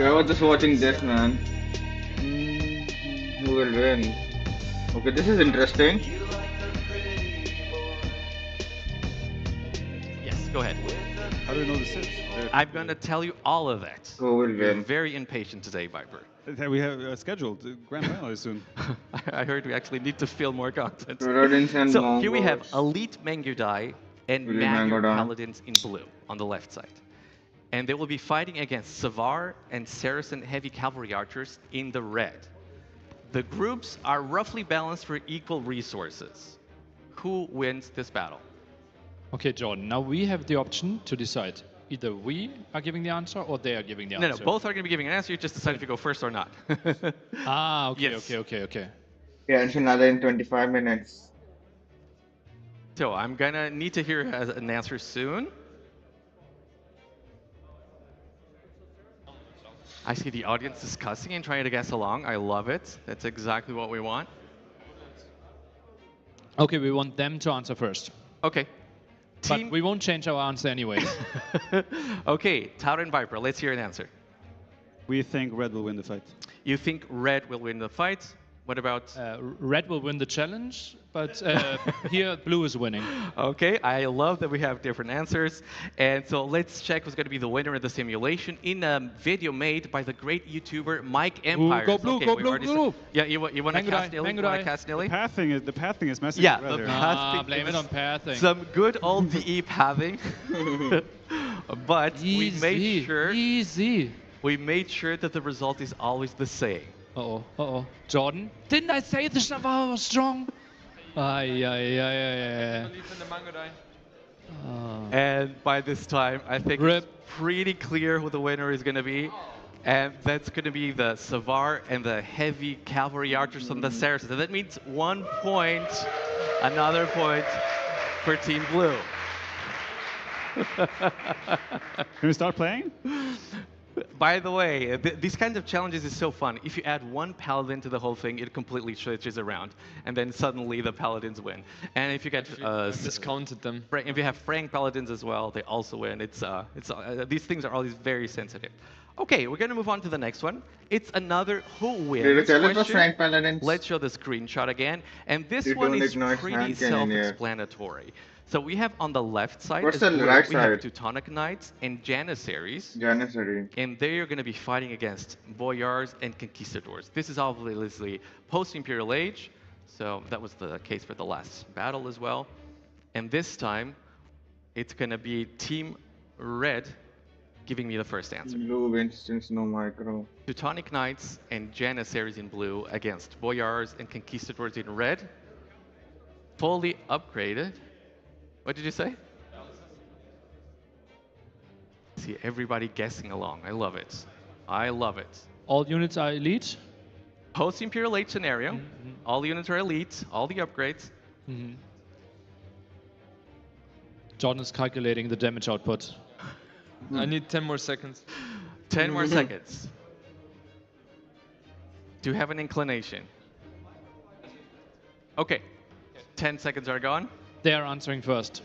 I was just watching this, man. Who will win? Okay, this is interesting. Yes, go ahead. How do you know the six? I'm going to tell you all of that. Who will You're win? very impatient today, Viper. We have scheduled grand finale soon. I heard we actually need to fill more content. Rodents and So here we have mongols. Elite Mangudai and Elite Magyar Mangudai. Paladins in blue on the left side. And they will be fighting against Savar and Saracen Heavy Cavalry Archers in the red. The groups are roughly balanced for equal resources. Who wins this battle? Okay, Jordan, now we have the option to decide. Either we are giving the answer or they are giving the answer. No, both are going to be giving an answer. You just decide if you go first or not. Ah, okay, Yes. okay. Yeah, it's another in 25 minutes. So I'm going to need to hear an answer soon. I see the audience discussing and trying to guess along. I love it. That's exactly what we want. Okay, we want them to answer first. Okay. But we won't change our answer anyways. Okay, Tower and Viper, let's hear an answer. We think red will win the fight. You think red will win the fight? What about... Red will win the challenge, but here blue is winning. Okay, I love that we have different answers. And so let's check who's going to be the winner of the simulation in a video made by the great YouTuber Mike Empires. Go blue, okay, go we've blue, already blue. Yeah, you want to cast Nilly? You want to cast Nilly? The pathing is messing Yeah, with red the here. pathing Blame it is on pathing. some good old DE pathing. But we made sure Easy. we made sure that the result is always the same. Uh-oh. Jordan, didn't I say the Savar was strong? Ay. And by this time, I think Rip. it's pretty clear who the winner is going to be. And that's going to be the Savar and the Heavy Cavalry Archers from the Saracens. And that means 1 point, another point for Team Blue. Can we start playing? By the way, these kinds of challenges is so fun. If you add one paladin to the whole thing, it completely switches around, and then suddenly the paladins win. And if you get discounted them. if you have Frank paladins as well, they also win. These things are always very sensitive. Okay, we're gonna move on to the next one. It's another who wins Did you tell it was question. Frank Paladins? Let's show the screenshot again, and this You one don't is ignore pretty Frank in here. self-explanatory. So we have on the left side, What's as the blue, right we have side? Teutonic Knights and Janissaries. Janissary. And they are going to be fighting against boyars and conquistadors. This is obviously post-imperial age, so that was the case for the last battle as well. And this time, it's going to be Team Red giving me the first answer. Blue wins since no micro. Teutonic Knights and Janissaries in blue against boyars and conquistadors in red. Fully upgraded. What did you say? See everybody guessing along. I love it. I love it. All units are elite. Post-imperial age scenario. All units are elite. All the upgrades. Jordan is calculating the damage output. I need 10 more seconds. 10 more seconds. Do you have an inclination? Okay. 10 seconds are gone. They are answering first.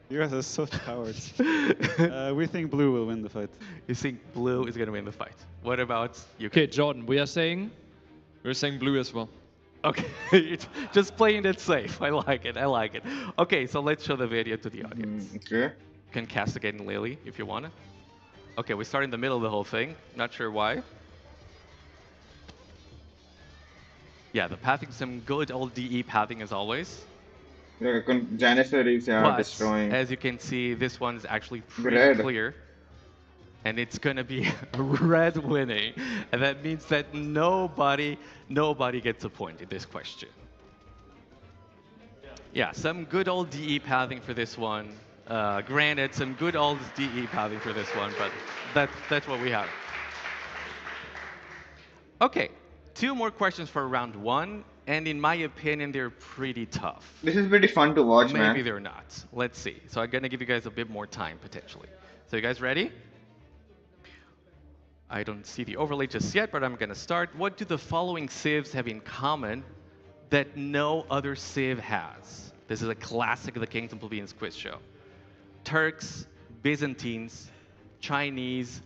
You guys are such cowards. We think blue will win the fight. You think blue is going to win the fight. What about you? Okay, Jordan, we are saying... We're saying blue as well. Okay, just playing it safe. I like it. I like it. Okay, so let's show the video to the audience. Okay. You can cast again Lily if you want to. Okay, we start in the middle of the whole thing. Not sure why. Yeah, the pathing, some good old DE pathing as always. The Janissaries are But destroying. as you can see, this one's actually pretty Red. clear. And it's going to be red winning. And that means that nobody gets a point in this question. Yeah, some good old DE pathing for this one. Granted, some good old DE pathing for this one, but that's what we have. Okay, 2 more questions for round 1. And in my opinion, they're pretty tough. This is pretty fun to watch, man. Maybe they're not. Let's see. So I'm going to give you guys a bit more time, potentially. So you guys ready? I don't see the overlay just yet, but I'm going to start. What do the following civs have in common that no other civ has? This is a classic of the Kingdom Plebeians quiz show. Turks, Byzantines, Chinese,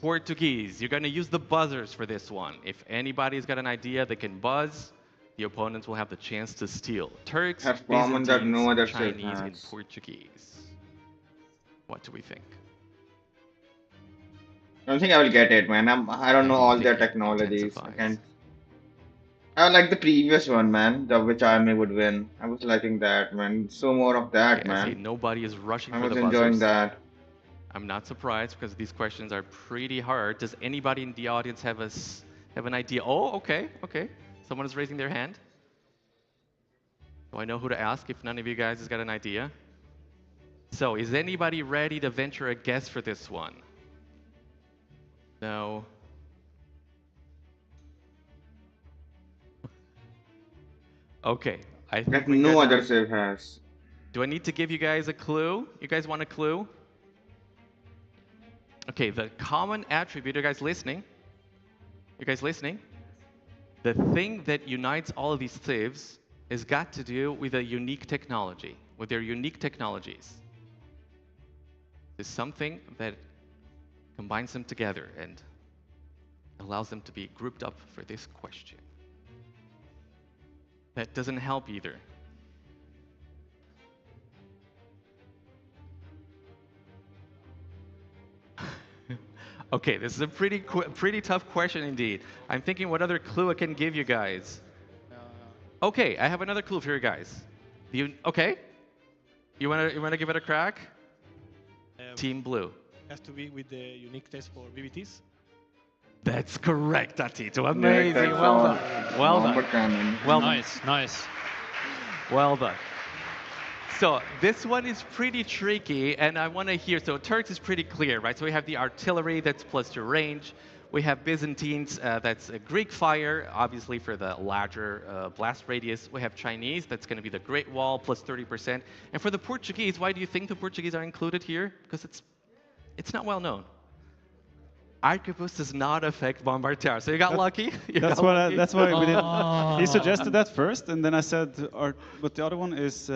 Portuguese. You're going to use the buzzers for this one. If anybody's got an idea, they can buzz. The opponents will have the chance to steal. Turks, Have common that no Byzantines, other save Chinese, and has. Portuguese. What do we think? I don't think I will get it, man. I don't know all their Thinking technologies. I intensifies. can't. I like the previous one, man. The which army would win. I was liking that, man. So more of that, Okay, I see man. nobody is rushing I for was the enjoying buzzers. that. I'm not surprised because these questions are pretty hard. Does anybody in the audience have have an idea? Oh, okay, okay. Someone is raising their hand. Do I know who to ask if none of you guys has got an idea? So, is anybody ready to venture a guess for this one? No. Okay, I think That we're no gonna- other save has. Do I need to give you guys a clue? You guys want a clue? Okay, the common attribute, are you guys listening? You guys listening? The thing that unites all of these saves has got to do with a unique technology, with their unique technologies. There's something that combines them together and allows them to be grouped up for this question. That doesn't help either. Okay, this is a pretty tough question indeed. I'm thinking what other clue I can give you guys. Okay, I have another clue for you guys. Okay? You wanna give it a crack? Team Blue. Has to be with the unique test for BBTs. That's correct, Atito. Yeah, Amazing. that's Well all. done. Well Bomber done. cannon. Well done. Nice, nice. Well done. So this one is pretty tricky, and I want to hear. So Turks is pretty clear, right? So we have the artillery that's plus 2 range. We have Byzantines, that's a Greek fire, obviously for the larger blast radius. We have Chinese, that's going to be the Great Wall, plus 30%. And for the Portuguese, why do you think the Portuguese are included here? Because it's not well known. Arquebus does not affect Bombard Tower. So you got lucky. You That's got what. lucky. That's why we did. Ah. He suggested that first, and then I said, but the other one is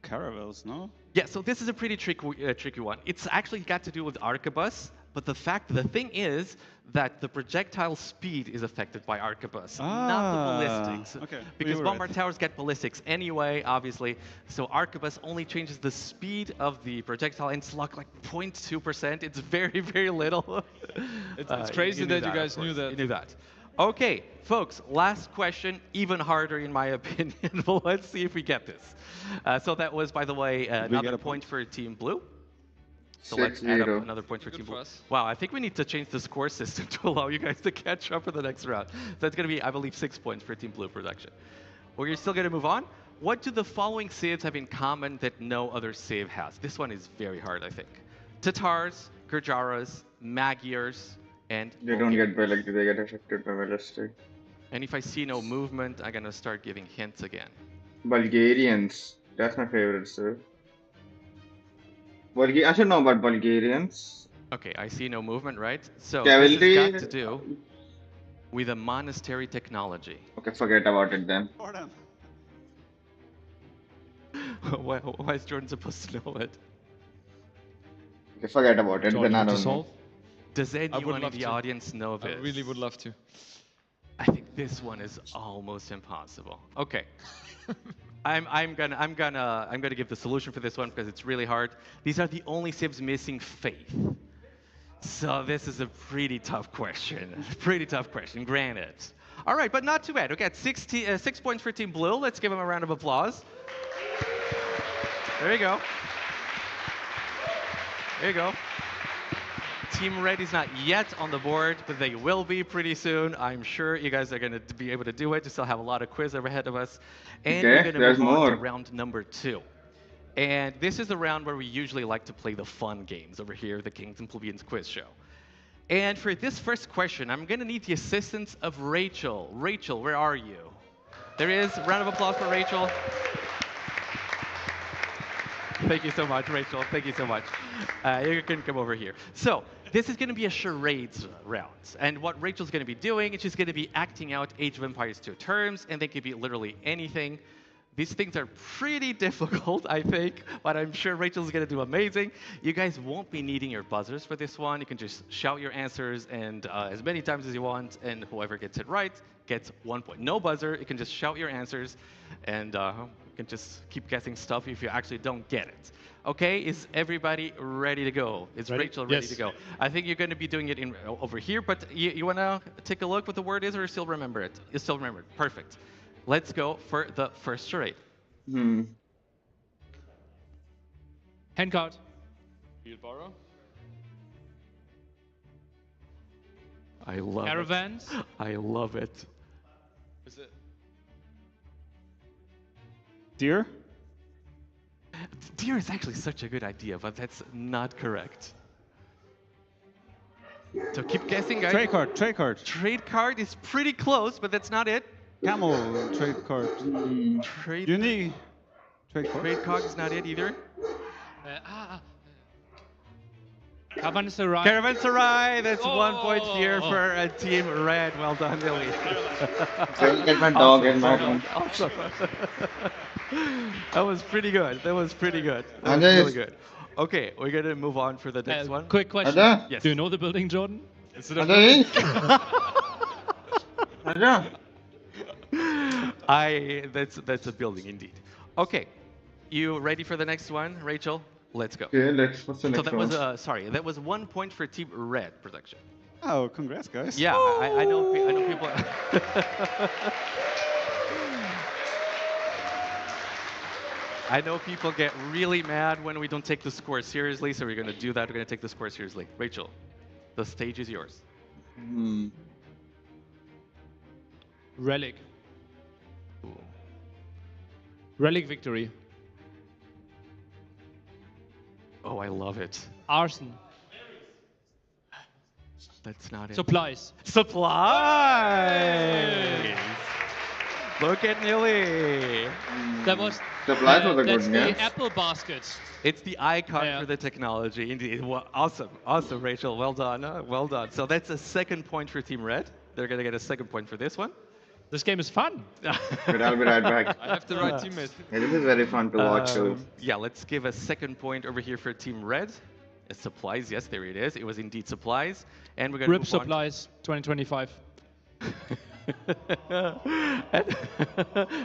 caravels, no? Yeah, so this is a pretty tricky one. It's actually got to do with arquebus, but the thing is that the projectile speed is affected by arquebus, not the ballistics. Okay, Because you were bombard right. towers get ballistics anyway, obviously. So arquebus only changes the speed of the projectile, and it's like 0.2%. It's very, very little. It's crazy knew that you of guys knew course. that. You knew that. Okay, folks, last question, even harder in my opinion, but let's see if we get this. So that was, by the way, get another a point point? for Team Blue. So let's add up 6-0. another point for Good Team for Blue. us. Wow, I think we need to change the score system to allow you guys to catch up for the next round. So that's going to be, I believe, 6 points for Team Blue production. We're still going to move on. What do the following civs have in common that no other civ has? This one is very hard, I think. Tatars, Gurjaras, Magyars, and They don't Bulgarians. get ballistic, they get affected by ballistic. And if I see no movement, I'm going to start giving hints again. Bulgarians. That's my favorite, sir. I should know about Bulgarians. Okay, I see no movement, right? So Cavalry. this has got to do with a monastery technology. Okay, forget about it then. Pardon. Why is Jordan supposed to know it? Okay, forget about it. Jordan, Then I to don't know. solve? Does anyone in love the to. audience know I this? really would love to. I think this one is almost impossible. Okay. I'm gonna give the solution for this one because it's really hard. These are the only civs missing faith. So this is a pretty tough question. Pretty tough question, granted. All right, but not too bad. Okay, 6 points for Team Blue. Let's give them a round of applause. There you go. There you go. Team Red is not yet on the board, but they will be pretty soon. I'm sure you guys are going to be able to do it. We still have a lot of quiz ahead of us. And we're Okay, going to there's move on to more. round number 2. And this is the round where we usually like to play the fun games over here, the Kings and Plebeians quiz show. And for this first question, I'm going to need the assistance of Rachel. Rachel, where are you? There is. A round of applause for Rachel. Thank you so much, Rachel. Thank you so much. You can come over here. So this is going to be a charades round. And what Rachel's going to be doing is she's going to be acting out Age of Empires 2 terms, and they could be literally anything. These things are pretty difficult, I think, but I'm sure Rachel's gonna do amazing. You guys won't be needing your buzzers for this one. You can just shout your answers and as many times as you want, and whoever gets it right gets 1 point. No buzzer, you can just shout your answers, and you can just keep guessing stuff if you actually don't get it. Okay, is everybody ready to go? Is Ready? Rachel ready Yes. to go? I think you're gonna be doing it over here, but you wanna take a look what the word is, or you still remember it? You still remember it, perfect. Let's go for the first charade. Hmm. Hand card. Wheelbarrow. I love Caravans. it. I love it. Is it? Deer? Deer is actually such a good idea, but that's not correct. So keep guessing, guys. Trade card, trade card. Trade card is pretty close, but that's not it. Camel trade card. Trade, Unique trade card. trade card is not it either. Caravanserai. Caravanserai, that's 1 point Oh. here for Team Red. Well done, Lily. So get my dog in my room. Awesome. That was pretty good. That was pretty good. That was Ajay. really good. Okay, we're gonna move on for the next one. Quick question. Ada? Yes. Do you know the building, Jordan? Is it a Ada? Ada? That's a building indeed. Okay, you ready for the next one, Rachel? Let's go. Okay, what's the So next that one? was sorry, that was 1 point for Team Red production. Oh, congrats, guys. Yeah, I know people. I know people get really mad when we don't take the score seriously, so we're gonna do that. We're gonna take the score seriously. Rachel, the stage is yours. Hmm. Relic. Ooh. Relic victory. Oh, I love it. Arson. That's not it. Supplies. Supplies. Look at Nilly. That was. Supplies was a That's good the guess. apple basket. It's the icon Yeah. for the technology, indeed. Well, awesome, awesome, Rachel. Well done, well done. So that's a second point for Team Red. They're gonna get a second point for this one. This game is fun. But I'll be right back. I have the right teammate. Yeah, this is very fun to watch too. Yeah, let's give a second point over here for Team Red. It's supplies, yes, there it is. It was indeed supplies, and we're gonna Rip move supplies 2025.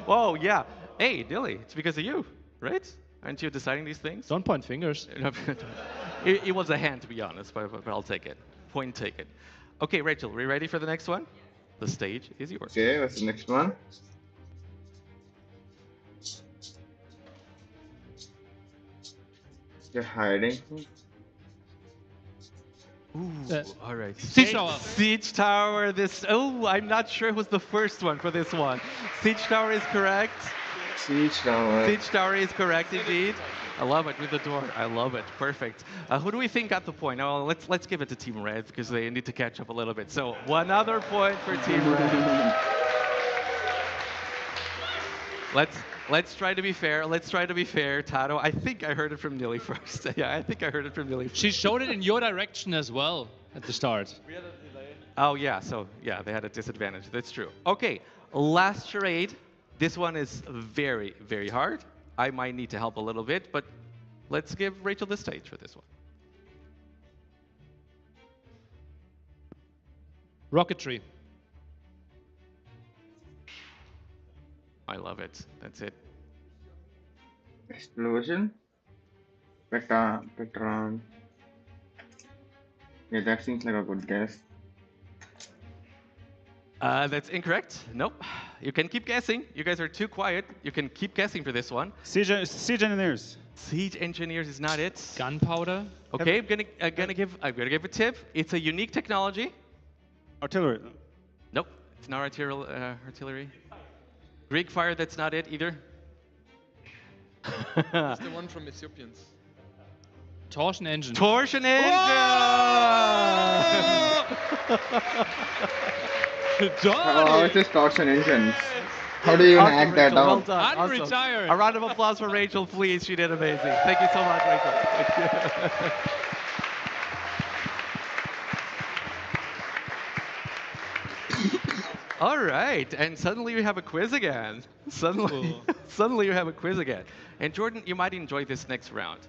Whoa, yeah. Hey, Dilly, it's because of you, right? Aren't you deciding these things? Don't point fingers. It was a hand, to be honest, but I'll take it. Point taken. Okay, Rachel, are you ready for the next one? The stage is yours. Okay, what's the next one? You're hiding. Ooh, Uh, all right. Siege Tower. Siege Tower. I'm not sure who's the first one for this one. Siege Tower is correct. Siege Tower. Siege Tower is correct indeed. I love it with the door. I love it. Perfect. Who do we think got the point? Oh, let's give it to Team Red because they need to catch up a little bit. So 1 other point for Team Red. Let's try to be fair. Let's try to be fair, Tato. I think I heard it from Nilly first. Yeah, I think I heard it from Nilly. She showed it in your direction as well at the start. Oh yeah, so yeah, they had a disadvantage. That's true. Okay, last charade. This one is very, very hard. I might need to help a little bit, but let's give Rachel the stage for this one. Rocketry. I love it. That's it. Explosion. Petron. Yeah, that seems like a good guess. That's incorrect. Nope. You can keep guessing. You guys are too quiet. You can keep guessing for this one. Siege engineers. Siege engineers is not it. Gunpowder. Okay, I'm gonna give a tip. It's a unique technology. Artillery. Nope, it's not artillery. Greek fire. That's not it either. It's the one from Ethiopians. Torsion engine. Torsion engine. Oh, it's just torsion engines. How do you Awesome, hack that Rachel. Well out? done. I'm Awesome. retired. A round of applause for Rachel, please. She did amazing. Thank you so much, Rachel. Thank you. All right, and suddenly we have a quiz again. Suddenly, suddenly you have a quiz again. And Jordan, you might enjoy this next round.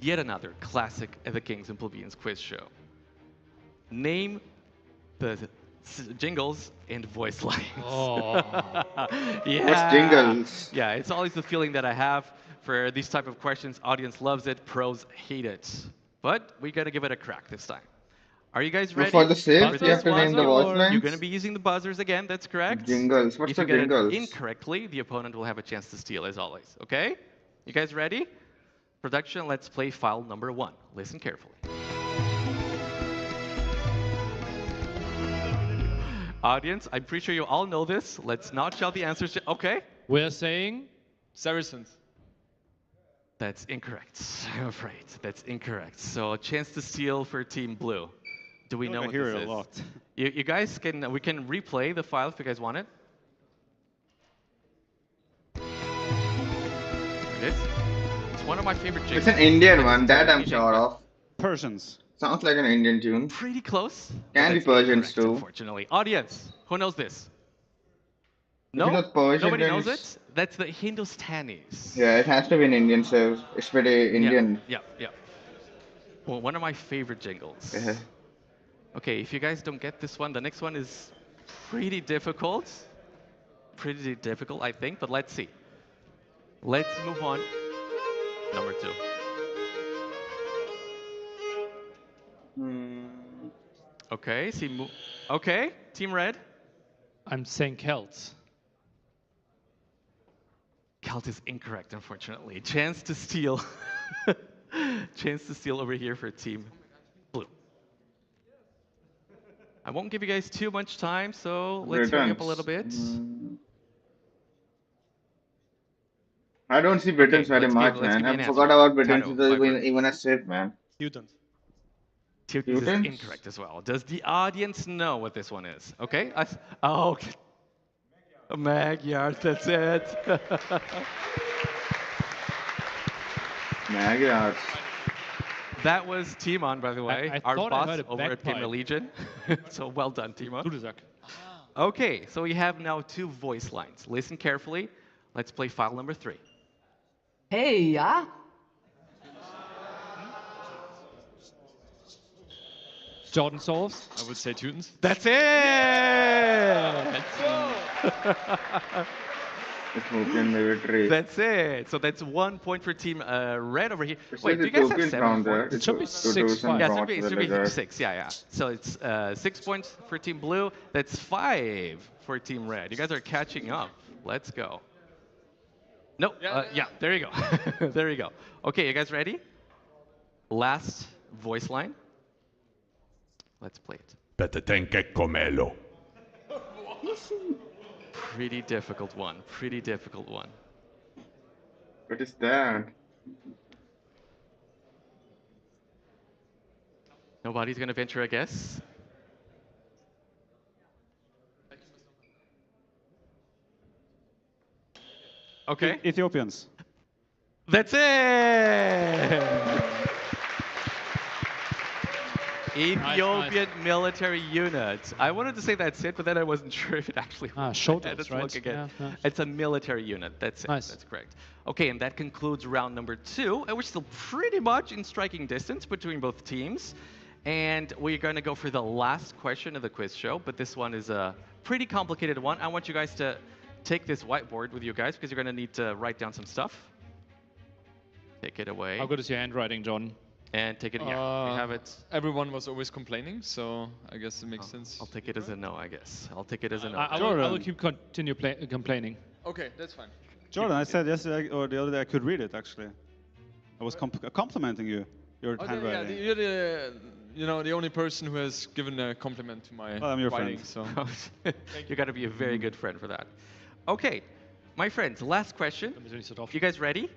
Yet another classic at the Kings and Plebeians quiz show. Name the jingles and voice lines. Oh. Yeah. What's jingles? Yeah, it's always the feeling that I have for these type of questions. Audience loves it, pros hate it. But we gotta give it a crack this time. Are you guys But ready? for the saves, For you have this to name the one, voice lines? you're gonna be using the buzzers again, that's correct. Jingles. What's If the you get jingles? it incorrectly, the opponent will have a chance to steal as always, okay? You guys ready? Production, let's play file number 1. Listen carefully. Audience, I'm pretty sure you all know this. Let's not shout the answers. Okay? We're saying Saracens. That's incorrect. I'm afraid. That's incorrect. So a chance to steal for Team Blue. Do we know I what hear this it is? a lot. You guys can, we can replay the file if you guys want it. There it is. It's one of my favorite jingles. It's an Indian one, It's that a I'm DJ. sure of. Persians. Sounds like an Indian tune. Pretty close. but Can be that's Persians incorrect, too. Unfortunately. Audience, who knows this? you No? know Persian, Nobody then knows it's- it? That's the Hindustanis. Yeah, it has to be an Indian, so it's pretty Indian. Yeah, yeah. Well, one of my favorite jingles. Yeah. Okay, if you guys don't get this one, the next one is pretty difficult. Pretty difficult, I think, but let's see. Let's move on. Number 2. Hmm. Okay, okay, Team Red. I'm saying Celts. Celt is incorrect, unfortunately. Chance to steal. Chance to steal over here for Team Blue. I won't give you guys too much time, so let's hurry up a little bit. I don't see Britons very let's much, give me man. an I answer. forgot about Britons. Tano, There's Viper. even a Civ, man. Teutons. Teutons is Teutons? incorrect as well. Does the audience know what this one is? Okay. Oh, okay. Magyars, that's it. Magyars. That was Timon, by the way, I our thought I boss heard a over at Premier bagpipe. Legion. So well done, Timon. Dudelsack. Okay, so we have now 2 voice lines. Listen carefully. Let's play file number 3. Hey, yeah? Jordan solves. I would say Teutons. That's it! Ethiopian military. That's it. So that's 1 point for Team Red over here. It's Wait, do like you guys have Ethiopian 7 sound there. points? It should be to do 6-5. some Yeah, rock it should be villager. 6. Yeah, yeah. So it's 6 points for Team Blue. That's 5 for Team Red. You guys are catching up. Let's go. No, yeah, there you go. There you go. Okay, you guys ready? Last voice line. Let's play it. Te ten que comerlo. Pretty difficult one. Pretty difficult one. What is that? Nobody's gonna venture a guess. Okay. Ethiopians. That's it! Ethiopian military unit. I wanted to say that's it, but then I wasn't sure if it actually was. Show I had us, to right? look again. Yeah, yeah. It's a military unit. That's it. Nice. That's correct. Okay, and that concludes round number 2. And we're still pretty much in striking distance between both teams. And we're going to go for the last question of the quiz show, but this one is a pretty complicated one. I want you guys to take this whiteboard with you guys because you're going to need to write down some stuff. Take it away. How good is your handwriting, John? And take it, yeah, we have it. Everyone was always complaining, so I guess it makes sense. I'll take it as a no, I guess. I'll take it as a no. I will keep continue complaining. Okay, that's fine. Jordan, I said yesterday or the other day I could read it actually. I was complimenting you. Your Okay, handwriting. yeah, you're the only person who has given a compliment to my Well, I'm your writing. friend. So You got to be a very good friend for that. Okay, my friends, last question. You guys ready?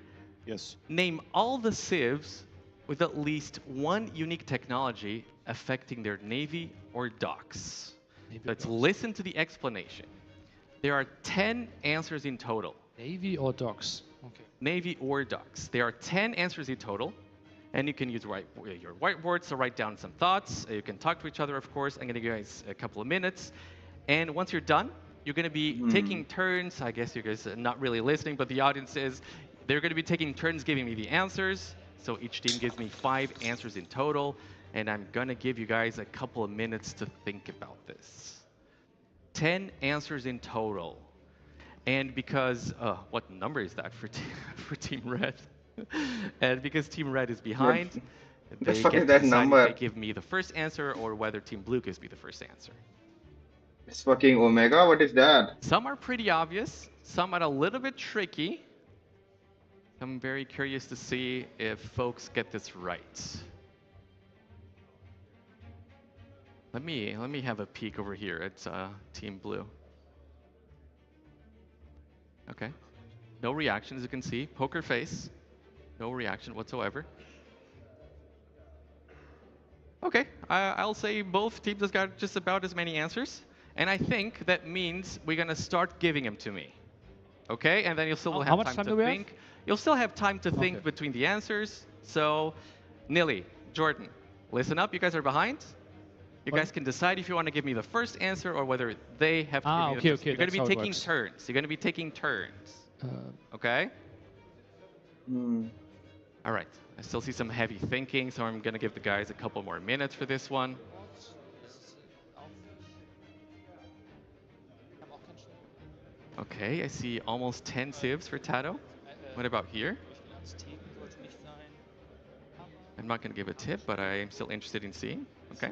Yes. Name all the civs with at least one unique technology affecting their navy or docks. Let's listen to the explanation. There are 10 answers in total. Navy or docks? Okay. Navy or docks. There are 10 answers in total. And you can use your whiteboards to write down some thoughts. You can talk to each other, of course. I'm going to give you guys a couple of minutes. And once you're done, you're going to be taking turns. I guess you guys are not really listening, but the audience is. They're going to be taking turns giving me the answers. So each team gives me 5 answers in total. And I'm going to give you guys a couple of minutes to think about this. 10 answers in total. And because, what number is that for, for Team Red? And because Team Red is behind, they get to decide if they give me the first answer or whether Team Blue gives me the first answer. It's fucking Omega. What is that? Some are pretty obvious. Some are a little bit tricky. I'm very curious to see if folks get this right. Let me have a peek over here at Team Blue. Okay. No reaction, as you can see. Poker face. No reaction whatsoever. Okay, I'll say both teams have got just about as many answers. And I think that means we're going to start giving them to me. Okay, and then you'll still have time to think. You'll still have time to think between the answers. So, Nilly, Jordan, listen up. You guys are behind. You guys can decide if you want to give me the first answer or whether they have to give me the first. You're going to be taking turns. You're going to be taking turns. Okay? All right. I still see some heavy thinking, so I'm going to give the guys a couple more minutes for this one. Okay, I see almost 10 civs for Tato. What about here? I'm not going to give a tip, but I am still interested in seeing. Okay.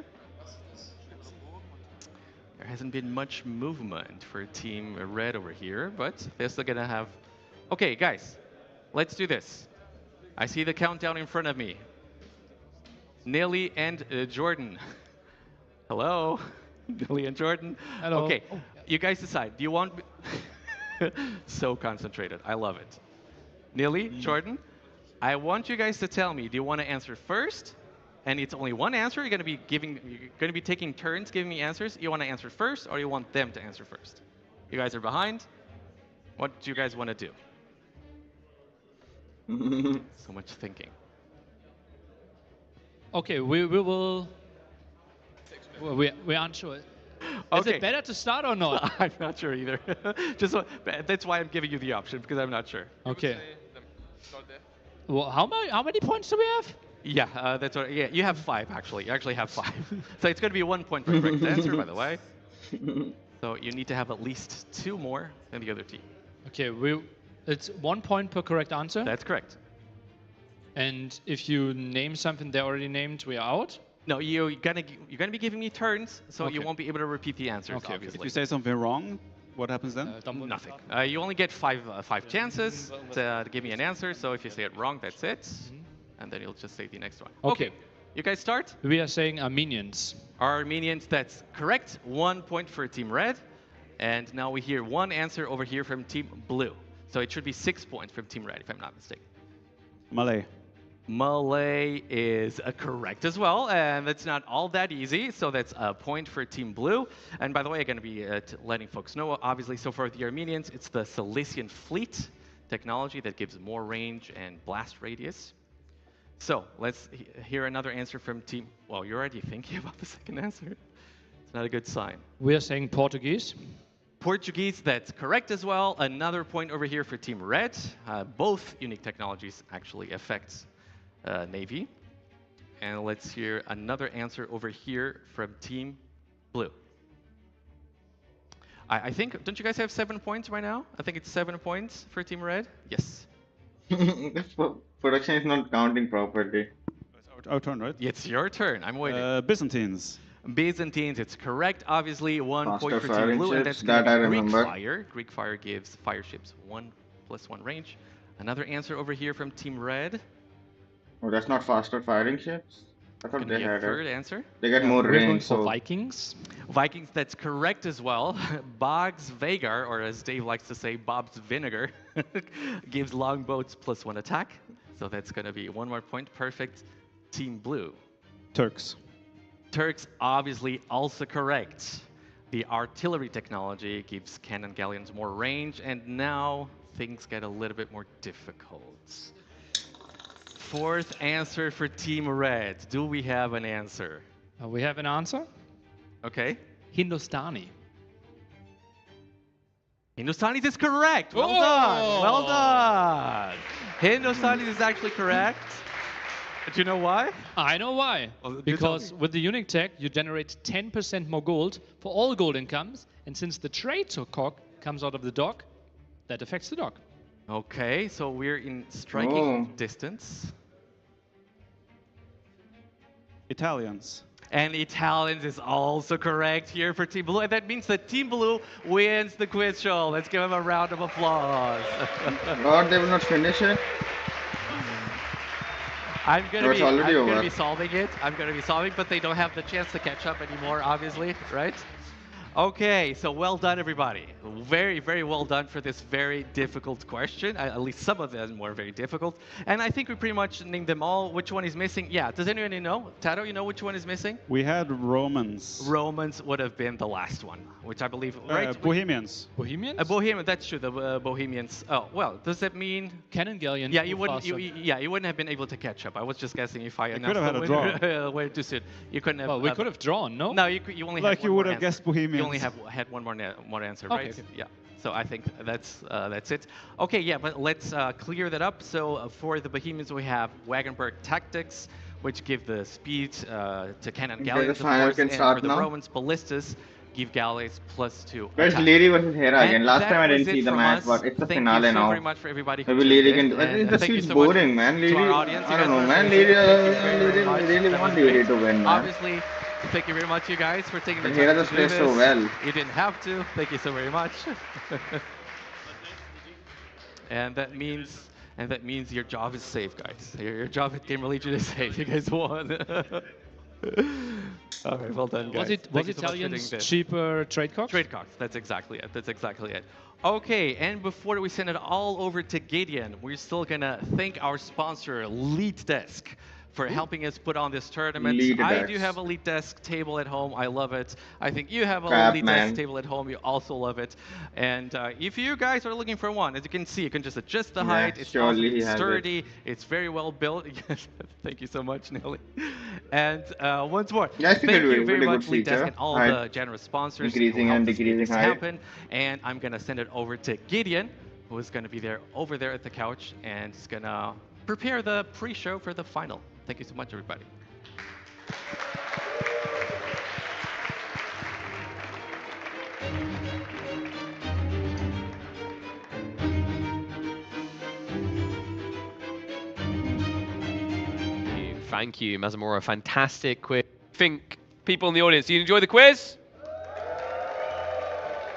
There hasn't been much movement for Team Red over here, but they're still going to have... Okay, guys, let's do this. I see the countdown in front of me. Nilly and Jordan. Hello? Nilly and Jordan. Hello. Okay, you guys decide. Do you want... So concentrated. I love it. Nilly, Jordan, I want you guys to tell me, do you want to answer first? And it's only one answer. You're going to be taking turns giving me answers. You want to answer first, or you want them to answer first? You guys are behind. What do you guys want to do? So much thinking. Okay, we will. We aren't sure. Is it better to start or not? I'm not sure either. That's why I'm giving you the option, because I'm not sure. Okay. Well, how many points do we have? Yeah, that's what. Yeah, you have 5 actually. You actually have 5. So it's going to be 1 point per correct answer, by the way. So you need to have at least 2 more than the other team. Okay, it's 1 point per correct answer. That's correct. And if you name something they already named, we are out. No, you're gonna be giving me turns, so you won't be able to repeat the answers. Obviously. If you say something wrong, what happens then? Nothing. You only get 5 chances to give me an answer. So if you say it wrong, that's it, and then you'll just say the next one. Okay. You guys start. We are saying Armenians. Armenians. That's correct. 1 point for Team Red, and now we hear 1 answer over here from Team Blue. So it should be 6 points from Team Red, if I'm not mistaken. Malay. Malay is correct as well, and that's not all that easy, so that's a point for Team Blue. And by the way, I'm going to be letting folks know, obviously, so for the Armenians, it's the Cilician Fleet technology that gives more range and blast radius. So let's hear another answer from Team... Well, you're already thinking about the second answer. It's not a good sign. We are saying Portuguese. Portuguese, that's correct as well. Another point over here for Team Red. Both unique technologies actually affect Navy. And let's hear another answer over here from Team Blue. I think, don't you guys have 7 points right now? I think it's 7 points for Team Red. Yes. Production is not counting properly. It's our turn, right? It's your turn. I'm waiting. Byzantines. Byzantines, it's correct. Obviously, 1 Faster point for Team Blue, and that's that I Greek remember. Fire. Greek Fire gives fire ships 1+1 range. Another answer over here from Team Red. Oh, that's not faster firing ships? I thought Gonna they be a had third it. answer. They get more We're going range, for so... Vikings. Vikings, that's correct as well. Boggs Vagar, or as Dave likes to say, Bob's Vinegar, gives longboats +1 attack. So that's going to be 1 more point. Perfect. Team Blue. Turks. Turks, obviously also correct. The artillery technology gives cannon galleons more range, and now things get a little bit more difficult. 4th answer for Team Red. Do we have an answer? We have an answer. Okay. Hindustani. Hindustanis is correct. Well Oh! done. Well done. Hindustanis is actually correct. Do you know why? I know why. Well, you tell Because me. with the unique tag, you generate 10% more gold for all gold incomes. And since the traitor cock comes out of the dog, that affects the dog. Okay, so we're in striking Oh. distance. Italians. And Italians is also correct here for Team Blue. And that means that Team Blue wins the quiz show. Let's give them a round of applause. God, they will not finish it. I'm No, it's already over. be solving it. I'm gonna be solving, but they don't have the chance to catch up anymore, obviously, right? Okay, so well done, everybody. Very, very well done for this very difficult question. At least some of them were very difficult. And I think we pretty much named them all. Which one is missing? Yeah, does anyone know? Taro, you know which one is missing? We had Romans. Romans would have been the last one, which I believe, right? Bohemians. Bohemians? Bohemian, that's true, the Bohemians. Oh, well, does that mean... Cannon Galleon. Yeah, you wouldn't. Mufasa. You wouldn't have been able to catch up. I was just guessing if I could announced have had a draw. Way too soon. You couldn't have. Well, we could have drawn, no? No, you only Like had you one would more have answer. guessed Bohemians. You only had one more answer, Okay, right? okay. Yeah. So I think that's it. Okay, yeah, but let's clear that up. So for the Bohemians, we have Wagenburg Tactics, which give the speed to cannon Okay, galleys, the of final course, can and start for the now. Romans, ballistas give galleys +2. Where's attack. Lady versus Hera again? And Last that time I was didn't see it the from match, us. but it's the Thank finale you so now. very much for everybody who Maybe tuned Lady in, can. and This thank you is so much boring, man. Lady. to our audience. I You don't guys know, were man. amazing. Lady. Thank you very, very much. Really That want was Lady great. to win, man. Obviously, thank you very much, you guys, for taking the But time Hera to just do plays this. so well. You didn't have to. Thank you so very much. And that means your job is safe, guys. Your job at Game Legion is safe. You guys won. All right, well done, guys. Was Thank you so much for Italians doing this. cheaper trade cocks? Trade cocks. That's exactly it. That's exactly it. Okay, and before we send it all over to Gideon, we're still gonna thank our sponsor, Lead Desk, for helping us put on this tournament. Lead I Desk. do have a Lead Desk table at home. I love it. I think you have a Crap, Lead man. Desk table at home. You also love it. And if you guys are looking for one, as you can see, you can just adjust the Yeah, height. It's surely awesome, he it's has it. sturdy. It's very well built. Thank you so much, Nelly. And once more, Yeah, I think thank they're you very really much, good Lead Desk, feature. and all Height the generous sponsors increasing who and helped us make decreasing this height. happen. And I'm gonna send it over to Gideon, who is gonna be there over there at the couch, and is gonna prepare the pre-show for the final. Thank you so much, everybody. Thank you, Mazamora. Fantastic quiz. Think, people in the audience, do you enjoy the quiz?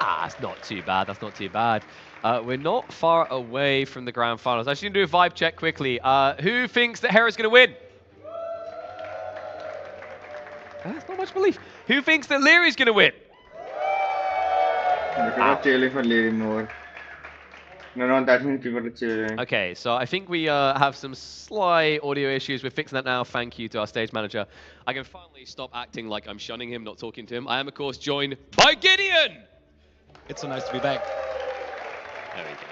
That's not too bad. That's not too bad. We're not far away from the grand finals. I'm just going to do a vibe check quickly. Who thinks that Hera's going to win? That's not much belief. Who thinks that Leary's going to win? People are cheering for Lady more. No, not that many people are cheering. Okay, so I think we have some slight audio issues. We're fixing that now. Thank you to our stage manager. I can finally stop acting like I'm shunning him, not talking to him. I am, of course, joined by Gideon! It's so nice to be back. There we go.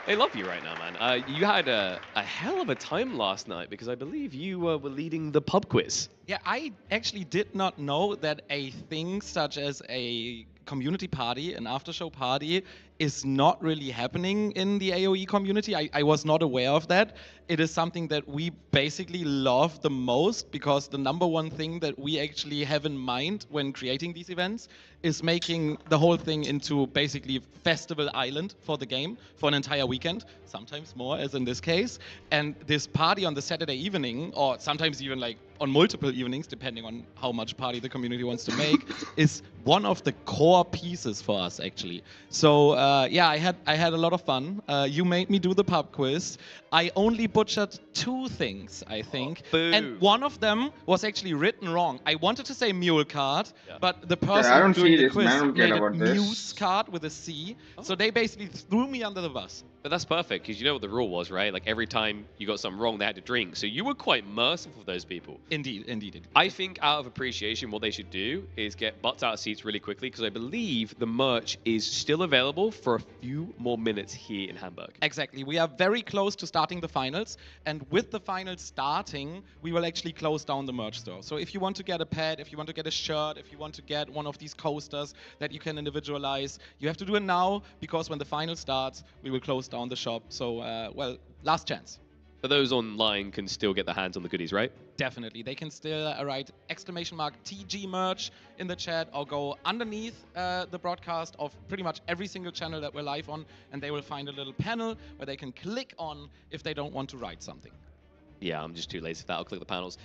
They love you right now, man. You had a hell of a time last night because I believe you were leading the pub quiz. Yeah, I actually did not know that a thing such as a community party, an after-show party, is not really happening in the AOE community. I was not aware of that. It is something that we basically love the most because the number one thing that we actually have in mind when creating these events is making the whole thing into basically festival island for the game for an entire weekend, sometimes more as in this case. And this party on the Saturday evening, or sometimes even like on multiple evenings, depending on how much party the community wants to make, is one of the core pieces for us actually. So yeah, I had a lot of fun. You made me do the pub quiz. I only butchered 2 things, I think, and one of them was actually written wrong. I wanted to say mule card, but the person I don't doing see the this, quiz man. I don't care made it about this. muse card with a C. So they basically threw me under the bus. But that's perfect because you know what the rule was, right? Like every time you got something wrong, they had to drink. So you were quite merciful for those people. Indeed, indeed, indeed. I think out of appreciation, what they should do is get butts out of seats really quickly because I believe the merch is still available for a few more minutes here in Hamburg. Exactly. We are very close to starting the finals, and with the finals starting, we will actually close down the merch store. So if you want to get a pad, if you want to get a shirt, if you want to get one of these coasters that you can individualize, you have to do it now because when the final starts, we will close down the shop. So, well, last chance. But those online can still get their hands on the goodies, right? Definitely. They can still write !TG merch in the chat or go underneath the broadcast of pretty much every single channel that we're live on, and they will find a little panel where they can click on if they don't want to write something. Yeah, I'm just too lazy for that. I'll click the panels.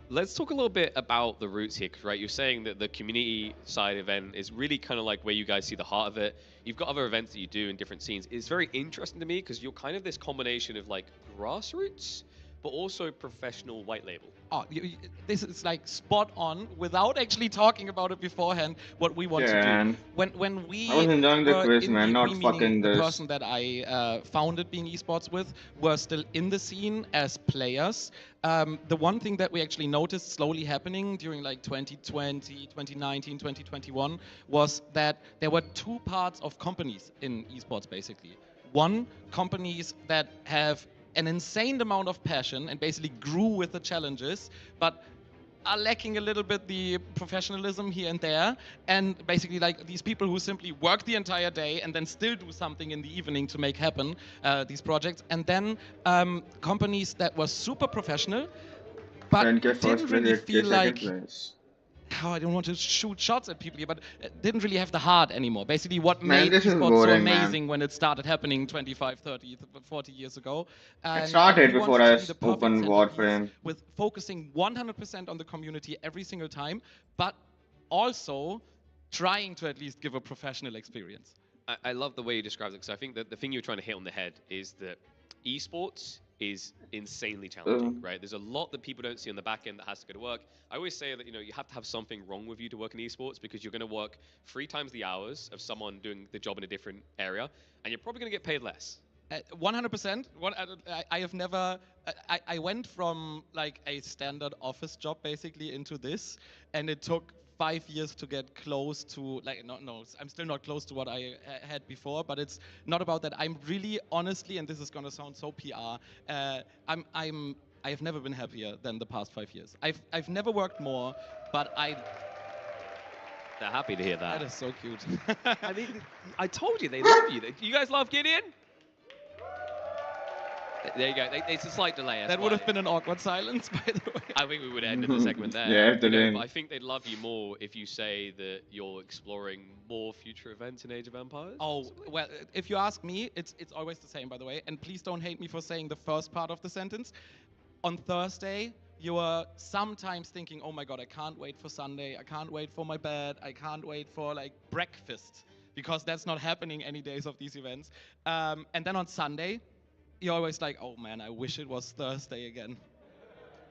Let's talk a little bit about the roots here, 'cause, right? You're saying that the community side event is really kind of like where you guys see the heart of it. You've got other events that you do in different scenes. It's very interesting to me because you're kind of this combination of like grassroots, but also professional white label. Oh, this is like spot on without actually talking about it beforehand. What we want to do when we I was enjoying the were quiz, in man, not meaning fucking the this. person that I founded being esports with were still in the scene as players. The one thing that we actually noticed slowly happening during like 2020, 2019, 2021 was that there were two parts of companies in esports basically. One, companies that have an insane amount of passion and basically grew with the challenges, but are lacking a little bit the professionalism here and there, and basically like these people who simply work the entire day and then still do something in the evening to make happen these projects, and then companies that were super professional but 10K didn't first place, really 8K feel second like place. I don't want to shoot shots at people here, but didn't really have the heart anymore. Basically, what Man, made this is esports so boring, man. amazing when it started happening 25, 30, 40 years ago. And started we before wanted I to be the perfect opened centerpiece Warframe. with focusing 100% on the community every single time, but also trying to at least give a professional experience. I love the way you described it because I think that the thing you're trying to hit on the head is that esports is insanely challenging, right? There's a lot that people don't see on the back end that has to go to work. I always say that, you know, you have to have something wrong with you to work in esports because you're going to work 3 times the hours of someone doing the job in a different area, and you're probably going to get paid less. 100%. I have never. I went from like a standard office job basically into this, and it took 5 years to get close to like no, I'm still not close to what I had before, but it's not about that. I'm really honestly, and this is gonna sound so PR. I have never been happier than the past 5 years. I've never worked more, but They're happy to hear that. That is so cute. I mean, I told you they love you. You guys love Gideon? There you go. It's a slight delay. That would have been an awkward silence, by the way. I think we would have ended the segment there. Yeah, but I think they'd love you more if you say that you're exploring more future events in Age of Empires. Oh, well, if you ask me, it's always the same, by the way. And please don't hate me for saying the first part of the sentence. On Thursday, you are sometimes thinking, oh my God, I can't wait for Sunday. I can't wait for my bed. I can't wait for like breakfast, because that's not happening any days of these events. And then on Sunday, you're always like, oh man, I wish it was Thursday again.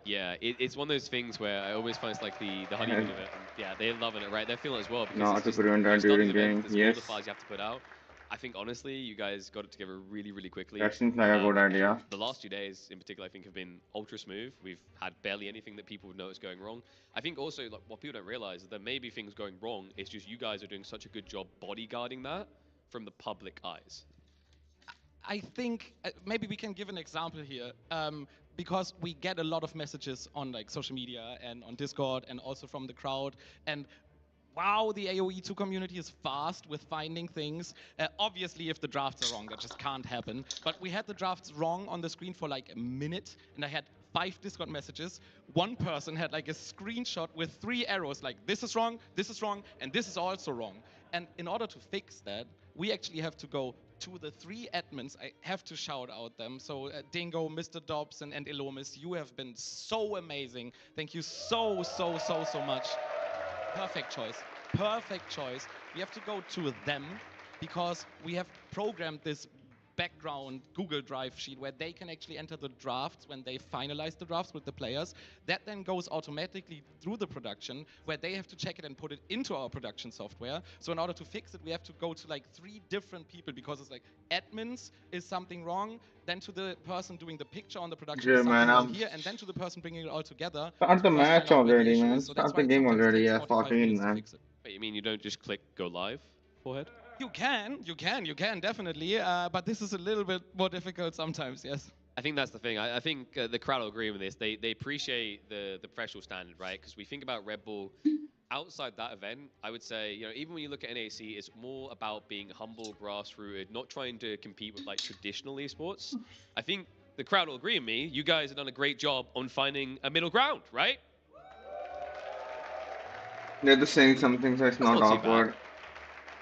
Yeah, it's one of those things where I always find it's like the honeymoon of it. And yeah, they're loving it, right? They're feeling it as well. Because No, it's to just, prevent that it's not during an event, game, there's all yes. the files you have to put out. I think honestly, you guys got it together really, really quickly. That seems like a good idea. The last 2 days, in particular, I think have been ultra smooth. We've had barely anything that people would notice going wrong. I think also, like, what people don't realize is there may be things going wrong. It's just you guys are doing such a good job bodyguarding that from the public eyes. I think maybe we can give an example here, because we get a lot of messages on like social media and on Discord and also from the crowd. And wow, the AoE2 community is fast with finding things. Obviously, if the drafts are wrong, that just can't happen. But we had the drafts wrong on the screen for like a minute, and I had 5 Discord messages. One person had like a screenshot with 3 arrows, like this is wrong, and this is also wrong. And in order to fix that, we actually have to go to the 3 admins. I have to shout out them. So Dingo, Mr. Dobson, and Elomis, you have been so amazing. Thank you so much. Perfect choice. Perfect choice. We have to go to them because we have programmed this background Google Drive sheet where they can actually enter the drafts when they finalize the drafts with the players. That then goes automatically through the production where they have to check it and put it into our production software. So in order to fix it, we have to go to like 3 different people because it's like admins is something wrong, then to the person doing the picture on the production Yeah, is something man. wrong here, and then to the person bringing it all together. Start the to first match find out where the already, issue man. is. So that's Start the why it game sometimes already. takes Yeah, 45 14, minutes to man. fix it. Wait, you mean you don't just click go live, forehead? You can definitely, but this is a little bit more difficult sometimes, yes. I think that's the thing. I think the crowd will agree with this. They appreciate the professional standard, right? Because we think about Red Bull. Outside that event, I would say, you know, even when you look at NAC, it's more about being humble, grassrooted, not trying to compete with like traditional esports. I think the crowd will agree with me. You guys have done a great job on finding a middle ground, right? They're just saying something so it's not not too bad. awkward.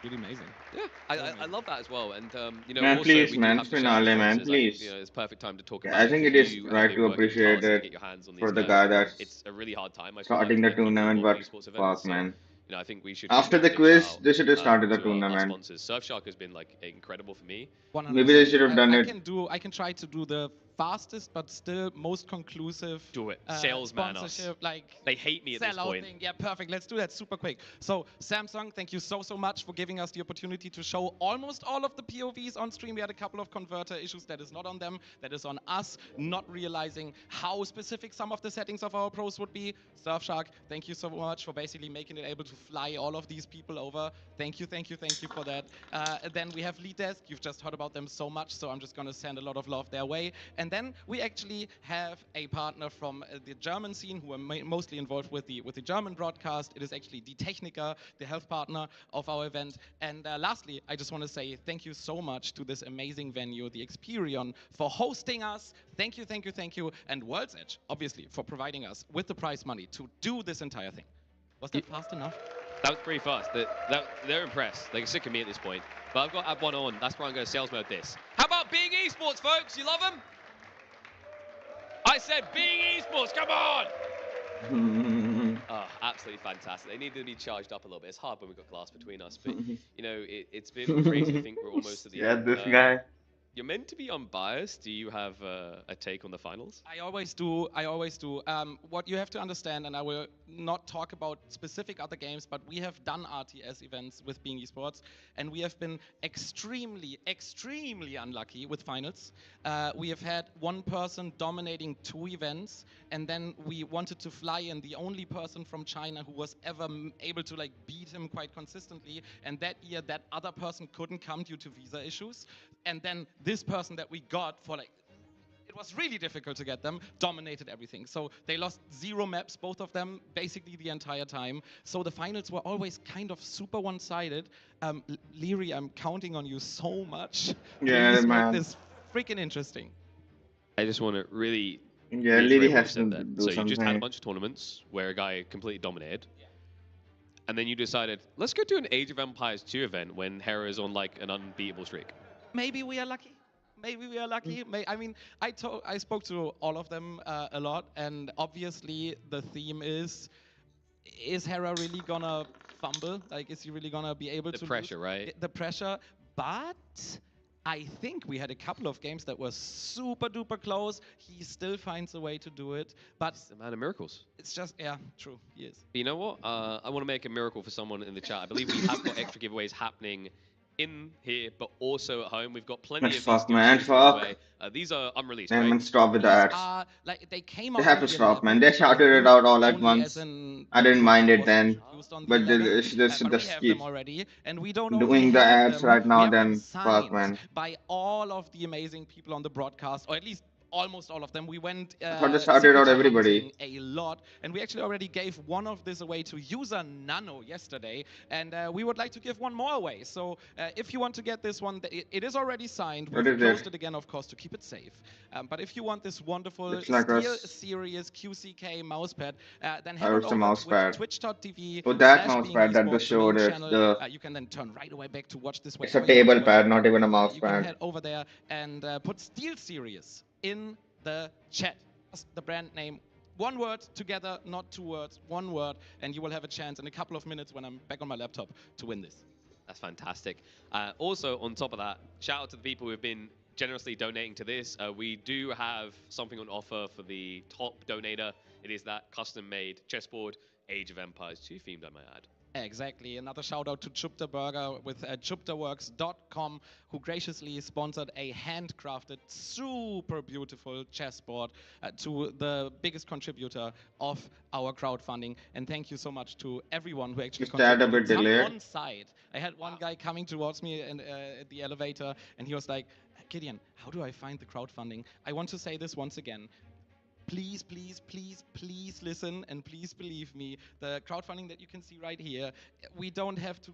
Really amazing. Yeah, I love that as well. And you know, Man, also please, we do man, have to it's shout out finale, man, sponsors. I think, please. you know, it's a perfect time to talk Yeah, about I think it is you have right been to working appreciate tirelessly to it get your hands on for these the events. guy that's It's a really hard time. I feel starting like the to get people tournament, involved but in esports fuck, events. So, man. you know, I think we should After give a the big quiz, shout they should have started the to our tournament. sponsors. Surfshark has been like incredible for me. 100%. Maybe they should have done I it. I can try to do the fastest but still most conclusive Do it. Salesman us. sponsorship, like They hate me at this sellout point. thing. Yeah, perfect. Let's do that super quick. So Samsung, thank you so much for giving us the opportunity to show almost all of the POVs on stream. We had a couple of converter issues. That is not on them. That is on us not realizing how specific some of the settings of our pros would be. Surfshark, thank you so much for basically making it able to fly all of these people over. Thank you for that. Then we have Lead Desk. You've just heard about them so much, so I'm just going to send a lot of love their way. And then we actually have a partner from the German scene who are mostly involved with the German broadcast. It is actually Die Techniker, the health partner of our event. And lastly, I just want to say thank you so much to this amazing venue, the Experion, for hosting us. Thank you. And World's Edge, obviously, for providing us with the prize money to do this entire thing. Was that fast enough? That was pretty fast. They're impressed. They're sick of me at this point. But I've got to add one on. That's why I'm going to sales mode this. How about Being Esports, folks? You love them? I said Being Esports, come on! Oh, absolutely fantastic. They need to be charged up a little bit. It's hard when we've got glass between us, but you know, it's been crazy to think we're almost at the Yeah, end. this guy. You're meant to be unbiased. Do you have a take on the finals? I always do. What you have to understand, and I will not talk about specific other games, but we have done RTS events with Being Esports, and we have been extremely unlucky with finals. We have had one person dominating 2 events, and then we wanted to fly in the only person from China who was ever able to like beat him quite consistently, and that year that other person couldn't come due to visa issues, and then this person that we got for like, it was really difficult to get them, dominated everything. So they lost 0 maps, both of them, basically the entire time. So the finals were always kind of super one-sided. Leary, I'm counting on you so much. Yeah, Please man. make this freaking interesting. I just want to really Yeah, reiterate Lily what you has to said there. do So you just had a something. bunch of tournaments where a guy completely dominated. And then you decided, let's go do an Age of Empires 2 event when Hera is on like an unbeatable streak. Maybe we are lucky. I mean, I spoke to all of them a lot, and obviously the theme is Hera really gonna fumble? Like, is he really gonna be able to The pressure, lose? right? The pressure, but I think we had a couple of games that were super duper close. He still finds a way to do it, but It's the man of miracles. it's just, yeah, true, he is. But you know what? I want to make a miracle for someone in the chat. I believe we have got extra giveaways happening in here, but also at home. We've got plenty Man, of these fuck, deals man, to give fuck. away. These are unreleased, Man, right? stop with the These ads. are, like, they came They out have to on the stop, 11th. man. They shouted it out all at Only once. as in I didn't mind it was then, introduced on the but 11th, it's just but the we have skip. them already, and we don't Doing only the have ads them, right now, we have them then fuck, man. signed by all of the amazing people on the broadcast, or at least almost all of them. We went thought they shouted out signature everybody. hunting a lot, and we actually already gave one of this away to user Nano yesterday, and we would like to give one more away. So if you want to get this one, it is already signed. What We've is closed it? it again, of course, to keep it safe. But if you want this wonderful Looks like Steel us. Series QCK mousepad, then Oh, head on it's a over mousepad. to twitch.tv. Oh, that /Being mousepad that Esports, just the main showed it, channel. the- You can then turn right away back to watch this. It's a wherever you want to table watch pad, it. not even a mouse You can pad. head over there and put Steel Series in the chat. Just the brand name. One word together, not 2 words, 1 word, and you will have a chance in a couple of minutes when I'm back on my laptop to win this. That's fantastic. Also, on top of that, shout out to the people who have been generously donating to this. We do have something on offer for the top donator. It is that custom-made chessboard, Age of Empires 2 themed, I might add. Exactly. Another shout out to Chupta Burger with chuptaworks.com, who graciously sponsored a handcrafted, super beautiful chessboard to the biggest contributor of our crowdfunding. And thank you so much to everyone who actually Just add a bit contributed. Some delayed. on site. I had one guy coming towards me at the elevator, and he was like, Gideon, how do I find the crowdfunding? I want to say this once again. Please, please, please, please listen and please believe me. The crowdfunding that you can see right here, we don't have to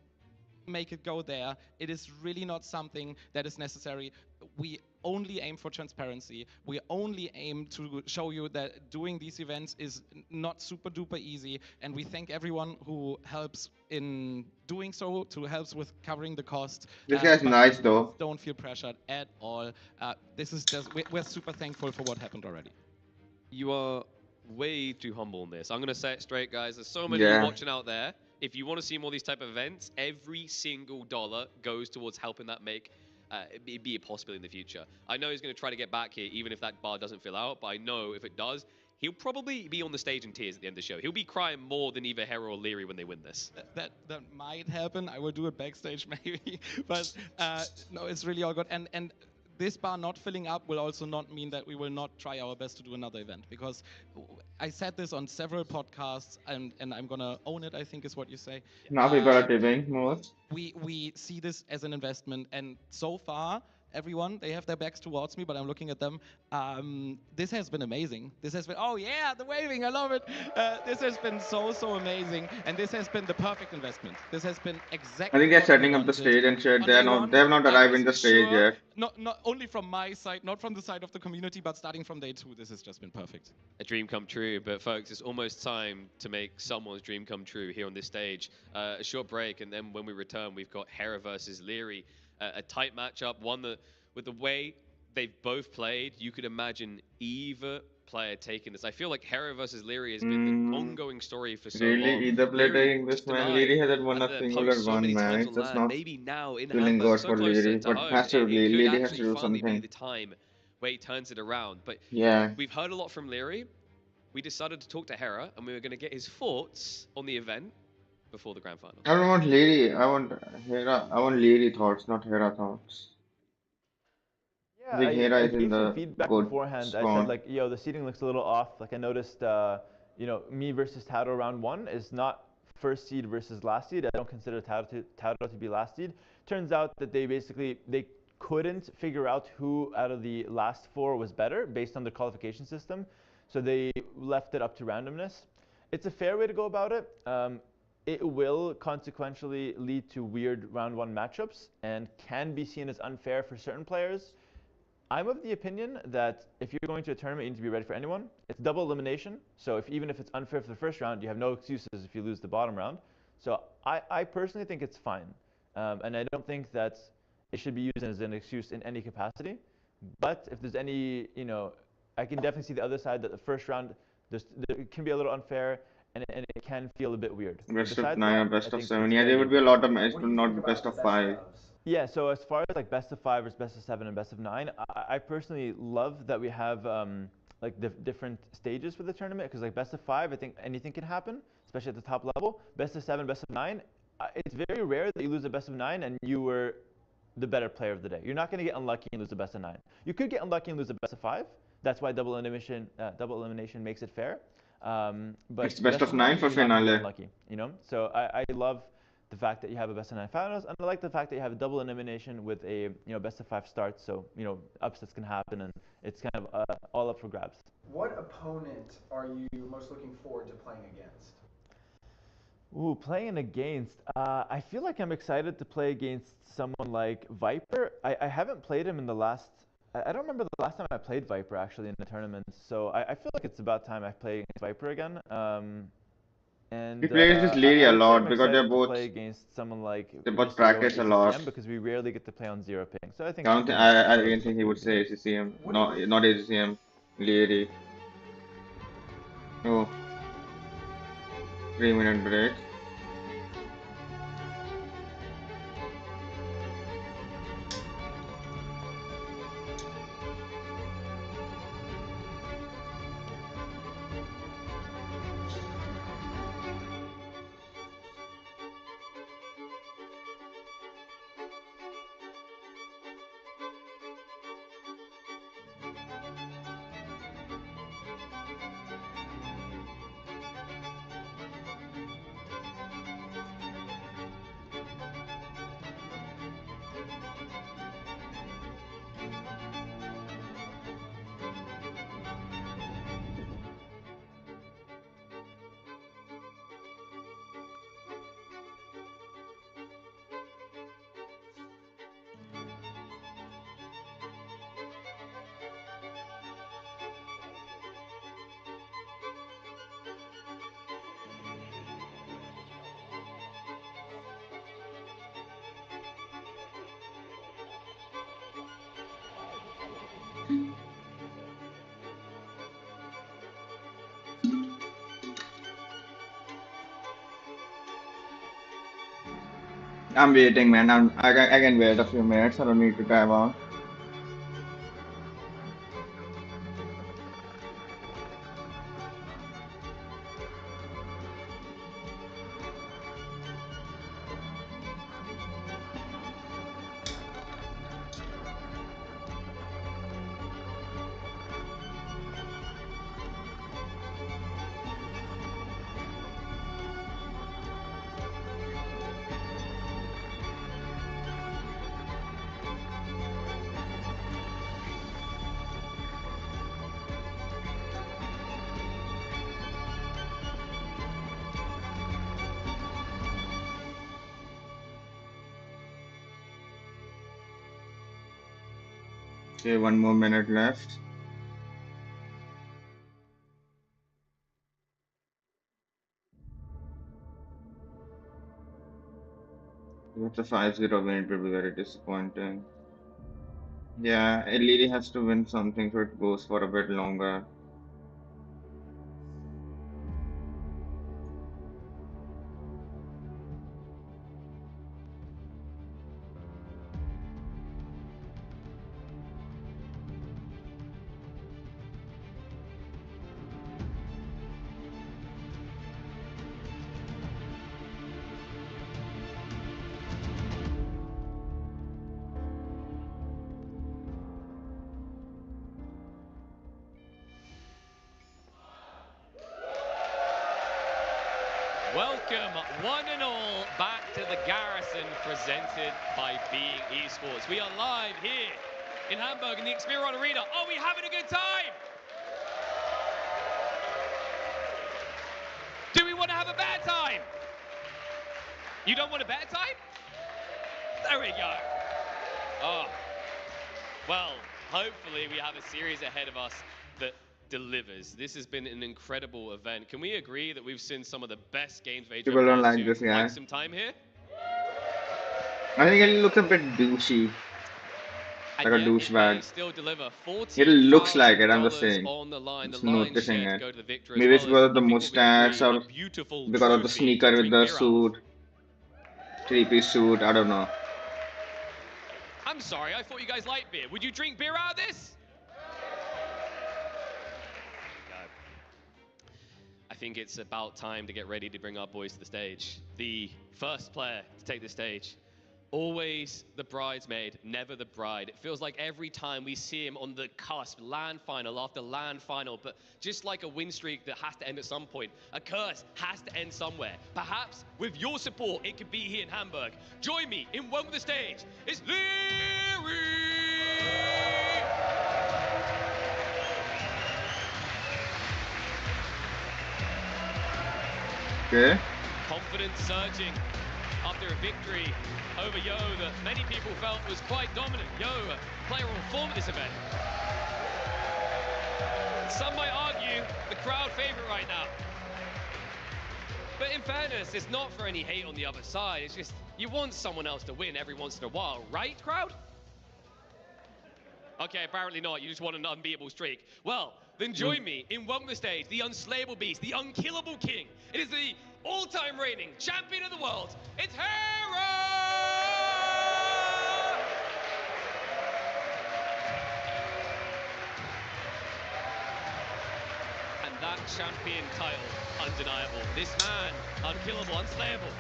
make it go there. It is really not something that is necessary. We only aim for transparency. We only aim to show you that doing these events is not super duper easy. And we thank everyone who helps in doing so, who helps with covering the cost. This guy's nice though. Don't feel pressured at all. This is just, we're super thankful for what happened already. You are way too humble in this. I'm going to say it straight, guys. There's so many of you watching out there. If you want to see more of these type of events, every single dollar goes towards helping that make it be possible in the future. I know he's going to try to get back here, even if that bar doesn't fill out, but I know if it does, he'll probably be on the stage in tears at the end of the show. He'll be crying more than either Hera or Leary when they win this. That might happen. I will do it backstage maybe. But no, it's really all good. And this bar not filling up will also not mean that we will not try our best to do another event, because I said this on several podcasts, and I'm gonna own it, I think is what you say. Now people are tipping more. We see this as an investment, and so far, everyone, they have their backs towards me, but I'm looking at them. This has been amazing. This has been, oh yeah, the waving, I love it. This has been so amazing, and this has been the perfect investment. This has been exactly. I think they're setting up the stage and shit. They have not arrived in the stage yet. Not only from my side, not from the side of the community, but starting from day 2, this has just been perfect. A dream come true, but folks, it's almost time to make someone's dream come true here on this stage. A short break, and then when we return, we've got Hera versus Leary. A tight matchup, one that, with the way they've both played, you could imagine either player taking this. I feel like Hera versus Leary has been the ongoing story for so long. Really, either player taking this, man. Leary hasn't won a single one match. That's not maybe now in feeling good for Leary, but has to be. Leary has to do something. Be the time where he turns it around. But yeah, we've heard a lot from Leary. We decided to talk to Hera, and we were going to get his thoughts on the event before the grand final. I don't want Leary. I want Hera. I want Leary thoughts, not Hera thoughts. Yeah, I gave some feedback beforehand. I said like, yo, the seating looks a little off. Like I noticed, me versus Tado round 1 is not first seed versus last seed. I don't consider Tado to be last seed. Turns out that they couldn't figure out who out of the last 4 was better based on the qualification system. So they left it up to randomness. It's a fair way to go about it. It will consequentially lead to weird round 1 matchups and can be seen as unfair for certain players. I'm of the opinion that if you're going to a tournament, you need to be ready for anyone. It's double elimination, so even if it's unfair for the first round, you have no excuses if you lose the bottom round. So I personally think it's fine, and I don't think that it should be used as an excuse in any capacity. But if there's any, I can definitely see the other side, that the first round, it can be a little unfair, and it can feel a bit weird. Best of 9 or best of 7. Yeah, there would be a lot of matches, but not best of 5. Yeah, so as far as like best of 5 versus best of 7 and best of 9, I personally love that we have like the different stages for the tournament, because like best of 5, I think anything can happen, especially at the top level. Best of 7, best of 9, it's very rare that you lose a best of 9 and you were the better player of the day. You're not going to get unlucky and lose a best of 9. You could get unlucky and lose a best of 5. That's why double elimination makes it fair. But it's best of 9 for finale. Unlucky, So I love the fact that you have a best of 9 finals, and I like the fact that you have a double elimination with a best of 5 start. So upsets can happen, and it's kind of all up for grabs. What opponent are you most looking forward to playing against? Ooh, playing against. I feel like I'm excited to play against someone like Viper. I haven't played him in the last. I don't remember the last time I played Viper actually in the tournament. So I feel like it's about time I play against Viper again. And he plays with Leary a lot because they're both. Play against someone like they both practice a lot because we rarely get to play on zero ping. So I think. I didn't think he would say ACCM. No, not ACCM. Leary. Oh. 3-minute break. I'm waiting, man. I can wait a few minutes. I don't need to time out. Okay, 1 more minute left. If it's a 5-0 win, it will be very disappointing. Yeah, LED has to win something so it goes for a bit longer. Welcome, one and all, back to the Garrison presented by Being Esports. We are live here in Hamburg in the Experion Arena. Are we having a good time? Do we want to have a bad time? You don't want a bad time? There we go. Oh, well, hopefully we have a series ahead of us that delivers. This has been an incredible event. Can we agree that we've seen some of the best games of Age of People don't Empires like this in guy. quite some time here? I think it looks a bit douchey. Like a douchebag. Still deliver It looks like it, I'm just $14,000 saying. on the line. Just The lion's noticing share to it. go to the victor, as Maybe it's well because as, of the I think we'll mustache agree, or a beautiful because of the trophy sneaker to with drink the beer out of. suit. Three-piece suit, I don't know. I'm sorry, I thought you guys liked beer. Would you drink beer out of this? No. I think it's about time to get ready to bring our boys to the stage. The first player to take the stage. Always the bridesmaid, never the bride. It feels like every time we see him on the cusp, LAN final after LAN final, but just like a win streak that has to end at some point, a curse has to end somewhere. Perhaps with your support, it could be here in Hamburg. Join me in welcome to the stage. It's Leary! Okay. Confidence surging after a victory over Yo that many people felt was quite dominant. Yo, a player on form at this event. Some might argue the crowd favorite right now. But in fairness, it's not for any hate on the other side. It's just you want someone else to win every once in a while, right, crowd? Okay, apparently not. You just want an unbeatable streak. Well, then join me in welcome to the stage, the unslayable beast, the unkillable king. It is the all-time reigning champion of the world. It's Hera! And that champion title, undeniable. This man, unkillable, unslayable.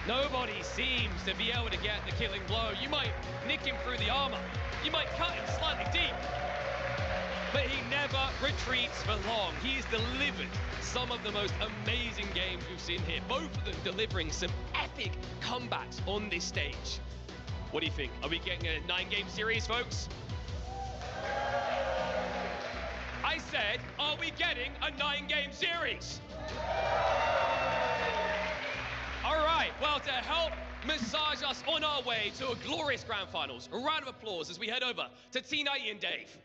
Nobody seems to be able to get the killing blow. You might nick him through the armor. You might cut him slightly deep. but he never retreats for long. He's delivered some of the most amazing games we've seen here, both of them delivering some epic comebacks on this stage. What do you think? Are we getting a 9-game series, folks? I said, are we getting a 9-game series? All right, well, to help massage us on our way to a glorious grand finals, a round of applause as we head over to T90 and Dave.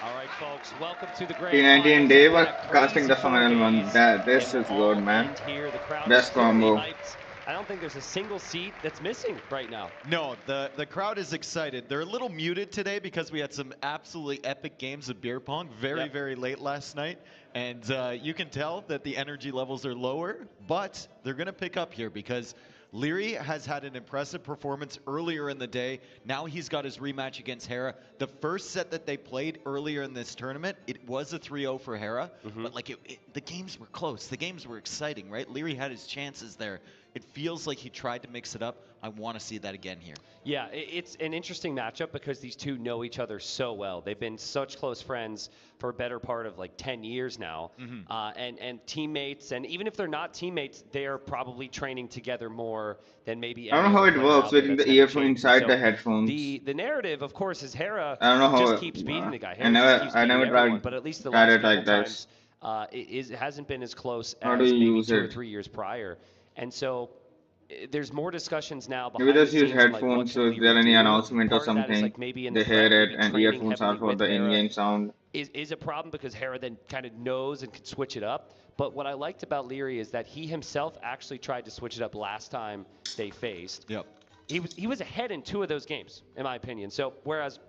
All right, folks, welcome to the grand T90 and finals. Dave Been are a casting the crazy 4 final one. days. This It is will good, man. end here. The crowd Best is clearly combo. hyped. I don't think there's a single seat that's missing right now. No, the crowd is excited. They're a little muted today because we had some absolutely epic games of beer pong very late last night. And you can tell that the energy levels are lower, but they're going to pick up here because Leary has had an impressive performance earlier in the day. Now he's got his rematch against Hera. The first set that they played earlier in this tournament, it was a 3-0 for Hera, but like the games were close. The games were exciting, right? Leary had his chances there. It feels like he tried to mix it up. I want to see that again here. Yeah, it's an interesting matchup because these two know each other so well. They've been such close friends for a better part of like 10 years now, and teammates. And even if they're not teammates, they are probably training together more than maybe. I don't know how it works with the earphone inside the headphones. The narrative, of course, is Hera I don't know how just it, keeps beating the guy. I never Everyone, tried but at least the tried last it like couple this. times, it hasn't been as close How as do you maybe use 2 or it? 3 years prior. And so there's more discussions now behind Maybe the just use scenes, like, what headphones, so can if there Leary any do? announcement or Part of that is, something, like, maybe in they the hear front, it, maybe and training earphones are heavily for with the Hera in-game sound. is a problem because Hera then kind of knows and can switch it up. But what I liked about Leary is that he himself actually tried to switch it up last time they faced. Yep. He was ahead in 2 of those games, in my opinion. So whereas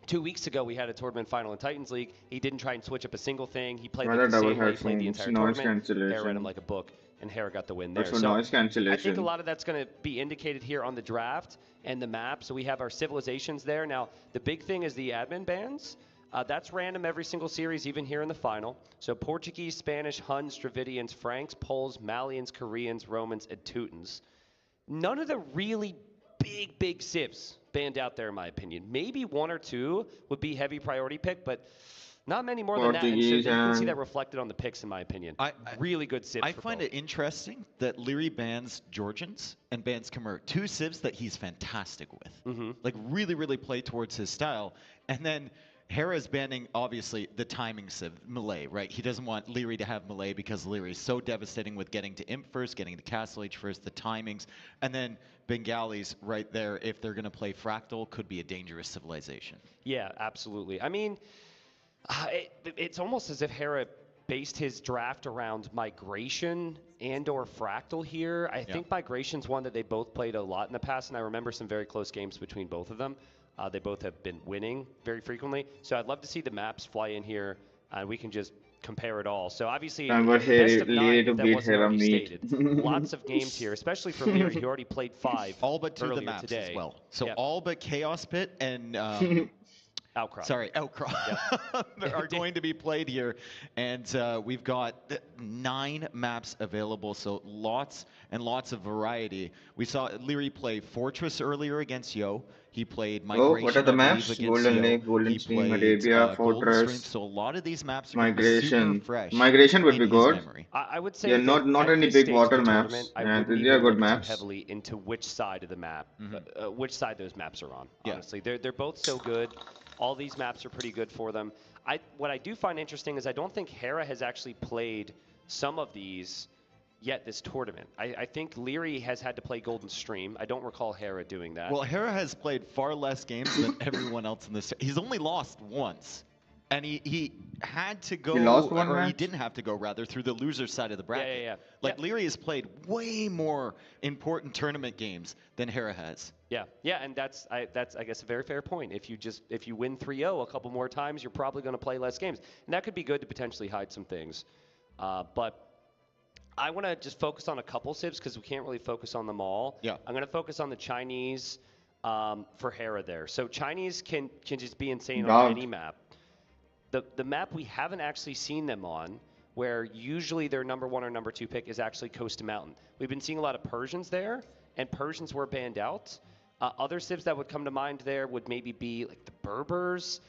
2 weeks ago we had a tournament final in Titans League, he didn't try and switch up a single thing. He played Rather like the double same way he played the headphones, entire noise tournament. Hera read cancellation. him like a book, and Hera got the win But there. for So noise I think cancellation. a lot of that's going to be indicated here on the draft and the map. So we have our civilizations there. Now, the big thing is the admin bans. That's random every single series, even here in the final. So Portuguese, Spanish, Huns, Dravidians, Franks, Poles, Malians, Koreans, Romans, and Teutons. None of the really big civs banned out there, in my opinion. Maybe 1 or 2 would be heavy priority pick, but not many more than that. And so you can see that reflected on the picks, in my opinion. Really good civs. I find it interesting that Leary bans Georgians and bans Khmer, 2 civs that he's fantastic with. Like really play towards his style. And then Hera's banning, obviously, the timing civ, Malay, right? He doesn't want Leary to have Malay because Leary is so devastating with getting to Imp first, getting to Castle Age first, the timings. And then Bengalis right there, if they're going to play Fractal, could be a dangerous civilization. Yeah, absolutely. I mean, it's almost as if Hera based his draft around Migration and or Fractal here. I think Migration's one that they both played a lot in the past, and I remember some very close games between both of them. They both have been winning very frequently. So I'd love to see the maps fly in here, and we can just compare it all. So obviously, best of 9, if that wasn't already stated. Lots of games here, especially for Leary, who already played 5 all but 2 of the maps today. as well. So all but Chaos Pit and Outcrop. Sorry, Outcrop are going to be played here. And we've got 9 maps available, so lots and lots of variety. We saw Leary play Fortress earlier against Yo. He played Migration. What are the I believe, maps? against Golden Yo. Lake, Golden He Stream, played, Arabia, Golden Stream. Fortress, So a lot of these maps are gonna be super Migration. fresh Migration would in be his good. memory. I would say Yeah, not at any this big stage water of the maps. tournament, I Yeah, wouldn't they are even good look too maps. heavily into which side of the map, which side those maps are on. Yeah. Honestly, they're both so good. All these maps are pretty good for them. What I do find interesting is I don't think Hera has actually played some of these yet this tournament. I think Leary has had to play Golden Stream. I don't recall Hera doing that. Well, Hera has played far less games than everyone else in this. He's only lost once. And he had to go, He lost one or he match? didn't have to go, rather, through the loser side of the bracket. Yeah. Like, Leary has played way more important tournament games than Hera has. Yeah, and that's I guess a very fair point. If you win 3-0 a couple more times, you're probably going to play less games, and that could be good to potentially hide some things. But I want to just focus on a couple civs because we can't really focus on them all. Yeah. I'm going to focus on the Chinese for Hera there. So Chinese can just be insane on any map. The map we haven't actually seen them on, where usually their number 1 or number 2 pick is actually Coast to Mountain. We've been seeing a lot of Persians there, and Persians were banned out. Other civs that would come to mind there would maybe be like the Berbers,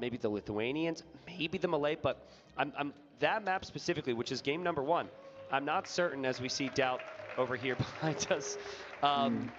maybe the Lithuanians, maybe the Malay. But I'm that map specifically, which is game number 1. I'm not certain, as we see Doubt over here behind us. I'm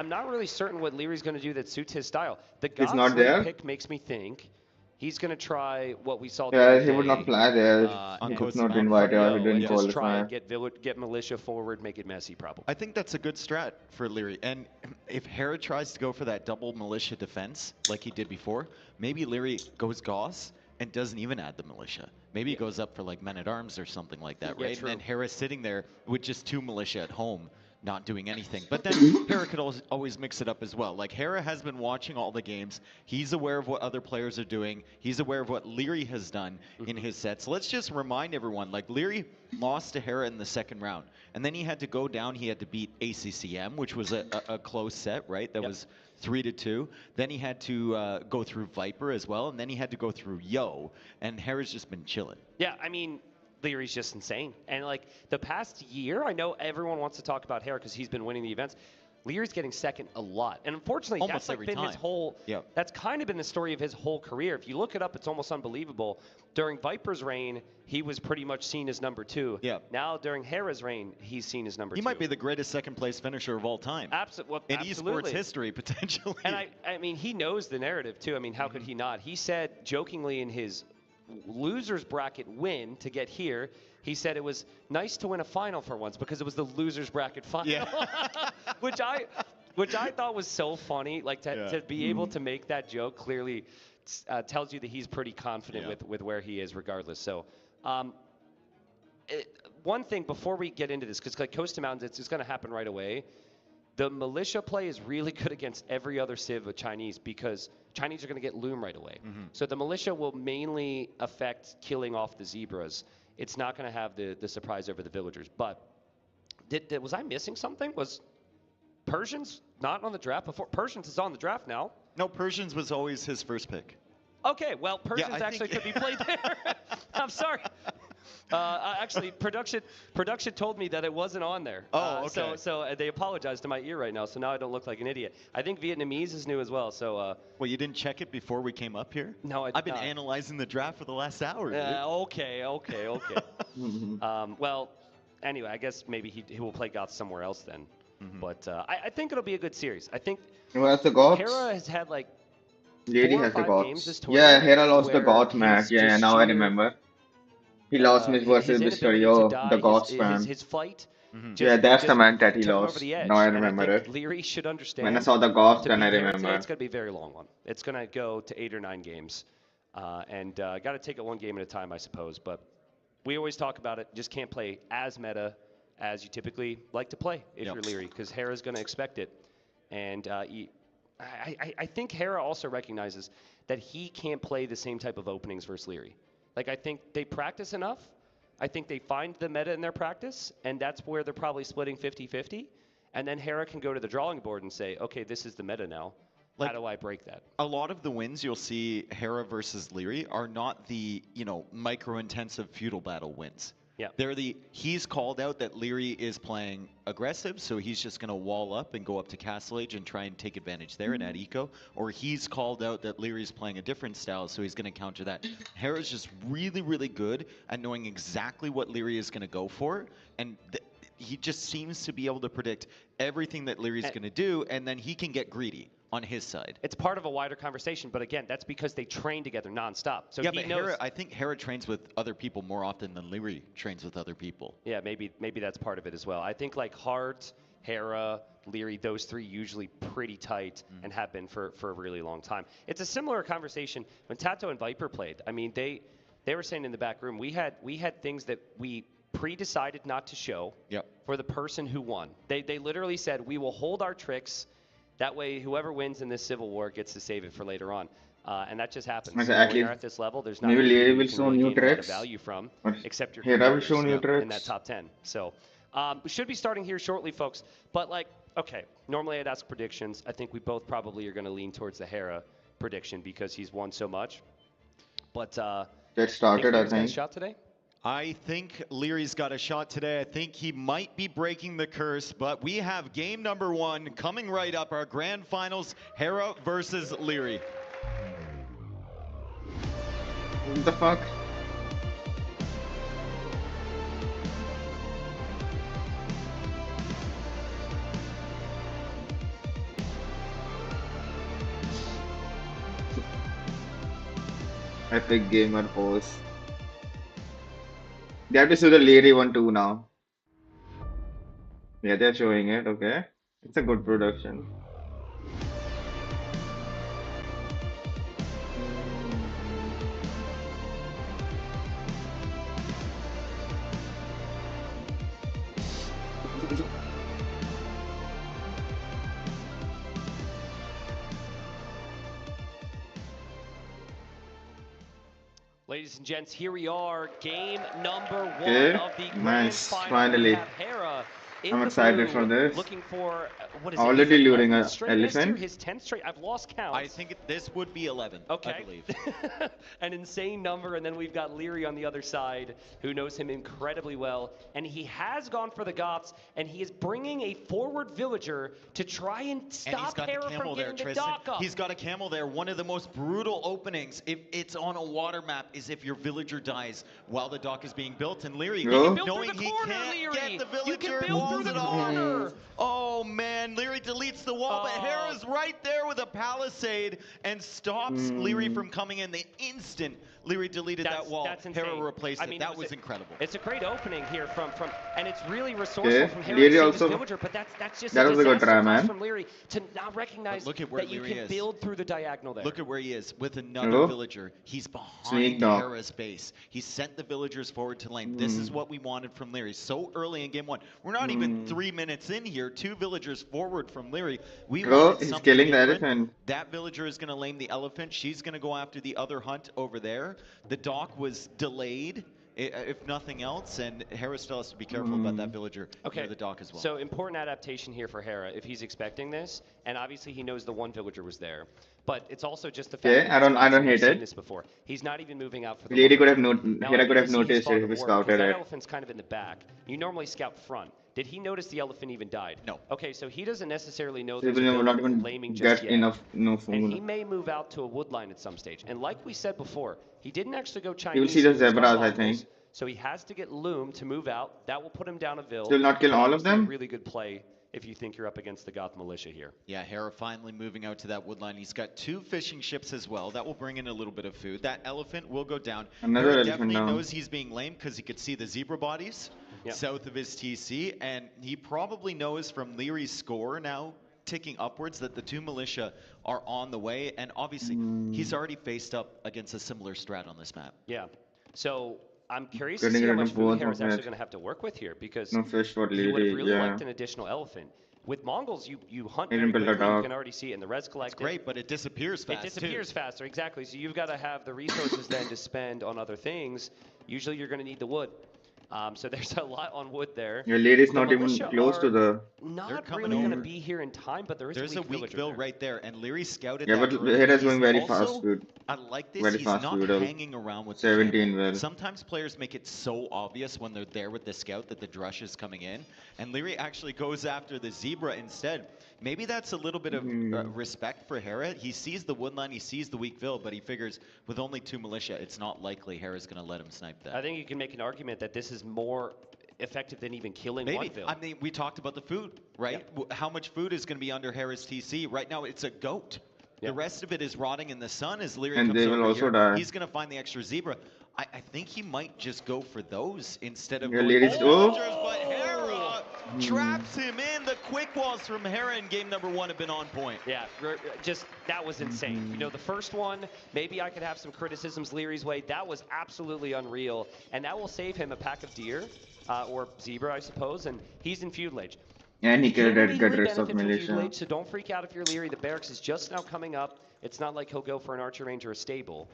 not really certain what Leary's going to do that suits his style. The He's not Godsley there? pick makes me think he's going to try what we saw. Yeah, the he other would not day, fly there. in- He was not from invited or he Yo, didn't and just try qualify. and get militia forward, make it messy, probably. I think that's a good strat for Leary. And if Hera tries to go for that double militia defense like he did before, maybe Leary goes Gauss and doesn't even add the militia. Maybe he goes up for like men-at-arms or something like that, Yeah, right? true. And then Hera's sitting there with just 2 militia at home, not doing anything. But then Hera could always mix it up as well. Like, Hera has been watching all the games. He's aware of what other players are doing. He's aware of what Leary has done in his set. So let's just remind everyone, like, Leary lost to Hera in the 2nd round. And then he had to go down. He had to beat ACCM, which was a close set, right? That was 3-2. Then he had to go through Viper as well. And then he had to go through Yo. And Hera's just been chilling. Yeah, I mean, Leary's just insane. And like the past year, I know everyone wants to talk about Hera because he's been winning the events. Leary's getting second a lot. And unfortunately, Almost that's like every been his time. whole, Yep. that's kind of been the story of his whole career. If you look it up, it's almost unbelievable. During Viper's reign, he was pretty much seen as number 2. Yeah. Now during Hera's reign, he's seen as number 2. He might be the greatest 2nd place finisher of all time. Absolutely. In esports history, potentially. And I mean, he knows the narrative too. I mean, how could he not? He said jokingly in his losers bracket win to get here, he said it was nice to win a final for once because it was the losers bracket final, which I thought was so funny. Like to be able to make that joke clearly tells you that he's pretty confident with where he is, regardless. So. One thing before we get into this, because like Costa Mountains, it's going to happen right away. The militia play is really good against every other civ with Chinese because Chinese are going to get Loom right away. So the militia will mainly affect killing off the zebras. It's not going to have the surprise over the villagers. But was I missing something? Was Persians not on the draft before? Persians is on the draft now. No, Persians was always his first pick. Okay, well, Persians actually could be played there. I'm sorry. Actually, production told me that it wasn't on there. Oh, okay. So they apologized to my ear right now, so now I don't look like an idiot. I think Vietnamese is new as well, so... well, you didn't check it before we came up here? No, I've been analyzing the draft for the last hour, dude. Okay. Well, anyway, I guess maybe he will play Goth somewhere else then. But I think it'll be a good series. I think Who has the Goths? Hera has had like Lady 4 or has the 5 games Goths. this Yeah, tournament Hera lost the where Goth he's match. Yeah, just now I sheer- remember. He lost his versus Mr. inability Yo, to die, the Goths his fan. fight. Yeah, that's the match that he took him over lost. the edge. Now I And remember think it. Leary should understand. When I saw the Goths, to then I beat Hera today, remember. It's going to be a very long one. It's going to go to 8 or 9 games. And got to take it one game at a time, I suppose. But we always talk about it. Just can't play as meta as you typically like to play if you're Leary, because Hera's going to expect it. And I think Hera also recognizes that he can't play the same type of openings versus Leary. Like, I think they practice enough. I think they find the meta in their practice, and that's where they're probably splitting 50-50. And then Hera can go to the drawing board and say, okay, this is the meta now. How do I break that? A lot of the wins you'll see Hera versus Leary are not the, micro-intensive feudal battle wins. Yeah. They're he's called out that Leary is playing aggressive, so he's just going to wall up and go up to Castle Age and try and take advantage there and add eco. Or he's called out that Leary's playing a different style, so he's going to counter that. Hera's just really, really good at knowing exactly what Leary is going to go for, and he just seems to be able to predict everything that Leary's going to do, and then he can get greedy on his side. It's part of a wider conversation, but again, that's because they train together nonstop. So yeah, he but knows. I think Hera trains with other people more often than Leary trains with other people. Yeah, maybe that's part of it as well. I think like Hart, Hera, Leary, those 3 usually pretty tight and have been for a really long time. It's a similar conversation when Tato and Viper played. I mean, they were saying in the back room, we had things that we pre-decided not to show for the person who won. They literally said, we will hold our tricks. That way, whoever wins in this civil war gets to save it for later on. And that just happens. Exactly. When you're at this level, there's not Maybe many Leary people will you can show really new gain a lot of tricks. value from, Or except your Hera will show competitors new in that tricks. top 10. So we should be starting here shortly, folks. But okay, normally I'd ask predictions. I think we both probably are going to lean towards the Hera prediction because he's won so much. But Get started, I think. Shot today? I think Leary's got a shot today. I think he might be breaking the curse, but we have game number 1 coming right up, our grand finals, Hera versus Leary. What the fuck? Epic gamer pose. They have to show the Leary one too now. Yeah, they're showing it, okay. It's a good production. Ladies and gents, here we are, game number 1 Okay, of the grand nice, final. finally. We have Hera in I'm the excited blue, for this. looking for what is Already it? luring an Straight missed here, elephant. his 10th straight. I've lost count. I think this would be 11, okay. I believe. An insane number, and then we've got Leary on the other side, who knows him incredibly well, and he has gone for the Goths, and he is bringing a forward villager to try and stop Hera from getting the dock up. He's got a camel there. One of the most brutal openings, if it's on a water map, is if your villager dies while the dock is being built, and Leary, knowing he can't get the villager, walls it off. Oh man, Leary deletes the wall, but Hera's right there with a palisade and stops Leary from coming in. The instant Leary deleted that wall, Hera replaced it. That was incredible. It's a great opening here from and it's really resourceful from Hera Leary to also, villager, but that's just that a was a good try, disaster man. from Leary to not recognize look at where that you Leary can is. build through the diagonal there. Look at where he is with another villager. He's behind Hera's base. He sent the villagers forward to lane. This is what we wanted from Leary so early in game 1. We're not even 3 minutes in here. 2 villagers forward from Leary. We wanted he's something killing the different. elephant. That villager is going to lame the elephant. She's going to go after the other hunt over there. The dock was delayed, if nothing else, and Hera still has to be careful about that villager near the dock as well. So important adaptation here for Hera if he's expecting this, and obviously he knows the one villager was there. But it's also just the fact that I don't hate seen it. this before. He's not even moving out for the Leary could have Hera could have noticed it if he scouted that it. elephant's kind of in the back. You normally scout front. Did he notice the elephant even died? No. Okay, so he doesn't necessarily know He there's a will not villager even laming just get yet. enough And he food. may move out to a wood line at some stage. And like we said before, he didn't actually go Chinese. He will see the he was zebras, got I Mongols. think. So he has to get Loom to move out. That will put him down a vill. He'll not kill all of Obviously them? A really good play if you think you're up against the Goth militia here. Yeah, Hera finally moving out to that wood line. He's got 2 fishing ships as well. That will bring in a little bit of food. That elephant will go down. Another Hera elephant definitely down. knows he's being lame because he could see the zebra bodies south of his TC, and he probably knows from Leary's score now ticking upwards that the 2 militia are on the way, and obviously he's already faced up against a similar strat on this map. Yeah. So I'm curious Getting to see how rid much of food both Hera's of actually it. going to have to work with here because No fish for he would have Leary, really yeah. liked an additional elephant. With Mongols, you hunt He very didn't build a quickly. You dog. can already see it in the res collected. It's great, but it disappears fast. It disappears faster, exactly. So you've got to have the resources then to spend on other things. Usually you're going to need the wood. So there's a lot on wood there. Your Leary's The not even militia close to are the. Not really going to be here in time, but there is There's a weak villager bill there. right there, and Leary scouted Yeah, that but early. Hera's He's going very also, fast, dude. I like this. Very He's fast, not dude. hanging around with 17 the well. Sometimes players make it so obvious when they're there with the scout that the drush is coming in, and Leary actually goes after the zebra instead. Maybe that's a little bit of respect for Hera. He sees the woodline, he sees the weak vill, but he figures with only 2 militia, it's not likely Hera's going to let him snipe that. I think you can make an argument that this is more effective than even killing one Maybe. vill. I mean, we talked about the food, right? How much food is going to be under Hera's TC? Right now, it's a goat. The rest of it is rotting in the sun as Leary And comes they over will also here. die. He's going to find the extra zebra. I think he might just go for those instead of Yeah, going Leary's for go. villagers, but Hera traps him in. The quick walls from Hera in game number 1 have been on point. Yeah, just that was insane. You know, the first one, maybe I could have some criticisms Leary's way. That was absolutely unreal, and that will save him a pack of deer or zebra, I suppose. And he's in feudal age. And he killed can that legally good rest of benefit from feudal militia. age, so don't freak out if you're Leary. The barracks is just now coming up. It's not like he'll go for an archer range or a stable.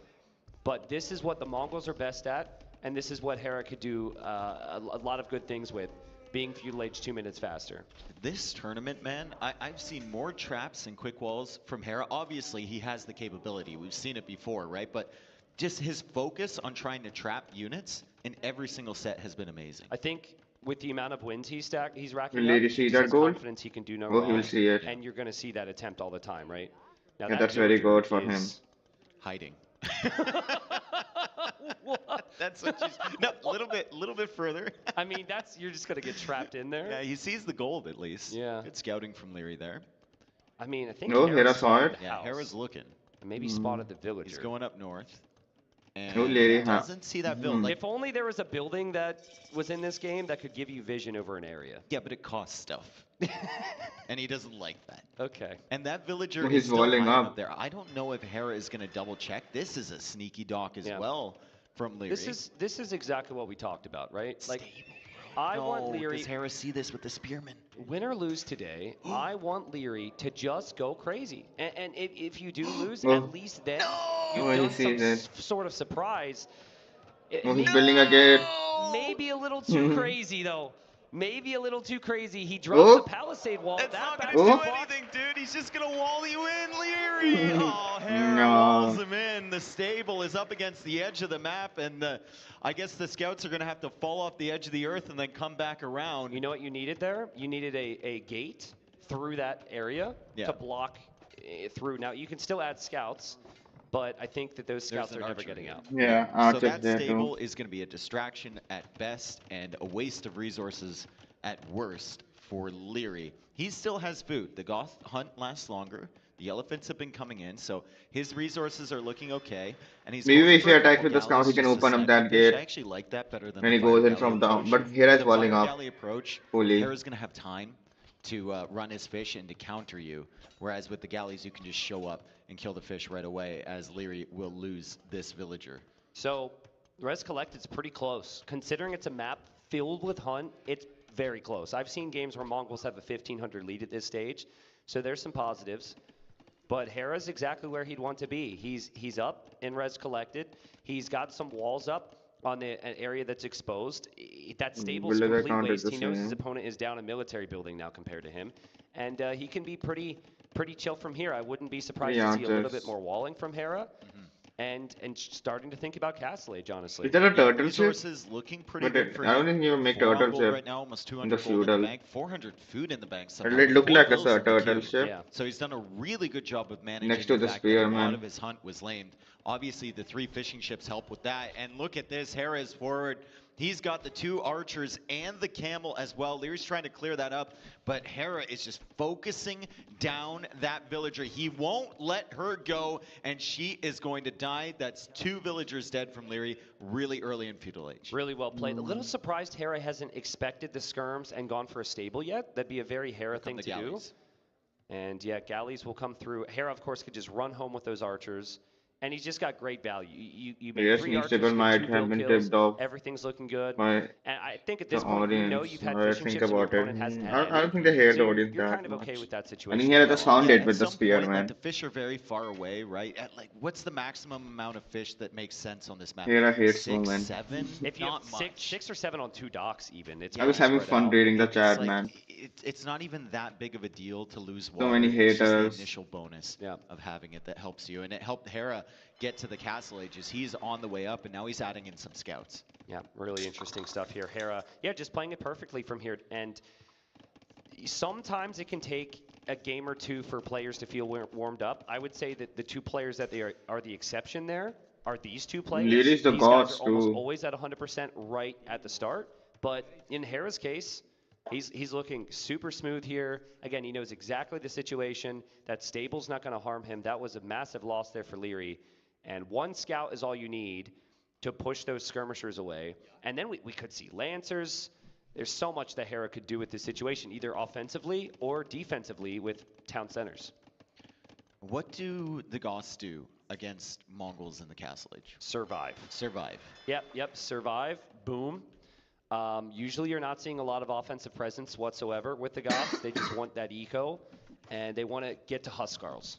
But this is what the Mongols are best at, and this is what Hera could do a lot of good things with, being feudal age 2 minutes faster. This tournament, man, I've seen more traps and quick walls from Hera. Obviously, he has the capability. We've seen it before, right? But just his focus on trying to trap units in every single set has been amazing. I think with the amount of wins he's racking Will up, he see just that has goal? confidence he can do no Oh, wrong. he will see it. And you're going to see that attempt all the time, right? Now Yeah, that that's very villager good for him. is Hiding. That's what she's. No, a little bit further. I mean, you're just going to get trapped in there. Yeah, he sees the gold at least. Yeah. Good scouting from Leary there. I mean, I think No, Hera Hera saw spotted it. the Yeah, house, Hera's looking. and maybe spotted the villager. He's going up north. And No, Leary doesn't see that build. Like, If only there was a building that was in this game that could give you vision over an area. yeah, but it costs stuff. And he doesn't like that. Okay. And that villager Well, is he's still walling hiding up. there. I don't know if Hera is going to double check. This is a sneaky dock as Yeah. well from Leary. This is exactly what we talked about, right? Like, I want Leary. Does Hera see this with the spearman? Win or lose today, I want Leary to just go crazy. And if you do lose, Oh. at least then Oh, you've he done sees some it. sort of surprise. Oh, he's building a gate. Maybe a little too crazy, though. Maybe a little too crazy. He drops Oh. a palisade wall. That's not back going to Oh. do anything, dude. He's just going to wall you in, Leary. Oh, Hera No. walls him in. The stable is up against the edge of the map, and I guess the scouts are going to have to fall off the edge of the earth and then come back around. You know what you needed there? You needed a gate through that area Yeah. to block through. Now, you can still add scouts, but I think that those scouts There's are an never archer getting here. out. Yeah, So Archer's that there stable too. is going to be a distraction at best and a waste of resources at worst for Leary. He still has food. The Goth hunt lasts longer. The elephants have been coming in, so his resources are looking okay. And he's Maybe going if for he a attacks couple with the scout, he galleys can just to open up set that the fish. gate. I actually like that better than When the he goes fire in galley from down. approach. But Hera's The walling fire up. galley approach, Fully. Hera's going to have time to run his fish and to counter you, whereas with the galleys, you can just show up and kill the fish right away, as Leary will lose this villager. So, Res Collected's pretty close. Considering it's a map filled with hunt, it's very close. I've seen games where Mongols have a 1,500 lead at this stage, so there's some positives. But Hera's exactly where he'd want to be. He's up in Res Collected. He's got some walls up on an area that's exposed. That stable's Will they complete count it waste. the He knows his same? opponent is down a military building now compared to him. And he can be pretty chill from here. I wouldn't be surprised Yeah, to see a little just- bit more walling from Hera. And starting to think about Castle Age, honestly. Is that a turtle ship? Resources looking pretty But good for I don't him. think you make 4 on turtle gold ship right now, almost in 200 the gold in the feudal. bank, 400 food in the bank. It somehow, looked with 4 like a bills in the turtle queue. ship. Yeah. So he's done a really good job of managing Next to the fact that a lot spearman. of his hunt was lamed. Obviously, the 3 fishing ships help with that. And look at this, Hera is forward. He's got the 2 archers and the camel as well. Leary's trying to clear that up, but Hera is just focusing down that villager. He won't let her go, and she is going to die. That's 2 villagers dead from Leary really early in feudal age. Really well played. A little surprised Hera hasn't expected the skirms and gone for a stable yet. That'd be a very Hera thing the to galleys. do. And yeah, galleys will come through. Hera, of course, could just run home with those archers. And he's just got great value. You make Yes, 3 New archers, Stable get might 2 have bill been kills. tipped off Everything's looking good. by And I think at this the point, you know audience. you've had I fishing think ships and your about it. opponent hasn't had I don't any. think they hate So the audience you're that kind of okay much. with that I situation. think Hera just found Yeah, it at with the some spear, point, man. like, the fish are very far away, right? At, like, what's the maximum amount of fish that makes sense on this map? Hera hates 6, movement. 7? If you Not have much. six or 7 on 2 docks, even it's I was pretty having spread fun out. reading the It's chat, like, man. it's not even that big of a deal to lose water. So many It's just the haters. initial bonus Yeah. of having it that helps you. And it helped Hera get to the castle ages. He's on the way up, and now he's adding in some scouts. Yeah, really interesting stuff here. Hera, yeah, just playing it perfectly from here. And sometimes it can take a game or 2 for players to feel warmed up. I would say that the 2 players that they are the exception there are these 2 players. Leary's the These gods, guys are almost too. always at 100% right at the start. But in Hera's case, he's looking super smooth here. Again, he knows exactly the situation. That stable's not going to harm him. That was a massive loss there for Leary. And 1 scout is all you need to push those skirmishers away. And then we could see Lancers. There's so much that Hera could do with this situation, either offensively or defensively with town centers. What do the Goths do against Mongols in the castle age? Survive. Survive. Yep, survive. Boom. Usually you're not seeing a lot of offensive presence whatsoever with the Goths. They just want that eco, and they want to get to Huskarls.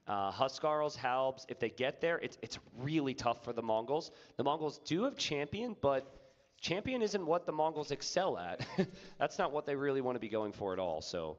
Huskarls, Halbs, if they get there, it's really tough for the Mongols. The Mongols do have Champion, but Champion isn't what the Mongols excel at. That's not what they really want to be going for at all. So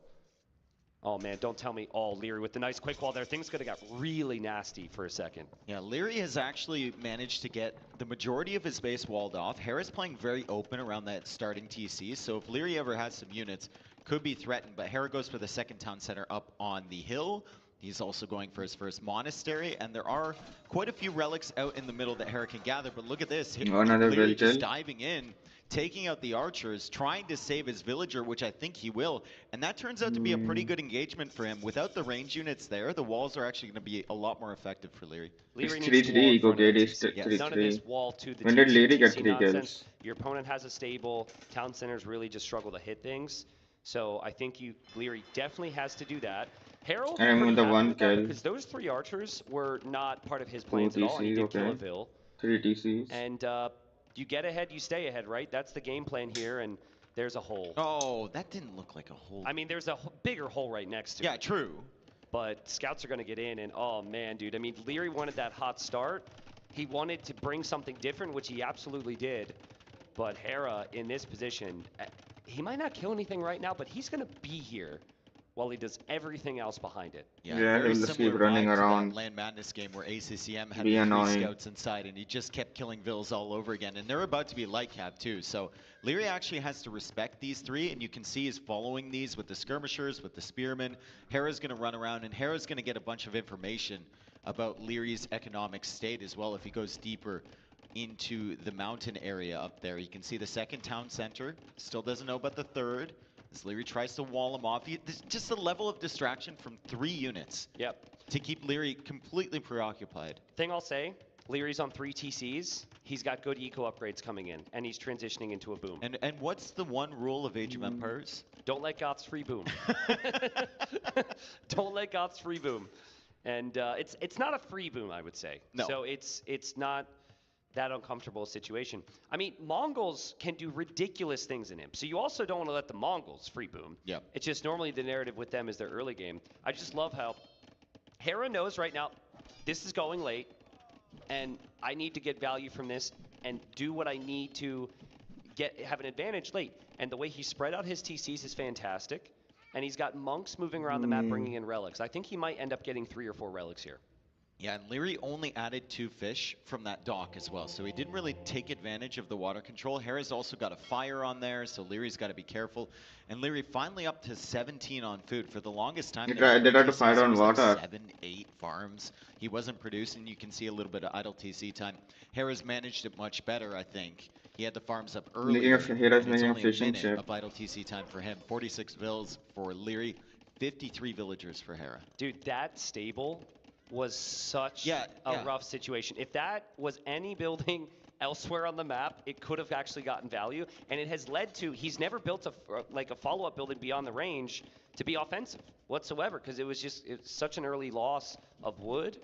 Oh man, don't tell me. Oh, Leary with the nice quick wall there. Things could have got really nasty for a second. Yeah, Leary has actually managed to get the majority of his base walled off. Hera's playing very open around that starting TC, so if Leary ever has some units, could be threatened, but Hera goes for the second town center up on the hill. He's also going for his first monastery, and there are quite a few relics out in the middle that Hera can gather, but look at this. Another Leary just villager. diving in, taking out the archers, trying to save his villager, which I think he will, and that turns out to be a pretty good engagement for him. Without the range units there, the walls are actually going to be a lot more effective for Leary. Leary It's needs 3-3, wall in Eco front of the Gate is TC. 3-3. None of this wall to the When did Leary TC get 3 nonsense. kills? Your opponent has a stable. Town centers really just struggle to hit things. So I think Leary definitely has to do that. Harold, And I'm pretty with the happy 1 with that kill. because those 3 archers were not part of his 2 plans at all, and he TCs, did kill a okay. Vil. 3 TCs. And you get ahead, you stay ahead, right? That's the game plan here, and there's a hole. Oh, that didn't look like a hole. I mean, there's a bigger hole right next to it. Yeah, true. But scouts are going to get in, and oh man, dude. I mean, Leary wanted that hot start. He wanted to bring something different, which he absolutely did. But Hera in this position, he might not kill anything right now, but he's going to be here while he does everything else behind it. Yeah, Yeah, very he'll just similar keep running vibe to that around. Land Madness game where ACCM had Be the 3 annoying. scouts inside and he just kept killing Vils all over again. And they're about to be light cap too. So Leary actually has to respect these 3, and you can see he's following these with the skirmishers, with the spearmen. Hera's going to run around, and Hera's going to get a bunch of information about Leary's economic state as well if he goes deeper into the mountain area up there. You can see the second town center. Still doesn't know about the third. As Leary tries to wall him off. Just a level of distraction from 3 units. Yep. To keep Leary completely preoccupied. Thing I'll say, Leary's on 3 TCs. He's got good eco upgrades coming in, and he's transitioning into a boom. And what's the one rule of Age of Empires? Don't let Goths free boom. Don't let Goths free boom. And it's not a free boom, I would say. No. So it's not that uncomfortable situation. I mean, Mongols can do ridiculous things in Imp. So you also don't want to let the Mongols free boom. Yep. It's just normally the narrative with them is their early game. I just love how Hera knows right now this is going late, and I need to get value from this and do what I need to have an advantage late. And the way he spread out his TCs is fantastic. And he's got monks moving around the map bringing in relics. I think he might end up getting 3 or 4 relics here. Yeah, and Leary only added 2 fish from that dock as well, so he didn't really take advantage of the water control. Hera's also got a fire on there, so Leary's got to be careful. And Leary finally up to 17 on food. For the longest time, They tried to fire on water. Like 7, 8 farms. He wasn't producing. You can see a little bit of idle TC time. Hera's managed it much better, I think. He had the farms up earlier. Hera's and it's making a only fishing minute ship. of idle TC time for him. 46 Vils for Leary, 53 villagers for Hera. Dude, that stable was such a rough situation. If that was any building elsewhere on the map, it could have actually gotten value. And it has led to, he's never built a follow-up building beyond the range to be offensive whatsoever, because it's such an early loss of wood,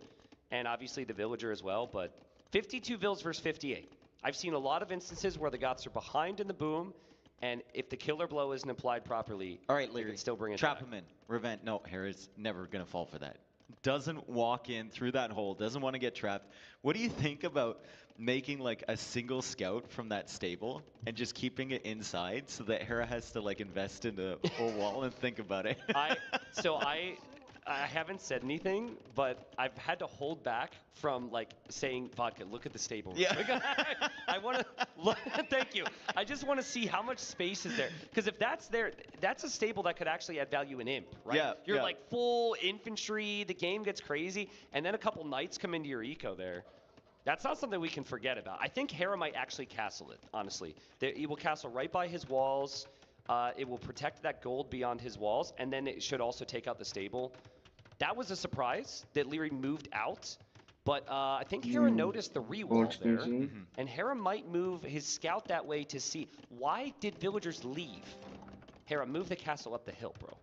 and obviously the villager as well. But 52 Vils versus 58. I've seen a lot of instances where the Goths are behind in the boom, and if the killer blow isn't applied properly, all right, Leary, you can still bring it trap back. him in. Revent. No, Hera's never going to fall for that. Doesn't walk in through that hole, doesn't want to get trapped. What do you think about making like a single scout from that stable and just keeping it inside so that Hera has to like invest in a full wall and think about it? I haven't said anything, but I've had to hold back from like saying, Vodka, look at the stable. Yeah. I want to, thank you. I just want to see how much space is there. Because if that's there, that's a stable that could actually add value in Imp, right? Yeah, You're yeah. like full infantry, the game gets crazy, and then a couple knights come into your eco there. That's not something we can forget about. I think Hera might actually castle it, honestly. He will castle right by his walls. It will protect that gold beyond his walls, and then it should also take out the stable. That was a surprise that Leary moved out, but I think Hera noticed the rewall there, and Hera might move his scout that way to see. Why did villagers leave? Hera, move the castle up the hill, bro.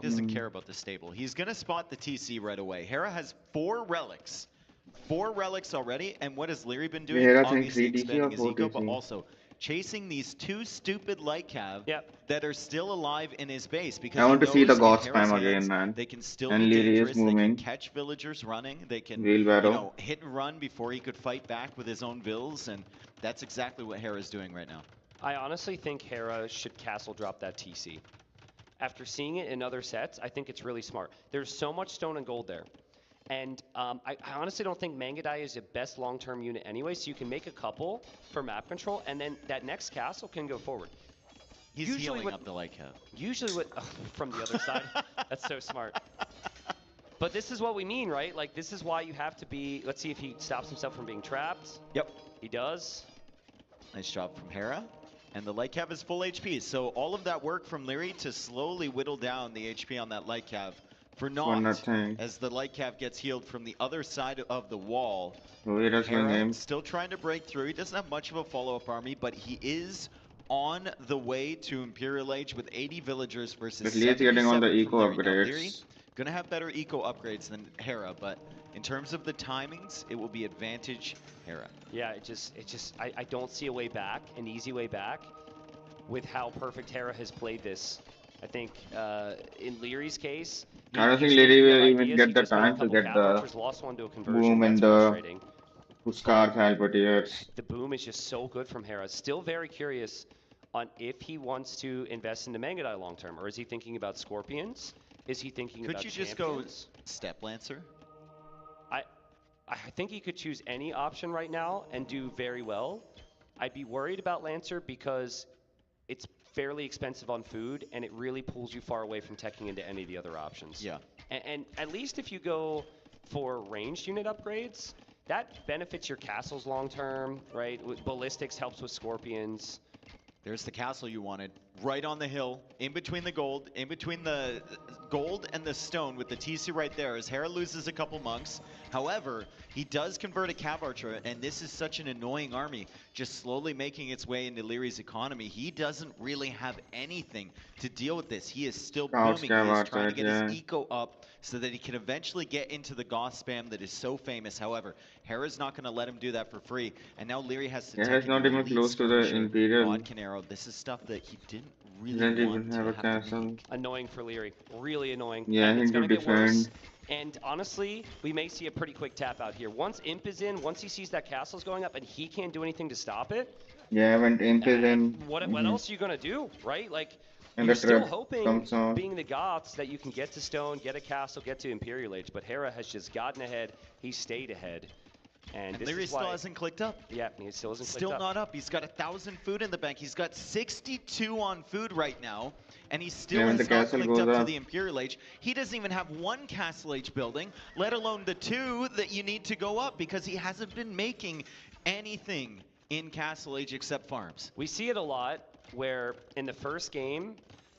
He doesn't care about the stable. He's going to spot the TC right away. Hera has 4 relics. 4 relics already, and what has Leary been doing? Hera Obviously thinks 3 TC or expanding his 4 eco, but TC? also chasing these 2 stupid light cav that are still alive in his base. Because I want he to see the knows in God Hera's spam again, hands, man. They can still And be Leary is dangerous. They moving. can catch villagers running. They can Wheelbarrow. hit and run before he could fight back with his own vills, and that's exactly what Hera's doing right now. I honestly think Hera should castle drop that TC. after seeing it in other sets, I think it's really smart. There's so much stone and gold there. And I honestly don't think Mangadai is the best long-term unit anyway, so you can make a couple for map control, and then that next castle can go forward. He's healing up the light cap. Usually from the other side. That's so smart. But this is what we mean, right? Like, this is why you have to be... Let's see if he stops himself from being trapped. Yep. He does. Nice job from Hera. And the light cav is full HP. So all of that work from Leary to slowly whittle down the HP on that light cav for naught, as the light cav gets healed from the other side of the wall. Hera still trying to break through. He doesn't have much of a follow-up army, but he is on the way to Imperial Age with 80 villagers versus 77 getting all the from eco Leary. Now, upgrades. Leary gonna have better eco upgrades than Hera, but in terms of the timings, it will be advantage Hera. Yeah, I don't see a way back, an easy way back, with how perfect Hera has played this. I think in Leary's case, I don't think Leary will even get the time to get the boom and the Huskar Halberdiers. The boom is just so good from Hera. Still very curious on if he wants to invest into Mangadai long term, or is he thinking about Scorpions? Is he thinking about Could you just go Step Lancer? I think he could choose any option right now and do very well. I'd be worried about Lancer because it's fairly expensive on food, and it really pulls you far away from teching into any of the other options. Yeah. And at least if you go for ranged unit upgrades, that benefits your castles long term, right? Ballistics helps with Scorpions. There's the castle you wanted, right on the hill, in between the gold, in between the gold and the stone, with the TC right there, as Hera loses a couple monks. However, he does convert a Cav Archer, and this is such an annoying army, just slowly making its way into Leary's economy. He doesn't really have anything to deal with this. He is still booming. He is trying to get his eco up so that he can eventually get into the Goth spam that is so famous. However, Hera's not going to let him do that for free, and now Leary has to Hera's not even close to the Imperial. Bodkin arrow. This is stuff that he didn't really Didn't want even to have a have to castle. make. Annoying for Leary. Really annoying. Yeah, and he it's could going to get worse. defend. And honestly, we may see a pretty quick tap out here. Once Imp is in, once he sees that castle's going up and he can't do anything to stop it. Yeah, when Imp is in. What else are you going to do, right? Like, And you're the still trap hoping, comes off. being the Goths, that you can get to Stone, get a castle, get to Imperial Age. But Hera has just gotten ahead. He stayed ahead. And this Leary is why, still hasn't clicked up. Yeah, he still hasn't clicked Still up. not up. He's got 1,000 food in the bank. He's got 62 on food right now, and he still Yeah, when has the not castle clicked up goes to up. the Imperial Age. He doesn't even have one Castle Age building, let alone the 2 that you need to go up, because he hasn't been making anything in Castle Age except farms. We see it a lot where in the first game,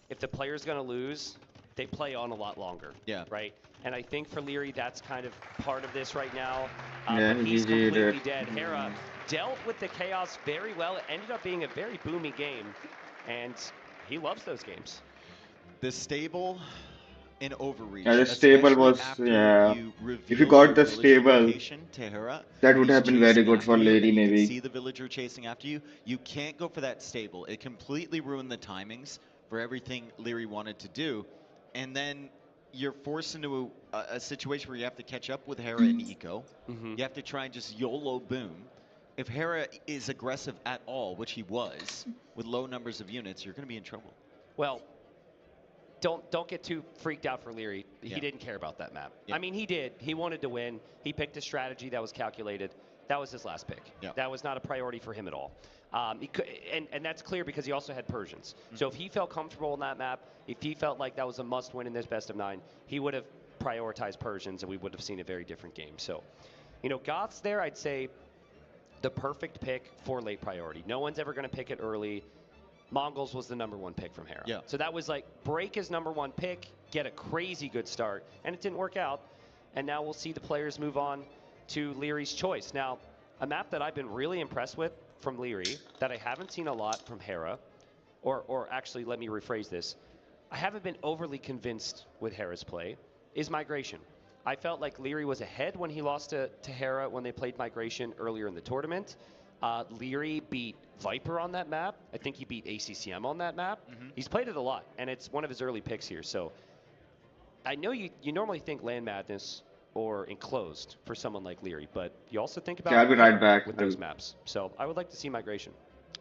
if the player's going to lose, they play on a lot longer. Yeah. Right? And I think for Leary, that's kind of part of this right now. Yeah, But he's he did completely it. dead. Hera dealt with the chaos very well. It ended up being a very boomy game, and he loves those games. The stable in Overreach. Yeah, the stable especially was, after yeah. you If you reveal got your the village stable, location to Hera, that would he's have been very chasing good after for you, Lady, and you can maybe. see the villager chasing after you. You can't go for that stable. It completely ruined the timings for everything Leary wanted to do. And then you're forced into a situation where you have to catch up with Hera and Eco. You have to try and just YOLO boom. If Hera is aggressive at all, which he was, with low numbers of units, you're going to be in trouble. Well, don't get too freaked out for Leary. He didn't care about that map. I mean, he did. He wanted to win. He picked a strategy that was calculated. That was his last pick. That was not a priority for him at all. He could, and that's clear because he also had Persians. So if he felt comfortable on that map, if he felt like that was a must-win in this best of 9, he would have prioritized Persians, and we would have seen a very different game. So, you know, Goths there, I'd say the perfect pick for late priority. No one's ever going to pick it early. Mongols was the #1 pick from Hera. Yeah. So that was like, break his #1 pick, get a crazy good start, and it didn't work out. And now we'll see the players move on to Leary's choice. Now, a map that I've been really impressed with from Leary, that I haven't seen a lot from Hera, or actually, let me rephrase this. I haven't been overly convinced with Hera's play, is Migration. I felt like Leary was ahead when he lost to Hera when they played Migration earlier in the tournament. Leary beat Viper on that map. I think he beat ACCM on that map. He's played it a lot, and it's one of his early picks here. So I know you normally think Land Madness or Enclosed for someone like Leary, but you also think about Yeah, I'll be right back. with those maps. So I would like to see Migration.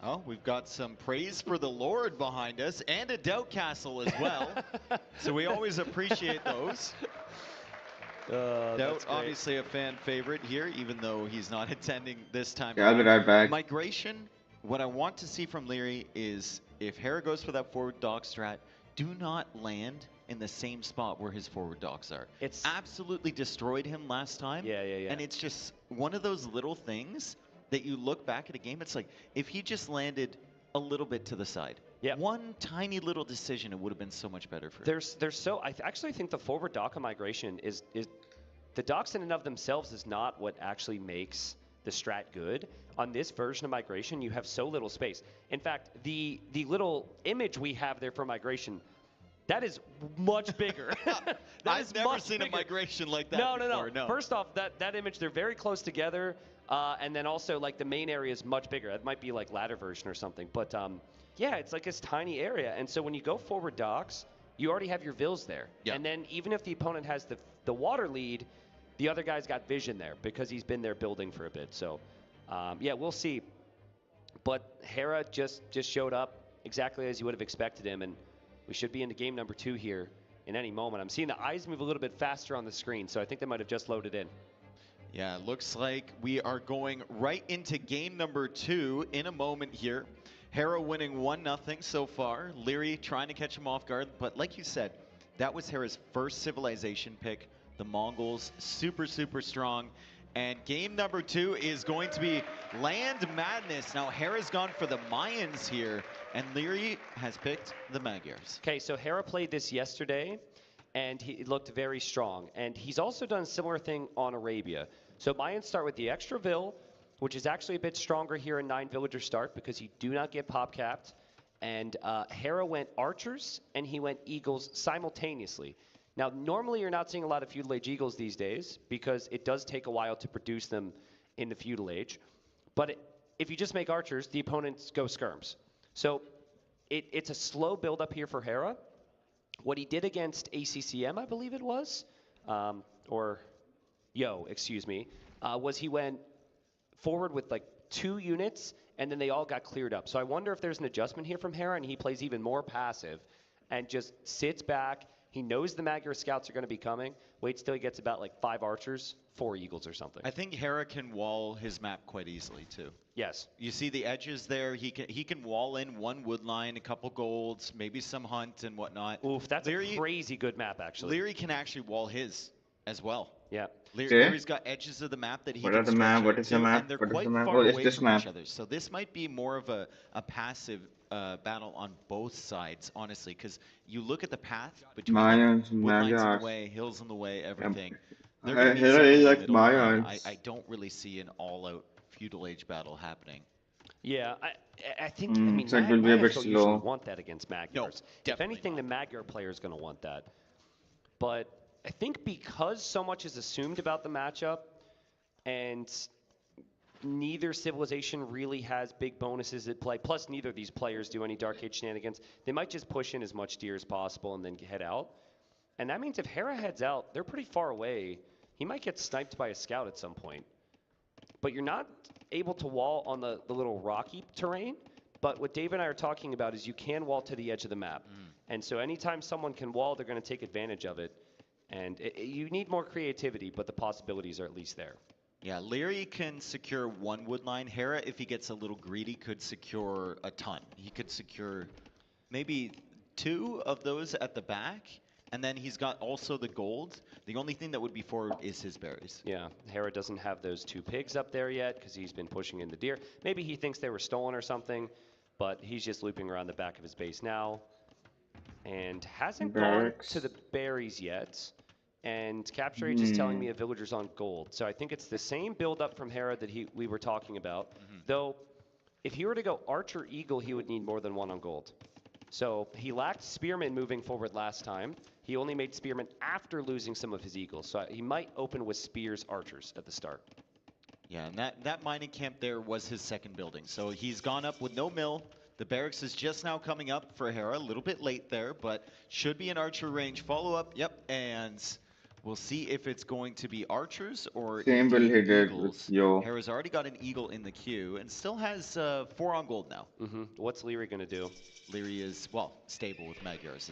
Oh, we've got some praise for the Lord behind us and a Doubt Castle as well. So we always appreciate those. Doubt, obviously a fan favorite here, even though he's not attending this time Yeah, I'll be around. right back. Migration, what I want to see from Leary is if Hera goes for that forward dock strat, do not land in the same spot where his forward docks are. It's absolutely destroyed him last time. Yeah. And it's just one of those little things that you look back at a game, it's like, if he just landed a little bit to the side, one tiny little decision, it would have been so much better for him. I actually think the forward dock migration is the docks in and of themselves is not what actually makes the strat good. On this version of migration, you have so little space. In fact, the little image we have there for migration, that is much bigger. I've never seen a migration like that before. No. First off, that image, they're very close together. And then also, like, the main area is much bigger. It might be like ladder version or something. But yeah, it's like this tiny area. And so when you go forward docks, you already have your vills there. And then even if the opponent has the water lead, the other guy's got vision there because he's been there building for a bit. So yeah, we'll see. But Hera just showed up exactly as you would have expected him. And we should be into game number 2 here in any moment. I'm seeing the eyes move a little bit faster on the screen, so I think they might have just loaded in. Yeah, looks like we are going right into game number 2 in a moment here. Hera winning 1-0 so far. Leary trying to catch him off guard. But like you said, that was Hera's first civilization pick. The Mongols, super, super strong. And game number 2 is going to be Land Madness. Now, Hera's gone for the Mayans here, and Leary has picked the Magyars. Okay, so Hera played this yesterday, and he looked very strong. And he's also done a similar thing on Arabia. So Mayans start with the extra Vill, which is actually a bit stronger here in 9 villager start because you do not get pop capped. And Hera went archers, and he went eagles simultaneously. Now, normally you're not seeing a lot of feudal age eagles these days because it does take a while to produce them in the feudal age. But if you just make archers, the opponents go skirms. So it's a slow build up here for Hera. What he did against ACCM, I believe it was, was he went forward with like 2 units, and then they all got cleared up. So I wonder if there's an adjustment here from Hera, and he plays even more passive and just sits back. He knows the Magyar scouts are going to be coming. Waits till he gets about like 5 archers, 4 eagles or something. I think Hera can wall his map quite easily too. Yes. You see the edges there. He can wall in 1 wood line, a couple golds, maybe some hunt and whatnot. Oof, that's a crazy good map actually. Leary can actually wall his as well. Yeah. Leary's got edges of the map that he can What is the map? stretch What out is the to, map? and they're What is quite the map? far What is away this from map? each other. So this might be more of a passive battle on both sides, honestly, because you look at the path between Mayans, wood lines in Magyars. the way, hills in the way, everything. Hera is like Mayans. I don't really see an all-out feudal age battle happening. Yeah, I think, I mean, so it will be a bit Magyars don't usually slow. want that against Magyars. If anything, the Magyar player is going to want that. But I think because so much is assumed about the matchup, and neither civilization really has big bonuses at play, plus neither of these players do any Dark Age shenanigans, they might just push in as much deer as possible and then head out. And that means if Hera heads out, they're pretty far away. He might get sniped by a scout at some point. But you're not able to wall on the little rocky terrain. But what Dave and I are talking about is you can wall to the edge of the map. And so anytime someone can wall, they're going to take advantage of it. And you need more creativity, but the possibilities are at least there. Yeah, Leary can secure 1 wood line. Hera, if he gets a little greedy, could secure a ton. He could secure maybe 2 of those at the back, and then he's got also the gold. The only thing that would be forward is his berries. Yeah, Hera doesn't have those 2 pigs up there yet because he's been pushing in the deer. Maybe he thinks they were stolen or something, but he's just looping around the back of his base now and hasn't gone to the berries yet. And Capture Age is telling me a villager's on gold. So I think it's the same build-up from Hera that we were talking about. Though, if he were to go Archer Eagle, he would need more than 1 on gold. So he lacked Spearman moving forward last time. He only made Spearman after losing some of his Eagles. So he might open with Spears Archers at the start. Yeah, and that mining camp there was his second building. So he's gone up with no mill. The barracks is just now coming up for Hera. A little bit late there, but should be in archer range. Follow up, yep, and We'll see if it's going to be archers or Same build he indeed did with eagles. Yo. Hera's already got an eagle in the queue and still has 4 on gold now. What's Leary going to do? Leary is, well, stable with Magyar's.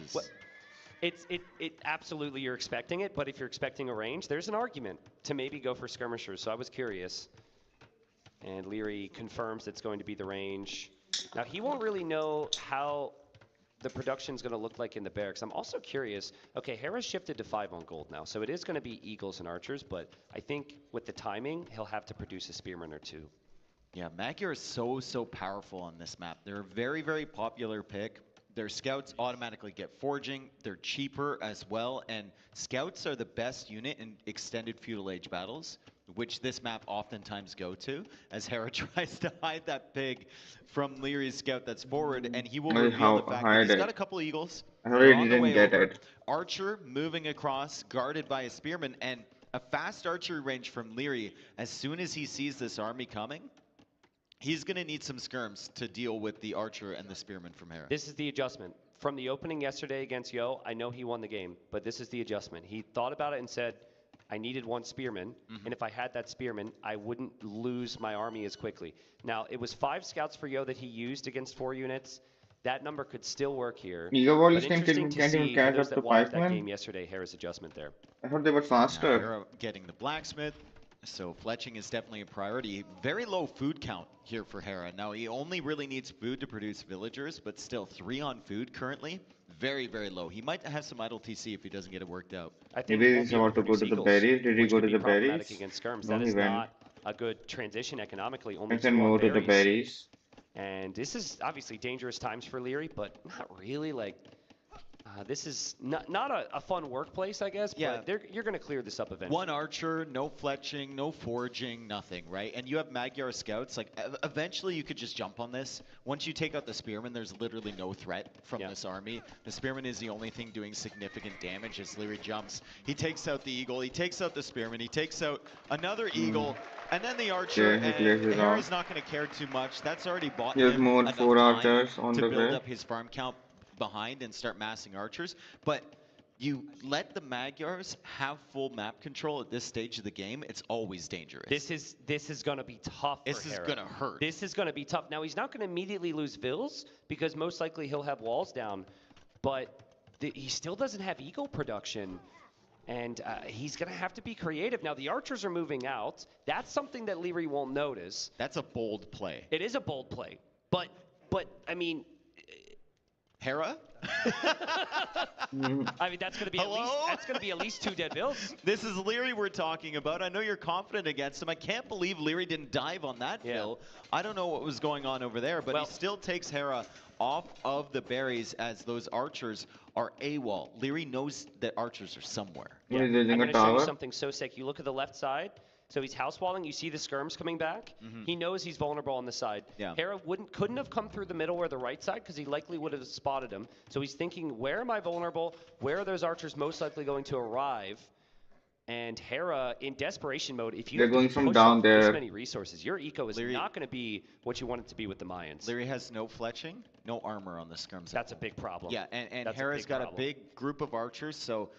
It absolutely you're expecting it, but if you're expecting a range, there's an argument to maybe go for skirmishers. So I was curious. And Leary confirms it's going to be the range. Now he won't really know how the production's going to look like in the barracks. I'm also curious. Okay, Hera's shifted to 5 on gold now, so it is going to be eagles and archers, but I think with the timing, he'll have to produce a spearman or 2. Yeah, Magyar is so powerful on this map. They're a very popular pick. Their scouts automatically get forging. They're cheaper as well, and scouts are the best unit in extended feudal age battles, which this map oftentimes go to, as Hera tries to hide that pig from Leary's scout that's forward, and he will reveal the fact that he's got a couple eagles. I really didn't get it. Archer moving across, guarded by a spearman, and a fast archery range from Leary. As soon as he sees this army coming, he's going to need some skirms to deal with the archer and the spearman from Hera. This is the adjustment. From the opening yesterday against Yo, I know he won the game, but this is the adjustment. He thought about it and said, I needed 1 spearman, and if I had that spearman, I wouldn't lose my army as quickly. Now, it was 5 scouts for Yo that he used against 4 units. That number could still work here. Eagle Warriors But interesting to can't even see catch for those up to that watched 5 that man. game yesterday, Hera's adjustment there. I thought they were faster. Hera getting the blacksmith. So fletching is definitely a priority. Very low food count here for Hera. Now he only really needs food to produce villagers, but still 3 on food currently. Very low. He might have some idle TC if he doesn't get it worked out. I think Maybe he's about to go to the berries. Did he go to the berries? Against skirms. No, That he is went. not a good transition economically. Only And then 2 on move to the berries. And this is obviously dangerous times for Leary, but not really. Like, this is not a fun workplace, I guess, but you're going to clear this up eventually. 1 archer, no fletching, no forging, nothing, right? And you have Magyar scouts. Like, eventually you could just jump on this. Once you take out the spearman, there's literally no threat from this army. The spearman is the only thing doing significant damage as Leary jumps. He takes out the eagle, he takes out the spearman, he takes out another eagle, and then the archer. Yeah, he clears it Hera's off. not going to care too much. That's already bought He has him more enough 4 time archers on to the build way. up his farm count behind and start massing archers. But you let the Magyars have full map control at this stage of the game, it's always dangerous. This is going to be tough This for is Hera. going to hurt. This is going to be tough. Now, he's not going to immediately lose Vills because most likely he'll have walls down, but he still doesn't have eagle production, and he's going to have to be creative. Now, the archers are moving out. That's something that Leary won't notice. That's a bold play. It is a bold play, but I mean... Hera? I mean, that's going to be at least 2 dead Vills. This is Leary we're talking about. I know you're confident against him. I can't believe Leary didn't dive on that Vill. I don't know what was going on over there, but he still takes Hera off of the berries as those archers are AWOL. Leary knows that archers are somewhere. Yeah. I'm going to show you something so sick. You look at the left side. So he's house walling. You see the skirms coming back. He knows he's vulnerable on the side. Hera couldn't have come through the middle or the right side because he likely would have spotted him. So he's thinking, where am I vulnerable? Where are those archers most likely going to arrive? And Hera, in desperation mode, if you They're have to going from push down off there. this many resources, your eco is not going to be what you want it to be with the Mayans. Leary has no fletching, no armor on the skirms. That's a big problem. Yeah, and That's Hera's got problem. a big group of archers, so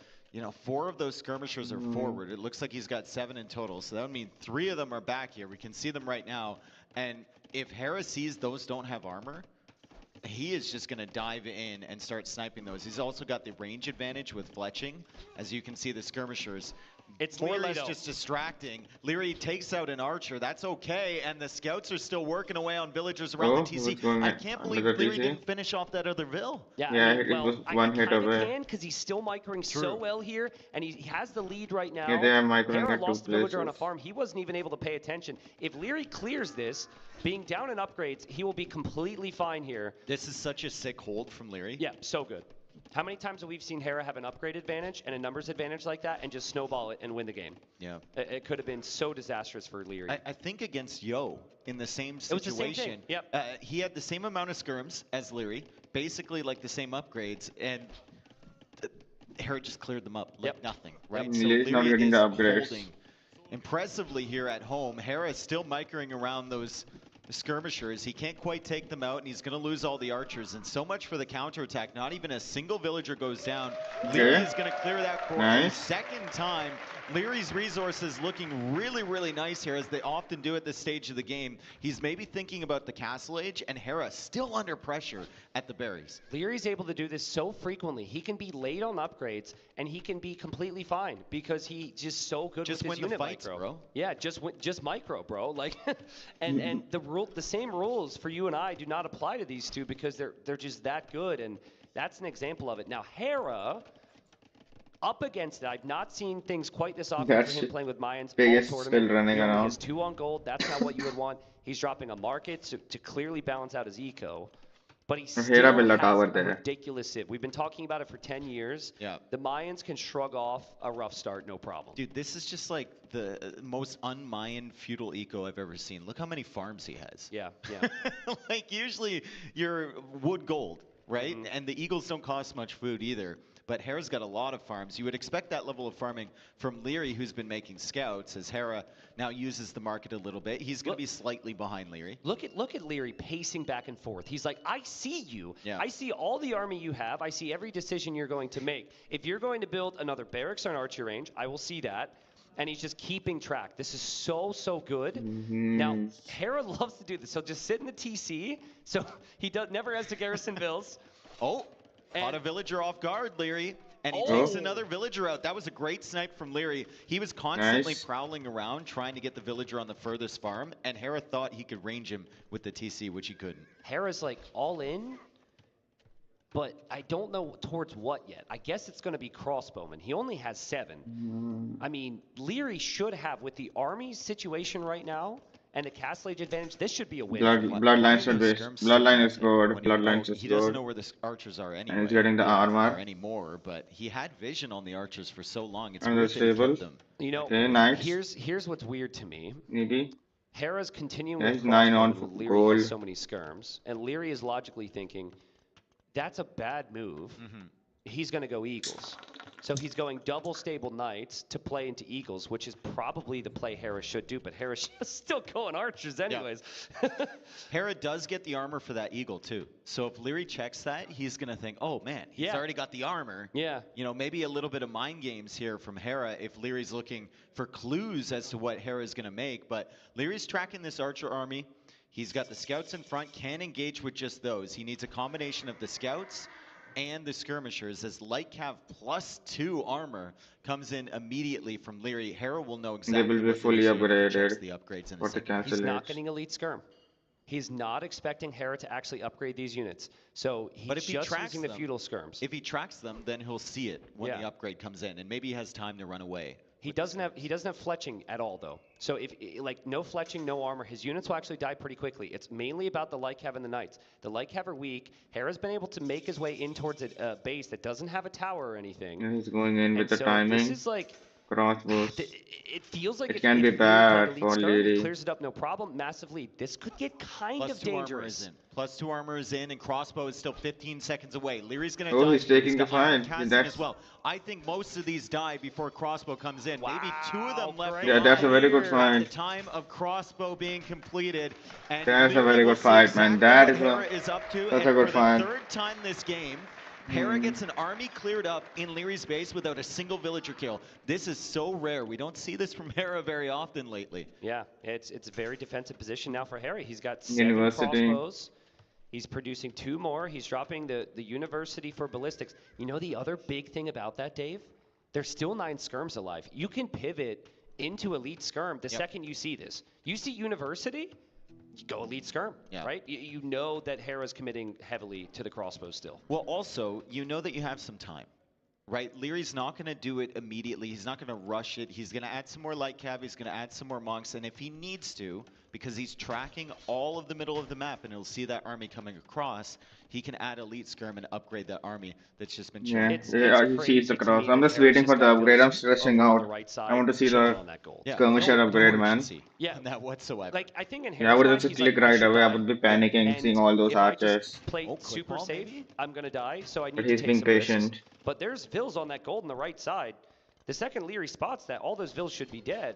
4 of those skirmishers are forward. It looks like he's got 7 in total, so that would mean 3 of them are back here. We can see them right now, and if Hera sees those don't have armor, he is just going to dive in and start sniping those. He's also got the range advantage with fletching. As you can see, the skirmishers. It's Leary's just distracting. Leary takes out an archer. That's okay, and the scouts are still working away on villagers around the TC. I can't believe Leary didn't finish off that other Vill. Yeah, it was one hit away. Because he's still microing so well here, and he has the lead right now. Yeah, they are microing Hera at 2 lost the villager on a places. farm. He wasn't even able to pay attention. If Leary clears this, being down in upgrades, he will be completely fine here. This is such a sick hold from Leary. Yeah, so good. How many times have we seen Hera have an upgrade advantage and a numbers advantage like that and just snowball it and win the game? Yeah. It could have been so disastrous for Leary. I think against Yo in the same It was the situation. same thing. Yep. He had the same amount of skirms as Leary, basically like the same upgrades, and Hera just cleared them up like nothing, right? So Leary's not Leary getting is the upgrades. holding impressively here at home. Hera is still microing around those skirmishers. He can't quite take them out, and he's going to lose all the archers. And so much for the counterattack. Not even a single villager goes down. Leary is going to clear that core for the second time. Leary's resources looking really, really nice here, as they often do at this stage of the game. He's maybe thinking about the Castle Age, and Hera still under pressure at the berries. Leary's able to do this so frequently. He can be late on upgrades, and he can be completely fine because he's just so good with his unit fights, micro. bro. Yeah, just micro, bro. Like, and the same rules for you and I do not apply to these two because they're just that good, and that's an example of it. Now Hera, up against it, I've not seen things quite this often for him playing with Mayans all tournament. He only has 2 on gold. That's not what you would want. He's dropping a market to clearly balance out his eco. But he still has a ridiculous civ. We've been talking about it for 10 years. Yeah. The Mayans can shrug off a rough start, no problem. Dude, this is just like the most un-Mayan feudal eco I've ever seen. Look how many farms he has. Yeah, yeah. Like, usually you're wood gold, right? And the eagles don't cost much food either. But Hera's got a lot of farms. You would expect that level of farming from Leary, who's been making scouts, as Hera now uses the market a little bit. He's going to be slightly behind Leary. Look at Leary pacing back and forth. He's like, I see you. Yeah. I see all the army you have. I see every decision you're going to make. If you're going to build another barracks or an archer range, I will see that. And he's just keeping track. This is so good. Now, Hera loves to do this. He'll just sit in the TC. So he never has to garrison vills. Caught a villager off guard, Leary, and he takes another villager out. That was a great snipe from Leary. He was constantly prowling around, trying to get the villager on the furthest farm, and Hera thought he could range him with the TC, which he couldn't. Hera's like all in, but I don't know towards what yet. I guess it's going to be crossbowmen. He only has 7. I mean, Leary should have, with the army situation right now, and the Castle Age advantage, this should be a win. Bloodline should be. Bloodline is good. Bloodline is good. He doesn't know where the archers are anyway. And he's getting the armor anymore, but he had vision on the archers for so long. It's and the stable. You know, nice. Here's what's weird to me. Maybe. Hera's continuing with 9 on Leary has so many skirms, and Leary is logically thinking, that's a bad move. He's going to go Eagles. So he's going double stable knights to play into Eagles, which is probably the play Hera should do, but Hera's still going archers anyways. Yeah. Hera does get the armor for that Eagle too. So if Leary checks that, he's going to think, oh man, he's already got the armor. Yeah. You know, maybe a little bit of mind games here from Hera if Leary's looking for clues as to what Hera's going to make. But Leary's tracking this archer army. He's got the scouts in front, can engage with just those. He needs a combination of the scouts and the skirmishers, as light cav +2 armor comes in immediately from Leary. Hera will know exactly. They will be fully upgraded. The upgrades in for the Castle He's not getting elite skirm. He's not expecting Hera to actually upgrade these units. So he's just using the feudal skirms. If he tracks them, then he'll see it when the upgrade comes in, and maybe he has time to run away. He doesn't have fletching at all though. So if like no fletching, no armor, his units will actually die pretty quickly. It's mainly about the light cav and the knights. The light cav are weak. Hera's been able to make his way in towards a base that doesn't have a tower or anything. And he's going in with the timing. This is like crossbows. It feels like it can be bad for Leary. Clears it up, no problem. Massive lead. This could get kind of dangerous. +2 armor is in, and crossbow is still 15 seconds away. Leary's going to die. He's taking the fight. As well. I think most of these die before crossbow comes in. Maybe 2 of them left. Yeah, that's a very good fight. At the time of crossbow being completed. And that's a very good fight, man. That is that's a good fight. For the 3rd time this game, Hera gets an army cleared up in Leary's base without a single villager kill. This is so rare. We don't see this from Hera very often lately. Yeah, it's a very defensive position now for Hera. He's got 7 crossbows. He's producing 2 more. He's dropping the university for ballistics. You know the other big thing about that, Dave? There's still 9 skirms alive. You can pivot into elite skirm the second you see this. You see university, you go elite skirm, right? You know that Hera's committing heavily to the crossbow still. Well, also, you know that you have some time, right? Leary's not going to do it immediately. He's not going to rush it. He's going to add some more light cav. He's going to add some more monks. And if he needs to, because he's tracking all of the middle of the map and he'll see that army coming across, he can add elite skirm and upgrade that army that's just been he sees the cross. I'm just waiting for the upgrade. I'm stressing out. I want to see the skirmisher upgrade, man. Yeah, that whatsoever. Like I think in Hera's I would just click right away. I would be panicking seeing all those archers. Play super safe. I'm gonna die, so I need but to he's take being some patient. risks. But there's vills on that gold on the right side. The second Leary spots that, all those vills should be dead.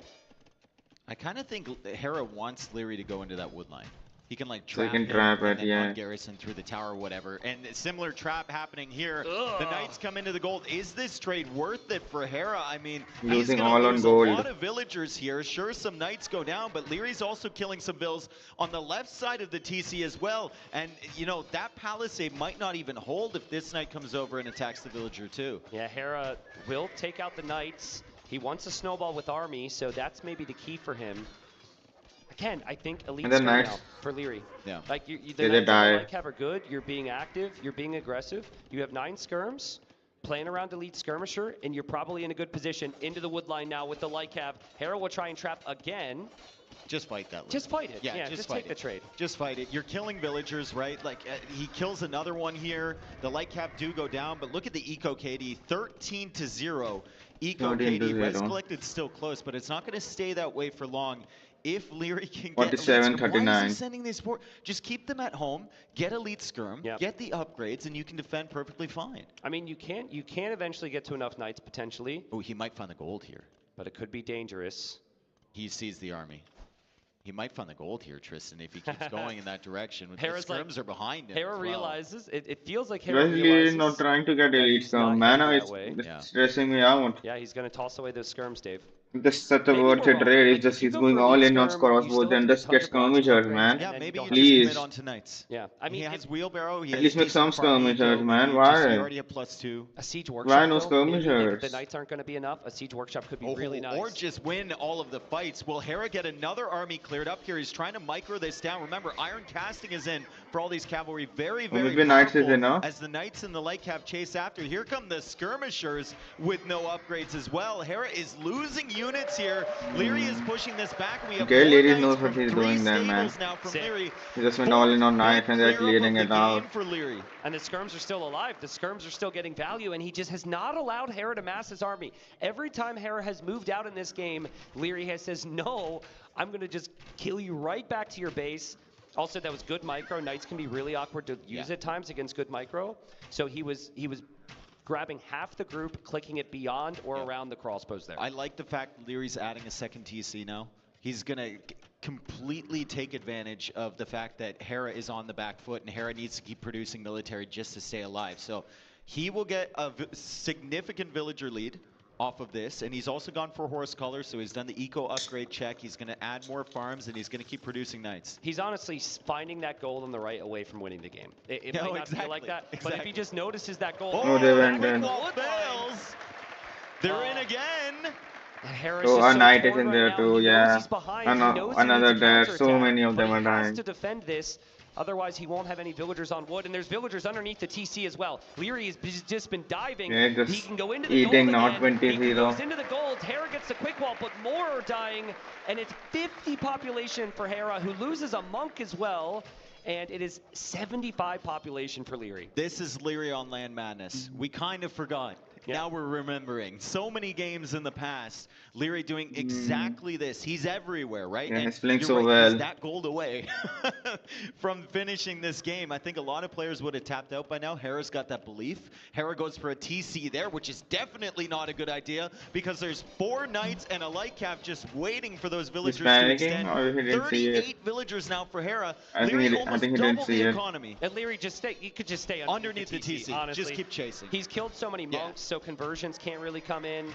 I kind of think Hera wants Leary to go into that wood line. He can like So you trap can him trap and it, then yeah. run Garrison through the tower or whatever. And a similar trap happening here. Ugh. The Knights come into the gold. Is this trade worth it for Hera? I mean, he's Losing going all to on lose gold. a lot of villagers here. Sure, some Knights go down, but Leary's also killing some vills on the left side of the TC as well. And, you know, that palisade might not even hold if this Knight comes over and attacks the villager too. Yeah, Hera will take out the Knights. He wants a snowball with army, so that's maybe the key for him. Again, I think elite And the skirm Knights- now for Leary. Yeah. Like the They Knights die. on the like are good. You're being active. You're being aggressive. You have 9 skirms. Playing around elite skirmisher, and you're probably in a good position into the wood line now with the light cav. Hera will try and trap again. Just fight that. Just fight it. Yeah, just fight take the trade. Just fight it. You're killing villagers, right? Like, he kills another one here. The light cap do go down, but look at the eco KD, 13-0. Eco 13 to KD, res 0. collected still close, but it's not going to stay that way for long. If Leary can get 47, elite skirm, why is 39. he sending these for? Just keep them at home, get elite skirm, get the upgrades, and you can defend perfectly fine. I mean, you can eventually get to enough Knights potentially. Oh, he might find the gold here. But it could be dangerous. He sees the army. He might find the gold here, Tristan, if he keeps going in that direction. With Hera's the skirms are behind him. Hera as well. realizes, it feels like Hera Wesley realizes. is not trying to get elite he's not scum. Mana heading is that way. it's stressing me out. Yeah, he's going to toss away those skirms, Dave. This is such a Maybe worth we're it wrong. trade. Like, It's just if you he's go going for all elite in on skirm, you crossbows still and have just to get get tons of bronze skirmishers, upgrades, man. and Yeah, then maybe you he don't just Please. commit on to Knights. Yeah, I mean, he has wheelbarrow. He At has least make decent some farm skirmishers, eco, man. you Why? already have +2. A siege Why workshop. no though, maybe if skirmishers? the Knights aren't going to be enough, a siege workshop could be really nice. Or just win all of the fights. Will Hera get another army cleared up here? He's trying to micro this down. Remember, iron casting is in for all these cavalry. Very, very Maybe Knights is powerful enough. as the Knights and the light cap chase after. Here come the skirmishers with no upgrades as well. Hera is losing units here. Leary is pushing this back. We have Okay, more Leary Knights knows from what he's 3 doing there, man. stables now from Leary. He just went all in on Knights and they're clearing it out. For Leary. And the skirms are still alive. The skirms are still getting value, and he just has not allowed Hera to mass his army. Every time Hera has moved out in this game, Leary has says, no, I'm going to just kill you right back to your base. Also, that was good micro. Knights can be really awkward to use at times against good micro. So he was grabbing half the group, clicking it beyond or around the crossbows there. I like the fact Leary's adding a second TC now. He's going to completely take advantage of the fact that Hera is on the back foot and Hera needs to keep producing military just to stay alive. So he will get a significant villager lead off of this, and he's also gone for horse color, so he's done the eco upgrade check. He's going to add more farms, and he's going to keep producing Knights. He's honestly finding that goal on the right away from winning the game. It might not feel like that, but if he just notices that goal, they went in. Fails. They're in again. Oh, a Knight is in there too, yeah. Another there. So many of them are He has dying. to defend this. Otherwise, he won't have any villagers on wood, and there's villagers underneath the TC as well. Leary has just been diving. Yeah, just he can go into the eating gold not again. He 20-0. goes into the gold. Hera gets the quick wall, but more are dying, and it's 50 population for Hera, who loses a monk as well, and it is 75 population for Leary. This is Leary on Land Madness. We kind of forgot. Now we're remembering. So many games in the past, Leary doing exactly this. He's everywhere, right? Yeah, and he's playing you're so right, well. He's that gold away from finishing this game. I think a lot of players would have tapped out by now. Hera's got that belief. Hera goes for a TC there, which is definitely not a good idea because there's 4 Knights and a light cap just waiting for those villagers to panicking, extend. or he didn't see it? 38 villagers now for Hera. I think Leary he- I almost think he didn't doubled see the it. economy. And Leary he could just stay Underneath the TC, honestly. just keep chasing. He's killed so many monks, so conversions can't really come in.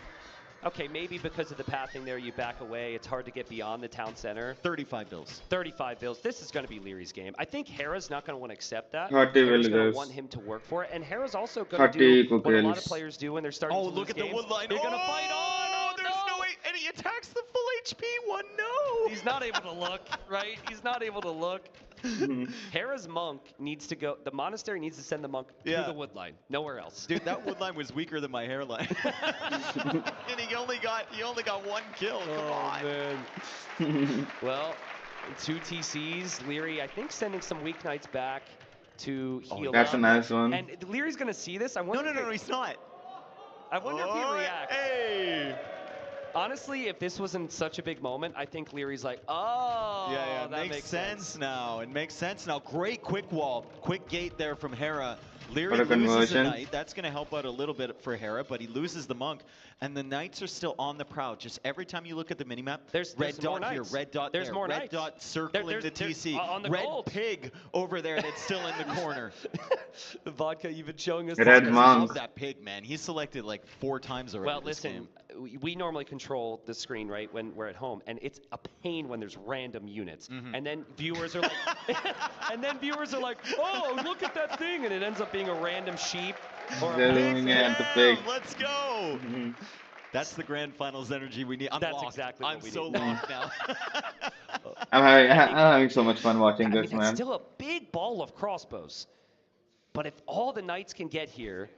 Okay, maybe because of the pathing there, you back away. It's hard to get beyond the town center. 35 bills. 35 bills. This is going to be Leary's game. I think Hera's not going to want to accept that. 30 Hera's going villagers. to want him to work for it, and Hera's also going to 30 do what a lot of equals. players do when they're starting to lose Look at the games. wood line. They're going to fight on. Oh, there's no way. And he attacks the full HP one. No. He's not able to look, right? He's not able to look. Hera's monk needs to go. The monastery needs to send the monk to the wood line, nowhere else. Dude, that wood line was weaker than my hairline. And he only got 1 kill. Come on. Man. Well, 2 TCs. Leary, I think, sending some weak knights back to heal That's up. a nice one. And Leary's going to see this. I wonder No, he's not. I wonder if he reacts. Hey. Honestly, if this wasn't such a big moment, I think Leary's like, oh, Yeah, that makes sense now. It makes sense now. Great quick wall, quick gate there from Hera. Leary a loses a conversion. knight. That's going to help out a little bit for Hera, but he loses the monk. And the knights are still on the prowl. Just every time you look at the minimap, there's red more dot here, knights. red dot There's there, more red knights. dot circling the TC, on the red gold. pig over there that's still in the corner. The vodka even showing us. Red the monk. Love that pig, man. He's selected like 4 times already. Well, this listen, game. we normally control the screen, right, when we're at home, and it's a pain when there's random units. And then viewers are like, oh, look at that thing, and it ends up being a random sheep or a Zooming in at the pig. Let's go. That's the grand finals energy we need. I'm That's locked. exactly what I'm we so need. locked now. I'm having so much fun watching this, That's man. still a big ball of crossbows. But if all the knights can get here,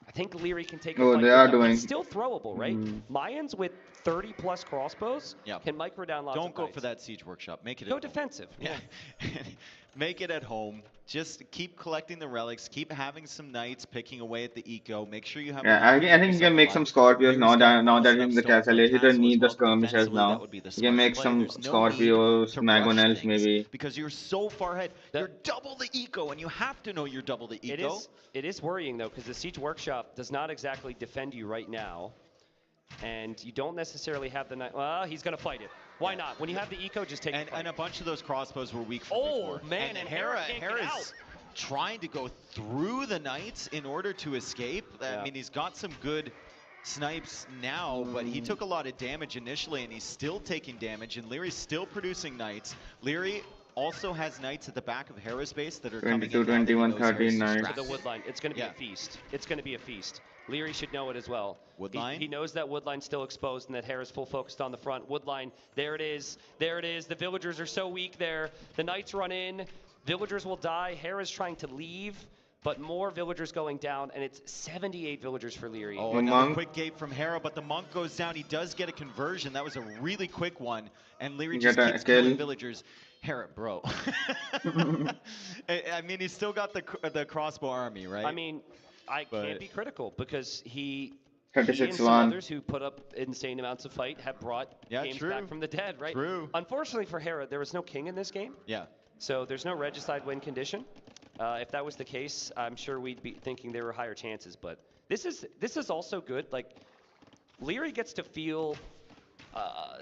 I think Leary can take a Oh, fight they with are them. doing- It's still throwable, right? Mayans with 30-plus crossbows can micro down lots Don't of go knights. for that siege workshop. Make it Go at home. defensive. Yeah. Make it at home. Just keep collecting the relics. Keep having some knights picking away at the eco. Make sure you have. Yeah, I think he can make some Scorpios now that he's in the castle. He doesn't need the skirmishes now. He can make some Scorpios, Magonels maybe. Because you're so far ahead. You're double the eco, and you have to know you're double the eco. It is worrying, though, because the Siege Workshop does not exactly defend you right now. And you don't necessarily have the knight. Well, he's going to fight it. Why not? When you have the eco, just take it. And a bunch of those crossbows were weak from before. Man, and Hera's trying to go through the knights in order to escape. I mean, he's got some good snipes now, but he took a lot of damage initially, and he's still taking damage, and Leary's still producing knights. Leary also has knights at the back of Hera's base that are coming in. 22, 21, 13 knights. The wood line. It's going to be a feast. It's going to be a feast. Leary should know it as well. Woodline? He knows that Woodline's still exposed and that Hera's full focused on the front. Woodline, there it is. There it is. The villagers are so weak there. The knights run in. Villagers will die. Hera's trying to leave, but more villagers going down, and it's 78 villagers for Leary. Oh, another quick gate from Hera, but the monk goes down. He does get a conversion. That was a really quick one, and Leary just keeps killing villagers. Hera, bro. I mean, he's still got the crossbow army, right? I mean, I can't be critical because he and 36-1. some others who put up insane amounts of fight have brought games true. back from the dead, right? True. Unfortunately for Hera, there was no king in this game. Yeah. So there's no regicide win condition. If that was the case, I'm sure we'd be thinking there were higher chances. But this is also good. Like, Leary gets to feel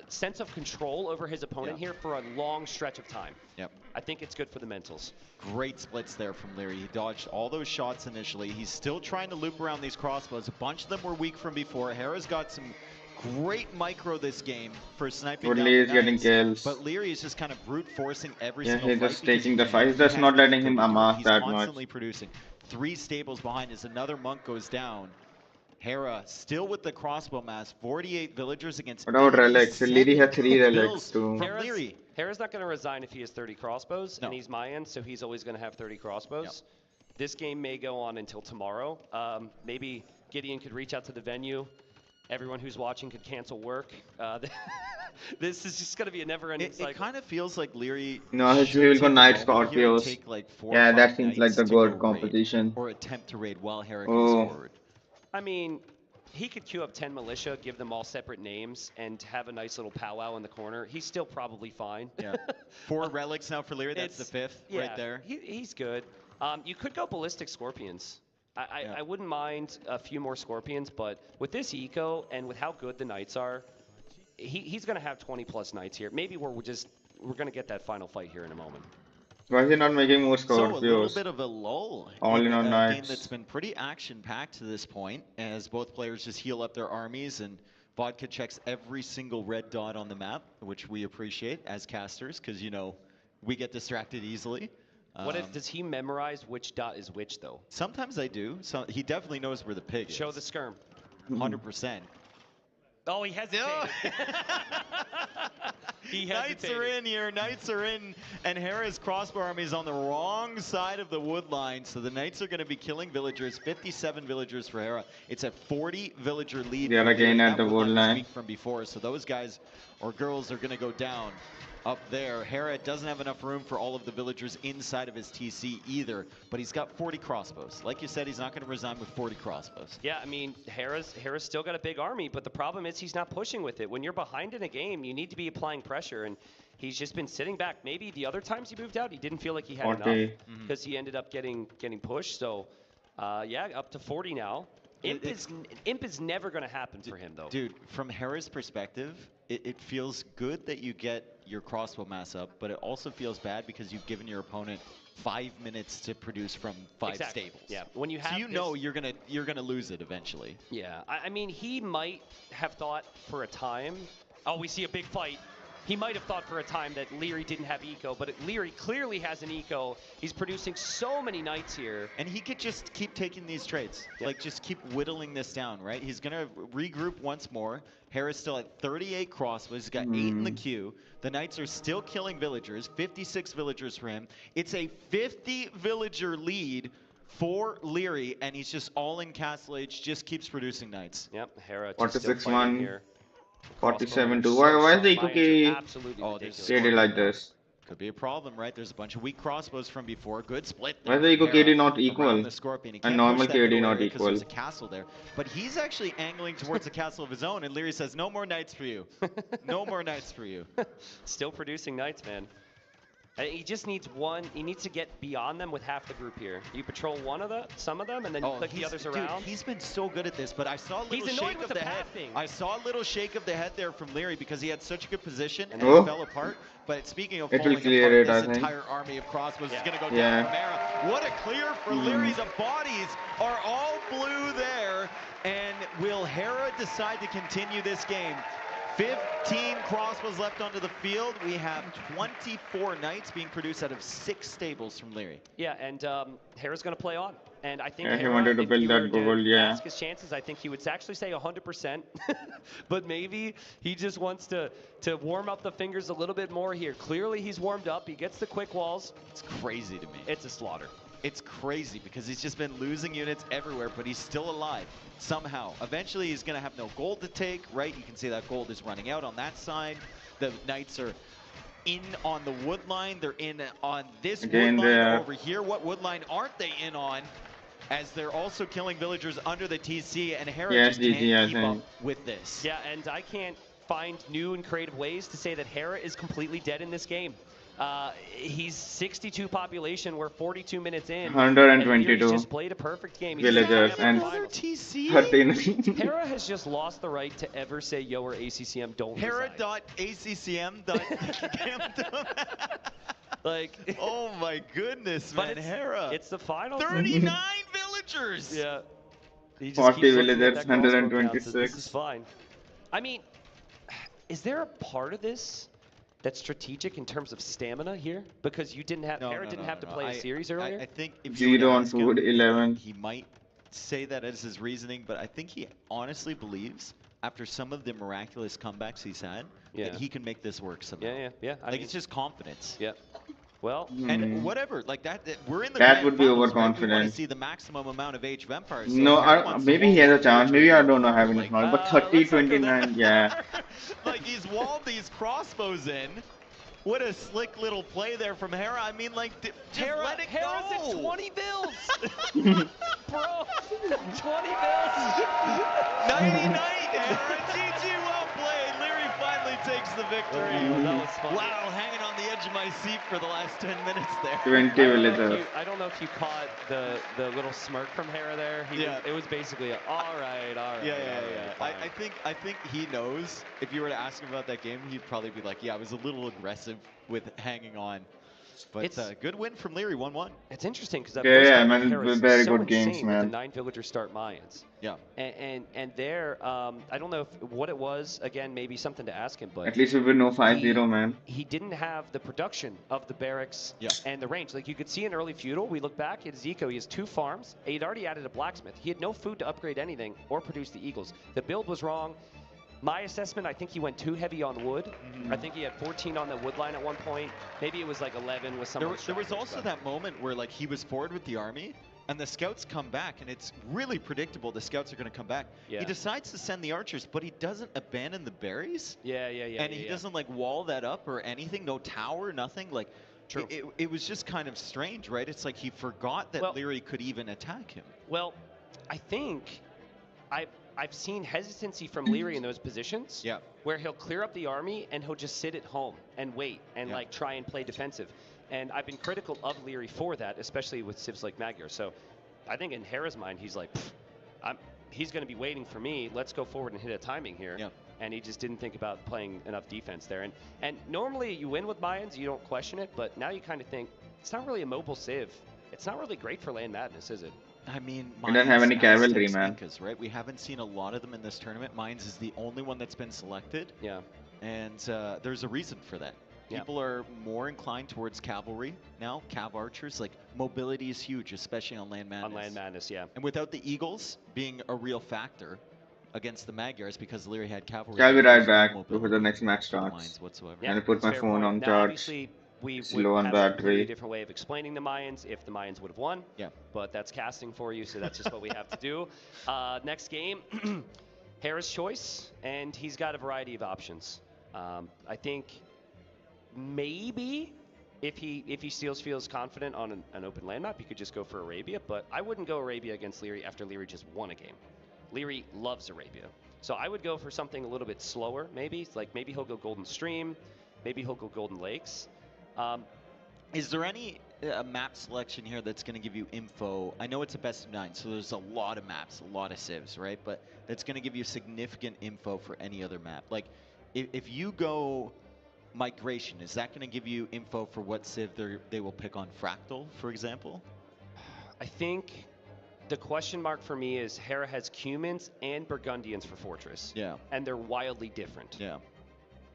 sense of control over his opponent here for a long stretch of time. Yep. I think it's good for the mentals. Great splits there from Leary. He dodged all those shots initially. He's still trying to loop around these crossbows. A bunch of them were weak from before. Hera's got some great micro this game for sniping down Woodley is the getting knights, kills. but Leary is just kind of brute forcing every Yeah, single he's fight. just because taking the he fight. He's has just not letting him nothing to do. amass He's that much. constantly producing. 3 stables behind as another monk goes down. Hera still with the crossbow mass. 48 villagers against. What about relics? 87 Leary had 3 relics kills too. from Leary. Hera's not going to resign if he has 30 crossbows, and he's Mayan, so he's always going to have 30 crossbows. This game may go on until tomorrow. Maybe Gideon could reach out to the venue. Everyone who's watching could cancel work. This is just going to be a never-ending cycle. It kind of feels like Leary. No, he will go Knight Scorpios. Like Yeah, that seems like the good competition. Or attempt to raid while Hera goes forward. I mean, he could queue up 10 militia, give them all separate names, and have a nice little powwow in the corner. He's still probably fine. Yeah. 4 relics now for Leary. That's the 5th right there. He's good. You could go ballistic scorpions. I wouldn't mind a few more scorpions, but with this eco and with how good the knights are, he's going to have 20-plus knights here. Maybe we're going to get that final fight here in a moment. Why is he not making more So a little Scorpios? bit of a lull. All in on a game knights. that's been pretty action-packed to this point, as both players just heal up their armies, and Vodka checks every single red dot on the map, which we appreciate as casters, because, you know, we get distracted easily. Does he memorize which dot is which, though? Sometimes I do. So he definitely knows where the pig is. Show the skirm. 100%. Oh, he hesitated. Knights are in here. Knights are in. And Hera's crossbow army is on the wrong side of the wood line. So the Knights are going to be killing villagers. 57 villagers for Hera. It's a 40 villager lead. They are again at the wood line. From before. So those guys or girls are going to go down up there. Hera doesn't have enough room for all of the villagers inside of his TC either. But he's got 40 crossbows. Like you said, he's not going to resign with 40 crossbows. Yeah, I mean, Hera's still got a big army, but the problem is he's not pushing with it. When you're behind in a game, you need to be applying pressure, and he's just been sitting back. Maybe the other times he moved out, he didn't feel like he had enough because he ended up getting pushed. So Yeah, up to 40 now. Imp is never going to happen for him, though. Dude, from Hera's perspective, it feels good that you get your crossbow mass up, but it also feels bad because you've given your opponent 5 minutes to produce from 5 stables. Yeah, when you have so you know you're gonna lose it eventually. Yeah, I mean, he might have thought for a time. Oh, we see a big fight. He might have thought for a time that Leary didn't have eco, but Leary clearly has an eco. He's producing so many knights here. And he could just keep taking these trades. Yep. Like, just keep whittling this down, right? He's going to regroup once more. Hera's still at 38 crossbows. He's got 8 in the queue. The knights are still killing villagers. 56 villagers for him. It's a 50 villager lead for Leary, and he's just all in Castle Age, just keeps producing knights. Yep, Hera just still fighting here. 47-2. Why is the Eco KD like this? Could be a problem, right? There's a bunch of weak crossbows from before. Good split. Why is the Eco KD not equal? And normal KD not equal? There's a castle there. But he's actually angling towards a castle of his own, and Leary says, no more knights for you. No more knights for you. Still producing knights, man. He just needs one. He needs to get beyond them with half the group here. You patrol some of them, and then you click the others around. He's been so good at this, but I saw a little shake of the head. I saw a little shake of the head there from Leary because he had such a good position and then it fell apart. But speaking of falling apart, this entire army of crossbows is going to go down from Hera. What a clear for Leary. The bodies are all blue there. And will Hera decide to continue this game? 15 crossbows left onto the field. We have 24 knights being produced out of 6 stables from Leary. Yeah, and Hera's going to play on. And I think he wanted to build that goal, ask his chances, I think he would actually say 100%. But maybe he just wants to warm up the fingers a little bit more here. Clearly, he's warmed up. He gets the quick walls. It's crazy to me. It's a slaughter. It's crazy because he's just been losing units everywhere, but he's still alive somehow. Eventually, he's going to have no gold to take, right? You can see that gold is running out on that side. The knights are in on the wood line. They're in on this wood line over here. What wood line aren't they in on? As they're also killing villagers under the TC, and Hera just can't keep up with this. Yeah, and I can't find new and creative ways to say that Hera is completely dead in this game. He's 62 population. We're 42 minutes in. 122. He's just played a perfect game. Villagers and 13. Hera has just lost the right to ever say yo or ACCM don't. Hera.ACCM. Like, oh my goodness, man, Hera. It's the final. 39 villagers. Yeah. 40 villagers, 126. This is fine. I mean, is there a part of this that's strategic in terms of stamina here? Because you didn't have Hera didn't have to play a series earlier. I think if 0 on food, 11. He might say that as his reasoning, but I think he honestly believes, after some of the miraculous comebacks he's had, that he can make this work somehow. Yeah. Like, it's just confidence. Yeah. Well, and whatever, like that we're in the that would be finals, overconfident. Right? We want to see the maximum amount of Age Vampires. So no, maybe he has a chance. Maybe I don't know having his knowledge, but 30, 29, yeah. Like, he's walled these crossbows in. What a slick little play there from Hera. I mean, like, Hera, let it Hera's go. at 20 bills. Bro, 20 bills. 99, Hera. GG, well played. Leary finally takes the victory. That was fun. Wow, hanging on the edge of my seat for the last 10 minutes there. 20 villagers. I don't know if you caught the little smirk from Hera there. It was basically all right. Yeah. I think he knows. If you were to ask him about that game, he'd probably be like, yeah, I was a little aggressive with hanging on. But good win from Leary, 1-1. It's interesting because very good games, man. The 9 villagers start Mayans. Yeah. And there, I don't know what it was. Again, maybe something to ask him, but at least we will know 5-0, man. He didn't have the production of the barracks and the range. Like, you could see in early feudal, we look back at his eco. He has 2 farms. He'd already added a blacksmith. He had no food to upgrade anything or produce the eagles. The build was wrong. My assessment, I think he went too heavy on wood. I think he had 14 on the wood line at one point. Maybe it was like 11 with some. There was also that moment where, like, he was forward with the army, and the scouts come back, and it's really predictable the scouts are going to come back. Yeah. He decides to send the archers, but he doesn't abandon the berries. Yeah. And he doesn't, like, wall that up or anything. No tower, nothing. Like, true. It was just kind of strange, right? It's like he forgot that Leary could even attack him. Well, I think I've seen hesitancy from Leary in those positions where he'll clear up the army and he'll just sit at home and wait and like try and play defensive. And I've been critical of Leary for that, especially with civs like Magyar. So I think in Hera's mind, he's like, he's going to be waiting for me. Let's go forward and hit a timing here. Yep. And he just didn't think about playing enough defense there. And normally you win with Mayans, you don't question it, but now you kind of think, it's not really a mobile Civ. It's not really great for Land Madness, is it? I mean, We don't have any cavalry, Aztecs, man. Incas, right? We haven't seen a lot of them in this tournament. Mines is the only one that's been selected. Yeah. And there's a reason for that. Yeah. People are more inclined towards cavalry now, cav archers. Like, mobility is huge, especially on Land Madness. On Land Madness, yeah. And without the Eagles being a real factor against the Magyars, because Leary had cavalry. I'll be right there's no back mobility before the next match for the starts. Mines whatsoever. Yeah, And put my fair phone point. on Now, charge. obviously, we It's would low on have a completely battery. different way of explaining the Mayans if the Mayans would have won. Yeah. But that's casting for you, so that's just what we have to do. Next game, Hera's choice, and he's got a variety of options. I think maybe if he feels confident on an open land map, he could just go for Arabia, but I wouldn't go Arabia against Leary after Leary just won a game. Leary loves Arabia. So I would go for something a little bit slower, maybe. Like maybe he'll go Golden Stream, maybe he'll go Golden Lakes. Is there any map selection here that's going to give you info? I know it's a best of 9, so there's a lot of maps, a lot of civs, right? But that's going to give you significant info for any other map. Like, if you go Migration, is that going to give you info for what civ they will pick on Fractal, for example? I think the question mark for me is Hera has Cumans and Burgundians for Fortress. Yeah. And they're wildly different. Yeah.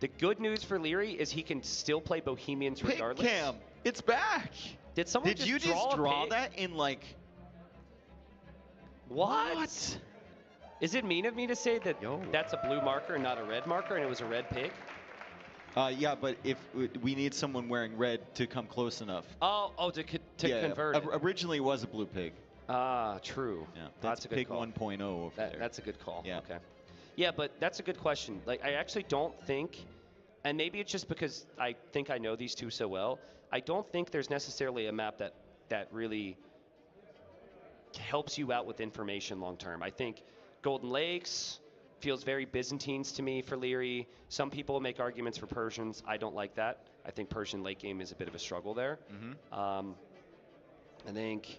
The good news for Leary is he can still play Bohemians Pig regardless. Cam, it's back. Did someone Did you just draw that in like? What? Is it mean of me to say that that's a blue marker and not a red marker, and it was a red pig? Yeah, but if we need someone wearing red to come close enough. Oh, to convert it. Originally it was a blue pig. Ah, true. Yeah, that's a good pig call. 1.0 over there. That's a good call. Yeah. Okay. Yeah, but that's a good question. Like, I actually don't think, and maybe it's just because I think I know these two so well, I don't think there's necessarily a map that really helps you out with information long term. I think Golden Lakes feels very Byzantines to me for Leary. Some people make arguments for Persians. I don't like that. I think Persian late game is a bit of a struggle there. Mm-hmm. I think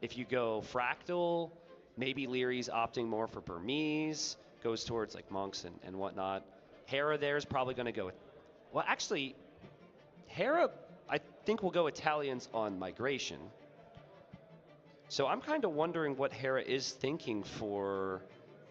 if you go Fractal, maybe Leary's opting more for Burmese, goes towards like monks and whatnot. Hera there is probably going to go. Well, actually, Hera, I think will go Italians on Migration. So I'm kind of wondering what Hera is thinking for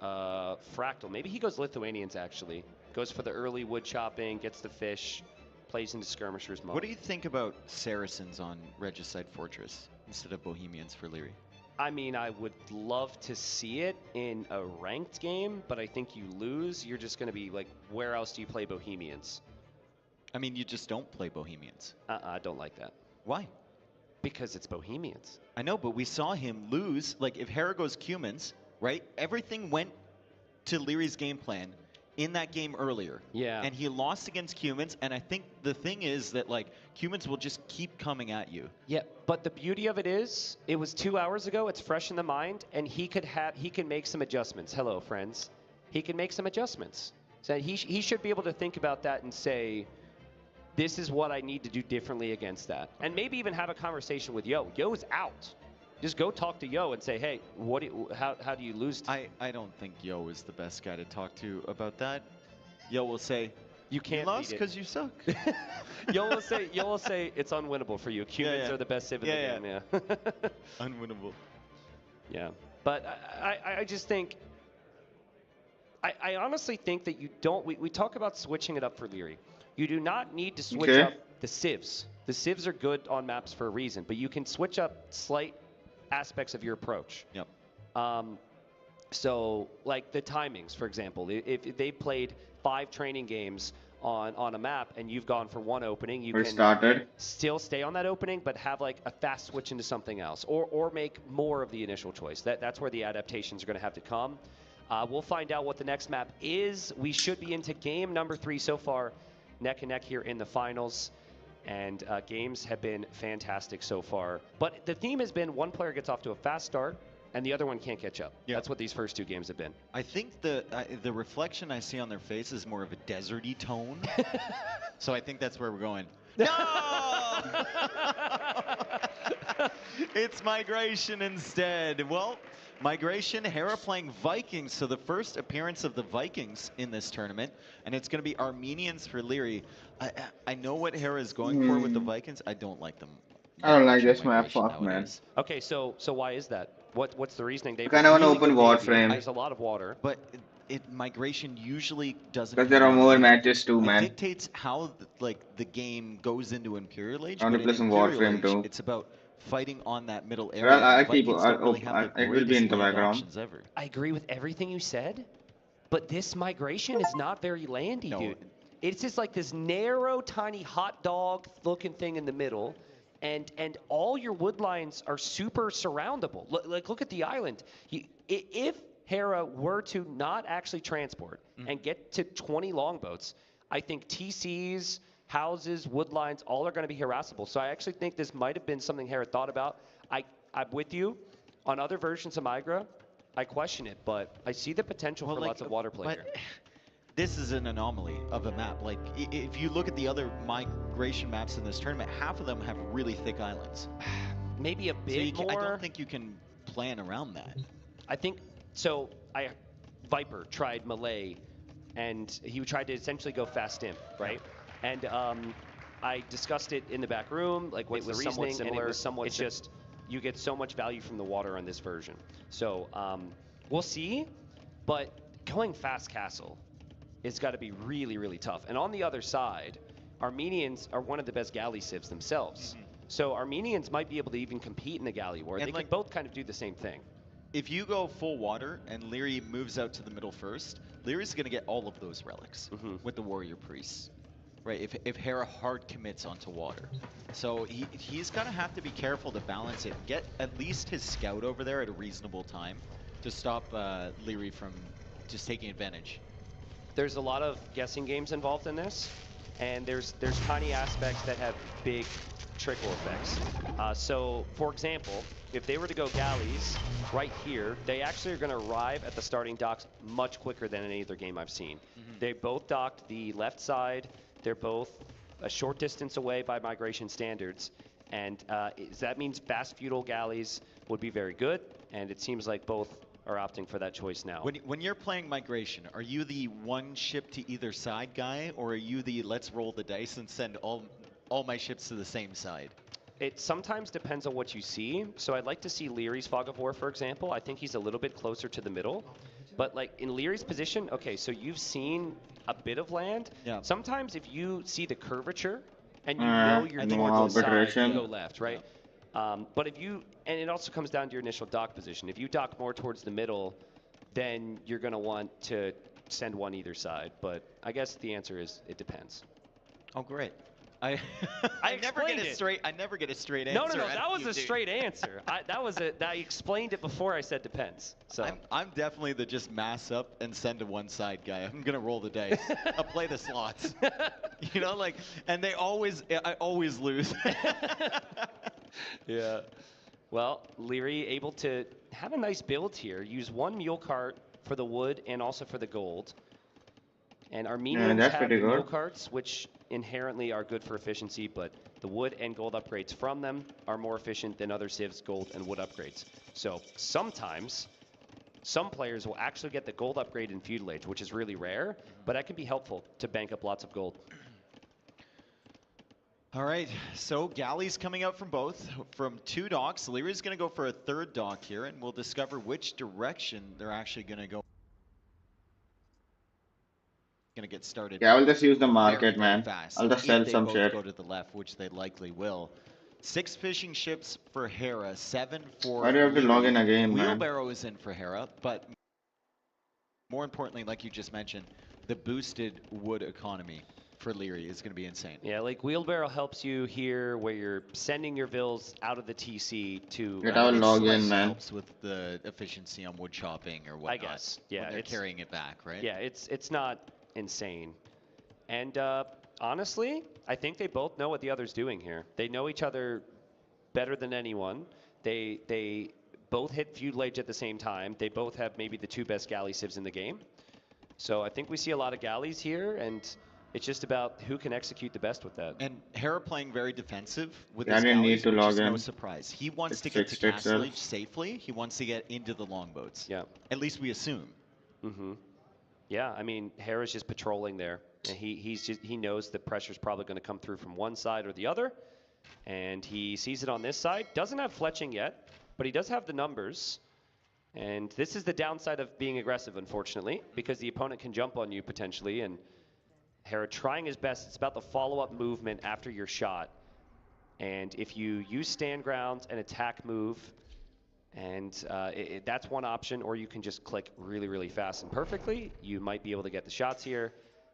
Fractal. Maybe he goes Lithuanians, actually. Goes for the early wood chopping, gets the fish, plays into skirmishers mode. What do you think about Saracens on Regicide Fortress instead of Bohemians for Leary? I mean, I would love to see it in a ranked game, but I think you lose. You're just going to be like, where else do you play Bohemians? I mean, you just don't play Bohemians. I don't like that. Why? Because it's Bohemians. I know, but we saw him lose. Like, if Hera goes Cumans, right? Everything went to Leary's game plan in that game earlier. Yeah. And he lost against Cumans, and I think the thing is that, like, Cumans will just keep coming at you. Yeah, but the beauty of it is, it was 2 hours ago, it's fresh in the mind, and he can make some adjustments. Hello, friends. He can make some adjustments. So he should be able to think about that and say, this is what I need to do differently against that. And maybe even have a conversation with Yo. Yo's out. Just go talk to Yo and say, hey, how do you lose? I don't think Yo is the best guy to talk to about that. Yo will say, you can't lost because you suck. Yo will say it's unwinnable for you. Cumans are the best civ in the game. Yeah. Unwinnable. Yeah. But I just think, I honestly think that you don't, we talk about switching it up for Leary. You do not need to switch up the civs. The civs are good on maps for a reason, but you can switch up slight aspects of your approach. Yep. So, like the timings, for example, if they played 5 training games on a map and you've gone for one opening, you can still stay on that opening, but have like a fast switch into something else, or make more of the initial choice. That's where the adaptations are going to have to come. We'll find out what the next map is. We should be into game number 3 so far, neck and neck here in the finals. And games have been fantastic so far. But the theme has been one player gets off to a fast start, and the other one can't catch up. That's what these first 2 games have been. I think the reflection I see on their face is more of a deserty tone. So I think that's where we're going. No! It's Migration instead. Well, Migration, Hera playing Vikings, so the first appearance of the Vikings in this tournament, and it's going to be Armenians for Leary. I know what Hera is going for with the Vikings. I don't like them. I don't like this map, fuck man. Okay, so why is that? What's the reasoning? They kind of want to really open good navy. Warframe. There's a lot of water. But Migration usually doesn't. Because there are more matches too, It man. dictates how the game goes into Imperial Age. I want to but play in some Imperial Warframe Age, too. It's about fighting on that middle area. Well, I The keep. Vikings don't really have the It will be in greatest the land background. options ever. I agree with everything you said, but this Migration is not very landy, dude. It's just like this narrow, tiny hot dog looking thing in the middle. And all your wood lines are super surroundable. Look at the island. If Hera were to not actually transport and get to 20 longboats, I think TCs, houses, wood lines, all are going to be harassable. So I actually think this might have been something Hera thought about. I'm with you. On other versions of Migra, I question it, but I see the potential for lots of water play here. This is an anomaly of a map. Like, if you look at the other Migration maps in this tournament, half of them have really thick islands. Maybe a bit more. I don't think you can plan around that. I think so. Viper tried Malay, and he tried to essentially go fast in, right? And I discussed it in the back room, like what's the reasoning, and it was somewhat. It's just you get so much value from the water on this version. So we'll see, but going fast castle. It's got to be really, really tough. And on the other side, Armenians are one of the best galley civs themselves. So Armenians might be able to even compete in the galley war. They can both kind of do the same thing. If you go full water and Leary moves out to the middle first, Leary's going to get all of those relics with the warrior priests. Right, if Hera hard commits onto water. So he's going to have to be careful to balance it. Get at least his scout over there at a reasonable time to stop Leary from just taking advantage. There's a lot of guessing games involved in this, and there's tiny aspects that have big trickle effects. So, for example, if they were to go galleys right here, they actually are going to arrive at the starting docks much quicker than any other game I've seen. They both docked the left side. They're both a short distance away by Migration standards, and that means fast feudal galleys would be very good, and it seems like both are opting for that choice now. When you're playing Migration, are you the one ship to either side guy, or are you the let's roll the dice and send all my ships to the same side? It sometimes depends on what you see. So I'd like to see Leary's Fog of War, for example. I think he's a little bit closer to the middle. But like in Leary's position, okay, so you've seen a bit of land. Yeah. Sometimes if you see the curvature and you know you're towards the side, you go left, right? But if you, and it also comes down to your initial dock position. If you dock more towards the middle, then you're going to want to send one either side. But I guess the answer is it depends. Oh, great. I never get a straight. I never get a straight answer. No, that was a straight answer. I explained it before I said depends. So I'm definitely the just mass up and send to one side guy. I'm gonna roll the dice. I'll play the slots. You know, like, and I always lose. Yeah. Well, Leary able to have a nice build here. Use one mule cart for the wood and also for the gold. And Armenians have the mule carts, which inherently are good for efficiency, but the wood and gold upgrades from them are more efficient than other civs' gold and wood upgrades. So sometimes some players will actually get the gold upgrade in Feudal Age, which is really rare, but that can be helpful to bank up lots of gold. All right, so galleys coming out from two docks. Leary's going to go for a third dock here, and we'll discover which direction they're actually going to go. Going to get started. Yeah, I'll just use the market, man. Fast. I'll just sell some shit. Go to the left, which they likely will. 6 fishing ships for Hera, 7 for. Why do you have to log in again, man? Wheelbarrow is in for Hera, but more importantly, like you just mentioned, the boosted wood economy for Leary is going to be insane. Yeah, like Wheelbarrow helps you here where you're sending your vills out of the TC to... Get out log in, man. Helps with the efficiency on wood chopping or whatnot. I guess, yeah. When they're carrying it back, right? Yeah, it's not insane. And honestly, I think they both know what the other's doing here. They know each other better than anyone. They both hit Feudal Age at the same time. They both have maybe the 2 best galley civs in the game. So I think we see a lot of galleys here, and It's just about who can execute the best with that. And Hera playing very defensive with Yeah, I his didn't need galleys, to which log is no in. surprise. He wants It to get to fixed Castle itself. Age safely. He wants to get into the longboats. Yeah. At least we assume. Mm-hmm. Yeah, I mean, Hera's just patrolling there, and he knows the pressure's probably going to come through from one side or the other, and he sees it on this side. Doesn't have fletching yet, but he does have the numbers. And this is the downside of being aggressive, unfortunately, because the opponent can jump on you potentially, and Hera trying his best. It's about the follow-up movement after your shot. And if you use stand ground and attack move, and that's one option, or you can just click really, really fast and perfectly. You might be able to get the shots here.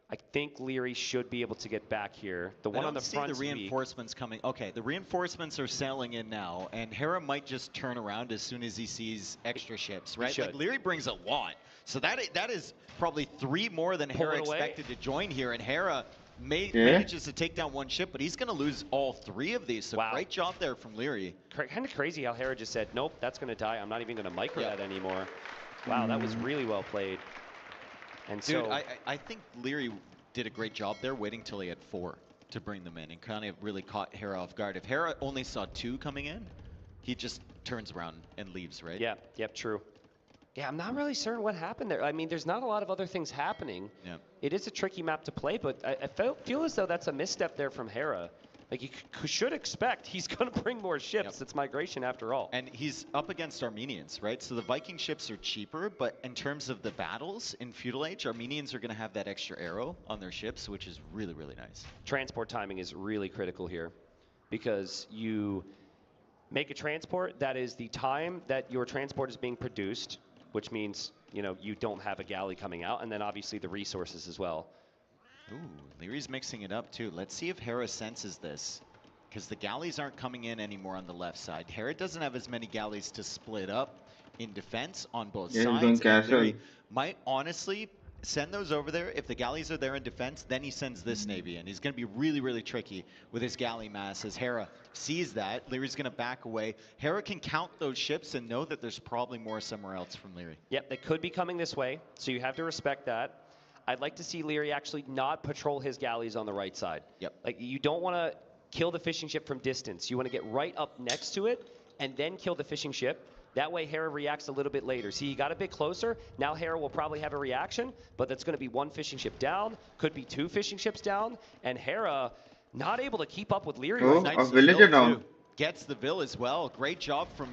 I think Leary should be able to get back here. The one on the front. The reinforcements coming. Okay, the reinforcements are sailing in now, and Hera might just turn around as soon as he sees extra ships, right? Like Leary brings a lot, so that is probably 3 more than Hera expected to join here, and Hera manages to take down 1 ship, but he's going to lose all 3 of these. So great job there from Leary. Kind of crazy how Hera just said, "Nope, that's going to die. I'm not even going to micro that anymore." Wow, that was really well played. And Dude, so I think Leary did a great job there, waiting till he had 4 to bring them in, and kind of really caught Hera off guard. If Hera only saw 2 coming in, he just turns around and leaves, right? Yeah, yep, true. Yeah, I'm not really certain what happened there. I mean, there's not a lot of other things happening. Yeah. It is a tricky map to play, but I feel as though that's a misstep there from Hera. Like, you should expect he's going to bring more ships. It's migration after all. And he's up against Armenians, right? So the Viking ships are cheaper, but in terms of the battles in Feudal Age, Armenians are going to have that extra arrow on their ships, which is really, really nice. Transport timing is really critical here, because you make a transport that is the time that your transport is being produced, which means, you know, you don't have a galley coming out, and then obviously the resources as well. Ooh, Leary's mixing it up too. Let's see if Hera senses this, because the galleys aren't coming in anymore on the left side. Hera doesn't have as many galleys to split up in defense on both sides. And Leary might honestly send those over there. If the galleys are there in defense, then he sends this navy in. He's going to be really, really tricky with his galley mass as Hera sees that. Leary's going to back away. Hera can count those ships and know that there's probably more somewhere else from Leary. Yep, they could be coming this way, so you have to respect that. I'd like to see Leary actually not patrol his galleys on the right side. Yep. Like, you don't want to kill the fishing ship from distance. You want to get right up next to it and then kill the fishing ship. That way Hera reacts a little bit later. See, he got a bit closer. Now Hera will probably have a reaction, but that's going to be 1 fishing ship down, could be 2 fishing ships down, and Hera not able to keep up with Leary. Oh, a villager down. Gets the Vil as well. Great job from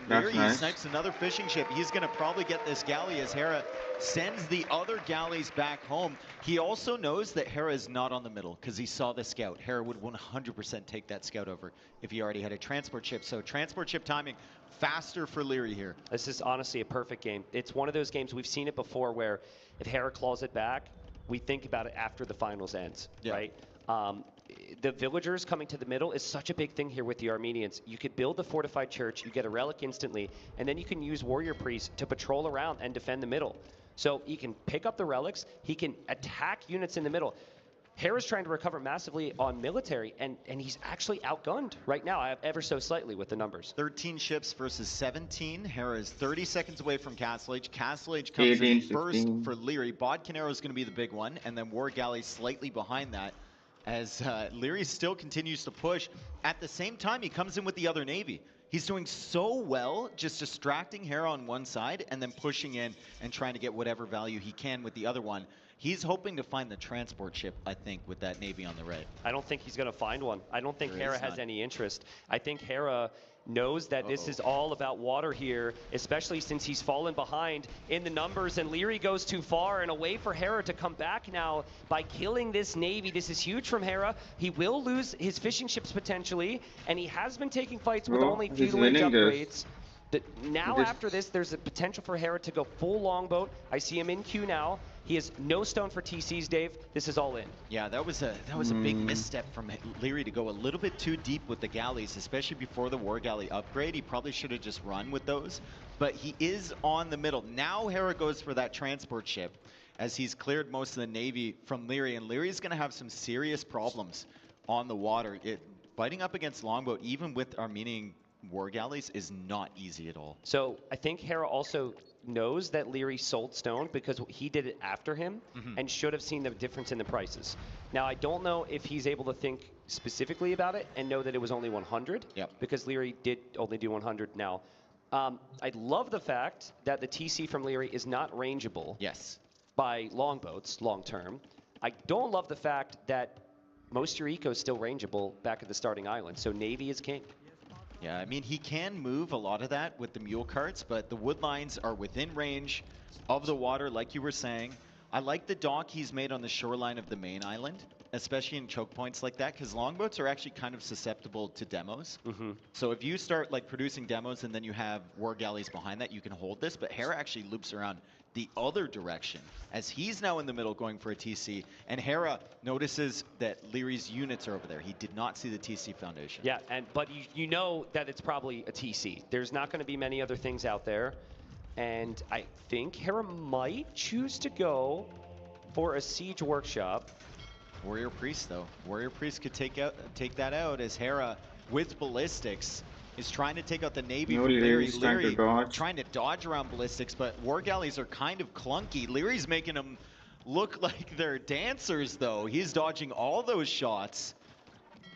Leary. He snipes another fishing ship. He's going to probably get this galley as Hera sends the other galleys back home. He also knows that Hera is not on the middle because he saw the scout. Hera would 100% take that scout over if he already had a transport ship. So transport ship timing faster for Leary here. This is honestly a perfect game. It's one of those games, we've seen it before, where if Hera claws it back, we think about it after the finals ends, right? The villagers coming to the middle is such a big thing here with the Armenians. You could build the fortified church, you get a relic instantly, and then you can use warrior priests to patrol around and defend the middle. So he can pick up the relics, he can attack units in the middle. Hera's trying to recover massively on military, and he's actually outgunned right now, ever so slightly with the numbers. 13 ships versus 17. Hera is 30 seconds away from Castle Age. Castle Age comes in first for Leary. Bodkin Arrow is going to be the big one, and then War Galley slightly behind that, as Leary still continues to push. At the same time, he comes in with the other navy. He's doing so well, just distracting Hera on one side and then pushing in and trying to get whatever value he can with the other one. He's hoping to find the transport ship, I think, with that navy on the right. I don't think he's going to find one. I don't think Hera has any interest. I think Hera knows that this is all about water here, especially since he's fallen behind in the numbers, and Leary goes too far, and a way for Hera to come back now by killing this navy. This is huge from Hera. He will lose his fishing ships potentially, and he has been taking fights with only feudal age upgrades. Now after this, there's a potential for Hera to go full longboat. I see him in queue now. He has no stone for TCs, Dave. This is all in. Yeah, that was a big misstep from Leary to go a little bit too deep with the galleys, especially before the War Galley upgrade. He probably should have just run with those, but he is on the middle. Now Hera goes for that transport ship as he's cleared most of the navy from Leary, and Leary's going to have some serious problems on the water. Fighting up against longboat, even with Armenian War Galleys, is not easy at all. So I think Hera also knows that Leary sold stone because he did it after him and should have seen the difference in the prices. Now, I don't know if he's able to think specifically about it and know that it was only 100 because Leary did only do 100 now. I love the fact that the TC from Leary is not rangeable by longboats long term. I don't love the fact that most of your eco is still rangeable back at the starting island, so Navy is king. Yeah, I mean, he can move a lot of that with the mule carts, but the wood lines are within range of the water, like you were saying. I like the dock he's made on the shoreline of the main island, especially in choke points like that, because longboats are actually kind of susceptible to demos. So if you start like producing demos and then you have war galleys behind that, you can hold this, but Hera actually loops around the other direction as he's now in the middle going for a TC, and Hera notices that Leary's units are over there. He did not see the TC foundation. Yeah, but you know that it's probably a TC. There's not going to be many other things out there, and I think Hera might choose to go for a siege workshop. Warrior Priest though. Warrior Priest could take that out as Hera with ballistics is trying to take out the Navy from Leary. Leary trying to dodge around ballistics, but war galleys are kind of clunky. Leary's making them look like they're dancers though. He's dodging all those shots.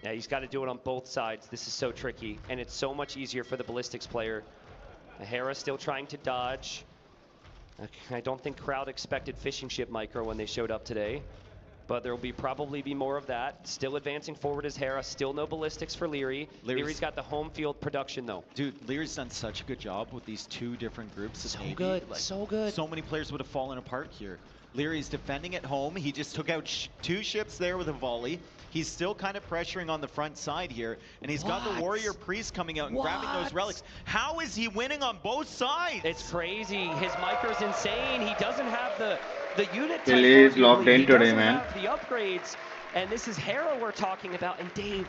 Yeah, he's got to do it on both sides. This is so tricky, and it's so much easier for the ballistics player. Hera still trying to dodge. I don't think crowd expected fishing ship micro when they showed up today, but there will probably be more of that. Still advancing forward as Hera. Still no ballistics for Leary. Leary's got the home field production though. Dude, Leary's done such a good job with these two different groups of Navy. Good, like, so good. So many players would have fallen apart here. Leary's defending at home. He just took out two ships there with a volley. He's still kind of pressuring on the front side here, and he's got the Warrior Priest coming out and grabbing those relics. How is he winning on both sides? It's crazy. His micro's insane. He doesn't have the unit type. He is locked in today, man. Have the upgrades, and this is Hera we're talking about. And Dave,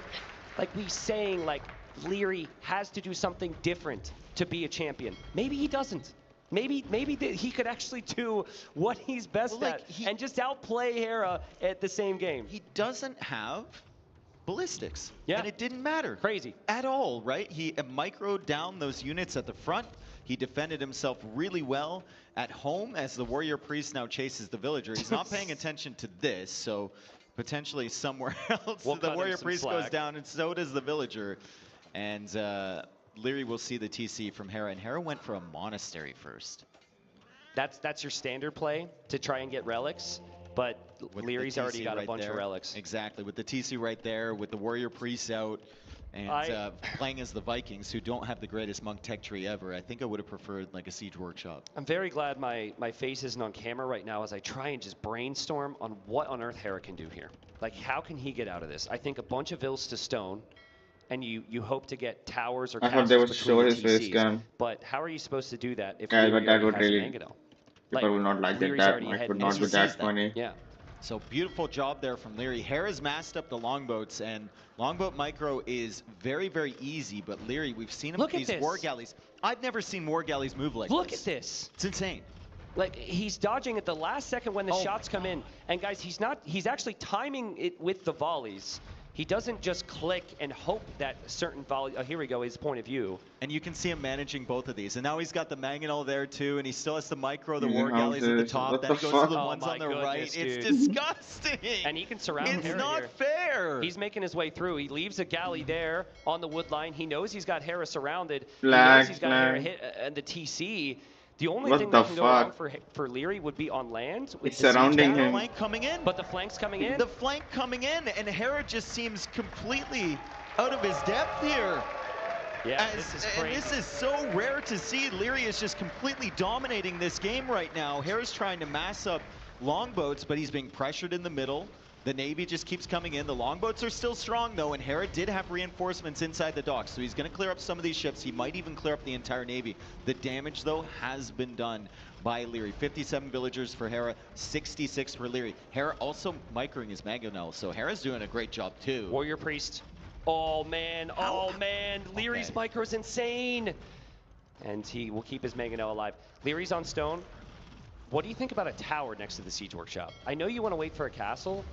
like we saying, like Leary has to do something different to be a champion. Maybe he doesn't. Maybe he could actually do what he's best at and just outplay Hera at the same game. He doesn't have ballistics. Yeah. And it didn't matter. Crazy. At all, right? He microed down those units at the front. He defended himself really well at home as the Warrior Priest now chases the villager. He's not paying attention to this, so potentially somewhere else the Warrior Priest goes down, and so does the villager. And Leary will see the TC from Hera, and Hera went for a monastery first. That's your standard play to try and get relics, but with Leary's already got a bunch of relics. Exactly, with the TC right there, with the Warrior Priest out, and playing as the Vikings, who don't have the greatest monk tech tree ever. I think I would have preferred like a siege workshop. I'm very glad my face isn't on camera right now as I try and just brainstorm on what on earth Hera can do here. Like, how can he get out of this? I think a bunch of vills to stone, and you hope to get towers or castles. I thought they would show his face cam. But how are you supposed to do that if but that would really Mangonel? People will not like that much, would not be that funny. Yeah. So beautiful job there from Leary. Hera's masked up the longboats, and longboat micro is very, very easy, but Leary, we've seen him with these war galleys. I've never seen war galleys move like this. Look at this. It's insane. Like, he's dodging at the last second when the shots come in. And guys, he's actually timing it with the volleys. He doesn't just click and hope that certain volley. Oh, here we go, his point of view. And you can see him managing both of these. And now he's got the Mangonel there too, and he still has to micro the war galleys at the top. Then he goes to the ones on the right. Dude. It's disgusting. And he can surround It's Hera not here. fair. He's making his way through. He leaves a galley there on the wood line. He knows he's got Hera surrounded. He knows he's got Hera hit and the TC. The only thing that can go wrong for Leary would be on land. With It's surrounding him. The flank coming in. But the flank's coming in. The flank coming in, and Hera just seems completely out of his depth here. Yeah, this is crazy. And this is so rare to see. Leary is just completely dominating this game right now. Hera's trying to mass up longboats, but he's being pressured in the middle. The Navy just keeps coming in. The longboats are still strong, though, and Hera did have reinforcements inside the docks, so he's going to clear up some of these ships. He might even clear up the entire Navy. The damage, though, has been done by Leary. 57 villagers for Hera, 66 for Leary. Hera also microing his Mangonel, so Hera's doing a great job, too. Warrior Priest. Oh, man. Oh, man. Leary's micro's insane. And he will keep his Mangonel alive. Leary's on stone. What do you think about a tower next to the siege workshop? I know you want to wait for a castle,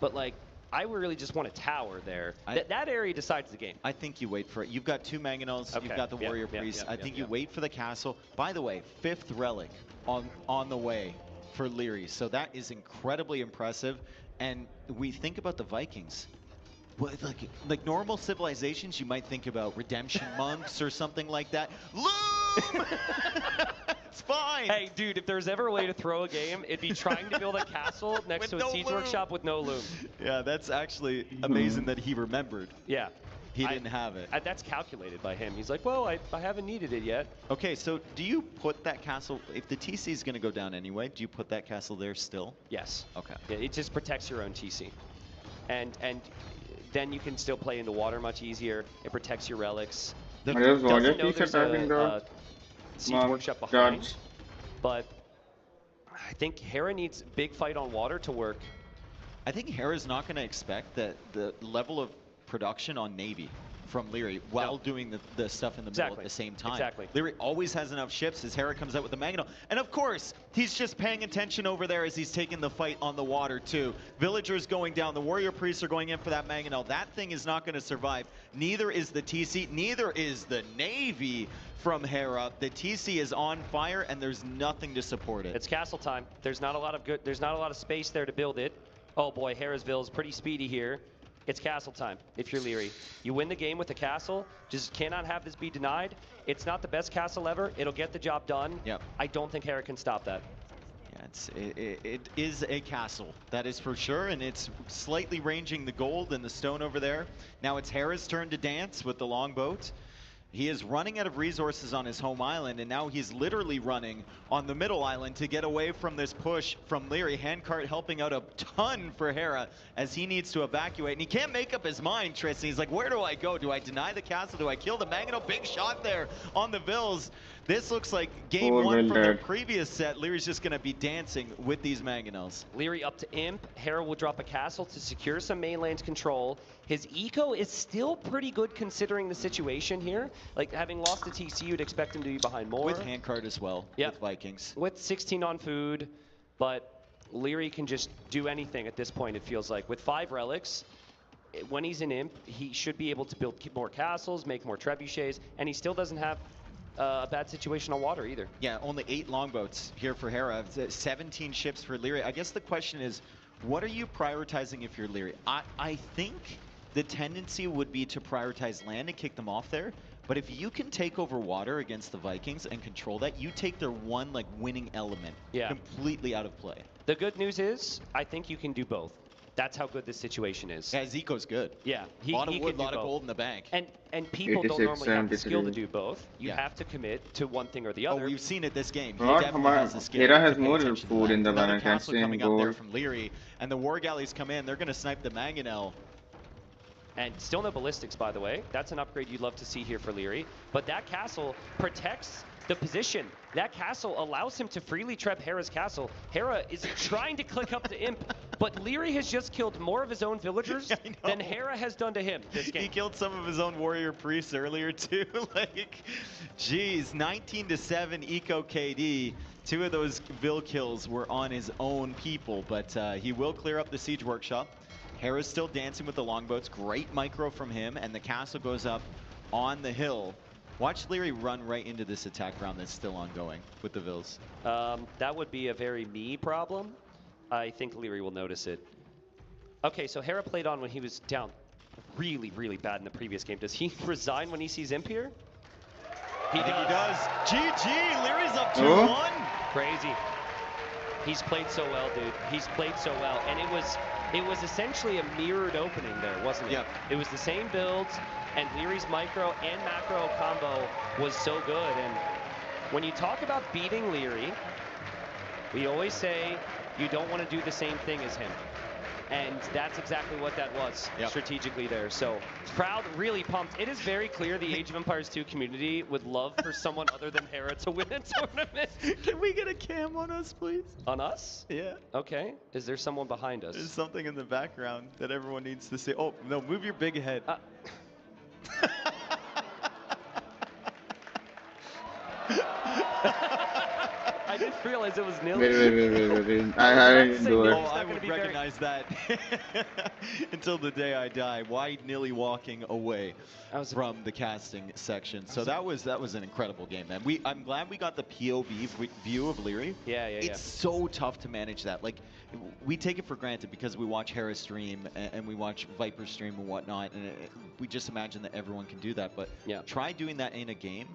but like, I really just want a tower there. That area decides the game. I think you wait for it. You've got 2 Mangonels. Okay. You've got the Warrior Priest. I think you wait for the castle. By the way, 5th relic on the way for Leary. So that is incredibly impressive. And we think about the Vikings. Well, like normal civilizations, you might think about redemption monks or something like that. Loom! It's fine. Hey, dude, if there's ever a way to throw a game, it'd be trying to build a castle next to a siege workshop with no loom. Yeah, that's actually amazing that he remembered. Yeah. He didn't have it. That's calculated by him. He's like, well, I haven't needed it yet. Okay, so do you put that castle, if the TC is going to go down anyway, do you put that castle there still? Yes. Okay. Yeah, it just protects your own TC. And then you can still play in the water much easier. It protects your relics. There's water Doesn't know piece there's attacking the siege workshop behind. But I think Hera needs big fight on water to work. I think Hera's not going to expect that the level of production on Navy from Leary while doing the stuff in the middle at the same time. Exactly. Leary always has enough ships as Hera comes out with the Mangonel. And of course, he's just paying attention over there as he's taking the fight on the water too. Villagers going down, the Warrior Priests are going in for that Mangonel. That thing is not going to survive. Neither is the TC, neither is the Navy from Hera. The TC is on fire and there's nothing to support it. It's castle time. There's not a lot of space there to build it. Oh boy, Harrisville is pretty speedy here. It's castle time if you're Leary. You win the game with a castle, just cannot have this be denied. It's not the best castle ever. It'll get the job done. Yep. I don't think Hera can stop that. Yeah, it is a castle, that is for sure, and it's slightly ranging the gold and the stone over there. Now it's Hera's turn to dance with the longboat. He is running out of resources on his home island, and now he's literally running on the middle island to get away from this push from Leary. Handcart helping out a ton for Hera as he needs to evacuate, and he can't make up his mind, Tristan. He's like, where do I go? Do I deny the castle? Do I kill the Mangonel? Big shot there on the Vils. This looks like game one from the previous set. Leary's just going to be dancing with these Mangonels. Leary up to Imp. Hera will drop a castle to secure some mainland control. His eco is still pretty good considering the situation here. Like, having lost the TC, you'd expect him to be behind more. With Handcart as well, with Vikings. With 16 on food, but Leary can just do anything at this point, it feels like. With 5 relics, when he's an Imp, he should be able to build more castles, make more trebuchets, and he still doesn't have a bad situation on water either. Yeah, only 8 longboats here for Hera, 17 ships for Leary. I guess the question is, what are you prioritizing if you're Leary? I think the tendency would be to prioritize land and kick them off there. But if you can take over water against the Vikings and control that, you take their one winning element completely out of play. The good news is, I think you can do both. That's how good this situation is. Yeah, Zico's good. Yeah, a lot of wood, a lot of gold in the bank. And people don't normally have the skill to do both. You have to commit to one thing or the other. Oh, we've seen it this game. He Lord, definitely has the skill. Hera has more food in the Another bank. castle coming up there Gold. from Leary, and the War Galleys come in. They're going to snipe the Mangonel. And still no ballistics, by the way. That's an upgrade you'd love to see here for Leary. But that castle protects the position. That castle allows him to freely trap Hera's castle. Hera is trying to click up to Imp, but Leary has just killed more of his own villagers than Hera has done to him this game. He killed some of his own warrior priests earlier too. Geez, 19-7 eco KD. 2 of those Vil kills were on his own people, but he will clear up the siege workshop. Hera's still dancing with the longboats. Great micro from him, and the castle goes up on the hill. Watch Leary run right into this attack round that's still ongoing with the Vils. That would be a very me problem. I think Leary will notice it. Okay, so Hera played on when he was down really, really bad in the previous game. Does he resign when he sees Imp here? He does. GG, Leary's up 2-1. Crazy. He's played so well, dude. He's played so well, and it was essentially a mirrored opening there, wasn't it? Yep. It was the same builds, and Leary's micro and macro combo was so good. And when you talk about beating Leary, we always say you don't want to do the same thing as him. And that's exactly what that was strategically there. So proud, really pumped. It is very clear the Age of Empires 2 community would love for someone other than Hera to win a tournament. Can we get a cam on us, please? On us? Yeah. Okay. Is there someone behind us? There's something in the background that everyone needs to see. Oh, no, move your big head. didn't realize it was nil. Wait. I didn't do it. Oh, I would recognize that until the day I die. Why nearly walking away from the casting section? So that was an incredible game, man. I'm glad we got the POV view of Leary. Yeah. It's so tough to manage that. Like, we take it for granted because we watch Hera stream and we watch Viper stream and whatnot, and we just imagine that everyone can do that. But try doing that in a game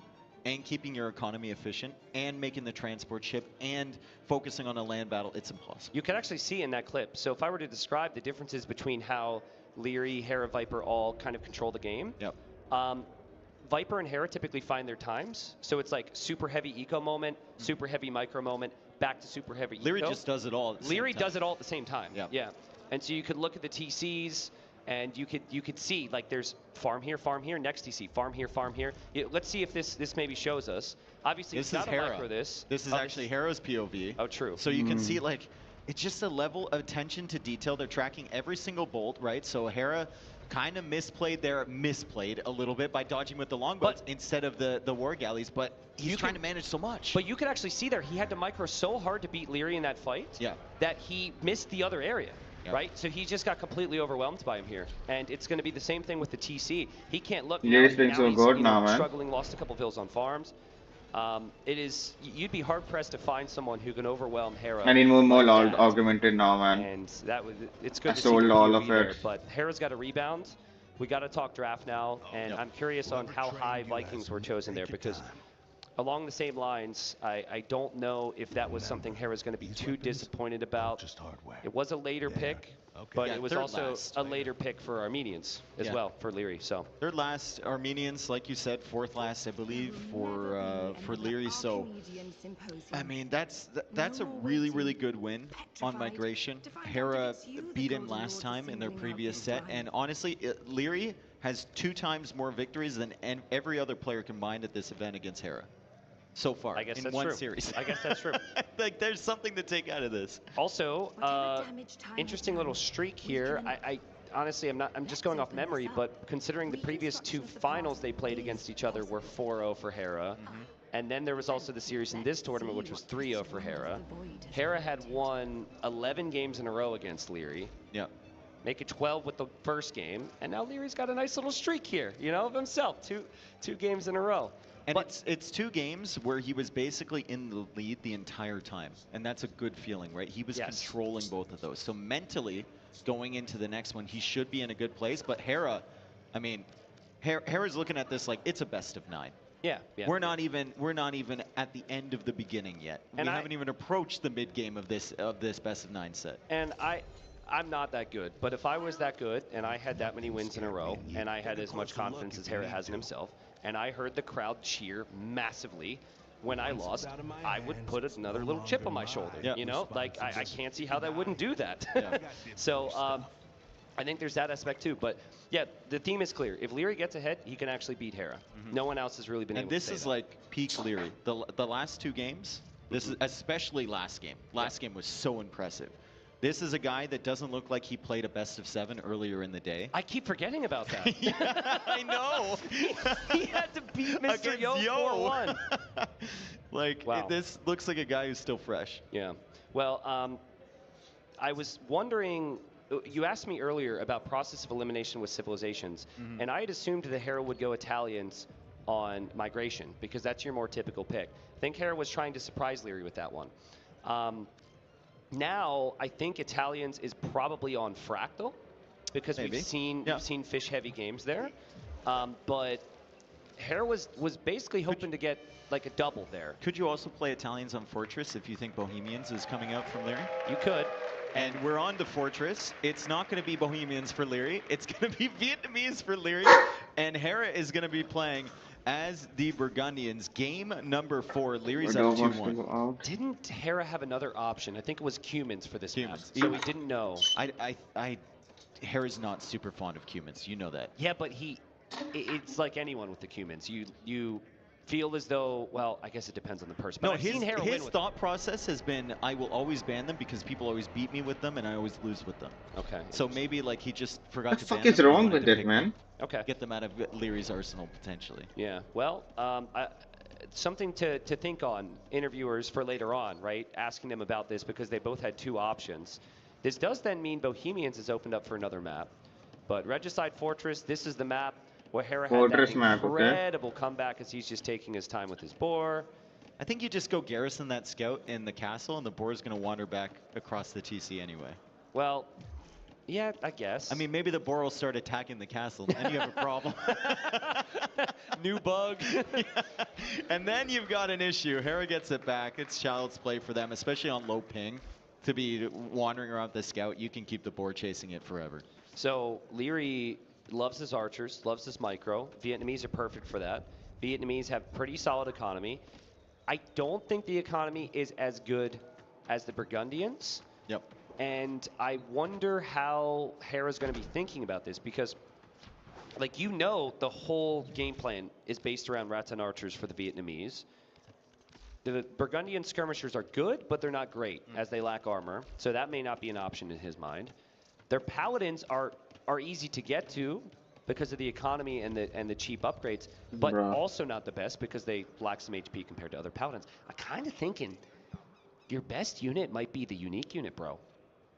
and keeping your economy efficient and making the transport ship and focusing on a land battle. It's impossible. You can actually see in that clip. So if I were to describe the differences between how Leary, Hera, Viper all kind of control the game. Yep. Viper and Hera typically find their times. So it's like super heavy eco moment, super heavy micro moment, back to super heavy eco. Leary just does it all at the same time. does it all at the same time. Yeah. And so you could look at the TCs and you could see like there's farm here, next TC, farm here. Let's see if this maybe shows us. Obviously this it's not is Hera. a micro this. This is actually Hera's POV. Oh, true. So you can see like it's just a level of attention to detail. They're tracking every single bolt, right? So Hera kind of misplayed a little bit by dodging with the longbows instead of the war galleys, but he's trying to manage so much. But you could actually see there he had to micro so hard to beat Leary in that fight that he missed the other area. Right? So he just got completely overwhelmed by him here. And it's going to be the same thing with the TC. He can't look. Leary's been so good now, man. Struggling, lost a couple vills on farms. You'd be hard pressed to find someone who can overwhelm Hera. I need more augmented now, man. And it's good I to sold see all POV of there, it. but Hera's got a rebound. We got to talk draft now, and I'm curious on how high Vikings were chosen there, because along the same lines, I don't know if that was something Hera's going to be too disappointed about. It was a later pick, but it was also a later pick for Armenians as well, for Leary. So third last, Armenians, like you said, fourth last, I believe, for Leary. So, I mean, that's a really good win on migration. Hera beat him last time in their previous set, and honestly, Leary has 2 times more victories than every other player combined at this event against Hera. So far, I guess in that's one true. series. I guess that's true. Like, there's something to take out of this. Also, interesting little streak here. I honestly, I'm just going off memory, but considering the previous 2 finals they played against each other were 4-0 for Hera. And then there was also the series in this tournament, which was 3-0 for Hera. Hera had won 11 games in a row against Leary. Yeah. Make it 12 with the first game, and now Leary's got a nice little streak here, of himself. Two games in a row. And it's 2 games where he was basically in the lead the entire time, and that's a good feeling, right? He was controlling both of those. So mentally, going into the next one, he should be in a good place. But Hera, I mean, Hera's looking at this like it's a best of 9. Yeah. We're not even at the end of the beginning yet. And we haven't even approached the mid game of this best of 9 set. And I'm not that good, but if I was that good and I had that many wins in a row and I had as much confidence as Hera has in himself, and I heard the crowd cheer massively when I lost, I would put another little chip on my shoulder. Like I can't see how that wouldn't do that. So I think there's that aspect too. But yeah, the theme is clear. If Leary gets ahead, he can actually beat Hera. No one else has really been able to say that. And this is like peak Leary. The last 2 games, this is especially last game. Last game was so impressive. This is a guy that doesn't look like he played a best of 7 earlier in the day. I keep forgetting about that. I know. He had to beat Mr. Yo 4-1. Like, this looks like a guy who's still fresh. Yeah. Well, I was wondering, you asked me earlier about process of elimination with civilizations, and I had assumed that Hera would go Italians on migration, because that's your more typical pick. I think Hera was trying to surprise Leary with that one. Now, I think Italians is probably on Fractal, because we've seen fish-heavy games there. But Hera was basically hoping to get like a double there. Could you also play Italians on Fortress if you think Bohemians is coming out from Leary? You could. And we're on to Fortress. It's not going to be Bohemians for Leary. It's going to be Vietnamese for Leary. And Hera is going to be playing as the Burgundians. Game number 4. Leary's up 2-1. Didn't Hera have another option? I think it was Cumans for this map. So we didn't know. Hera's not super fond of Cumans. You know that. Yeah, but it's like anyone with the Cumans. You feel as though, well, I guess it depends on the person. But no, his thought process has been, I will always ban them because people always beat me with them and I always lose with them. Okay. So maybe like he just forgot to ban them. What the fuck is wrong with it, man? Okay. Get them out of Leary's arsenal potentially. Yeah. Well, something to think on, interviewers for later on, right? Asking them about this because they both had 2 options. This does then mean Bohemians is opened up for another map. But Regicide Fortress, this is the map where Hera had that Fortress map, okay. incredible comeback as he's just taking his time with his boar. I think you just go Garrison that scout in the castle, and the boar is going to wander back across the TC anyway. Well, yeah, I guess. I mean, maybe the boar will start attacking the castle, and then you have a problem. New bug. Yeah. And then you've got an issue. Hera gets it back. It's child's play for them, especially on low ping. To be wandering around the scout, you can keep the boar chasing it forever. So Leary loves his archers, loves his micro. Vietnamese are perfect for that. Vietnamese have pretty solid economy. I don't think the economy is as good as the Burgundians. Yep. And I wonder how Hera's going to be thinking about this because, like, you know, the whole game plan is based around Rattan archers for the Vietnamese. The Burgundian skirmishers are good, but they're not great as they lack armor. So that may not be an option in his mind. Their paladins are easy to get to because of the economy and the cheap upgrades, but also not the best because they lack some HP compared to other paladins. I'm kind of thinking your best unit might be the unique unit, bro.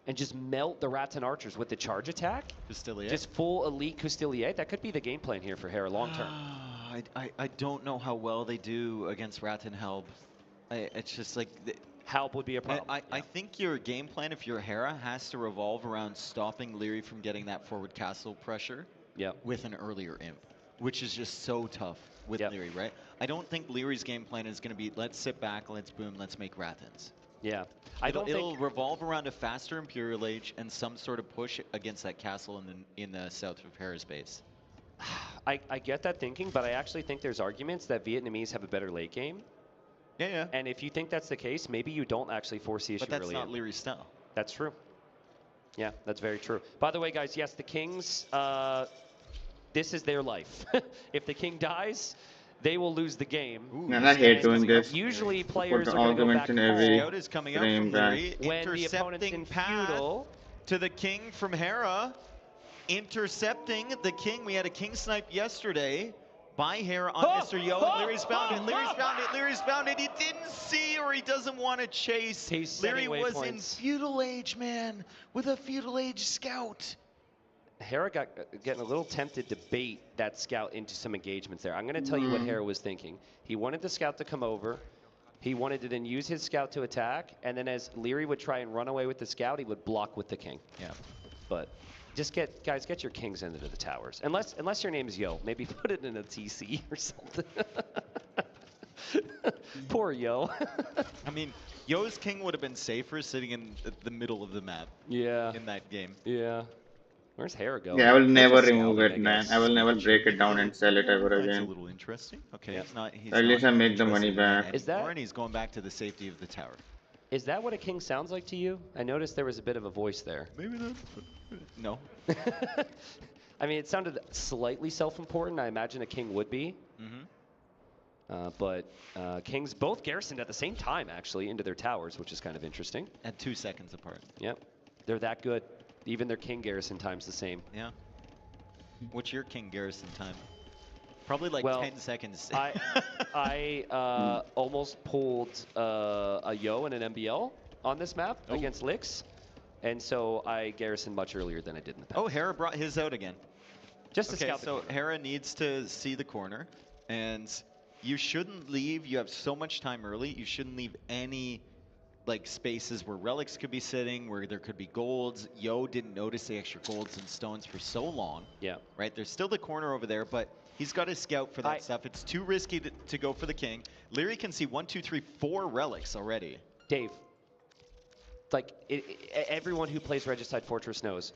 And just melt the Rattan archers with the charge attack. Custilier. Just full elite Custilier. That could be the game plan here for Hera long term. I don't know how well they do against Rattan Helb. It's just like... Help would be a problem. I think your game plan, if you're Hera, has to revolve around stopping Leary from getting that forward castle pressure with an earlier imp, which is just so tough with Leary, right? I don't think Leary's game plan is going to be, let's sit back, let's boom, let's make Rathans. Yeah. It'll revolve around a faster Imperial Age and some sort of push against that castle in the south of Hera's base. I get that thinking, but I actually think there's arguments that Vietnamese have a better late game. Yeah. And if you think that's the case, maybe you don't actually force the issue But that's early not in. Leary's style. That's true. Yeah, that's very true. By the way, guys, yes, the Kings, this is their life. If the King dies, they will lose the game. Man, I hate doing this. Usually players Put are going to go back in to every Scout is coming out from Leary, when the opponent's in feudal. To the King from Hera, intercepting the King. We had a King snipe yesterday by Hera on Mr. Yo, and Leary's found it. Leary's found it. Leary's found it. He didn't see, or he doesn't want to chase. Leary was in feudal age, man, with a feudal age scout. Hera getting a little tempted to bait that scout into some engagements there. I'm going to tell you what Hera was thinking. He wanted the scout to come over. He wanted to then use his scout to attack, and then as Leary would try and run away with the scout, he would block with the King. Yeah. But just get your Kings into the towers. Unless your name is Yo, maybe put it in a TC or something. Poor Yo. I mean, Yo's King would have been safer sitting in the middle of the map. Yeah. In that game. Yeah. Where's Hera go? Yeah, I will never remove it, man. I will never break it down and sell it ever That's again. a little interesting. Okay, he's At least not I make the money interested in back. it Is that- anymore, and he's going back to the safety of the tower. Is that what a King sounds like to you? I noticed there was a bit of a voice there. Maybe not. No. I mean, it sounded slightly self-important. I imagine a King would be. But Kings both garrisoned at the same time, actually, into their towers, which is kind of interesting. At 2 seconds apart. Yep. They're that good. Even their King garrison time's the same. Yeah. What's your King garrison time? Probably like 10 seconds. I almost pulled a Yo and an MBL on this map against Lix. And so I garrisoned much earlier than I did in the past. Oh, Hera brought his out again. Just to scout the so corner. Hera needs to see the corner, and you shouldn't leave. You have so much time early. You shouldn't leave any like spaces where relics could be sitting, where there could be golds. Yo didn't notice the extra golds and stones for so long. Yeah. Right. There's still the corner over there, but he's got to scout for that stuff. It's too risky to go for the King. Leary can see 1, 2, 3, 4 relics already. Dave, like everyone who plays Regicide Fortress knows,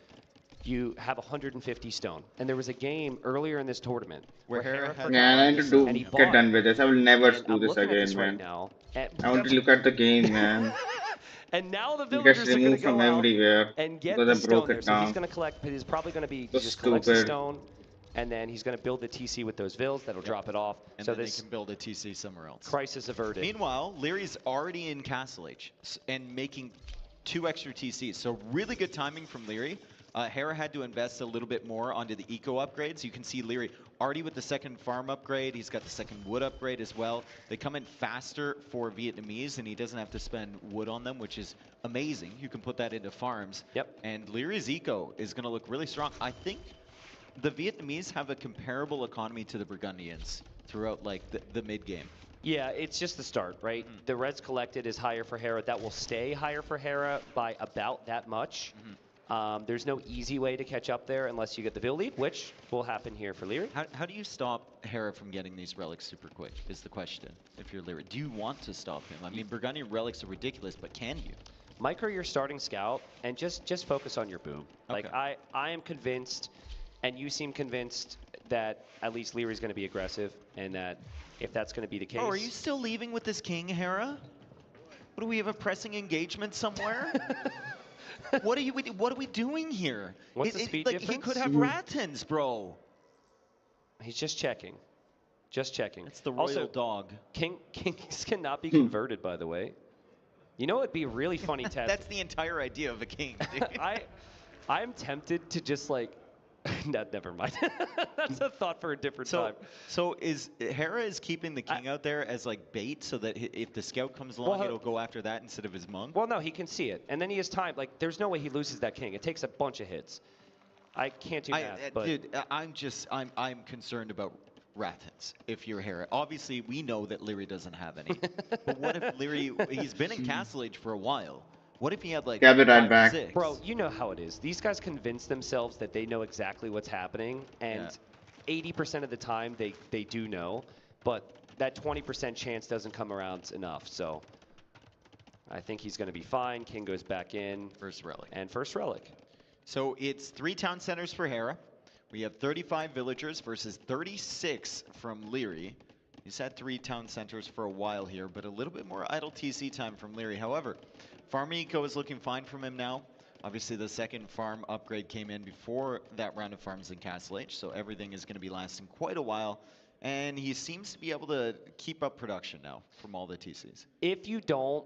you have 150 stone. And there was a game earlier in this tournament where Hera forgot Yeah, I need to and he get bought. done with this. I will never And do I'm this looking at again, this man. right now. I want to look at the game, man. And now the It villagers gets are going to removed go from out everywhere and get because the I broke stone there. it So he's down. going to collect, he's probably going to be, he That's just collects the stupid. stone, and then he's going to build the TC with those vills. That'll drop it off. And so then this they can build a TC somewhere else. crisis averted. Meanwhile, Leary's already in Castle Age and making 2 extra TCs. So really good timing from Leary. Hera had to invest a little bit more onto the eco upgrades. You can see Leary already with the second farm upgrade. He's got the second wood upgrade as well. They come in faster for Vietnamese, and he doesn't have to spend wood on them, which is amazing. You can put that into farms. Yep. And Leary's eco is going to look really strong. I think the Vietnamese have a comparable economy to the Burgundians throughout like the mid game. Yeah, it's just the start, right? The reds collected is higher for Hera. That will stay higher for Hera by about that much. There's no easy way to catch up there unless you get the Vil Leap, which will happen here for Leary. How do you stop Hera from getting these relics super quick is the question, if you're Leary. Do you want to stop him? I mean, Burgundian relics are ridiculous, but can you? Micro your starting scout and just focus on your boom. Okay. Like, I am convinced, and you seem convinced, that at least Leary's going to be aggressive, and that if that's going to be the case... Oh, are you still leaving with this king, Hera? What, do we have a pressing engagement somewhere? What are we doing here? What's the speed like, difference? He could have Ratans, bro. He's just checking. Just checking. It's the royal dog. Kings cannot be converted, by the way. You know it'd be a really funny test. That's the entire idea of a king, dude. I'm tempted to just like... No, never mind. That's a thought for a different time. So Hera is keeping the king out there as like bait, so that if the scout comes along, it'll go after that instead of his monk? Well, no, he can see it, and then he has time. Like, there's no way he loses that king. It takes a bunch of hits. I can't do math, but... Dude, I'm concerned about Ratans if you're Hera. Obviously, we know that Leary doesn't have any. But what if Leary, he's been in Castle Age for a while. What if he had like Gab it right back. 6? Bro, you know how it is. These guys convince themselves that they know exactly what's happening, and 80% of the time they do know, but that 20% chance doesn't come around enough. So I think he's going to be fine. King goes back in. First relic. And first relic. So it's 3 town centers for Hera. We have 35 villagers versus 36 from Leary. He's had 3 town centers for a while here, but a little bit more idle TC time from Leary. However, farm eco is looking fine from him now. Obviously, the second farm upgrade came in before that round of farms in Castle H, so everything is going to be lasting quite a while. And he seems to be able to keep up production now from all the TCs. If you don't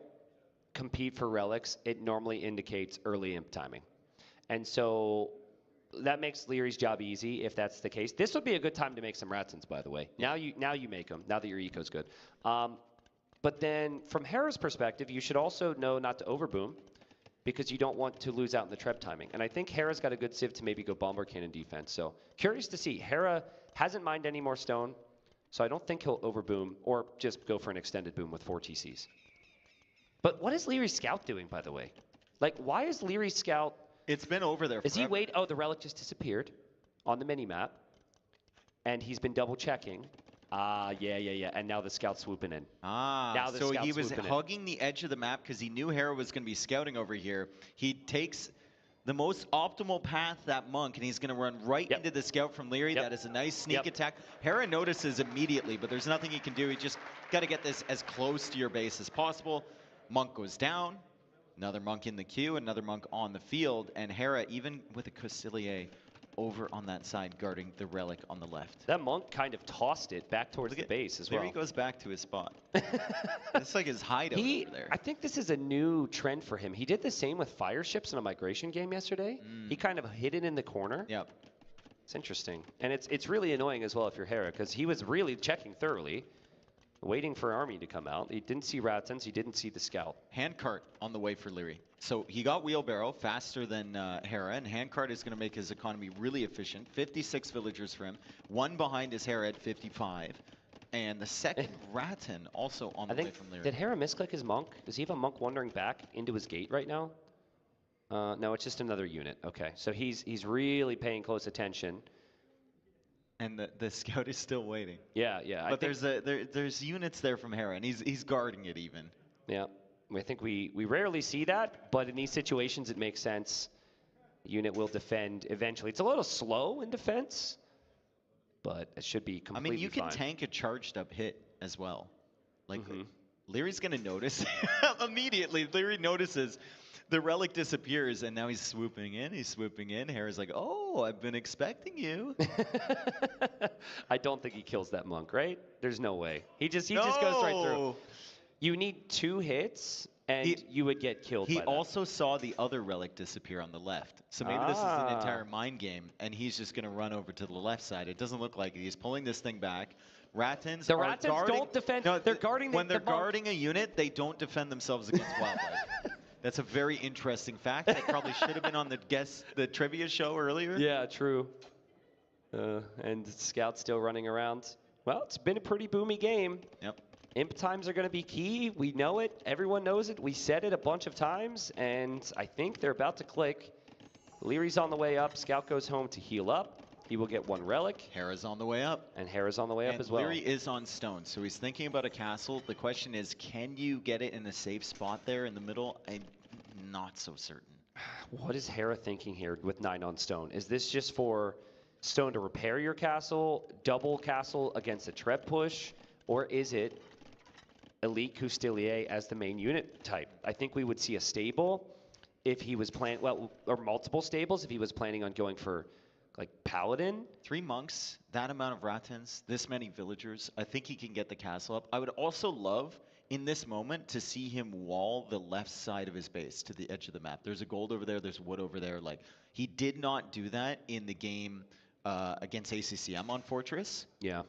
compete for relics, it normally indicates early imp timing. And so that makes Leary's job easy if that's the case. This would be a good time to make some Ratsons, by the way. Now you make them, now that your eco's good. But then from Hera's perspective, you should also know not to overboom because you don't want to lose out in the treb timing. And I think Hera's got a good civ to maybe go bomber cannon defense. So curious to see. Hera hasn't mined any more stone, so I don't think he'll overboom or just go for an extended boom with 4 TCs. But what is Leary's scout doing, by the way? Like, why is Leary's scout... It's been over there Is he wait? Oh, the relic just disappeared on the mini-map. And he's been double checking. Yeah. And now the scout's swooping in. So he was hugging the edge of the map because he knew Hera was going to be scouting over here. He takes the most optimal path, that monk, and he's going to run right into the scout from Leary. That is a nice sneak attack. Hera notices immediately, but there's nothing he can do. He just got to get this as close to your base as possible. Monk goes down. Another monk in the queue, another monk on the field, and Hera, even with a Cosilier over on that side, guarding the relic on the left. That monk kind of tossed it back towards the base as well. There he goes back to his spot. It's like his hideout over there. I think this is a new trend for him. He did the same with fire ships in a migration game yesterday. He kind of hid it in the corner. Yep. It's interesting. And it's really annoying as well if you're Hera, because he was really checking thoroughly, waiting for army to come out. He didn't see Ratsons. He didn't see the scout. Handcart on the way for Leary. So he got wheelbarrow faster than Hera, and handcart is going to make his economy really efficient. 56 villagers for him. 1 behind his Hera at 55. And the second Ratan also on the way from Leary. Did Hera misclick his monk? Does he have a monk wandering back into his gate right now? No, it's just another unit. Okay, so he's really paying close attention. And the scout is still waiting. Yeah. But there's units there from Hera, and he's guarding it even. Yeah, I think we rarely see that, but in these situations it makes sense. The unit will defend eventually. It's a little slow in defense, but it should be completely fine. I mean, you can tank a charged up hit as well. Like, Leary's going to notice immediately. Leary notices the relic disappears, and now he's swooping in. Hera's like, oh, I've been expecting you. I don't think he kills that monk, right? There's no way. He just goes right through. You need 2 hits and you would get killed He by that. also saw the other relic disappear on the left. So maybe this is an entire mind game, and he's just going to run over to the left side. It doesn't look like he's pulling this thing back. Rattans The Rattans don't defend. No, they're guarding when they're the monk. guarding a unit, they don't defend themselves against wildlife. That's a very interesting fact that probably should have been on the trivia show earlier. Yeah, true. And Scout's still running around. Well, it's been a pretty boomy game. Yep. Imp times are going to be key. We know it. Everyone knows it. We said it a bunch of times, and I think they're about to click. Leary's on the way up. Scout goes home to heal up. He will get 1 relic. Hera's on the way up. And Hera's on the way up as well. Leary is on stone, so he's thinking about a castle. The question is, can you get it in a safe spot there in the middle? I'm not so certain. What is Hera thinking here with 9 on stone? Is this just for stone to repair your castle, double castle against a Treb push, or is it Elite Coustelier as the main unit type? I think we would see a stable if he was planning, well, or multiple stables if he was planning on going for like Paladin. 3 monks, that amount of Rattans, this many villagers. I think he can get the castle up. I would also love, in this moment, to see him wall the left side of his base to the edge of the map. There's a gold over there, there's wood over there. Like, he did not do that in the game against ACCM on Fortress. Yeah.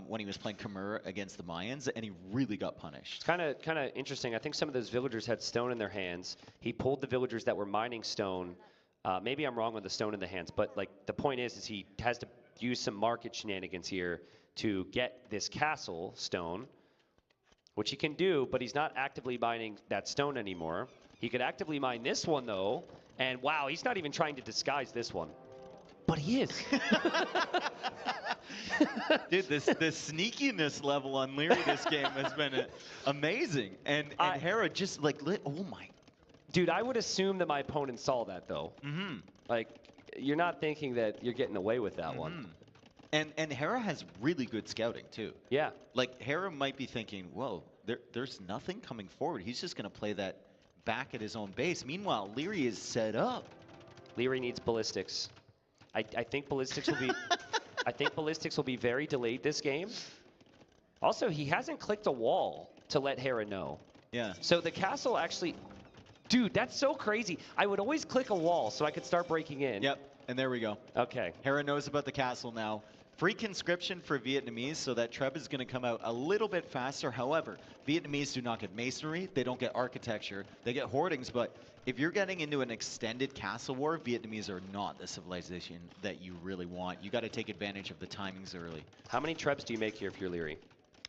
When he was playing Khmer against the Mayans, and he really got punished. It's kind of interesting. I think some of those villagers had stone in their hands. He pulled the villagers that were mining stone. Maybe I'm wrong with the stone in the hands, but like the point is he has to use some market shenanigans here to get this castle stone, which he can do, but he's not actively mining that stone anymore. He could actively mine this one though, and wow, he's not even trying to disguise this one. But he is. Dude, the sneakiness level on Leary this game has been amazing. And Hera just like, oh my. Dude, I would assume that my opponent saw that though. Mm-hmm. Like, you're not thinking that you're getting away with that one. And Hera has really good scouting too. Yeah. Like Hera might be thinking, whoa, there's nothing coming forward. He's just going to play that back at his own base. Meanwhile, Leary is set up. Leary needs ballistics. I think ballistics will be I think ballistics will be very delayed this game. Also, he hasn't clicked a wall to let Hera know. Yeah. So the castle actually, dude, that's so crazy. I would always click a wall so I could start breaking in. Yep, and there we go. Okay. Hera knows about the castle now. Free conscription for Vietnamese, so that Treb is going to come out a little bit faster. However, Vietnamese do not get masonry, they don't get architecture, they get hoardings, but if you're getting into an extended castle war, Vietnamese are not the civilization that you really want. You got to take advantage of the timings early. How many Trebs do you make here if you're Leary?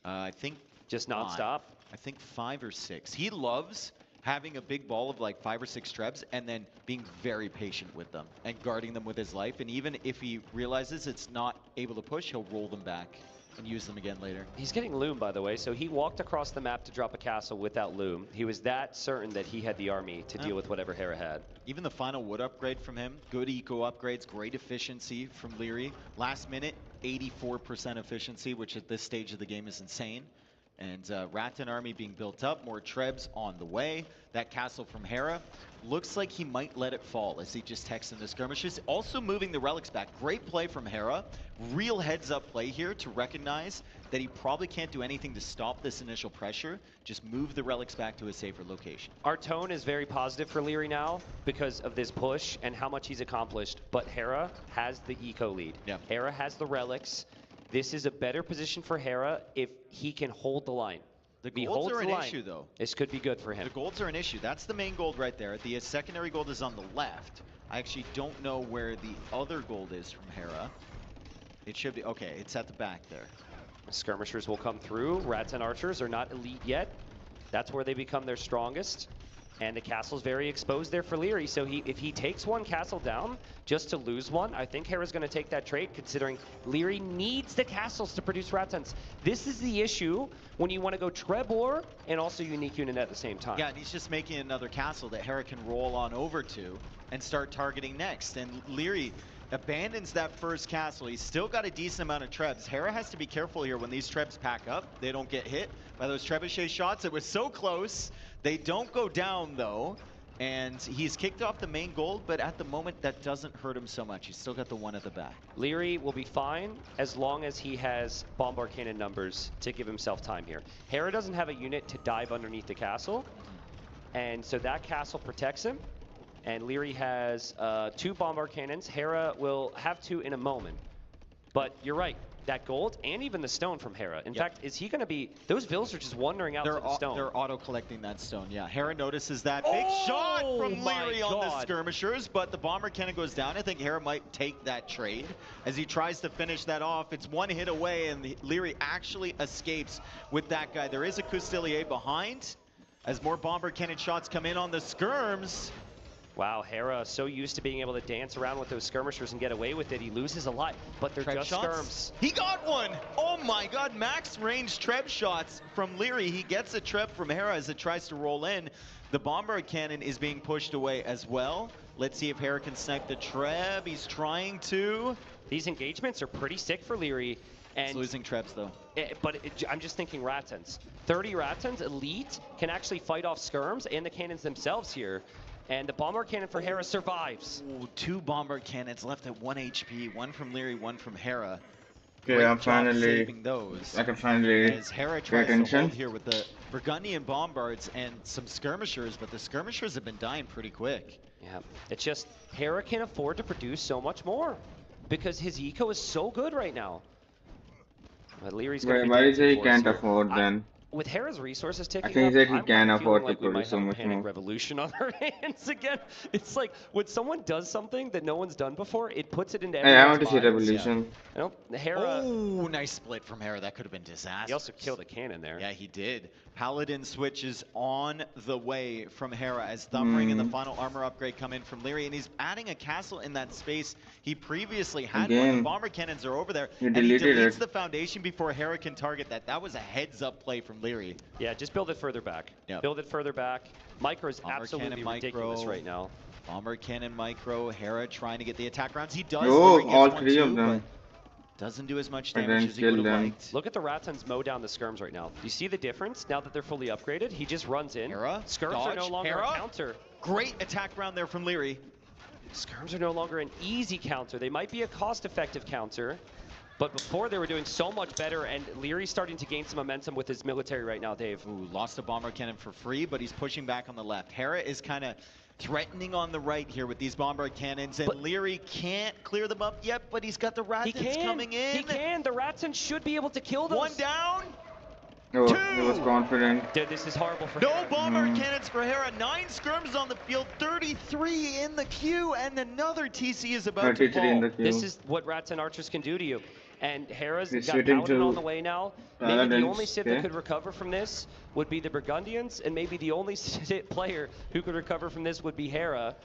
I think just nonstop. I think 5 or 6. He loves having a big ball of like 5 or 6 Trebs and then being very patient with them and guarding them with his life. And even if he realizes it's not able to push, he'll roll them back and use them again later. He's getting Loom, by the way, so he walked across the map to drop a castle without Loom. He was that certain that he had the army to deal with whatever Hera had. Even the final wood upgrade from him, good eco upgrades, great efficiency from Leary. Last minute, 84% efficiency, which at this stage of the game is insane. And Rattan army being built up, more Trebs on the way. That castle from Hera looks like he might let it fall as he just texts in the skirmishes. Also moving the relics back. Great play from Hera. Real heads up play here to recognize that he probably can't do anything to stop this initial pressure. Just move the relics back to a safer location. Our tone is very positive for Leary now because of this push and how much he's accomplished. But Hera has the eco lead. Yeah. Hera has the relics. This is a better position for Hera if he can hold the line. The golds are an issue, though. This could be good for him. The golds are an issue. That's the main gold right there. The secondary gold is on the left. I actually don't know where the other gold is from Hera. It should be, okay, it's at the back there. Skirmishers will come through. Rattan archers are not elite yet. That's where they become their strongest. And the castle's very exposed there for Leary, so if he takes one castle down just to lose one, I think Hera's going to take that trade, considering Leary needs the castles to produce Rattans. This is the issue when you want to go Trebor and also Unique Unit at the same time. Yeah, and he's just making another castle that Hera can roll on over to and start targeting next. And Leary abandons that first castle. He's still got a decent amount of Trebs. Hera has to be careful here when these Trebs pack up. They don't get hit by those Trebuchet shots. It was so close. They don't go down, though, and he's kicked off the main gold, but at the moment, that doesn't hurt him so much. He's still got the one at the back. Leary will be fine as long as he has Bombard Cannon numbers to give himself time here. Hera doesn't have a unit to dive underneath the castle, And so that castle protects him. And Leary has 2 bombard cannons. Hera will have 2 in a moment. But you're right. That gold and even the stone from Hera. In fact, is he going to be... Those Vills are just wandering out to the stone. They're auto-collecting that stone, yeah. Hera notices that. Big shot from Leary on the skirmishers, but the bomber cannon goes down. I think Hera might take that trade as he tries to finish that off. It's 1 hit away, and Leary actually escapes with that guy. There is a Custelier behind as more bomber cannon shots come in on the skirms. Wow, Hera so used to being able to dance around with those skirmishers and get away with it. He loses a lot, but they're just skirms. He got one! Oh my god, max range Treb shots from Leary. He gets a Treb from Hera as it tries to roll in. The bomber cannon is being pushed away as well. Let's see if Hera can snipe the Treb. He's trying to. These engagements are pretty sick for Leary. And he's losing Trebs though. I'm just thinking Ratans. 30 Ratans, elite, can actually fight off skirms and the cannons themselves here. And the bomber cannon for Hera survives. Ooh, 2 bomber cannons left at 1 HP. 1 from Leary, 1 from Hera. Okay, I'm finally saving those. I can finally as Hera tries to hold here with the Burgundian bombards and some skirmishers, but the skirmishers have been dying pretty quick. Yeah, it's just Hera can afford to produce so much more because his eco is so good right now. But Leary's going to be why is he can't afford then? With Hera's resources ticking I think up, he can afford to like we might produce so have a much panic more. revolution on our hands again. It's like when someone does something that no one's done before, it puts it into Hey, I everyone's want to see minds. revolution. Yeah. Nope, Hera. Oh, nice split from Hera. That could have been disastrous. He also killed a cannon there. Yeah, he did. Paladin switches on the way from Hera as Thumbring and the final armor upgrade come in from Leary, and he's adding a castle in that space he previously had. When the bomber cannons are over there, and he deletes the foundation before Hera can target that. That was a heads-up play from Leary. Yeah, just build it further back. Yep. Build it further back. Micro's Bomber absolutely cannon, ridiculous micro. right now. Bomber cannon, micro. Hera trying to get the attack rounds. He does. Oh, Leary gets all one 3 too, of them. but doesn't do as much I damage didn't as he would kill have them. liked. Look at the Ratans mow down the skirms right now. Do you see the difference now that they're fully upgraded? He just runs in. Hera, skirms dodge, are no longer Hera. a counter. Great attack round there from Leary. Skirms are no longer an easy counter. They might be a cost-effective counter, but before they were doing so much better, and Leary's starting to gain some momentum with his military right now, Dave. Ooh, lost a bomber cannon for free, but he's pushing back on the left. Hera is kind of threatening on the right here with these bomber cannons, and Leary can't clear them up yet, but he's got the Ratans coming in. He can. The Ratans should be able to kill those. 1 down. Oh, he was confident. Dude, this is horrible for No Hera. bomber cannons for Hera. 9 skirms on the field, 33 in the queue, and another TC is about to 33 in the fall. queue. This is what Rats and Archers can do to you. And Hera's He's got shooting Paladin to on the way now. Maybe the Paladins, only Civ that okay. could recover from this would be the Burgundians, and maybe the only player who could recover from this would be Hera.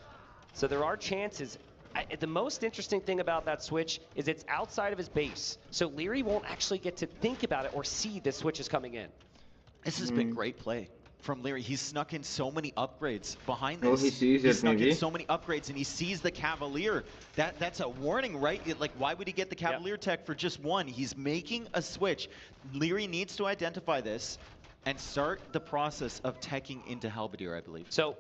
So there are chances. The most interesting thing about that switch is it's outside of his base. So Leary won't actually get to think about it or see this switch is coming in. This has been great play from Leary. He's snuck in so many upgrades behind this. Oh, he sees He it snuck maybe. in so many upgrades, and he sees the Cavalier. That's a warning, right? Like, why would he get the Cavalier tech for just 1? He's making a switch. Leary needs to identify this and start the process of teching into Halberdier, I believe. So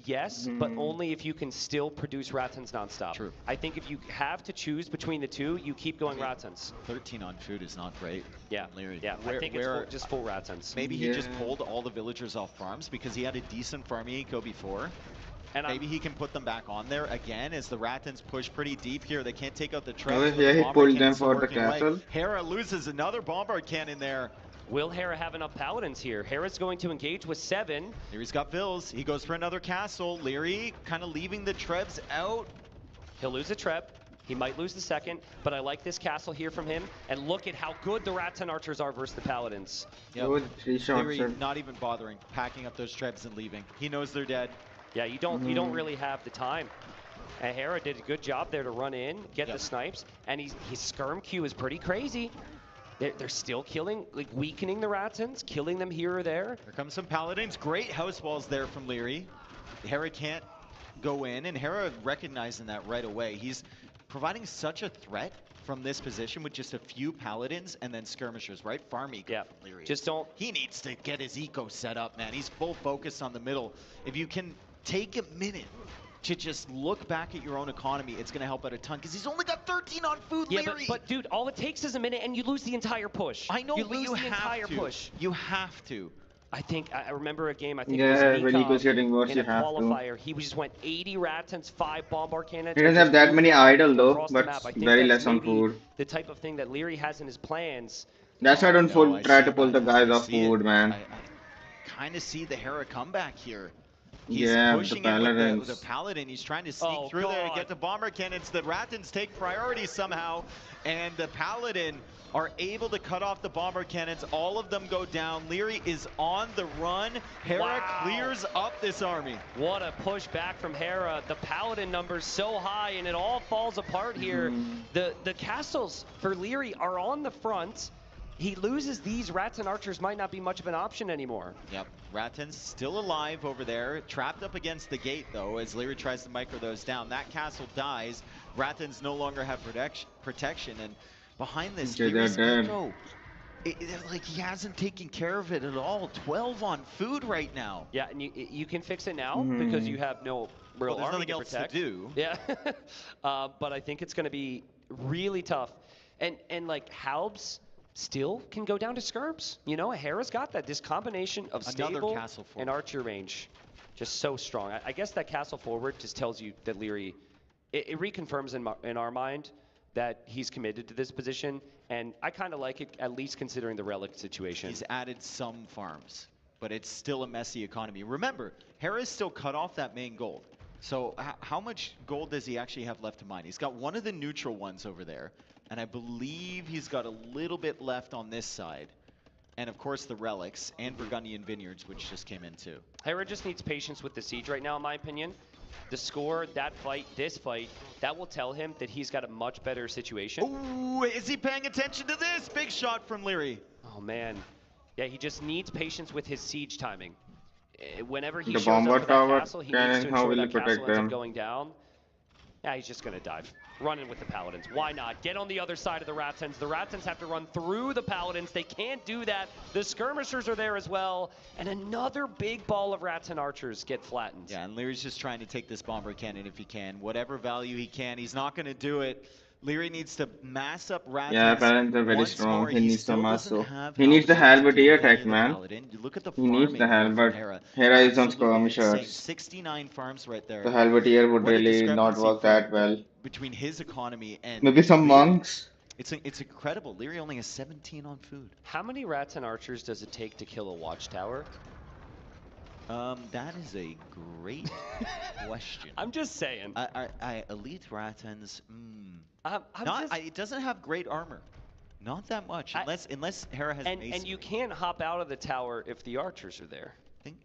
yes, but only if you can still produce Ratans nonstop. True. I think if you have to choose between the two, you keep going Ratans. 13 on food is not great. Yeah, Leary. yeah. I think it's just full Ratans. Maybe he just pulled all the villagers off farms because he had a decent farming eco before. And maybe he can put them back on there again as the Ratans push pretty deep here. They can't take out the Oh, traps. yeah, he pulled them for the castle. Hera loses another bombard cannon there. Will Hera have enough Paladins here? Hera's going to engage with 7. Leary's got Vills. He goes for another castle. Leary kind of leaving the Trebs out. He'll lose a Treb. He might lose the second, but I like this castle here from him. And look at how good the Rats and Archers are versus the Paladins. Yep. Oh, 3 shots. Leary not even bothering, packing up those Trebs and leaving. He knows they're dead. Yeah, you don't really have the time. And Hera did a good job there to run in, get the snipes, and his skirm queue is pretty crazy. They're still killing, like weakening the Ratans, killing them here or there. Here comes some Paladins. Great house walls there from Leary. Hera can't go in, and Hera recognizing that right away. He's providing such a threat from this position with just a few Paladins and then skirmishers, right? Farm eco from Leary. Just don't. He needs to get his eco set up, man. He's full focus on the middle. If you can take a minute to just look back at your own economy, it's going to help out a ton because he's only got 13 on food, Yeah, Leary. but dude, all it takes is a minute and you lose the entire push. I know, you but lose you the have entire to. push. You have to. I think I remember a game. I think Yeah, it when was eco's getting worse, in you a have to. qualifier. He just went 80 Ratons, 5 Bombard Cannons. He and doesn't have just that moved many them idle though, across the but map. I think very that's less on maybe food. the type of thing that Leary has in his plans. That's why I don't No, I try see to pull that. the guys I off see it. food, man. I kind of see the Hera comeback here. He's Yeah, the pushing it with the paladins. Paladin. He's trying to sneak Oh, through there to God. get the Bomber Cannons. The Ratons take priority somehow, and the Paladin are able to cut off the Bomber Cannons. All of them go down. Leary is on the run. Hera Wow. clears up this army. What a push back from Hera. The Paladin numbers so high, and it all falls apart here. The castles for Leary are on the front. He loses these. Raton Archers might not be much of an option anymore. Yep, Raton's still alive over there. Trapped up against the gate, though, as Leary tries to micro those down. That castle dies. Ratons no longer have protection, and behind this, Okay, they're Leary's dead. eco, like he hasn't taken care of it at all. 12 on food right now. Yeah, and you can fix it now because you have no real Well, there's army nothing else to protect. do. Yeah, but I think it's going to be really tough. And like Halbs still can go down to Skirps. You know, Hera's got that. This combination of Another stable castle forward. and archer range, just so strong. I guess that castle forward just tells you that Leary, it reconfirms in our mind that he's committed to this position, and I kind of like it, at least considering the relic situation. He's added some farms, but it's still a messy economy. Remember, Hera's still cut off that main gold. So how much gold does he actually have left to mine? He's got one of the neutral ones over there, and I believe he's got a little bit left on this side. And of course the relics and Burgundian Vineyards, which just came in too. Hera just needs patience with the siege right now, in my opinion. The score, that fight, this fight, that will tell him that he's got a much better situation. Ooh, is he paying attention to this? Big shot from Leary. Oh man. Yeah, he just needs patience with his siege timing. Whenever he The shows bomber up for that tower castle, he cannon, needs to how ensure will he that castle protect ends them? up going down. Yeah, he's just gonna dive. Running with the Paladins. Why not? Get on the other side of the Ratons. The Ratons have to run through the Paladins. They can't do that. The Skirmishers are there as well. And another big ball of Raton Archers get flattened. Yeah, and Leary's just trying to take this bomber cannon if he can. Whatever value he can. He's not going to do it. Leary needs to mass up Ratons. Yeah, Paladins are very once strong. more. He needs still the doesn't muscle. have He needs the halberdiers to halberdier do any tech, of the man. Paladin. You look at the He needs farming the here from halberd. Hera. Hera is on Absolutely insane. skirmishers. 69 farms right there. The halberdier would What a really not discrepancy work that well. between his economy and Maybe some Leary. monks. It's incredible. Leary only has 17 on food. How many Raton Archers does it take to kill a watchtower? That is a great question. I'm just saying. Elite Ratons. It doesn't have great armor. Not that much, unless Hera has and masonry. you can't hop out of the tower if the archers are there.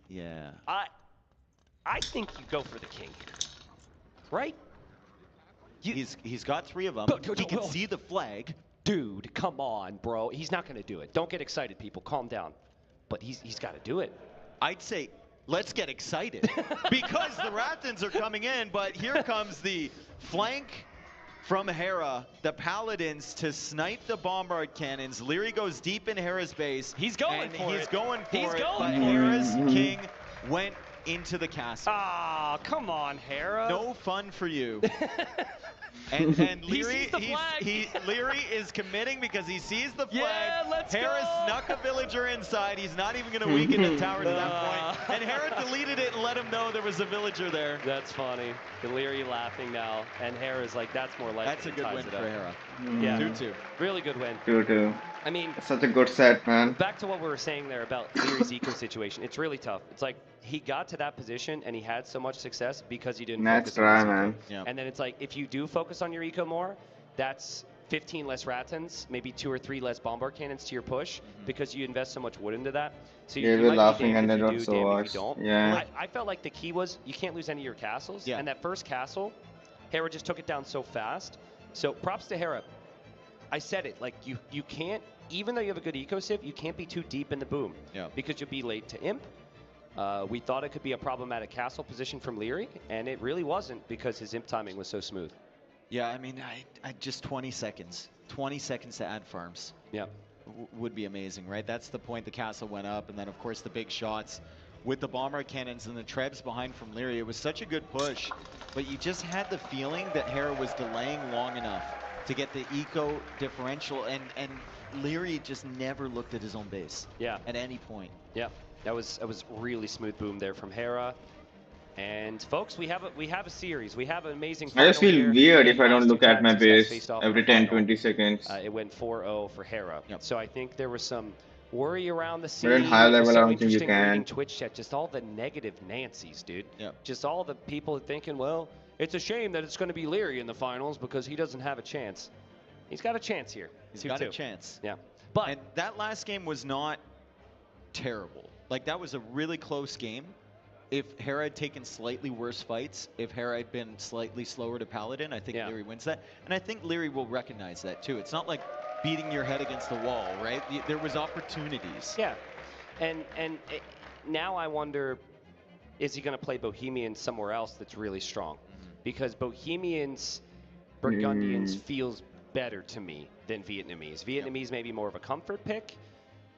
Yeah. I think you go for the king here, right? He's got 3 of them. He can see the flag. Dude, come on, bro. He's not going to do it. Don't get excited, people. Calm down. But he's got to do it. I'd say let's get excited because the Ratons are coming in, but here comes the flank from Hera, the Paladins to snipe the bombard cannons. Leary goes deep in Hera's base. He's going for it. He's going for it, but for it. Hera's king went into the castle. Ah, come on, Hera. No fun for you. And Leary, Leary is committing because he sees the flag. Yeah, let's Hera go. snuck a villager inside. He's not even going to weaken the tower to that point. And Hera deleted it and let him know there was a villager there. That's funny. The Leary laughing now, and Hera's like, that's more like That's a good win for Hera. Yeah, 2-2. Really good win. 2-2. I mean, Such a good set, man. back to what we were saying there about Leary's eco situation. It's really tough. It's like he got to that position and he had so much success because he didn't That's focus on dry, his eco. man. Yeah. And then it's like, if you do focus on your eco more, that's 15 less Ratons, maybe 2 or 3 less bombard cannons to your push because you invest so much wood into that. So They you were might be laughing damned and if they you don't do, so damned if much. you don't. Yeah. I felt like the key was you can't lose any of your castles. Yeah. And that first castle, Hera just took it down so fast. So props to Hera. I said it, like you can't, even though you have a good eco civ, you can't be too deep in the boom. Yeah. Because you'll be late to imp. We thought it could be a problematic castle position from Leary, and it really wasn't because his imp timing was so smooth. Yeah, I mean, I just 20 seconds. 20 seconds to add farms. Yeah. Would be amazing, right? That's the point the castle went up, and then of course the big shots with the bomber cannons and the trebs behind from Leary. It was such a good push, but you just had the feeling that Hera was delaying long enough to get the eco differential, and Leary just never looked at his own base. Yeah. At any point. Yeah. That was really smooth boom there from Hera. And folks, we have a series. We have an amazing I final just feel here. weird And if I don't last two look at times my these guys base faced off in every the 10, final, 20 seconds. it went 4-0 for Hera. Yep. So I think there was some worry around the But in scene. high It was level, I so don't think you interesting reading can. Twitch chat, just all the negative Nancy's, dude. Yep. Just all the people thinking, well, it's a shame that it's going to be Leary in the finals because he doesn't have a chance. He's got a chance here. He's got a chance. Yeah. But and that last game was not terrible. Like, that was a really close game. If Hera had taken slightly worse fights, if Hera had been slightly slower to Paladin, I think Leary wins that. And I think Leary will recognize that too. It's not like beating your head against the wall, right? There was opportunities. Yeah. And now I wonder, is he going to play Bohemians somewhere else that's really strong? Because Bohemians, Burgundians feels better to me than Vietnamese. Vietnamese may be more of a comfort pick,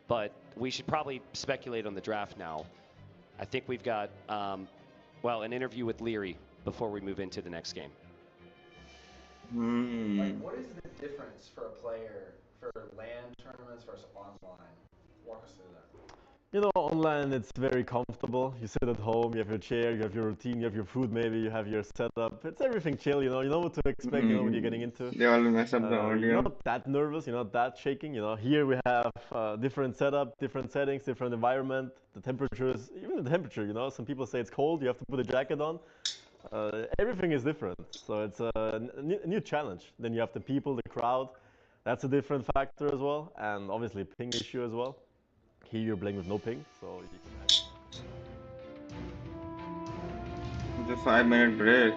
but we should probably speculate on the draft now. I think we've got, well, an interview with Leary before we move into the next game. Like, what is the difference for a player for LAN tournaments versus online? Walk us through that. You know, online it's very comfortable. You sit at home, you have your chair, you have your routine, you have your food maybe, you have your setup. It's everything chill, you know what to expect, you know what you're getting into. They all mess up the audio. You're not that nervous, you're not that shaking, you know. Here we have different setup, different settings, different environment. The temperatures, even the temperature, you know. Some people say it's cold, you have to put a jacket on. Everything is different, so it's a new challenge. Then you have the people, the crowd. That's a different factor as well, and obviously ping issue as well. Here you're playing with no ping, so you can It's a 5-minute break.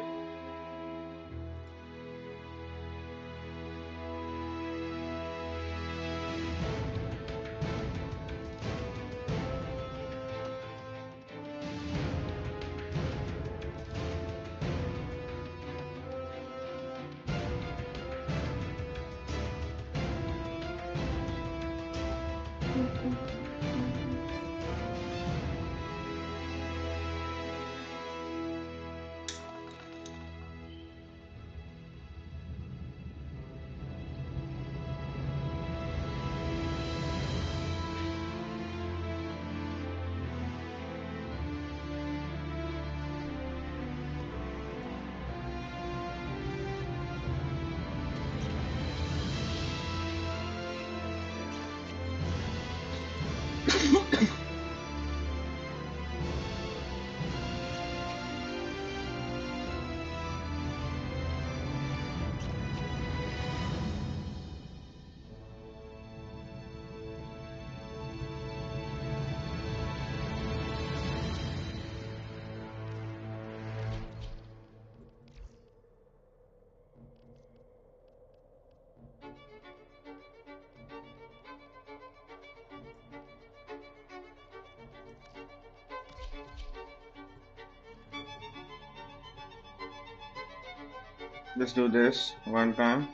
Let's do this one time.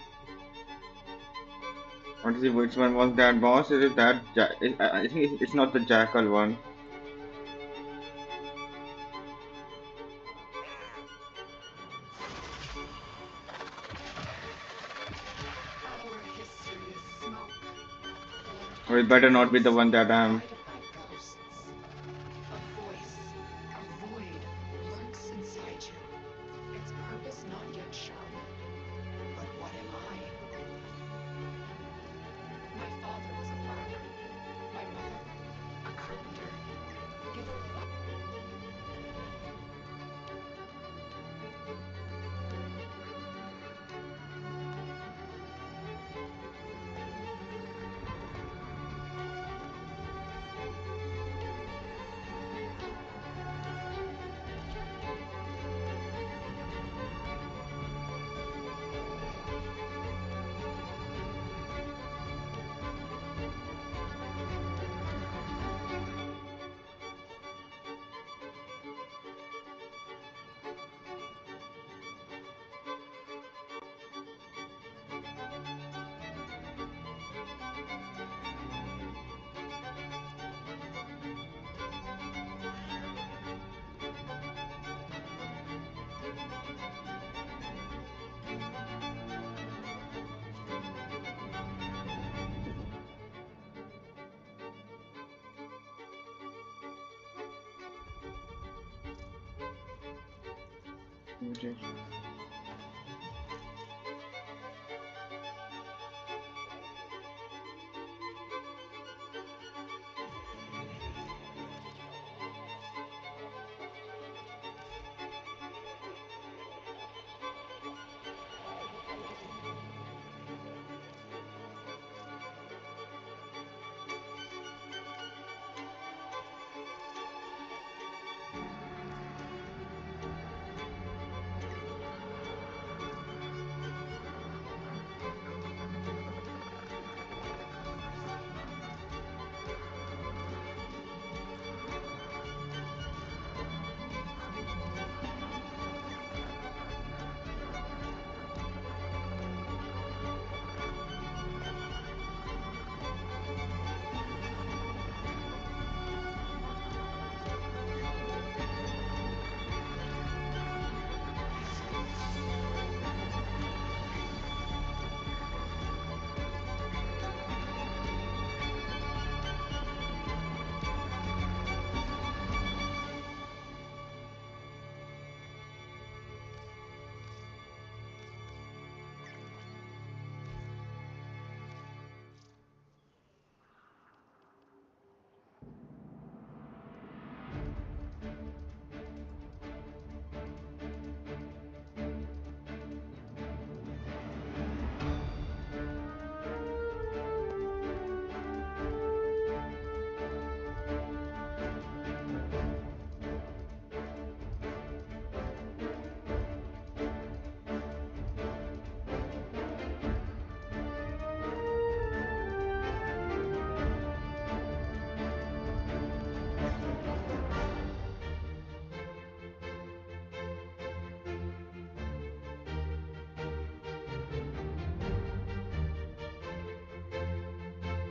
Want to see which one was that boss? Is it that? I think it's not the Jackal one. Or it better not be the one that I'm.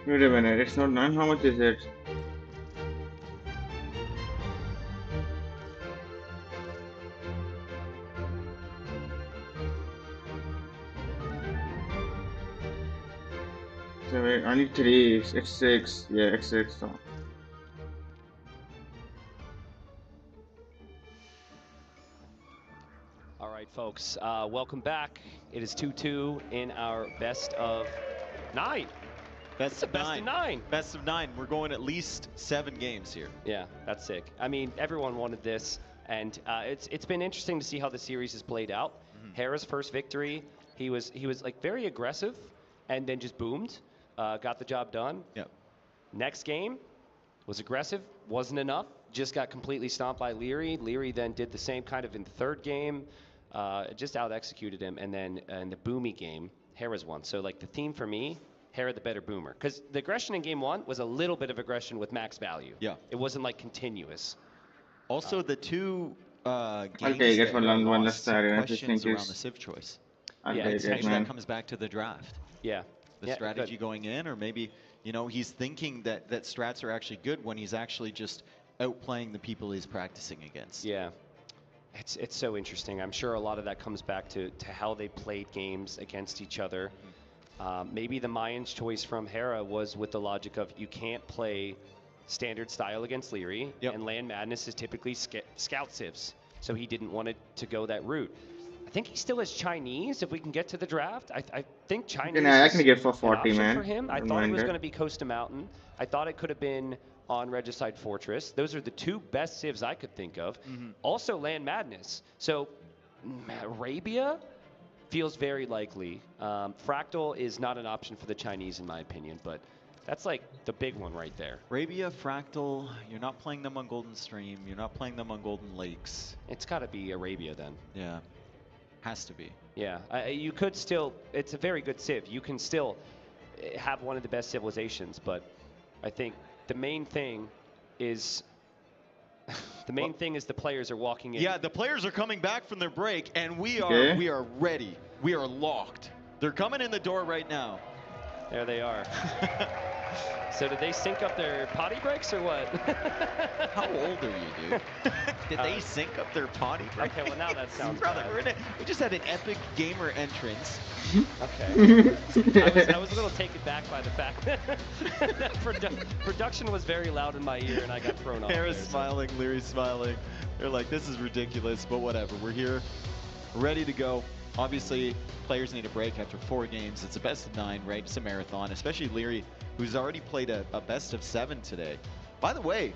Wait a minute, it's not 9. How much is it? So wait, I need 3. It's 6. Yeah, it's 6. So. All right, folks, welcome back. It is 2-2 in our best of 9. Best of 9. Best of 9. We're going at least 7 games here. Yeah, that's sick. I mean, everyone wanted this, and it's been interesting to see how the series has played out. Hera's first victory, he was like very aggressive, and then just boomed, got the job done. Yep. Next game was aggressive, wasn't enough, just got completely stomped by Leary. Leary then did the same kind of in the third game, just out executed him, and then in the boomy game, Hera's won. So like the theme for me, Hera the better boomer. Because the aggression in game 1 was a little bit of aggression with max value. Yeah. It wasn't like continuous. Also, the two games take it that for Hera one lost, last time. I just questions think around it's- the Civ choice. I'll Yeah, take it's it, Maybe man. that comes back to the draft. Yeah. The Yeah, strategy good. going in, or maybe, you know, he's thinking that strats are actually good when he's actually just outplaying the people he's practicing against. Yeah. It's so interesting. I'm sure a lot of that comes back to how they played games against each other. Maybe the Mayans' choice from Hera was with the logic of you can't play standard style against Leary, and Land Madness is typically scout civs, so he didn't want it to go that route. I think he still has Chinese. If we can get to the draft, I think Chinese. I is can get for an 40, option man. for him. I Don't thought it mind was it. going to be Costa Mountain. I thought it could have been on Regicide Fortress. Those are the 2 best civs I could think of. Also Land Madness. So Arabia feels very likely. Fractal is not an option for the Chinese in my opinion, but that's like the big one right there. Arabia, Fractal, you're not playing them on Golden Stream, you're not playing them on Golden Lakes. It's got to be Arabia then. Yeah, has to be. Yeah, you could still, it's a very good civ. You can still have one of the best civilizations, but I think the main thing is the players are walking in. Yeah, the players are coming back from their break, and we are ready. We are locked. They're coming in the door right now. There they are. So did they sync up their potty breaks or what? How old are you, dude? Did they sync up their potty breaks? Okay, well now that sounds Brother, bad. we just had an epic gamer entrance. Okay. I was a little taken back by the fact that production was very loud in my ear and I got thrown off. Hera's there, so. smiling, Leary's smiling. They're like, this is ridiculous, but whatever. We're here. ready to go. Obviously, players need a break after 4 games. It's a best of 9, right? It's a marathon, especially Leary, who's already played a best of 7 today. By the way,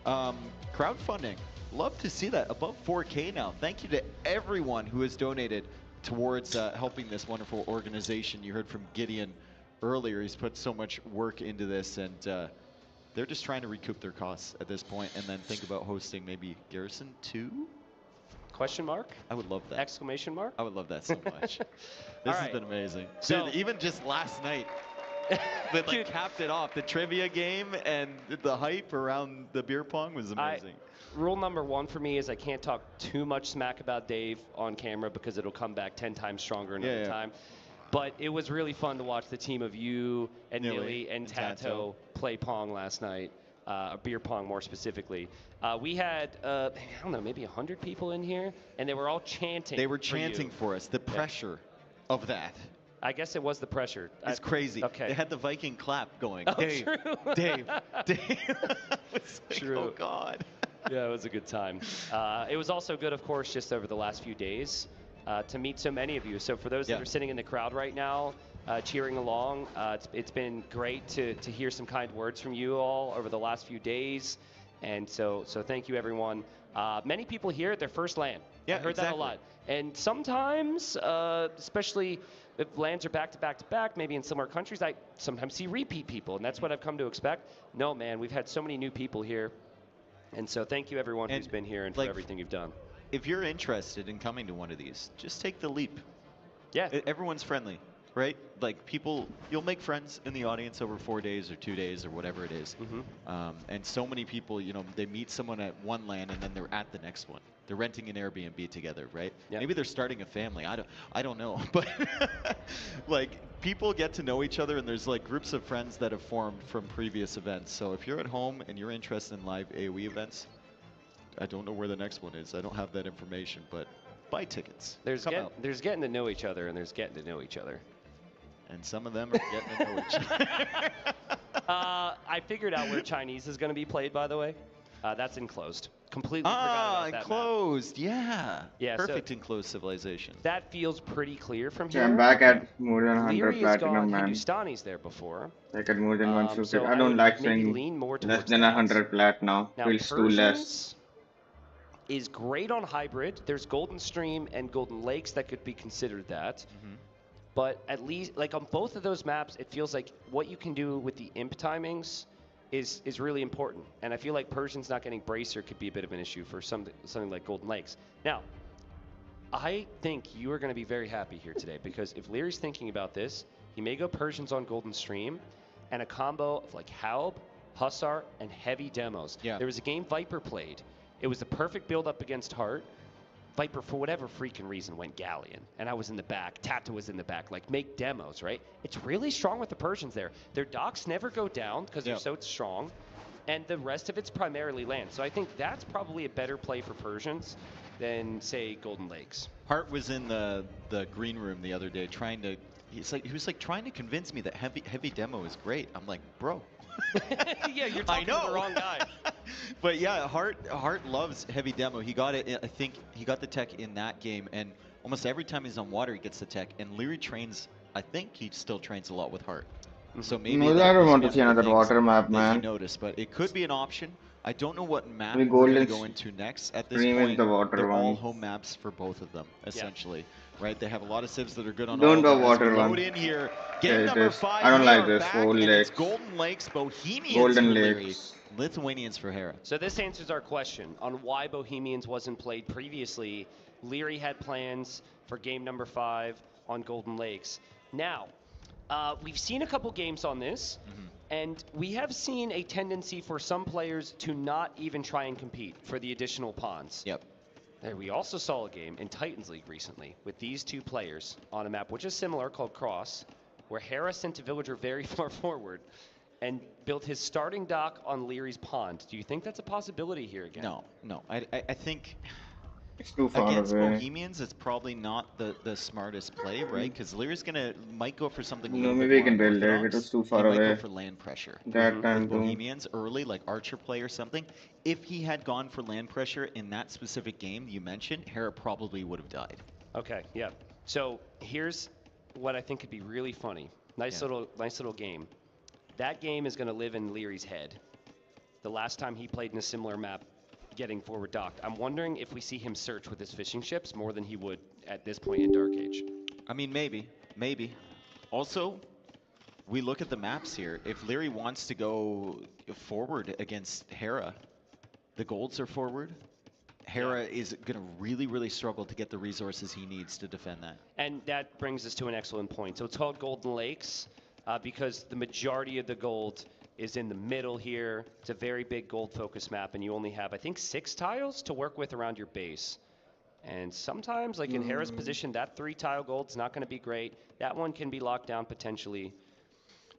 crowdfunding. Love to see that above 4K now. Thank you to everyone who has donated towards helping this wonderful organization. You heard from Gideon earlier. He's put so much work into this, and they're just trying to recoup their costs at this point and then think about hosting maybe Garrison 2? Question mark? I would love that. Exclamation mark? I would love that so much. This has been amazing. So, dude, even just last night, that like capped it off. The trivia game and the hype around the beer pong was amazing. Rule number 1 for me is I can't talk too much smack about Dave on camera because it'll come back 10 times stronger another time. But it was really fun to watch the team of you and Nilly and Tato play pong last night, beer pong more specifically. We had, I don't know, maybe 100 people in here, and they were all chanting. They were chanting for us. The pressure of that. I guess it was the pressure. It's crazy. Okay. They had the Viking clap going. Oh, Dave, true. Dave. It's like, True. oh, God. Yeah, it was a good time. It was also good, of course, just over the last few days to meet so many of you. So for those that are sitting in the crowd right now, cheering along, it's been great to hear some kind words from you all over the last few days. And so thank you, everyone. Many people here at their first LAN. Yeah, I heard that a lot. And sometimes, especially if LANs are back to back to back, maybe in similar countries, I sometimes see repeat people, and that's what I've come to expect. No, man, we've had so many new people here. And so thank you, everyone who's been here and for everything you've done. If you're interested in coming to one of these, just take the leap. Yeah. Everyone's friendly, right? Like people, you'll make friends in the audience over 4 days or 2 days or whatever it is. And so many people, you know, they meet someone at one LAN and then they're at the next one. They're renting an Airbnb together, right? Yeah. Maybe they're starting a family. I don't know, but like people get to know each other, and there's like groups of friends that have formed from previous events. So if you're at home and you're interested in live AOE events, I don't know where the next one is. I don't have that information, but buy tickets. There's getting to know each other, and there's getting to know each other. And some of them are getting to know each other. I figured out where Chinese is going to be played, by the way. That's enclosed. Completely forgot about that enclosed, map. Yeah, perfect enclosed civilization. That feels pretty clear from So here. I'm back at more than 100 Leary has gone platinum, man. Hindustani's there before. Like at more than 150. So I don't would like maybe saying lean more less towards than that. 100 plat now. Now, Feels too less. Persians is great on hybrid. There's Golden Stream and Golden Lakes that could be considered that. But at least, like on both of those maps, it feels like what you can do with the imp timings is really important. And I feel like Persian's not getting Bracer could be a bit of an issue for something like Golden Lakes. Now, I think you are going to be very happy here today because if Leary's thinking about this, he may go Persians on Golden Stream and a combo of like Halb, Hussar, and heavy demos. Yeah. There was a game Viper played. It was the perfect build up against Hart. Viper, for whatever freaking reason, went Galleon, and I was in the back. Tata was in the back. Like, make demos, right? It's really strong with the Persians there. Their docks never go down because they're so strong, and the rest of it's primarily land. So I think that's probably a better play for Persians than, say, Golden Lakes. Hart was in the green room the other day trying to. He was like trying to convince me that heavy demo is great. I'm like, bro. Yeah, you're talking to the wrong guy. But yeah, Hart loves heavy demo. He got it. I think he got the tech in that game, and almost every time he's on water, he gets the tech. And Leary trains. I think he still trains a lot with Hart. So maybe. No, I don't want to see another water map, man. Notice, but it could be an option. I don't know what map We we're going to Golden go into next. At this Stream is point, the water they're all one. home maps for both of them, essentially. Right? They have a lot of civs that are good on Don't all go of them. water Load one. in here. Yeah, Game it number is. 5. I don't we like are this. back, Gold and it's Lakes. Golden Lakes, Bohemians Golden for Leary. Lakes. Lithuanians for Hera. So this answers our question on why Bohemians wasn't played previously. Leary had plans for game number 5 on Golden Lakes. Now, we've seen a couple games on this, and we have seen a tendency for some players to not even try and compete for the additional pawns. Yep. There, we also saw a game in Titans League recently with these two players on a map which is similar called Cross, where Hera sent a villager very far forward and built his starting dock on Leary's pond. Do you think that's a possibility here again? No. I think It's too far against away. Bohemians, it's probably not the smartest play, right? Because Leary's might go for something. a No, little bit maybe we more can build it. unorthodox. It was too far He might away. go for land pressure. That time With too. Bohemians early, like Archer play or something. If he had gone for land pressure in that specific game you mentioned, Hera probably would have died. Okay, yeah. So here's what I think could be really funny. Nice little game. That game is going to live in Leary's head. The last time he played in a similar map, getting forward docked. I'm wondering if we see him search with his fishing ships more than he would at this point in Dark Age. I mean, maybe. Also, we look at the maps here. If Leary wants to go forward against Hera, the golds are forward. Hera is going to really struggle to get the resources he needs to defend that. And that brings us to an excellent point. So it's called Golden Lakes because the majority of the gold is in the middle here. It's a very big gold focus map, and you only have, I think, 6 tiles to work with around your base. And sometimes, like in Hera's position, that 3-tile gold's not going to be great. That one can be locked down potentially.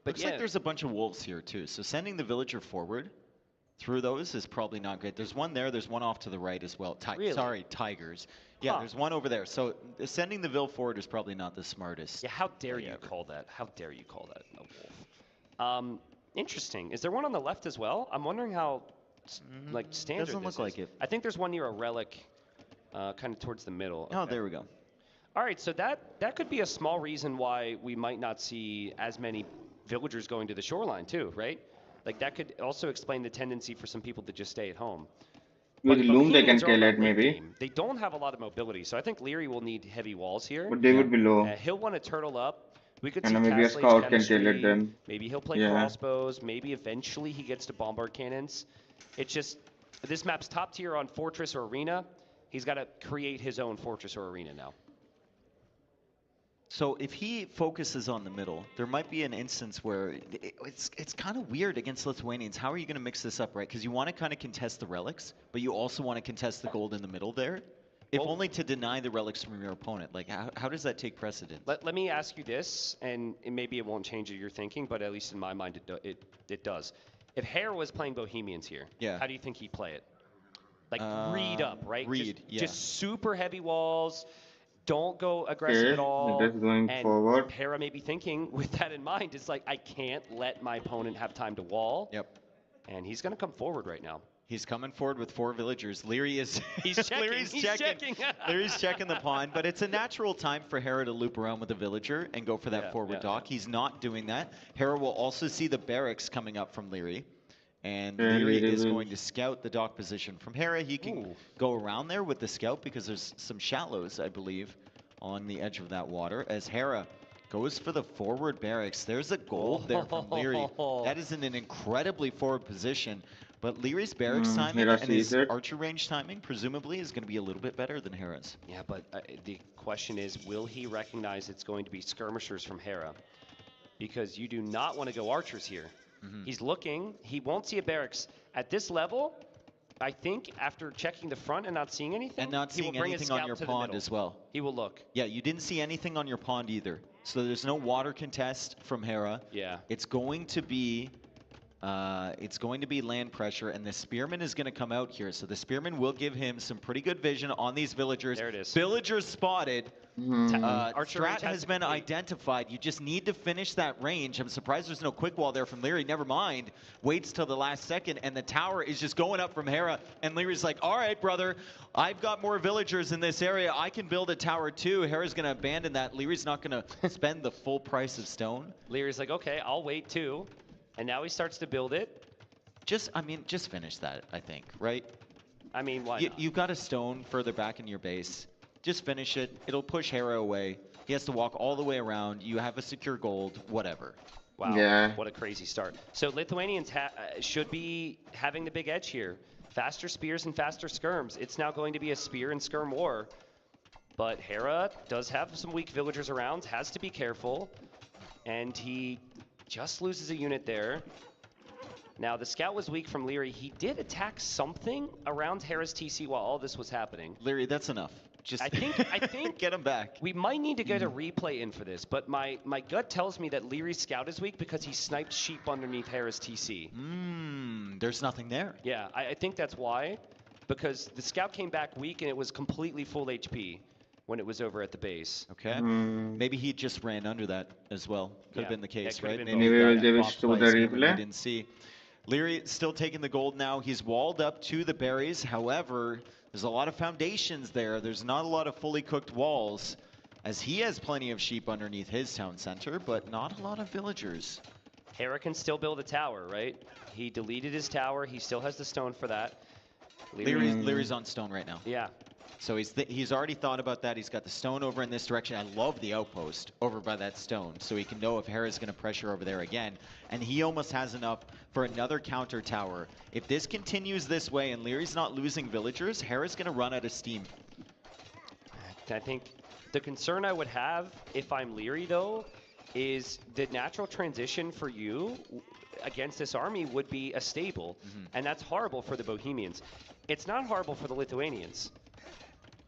But Looks like there's a bunch of wolves here too. So sending the villager forward through those is probably not great. There's one there. There's one off to the right as well. Really? Sorry, tigers. Yeah, there's one over there. So sending the Vil forward is probably not the smartest. Yeah, how dare you call that? How dare you call that a wolf? Interesting. Is there one on the left as well? I'm wondering how, like, standard Doesn't this look like is. it. I think there's one near a relic, kind of towards the middle. Oh, there we go. All right, so that could be a small reason why we might not see as many villagers going to the shoreline too, right? Like that could also explain the tendency for some people to just stay at home. With Loom, they can Bohemians are on kill that it, late maybe. game. They don't have a lot of mobility, so I think Leary will need heavy walls here. But they would be low. He'll want to turtle up. We could And see maybe a Castle Age scout can kill it chemistry. then. Maybe he'll play Yeah. crossbows. Maybe eventually he gets to bombard cannons. It's just, this map's top tier on fortress or arena. He's got to create his own fortress or arena now. So if he focuses on the middle, there might be an instance where it's kind of weird against Lithuanians. How are you going to mix this up, right? Because you want to kind of contest the relics, but you also want to contest the gold in the middle there. If only to deny the relics from your opponent. Like, how does that take precedence? Let me ask you this, and maybe it won't change your thinking, but at least in my mind it does. If Hare was playing Bohemians here, how do you think he'd play it? Like read up, right? Just super heavy walls. Don't go aggressive at all. Just going and forward. Hera may be thinking, with that in mind, it's like, I can't let my opponent have time to wall. Yep. And he's going to come forward right now. He's coming forward with 4 villagers. Leary is He's checking. Leary's checking. Leary's checking the pond, but it's a natural time for Hera to loop around with the villager and go for that forward dock. He's not doing that. Hera will also see the barracks coming up from Leary. And Leary is going to scout the dock position. From Hera, he can go around there with the scout because there's some shallows, I believe, on the edge of that water. As Hera goes for the forward barracks, there's a gold there from Leary. That is in an incredibly forward position. But Leary's barracks timing and his archer range timing, presumably, is going to be a little bit better than Hera's. Yeah, but the question is, will he recognize it's going to be skirmishers from Hera? Because you do not want to go archers here. He's looking. He won't see a barracks. At this level, I think after checking the front and not seeing anything, And not seeing anything on your pond as well. He will look. Yeah, you didn't see anything on your pond either. So there's no water contest from Hera. Yeah. It's going to be land pressure, and the spearman is going to come out here. So the spearman will give him some pretty good vision on these villagers. There it is. Villagers spotted. Archer range Strat has been identified. You just need to finish that range. I'm surprised there's no quick wall there from Leary. Never mind. Waits till the last second, and the tower is just going up from Hera. And Leary's like, all right, brother, I've got more villagers in this area. I can build a tower too. Hera's going to abandon that. Leary's not going to spend the full price of stone. Leary's like, okay, I'll wait too. And now he starts to build it. Just finish that, I think, right? I mean, why not? You've got a stone further back in your base. Just finish it. It'll push Hera away. He has to walk all the way around. You have a secure gold, whatever. Wow, Yeah. What a crazy start. So Lithuanians should be having the big edge here. Faster spears and faster skirms. It's now going to be a spear and skirm war. But Hera does have some weak villagers around, has to be careful. And he just loses a unit there. Now, the scout was weak from Leary. He did attack something around Hera's TC while all this was happening. Leary, that's enough. Just I think get him back. We might need to get a replay in for this, but my gut tells me that Leary's scout is weak because he sniped sheep underneath Hera's TC. There's nothing there. Yeah, I think that's why, because the scout came back weak and it was completely full HP when it was over at the base. Okay. Maybe he just ran under that as well. Could have been the case, right? Maybe Anyway, we'll give it blocked to by the someone we replay. didn't see. Leary still taking the gold now. He's walled up to the berries. However, There's a lot of foundations there. There's not a lot of fully cooked walls, as he has plenty of sheep underneath his town center, but not a lot of villagers. Hera can still build a tower, right? He deleted his tower. He still has the stone for that. Leary's on stone right now. Yeah. So he's already thought about that. He's got the stone over in this direction. I love the outpost over by that stone, so he can know if Hera's going to pressure over there again. And he almost has enough for another counter tower. If this continues this way and Leary's not losing villagers, Hera's going to run out of steam. I think the concern I would have if I'm Leary, though, is the natural transition for you against this army would be a stable, and that's horrible for the Bohemians. It's not horrible for the Lithuanians.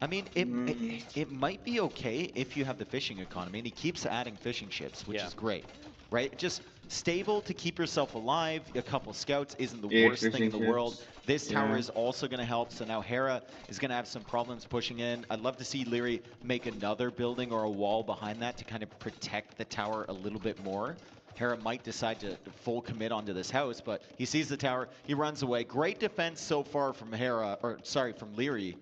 I mean, it might be okay if you have the fishing economy, and he keeps adding fishing ships, which is great, right? Just stable to keep yourself alive. A couple scouts isn't the worst thing in the world. This tower is also going to help, so now Hera is going to have some problems pushing in. I'd love to see Leary make another building or a wall behind that to kind of protect the tower a little bit more. Hera might decide to full commit onto this house, but he sees the tower, he runs away. Great defense so far from from Leary,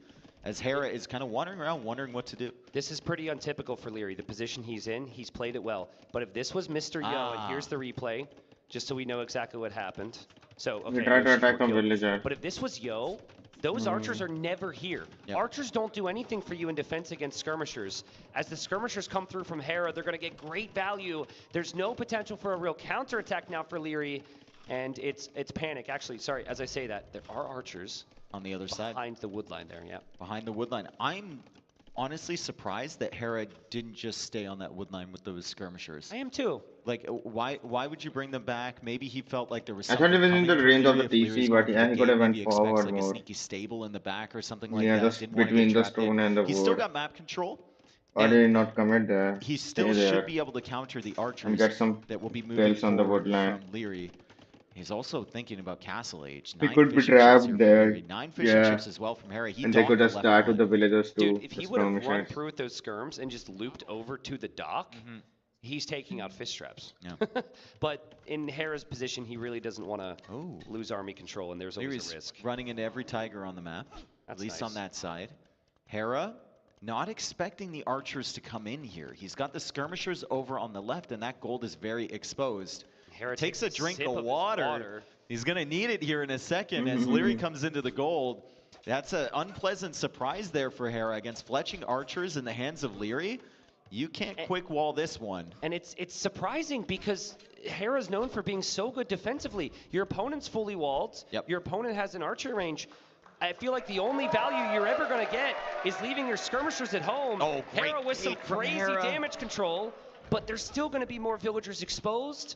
as Hera is kind of wandering around, wondering what to do. This is pretty untypical for Leary. The position he's in, he's played it well. But if this was Mr. Yo, and here's the replay, just so we know exactly what happened. So, okay, try to attack from villager. But if this was Yo, those archers are never here. Archers don't do anything for you in defense against skirmishers. As the skirmishers come through from Hera, they're going to get great value. There's no potential for a real counterattack now for Leary, and it's panic. Actually, sorry, as I say that, there are archers on the other side. Behind the wood line there, yeah. Behind the wood line. I'm honestly surprised that Hera didn't just stay on that wood line with those skirmishers. I am too. Like, why would you bring them back? Maybe he felt like there was I something thought he was in the range of the TC, but yeah, he could have went forward like more. a sneaky stable in the back or something like Yeah, that. just Didn't want to between get the trapped stone in. and the He's still wood. got map control. Why did he not commit there? He still Stay there should be able to counter the archers and get some that will be moving kills on the forward wood line. from Leary. He's also thinking about Castle Age. He 9 could be fishing ships trapped here from there. Leary. 9 fishing Yeah. ships as well from Hera. He And they could dogged have the left started with line. the villagers too. Dude, if he would have run through with those skirms and just looped over to the dock, he's taking out fish traps. Yeah. But in Hera's position, he really doesn't want to lose army control, and there's always Leary's a risk. running into every tiger on the map, That's at least nice. on that side. Hera, not expecting the archers to come in here. He's got the skirmishers over on the left, and that gold is very exposed. Hera Takes a drink sip of his water. He's going to need it here in a second as Leary comes into the gold. That's an unpleasant surprise there for Hera against fletching archers in the hands of Leary. You can't quick wall this one. And it's surprising because Hera's known for being so good defensively. Your opponent's fully walled. Your opponent has an archer range. I feel like the only value you're ever going to get is leaving your skirmishers at home. Oh, great Hera with some bait from crazy Hera. damage control, but there's still going to be more villagers exposed.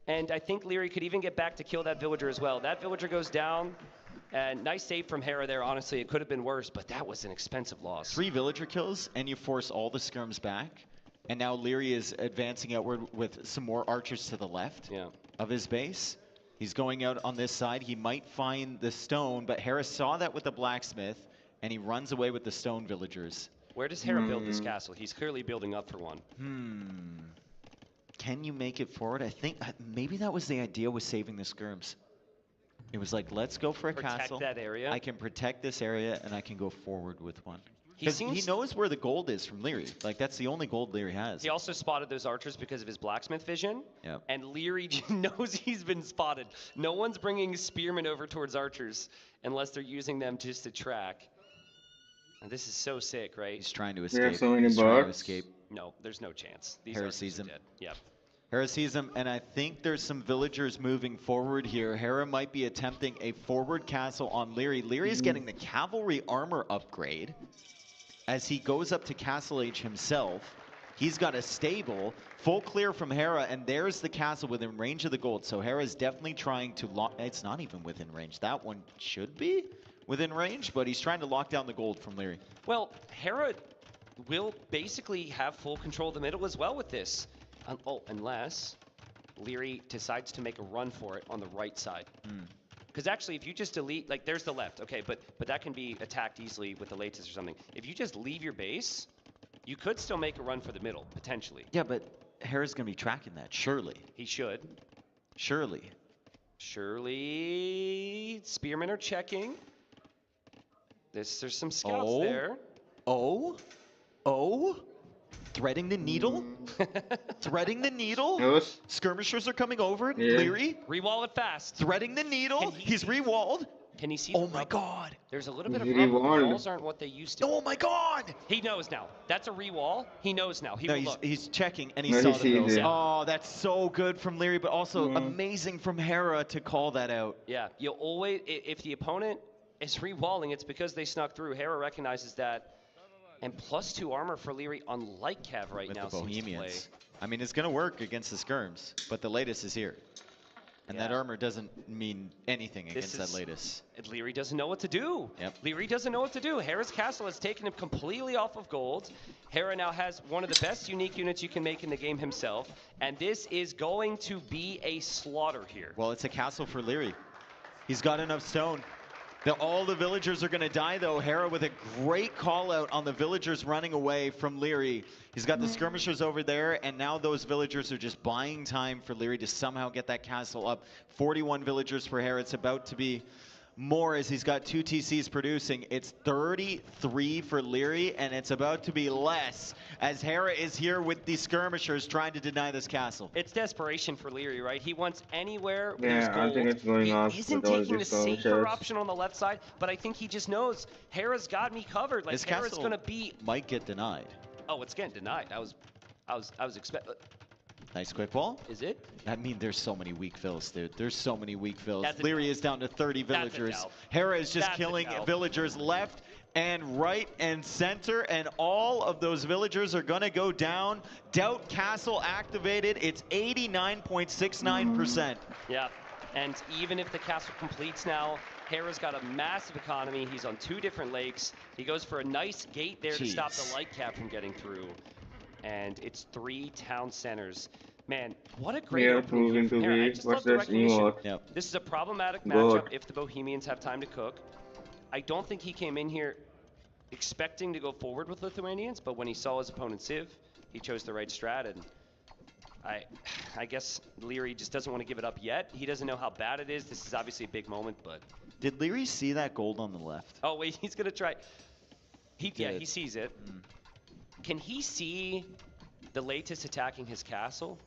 And I think Leary could even get back to kill that villager as well. That villager goes down. And nice save from Hera there. Honestly, it could have been worse, but that was an expensive loss. 3 villager kills, and you force all the skirms back. And now Leary is advancing outward with some more archers to the left of his base. He's going out on this side. He might find the stone, but Hera saw that with the blacksmith, and he runs away with the stone villagers. Where does Hera build this castle? He's clearly building up for one. Can you make it forward? I think maybe that was the idea with saving the skirms. It was like, let's go for a castle. Protect that area. I can protect this area, and I can go forward with one. He Because he seems- knows where the gold is from Leary. Like, that's the only gold Leary has. He also spotted those archers because of his blacksmith vision. Yep. And Leary knows he's been spotted. No one's bringing spearmen over towards archers unless they're using them just to track. And this is so sick, right? He's trying to We escape. have so many He's trying to birds. escape. No, there's no chance. These Hera archers sees are him. dead. Yep. Hera sees him, and I think there's some villagers moving forward here. Hera might be attempting a forward castle on Leary. Leary is getting the cavalry armor upgrade as he goes up to Castle Age himself. He's got a stable, full clear from Hera, and there's the castle within range of the gold. So Hera's definitely trying to lock... It's not even within range. That one should be within range, but he's trying to lock down the gold from Leary. Well, Hera will basically have full control of the middle as well with this. Unless Leary decides to make a run for it on the right side. Because actually, if you just delete, like, there's the left, okay, but that can be attacked easily with the latest or something. If you just leave your base, you could still make a run for the middle, potentially. Yeah, but Hera's going to be tracking that, surely. He should. Surely. Surely. Spearmen are checking. There's some scouts Oh. there. Oh. Threading the needle. Threading the needle. Skirmishers are coming over. Yeah. Leary. Rewall it fast. Threading the needle. He's rewalled. Can he see? Oh my God. There's a little bit of He's rubber. The rewalled. walls aren't what they used to. Oh my God. He knows now. That's a rewall. He knows now. He No, will look. he's checking and he No, saw he the sees bills. it. Oh, that's so good from Leary, but also amazing from Hera to call that out. Yeah, you always, if the opponent is rewalling, it's because they snuck through. Hera recognizes that. And +2 armor for Leary, unlike Cav right With now, the seems to play. Bohemians. I mean, it's going to work against the Skirms, but the latest is here. And that armor doesn't mean anything against that latest. Leary doesn't know what to do. Yep. Leary doesn't know what to do. Hera's castle has taken him completely off of gold. Hera now has one of the best unique units you can make in the game himself. And this is going to be a slaughter here. Well, it's a castle for Leary. He's got enough stone. All the villagers are going to die, though. Hera with a great call out on the villagers running away from Leary. He's got the skirmishers over there, and now those villagers are just buying time for Leary to somehow get that castle up. 41 villagers for Hera. It's about to be more as he's got 2 TCs producing. It's 33 for Leary, and it's about to be less as Hera is here with the skirmishers trying to deny this castle. It's desperation for Leary, right? He wants anywhere Yeah, there's I gold. think it's going off He isn't with all taking the these safer skirmishers. option on the left side, but I think he just knows Hera's got me covered. Like This Hera's castle going to be. might get denied. Oh, it's getting denied. I was expecting. Nice quick ball. Is it? I mean, there's so many weak fills, dude. There's so many weak fills. That's a Leary no. is down to 30 That's a villagers. no. Hera is just That's a killing no. villagers left and right and center, and all of those villagers are going to go down. Doubt Castle activated. It's 89.69%. Yeah, and even if the castle completes now, Hera's got a massive economy. He's on 2 different lakes. He goes for a nice gate there to stop the light cap from getting through. And it's 3 town centers. Man, what a great opening here from Hera. I just love the recognition. This is a problematic matchup if the Bohemians have time to cook. I don't think he came in here expecting to go forward with Lithuanians, but when he saw his opponent Civ, he chose the right strat, and I guess Leary just doesn't want to give it up yet. He doesn't know how bad it is. This is obviously a big moment, but... Did Leary see that gold on the left? Oh, wait, he's going to try... Yeah, he sees it. Can he see the latest attacking his castle?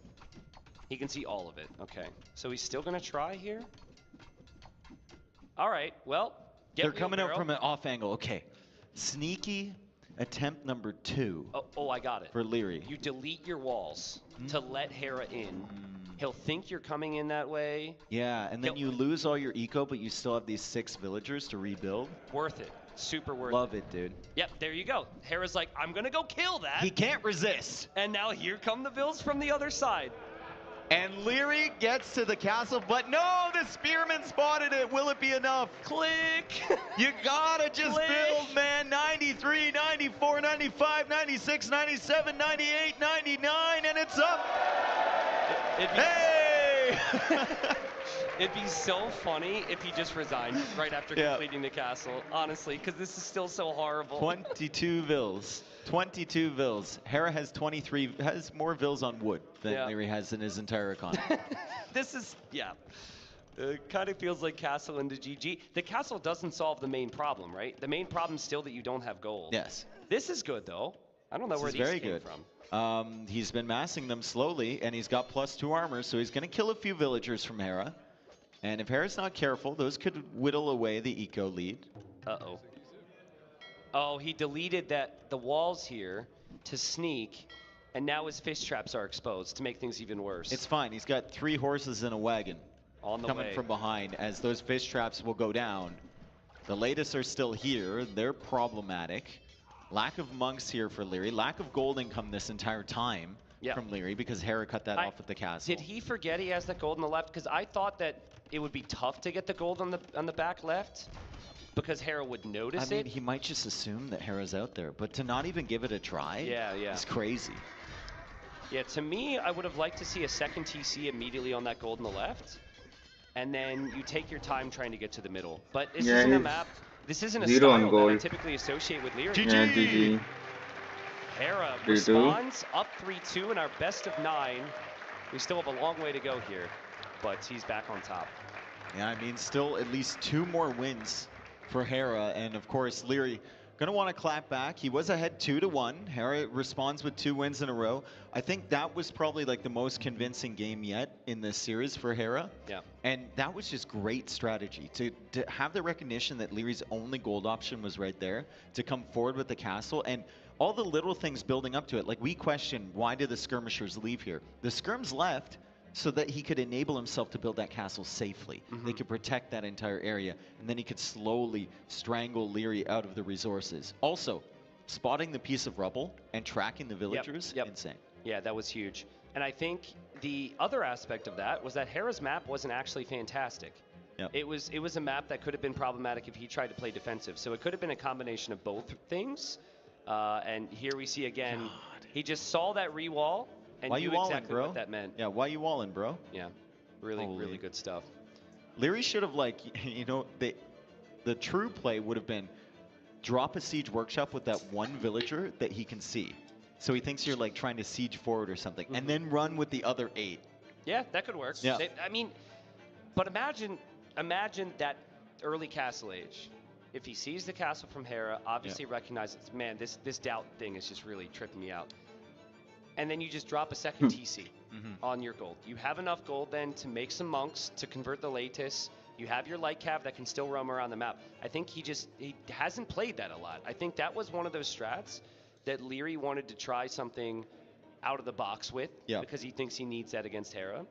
He can see all of it. Okay, so he's still going to try here? All right, well... They're coming out from an off angle. Okay. Sneaky attempt number 2. Oh, I got it. For Leary. You delete your walls to let Hera in. He'll think you're coming in that way. Yeah, and then you lose all your eco, but you still have these 6 villagers to rebuild. Worth it. Super worth it. Love it, dude. Yep, there you go. Hera's like, I'm going to go kill that. He can't resist. And now here come the Bills from the other side. And Leary gets to the castle, but no, the spearman spotted it. Will it be enough? Click. You gotta just build, man. 93, 94, 95, 96, 97, 98, 99, and it's up. Hey! It'd be so funny if he just resigned right after completing the castle, honestly, because this is still so horrible. 22 vills. 22 vills. Hera has 23, has more vills on wood than Leary has in his entire economy. This is, kind of feels like castle into GG. The castle doesn't solve the main problem, right? The main problem is still that you don't have gold. Yes. This is good, though. I don't know where these came from. He's been massing them slowly, and he's got +2 armor, so he's going to kill a few villagers from Hera. And if Hera's not careful, those could whittle away the eco lead. Uh-oh. Oh, he deleted the walls here to sneak, and now his fish traps are exposed to make things even worse. It's fine. He's got 3 horses in a wagon on the coming way from behind as those fish traps will go down. The latest are still here. They're problematic. Lack of monks here for Leary. Lack of gold income this entire time from Leary because Hera cut that off at the castle. Did he forget he has that gold on the left? Because I thought that it would be tough to get the gold on the back left because Hera would notice I mean, he might just assume that Hera's out there, but to not even give it a try is crazy. Yeah, to me, I would have liked to see a second TC immediately on that gold on the left, and then you take your time trying to get to the middle. But this isn't a map. This isn't a style that I typically associate with Leary. GG. Hera responds up 3-2 in our best of 9. We still have a long way to go here, but he's back on top. Yeah, I mean, still at least 2 more wins for Hera, and of course Leary going to want to clap back. He was ahead 2-1. Hera responds with 2 wins in a row. I think that was probably like the most convincing game yet in this series for Hera. Yeah. And that was just great strategy to have the recognition that Leary's only gold option was right there, to come forward with the castle, and all the little things building up to it. Like, we questioned, why did the skirmishers leave here? The skirms left so that he could enable himself to build that castle safely. They could protect that entire area, and then he could slowly strangle Leary out of the resources. Also, spotting the piece of rubble and tracking the villagers, insane. Yeah, that was huge. And I think the other aspect of that was that Hera's map wasn't actually fantastic. Yep. It was a map that could have been problematic if he tried to play defensive. So it could have been a combination of both things. And here we see again, he just saw that re-wall and Why knew you walling, exactly bro? what that meant. Yeah, why you walling, bro? Yeah, really good stuff. Leary should have, like, you know, the true play would have been drop a siege workshop with that one villager that he can see. So he thinks you're like trying to siege forward or something, and then run with the other 8. Yeah, that could work. Yeah. I mean, but imagine that early castle age. If he sees the castle from Hera, obviously recognizes, man, this doubt thing is just really tripping me out. And then you just drop a second TC on your gold. You have enough gold then to make some monks, to convert the Latus. You have your light cav that can still roam around the map. I think he hasn't played that a lot. I think that was one of those strats that Leary wanted to try something out of the box with, because he thinks he needs that against Hera.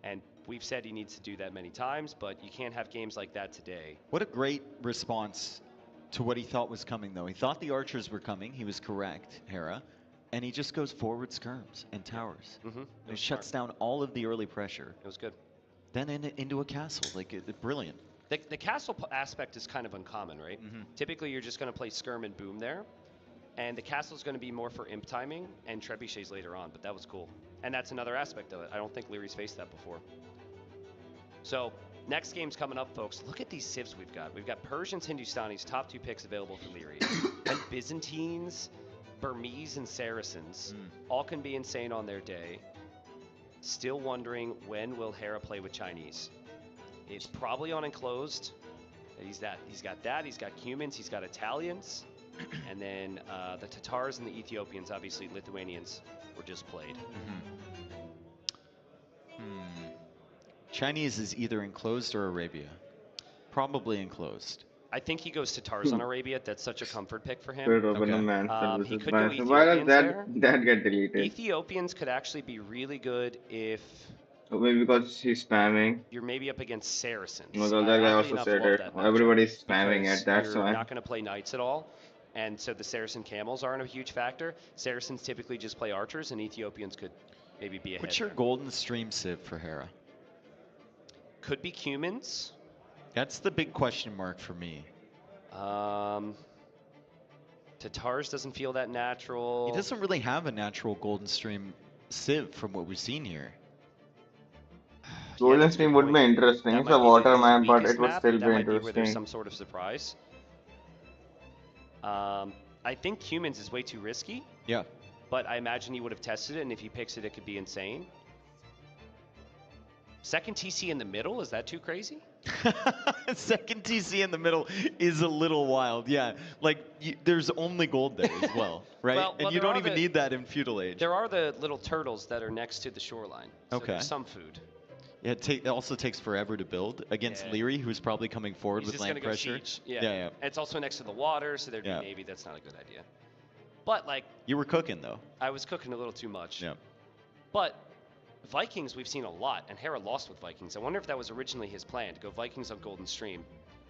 And we've said he needs to do that many times, but you can't have games like that today. What a great response to what he thought was coming, though. He thought the archers were coming. He was correct, Hera. And he just goes forward skirms and towers. It shuts down all of the early pressure. It was good. Then into a castle. Like, brilliant. The castle aspect is kind of uncommon, right? Typically, you're just going to play skirm and boom there. And the castle is going to be more for imp timing and trebuchets later on, but that was cool. And that's another aspect of it. I don't think Leary's faced that before. So, next game's coming up, folks. Look at these civs we've got. We've got Persians, Hindustanis, top 2 picks available for Leary. And Byzantines, Burmese, and Saracens all can be insane on their day. Still wondering, when will Hera play with Chinese? It's probably on enclosed. He's got that. He's got humans. He's got Italians. And then the Tatars and the Ethiopians, obviously Lithuanians, were just played. Chinese is either enclosed or Arabia. Probably enclosed. I think he goes Tatars on Arabia. That's such a comfort pick for him. He could go Ethiopians Why does there. that get deleted? Ethiopians could actually be really good if Maybe because he's spamming. you're maybe up against Saracens. No, that guy Oddly also enough, said love it. that matchup Everybody's spamming because it, that's you're why. not going to play knights at all. And so the Saracen camels aren't a huge factor. Saracens typically just play archers, and Ethiopians could maybe be ahead. What's your golden stream civ for Hera? Could be Cumans. That's the big question mark for me. Tatars doesn't feel that natural. He doesn't really have a natural golden stream civ from what we've seen here. Golden Stream would be interesting. It's a water map, but it would still be where there's interesting. some sort of surprise. I think Cumans is way too risky. Yeah. But I imagine he would have tested it, and if he picks it, it could be insane. Second TC in the middle, is that too crazy? Second TC in the middle is a little wild, yeah. Like, there's only gold there as well, right? And you don't even need that in Feudal Age. There are the little turtles that are next to the shoreline. So Okay. there's some food. Yeah, it also takes forever to build against Leary, who's probably coming forward He's with just land gonna go pressure. siege. Yeah. And it's also next to the water, so there'd be maybe that's not a good idea. But, like, You were cooking, though. I was cooking a little too much. Yeah. But Vikings we've seen a lot, and Hera lost with Vikings. I wonder if that was originally his plan, to go Vikings on Golden Stream.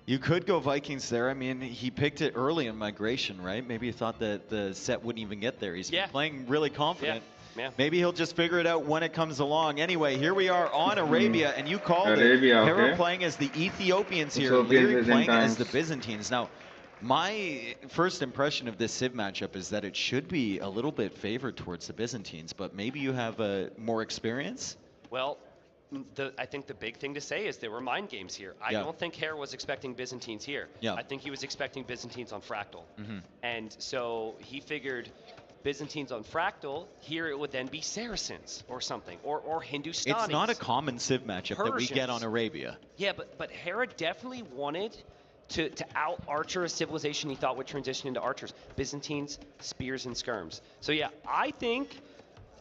You could go Vikings there. I mean, he picked it early in Migration, right? Maybe he thought that the set wouldn't even get there. He's been playing really confident. Yeah. Maybe he'll just figure it out when it comes along. Anyway, here we are on Arabia, and you called Arabia, it. Hera okay. playing as the Ethiopians here, Ethiopians, Leary playing as Byzantines. the Byzantines. Now, my first impression of this Civ matchup is that it should be a little bit favored towards the Byzantines, but maybe you have more experience? Well, I think the big thing to say is there were mind games here. I don't think Hera was expecting Byzantines here. Yeah. I think he was expecting Byzantines on Fractal. Mhm. And so he figured Byzantines on Fractal, here it would then be Saracens or something, or Hindustanis. It's not a common Civ matchup that we get Persians. on Arabia. Yeah, but Hera definitely wanted to out-archer a civilization he thought would transition into archers. Byzantines, spears, and skirms. So yeah, I think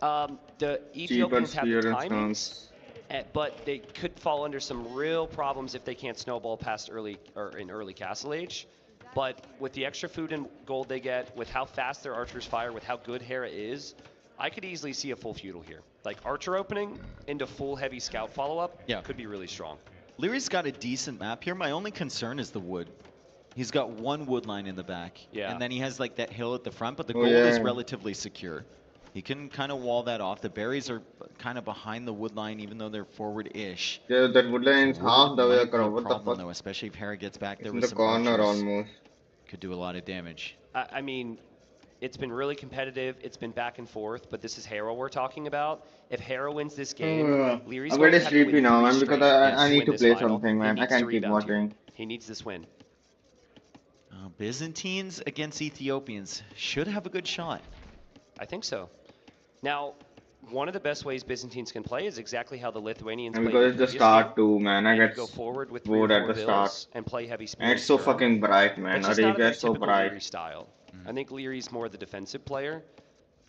the Ethiopians have the timings, but they could fall under some real problems if they can't snowball past early Castle Age. But with the extra food and gold they get, with how fast their archers fire, with how good Hera is, I could easily see a full feudal here. Like archer opening into full heavy scout follow-up could be really strong. Leary's got a decent map here. My only concern is the wood. He's got one wood line in the back. Yeah. And then he has like that hill at the front, but the gold is relatively secure. He can kind of wall that off. The berries are kind of behind the wood line, even though they're forward-ish. Yeah, that wood line is half the way across. What the fuck? Though, especially if Hera gets back there in with the some corner archers. almost. Could do a lot of damage. I mean, it's been really competitive. It's been back and forth, but this is Hera we're talking about. If Hera wins this game, Leary's I'm going to very have to win sleepy now, man, because I need to this play final. something, man. He I needs to can't keep rebound here. watching. He needs this win. Byzantines against Ethiopians should have a good shot. I think so. Now, one of the best ways Byzantines can play is exactly how the Lithuanians And played. because it's the start too, man. I get go forward with bored 3 or at 4 the start. bills and play heavy speed. And it's so fucking bright, man. It's just not a very Ariga is so typical bright. Leary style. I think Leary's more the defensive player.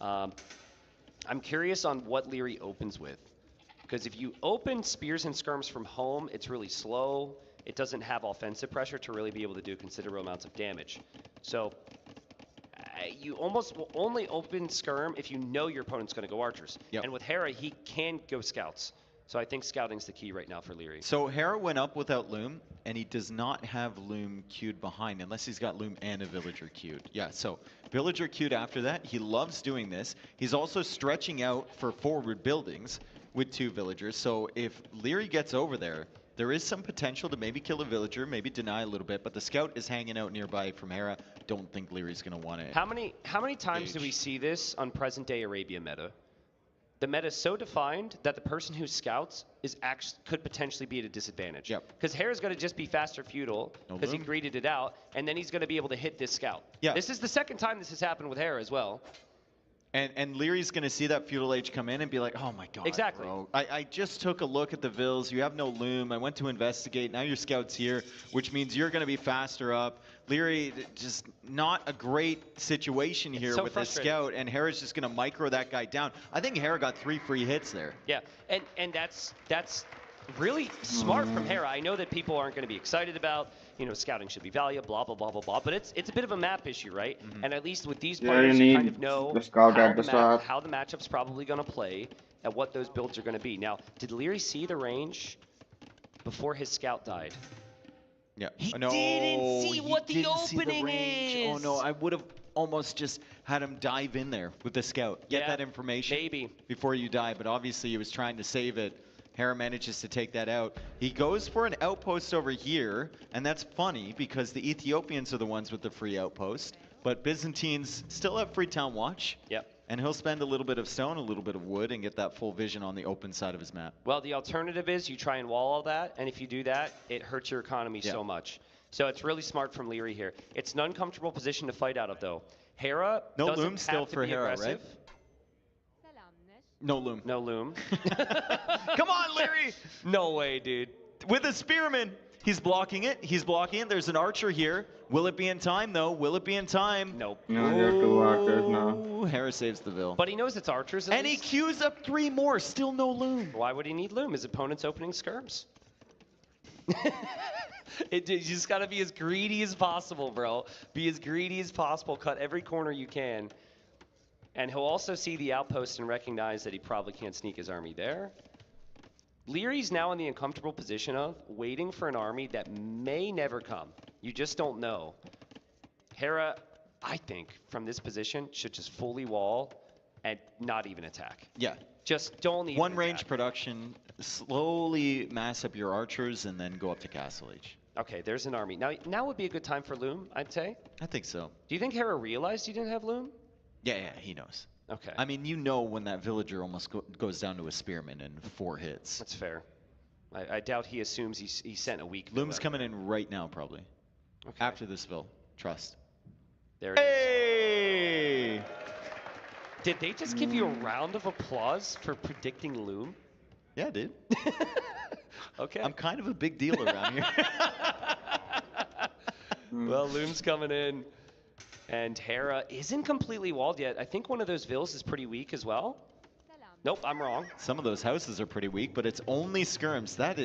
I'm curious on what Leary opens with. Because if you open spears and skirms from home, it's really slow. It doesn't have offensive pressure to really be able to do considerable amounts of damage. So you almost will only open skirm if you know your opponent's going to go archers. And with Hera, he can go scouts. So I think scouting's the key right now for Leary. So Hera went up without Loom, and he does not have Loom queued behind, unless he's got Loom and a Villager queued. Yeah, so Villager queued after that. He loves doing this. He's also stretching out for forward buildings with 2 Villagers. So if Leary gets over there, there is some potential to maybe kill a Villager, maybe deny a little bit, but the scout is hanging out nearby from Hera. Don't think Leary's going to want it. How many times do we see this on present-day Arabia meta? The meta is so defined that the person who scouts could potentially be at a disadvantage. Because Hera's going to just be faster feudal because he greeted it out, and then he's going to be able to hit this scout. This is the second time this has happened with Hera as well. And Leary's going to see that feudal age come in and be like, oh my god, exactly. Bro. I just took a look at the Vills. You have no Loom. I went to investigate. Now your scout's here, which means you're going to be faster up. Leary, just not a great situation here with the scout, and Hera's just going to micro that guy down. I think Hera got 3 free hits there. Yeah, and that's really smart from Hera. I know that people aren't going to be excited about, scouting should be valuable, blah, blah, blah, blah, blah, but it's a bit of a map issue, right? And at least with these players, you kind of know how the matchup's probably going to play and what those builds are going to be. Now, did Leary see the range before his scout died? Yeah. He didn't see what the opening is. Oh no, I would have almost just had him dive in there with the scout. Get that information before you die, but obviously he was trying to save it. Hera manages to take that out. He goes for an outpost over here, and that's funny because the Ethiopians are the ones with the free outpost, but Byzantines still have free town watch. Yep. And he'll spend a little bit of stone, a little bit of wood, and get that full vision on the open side of his map. Well, the alternative is you try and wall all that, and if you do that, it hurts your economy so much. So it's really smart from Leary here. It's an uncomfortable position to fight out of, though. Hera doesn't Loom have still to for be Hera, aggressive. right? No Loom. No Loom. Come on, Leary! No way, dude. With a Spearman. He's blocking it. He's blocking it. There's an archer here. Will it be in time, though? Will it be in time? Nope. No, there are 2 archers now. Hera saves the Vil. But he knows it's archers. And he queues up 3 more. Still no Loom. Why would he need Loom? His opponent's opening skirms. You just got to be as greedy as possible, bro. Be as greedy as possible. Cut every corner you can. And he'll also see the outpost and recognize that he probably can't sneak his army there. Leary's now in the uncomfortable position of waiting for an army that may never come. You just don't know. Hera, I think, from this position, should just fully wall and not even attack. Yeah. Just don't even One range production, slowly mass up your archers, and then go up to Castle Age. Okay, there's an army. Now would be a good time for Loom, I'd say. I think so. Do you think Hera realized he didn't have Loom? Yeah, he knows. Okay. I mean, you know when that villager almost goes down to a spearman in 4 hits. That's fair. I doubt he assumes he sent a weak. Loom's coming in right now, probably. Okay. After this Vil. Trust. There it is. Did they just give you a round of applause for predicting Loom? Yeah, dude. Okay. I'm kind of a big deal around here. Well, Loom's coming in. And Hera isn't completely walled yet. I think one of those vills is pretty weak as well. Nope, I'm wrong. Some of those houses are pretty weak, but it's only skirms. That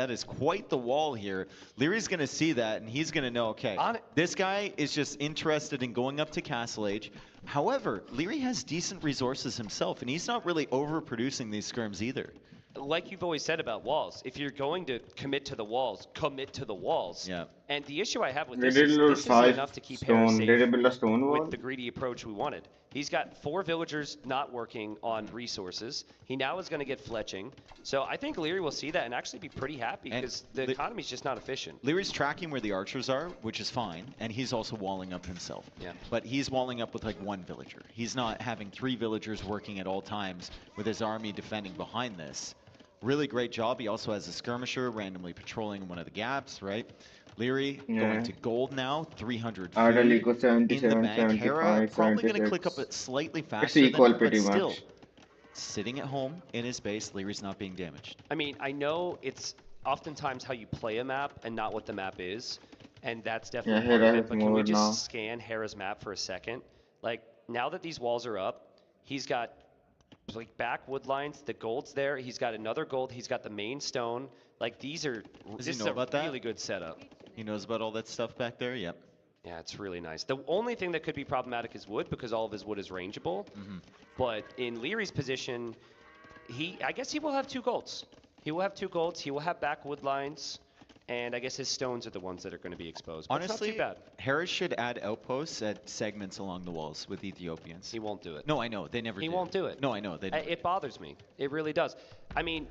is quite the wall here. Leary's going to see that, and he's going to know, okay, this guy is just interested in going up to Castle Age. However, Leary has decent resources himself, and he's not really overproducing these skirms either. Like you've always said about walls, if you're going to commit to the walls, commit to the walls. Yeah. And the issue I have with They this did is build this isn't 5 enough to keep Hera stone. safe Did they build a stone wall? with the greedy approach we wanted. He's got 4 villagers not working on resources. He now is going to get fletching. So I think Leary will see that and actually be pretty happy because the economy's just not efficient. Leary's tracking where the archers are, which is fine, and he's also walling up himself. Yeah. But he's walling up with like 1 villager. He's not having 3 villagers working at all times with his army defending behind this. Really great job. He also has a skirmisher randomly patrolling one of the gaps, right? Leary going to gold now, 300 Ardali go in the 77, bank. Hera 75, probably going to 76. click up it slightly It's faster equal than him, pretty but still, much. sitting at home in his base, Leary's not being damaged. I mean, I know it's oftentimes how you play a map and not what the map is. And that's definitely part of Hera it. has But can we more just now. scan Hera's map for a second? Like, now that these walls are up, he's got like back wood lines, the gold's there, he's got another gold, he's got the main stone. Like these are, Does this he is know a about that? really good setup. He knows about all that stuff back there? Yep. Yeah, it's really nice. The only thing that could be problematic is wood because all of his wood is rangeable. But in Leary's position, I guess he will have 2 golds. He will have 2 golds, he will have back wood lines, and I guess his stones are the ones that are going to be exposed. But Honestly, it's not too bad. Harris should add outposts at segments along the walls with Ethiopians. He won't do it. No, I know. They never He do. won't do it. No, I know. They It bothers me. It really does. I mean,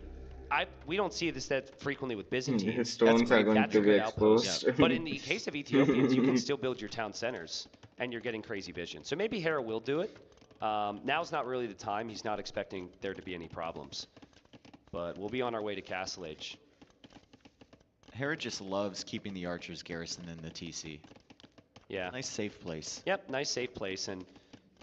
we don't see this that frequently with Byzantines. His stones That's great. are going That's to a be good outpost. exposed. But in the case of Ethiopians, you can still build your town centers, and you're getting crazy vision. So maybe Hera will do it. Now's not really the time. He's not expecting there to be any problems. But we'll be on our way to Castle Age. Hera just loves keeping the archers garrison in the TC. Yeah. Nice safe place. Yep, nice safe place. And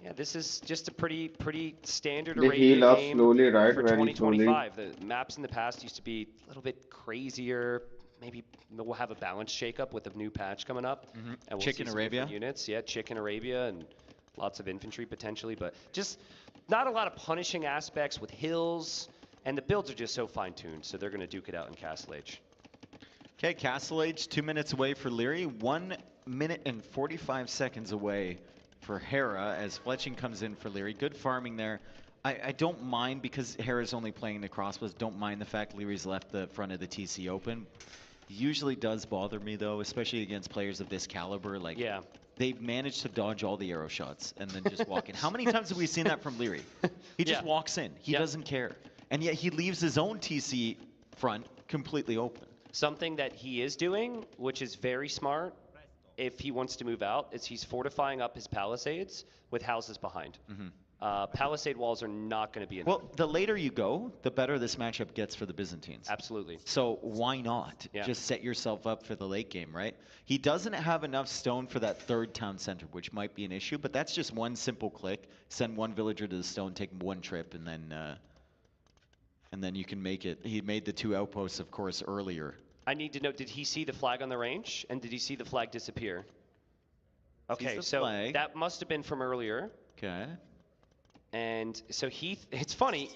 yeah, this is just a pretty standard They Arabian heal up game slowly, right? for Very slowly. 2025. The maps in the past used to be a little bit crazier. Maybe we'll have a balance shakeup with a new patch coming up. And we'll Chicken see some Arabia. different units. Yeah, Chicken Arabia and lots of infantry potentially, but just not a lot of punishing aspects with hills. And the builds are just so fine-tuned, so they're going to duke it out in Castle Age. Okay, Castle Age, 2 minutes away for Leary, 1 minute and 45 seconds away for Hera as fletching comes in for Leary. Good farming there. I don't mind, because Hera's only playing the crossbows, don't mind the fact Leary's left the front of the TC open. Usually does bother me, though, especially against players of this caliber. Like, yeah. They've managed to dodge all the arrow shots and then just walk in. How many times have we seen that from Leary? He just walks in. He doesn't care. And yet he leaves his own TC front completely open. Something that he is doing, which is very smart, if he wants to move out, is he's fortifying up his palisades with houses behind. Palisade walls are not going to be enough. Well, the later you go, the better this matchup gets for the Byzantines. Absolutely. So why not Yeah. just set yourself up for the late game, right? He doesn't have enough stone for that 3rd town center, which might be an issue, but that's just one simple click. Send 1 villager to the stone, take 1 trip, and then you can make it. He made the 2 outposts, of course, earlier. I need to know, did he see the flag on the range? And did he see the flag disappear? Okay, the so flag. that must have been from earlier. Okay. And so it's funny,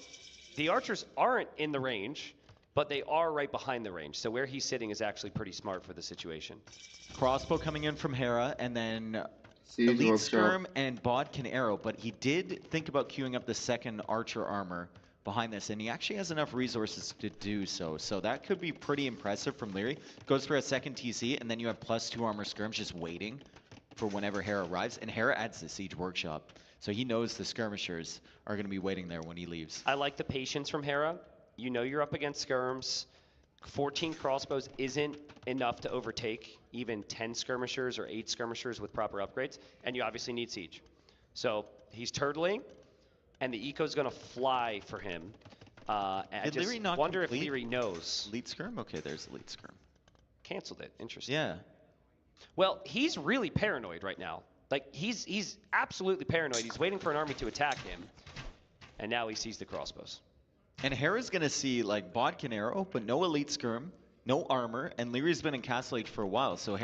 the archers aren't in the range, but they are right behind the range. So where he's sitting is actually pretty smart for the situation. Crossbow coming in from Hera, and then Siege Elite Workshop. Skirm and Bodkin Arrow, but he did think about queuing up the 2nd Archer armor behind this, and he actually has enough resources to do so. So that could be pretty impressive from Leary. Goes for a 2nd TC, and then you have +2 armor skirms just waiting for whenever Hera arrives, and Hera adds the Siege Workshop. So he knows the skirmishers are going to be waiting there when he leaves. I like the patience from Hera. You know you're up against skirms. 14 crossbows isn't enough to overtake even 10 skirmishers or 8 skirmishers with proper upgrades, and you obviously need siege. So he's turtling, and the eco's going to fly for him. I Did just Leary not wonder if complete Leary knows. Elite Skirm? Okay, there's Elite Skirm. Canceled it. Interesting. Yeah. Well, he's really paranoid right now. Like, he's absolutely paranoid. He's waiting for an army to attack him, and now he sees the crossbows. And Hera's going to see, like, Bodkin Arrow, but no Elite Skirm. no armor, and Leary's been in Castle Age for a while, so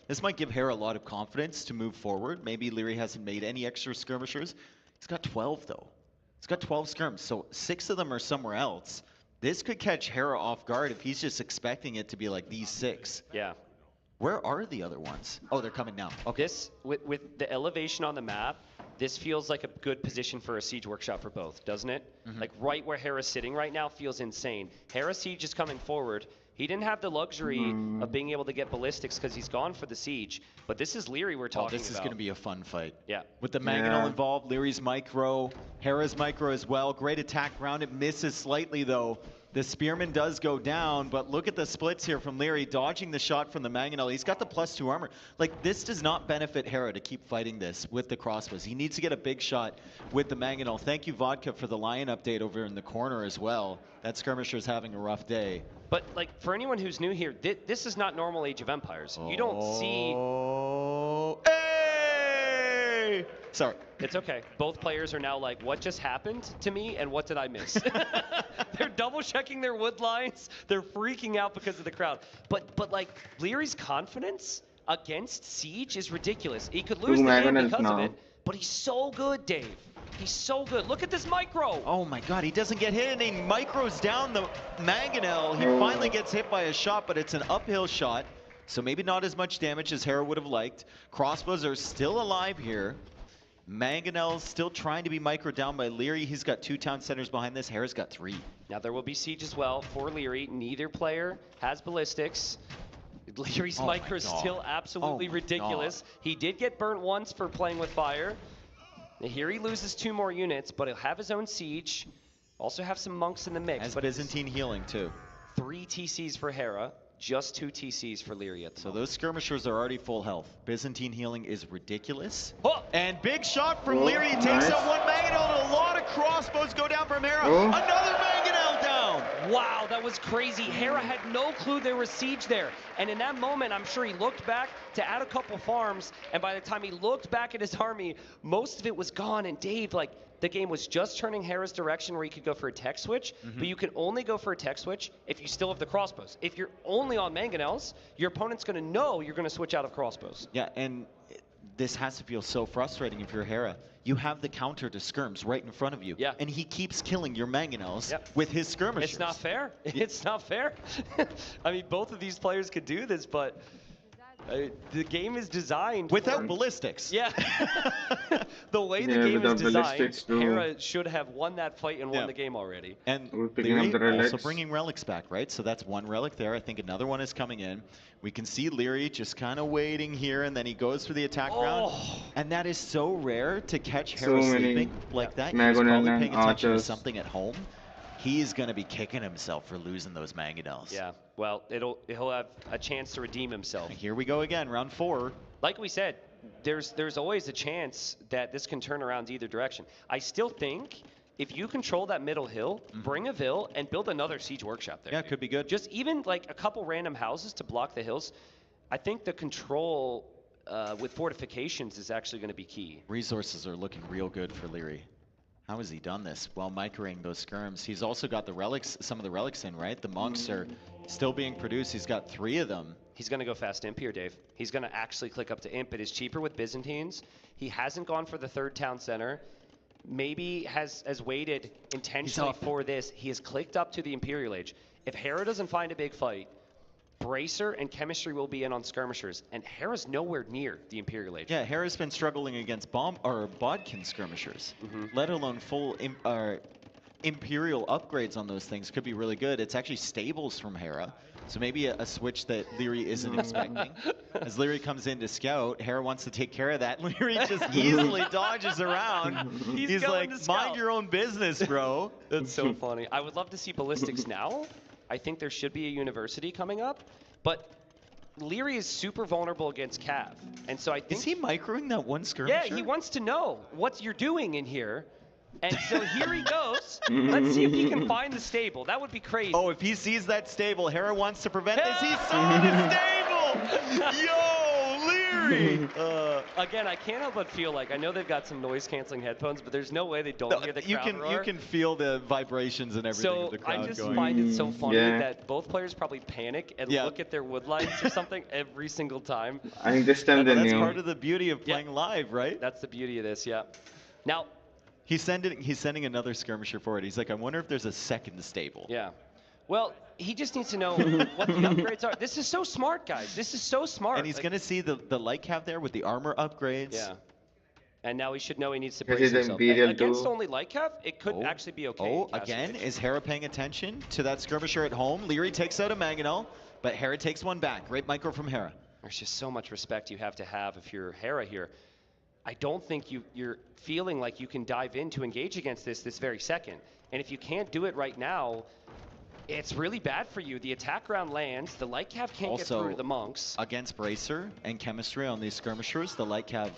this might give Hera a lot of confidence to move forward. Maybe Leary hasn't made any extra skirmishers. He's got 12 though. He's got 12 skirms, so 6 of them are somewhere else. This could catch Hera off guard if he's just expecting it to be like these 6. Yeah. Where are the other ones? Oh, they're coming now. Okay. This, with the elevation on the map, this feels like a good position for a Siege Workshop for both, doesn't it? Like right where Hera's sitting right now feels insane. Hera Siege is coming forward. He didn't have the luxury of being able to get ballistics because he's gone for the siege. But this is Leary we're talking about. This is going to be a fun fight. Yeah. With the Mangonel involved, Leary's micro, Hera's micro as well. Great attack round. It misses slightly though. The Spearman does go down, but look at the splits here from Leary, dodging the shot from the Mangonel. He's got the +2 armor. Like, this does not benefit Hera to keep fighting this with the crossbows. He needs to get a big shot with the Mangonel. Thank you, Vodka, for the Lion update over in the corner as well. That Skirmisher's having a rough day. But, like, for anyone who's new here, this is not normal Age of Empires. You don't see... Hey! Sorry. It's okay. Both players are now like, what just happened to me and what did I miss? They're double checking their wood lines. They're freaking out because of the crowd. But like, Leary's confidence against Siege is ridiculous. He could lose the game because of it, but he's so good, Dave. He's so good. Look at this micro. Oh my god, he doesn't get hit and he micros down the Mangonel. He finally gets hit by a shot, but it's an uphill shot. So maybe not as much damage as Hera would have liked. Crossbows are still alive here. Mangonel's still trying to be microed down by Leary. He's got 2 town centers behind this. Hera's got 3. Now there will be siege as well for Leary. Neither player has ballistics. Leary's micro is still absolutely ridiculous. He did get burnt once for playing with fire. Now here he loses 2 more units, but he'll have his own siege. Also have some monks in the mix. Has Byzantine healing too. 3 TCs for Hera. Just 2 TCs for Leary at the moment. Those skirmishers are already full health. Byzantine healing is ridiculous. Oh! And big shot from Leary. He takes out one Mangonel, and a lot of crossbows go down from Hera. Another Mangonel down! Wow, that was crazy. Hera had no clue there was siege there. And in that moment, I'm sure he looked back to add a couple farms, and by the time he looked back at his army, most of it was gone. And Dave, like, the game was just turning Hera's direction where he could go for a tech switch, but you can only go for a tech switch if you still have the crossbows. If you're only on Mangonels, your opponent's going to know you're going to switch out of crossbows. Yeah, and this has to feel so frustrating if you're Hera. You have the counter to skirms right in front of you, and he keeps killing your Mangonels with his skirmishers. It's not fair. It's not fair. I mean, both of these players could do this, but the game is designed without ballistics. Yeah. The way the game is designed, Hera should have won that fight and won the game already. And Leary also bringing relics back, right? So that's 1 relic there. I think another one is coming in. We can see Leary just kind of waiting here, and then he goes for the attack round. And that is so rare to catch Hera sleeping like that. He's probably paying attention to something at home. He's going to be kicking himself for losing those Mangonels. Yeah, well, he'll have a chance to redeem himself. And here we go again, round 4. Like we said, there's always a chance that this can turn around either direction. I still think if you control that middle hill, bring a Vil and build another siege workshop there. Yeah, it could be good. Just even like a couple random houses to block the hills. I think the control with fortifications is actually going to be key. Resources are looking real good for Leary. How has he done this? While microing those skirms. He's also got the relics, some of the relics in, right? The monks are still being produced. He's got 3 of them. He's going to go fast imp here, Dave. He's going to actually click up to imp. It is cheaper with Byzantines. He hasn't gone for the 3rd town center. Maybe has waited intentionally for this. He has clicked up to the Imperial Age. If Hera doesn't find a big fight, Bracer and Chemistry will be in on skirmishers, and Hera's nowhere near the Imperial Age. Yeah, Hera's been struggling against Bodkin skirmishers, let alone full Imperial upgrades on those things. Could be really good. It's actually stables from Hera, so maybe a switch that Leary isn't expecting. As Leary comes in to scout, Hera wants to take care of that. Leary just easily dodges around. He's like, mind your own business, bro. That's so funny. I would love to see ballistics now. I think there should be a university coming up, but Leary is super vulnerable against Cav, and so I think... Is he microing that one skirmisher? Yeah, he wants to know what you're doing in here, and so here he goes. Let's see if he can find the stable. That would be crazy. Oh, if he sees that stable, Hera wants to prevent this. He saw the stable! Yo, Leary! Leary! Again, I can't help but feel like, I know they've got some noise-canceling headphones, but there's no way they don't hear the crowd roar. You can feel the vibrations and everything So of the crowd I just going. find it so funny Yeah. that both players probably panic and look at their wood lines or something every single time. I think this time they That's knew. part of the beauty of playing live, right? That's the beauty of this, yeah. Now, he's sending another skirmisher forward. He's like, I wonder if there's a second stable. Yeah. Well, he just needs to know what the upgrades are. This is so smart, guys. This is so smart. And he's going to see the light cav there with the armor upgrades. Yeah. And now he should know he needs to This brace is himself. Imperial Against too. only light cav, it could actually be okay. Oh, in Castle again, Age. is Hera paying attention to that skirmisher at home? Leary takes out a Mangonel, but Hera takes one back. Great micro from Hera. There's just so much respect you have to have if you're Hera here. I don't think you're feeling like you can dive in to engage against this very second. And if you can't do it right now, it's really bad for you. The attack round lands, the light cav can't get through to the monks. Against Bracer and Chemistry on these skirmishers, the light cav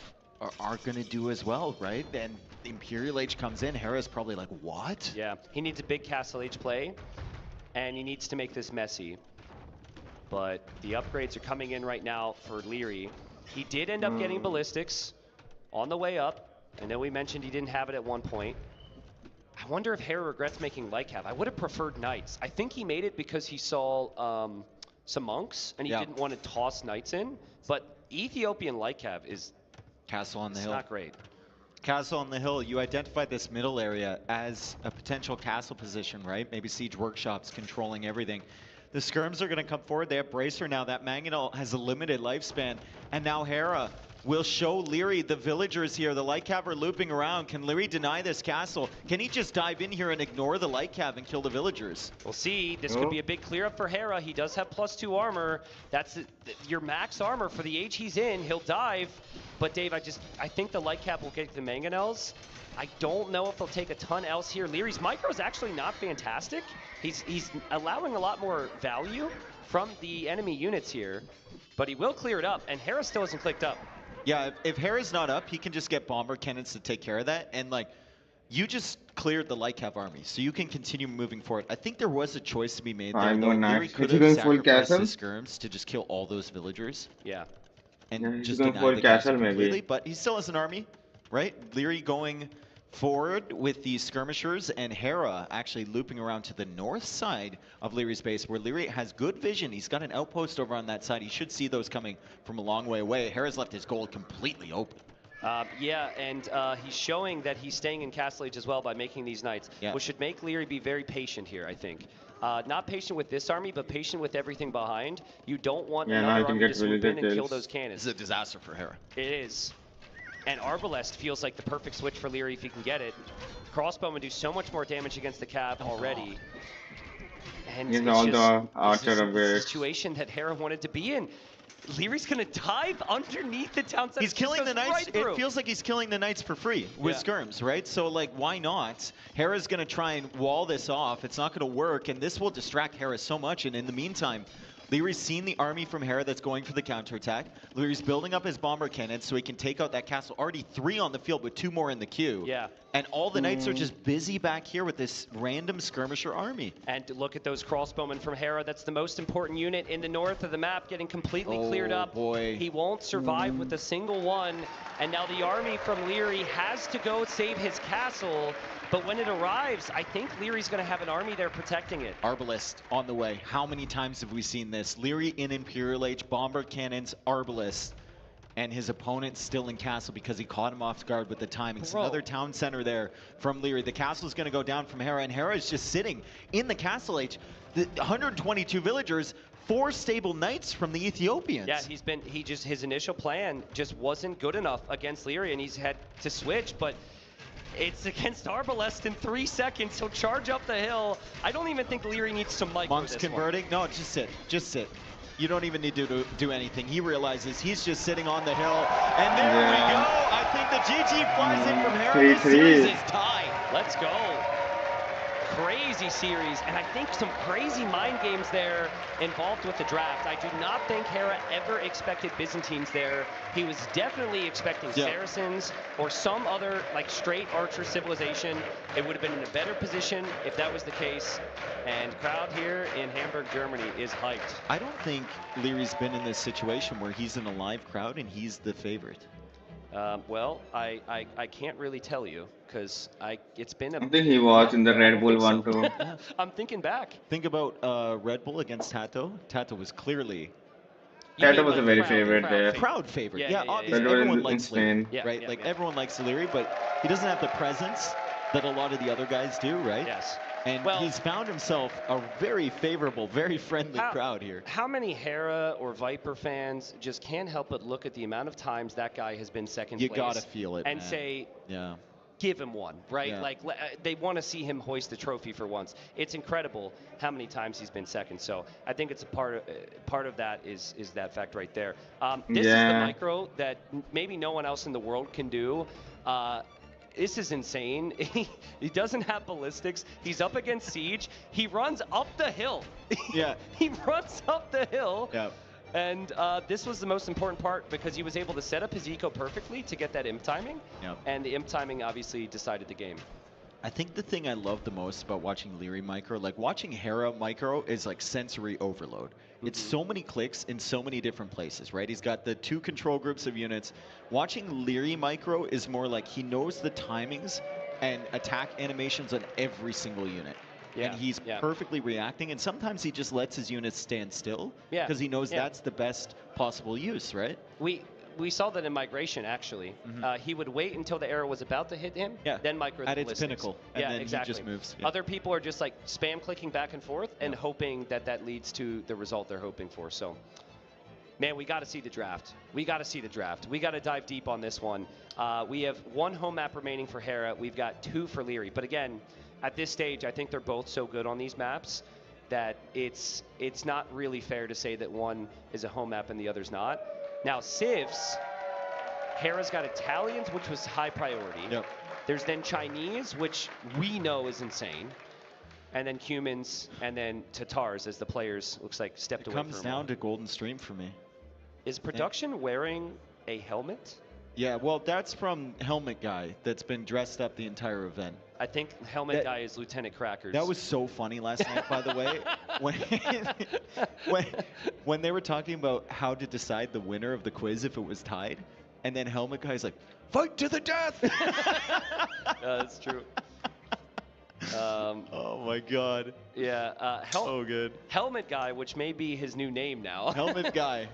are going to do as well, right? And Imperial Age comes in, Hera's probably like, what? Yeah, he needs a big Castle Age play, and he needs to make this messy. But the upgrades are coming in right now for Leary. He did end up getting ballistics on the way up. I know we mentioned he didn't have it at one point. I wonder if Hera regrets making light cav. I would have preferred knights. I think he made it because he saw some monks, and he didn't want to toss knights in. But Ethiopian light cav is Castle on the hill. not great. Castle on the hill, you identified this middle area as a potential castle position, right? Maybe Siege Workshops controlling everything. The skirms are going to come forward. They have Bracer now. That Mangonel has a limited lifespan. And now Hera will show Leary the villagers here. The light cav are looping around. Can Leary deny this castle? Can he just dive in here and ignore the light cav and kill the villagers? We'll see. This could be a big clear up for Hera. He does have +2 armor. That's your max armor for the age he's in. He'll dive. But Dave, I think the light cav will get the Mangonels. I don't know if they'll take a ton else here. Leary's micro is actually not fantastic. He's allowing a lot more value from the enemy units here, but he will clear it up, and Hera still isn't clicked up. Yeah, if Hera's not up, he can just get bomber cannons to take care of that. And like, you just cleared the light cav army, so you can continue moving forward. I think there was a choice to be made there, though. Leary could have sacrificed his skirms to just kill all those villagers. Yeah. And just going deny full the castle, castle completely, maybe. but he still has an army, right? Leary going forward with the skirmishers, and Hera actually looping around to the north side of Leary's base, where Leary has good vision. He's got an outpost over on that side. He should see those coming from a long way away. Hera's left his gold completely open. Yeah, and he's showing that he's staying in Castle Age as well by making these knights, which should make Leary be very patient here, I think. Not patient with this army, but patient with everything behind. You don't want another army to swoop in and kill those cannons. It's a disaster for Hera. It is. And Arbalest feels like the perfect switch for Leary if he can get it. Crossbowmen do so much more damage against the cav already. And He's it's all just, the this is archer the upgrades. situation that Hera wanted to be in. Leary's gonna dive underneath the town center. He's killing the knights. Right through. It feels like he's killing the knights for free with skirms, right? So like, why not? Hera's gonna try and wall this off. It's not gonna work, and this will distract Hera so much. And in the meantime, Leary's seen the army from Hera that's going for the counterattack. Leary's building up his bomber cannons so he can take out that castle. Already 3 on the field with 2 more in the queue. Yeah. And all the knights are just busy back here with this random skirmisher army. And look at those crossbowmen from Hera. That's the most important unit in the north of the map, getting completely cleared up. Boy. He won't survive with a single one. And now the army from Leary has to go save his castle. But when it arrives, I think Leary's going to have an army there protecting it. Arbalest on the way. How many times have we seen this? Leary in Imperial Age, bomber cannons, Arbalest. And his opponent still in castle because he caught him off guard with the timing. It's another town center there from Leary. The castle's going to go down from Hera, and Hera is just sitting in the Castle Age. The 122 villagers, 4 stable knights from the Ethiopians. Yeah, his initial plan just wasn't good enough against Leary, and he's had to switch, but it's against Arbalest in 3 seconds. He'll charge up the hill. I don't even think Leary needs some micro Monks converting? No, just sit. Just sit. You don't even need to do anything. He realizes he's just sitting on the hill. And there we go. I think the GG flies in from Hera. This series is tied. Let's go. crazy series, and I think some crazy mind games there involved with the draft. I do not think Hera ever expected Byzantines there. He was definitely expecting Saracens or some other like straight archer civilization. It would have been in a better position if that was the case. And crowd here in Hamburg, Germany is hyped. I don't think Leary's been in this situation where he's in a live crowd and he's the favorite. Well, I can't really tell you because it's been a. I think he was in the Red Bull one so. too. I'm thinking back. Think about Red Bull against Tato. Tato was clearly. Tato was a very favorite there. Crowd favorite. Yeah, yeah. obviously That was everyone likes insane. Leary, right? Like everyone likes Leary, but he doesn't have the presence that a lot of the other guys do, right? Yes. And he's found himself a very favorable, very friendly crowd here. How many Hera or Viper fans just can't help but look at the amount of times that guy has been second place? You gotta feel it, and man. say, yeah, give him one, right? Yeah. Like they want to see him hoist the trophy for once. It's incredible how many times he's been second. So I think it's a part of that is that fact right there. This is the micro that maybe no one else in the world can do. This is insane. He doesn't have ballistics. He's up against Siege. He runs up the hill. Yeah. He runs up the hill. Yeah. And this was the most important part because he was able to set up his eco perfectly to get that imp timing. Yep. And the imp timing obviously decided the game. I think the thing I love the most about watching Leary micro, like watching Hera micro, is like sensory overload. It's so many clicks in so many different places, right? He's got the 2 control groups of units. Watching Leary micro is more like he knows the timings and attack animations on every single unit. Yeah, And he's perfectly reacting, and sometimes he just lets his units stand still because he knows that's the best possible use, right? We saw that in Migration, actually. He would wait until the arrow was about to hit him, then micro the at its ballistics. pinnacle, and then exactly. he just moves. Other people are just like spam clicking back and forth and hoping that that leads to the result they're hoping for. So, man, we got to see the draft. We got to see the draft. We got to dive deep on this one. We have 1 home map remaining for Hera. We've got 2 for Leary. But again, at this stage, I think they're both so good on these maps that it's not really fair to say that one is a home map and the other's not. Now, Civs, Hera's got Italians, which was high priority. Yep. There's then Chinese, which we know is insane. And then Cumans, and then Tatars as the players, looks like, stepped away from It comes down to Golden Stream for me. Is production wearing a helmet? Yeah, well, that's from Helmet Guy that's been dressed up the entire event. I think Helmet Guy is Lieutenant Crackers. That was so funny last night, by the way. When they were talking about how to decide the winner of the quiz if it was tied, and then Helmet Guy's like, fight to the death! That's true. Oh my god. Yeah. So good. Helmet Guy, which may be his new name now. Helmet Guy.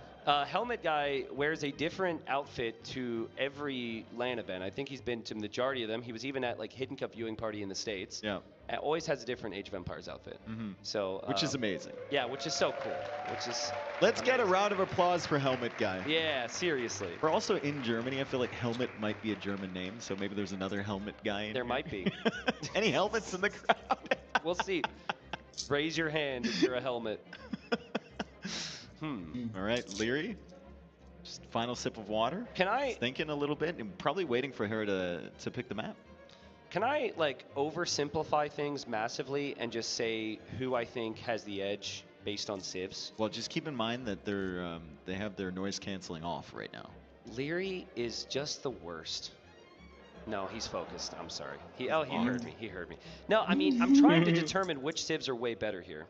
Helmet Guy wears a different outfit to every LAN event. I think he's been to the majority of them. He was even at like Hidden Cup viewing party in the States. Yeah. And always has a different Age of Empires outfit. So. Which is amazing. Yeah, which is so cool. Let's get a round of applause for Helmet Guy. Yeah, seriously. We're also in Germany. I feel like Helmet might be a German name, so maybe there's another Helmet Guy in There here. might be. Any helmets in the crowd? We'll see. Raise your hand if you're a helmet. All right, Leary. Just final sip of water. Can I? Just thinking a little bit and probably waiting for her to pick the map. Can I like oversimplify things massively and just say who I think has the edge based on civs? Well, just keep in mind that they have their noise canceling off right now. Leary is just the worst. No, he's focused. I'm sorry. He heard me. He heard me. No, I mean, I'm trying to determine which civs are way better here.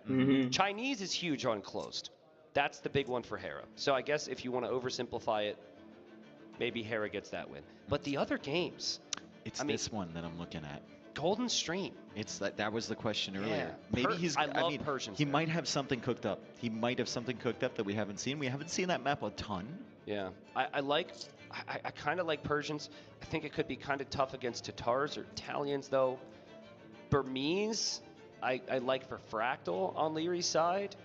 Chinese is huge on closed. That's the big one for Hera. So I guess if you want to oversimplify it, maybe Hera gets that win. But the other games, this one that I'm looking at. Golden Stream. It's that was the question earlier. Yeah. Maybe I love Persians. He might have something cooked up. He might have something cooked up that we haven't seen. We haven't seen that map a ton. Yeah, I kind of like Persians. I think it could be kind of tough against Tatars or Italians, though. Burmese, I like for Fractal on Leary's side.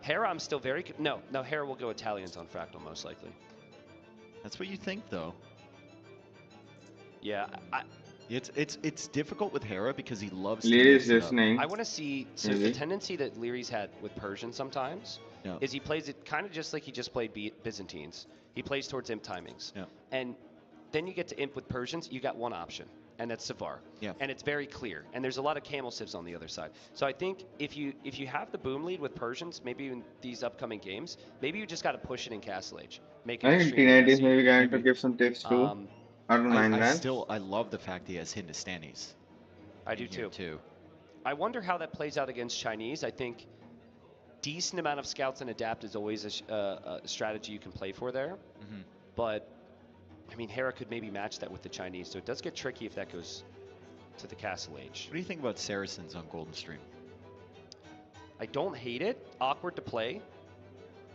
Hera, I'm still very... No, Hera will go Italians on Fractal, most likely. That's what you think, though. Yeah, It's difficult with Hera because he loves... Leary's listening. I want to see... So the tendency that Leary's had with Persian sometimes is he plays it kind of just like he just played Byzantines. He plays towards imp timings. Yeah. And then you get to imp with Persians, you got one option. and that's Savar. Yeah. And it's very clear. And there's a lot of camel sieves on the other side. So I think if you have the boom lead with Persians, maybe in these upcoming games, maybe you just got to push it in Castle Age. Make it I think extremely T90 is messy. maybe going to give some tips too. Out of 9 lands. I love the fact he has Hindustanis. I do too. I wonder how that plays out against Chinese. I think decent amount of scouts and adapt is always a strategy you can play for there. But I mean, Hera could maybe match that with the Chinese, so it does get tricky if that goes to the Castle Age. What do you think about Saracens on Golden Stream? I don't hate it. Awkward to play,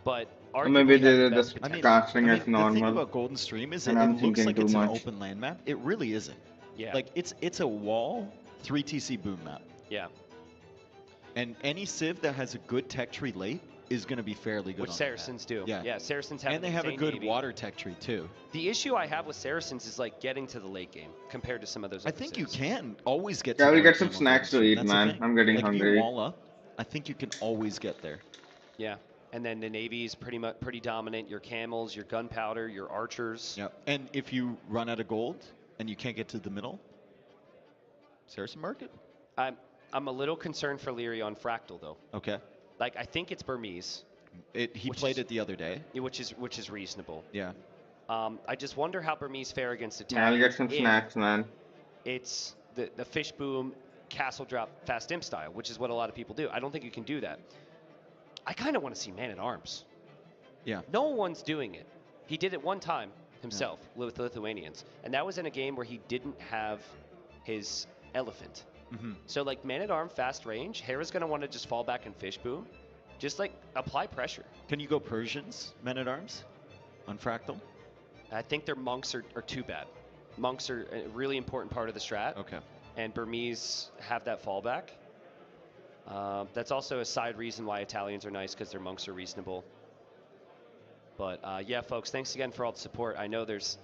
but Or maybe arguably has they're the best just potential. casting as The thing normal. about Golden Stream is and that I'm it looks thinking like too it's an much. open land map. It really isn't. Yeah. Like it's a wall 3 TC boom map. Yeah. And any civ that has a good tech tree late is going to be fairly good. Which on Saracens do. Yeah. Yeah, Saracens have and they an have a insane good navy. water tech tree too. The issue I have with Saracens is like getting to the late game compared to some of those. I think you can always get. Yeah, to we'll the get late some game on snacks to Golden Stream. eat, That's the man. thing. I'm getting Like, hungry. If you wall up, I think you can always get there. Yeah, and then the navy is pretty dominant. Your camels, your gunpowder, your archers. Yeah, and if you run out of gold and you can't get to the middle, Saracen market. I'm a little concerned for Leary on Fractal though. Okay. Like I think it's Burmese. He played it the other day. Yeah, which is reasonable. Yeah. I just wonder how Burmese fare against Yeah, I'll Italians. get some if snacks, man. It's the fish boom, castle drop, fast imp style, which is what a lot of people do. I don't think you can do that. I kind of want to see Man at Arms. Yeah. No one's doing it. He did it one time himself with the Lithuanians, and that was in a game where he didn't have his elephant. So like Man at Arm, fast range, Hera's gonna want to just fall back and fish boom, just like apply pressure. Can you go Persians, men at arms, on Fractal? I think their monks are too bad. Monks are a really important part of the strat. Okay. And Burmese have that fallback. That's also a side reason why Italians are nice, because their monks are reasonable. But yeah, folks, thanks again for all the support. I know there's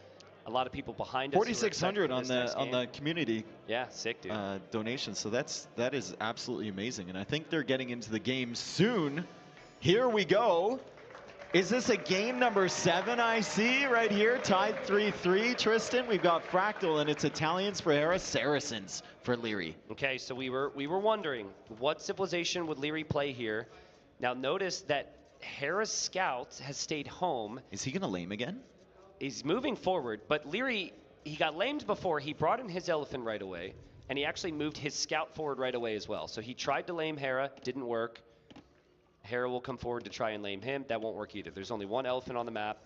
a lot of people behind us. 4,600 on the community. Yeah, sick, dude. Donation. So that is absolutely amazing, and I think they're getting into the game soon. Here we go. Is this a game number 7 I see right here? Tied 3-3, Tristan. We've got Fractal, and it's Italians for Hera, Saracens for Leary. Okay, so we were wondering, what civilization would Leary play here? Now notice that Hera's scout has stayed home. Is he going to lame again? He's moving forward, but Leary, he got lamed before. He brought in his elephant right away, and he actually moved his scout forward right away as well. So he tried to lame Hera, didn't work. Hera will come forward to try and lame him. That won't work either. There's only one elephant on the map,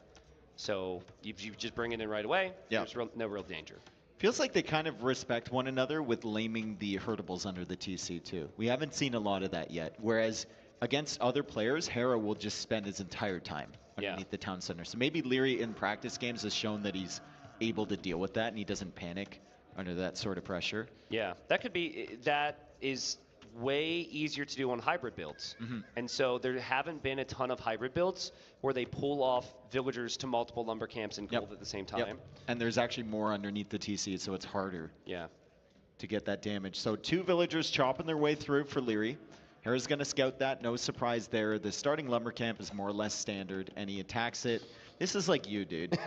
so you just bring it in right away. Yeah. There's no real danger. Feels like they kind of respect one another with laming the hurtables under the TC too. We haven't seen a lot of that yet. Whereas against other players, Hera will just spend his entire time underneath the town center. So maybe Leary in practice games has shown that he's able to deal with that and he doesn't panic under that sort of pressure. Yeah, that is way easier to do on hybrid builds. And so there haven't been a ton of hybrid builds where they pull off villagers to multiple lumber camps and gold at the same time. And there's actually more underneath the TC, so it's harder Yeah. to get that damage. So 2 villagers chopping their way through for Leary. Hera's going to scout that, no surprise there. The starting lumber camp is more or less standard, and he attacks it. This is like you, dude.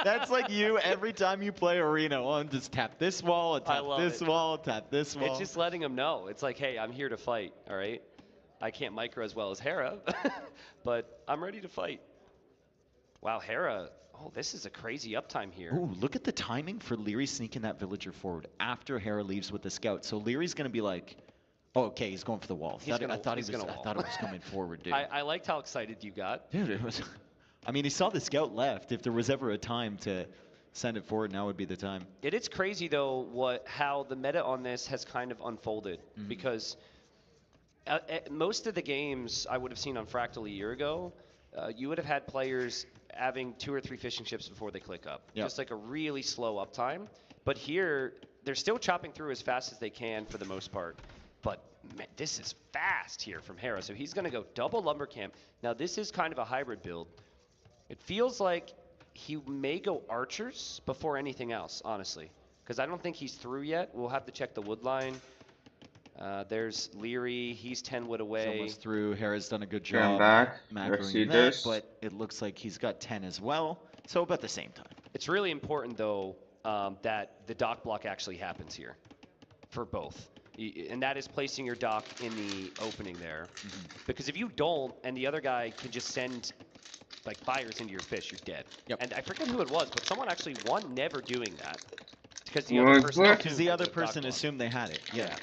That's like you every time you play Arena. Well, just tap this wall, tap this wall, tap this wall. It's just letting them know. It's like, hey, I'm here to fight, all right? I can't micro as well as Hera, but I'm ready to fight. Wow, Hera. Oh, this is a crazy uptime here. Ooh, look at the timing for Leary sneaking that villager forward after Hera leaves with the scout. So Leary's going to be like, oh, okay, he's going for the wall. I thought it was coming forward, dude. I liked how excited you got. Dude, it was... I mean, he saw the scout left. If there was ever a time to send it forward, now would be the time. It is crazy, though, how the meta on this has kind of unfolded. Because most of the games I would have seen on Fractal a year ago, you would have had players having 2 or 3 fishing ships before they click up. Just like a really slow uptime. But here, they're still chopping through as fast as they can for the most part. But man, this is fast here from Hera. So he's going to go double lumber camp. Now, this is kind of a hybrid build. It feels like he may go archers before anything else, honestly. Because I don't think he's through yet. We'll have to check the wood line. There's Leary. He's 10 wood away. He's almost through. Hera's done a good Yeah, I'm job back. macroing that, but it looks like he's got 10 as well. So about the same time. It's really important, though, that the dock block actually happens here for both. And that is placing your dock in the opening there. Because if you don't, and the other guy can just send like fires into your fish, you're dead. And I forget who it was, but someone actually won never doing that. Because the other person assumed they had it. Yeah.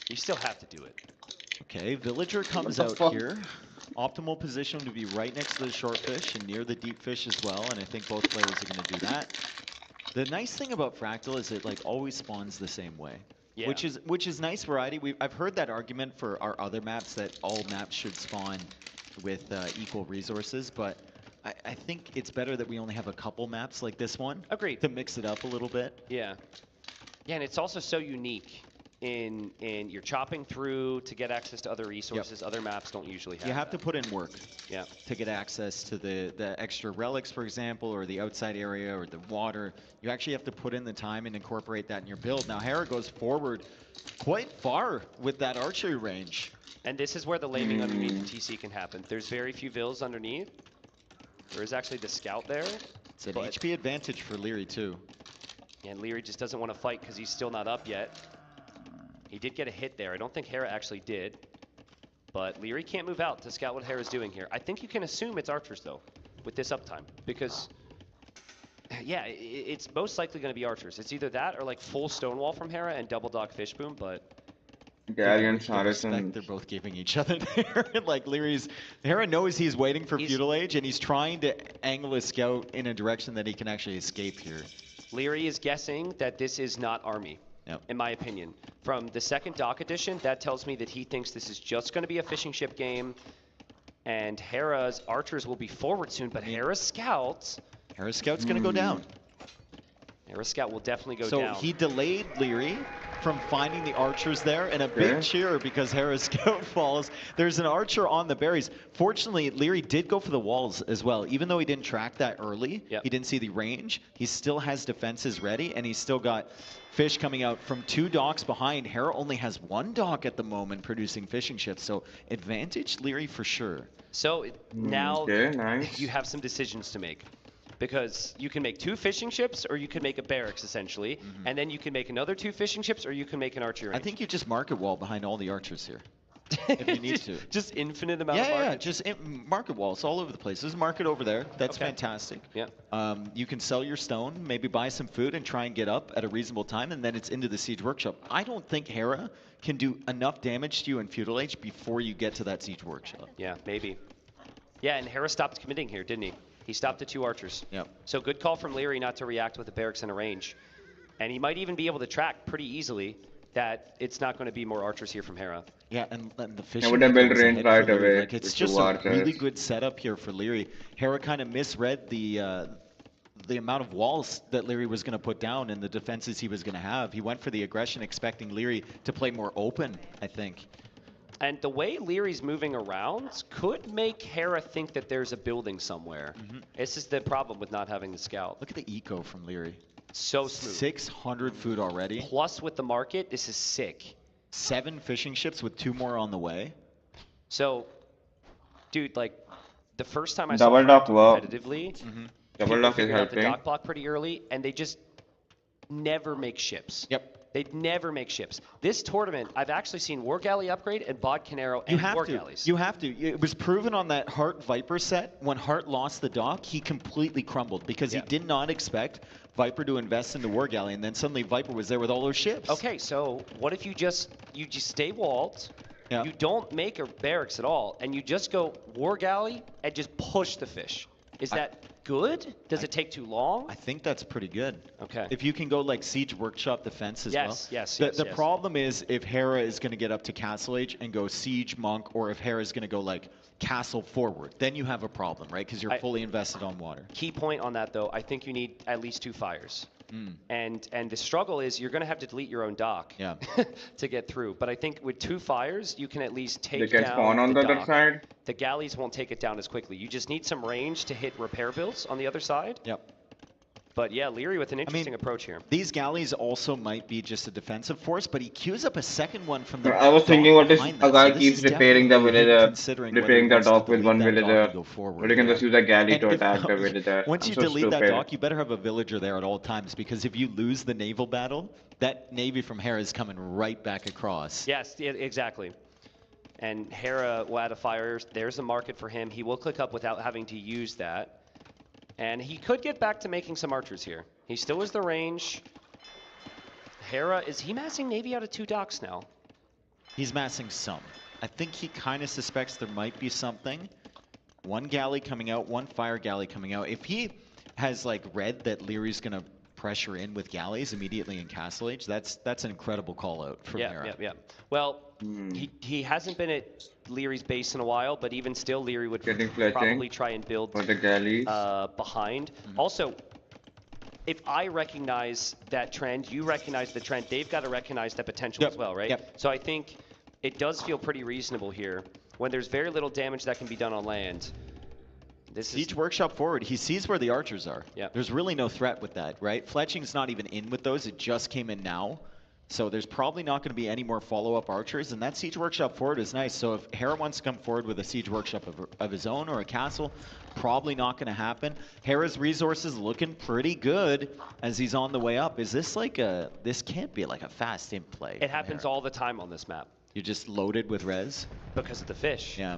You still have to do it. Okay, Villager comes out here. Optimal position to be right next to the short fish and near the deep fish as well, and I think both players are going to do that. The nice thing about Fractal is it like always spawns the same way. Yeah. Which is nice variety. I've heard that argument for our other maps that all maps should spawn with equal resources, but I think it's better that we only have a couple maps like this one. Agreed. To mix it up a little bit. Yeah. Yeah, and it's also so unique in you're chopping through to get access to other resources. Other maps don't usually have. You have to put in work. Yeah. To get access to the extra relics, for example, or the outside area or the water. You actually have to put in the time and incorporate that in your build. Now Hera goes forward quite far with that archery range. And this is where the laming underneath the TC can happen. There's very few vills underneath. There is actually the scout there. It's an HP advantage for Leary too. And Leary just doesn't want to fight because he's still not up yet. He did get a hit there. I don't think Hera actually did. But Leary can't move out to scout what Hera's doing here. I think you can assume it's archers, though, with this uptime. Because, yeah, it's most likely going to be archers. It's either that or, like, full stonewall from Hera and double dock fish boom, but... Garrison. They're both giving each other there. Like, Hera knows he's waiting for Feudal Age, and he's trying to angle his scout in a direction that he can actually escape here. Leary is guessing that this is not army. In my opinion. From the second dock edition, that tells me that he thinks this is just going to be a fishing ship game, and Hera's archers will be forward soon, but Hera's scouts... Hera's scout's going to go down. Hera's scout will definitely go down. So he delayed Leary from finding the archers there, and a big cheer because Hera's scout falls. There's an archer on the berries. Fortunately, Leary did go for the walls as well. Even though he didn't track that early, he didn't see the range, he still has defenses ready, and he's still got fish coming out from 2 docks behind. Hera only has 1 dock at the moment producing fishing ships, so advantage Leary for sure. So now you have some decisions to make. Because you can make 2 fishing ships, or you can make a barracks, essentially. And then you can make another 2 fishing ships, or you can make an archery range. I think you just market wall behind all the archers here. If you need to. Just infinite amount of market? Yeah, just market walls all over the place. There's a market over there. That's fantastic. Yeah. You can sell your stone, maybe buy some food, and try and get up at a reasonable time, and then it's into the Siege Workshop. I don't think Hera can do enough damage to you in Feudal Age before you get to that Siege Workshop. Yeah, maybe. Yeah, and Hera stopped committing here, didn't he? He stopped at 2 archers. Yep. So good call from Leary not to react with the barracks in a range. And he might even be able to track pretty easily that it's not going to be more archers here from Hera. Yeah, and the fishing would have built range right away. Like, it's just a really good setup here for Leary. Hera kind of misread the amount of walls that Leary was going to put down and the defenses he was going to have. He went for the aggression expecting Leary to play more open, I think. And the way Leary's moving around could make Hera think that there's a building somewhere. This is the problem with not having the scout. Look at the eco from Leary. So smooth. 600 food already. Plus with the market, this is sick. 7 fishing ships with 2 more on the way. So, dude, like, the first time I Double saw dock competitively, Double dock is figured out the helping. dock block pretty early, and they just never make ships. Yep. They never make ships. This tournament, I've actually seen War Galley upgrade and Bod Canero and War Galleys. You have to. It was proven on that Hart Viper set. When Hart lost the dock, he completely crumbled because he did not expect Viper to invest in the War Galley, and then suddenly Viper was there with all those ships. Okay, so what if you just stay walled, you don't make a barracks at all, and you just go War Galley and just push the fish? Is that good? Does it take too long? I think that's pretty good. Okay. If you can go like Siege Workshop defense as well. Yes. The problem is if Hera is going to get up to Castle Age and go Siege Monk, or if Hera is going to go like Castle forward, then you have a problem, right? Because you're fully invested on water. Key point on that, though, I think you need at least 2 fires. And the struggle is you're going to have to delete your own dock to get through. But I think with 2 fires, you can at least take down They can spawn on the other dock. side. The galleys won't take it down as quickly. You just need some range to hit repair builds on the other side. Yep. But yeah, Leary with an interesting approach here. These galleys also might be just a defensive force, but he queues up a second one from the I was thinking, what if behind a that, guy so this keeps is repairing the definitely him villager, considering whether he repairing the wants to dock with delete one that dock villager, and go forward. or you can just use a galley And to if- attack the villager. Once I'm you so delete that stupid. dock, you better have a villager there at all times, because if you lose the naval battle, that navy from Hera is coming right back across. Yes, exactly. And Hera will add a fire. There's a market for him. He will click up without having to use that. And he could get back to making some archers here. He still has the range. Hera, is he massing Navy out of 2 docks now? He's massing some. I think he kind of suspects there might be something. 1 galley coming out, 1 fire galley coming out. If he has like read that Leary's gonna pressure in with galleys immediately in Castle Age, that's an incredible call out from Hera. Yeah. Well, he hasn't been at Leary's base in a while, but even still, Leary would probably try and build for the galleys behind. Also, if I recognize that trend, you recognize the trend, they've got to recognize that potential as well, right? So I think it does feel pretty reasonable here when there's very little damage that can be done on land. Siege Workshop forward, he sees where the archers are. Yeah. There's really no threat with that, right? Fletching's not even in with those, it just came in now. So there's probably not going to be any more follow-up archers, and that Siege Workshop forward is nice. So if Hera wants to come forward with a Siege Workshop of his own or a castle, probably not going to happen. Hera's resources looking pretty good as he's on the way up. Is this like a, this can't be like a fast imp play. It happens all the time on this map. You're just loaded with res? Because of the fish. Yeah.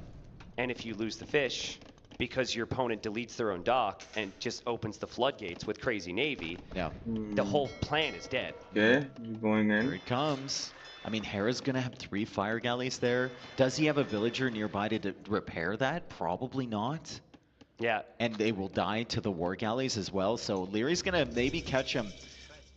And if you lose the fish, because your opponent deletes their own dock and just opens the floodgates with crazy navy, the whole plan is dead. Okay, going in. Here it comes. I mean, Hera's going to have 3 fire galleys there. Does he have a villager nearby to repair that? Probably not. Yeah. And they will die to the war galleys as well. So Leary's going to maybe catch him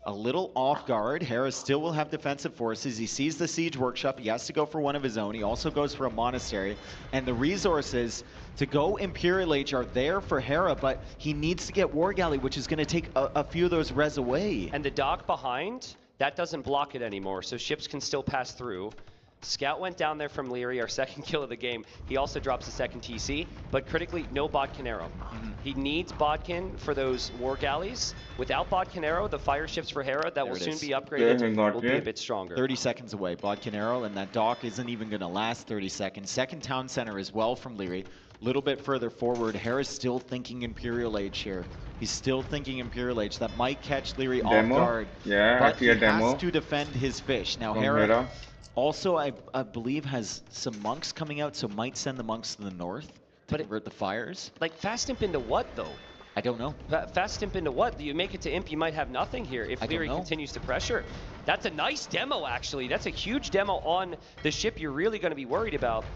a little off guard. Hera still will have defensive forces. He sees the Siege Workshop. He has to go for one of his own. He also goes for a monastery. And the resources to go Imperial Age are there for Hera, but he needs to get War Galley, which is going to take a few of those res away. And the dock behind, that doesn't block it anymore, so ships can still pass through. Scout went down there from Leary, our second kill of the game. He also drops a second TC, but critically, no Bodkin Arrow. He needs Bodkin for those war galleys. Without Bodkin Arrow, the fire ships for Hera that will soon be upgraded will be a bit stronger. 30 seconds away, Bodkin Arrow, and that dock isn't even going to last 30 seconds. Second town center as well from Leary. A little bit further forward, Hera's still thinking Imperial Age here. He's still thinking Imperial Age. That might catch Leary off guard. Yeah, but I see a he demo. has to defend his fish. Now From Hera Hera. also, I believe, has some monks coming out, so might send the monks to the north to convert the fires. Like, fast imp into what, though? I don't know. Fast imp into what? You make it to imp, you might have nothing here if Leary continues to pressure. That's a nice demo, actually. That's a huge demo on the ship you're really going to be worried about.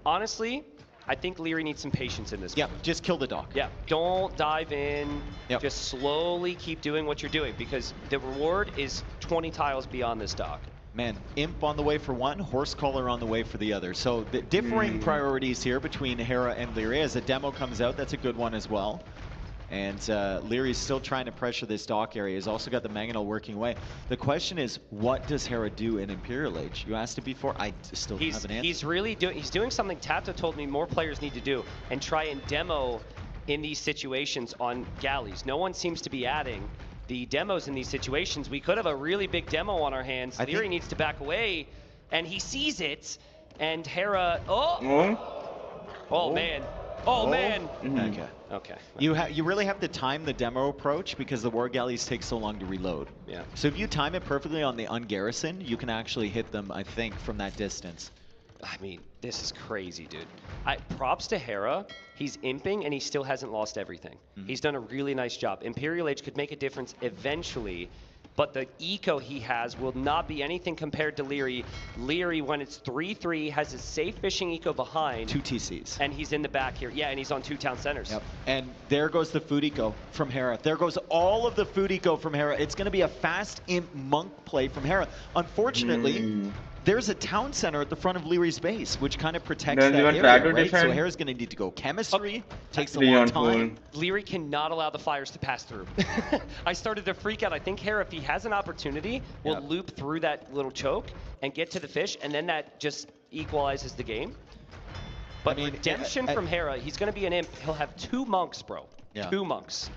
Honestly, I think Leary needs some patience in this. Yeah, just kill the dock. Yeah, don't dive in. Just slowly keep doing what you're doing, because the reward is 20 tiles beyond this dock. Man, Imp on the way for one, Horsecaller on the way for the other. So the differing priorities here between Hera and Leary. As a demo comes out, that's a good one as well. And Leary's still trying to pressure this dock area. He's also got the Mangonel working away. The question is, what does Hera do in Imperial Age? You asked it before. I still don't have an answer. He's doing something Tato told me more players need to do, and try and demo in these situations on galleys. No one seems to be adding the demos in these situations. We could have a really big demo on our hands. Leary needs to back away, and he sees it, and Hera, man. Okay. You really have to time the demo approach, because the war galleys take so long to reload. Yeah. So if you time it perfectly on the ungarrison, you can actually hit them, I think, from that distance. I mean, this is crazy, dude. Props to Hera. He's imping, and he still hasn't lost everything. He's done a really nice job. Imperial Age could make a difference eventually, but the eco he has will not be anything compared to Leary. Leary, when it's 3-3, has a safe fishing eco behind. 2 TCs. And he's in the back here. Yeah, and he's on 2 town centers. Yep. And there goes the food eco from Hera. There goes all of the food eco from Hera. It's going to be a fast imp monk play from Hera. Unfortunately, there's a town center at the front of Leary's base, which kind of protects that area, right? So Hera's going to need to go chemistry. Takes a long time. Leary cannot allow the fires to pass through. I started to freak out. I think Hera, if he has an opportunity, will loop through that little choke and get to the fish, and then that just equalizes the game. But redemption from Hera, he's going to be an imp. He'll have 2 monks, bro. 2 monks.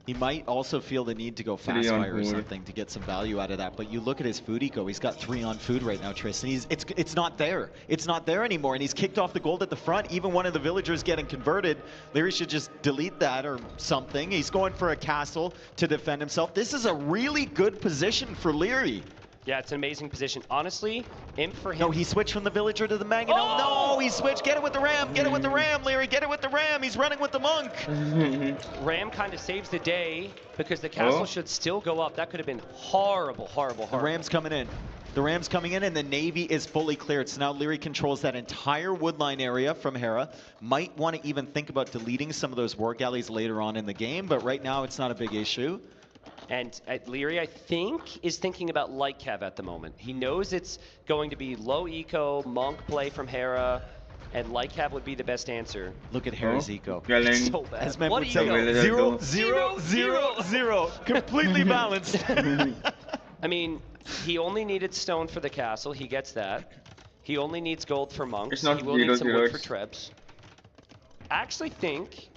He might also feel the need to go Three fast on fire or food. something to get some value out of that. But you look at his food eco, he's got 3 on food right now, Tristan. It's not there. It's not there anymore, and he's kicked off the gold at the front. Even one of the villagers getting converted. Leary should just delete that or something. He's going for a castle to defend himself. This is a really good position for Leary. Yeah, it's an amazing position. Honestly, Imp for him. No, he switched from the villager to the mangonel. Oh! No, he switched. Get it with the ram. Get it with the ram, Leary. Get it with the ram. He's running with the monk. Ram kind of saves the day because the castle should still go up. That could have been horrible, horrible, horrible. The ram's coming in. The ram's coming in, and the navy is fully cleared. So now Leary controls that entire woodline area from Hera. Might want to even think about deleting some of those war galleys later on in the game, but right now it's not a big issue. And Leary, I think, is thinking about light cav at the moment. He knows it's going to be low eco, monk play from Hera, and light cav would be the best answer. Look at Hera's eco. So bad. As men What would say, eco? 0, 0, 0, 0. Completely balanced. I mean, he only needed stone for the castle. He gets that. He only needs gold for monks. It's not He will 0, need some 0, wood for it's- trebs. I actually think,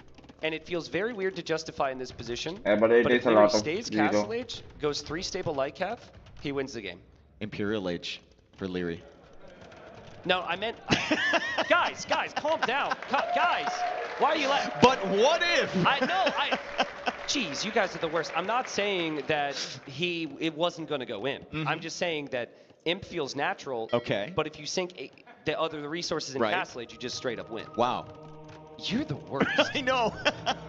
and it feels very weird to justify in this position, Yeah, but it but is if a Leary lot of stays 0. Castle Age, goes 3 stable light cav, he wins the game. Imperial Age for Leary. No, I meant, guys, calm down. Guys, why are you laughing? But what if? Jeez, you guys are the worst. I'm not saying that it wasn't going to go Imp. I'm just saying that Imp feels natural. Okay. But if you sink the resources in Castle Age, you just straight up win. Wow. You're the worst. I know.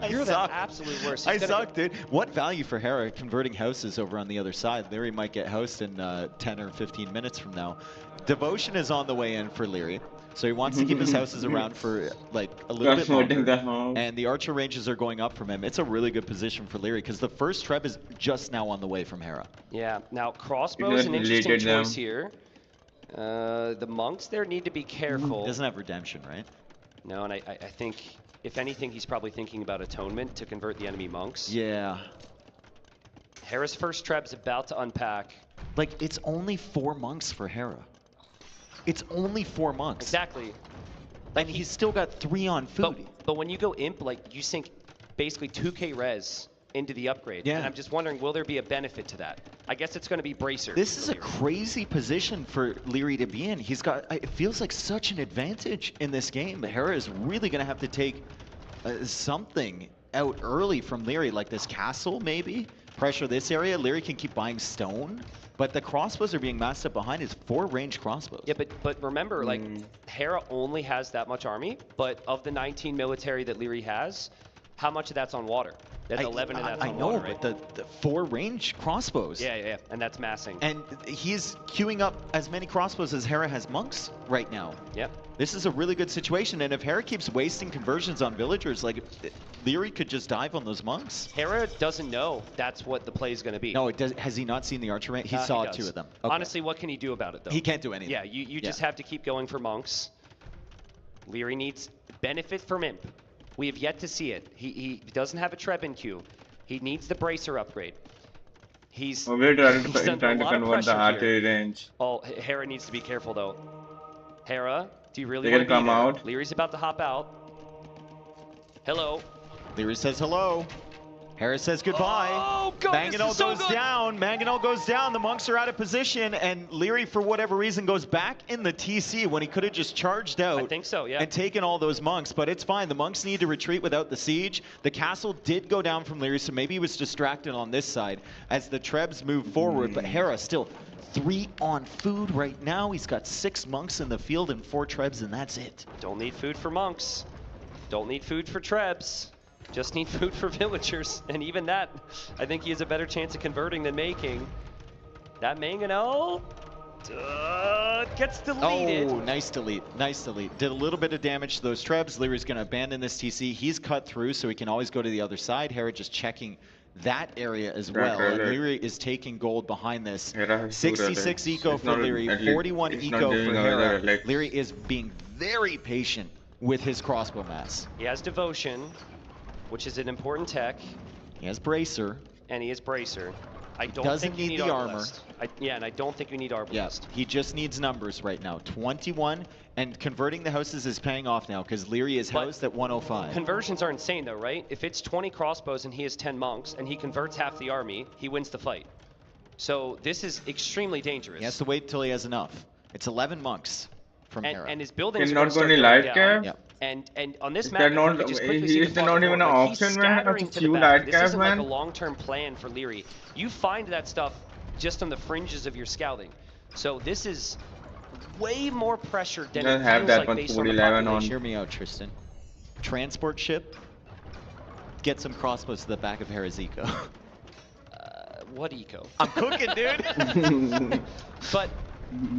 You're the absolute worst. I suck, dude. What value for Hera converting houses over on the other side? Leary might get housed in 10 or 15 minutes from now. Devotion is on the way in for Leary. So he wants to keep his houses around for like a little bit longer. And the archer ranges are going up from him. It's a really good position for Leary because the first treb is just now on the way from Hera. Yeah. Now crossbow is an interesting choice here. The monks there need to be careful. Doesn't have redemption, right? No, and I think, if anything, he's probably thinking about atonement to convert the enemy monks. Yeah. Hera's first treb's about to unpack. Like, it's only 4 monks for Hera. It's only 4 monks. Exactly. And he's still got 3 on food. But when you go Imp, like, you sink basically 2k res into the upgrade. Yeah. And I'm just wondering, will there be a benefit to that? I guess it's going to be Bracer. This is a crazy position for Leary to be in. He's got, it feels like such an advantage in this game. Hera is really going to have to take something out early from Leary, like this castle maybe. Pressure this area. Leary can keep buying stone. But the crossbows are being masked up behind his 4-range crossbows. Yeah, but remember, like, Hera only has that much army, but of the 19 military that Leary has, how much of that's on water? That's 11 and that's on water, right? I know, but the 4-range crossbows. Yeah, and that's massing. And he's queuing up as many crossbows as Hera has monks right now. Yep. This is a really good situation, and if Hera keeps wasting conversions on villagers, like, Leary could just dive on those monks. Hera doesn't know that's what the play is going to be. No, has he not seen the archer range? He saw 2 of them. Okay. Honestly, what can he do about it, though? He can't do anything. Yeah, you just have to keep going for monks. Leary needs benefit from Imp. We have yet to see it. He doesn't have a Treb in queue. He needs the Bracer upgrade. He's We're trying to under a convert lot of the pressure archery here. range. Oh, Hera needs to be careful, though. Hera, do you really They want to can be come there? out. Leary's about to hop out. Hello. Leary says hello. Hera says goodbye. Oh, God, Mangonel goes down. Mangonel goes down. The monks are out of position, and Leary, for whatever reason, goes back in the TC when he could have just charged out. I think so, yeah. And taken all those monks, but it's fine. The monks need to retreat without the siege. The castle did go down from Leary, so maybe he was distracted on this side as the Trebs move forward, but Hera still 3 on food right now. He's got 6 monks in the field and 4 Trebs, and that's it. Don't need food for monks. Don't need food for Trebs. Just need food for villagers, and even that, I think he has a better chance of converting than making. That Mangonel gets deleted. Oh, nice delete, nice delete. Did a little bit of damage to those Trebs. Leary's going to abandon this TC. He's cut through, so he can always go to the other side. Hera just checking that area as well. And Leary is taking gold behind this. 66 eco for Leary, 41 eco for Hera. Leary is being very patient with his crossbow mass. He has Devotion, which is an important tech. He has Bracer. And he has Bracer. I don't Doesn't think you need need the Arbalest. Yeah, and I don't think you need Arbalest. He just needs numbers right now. 21, and converting the houses is paying off now because Leary is housed at 105. Conversions are insane though, right? If it's 20 crossbows and he has 10 monks and he converts half the army, he wins the fight. So this is extremely dangerous. He has to wait till he has enough. It's 11 monks from Hera. And his buildings He's are not going to going start to going light down. cap? And on this Is map, that if not- you could just quickly see is the there not fog even board, an like, option he's where I have scattering to to the queue back. light This cap, isn't like a man? long-term plan for Leary. You find that stuff just on the fringes of your scouting. So this is way more pressure than Just it have feels that like one based on the 4011 on. population. Hear me out, Tristan. Transport ship. Get some crossbows to the back of Hera's eco. What eco? I'm cooking, dude. But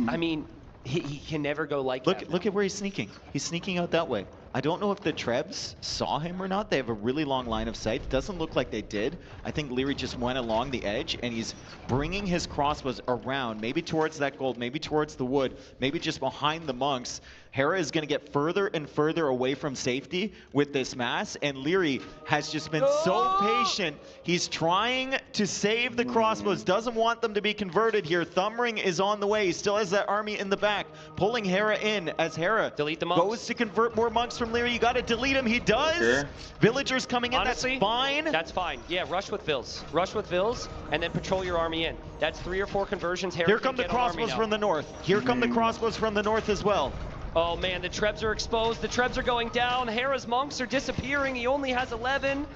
I mean, he can never go like that. Look at where he's sneaking. He's sneaking out that way. I don't know if the Trebs saw him or not. They have a really long line of sight. Doesn't look like they did. I think Leary just went along the edge, and he's bringing his crossbows around, maybe towards that gold, maybe towards the wood, maybe just behind the monks. Hera is going to get further and further away from safety with this mass, and Leary has just been so patient. He's trying to save the crossbows, doesn't want them to be converted here. Thumbring is on the way. He still has that army in the back, pulling Hera in as Hera goes to convert more monks from Leary. You got to delete him. He does. Okay. Villagers coming in. Honestly, that's fine. That's fine. Yeah, rush with Vills. Rush with Vills, and then patrol your army in. That's 3 or 4 conversions. Hera Here can come the get on army crossbows now. from the north. Here come the crossbows from the north as well. Oh man, the Trebs are exposed. The Trebs are going down. Hera's monks are disappearing. He only has 11.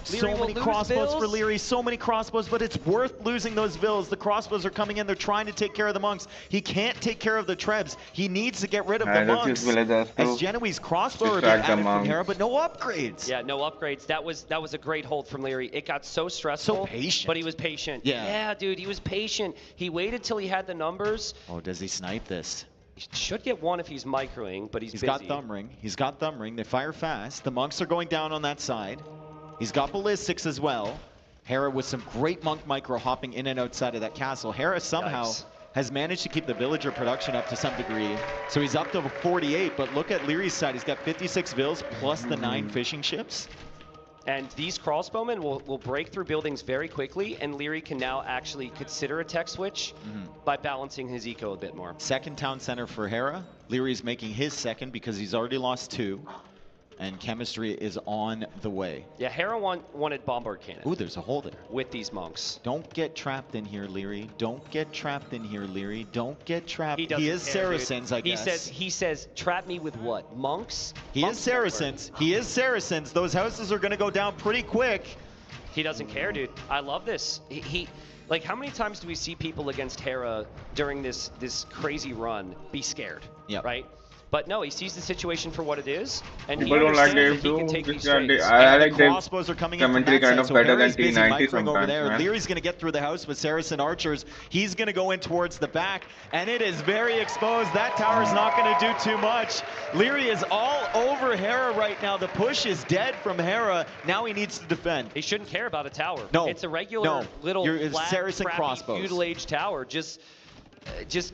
Leary So will many lose crossbows for Vills. Leary, so many crossbows, but it's worth losing those Vills. The crossbows are coming in, they're trying to take care of the monks. He can't take care of the Trebs. He needs to get rid of the monks. As Genoese crossbow are being distract the added from monks. Hera, but no upgrades. Yeah, no upgrades. That was a great hold from Leary. It got so stressful. So patient. But he was patient. Yeah. Yeah, dude, he was patient. He waited till he had the numbers. Oh, does he snipe this? He should get one if he's microing, but he's busy. got Thumbring. He's got Thumbring. They fire fast. The monks are going down on that side. He's got ballistics as well. Hera with some great monk micro hopping in and outside of that castle. Hera somehow has managed to keep the villager production up to some degree. So he's up to 48, but look at Leary's side. He's got 56 vills plus the 9 fishing ships. And these crossbowmen will break through buildings very quickly, and Leary can now actually consider a tech switch by balancing his eco a bit more. Second town center for Hera. Leary's making his second because he's already lost 2. And chemistry is on the way. Yeah, Hera wanted bombard cannon. Ooh, there's a hole there. With these monks. Don't get trapped in here, Leary. Don't get trapped in here, Leary. Don't get trapped. He is care, Saracens, dude. I guess. He says, trap me with what? Monks? He is Saracens. He is Saracens. Those houses are going to go down pretty quick. He doesn't care, dude. I love this. He like, how many times do we see people against Hera during this crazy run be scared? Yeah. Right? But no, he sees the situation for what it is, and People he don't like understands that Dave he can too. take these Just trades. I like Dave Crossbows are coming in from commentary that kind side, of so better than Hera's busy T90 microing over sometimes, there. man. Leary's going to get through the house with Saracen archers. He's going to go in towards the back, and it is very exposed. That tower's not going to do too much. Leary is all over Hera right now. The push is dead from Hera. Now he needs to defend. He shouldn't care about a tower. No. It's a regular little flat, Saracen crappy, crossbows. feudal age tower. Just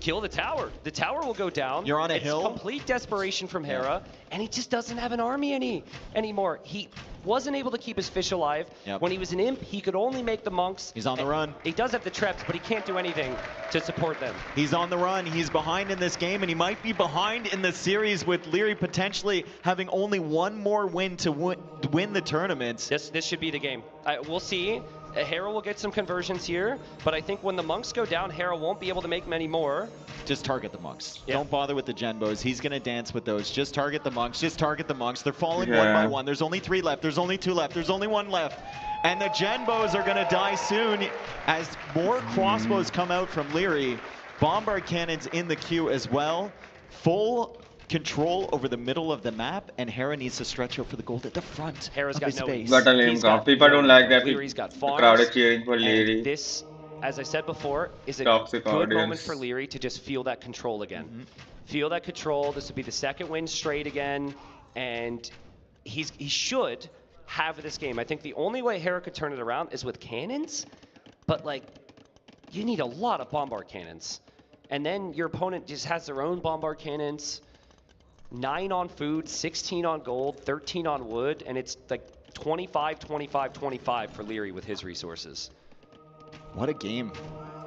kill the tower. The tower will go down. You're on a it's hill. Complete desperation from Hera, and he just doesn't have an army anymore. He wasn't able to keep his fish alive. Yep. When he was an imp, he could only make the monks. He's on the run. He does have the traps, but he can't do anything to support them. He's on the run. He's behind in this game, and he might be behind in the series with Leary potentially having only one more win to win the tournament. This should be the game. We'll see. Hera will get some conversions here, but I think when the monks go down, Hera won't be able to make many more. Just target the monks. Yeah. Don't bother with the genbos. He's going to dance with those. Just target the monks. Just target the monks. They're falling one by one. There's only 3 left. There's only 2 left. There's only 1 left. And the genbos are going to die soon as more crossbows come out from Leary. Bombard cannons in the queue as well. Full control over the middle of the map, and Hera needs to stretch out for the gold at the front. Hera's of got his no base. But a lame comp. People don't like that. Leary's got The farms. crowd is cheering for and Leary. This, as I said before, is a Toxic good moment audience. for Leary to just feel that control again. Feel that control. This would be the second win straight again, and he should have this game. I think the only way Hera could turn it around is with cannons, but like, you need a lot of bombard cannons. And then your opponent just has their own bombard cannons. 9 on food, 16 on gold, 13 on wood, and it's like 25, 25, 25 for Leary with his resources. What a game.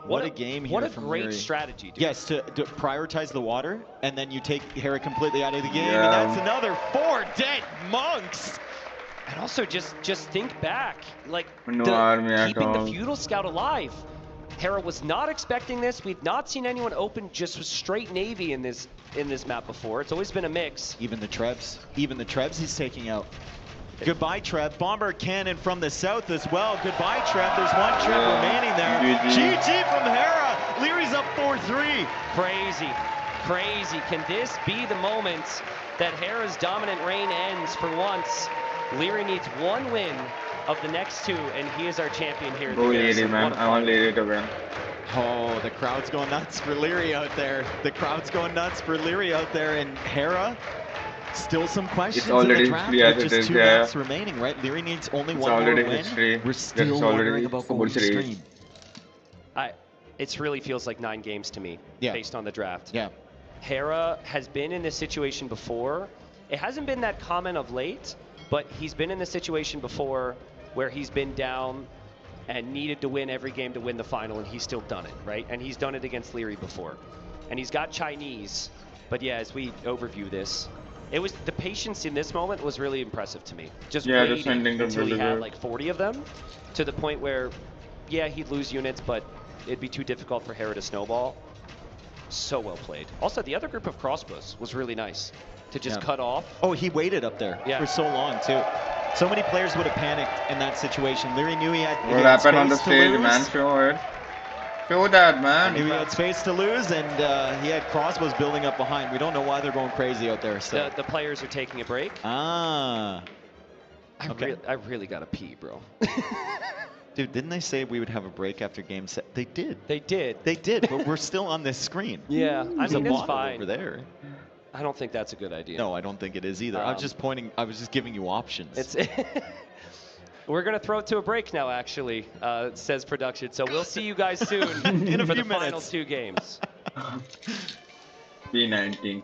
What a game here What a from great Leary. strategy, dude. Yes, to prioritize the water, and then you take Hera completely out of the game, Yeah. and that's another 4 dead monks. And also just think back, like No army at keeping the all. feudal scout alive. Hera was not expecting this. We've not seen anyone open just straight navy in this map before. It's always been a mix. Even the Trebs he's taking out. Goodbye, Treb. Bomber cannon from the south as well. Goodbye, Treb. There's one Treb remaining there. GG. GG from Hera. Leary's up 4-3. Crazy, crazy. Can this be the moment that Hera's dominant reign ends for once? Leary needs one win of the next 2, and he is our champion here. Go Leary, man. I want Leary to win. Oh, the crowd's going nuts for Leary out there. The crowd's going nuts for Leary out there. And Hera, still some questions in already the draft history as with it just is, 2 yeah. maps remaining, right? Leary needs only It's one more already win. history. We're It's still already wondering about full Golden series. Stream. It really feels like 9 games to me, Yeah. based on the draft. Yeah. Hera has been in this situation before. It hasn't been that common of late, but he's been in this situation before where he's been down and needed to win every game to win the final, and he's still done it, right? And he's done it against Leary before. And he's got Chinese, but yeah, as we overview this, the patience in this moment was really impressive to me. Just Yeah, the waiting sending the until he villager. had like 40 of them, to the point where, yeah, he'd lose units, but it'd be too difficult for Hera to snowball. So well played. Also, the other group of crossbows was really nice to just cut off. Oh, he waited up there for so long, too. So many players would have panicked in that situation. Leary knew he had, What happened on the space to stage, lose. man? Show it. Show that, man. Knew he had space to lose, and he had crossbows building up behind. We don't know why they're going crazy out there. So. The players are taking a break. Ah. I really gotta pee, bro. Dude, didn't they say we would have a break after game set? They did. They did. They did, but we're still on this screen. Yeah, I There's a mean, it's monitor fine. over there. I don't think that's a good idea. No, I don't think it is either. I was just pointing. I was just giving you options. We're gonna throw it to a break now, actually, says production. So we'll see you guys soon In a for few the final minutes. 2 games. P19.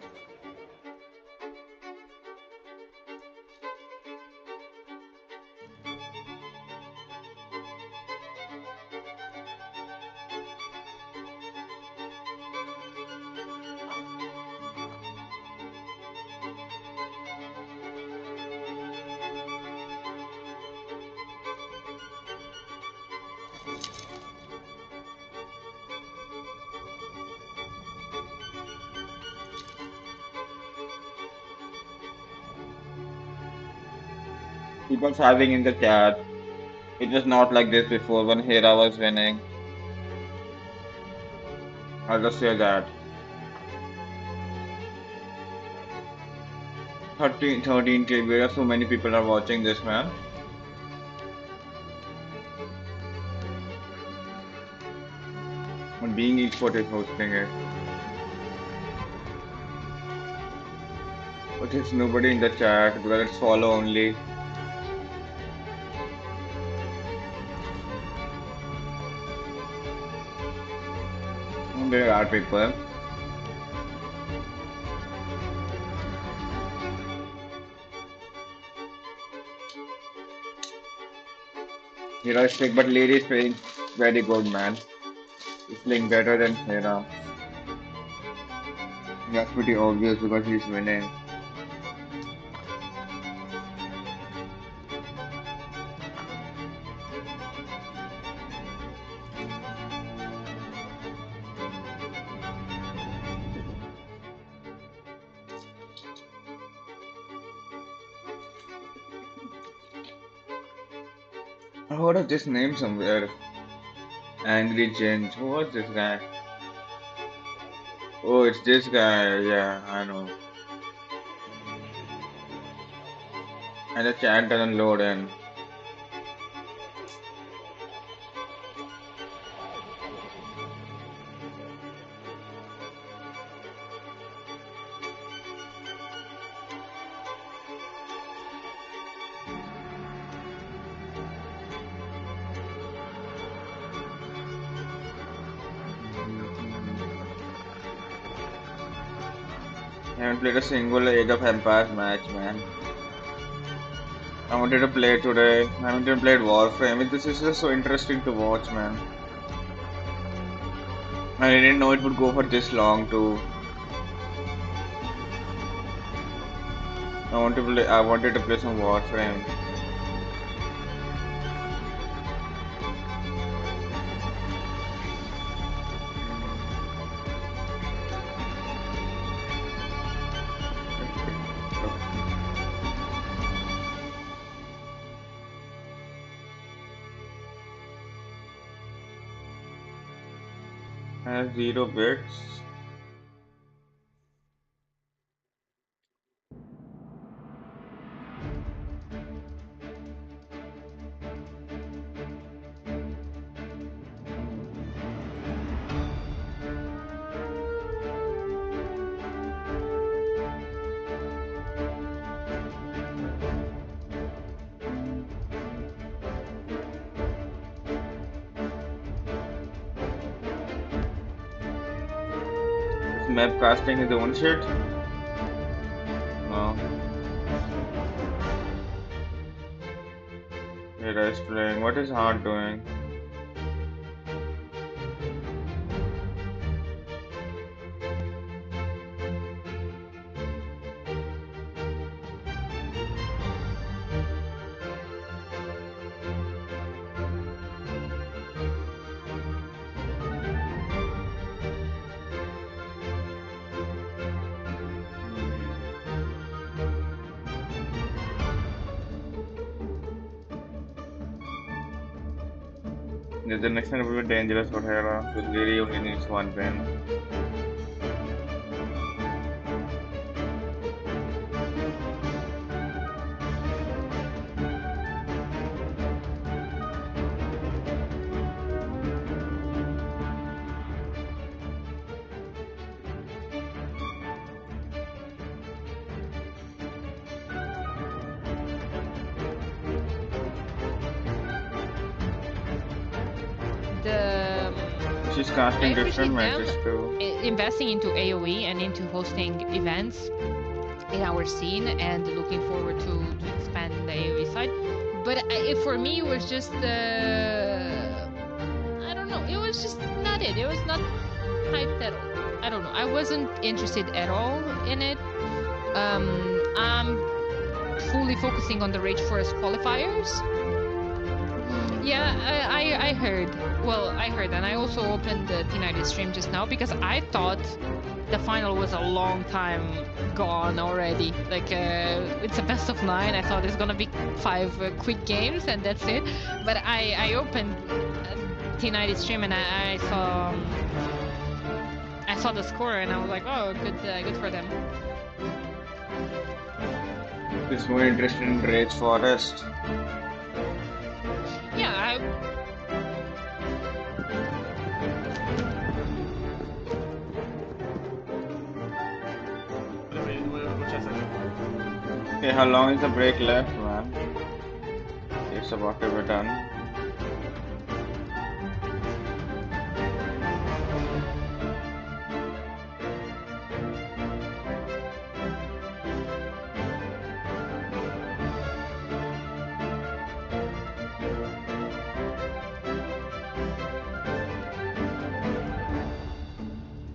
People having in the chat. It was not like this before when Hera was winning. I'll just say that. 13 trivia, so many people are watching this, man. And being eSport is hosting it. But there's nobody in the chat because it's follow only. There are people. Hera is sick, but Lady is playing very good, man. He's playing better than Hera. That's pretty obvious because he's winning. I heard of this name somewhere. Angry Jens. Who was this guy? Oh, it's this guy. Yeah, I know. And the chat doesn't load in. I haven't played a single Age of Empires match, man. I wanted to play today. I haven't even played Warframe. I mean, this is just so interesting to watch, man. I didn't know it would go for this long too. I wanted to play some Warframe. Has 0 bits. Is map casting his own shit? No. Hera is playing. What is Hard doing? The next one will be dangerous for Hera because Gary only needs 1 win. She's casting different matches too. Investing into AoE and into hosting events in our scene and looking forward to expand the AoE side. But for me, it was just, I don't know, it was just not it. It was not hyped at all. I don't know. I wasn't interested at all in it. I'm fully focusing on the Rage Forest qualifiers. Yeah, I heard. Well, I heard, and I also opened the T90 stream just now because I thought the final was a long time gone already. Like, it's a best of 9. I thought it's gonna be 5 quick games and that's it. But I opened T90 stream and I saw the score and I was like, oh, good for them. It's more interested in Rage Forest. Yeah, Okay, how long is the break left, man? It's about to be done.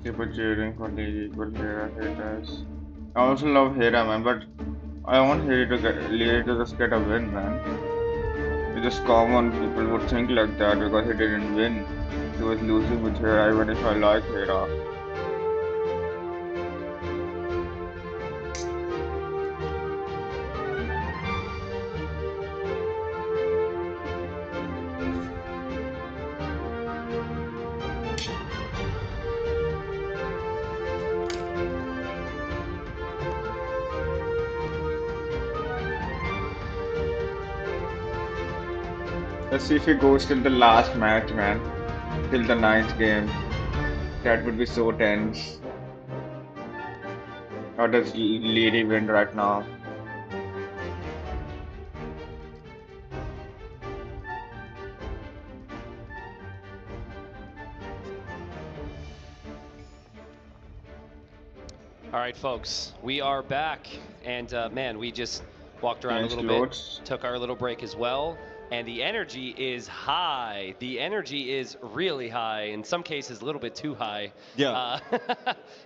People cheering for the equal Hera haters. I also love Hera, man, but I want Hera to just get a win, man. It's just common people would think like that because he didn't win. He was losing with Hera even if I like Hera. Let's see if he goes till the last match, man. Till the 9th game. That would be so tense. Or does Lady win right now? All right, folks, we are back, and man, we just walked around a little bit, took our little break as well. And the energy is high. The energy is really high. In some cases, a little bit too high. Yeah.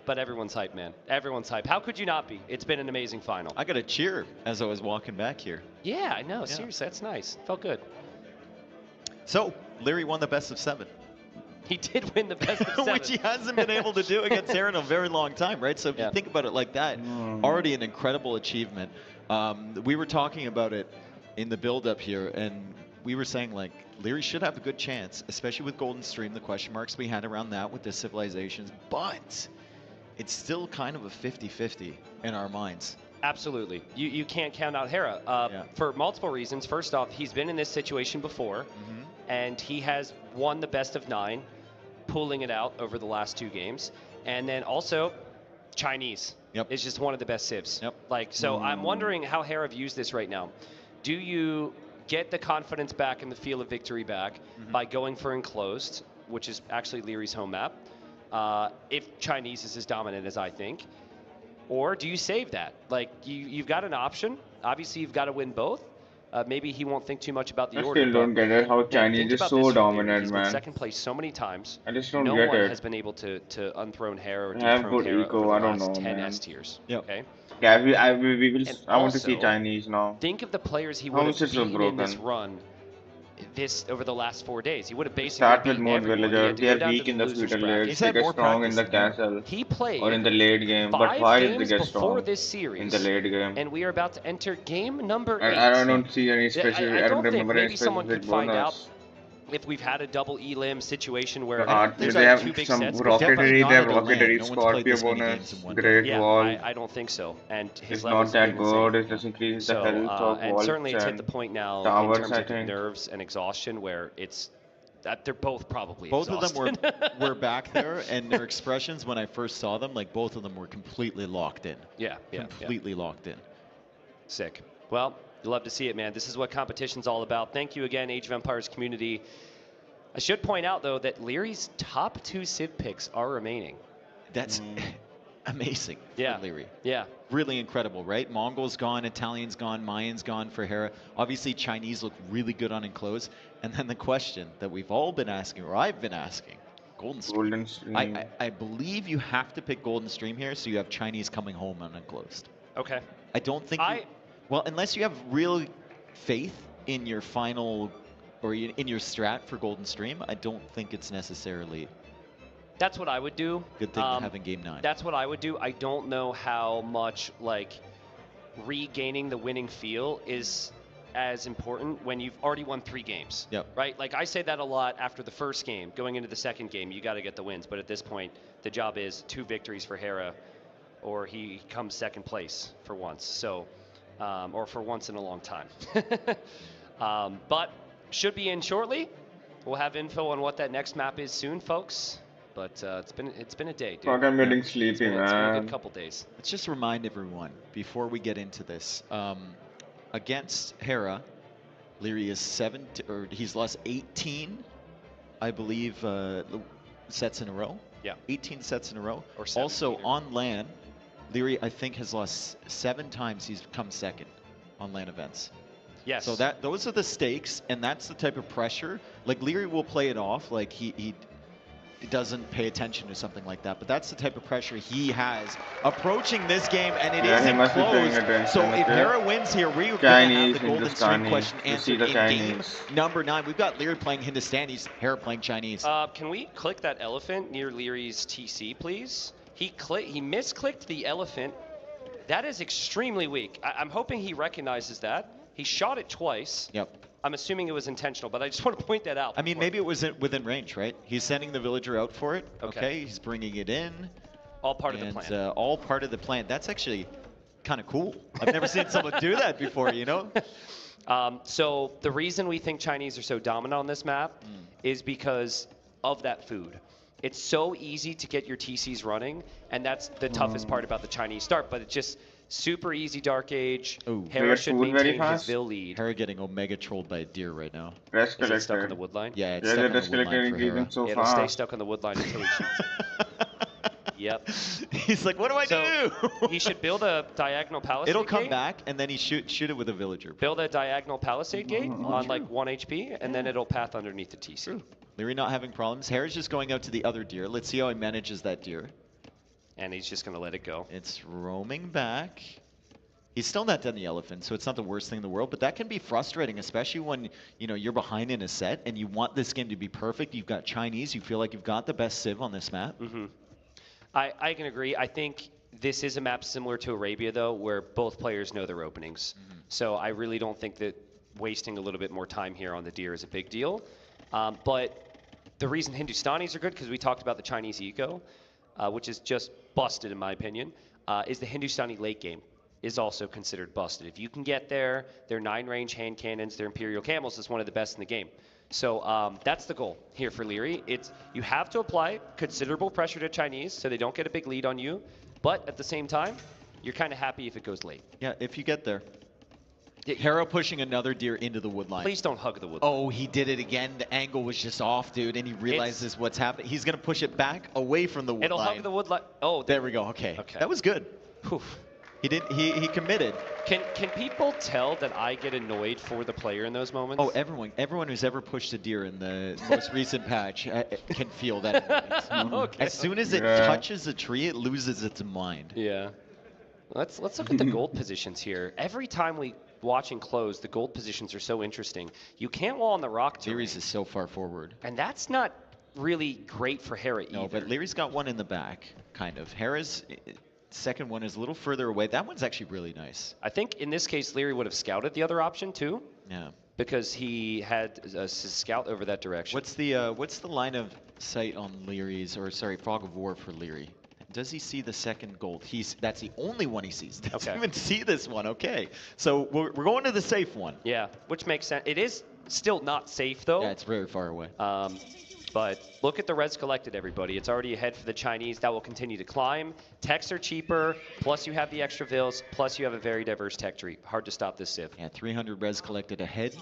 But everyone's hyped, man. Everyone's hyped. How could you not be? It's been an amazing final. I got a cheer as I was walking back here. Yeah, I know. Seriously, that's nice. Felt good. So, Leary won the best of 7. He did win the best of 7. Which he hasn't been able to do against Hera in a very long time, right? So if you think about it like that, already an incredible achievement. We were talking about it in the build-up here, and we were saying, like, Leary should have a good chance, especially with Golden Stream, the question marks we had around that with the civilizations, but it's still kind of a 50-50 in our minds. Absolutely. You can't count out Hera for multiple reasons. First off, he's been in this situation before, and he has won the best of 9, pulling it out over the last 2 games. And then also, Chinese is just one of the best civs. Like, so I'm wondering how Hera views this right now. Do you get the confidence back and the feel of victory back by going for enclosed, which is actually Leary's home map, if Chinese is as dominant as I think? Or do you save that? Like, you've got an option. Obviously, you've got to win both. Maybe he won't think too much about the order. I still don't get it how Chinese is so dominant, He's man. been second place so many times. I just don't no get one it. has been able to unthrone Hera or They have dethrone good Hera ego, over the I don't last know, 10 man. S tiers. Okay. Yeah, we will. And I want to see also, Chinese now. Think of the players he How would is have it so beaten in this broken? run. Over the last 4 days, he would have basically Start with beaten more everyone. He villagers. had to They go are down to weak in the losers feudal bracket. age. They get strong in the castle He played or in the late game. But 5 why did they games get before strong this series, in the late game? and we are about to enter game number 8. I don't see any specific. I I don't don't think remember any maybe someone specific could find out bonus. if we've had a double elim situation where They there's have 2 big some sets. rocketry. They have not at a rocketry, land. No one's played Scorpio this many games bonus, in one Great Yeah, Wall. I don't think so. And his It's levels not have that been insane. good. It just increases the So, health of and walls certainly it's hit and the point now towers, in terms I of think. nerves and exhaustion where it's that they're both probably Both of exhausted. them were back there, and their expressions when I first saw them, like both of them were completely locked in. Yeah. Completely locked in. Sick. Well, you love to see it, man. This is what competition's all about. Thank you again, Age of Empires community. I should point out, though, that Leary's top 2 Civ picks are remaining. That's amazing for Leary. Yeah. Really incredible, right? Mongol's gone, Italian's gone, Mayan's gone for Hera. Obviously, Chinese look really good on enclosed. And then the question that we've all been asking, or I've been asking, Golden Stream. Golden Stream. I believe you have to pick Golden Stream here, so you have Chinese coming home on enclosed. Okay. I don't think. Well, unless you have real faith in your final, or in your strat for Golden Stream, I don't think it's necessarily. That's what I would do. Good thing to have in Game 9. That's what I would do. I don't know how much, like, regaining the winning feel is as important when you've already won 3 games. Yep. Right? Like, I say that a lot after the first game. Going into the second game, you got to get the wins. But at this point, the job is 2 victories for Hera, or he comes second place for once. So, or for once in a long time. But should be in shortly. We'll have info on what that next map is soon, folks. But it's been a day, dude. Fuck, I'm getting It's sleepy, been a man. good couple days. Let's just remind everyone before we get into this. Against Hera, Leary is he's lost 18, I believe, sets in a row. Yeah. 18 sets in a row. Or 17, also on LAN, Leary I think has lost 7 times he's come second on LAN events. Yes. So those are the stakes, and that's the type of pressure. Like Leary will play it off like he doesn't pay attention to something like that, but that's the type of pressure he has approaching this game, and it Yeah, he must be paying close. attention, So if okay? Hera wins here, we're going to Chinese, have the Golden Stream Hindustani. question You see answered the in game Chinese. number 9. We've got Leary playing Hindustanis, Hera playing Chinese. Can we click that elephant near Leary's TC, please? He misclicked the elephant. That is extremely weak. I'm hoping he recognizes that. He shot it twice. Yep. I'm assuming it was intentional, but I just want to point that out. I mean, maybe it was within range, right? He's sending the villager out for it. Okay. He's bringing it in. All part of the plan. All part of the plan. That's actually kind of cool. I've never seen someone do that before, you know? So the reason we think Chinese are so dominant on this map is because of that food. It's so easy to get your TCs running, and that's the toughest part about the Chinese start, but it's just super easy Dark Age. Hera should maintain his Vil lead. Hera getting Omega trolled by a deer right now. Rest Is it stuck on the wood line? Yeah, it's Yeah, stuck the on the rest wood line collector for increasing Hera. so It'll stay fast. stuck on the wood line until he shoots it. Yep. He's like, what do I do? He should build a diagonal palisade It'll come gate, back, and then he shoot it with a villager. build a diagonal palisade gate on like 1 HP, and then it'll path underneath the TC. Leary not having problems. Harris just going out to the other deer. Let's see how he manages that deer. And he's just going to let it go. It's roaming back. He's still not done the elephant, so it's not the worst thing in the world, but that can be frustrating, especially when, you know, you're behind in a set and you want this game to be perfect. You've got Chinese. You feel like you've got the best civ on this map. I can agree. I think this is a map similar to Arabia, though, where both players know their openings. So I really don't think that wasting a little bit more time here on the deer is a big deal. But the reason Hindustanis are good, because we talked about the Chinese eco, which is just busted in my opinion, is the Hindustani late game is also considered busted. If you can get there, their 9-range hand cannons, their Imperial Camels is one of the best in the game. So that's the goal here for Leary. You have to apply considerable pressure to Chinese so they don't get a big lead on you, but at the same time, you're kind of happy if it goes late. Yeah, if you get there. Hera pushing another deer into the wood line. Please don't hug the wood line. Oh, he did it again. The angle was just off, dude, and he realizes what's happening. He's going to push it back away from the wood line. It'll hug the wood line. Oh, there we go. Okay. That was good. He did. He committed. Can people tell that I get annoyed for the player in those moments? Oh, everyone who's ever pushed a deer in the most recent patch can feel that annoyance. Okay. As soon as it touches a tree, it loses its mind. Yeah. Let's look at the gold positions here. Every time we watch and close, the gold positions are so interesting. You can't wall on the rock terrain. Leary's is so far forward. And that's not really great for Hera either. No, but Leary's got one in the back, kind of. Hera's second one is a little further away. That one's actually really nice. I think in this case, Leary would have scouted the other option too. Yeah. Because he had a scout over that direction. What's the line of sight on Leary's, or sorry, Fog of War for Leary? Does he see the second gold? That's the only one he sees. Doesn't even see this one. Okay, so we're going to the safe one. Yeah, which makes sense. It is still not safe though. Yeah, it's very far away. But look at the res collected, everybody. It's already ahead for the Chinese. That will continue to climb. Techs are cheaper, plus you have the extra vills, plus you have a very diverse tech tree. Hard to stop this civ. Yeah, 300 res collected ahead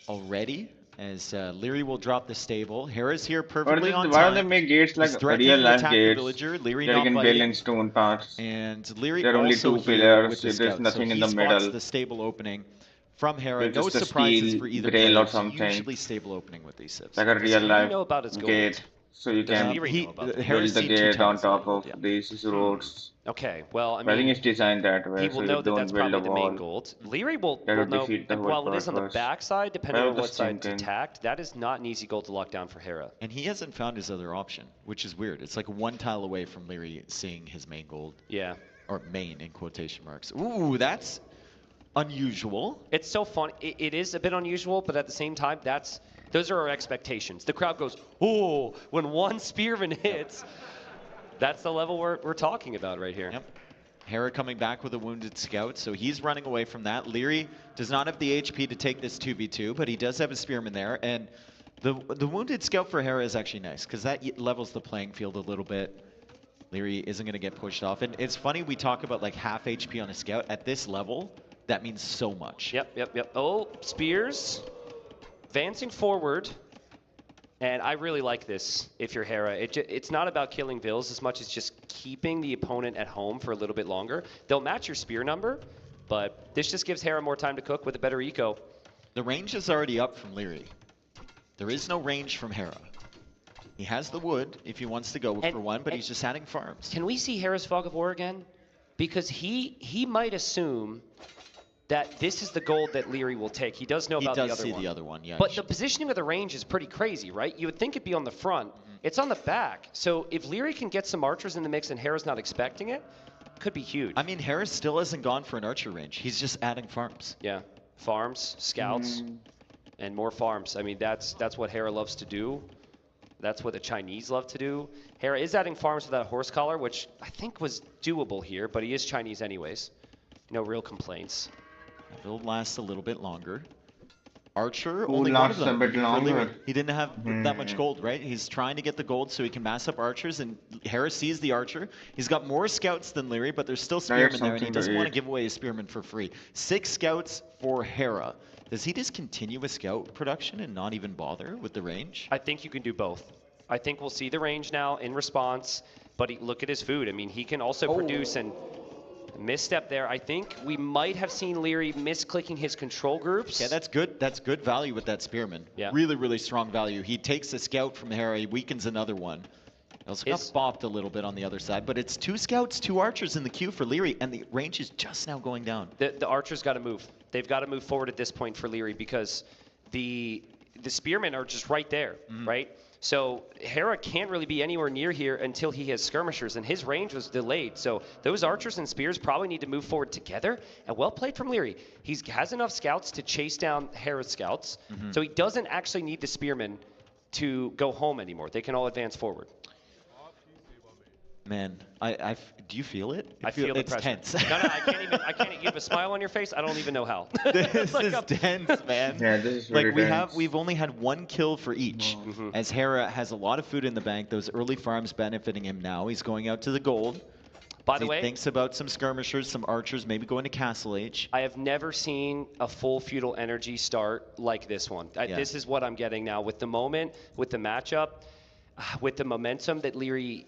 already. As Leary will drop the stable. Hera's here perfectly on time. Why don't they make gates like real life gates? Leary that you can build in stone parts. And Leary there are only also 2 pillars. The There's nothing so in the middle. The stable opening from Hera. There's No just a surprises steel for either grill or player. something. Usually stable opening with these civs. Like a real life gate. gold? So you can build the gate on top of these roads. Okay, well, I think it's designed that way. He will so know you that don't that's build probably a the main wall. gold. Leary will That would know, defeat the while whole it is on the purpose. back side, depending I on was what just side it's thinking. attacked, that is not an easy goal to lock down for Hera. And he hasn't found his other option, which is weird. It's like 1 tile away from Leary seeing his main gold. Yeah. Or main in quotation marks. Ooh, that's unusual. It's so fun. It is a bit unusual, but at the same time, those are our expectations. The crowd goes, oh, when one spearman hits. That's the level we're talking about right here. Yep. Hera coming back with a wounded scout, so he's running away from that. Leary does not have the HP to take this 2v2, but he does have a spearman there. And the wounded scout for Hera is actually nice, because that levels the playing field a little bit. Leary isn't going to get pushed off. And it's funny, we talk about like half HP on a scout. At this level, that means so much. Yep. Oh, spears. Advancing forward. And I really like this if you're Hera. It's not about killing vills as much as just keeping the opponent at home for a little bit longer. They'll match your spear number, but this just gives Hera more time to cook with a better eco. The range is already up from Leary. There is no range from Hera. He has the wood if he wants to go for one, but he's just adding farms. Can we see Hera's Fog of War again? Because he might assume that this is the gold that Leary will take. He does know about the other one. He does see the other one, yeah. But the positioning of the range is pretty crazy, right? You would think it'd be on the front. It's on the back. So if Leary can get some archers in the mix and Hera's not expecting it, could be huge. I mean, Hera still hasn't gone for an archer range. He's just adding farms. Yeah, farms, scouts, and more farms. I mean, that's what Hera loves to do. That's what the Chinese love to do. Hera is adding farms without a horse collar, which I think was doable here, but he is Chinese anyways. No real complaints. It'll last a little bit longer. Archer, Who only one of lasts them. a bit longer? He didn't have that much gold, right? He's trying to get the gold so he can mass up archers, and Hera sees the archer. He's got more scouts than Leary, but there's still spearmen there, and he doesn't want to give away his spearmen for free. 6 scouts for Hera. Does he just continue with scout production and not even bother with the range? I think you can do both. I think we'll see the range now in response. But look at his food. I mean, he can also produce, and misstep there. I think we might have seen Leary misclicking his control groups. Yeah, that's good. That's good value with that Spearman. Yeah. Really, really strong value. He takes a scout from Hera, he weakens another one. Also got bopped a little bit on the other side, but it's 2 scouts, 2 archers in the queue for Leary, and the range is just now going down. The archers got to move. They've got to move forward at this point for Leary because the spearmen are just right there, right? So Hera can't really be anywhere near here until he has skirmishers, and his range was delayed. So those archers and spears probably need to move forward together, and well played from Leary. He has enough scouts to chase down Hera's scouts, so he doesn't actually need the spearmen to go home anymore. They can all advance forward. Man, do you feel it? I feel the it's pressure. tense. No, I can't even. You have a smile on your face. I don't even know how. This is tense, man. Yeah, this is really tense. we've only had 1 kill for each, as Hera has a lot of food in the bank. Those early farms benefiting him now. He's going out to the gold. By the way, he thinks about some skirmishers, some archers, maybe going to Castle Age. I have never seen a full feudal energy start like this one. This is what I'm getting now with the moment, with the matchup, with the momentum that Leary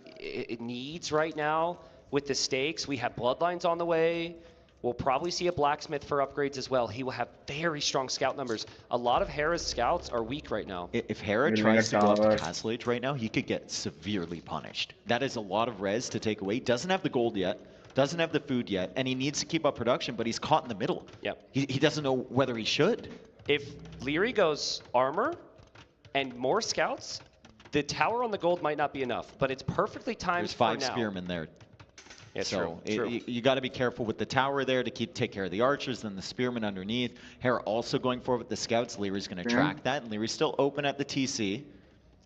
needs right now. With the stakes, we have bloodlines on the way. We'll probably see a blacksmith for upgrades as well. He will have very strong scout numbers. A lot of Hera's scouts are weak right now. If Hera tries to go up to Castle Age right now, he could get severely punished. That is a lot of res to take away. Doesn't have the gold yet, doesn't have the food yet, and he needs to keep up production, but he's caught in the middle. Yep. He doesn't know whether he should. If Leary goes armor and more scouts, the tower on the gold might not be enough, but it's perfectly timed There's 5 for now. spearmen there. Yeah, so true. You got to be careful with the tower there to take care of the archers and the spearmen underneath. Hera also going forward with the scouts. Leary's going to track that, and Leary's still open at the TC.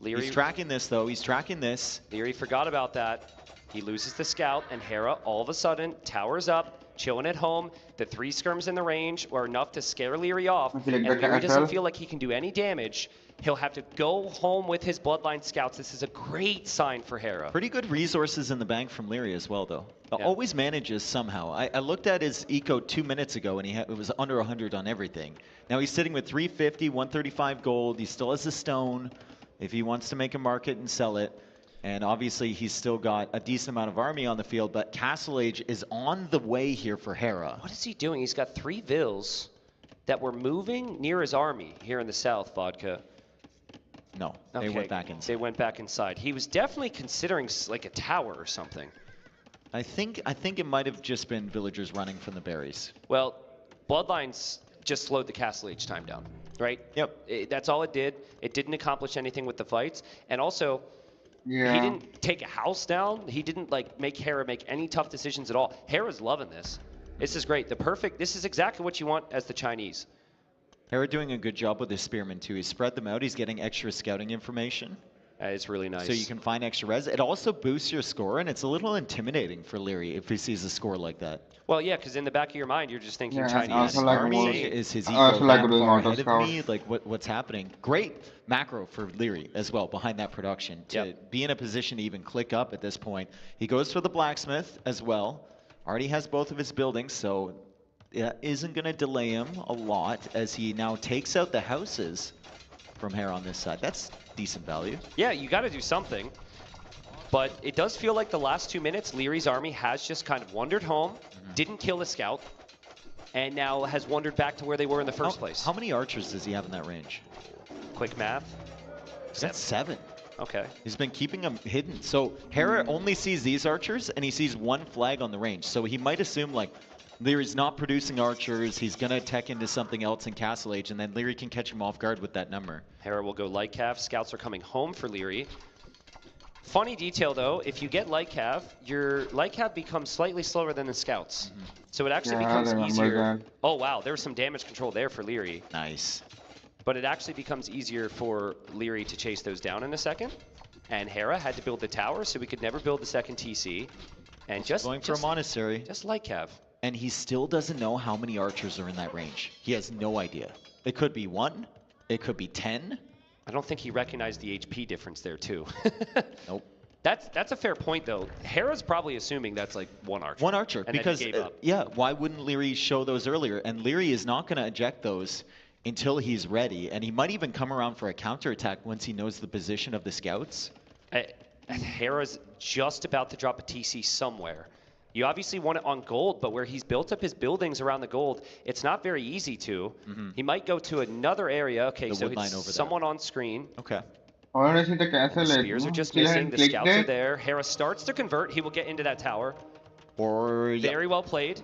He's tracking this, though. He's tracking this. Leary forgot about that. He loses the scout, and Hera all of a sudden towers up, chilling at home. The 3 skirms in the range were enough to scare Leary off, and Leary doesn't feel like he can do any damage. He'll have to go home with his bloodline scouts. This is a great sign for Hera. Pretty good resources in the bank from Leary as well, though. Always manages somehow. I looked at his eco 2 minutes ago, and it was under 100 on everything. Now he's sitting with 350, 135 gold. He still has a stone if he wants to make a market and sell it. And obviously, he's still got a decent amount of army on the field, but Castle Age is on the way here for Hera. What is he doing? He's got 3 vills that were moving near his army here in the south, Vodka. No, they went back inside. They went back inside. He was definitely considering like a tower or something. I think it might have just been villagers running from the berries. Well, Bloodlines just slowed the Castle Age time down, right? Yep. That's all it did. It didn't accomplish anything with the fights. And also, he didn't take a house down. He didn't like make Hera make any tough decisions at all. Hera's loving this. This is great. This is exactly what you want as the Chinese. Hera doing a good job with his spearmen too. He's spread them out. He's getting extra scouting information. It's really nice. So you can find extra res. It also boosts your score, and it's a little intimidating for Leary if he sees a score like that. Well, yeah, because in the back of your mind, you're just thinking Chinese also like army. Is his ego also like that doing far auto ahead of scout. me? Like what's happening? Great macro for Leary as well behind that production to be in a position to even click up at this point. He goes for the blacksmith as well. Already has both of his buildings, so it isn't going to delay him a lot as he now takes out the houses from Hera on this side. That's decent value. Yeah, you got to do something. But it does feel like the last 2 minutes, Leary's army has just kind of wandered home, didn't kill the scout, and now has wandered back to where they were in the first place. How many archers does he have in that range? Quick math. That's 7. Okay. He's been keeping them hidden. So Hera only sees these archers, and he sees 1 flag on the range. So he might assume, like, Leary's not producing archers. He's going to tech into something else in Castle Age, and then Leary can catch him off guard with that number. Hera will go light cav. Scouts are coming home for Leary. Funny detail, though, if you get light cav, your light cav becomes slightly slower than the scouts. So it actually becomes easier. Oh, wow. There was some damage control there for Leary. Nice. But it actually becomes easier for Leary to chase those down in a second. And Hera had to build the tower, so we could never build the second TC. And just going for a monastery. Just light cav. And he still doesn't know how many archers are in that range. He has no idea. It could be 1. It could be 10. I don't think he recognized the HP difference there, too. Nope. That's a fair point, though. Hera's probably assuming that's like 1 archer. 1 archer, and because, then he gave up. yeah, why wouldn't Leary show those earlier? And Leary is not going to eject those until he's ready. And he might even come around for a counterattack once he knows the position of the scouts. Hera's just about to drop a TC somewhere. You obviously want it on gold, but where he's built up his buildings around the gold, it's not very easy to. He might go to another area. Okay, so it's someone on screen. Okay. I want to see the castle. The spears are just missing. The scouts are there. Hera starts to convert. He will get into that tower. Very well played.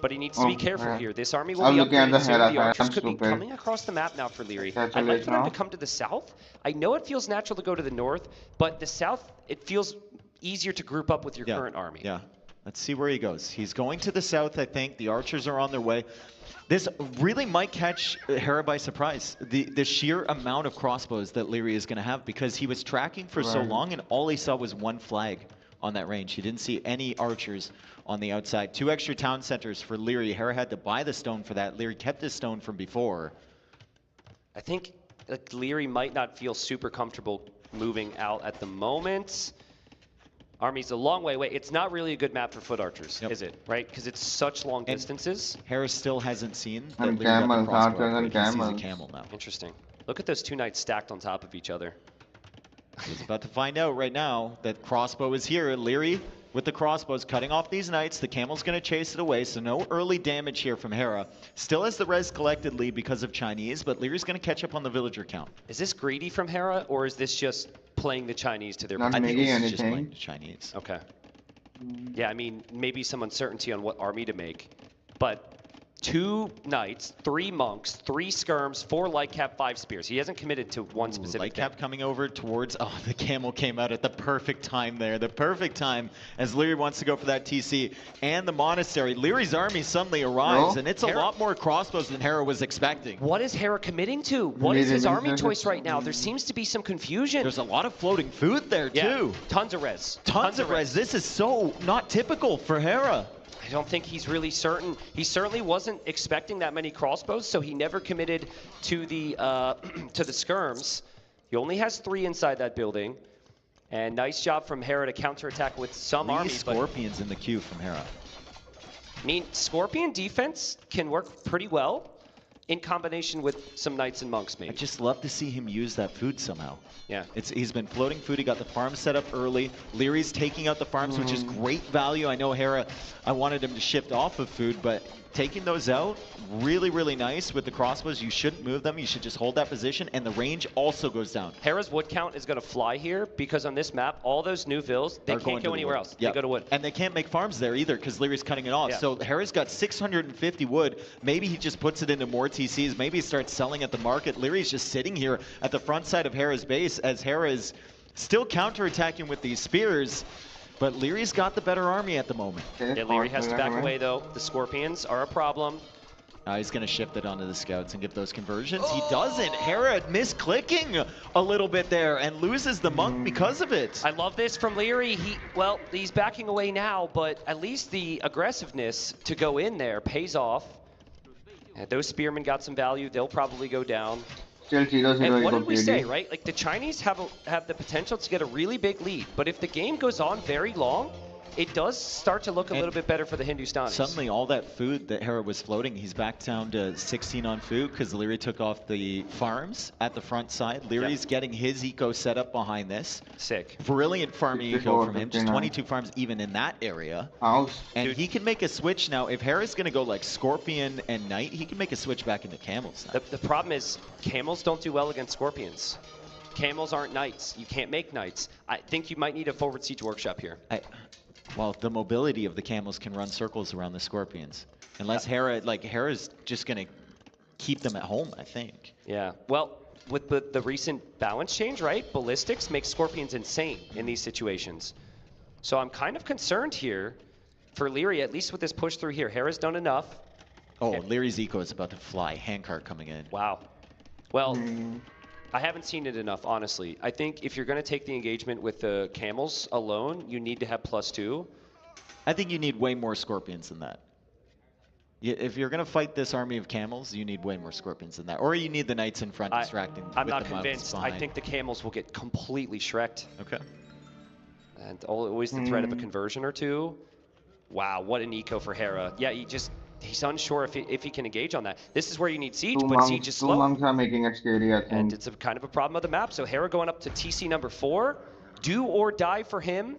But he needs to be careful here. This army will be upgraded soon. The archers could be coming across the map now for Leary. I'd like for them to come to the south. I know it feels natural to go to the north, but the south, it feels easier to group up with your current army. Yeah. Let's see where he goes. He's going to the south, I think. The archers are on their way. This really might catch Hera by surprise. The sheer amount of crossbows that Leary is going to have, because he was tracking for so long and all he saw was one flag on that range. He didn't see any archers on the outside. 2 extra town centers for Leary. Hera had to buy the stone for that. Leary kept his stone from before. I think Leary might not feel super comfortable moving out at the moment. Army's a long way away. It's not really a good map for foot archers, is it? Right? Because it's such long distances. Harris still hasn't seen that And Leary got the camels, crossbow archers and upgrade. He sees a camels. camel now. Interesting. Look at those 2 knights stacked on top of each other. He's about to find out right now that crossbow is here. Leary with the crossbows cutting off these knights. The camel's going to chase it away, so no early damage here from Hera. Still has the res collected lead because of Chinese, but Leary's going to catch up on the villager count. Is this greedy from Hera, or is this just playing the Chinese to their Not I think making this is just anything. playing the Chinese. Okay. Yeah, I mean, maybe some uncertainty on what army to make, but 2 knights, 3 monks, 3 skirms, 4 light cap, 5 spears. He hasn't committed to one specific Light thing. cap coming over towards, oh, the camel came out at the perfect time there. The perfect time as Leary wants to go for that TC and the monastery. Leary's army suddenly arrives, and it's a lot more crossbows than Hera was expecting. What is Hera committing to? What is his army choice right now? There seems to be some confusion. There's a lot of floating food there, too. Tons of res. Tons of res. This is so not typical for Hera. I don't think he's really certain. He certainly wasn't expecting that many crossbows, so he never committed to the to the skirms. He only has 3 inside that building. And nice job from Hera to counterattack with some 3 armies. scorpions in the queue from Hera. I mean, Scorpion defense can work pretty well in combination with some knights and monks, maybe. I just love to see him use that food somehow. Yeah. He's been floating food. He got the farm set up early. Leary's taking out the farms, which is great value. I know Hera, I wanted him to shift off of food, but taking those out, really, really nice with the crossbows. You shouldn't move them. You should just hold that position, and the range also goes down. Hera's wood count is going to fly here because on this map, all those new villas, they can't go anywhere else. Yep. They go to wood. And they can't make farms there either because Leary's cutting it off. Yeah. So Hera's got 650 wood. Maybe he just puts it into more TCs. Maybe he starts selling at the market. Leary's just sitting here at the front side of Hera's base as Hera is still counterattacking with these spears. But Leary's got the better army at the moment. Yeah, Leary has to back away, though. The Scorpions are a problem. He's going to shift it onto the scouts and get those conversions. He doesn't. Hera misclicking a little bit there and loses the monk because of it. I love this from Leary. He's backing away now, but at least the aggressiveness to go in there pays off. And those spearmen got some value. They'll probably go down. Still 0-0 And what did we KD. say, right? Like, the Chinese have the potential to get a really big lead, but if the game goes on very long, it does start to look a little bit better for the Hindustanis. Suddenly, all that food that Hera was floating, he's back down to 16 on food because Leary took off the farms at the front side. Leary's getting his eco set up behind this. Sick. Brilliant farming eco from him. Just 59. 22 farms even in that area. House. And he can make a switch now. If Hera's going to go like Scorpion and Knight, he can make a switch back into Camels now. The problem is camels don't do well against Scorpions. Camels aren't knights. You can't make knights. I think you might need a forward siege workshop here. Well, the mobility of the Camels can run circles around the Scorpions. Unless Hera's just going to keep them at home, I think. Yeah, well, with the recent balance change, right? Ballistics makes Scorpions insane in these situations. So I'm kind of concerned here for Leary, at least with this push through here. Hera's done enough. Oh, Leary's eco is about to fly. Handcart coming in. Wow. Well, I haven't seen it enough, honestly. I think if you're going to take the engagement with the Camels alone, you need to have +2. I think you need way more Scorpions than that. If you're going to fight this army of Camels, you need way more Scorpions than that. Or you need the Knights in front distracting. I'm with not the monks convinced. I behind. think the Camels will get completely shreked. Okay. And always the threat of a conversion or two. Wow, what an eco for Hera. Yeah, he's unsure if he can engage on that. This is where you need siege, but siege is Two slow. monks are making it scary, I think. And it's a kind of a problem of the map. So Hera going up to TC number 4. do or die for him.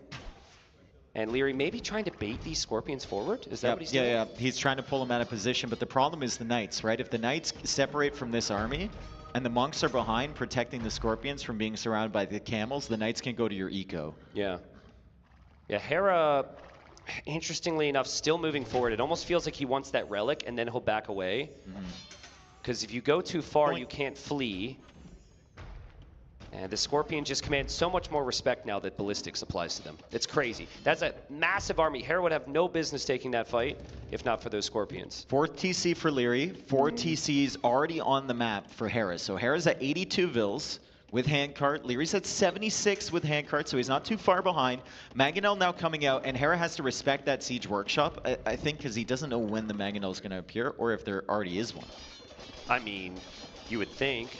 And Leary maybe trying to bait these Scorpions forward? Is that what he's doing? Yeah. He's trying to pull them out of position, but the problem is the Knights, right? If the Knights separate from this army, and the Monks are behind protecting the Scorpions from being surrounded by the Camels, the Knights can go to your eco. Yeah. Yeah, Hera, interestingly enough, still moving forward. It almost feels like he wants that relic, and then he'll back away. Because if you go too far, you can't flee. And the Scorpion just commands so much more respect now that Ballistics applies to them. It's crazy. That's a massive army. Hera would have no business taking that fight if not for those Scorpions. 4th TC for Leary, 4 TCs already on the map for Hera. So Hera's at 82 Vils with handcart. Leary's at 76 with handcart, so he's not too far behind. Mangonel now coming out, and Hera has to respect that Siege Workshop, I think, because he doesn't know when the Mangonel is going to appear or if there already is one. I mean, you would think.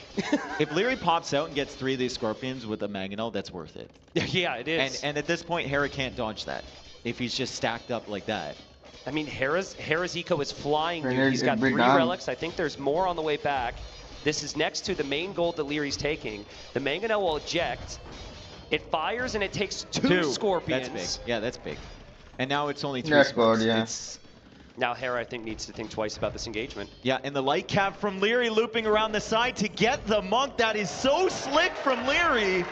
If Leary pops out and gets 3 of these Scorpions with a Mangonel, that's worth it. Yeah, it is. And at this point, Hera can't dodge that if he's just stacked up like that. I mean, Hera's eco is flying, dude. He's got 3 relics. I think there's more on the way back. This is next to the main gold that Leary's taking. The Mangonel will eject. It fires and it takes 2 Scorpions. That's big. Yeah, that's big. And now it's only 3 That's smokes. good, yeah. Now Hera, I think, needs to think twice about this engagement. Yeah, and the light cap from Leary looping around the side to get the Monk. That is so slick from Leary.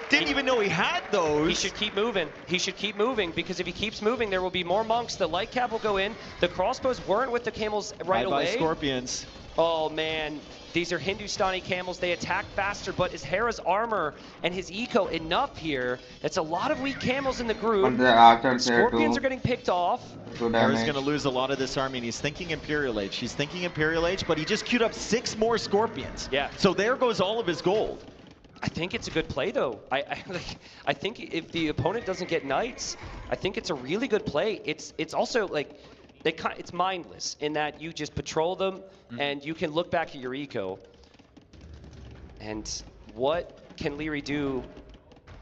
Didn't even know he had those. He should keep moving. He should keep moving, because if he keeps moving, there will be more Monks. The light cap will go in. The crossbows weren't with the Camels right away. Bye-bye Scorpions. Oh, man. These are Hindustani Camels. They attack faster, but is Hera's armor and his eco enough here? It's a lot of weak Camels in the group. Scorpions are getting picked off. Hera's going to lose a lot of this army, and he's thinking Imperial Age. He's thinking Imperial Age, but he just queued up 6 more Scorpions. Yeah. So there goes all of his gold. I think it's a good play, though. I think if the opponent doesn't get Knights, I think it's a really good play. It's also like it's mindless in that you just patrol them and you can look back at your eco. And what can Leary do?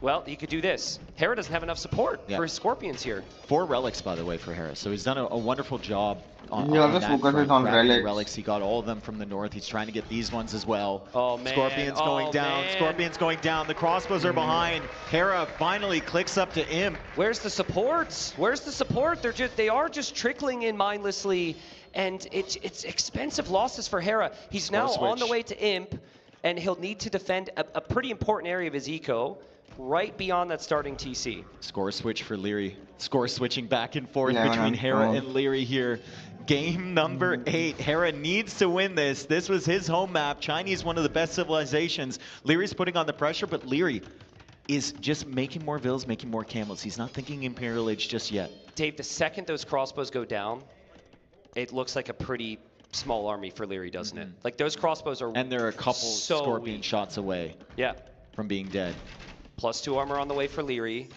Well, he could do this. Hera doesn't have enough support for his Scorpions here. 4 relics, by the way, for Hera. So he's done a wonderful job on he always that focuses front, on grabbing relics. He got all of them from the north. He's trying to get these ones as well. Oh, man. Scorpions going down. Man. Scorpions going down. The crossbows are behind. Hera finally clicks up to Imp. Where's the supports? Where's the support? They are just trickling in mindlessly, and it's expensive losses for Hera. He's now on the way to Imp, and he'll need to defend a pretty important area of his eco, right beyond that starting TC. Score switch for Leary. Score switching back and forth between Hera and Leary here. Game number 8. Hera needs to win this. This was his home map. Chinese, one of the best civilizations. Leary's putting on the pressure, but Leary is just making more Vils, making more Camels. He's not thinking Imperial Age just yet. Dave, the second those crossbows go down, it looks like a pretty small army for Leary, doesn't it? Like, those crossbows are And they're a couple Scorpion shots away from being dead. +2 armor on the way for Leary.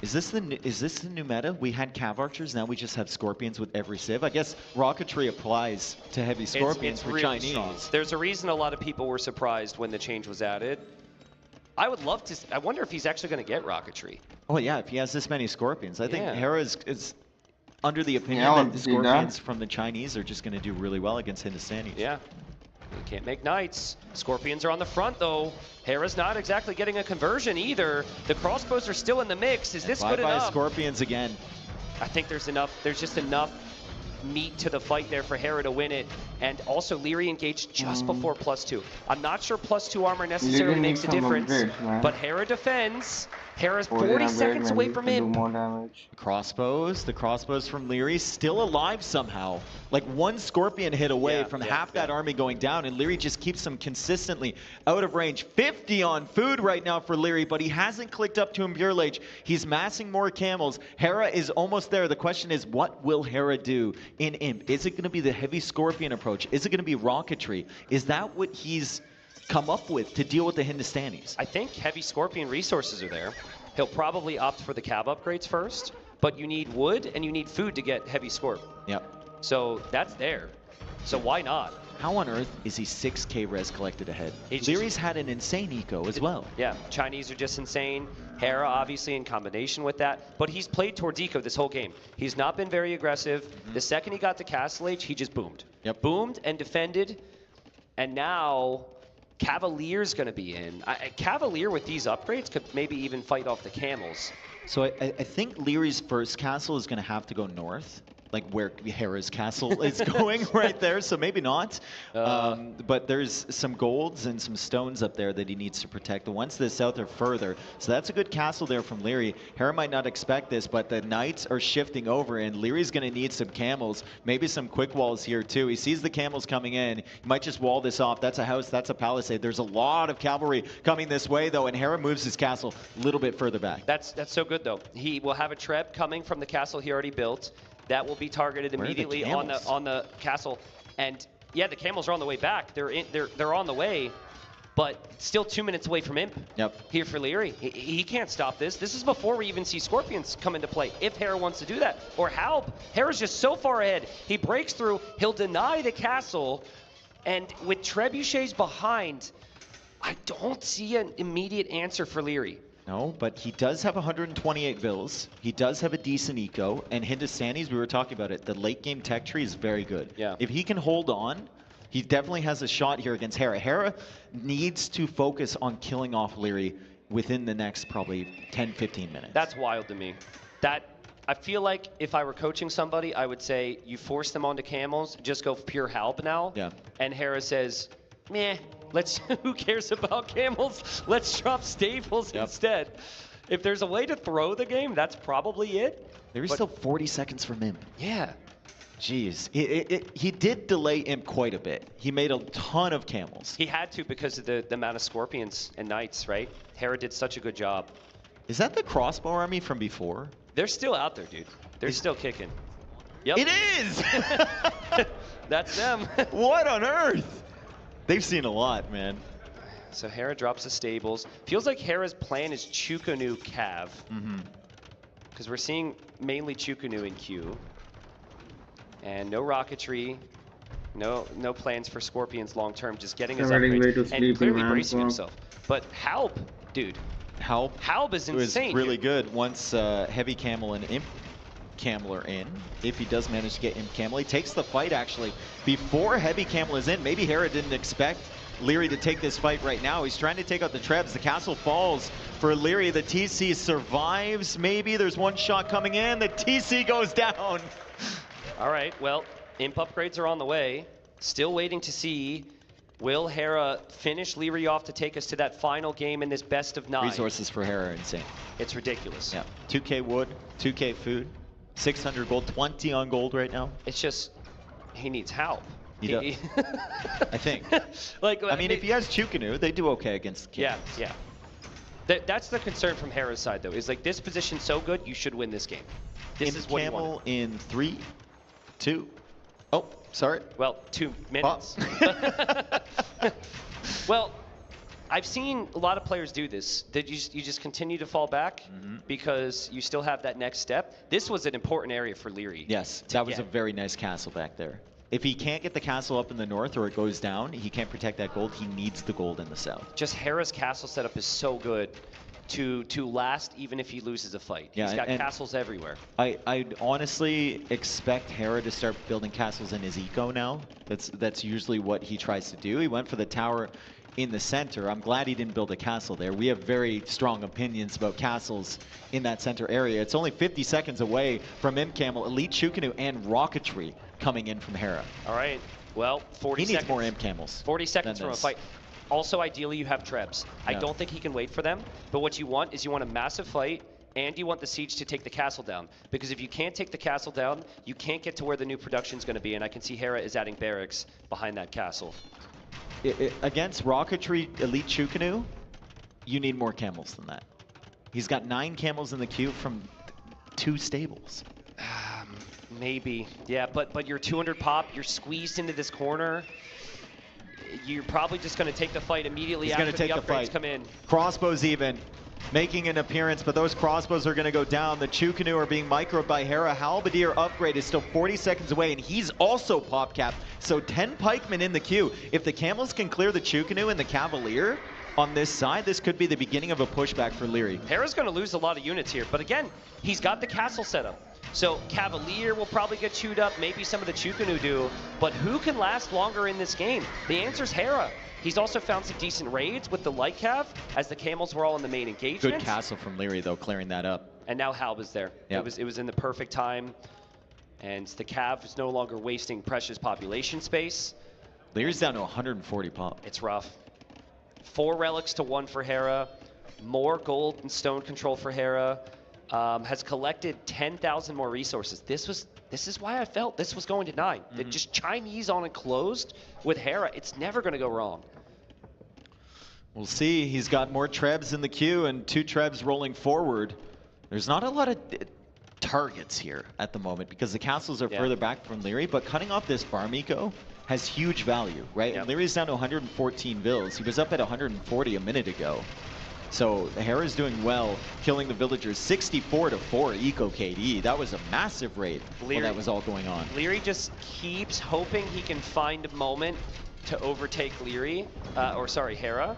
Is this the new meta? We had Cav Archers, now we just have Scorpions with every civ. I guess Rocketry applies to heavy Scorpions it's for really Chinese. strong. There's a reason a lot of people were surprised when the change was added. I would love to. I wonder if he's actually going to get Rocketry. Oh yeah, if he has this many Scorpions. I think Hera is under the opinion Yeah, that the Scorpions from the Chinese are just going to do really well against Hindustanis. Yeah. You can't make Knights. Scorpions are on the front, though. Hera's not exactly getting a conversion either. The crossbows are still in the mix. Is this good enough? Scorpions again. I think there's just enough meat to the fight there for Hera to win it. And also, Leary engaged just before +2. I'm not sure +2 armor necessarily makes a difference, but Hera defends. Hera's 40 seconds away from him. The crossbows from Leary still alive somehow. Like 1 Scorpion hit away from half that army going down, and Leary just keeps them consistently out of range. 50 on food right now for Leary, but he hasn't clicked up to Imperial Age. He's massing more Camels. Hera is almost there. The question is, what will Hera do in Imp? Is it going to be the heavy Scorpion approach? Is it going to be Rocketry? Is that what he's come up with to deal with the Hindustanis? I think heavy Scorpion resources are there. He'll probably opt for the Cav upgrades first, but you need wood and you need food to get heavy Scorp. Yep. So that's there. So why not? How on earth is he 6k res collected ahead? Leary's had an insane eco as well. Yeah, Chinese are just insane. Hera obviously in combination with that, but he's played towards eco this whole game. He's not been very aggressive. The second he got to Castle Age, he just boomed. Yep. Boomed and defended, and now Cavalier's going to be in. Cavalier with these upgrades could maybe even fight off the camels. So I think Leary's first castle is going to have to go north, like where Hera's castle is going right there, so maybe not. But there's some golds and some stones up there that he needs to protect. The ones to the south are further, so that's a good castle there from Leary. Hera might not expect this, but the knights are shifting over, and Leary's going to need some camels, maybe some quick walls here too. He sees the camels coming in. He might just wall this off. That's a house, that's a palisade. There's a lot of cavalry coming this way, though, and Hera moves his castle a little bit further back. That's so good, though. He will have a treb coming from the castle he already built. That will be targeted immediately on the castle, and yeah, the camels are on the way back. They're on the way, but still 2 minutes away from Imp. Yep. Here for Leary, he can't stop this. This is before we even see Scorpions come into play. If Hera wants to do that, or Halb, Hera's just so far ahead. He breaks through. He'll deny the castle, and with trebuchets behind, I don't see an immediate answer for Leary. No, but he does have 128 vills. He does have a decent eco, and Hindustanis, we were talking about it, the late game tech tree is very good. Yeah. If he can hold on, he definitely has a shot here against Hera. Hera needs to focus on killing off Leary within the next probably 10-15 minutes. That's wild to me. I feel like if I were coaching somebody, I would say you force them onto camels, just go pure Halb now. Yeah. And Hera says, meh, who cares about camels? Let's drop stables instead. If there's a way to throw the game, that's probably it. There's still 40 seconds from Imp. Yeah. Jeez. He did delay Imp quite a bit. He made a ton of camels. He had to because of the amount of Scorpions and Knights, right? Hera did such a good job. Is that the crossbow army from before? They're still out there, dude. They're still kicking. Yep. It is! That's them. What on earth? They've seen a lot, man. So Hera drops the stables. Feels like Hera's plan is Chukunu Cav. Because we're seeing mainly Chukunu in queue. And no rocketry. No plans for Scorpions long term. Just getting his upgrades. And clearly bracing himself. But Halb, dude. Halb is insane. It was really good once Heavy Camel and Imp Camel are in. If he does manage to get Imp Camel, he takes the fight actually before Heavy Camel is in. Maybe Hera didn't expect Leary to take this fight right now. He's trying to take out the Trebs. The castle falls for Leary. The TC survives. Maybe there's one shot coming in. The TC goes down. All right, well, Imp upgrades are on the way. Still waiting to see, will Hera finish Leary off to take us to that final game in this best of 9? Resources for Hera are insane. It's ridiculous. Yeah, 2K wood, 2K food, 600 gold, 20 on gold right now. It's just, he needs help. He does. I think. I mean, if he has Chukunu, they do okay against the Kings. Yeah. That's the concern from Hera's side, though, is like this position's so good, you should win this game. This is what you want. Camel in 3, 2. Oh, sorry. Well, 2 minutes. Well, I've seen a lot of players do this. That you just continue to fall back because you still have that next step. This was an important area for Leary. Yes, that was a very nice castle back there. If he can't get the castle up in the north or it goes down, he can't protect that gold. He needs the gold in the south. Just Hera's castle setup is so good to last even if he loses a fight. Yeah, he's got castles everywhere. I'd honestly expect Hera to start building castles in his eco now. That's usually what he tries to do. He went for the tower in the center. I'm glad he didn't build a castle there. We have very strong opinions about castles in that center area. It's only 50 seconds away from Imp Camel, Elite Chukunu, and Rocketry coming in from Hera. All right, well, 40 seconds. He needs more Imp Camels. 40 seconds from a fight. Also, ideally, you have Trebs. I don't think he can wait for them, but what you want is you want a massive fight, and you want the siege to take the castle down. Because if you can't take the castle down, you can't get to where the new production's going to be, and I can see Hera is adding barracks behind that castle. Against Rocketry Elite Chukunu, you need more camels than that. He's got 9 camels in the queue from 2 stables. Maybe, yeah, but you're 200 pop, you're squeezed into this corner. You're probably just going to take the fight immediately after the upgrades come in. Crossbows even making an appearance, but those crossbows are going to go down. The Chukunu are being microed by Hera. Halberdier upgrade is still 40 seconds away, and he's also pop capped. So 10 pikemen in the queue. If the camels can clear the Chukunu and the Cavalier on this side, this could be the beginning of a pushback for Leary. Hera's going to lose a lot of units here, but again, he's got the castle set up. So Cavalier will probably get chewed up, maybe some of the Chukunu do, but who can last longer in this game? The answer's Hera. He's also found some decent raids with the light cav as the camels were all in the main engagement. Good castle from Leary, though, clearing that up. And now Halb is there. Yep. It was in the perfect time. And the cav is no longer wasting precious population space. Leary's down to 140 pop. It's rough. 4 relics to 1 for Hera. More gold and stone control for Hera. Has collected 10,000 more resources. This is why I felt this was going to 9. That just Chinese on enclosed with Hera, it's never going to go wrong. We'll see. He's got more trebs in the queue and 2 trebs rolling forward. There's not a lot of targets here at the moment because the castles are further back from Leary, but cutting off this farm eco has huge value, right? And Leary's down to 114 bills. He was up at 140 a minute ago. So Hera's doing well, killing the villagers. 64-4 eco KD. That was a massive raid when that was all going on. Leary just keeps hoping he can find a moment to overtake Hera.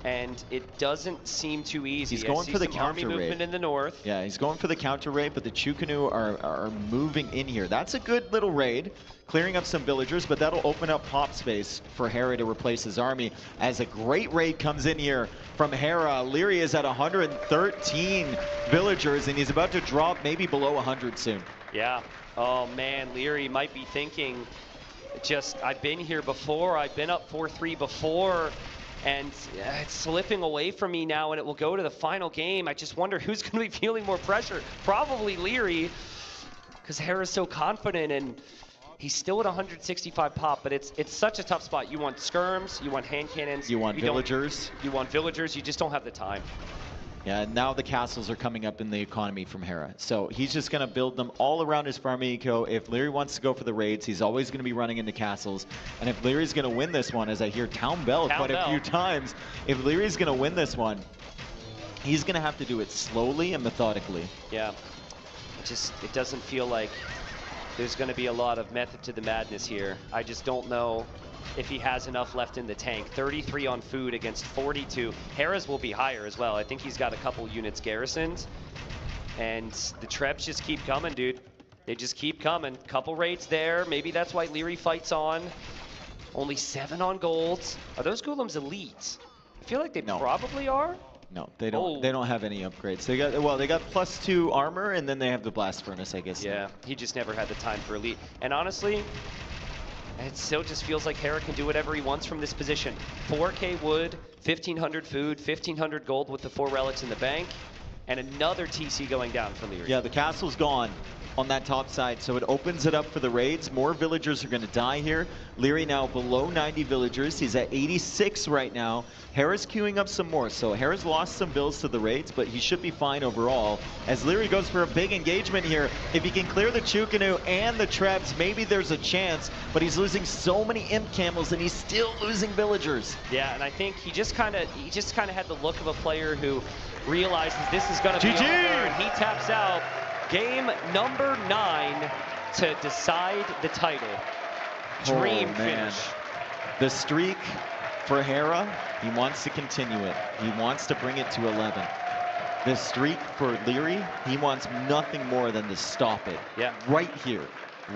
And it doesn't seem too easy. He's going for the counter army raid. movement in the north. Yeah, he's going for the counter raid, but the Chukanu are moving in here. That's a good little raid, clearing up some villagers, but that'll open up pop space for Hera to replace his army as a great raid comes in here from Hera. Leary is at 113 villagers, and he's about to drop maybe below 100 soon. Yeah. Oh, man, Leary might be thinking, I've been here before. I've been up 4-3 before. And it's slipping away from me now, and it will go to the final game. I just wonder who's going to be feeling more pressure. Probably Leary, because Hera's so confident, and he's still at 165 pop, but it's such a tough spot. You want skirms, you want hand cannons. You want villagers. You want villagers, you just don't have the time. Yeah, now the castles are coming up in the economy from Hera. So he's just going to build them all around his farm eco. If Leary wants to go for the raids, he's always going to be running into castles. And if Leary's going to win this one, as I hear Town Bell quite a few times, if Leary's going to win this one, he's going to have to do it slowly and methodically. Yeah, it doesn't feel like there's going to be a lot of method to the madness here. I just don't know if he has enough left in the tank. 33 on food against 42. Hera's will be higher as well. I think he's got a couple units garrisoned. And the Trebs just keep coming, dude. They just keep coming. Couple raids there. Maybe that's why Leary fights on. Only 7 on golds. Are those Golems elite? I feel like they probably are. No, they don't. They don't have any upgrades. They got they got +2 armor, and then they have the blast furnace, I guess. Yeah, he just never had the time for elite. And honestly, it still just feels like Hera can do whatever he wants from this position. 4K wood, 1,500 food, 1,500 gold with the 4 relics in the bank, and another TC going down for Leary. Yeah, the castle's gone on that top side, so it opens it up for the raids. More villagers are going to die here. Leary now below 90 villagers. He's at 86 right now. Hera's queuing up some more, so Hera's lost some bills to the raids, but he should be fine overall. As Leary goes for a big engagement here, if he can clear the Chukanu and the Trebs, maybe there's a chance, but he's losing so many imp camels, and he's still losing villagers. Yeah, and I think he just kind of had the look of a player who realizes this is going to be over, and he taps out. Game number 9 to decide the title. Dream finish. The streak for Hera, he wants to continue it. He wants to bring it to 11. The streak for Leary, he wants nothing more than to stop it. Yeah. Right here,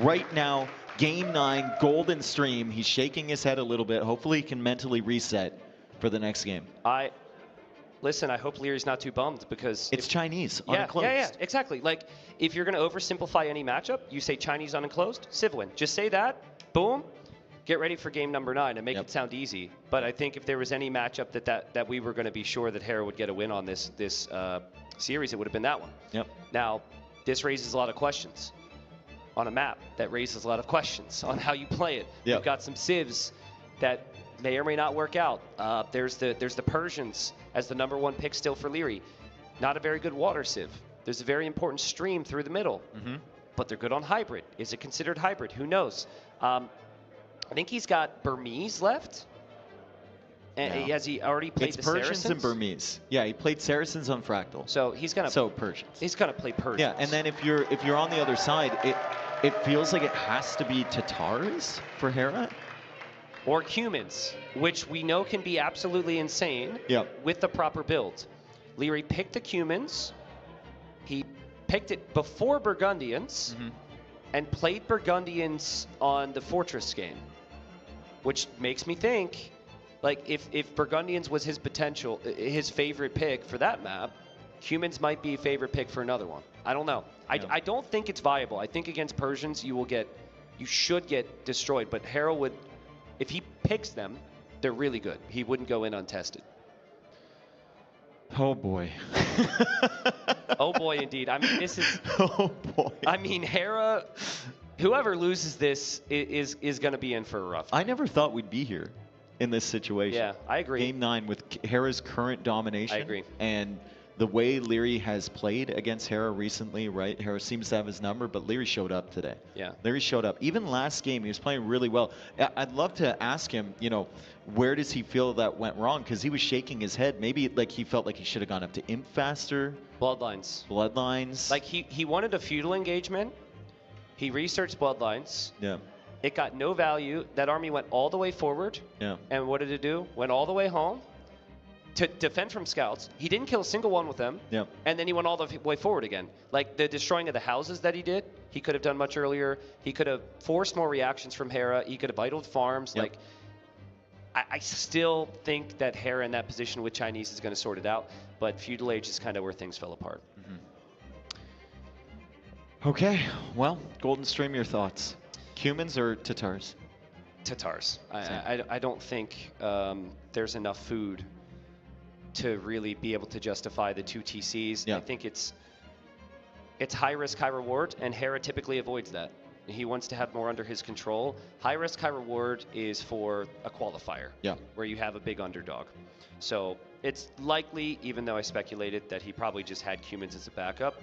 right now, game 9, golden stream. He's shaking his head a little bit. Hopefully he can mentally reset for the next game. Listen, I hope Leary's not too bummed because it's Chinese unenclosed. Yeah, exactly. Like, if you're going to oversimplify any matchup, you say Chinese unenclosed, Civ win. Just say that, boom, get ready for game number 9 and make it sound easy. But I think if there was any matchup that we were going to be sure that Hera would get a win on this series, it would have been that one. Yep. Now, this raises a lot of questions on a map that raises a lot of questions on how you play it. Yep. We've got some civs that may or may not work out. There's the Persians as the #1 pick still for Leary. Not a very good water civ. There's a very important stream through the middle, but they're good on hybrid. Is it considered hybrid? Who knows? I think he's got Burmese left. And has he already played the Persians Saracens? and Burmese. Yeah, he played Saracens on Fractal. So he's gonna. So Persians. He's gonna play Persians. Yeah, and then if you're on the other side, it feels like it has to be Tatars for Hera. Or humans, which we know can be absolutely insane with the proper build. Leary picked the Cumans. He picked it before Burgundians and played Burgundians on the Fortress game, which makes me think, Like if Burgundians was his potential, his favorite pick for that map, Humans might be a favorite pick for another one. I don't know. I don't think it's viable. I think against Persians you should get destroyed. But Hera would, if he picks them, they're really good. He wouldn't go in untested. Oh boy. Oh boy, indeed. I mean, this is. Oh boy. I mean, Hera. Whoever loses this is going to be in for a rough. I never thought we'd be here in this situation. Yeah, I agree. Game 9 with Hera's current domination. I agree. And the way Leary has played against Hera recently, right? Hera seems to have his number, but Leary showed up today. Yeah. Leary showed up. Even last game, he was playing really well. I'd love to ask him, where does he feel that went wrong? Because he was shaking his head. Maybe like he felt like he should have gone up to Imp faster. Bloodlines. Like he wanted a feudal engagement. He researched Bloodlines. Yeah. It got no value. That army went all the way forward. Yeah. And what did it do? Went all the way home to defend from scouts. He didn't kill a single one with them. Yeah. And then he went all the way forward again. Like the destroying of the houses that he did, he could have done much earlier. He could have forced more reactions from Hera. He could have idled farms. Yep. Like, I still think that Hera in that position with Chinese is going to sort it out. But Feudal Age is kind of where things fell apart. Okay, well, Golden Stream, your thoughts? Humans or Tatars? Tatars. I don't think there's enough food to really be able to justify the 2 TCs. Yeah. I think it's high risk, high reward, and Hera typically avoids that. He wants to have more under his control. High risk, high reward is for a qualifier, where you have a big underdog. So it's likely, even though I speculated, that he probably just had Humans as a backup.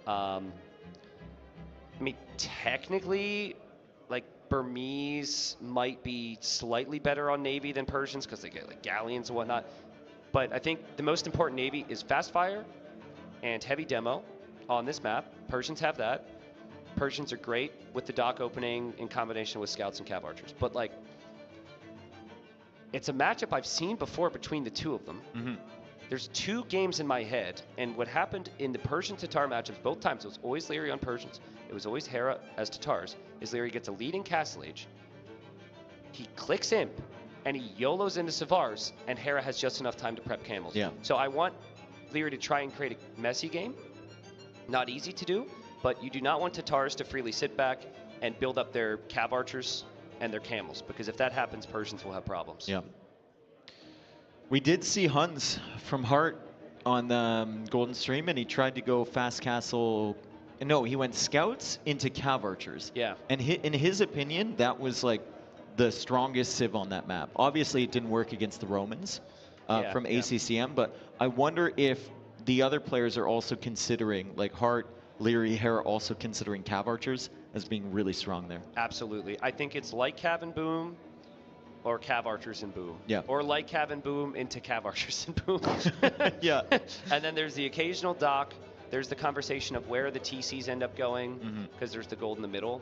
I mean, technically, like Burmese might be slightly better on Navy than Persians because they get like galleons and whatnot. But I think the most important Navy is fast fire and heavy demo on this map. Persians have that. Persians are great with the dock opening in combination with scouts and cav archers. But like, it's a matchup I've seen before between the two of them. There's 2 games in my head, and what happened in the Persian-Tatar matchups both times, it was always Leary on Persians. It was always Hera as Tatars. Is Leary gets a lead in Castle Age. He clicks Imp, and he YOLOs into Savars, and Hera has just enough time to prep camels. Yeah. So I want Leary to try and create a messy game. Not easy to do, but you do not want Tatars to freely sit back and build up their cav archers and their camels, because if that happens, Persians will have problems. Yeah. We did see Huns from Hart on the Golden Stream, and he tried to go fast castle. No, he went scouts into cav archers. Yeah. And in his opinion, that was like the strongest civ on that map. Obviously, it didn't work against the Romans from ACCM, but I wonder if the other players are also considering, like Hart, Leary, Hera, also considering cav archers as being really strong there. Absolutely. I think it's like Cav and Boom, or Cav Archers and Boom. Yeah. Or like Cav and Boom into Cav Archers and Boom. Yeah. And then there's the occasional dock. There's the conversation of where the TCs end up going, because there's the gold in the middle.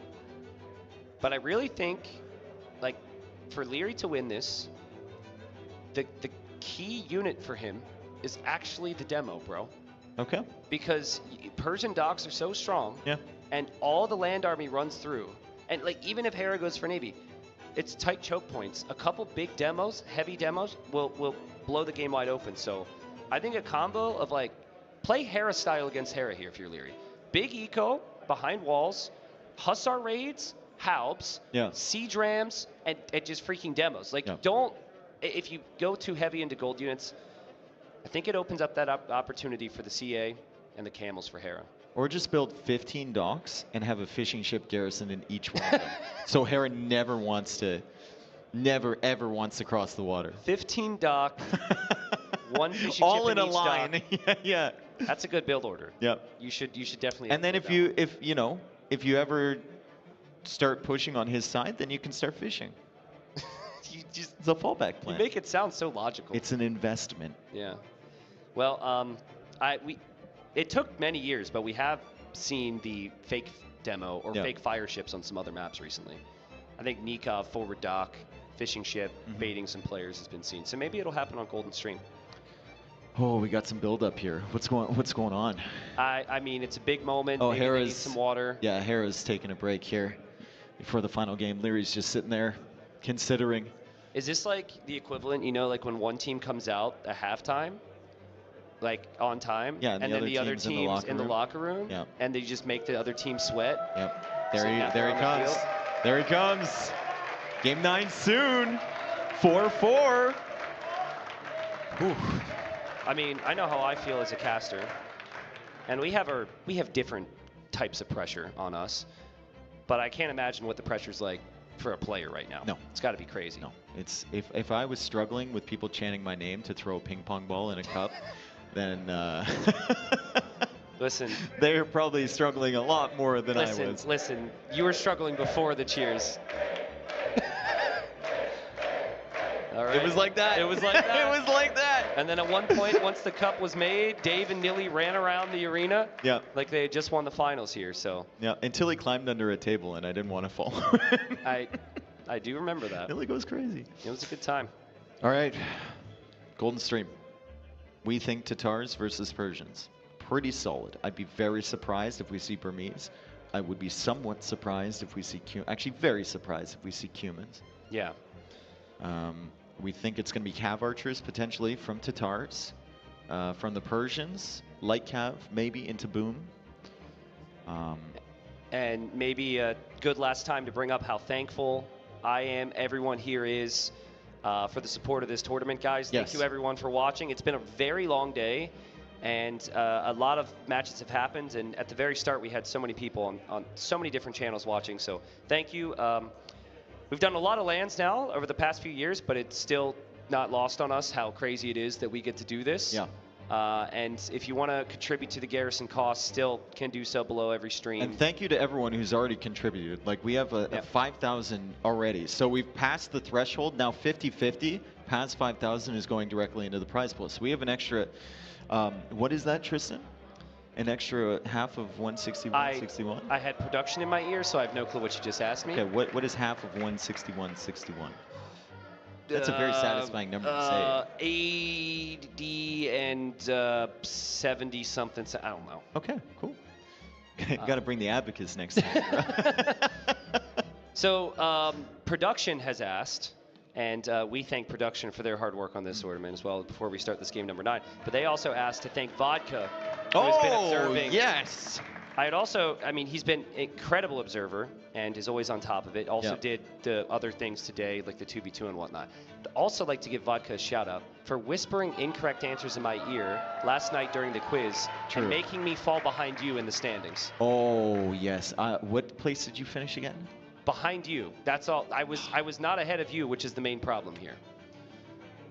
But I really think, like, for Leary to win this, the key unit for him is actually the demo, bro. Okay. Because Persian docks are so strong. Yeah. And all the land army runs through. And, like, even if Hera goes for Navy, it's tight choke points. A couple big demos, heavy demos, will blow the game wide open. So I think a combo of, like, play Hera style against Hera here if you're Leary. Big eco, behind walls, Hussar raids, Haubs, siege rams, and just freaking demos. Like, don't, if you go too heavy into gold units, I think it opens up that opportunity for the CA and the camels for Hera. Or just build 15 docks and have a fishing ship garrison in each one of them. So Hera never ever wants to cross the water. 15 dock, 1 fishing ship all in a each line. dock. Yeah. That's a good build order. Yep. You should definitely. And then if you ever start pushing on his side, then you can start fishing. It's a fallback plan. You make it sound so logical. It's an investment. Yeah. Well, it took many years, but we have seen the fake demo or fake fire ships on some other maps recently. I think Nikov, forward dock, fishing ship, baiting some players has been seen. So maybe it'll happen on Golden Stream. Oh, we got some build up here. What's going on? I mean, it's a big moment. Oh, maybe they Hera's need some water. Yeah, Hera's taking a break here before the final game. Leary's just sitting there considering. Is this like the equivalent, like when one team comes out at halftime, like on time, Yeah, and then the other team's in the locker room, Yep. and they just make the other team sweat? Yep. So There after he on the comes. field? There he comes. Game 9 soon. 4-4. I mean, I know how I feel as a caster, and we have different types of pressure on us, but I can't imagine what the pressure's like for a player right now. No. It's got to be crazy. No, it's if I was struggling with people chanting my name to throw a ping pong ball in a cup, then Listen, they're probably struggling a lot more than I was. Listen, you were struggling before the cheers. All right. It was like that. It was like that. It was like that. And then at one point, once the cup was made, Dave and Nilly ran around the arena Yeah. like they had just won the finals here. So Yeah, until he climbed under a table and I didn't want to fall. I do remember that. Nilly goes crazy. It was a good time. All right, Golden Stream. We think Tatars versus Persians. Pretty solid. I'd be very surprised if we see Burmese. I would be somewhat surprised if we see actually very surprised if we see Cumans. Yeah. We think it's going to be Cav archers potentially from Tatars. From the Persians, light Cav maybe into Boom. And maybe a good last time to bring up how thankful I am, everyone here is, for the support of this tournament, guys. Thank Yes. you, everyone, for watching. It's been a very long day, and a lot of matches have happened. And at the very start, we had so many people on so many different channels watching. So thank you. We've done a lot of lands now over the past few years, but it's still not lost on us how crazy it is that we get to do this. Yeah. And if you want to contribute to the Garrison cost, still can do so below every stream. And thank you to everyone who's already contributed. Like, we have a 5,000 already. So we've passed the threshold. Now 50-50. Past 5,000 is going directly into the prize pool. So we have an extra, what is that, Tristan? An extra half of 161.61? I had production in my ear, so I have no clue what you just asked me. Okay, what is half of 161.61? That's a very satisfying number to say. 80 and 70 something. I don't know. Okay, cool. Got to bring the abacus next time. So production has asked, and we thank production for their hard work on this tournament as well before we start this game number 9. But they also asked to thank Vodka, who has been observing. Yes. I mean, he's been an incredible observer and is always on top of it. Also did the other things today, like the 2v2 and whatnot. I'd also like to give Vodka a shout out for whispering incorrect answers in my ear last night during the quiz and making me fall behind you in the standings. Oh, yes. What place did you finish again? Behind you. That's all. I was not ahead of you, which is the main problem here.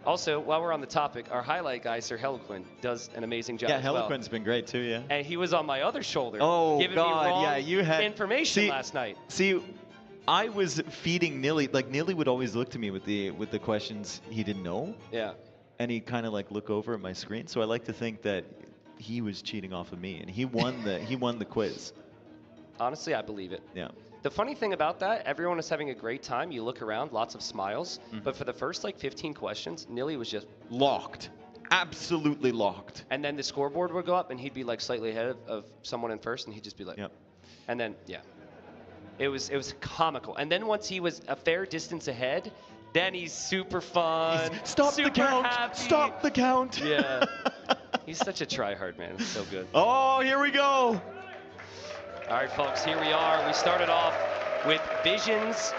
Also, while we're on the topic, our highlight guy, Sir Heliquin, does an amazing job as well. Yeah, Heliquin's been great too, yeah. And he was on my other shoulder, giving me God, wrong yeah, you had information last night. See, I was feeding Nilly. Like, Nilly would always look to me with the questions he didn't know. Yeah. And he'd kind of like look over at my screen. So I like to think that he was cheating off of me, and he won the quiz. Honestly, I believe it. Yeah. The funny thing about that, everyone was having a great time. You look around, lots of smiles. Mhm. But for the first like 15 questions, Nilly was just locked. Absolutely locked. And then the scoreboard would go up, and he'd be like slightly ahead of someone in first, and he'd just be like, and then it was comical. And then once he was a fair distance ahead, then he's super fun. Stop super the count. Happy. Stop the count. Yeah. He's such a tryhard, man. It's so good. Oh, here we go. All right, folks, here we are. We started off with Vision's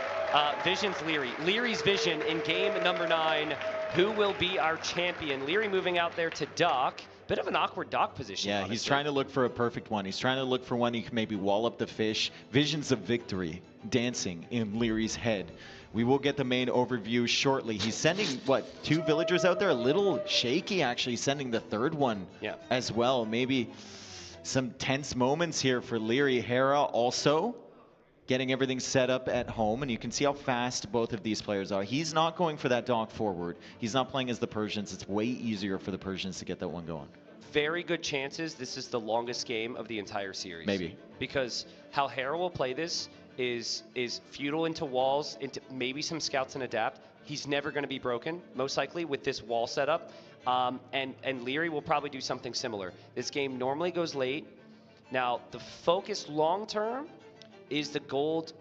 Leary. Leary's Vision in game number 9. Who will be our champion? Leary moving out there to Doc. Bit of an awkward Doc position. Yeah, honestly. he's trying to look for a perfect one. He's trying to look for one he can maybe wall up the fish. Visions of victory dancing in Leary's head. We will get the main overview shortly. He's sending, 2 villagers out there? A little shaky, actually, sending the third one as well. Maybe some tense moments here for Leary. Hera also getting everything set up at home, and you can see how fast both of these players are. He's not going for that Doc forward. He's not playing as the Persians. It's way easier for the Persians to get that one going. Very good chances this is the longest game of the entire series. Maybe. Because how Hera will play this is feudal into walls, into maybe some scouts and adapt. He's never going to be broken, most likely, with this wall setup. And Leary will probably do something similar. This game normally goes late. Now, the focus long-term is the gold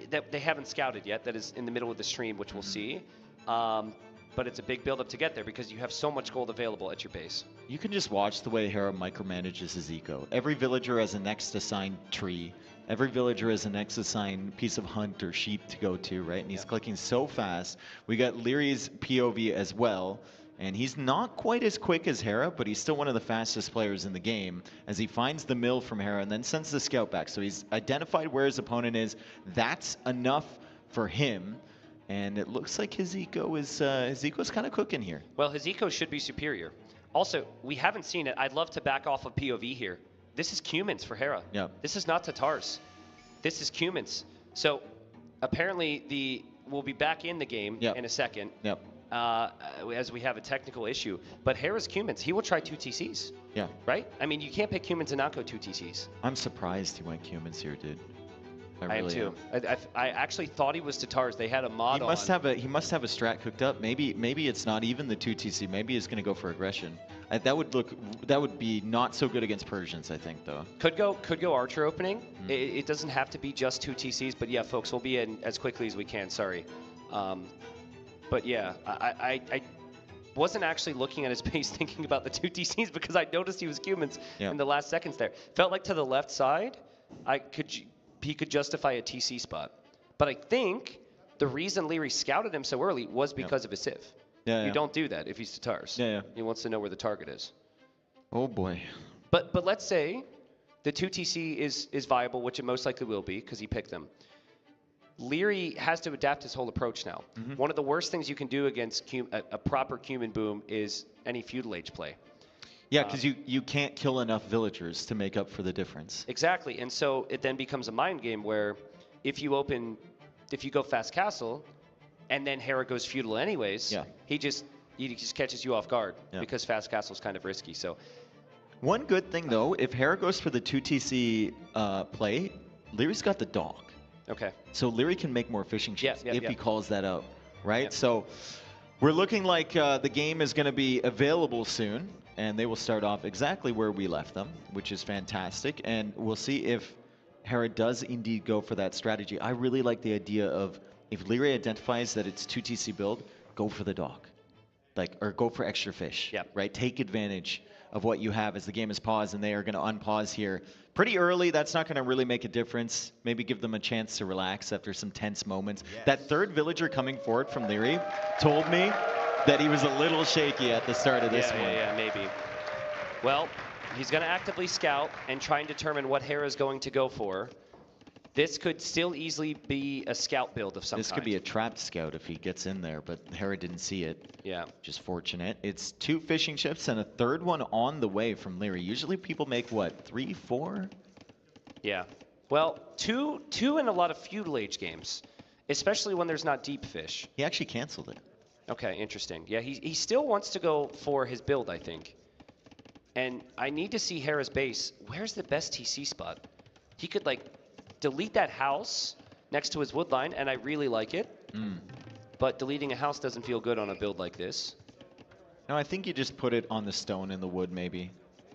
that they haven't scouted yet, that is in the middle of the stream, which we'll see. But it's a big build-up to get there because you have so much gold available at your base. You can just watch the way Hera micromanages his eco. Every villager has a next assigned tree. Every villager has a next assigned piece of hunt or sheep to go to, right? And he's clicking so fast. We got Leary's POV as well. And he's not quite as quick as Hera, but he's still one of the fastest players in the game as he finds the mill from Hera and then sends the scout back. So he's identified where his opponent is. That's enough for him. And it looks like his eco's kind of cooking here. Well, his eco should be superior. Also, we haven't seen it. I'd love to back off of POV here. This is Cumins for Hera. Yeah. This is not Tatars. This is Cumins. So apparently we'll be back in the game in a second. Yep. As we have a technical issue. But Hera's Cumins. He will try 2 TCs. Yeah. Right? I mean, you can't pick Cumins and not go 2 TCs. I'm surprised he went Cumins here, dude. I am too. I actually thought he was Tatars. They had a mod he must have a strat cooked up. Maybe it's not even the 2 TC. Maybe he's going to go for aggression. That would be not so good against Persians, I think, though. Could go Archer opening. It doesn't have to be just 2 TCs, but yeah, folks, we'll be in as quickly as we can. Sorry. But yeah, I wasn't actually looking at his base thinking about the 2 TCs because I noticed he was Cumins in the last seconds there. Felt like to the left side, he could justify a TC spot. But I think the reason Leary scouted him so early was because of his Civ. You don't do that if he's Tatars. He wants to know where the target is. Oh boy. But let's say the 2 TC is viable, which it most likely will be because he picked them. Leary has to adapt his whole approach now. One of the worst things you can do against a proper Cumin boom is any feudal age play. Yeah, because you can't kill enough villagers to make up for the difference. Exactly, and so it then becomes a mind game where if you go fast castle, and then Hera goes feudal anyways, he just catches you off guard because fast castle is kind of risky. So one good thing though, if Hera goes for the 2 TC play, Leary's got the dog. Okay. So Leary can make more fishing ships if he calls that out, right? Yep. So we're looking like the game is going to be available soon, and they will start off exactly where we left them, which is fantastic. And we'll see if Hera does indeed go for that strategy. I really like the idea of if Leary identifies that it's 2 TC build, go for the dock, or go for extra fish, right? Take advantage of what you have as the game is paused, and they are going to unpause here pretty early. That's not going to really make a difference. Maybe give them a chance to relax after some tense moments. That third villager coming forward from Leary told me that he was a little shaky at the start of this one. Yeah, maybe. Well, he's going to actively scout and try and determine what Hera is going to go for. This could still easily be a scout build of some kind. This could be a trapped scout if he gets in there, but Hera didn't see it. Yeah. Just fortunate. It's 2 fishing ships and a third one on the way from Leary. Usually people make, what, 3, 4? Yeah. Well, two in a lot of feudal age games, especially when there's not deep fish. He actually canceled it. Okay, interesting. Yeah, he still wants to go for his build, I think. And I need to see Hera's base. Where's the best TC spot? He could, delete that house next to his wood line, and I really like it. But deleting a house doesn't feel good on a build like this. No, I think you just put it on the stone in the wood, maybe.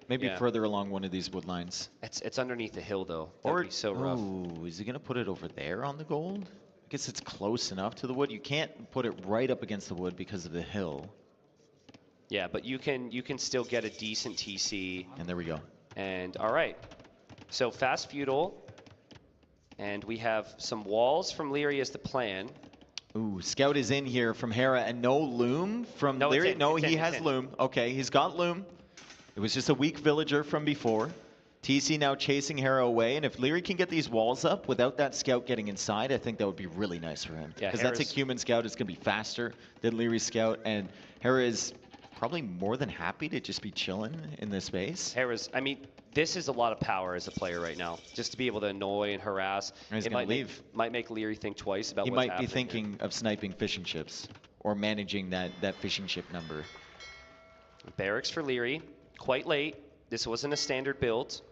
Maybe further along one of these wood lines. It's underneath the hill, though. That would be so rough. Ooh, is he going to put it over there on the gold? I guess it's close enough to the wood. You can't put it right up against the wood because of the hill. Yeah, but you can still get a decent TC. And there we go. And all right. So fast feudal. And we have some walls from Leary as the plan. Ooh, scout is in here from Hera, and no loom from Leary. No, he has loom. Okay, he's got loom. It was just a weak villager from before. TC now chasing Hera away, and if Leary can get these walls up without that scout getting inside, I think that would be really nice for him. Because that's a Cumin scout. It's going to be faster than Leary's scout, and Hera is probably more than happy to just be chilling in this space. This is a lot of power as a player right now, just to be able to annoy and harass. It might make Leary think twice about he what's might be thinking of sniping fishing ships or managing that fishing ship number. Barracks for Leary, quite late. This wasn't a standard build,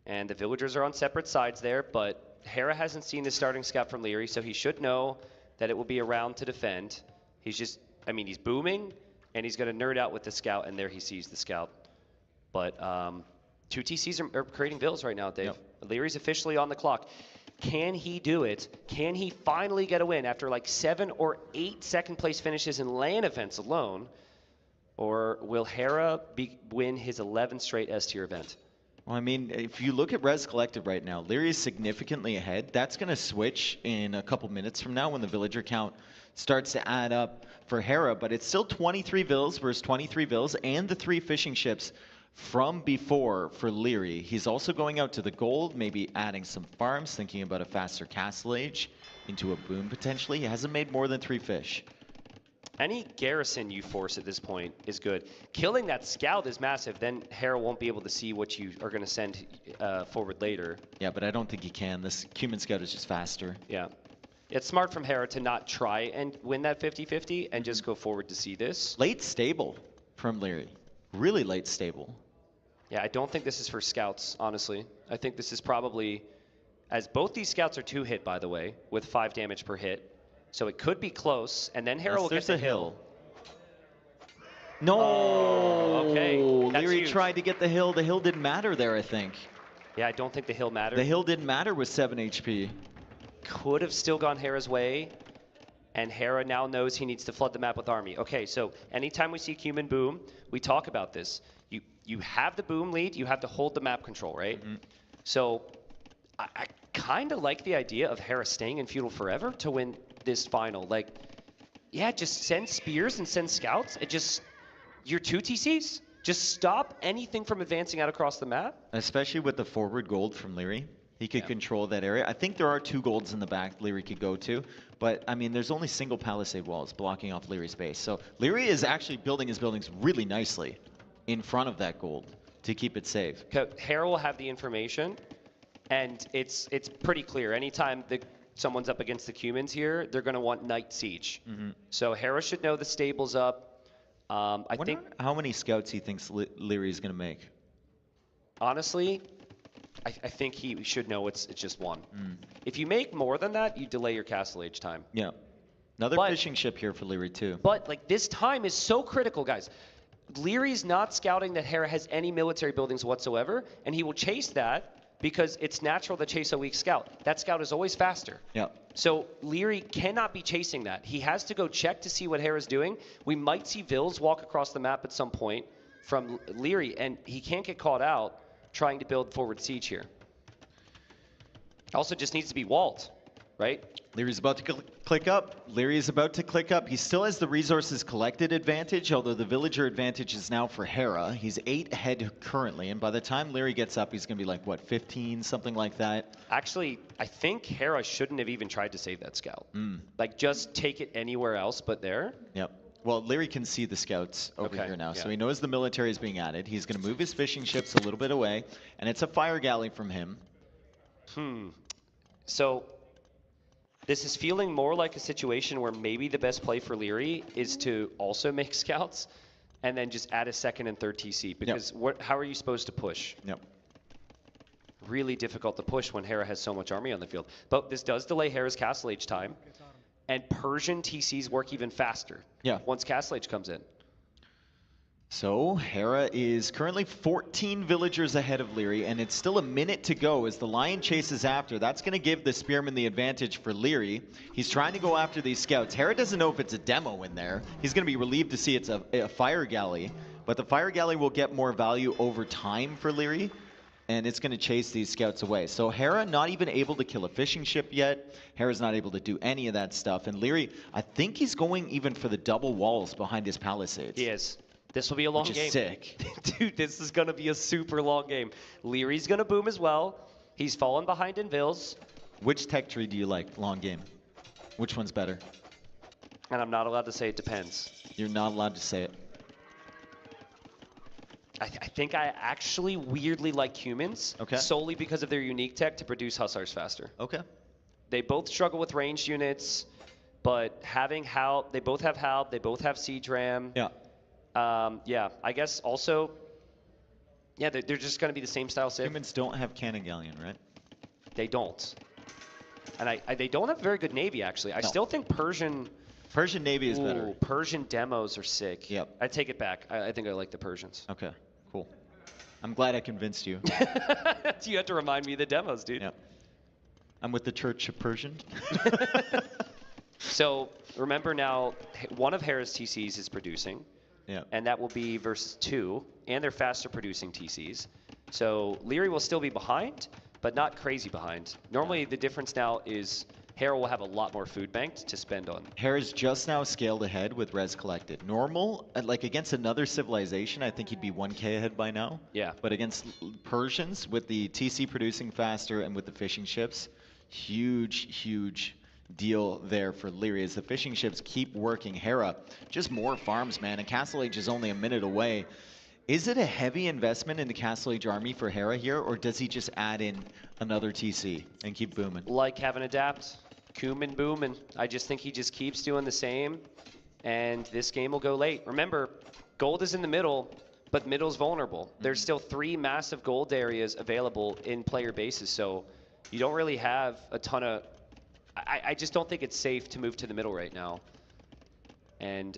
and the villagers are on separate sides there, but Hera hasn't seen the starting scout from Leary, so he should know that it will be around to defend. He's booming, and he's going to nerd out with the scout, and there he sees the scout. But 2 TCs are creating villas right now, Dave. Leary's officially on the clock. Can he do it? Can he finally get a win after like 7 or 8 second place finishes in LAN events alone? Or will Hera win his 11th straight S tier event? Well, I mean, if you look at Res Collective right now, Leary is significantly ahead. That's going to switch in a couple minutes from now when the villager count starts to add up for Hera, but it's still 23 vills versus 23 vills and the 3 fishing ships from before for Leary. He's also going out to the gold, maybe adding some farms, thinking about a faster castle age into a boom potentially. He hasn't made more than 3 fish. Any Garrison you force at this point is good. Killing that scout is massive. Then Hera won't be able to see what you are going to send forward later. Yeah, but I don't think he can. This Cumin scout is just faster. Yeah. It's smart from Hera to not try and win that 50-50 and just go forward to see this. Late stable from Leary. Really late stable. Yeah, I don't think this is for scouts, honestly. I think this is probably, as both these scouts are 2 hit, by the way, with 5 damage per hit. So it could be close, and then Hera will get the hill. No! Oh, okay. Leary tried to get the hill. The hill didn't matter there, I think. Yeah, I don't think the hill mattered. The hill didn't matter with 7 HP. Could have still gone Hera's way, and Hera now knows he needs to flood the map with army. Okay, so anytime we see Cumin boom, we talk about this. You have the boom lead, you have to hold the map control, right? So I kind of like the idea of Hera staying in feudal forever to win this final. Like, yeah, just send spears and send scouts. It just, your 2 TCs, just stop anything from advancing out across the map. Especially with the forward gold from Leary. He could control that area. I think there are 2 golds in the back Leary could go to, but I mean, there's only single palisade walls blocking off Leary's base. So Leary is actually building his buildings really nicely in front of that gold to keep it safe. Hera will have the information, and it's pretty clear. Anytime someone's up against the Cumins here, they're going to want Night Siege. So Hera should know the stable's up. I think how many scouts he thinks Leary is going to make. Honestly, I think he should know it's just 1. If you make more than that, you delay your castle age time. Yeah. Another fishing ship here for Leary too. But like this time is so critical, guys. Leary's not scouting that Hera has any military buildings whatsoever, and he will chase that because it's natural to chase a weak scout. That scout is always faster. Yeah. So Leary cannot be chasing that. He has to go check to see what Hera's doing. We might see Vills walk across the map at some point from Leary, and he can't get caught out trying to build forward siege here. Also just needs to be walled, right? Leary's about to click up. Leary is about to click up. He still has the resources collected advantage, although the villager advantage is now for Hera. He's 8 ahead currently, and by the time Leary gets up, he's going to be like, what, 15, something like that? Actually, I think Hera shouldn't have even tried to save that scout. Like, just take it anywhere else but there. Yep. Well, Leary can see the scouts over here now, so he knows the military is being added. He's going to move his fishing ships a little bit away, and it's a fire galley from him. So this is feeling more like a situation where maybe the best play for Leary is to also make scouts and then just add a 2nd and 3rd TC, because how are you supposed to push? Really difficult to push when Hera has so much army on the field. But this does delay Hera's castle age time, and Persian TCs work even faster once castle age comes in. So Hera is currently 14 villagers ahead of Leary, and it's still a minute to go as the Lion chases after. That's going to give the Spearman the advantage for Leary. He's trying to go after these scouts. Hera doesn't know if it's a demo in there. He's going to be relieved to see it's a fire galley, but the fire galley will get more value over time for Leary, and it's going to chase these scouts away. So Hera not even able to kill a fishing ship yet. Hera's not able to do any of that stuff, and Leary, I think he's going even for the double walls behind his palisades. He is. This will be a long game. Sick. Dude, this is going to be a super long game. Leary's going to boom as well. He's fallen behind in Vills. Which tech tree do you like, long game? Which one's better? And I'm not allowed to say it depends. You're not allowed to say it. I think I actually weirdly like humans. Solely because of their unique tech to produce hussars faster. They both struggle with ranged units, but having Halb, they both have Halb, they both have Siege Ram. Yeah, I guess also, they're just going to be the same style civ. Humans don't have Cannon Galleon, right? They don't. And they don't have very good Navy, actually. I still think Persian Navy is better. Persian demos are sick. I take it back. I think I like the Persians. Okay, cool. I'm glad I convinced you. You have to remind me of the demos, dude. I'm with the Church of Persian. So remember now, one of Hera's TCs is producing. Yeah. And that will be versus 2, and they're faster producing TCs. So Leary will still be behind, but not crazy behind. Normally the difference now is Hera will have a lot more food banked to spend on. Hera's just now scaled ahead with res collected. Normal, like against another civilization, I think he'd be 1k ahead by now. Yeah. But against Persians, with the TC producing faster and with the fishing ships, huge deal there for Leary as the fishing ships keep working. Hera, just more farms, man, and Castle Age is only a minute away. Is it a heavy investment in the Castle Age army for Hera here, or does he just add in another TC and keep booming? Like having adapt, Kuman booming. I just think he just keeps doing the same, and this game will go late. Remember, gold is in the middle, but middle's vulnerable. There's still 3 massive gold areas available in player bases, so you don't really have a ton of... I just don't think it's safe to move to the middle right now. And,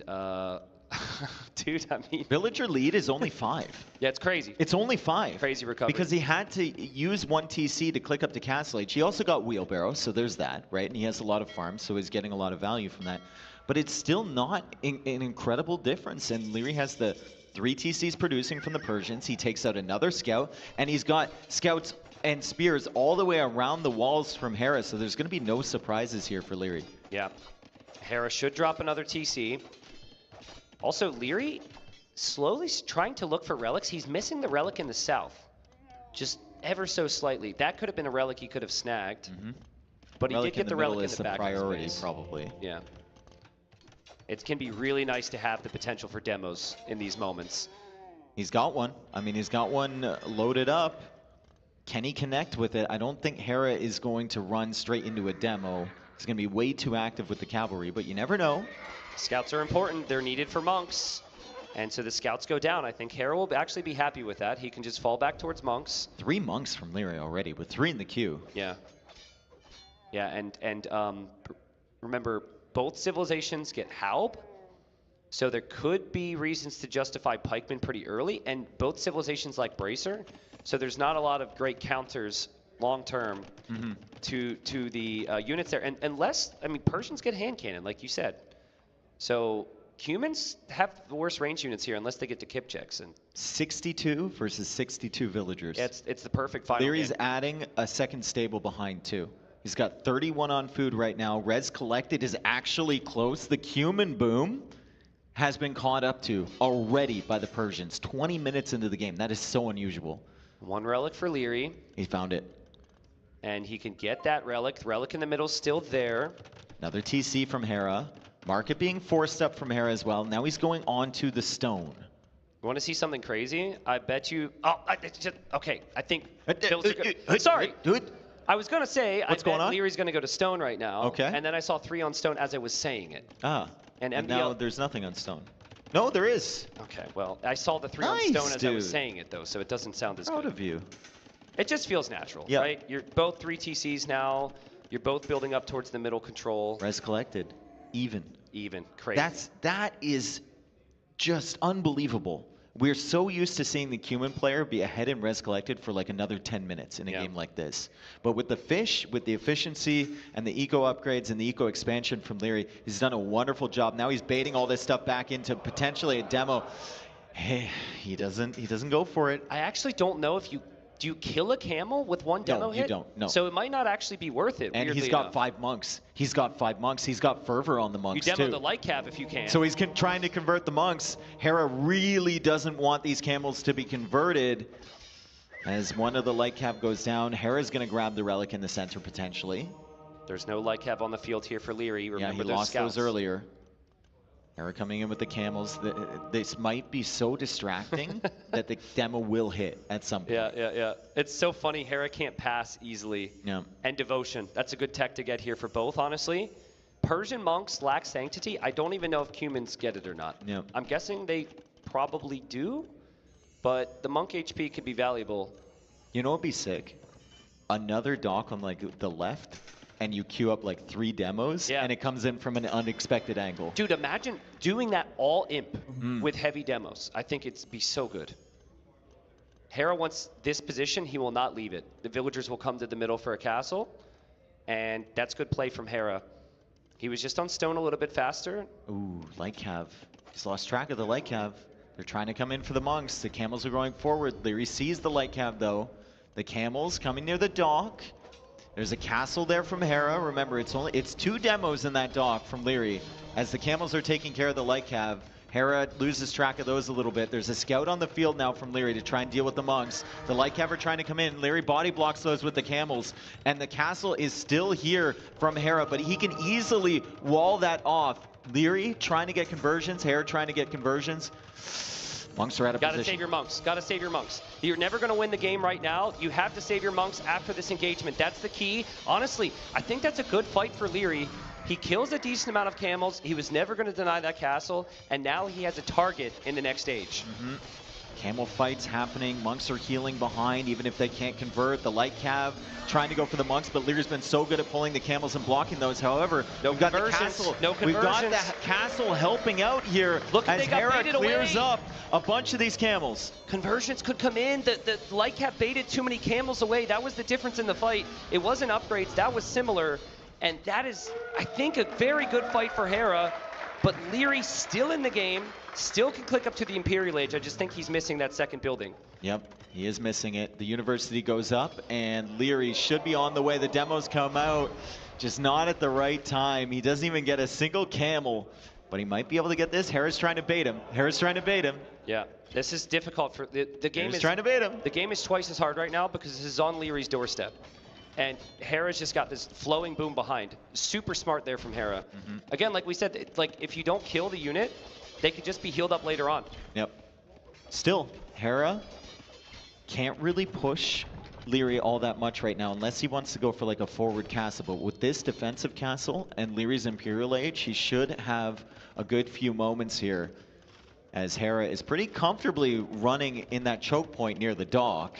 dude, I mean... Villager lead is only 5. Yeah, it's crazy. It's only 5. Crazy recovery. Because he had to use 1 TC to click up to Castle Age. He also got Wheelbarrow, so there's that, right? And he has a lot of farms, so he's getting a lot of value from that. But it's still not an incredible difference. And Leary has the 3 TCs producing from the Persians. He takes out another scout, and he's got scouts and spears all the way around the walls from Hera, so there's going to be no surprises here for Leary. Yeah. Hera should drop another TC. Also, Leary slowly trying to look for relics. He's missing the relic in the south, just ever so slightly. That could have been a relic he could have snagged, but he did get the relic in the back priority, of his base. probably. Yeah. It can be really nice to have the potential for demos in these moments. He's got one. I mean, he's got one loaded up. Can he connect with it? I don't think Hera is going to run straight into a demo. He's going to be way too active with the cavalry, but you never know. Scouts are important. They're needed for monks. And so the scouts go down. I think Hera will actually be happy with that. He can just fall back towards monks. 3 monks from Leary already, with 3 in the queue. Yeah. Yeah, and remember, both civilizations get Haub. So there could be reasons to justify pikemen pretty early, and both civilizations like Bracer. So there's not a lot of great counters long-term to the units there. And unless, I mean, Persians get hand cannon, like you said. So humans have the worst range units here unless they get to Kipchaks. And 62 versus 62 villagers. yeah, it's the perfect final Leary's game. adding a second stable behind too. He's got 31 on food right now. Res collected is actually close. The cumin boom has been caught up to already by the Persians. 20 minutes into the game. That is so unusual. 1 relic for Leary. He found it. And he can get that relic. The relic in the middle is still there. Another TC from Hera. Market being forced up from Hera as well. Now he's going on to the stone. You want to see something crazy? I bet you... Oh, okay. I think... Sorry. I was going to say, What's I going bet on? Leary's going to go to stone right now. Okay. And then I saw 3 on stone as I was saying it. Ah. And And MDL... now there's nothing on stone. No, there is. Okay, well, I saw the 3 on Nice, stone as I was dude. saying it, though, so it doesn't sound as Proud good. of you. It just feels natural, Yeah. right? You're both 3 TCs now. You're both building up towards the middle control. Res collected. Even. Even. Crazy. That is just unbelievable. We're so used to seeing the Cumin player be ahead in res collected for like another 10 minutes in a game like this. But with the fish, with the efficiency and the eco upgrades and the eco expansion from Leary, he's done a wonderful job. Now he's baiting all this stuff back into potentially a demo. Hey, he doesn't go for it. I actually don't know if you... Do you kill a camel with 1 demo hit? No, you don't. No. So it might not actually be worth it, And he's weirdly got enough. 5 monks. He's got 5 monks. He's got fervor on the You monks demo too. the light cap if you can. So he's trying to convert the monks. Hera really doesn't want these camels to be converted. As one of the light cap goes down, Hera's going to grab the relic in the center potentially. There's no light cap on the field here for Leary. Remember, Yeah, he there's lost scouts. those earlier. Hera coming in with the camels. This might be so distracting that the demo will hit at some point. Yeah. It's so funny. Hera can't pass easily. Yeah. And devotion. That's a good tech to get here for both, honestly. Persian monks lack sanctity. I don't even know if Cumans get it or not. Yeah. I'm guessing they probably do, but the monk HP could be valuable. You know what'd be sick? Another dock on like the left, and you queue up like 3 demos, and it comes in from an unexpected angle. Dude, imagine doing that all imp with heavy demos. I think it'd be so good. Hera wants this position. He will not leave it. The villagers will come to the middle for a castle. And that's good play from Hera. He was just on stone a little bit faster. Ooh, light cav. He's lost track of the light cav. They're trying to come in for the monks. The camels are going forward. Leary sees the light cav though. The camels coming near the dock. There's a castle there from Hera. Remember, it's 2 demos in that dock from Leary. As the camels are taking care of the light cav, Hera loses track of those a little bit. There's a scout on the field now from Leary to try and deal with the monks. The light cav are trying to come in. Leary body blocks those with the camels. And the castle is still here from Hera, but he can easily wall that off. Leary trying to get conversions. Hera trying to get conversions. Monks are out of position. Gotta save your monks. Gotta save your monks. You're never gonna win the game right now. You have to save your monks after this engagement. That's the key. Honestly, I think that's a good fight for Leary. He kills a decent amount of camels. He was never gonna deny that castle, and now he has a target in the next stage. Camel fights happening. Monks are healing behind, even if they can't convert. The light cav trying to go for the monks, but Leary's been so good at pulling the camels and blocking those. However, we've got the castle. We've got the castle helping out here. Look, as they got Hera baited clears away. up a bunch of these camels. Conversions could come in. The light cap baited too many camels away. That was the difference in the fight. It wasn't upgrades. That was similar. And that is, I think, a very good fight for Hera. But Leary still in the game, still can click up to the Imperial Age. I just think he's missing that second building. Yep, he is missing it. The University goes up, and Leary should be on the way. The demos come out, just not at the right time. He doesn't even get a single camel, but he might be able to get this. Hera's trying to bait him. Hera's trying to bait him. Yeah, this is difficult for the game. He's trying to bait him. The game is twice as hard right now because this is on Leary's doorstep. And Hera's just got this flowing boom behind. Super smart there from Hera. Again, like we said, like if you don't kill the unit, they could just be healed up later on. Yep. Still, Hera can't really push Leary all that much right now unless he wants to go for like a forward castle. But with this defensive castle and Leary's Imperial Age, he should have a good few moments here as Hera is pretty comfortably running in that choke point near the dock.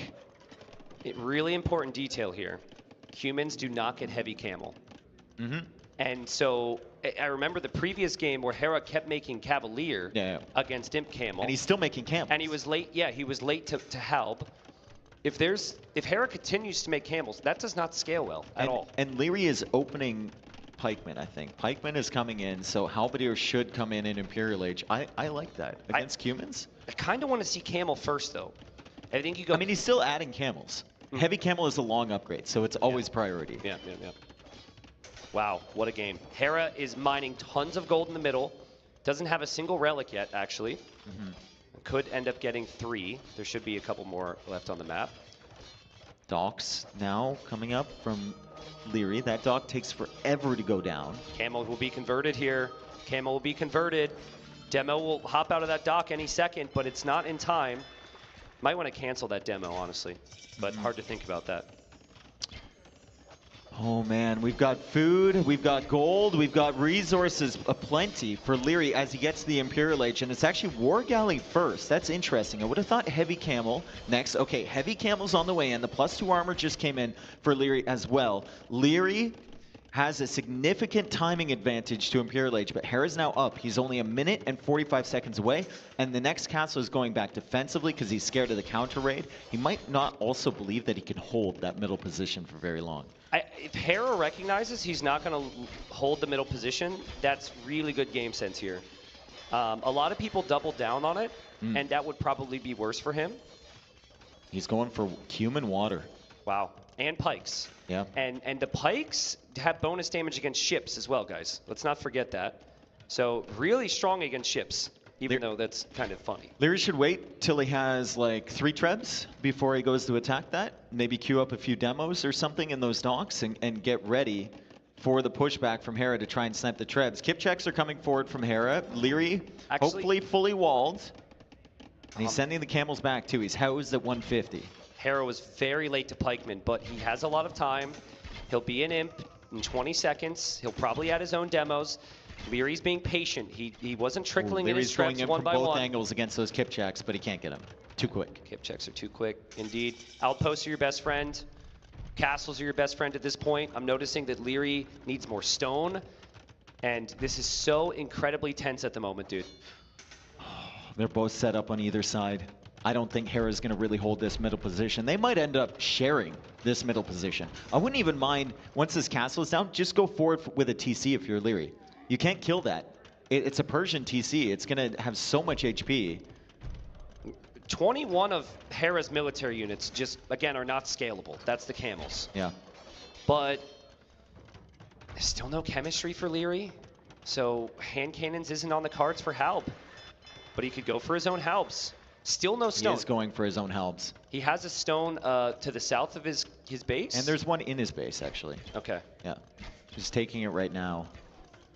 Really important detail here. Humans do not get heavy camel. And so I remember the previous game where Hera kept making Cavalier against Imp Camel. And he's still making camels. And he was late, he was late to help. If Hera continues to make camels, that does not scale well at all. And Leary is opening Pikeman, I think. Pikeman is coming in, so Halberdier should come in Imperial Age. I like that. Against humans? I kind of want to see Camel first, though. I think you go. I mean, he's still adding camels. Heavy camel is a long upgrade, so it's always priority. Yeah. Wow, what a game. Hera is mining tons of gold in the middle. Doesn't have a single relic yet, actually. Could end up getting 3. There should be a couple more left on the map. Docks now coming up from Leary. That dock takes forever to go down. Camel will be converted here. Camel will be converted. Demo will hop out of that dock any second, but it's not in time. Might want to cancel that demo, honestly, but hard to think about that. Oh man, we've got food, we've got gold, we've got resources aplenty for Leary as he gets to the Imperial Age, and it's actually War Galley first. That's interesting. I would have thought Heavy Camel next. Okay, Heavy Camel's on the way in. The +2 armor just came in for Leary as well. Leary has a significant timing advantage to Imperial Age, but Hera's now up. He's only 1 minute and 45 seconds away, and the next castle is going back defensively because he's scared of the counter raid. He might not also believe that he can hold that middle position for very long. If Hera recognizes he's not going to hold the middle position, that's really good game sense here. A lot of people double down on it, and that would probably be worse for him. He's going for human water. Wow. And pikes. Yeah. And the pikes have bonus damage against ships as well, guys. Let's not forget that. So really strong against ships, even though that's kind of funny. Leary should wait till he has like 3 trebs before he goes to attack that. Maybe queue up a few demos or something in those docks and get ready for the pushback from Hera to try and snipe the trebs. Kip checks are coming forward from Hera. Leary, hopefully fully walled. And he's sending the camels back too. He's housed at 150. Hera was very late to Pikeman, but he has a lot of time. He'll be an imp in 20 seconds. He'll probably add his own demos. Leary's being patient. He wasn't trickling in his trebs one by one. Both angles against those Kip checks, but he can't get them. Too quick. Kip checks are too quick, indeed. Outposts are your best friend. Castles are your best friend at this point. I'm noticing that Leary needs more stone, and this is so incredibly tense at the moment, dude. They're both set up on either side. I don't think Hera's going to really hold this middle position. They might end up sharing this middle position. I wouldn't even mind, once this castle is down, just go forward with a TC if you're Leary. You can't kill that. It's a Persian TC. It's going to have so much HP. 21 of Hera's military units just, again, are not scalable. That's the camels. Yeah. But there's still no chemistry for Leary. So hand cannons isn't on the cards for Halb. But he could go for his own Halbs. Still no stone. He is going for his own Halbs. He has a stone to the south of his base. And there's one in his base, actually. Okay. Yeah. He's taking it right now.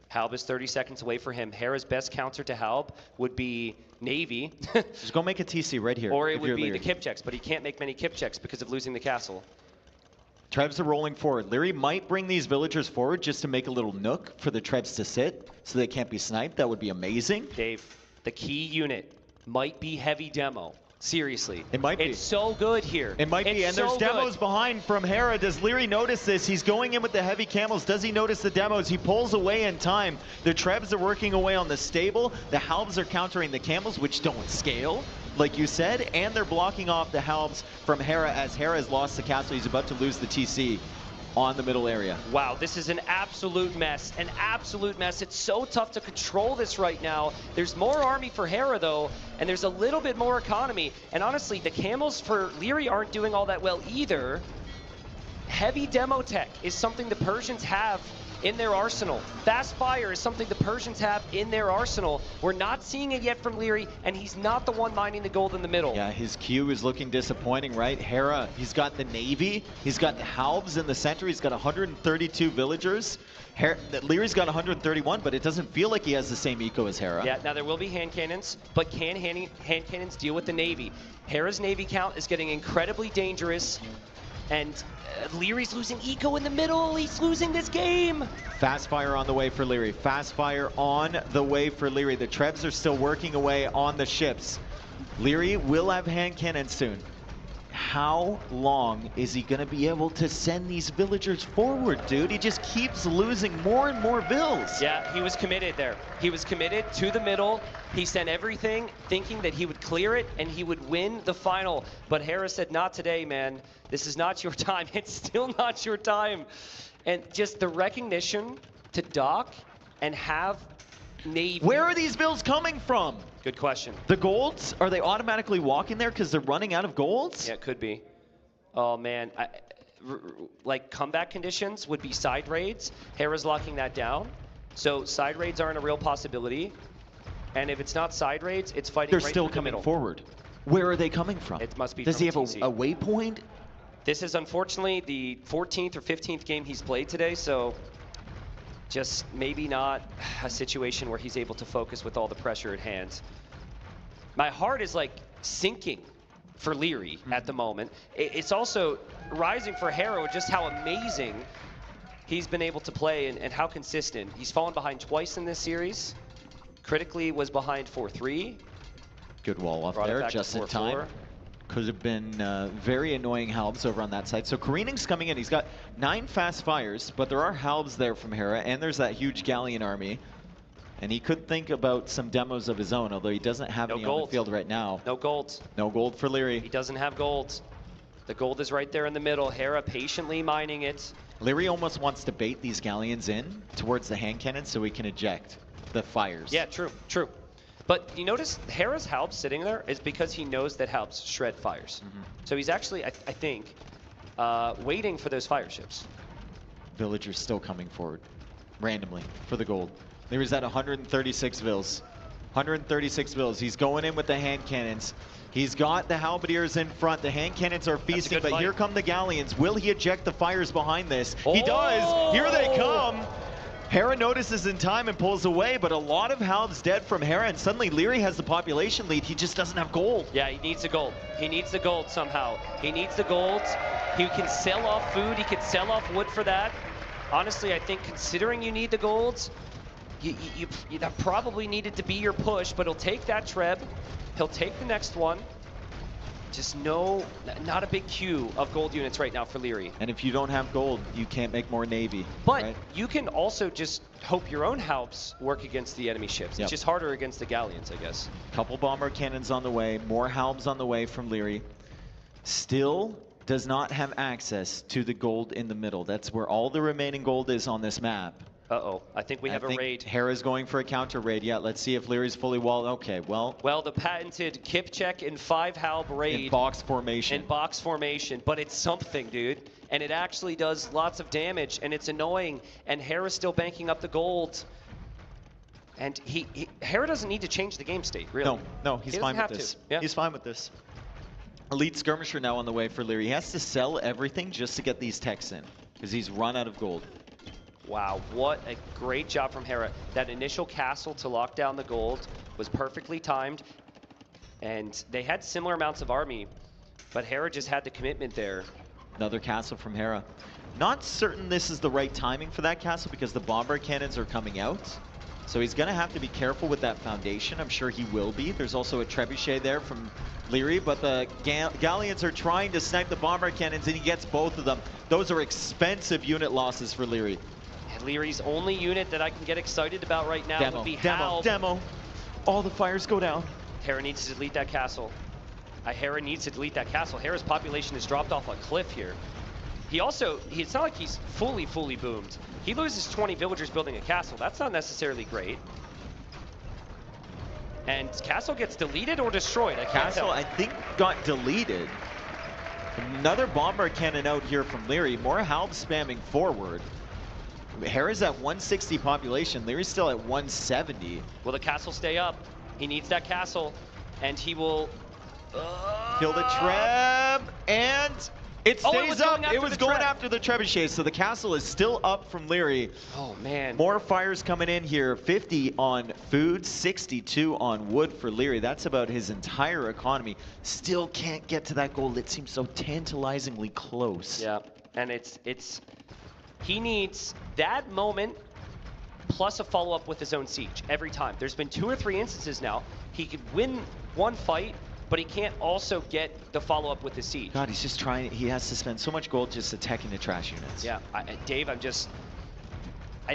Halb is 30 seconds away for him. Hera's best counter to Halb would be Navy. Just go make a TC right here. Or it would be the Kip checks, but he can't make many Kip checks because of losing the castle. Trebs are rolling forward. Leary might bring these villagers forward just to make a little nook for the Trebs to sit so they can't be sniped. That would be amazing. Dave, the key unit might be heavy demo. Seriously. It might be. It's so good here. It might be, and there's demos behind from Hera. Does Leary notice this? He's going in with the heavy camels. Does he notice the demos? He pulls away in time. The Trebs are working away on the stable. The Halbs are countering the camels, which don't scale, like you said, and they're blocking off the Halbs from Hera as Hera has lost the castle. He's about to lose the TC on the middle area. Wow, this is an absolute mess. An absolute mess. It's so tough to control this right now. There's more army for Hera, though, and there's a little bit more economy. And honestly, the camels for Leary aren't doing all that well either. Heavy demo tech is something the Persians have in their arsenal. Fast fire is something the Persians have in their arsenal. We're not seeing it yet from Leary, and he's not the one mining the gold in the middle. Yeah, his Q is looking disappointing, right? Hera, he's got the Navy, he's got the Halbs in the center, he's got 132 villagers. Leary's got 131, but it doesn't feel like he has the same eco as Hera. Yeah, now there will be hand cannons, but can hand cannons deal with the Navy? Hera's Navy count is getting incredibly dangerous, and Leary's losing eco in the middle. He's losing this game. Fast fire on the way for Leary. Fast fire on the way for Leary. The Trebs are still working away on the ships. Leary will have hand cannons soon. How long is he going to be able to send these villagers forward, dude? He just keeps losing more and more vills. Yeah, he was committed there. He was committed to the middle. He sent everything thinking that he would clear it and he would win the final. But Hera said, not today, man. This is not your time. It's still not your time. And just the recognition to dock and have Navy. Where are these vills coming from? Good question. The golds? Are they automatically walking there because they're running out of golds? Yeah, it could be. Oh, man. Like, comeback conditions would be side raids. Hera's locking that down. So side raids aren't a real possibility. And if it's not side raids, it's fighting right still through the coming middle. forward. Where are they coming from? It must be Does he have a TC. waypoint? This is unfortunately the 14th or 15th game he's played today, so just maybe not a situation where he's able to focus with all the pressure at hand. My heart is like sinking for Leary at the moment. It's also rising for Hera with just how amazing he's been able to play and how consistent. He's fallen behind twice in this series. Critically was behind 4-3. Good wall off Brought it there, back to just in 4-4. time. Could have been very annoying Halbs over on that side. So Karening's coming in. He's got 9 fast fires, but there are Halbs there from Hera, and there's that huge Galleon army. And he could think about some demos of his own, although he doesn't have any on the field right now. No gold. No gold for Leary. He doesn't have gold. The gold is right there in the middle. Hera patiently mining it. Leary almost wants to bait these Galleons in towards the hand cannon so he can eject the fires. Yeah, true, true. But you notice Hera's Halb sitting there is because he knows that Halbs shred fires. So he's actually, I think, waiting for those fire ships. Villagers still coming forward randomly for the gold. Leary's at 136 vills. 136 vills. He's going in with the hand cannons. He's got the halberdiers in front. The hand cannons are feasting, but here come the Galleons. Will he eject the fires behind this? He does. Here they come. Hera notices in time and pulls away, but a lot of Halbs dead from Hera, and suddenly Leary has the population lead. He just doesn't have gold. Yeah, he needs the gold. He needs the gold somehow. He needs the gold. He can sell off food. He can sell off wood for that. Honestly, I think considering you need the golds, that probably needed to be your push, but he'll take that Treb. He'll take the next one. Just not a big queue of gold units right now for Leary. And if you don't have gold, you can't make more Navy. But right? you can also just hope your own Haups work against the enemy ships. Yep. It's just harder against the Galleons, I guess. Couple bomber cannons on the way, more Halbs on the way from Leary. Still does not have access to the gold in the middle. That's where all the remaining gold is on this map. Uh-oh, I think we have a raid. Hera's going for a counter raid. Yeah, let's see if Leary's fully walled. Okay, well, the patented Kip check in 5 Halb raid. in box formation. In box formation, but it's something, dude. And it actually does lots of damage, and it's annoying. And Hera's still banking up the gold. And Hera doesn't need to change the game state, really. No, he's fine with this. Yeah. He's fine with this. Elite Skirmisher now on the way for Leary. He has to sell everything just to get these techs in, because he's run out of gold. Wow, what a great job from Hera. That initial castle to lock down the gold was perfectly timed. And they had similar amounts of army, but Hera just had the commitment there. Another castle from Hera. Not certain this is the right timing for that castle because the bomber cannons are coming out. So he's going to have to be careful with that foundation. I'm sure he will be. There's also a trebuchet there from Leary, but the Galleons are trying to snipe the bomber cannons, and he gets both of them. Those are expensive unit losses for Leary. And Leary's only unit that I can get excited about right now would be Halb. Demo. All the fires go down. Hera needs to delete that castle. Hera needs to delete that castle. Hera's population has dropped off a cliff here. It's not like he's fully boomed. He loses 20 villagers building a castle. That's not necessarily great. And castle gets deleted or destroyed. Castle, I think, got deleted. Another bomber cannon out here from Leary. More Halb spamming forward. Hera's at 160 population. Leary's still at 170. Will the castle stay up? He needs that castle, and he will kill the Treb, and it stays up. It was going after the trebuchet, so the castle is still up from Leary. Oh man! More fires coming in here. 50 on food, 62 on wood for Leary. That's about his entire economy. Still can't get to that gold. It seems so tantalizingly close. Yeah, and he needs that moment plus a follow-up with his own siege every time. There's been 2 or 3 instances now. He could win one fight, but he can't also get the follow-up with the siege. God, he's just trying. He has to spend so much gold just attacking the trash units. Yeah, Dave, I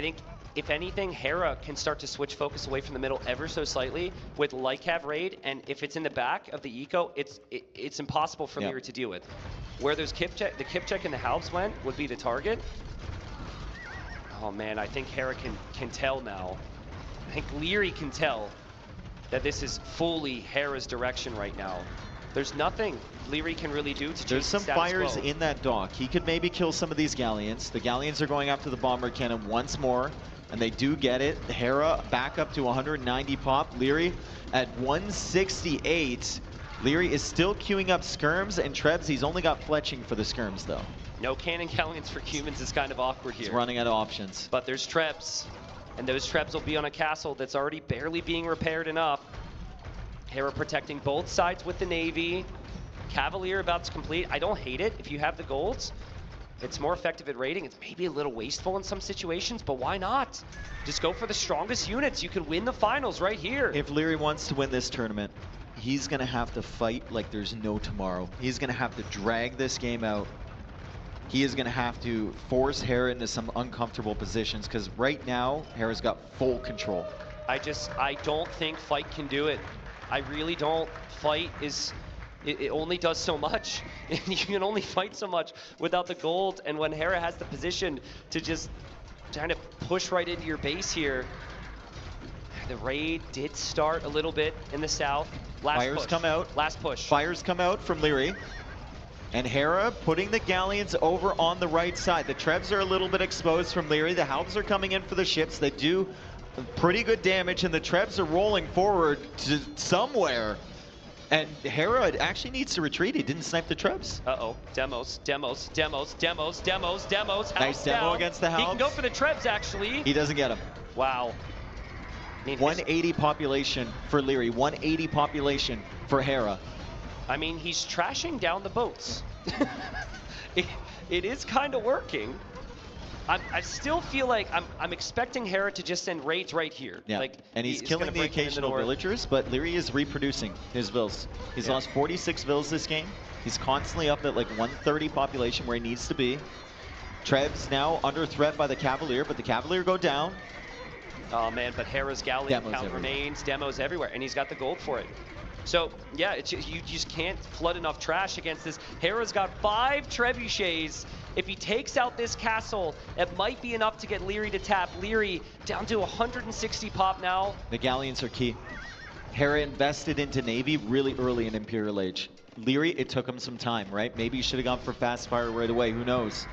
think if anything, Hera can start to switch focus away from the middle ever so slightly with Lycav raid, and if it's in the back of the eco, it's impossible for Leary to deal with. Where those the Kip check and the Halbs went would be the target. Oh man, I think Hera can tell now. I think Leary can tell that this is fully Hera's direction right now. There's nothing Leary can really do to change There's some the status fires quo. in that dock. He could maybe kill some of these Galleons. The Galleons are going after the bomber cannon once more, and they do get it. Hera back up to 190 pop. Leary at 168. Leary is still queuing up skirms and trebs. He's only got fletching for the skirms though. No cannon Galleons for humans is kind of awkward here. He's running out of options. But there's trebs, and those trebs will be on a castle that's already barely being repaired enough. Hera protecting both sides with the Navy. Cavalier about to complete. I don't hate it if you have the golds. It's more effective at raiding. It's maybe a little wasteful in some situations, but why not? Just go for the strongest units. You can win the finals right here. If Leary wants to win this tournament, he's going to have to fight like there's no tomorrow. He's going to have to drag this game out. He is going to have to force Hera into some uncomfortable positions because right now, Hera's got full control. I don't think fight can do it. I really don't. Fight it only does so much. You can only fight so much without the gold. And when Hera has the position to just kind of push right into your base here, the raid did start a little bit in the south. Fires come out. Last push. Fires come out from Leary. And Hera putting the Galleons over on the right side. The Trebs are a little bit exposed from Leary. The Halbs are coming in for the ships. They do pretty good damage, and the Trebs are rolling forward to somewhere. And Hera actually needs to retreat. He didn't snipe the Trebs. Uh-oh. Demos. Nice Halbs demo down. against the Halbs. He can go for the Trebs, actually. He doesn't get him. Wow. 180 population for Leary. 180 population for Hera. I mean, he's trashing down the boats. It is kind of working. I still feel like I'm expecting Hera to just send raids right here. Yeah, Like, and he's gonna killing the break in occasional north. villagers, but Leary is reproducing his vills. He's lost 46 vills this game. He's constantly up at like 130 population where he needs to be. Treb's now under threat by the Cavalier, but the Cavalier go down. Oh man, but Hera's Galleon Demos count everywhere. remains, demos everywhere, and he's got the gold for it. So yeah, you just can't flood enough trash against this. Hera's got 5 trebuchets. If he takes out this castle, it might be enough to get Leary to tap. Leary down to 160 pop now. The Galleons are key. Hera invested into Navy really early in Imperial Age. Leary, it took him some time, right? Maybe he should have gone for fast fire right away, who knows?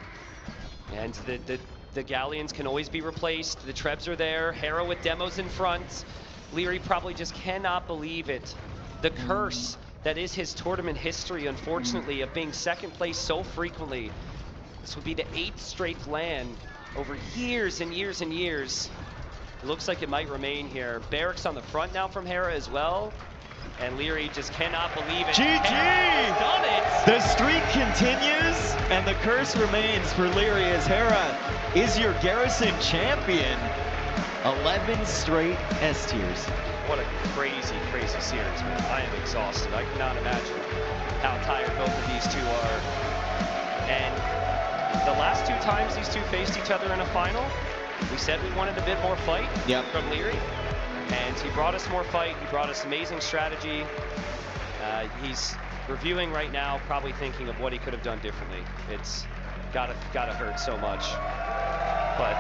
And the Galleons can always be replaced. The Trebs are there. Hera with demos in front. Leary probably just cannot believe it. The curse that is his tournament history, unfortunately, of being second place so frequently. This would be the 8th straight land over years and years and years. It looks like it might remain here. Barracks on the front now from Hera as well. And Leary just cannot believe it. GG! Hera's done it! The streak continues, and the curse remains for Leary as Hera is your Garrison champion. 11 straight S tiers. What a crazy, crazy series, man. I am exhausted. I cannot imagine how tired both of these two are. And the last 2 times these two faced each other in a final, we said we wanted a bit more fight from Leary. And he brought us more fight. He brought us amazing strategy. He's reviewing right now, probably thinking of what he could have done differently. It's gotta hurt so much. But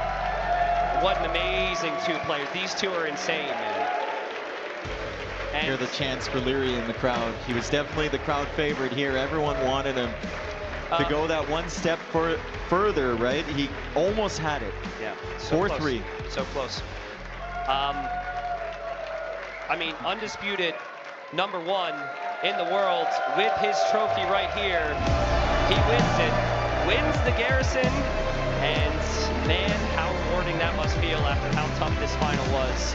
what an amazing 2 players. These 2 are insane, man. And Hear the chants for Leary in the crowd. He was definitely the crowd favorite here. Everyone wanted him to go that one step further, right? He almost had it. Yeah, so 4-3. close. So close. I mean, undisputed #1 in the world with his trophy right here. He wins it, wins the Garrison, and man, how rewarding that must feel after how tough this final was.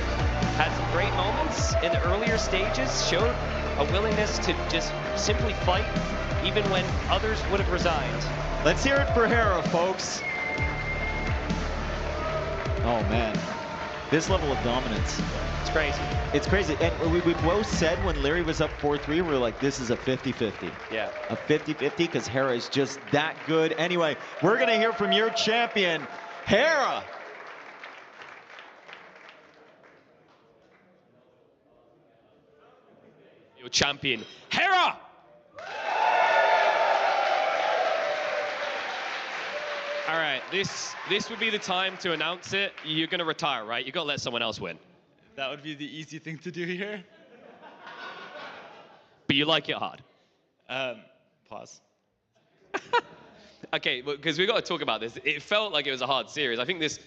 Had some great moments in the earlier stages, showed a willingness to just simply fight, even when others would have resigned. Let's hear it for Hera, folks. Oh man, this level of dominance. It's crazy. It's crazy. And we both said when Leary was up 4-3, we were like, this is a 50-50. Yeah. A 50-50 because Hera is just that good. Anyway, we're going to hear from your champion, Hera. Your champion, Hera! All right, this would be the time to announce it. You're going to retire, right? You've got to let someone else win. That would be the easy thing to do here. But you like it hard. Pause. Okay, because we've got to talk about this. It felt like it was a hard series. I think this,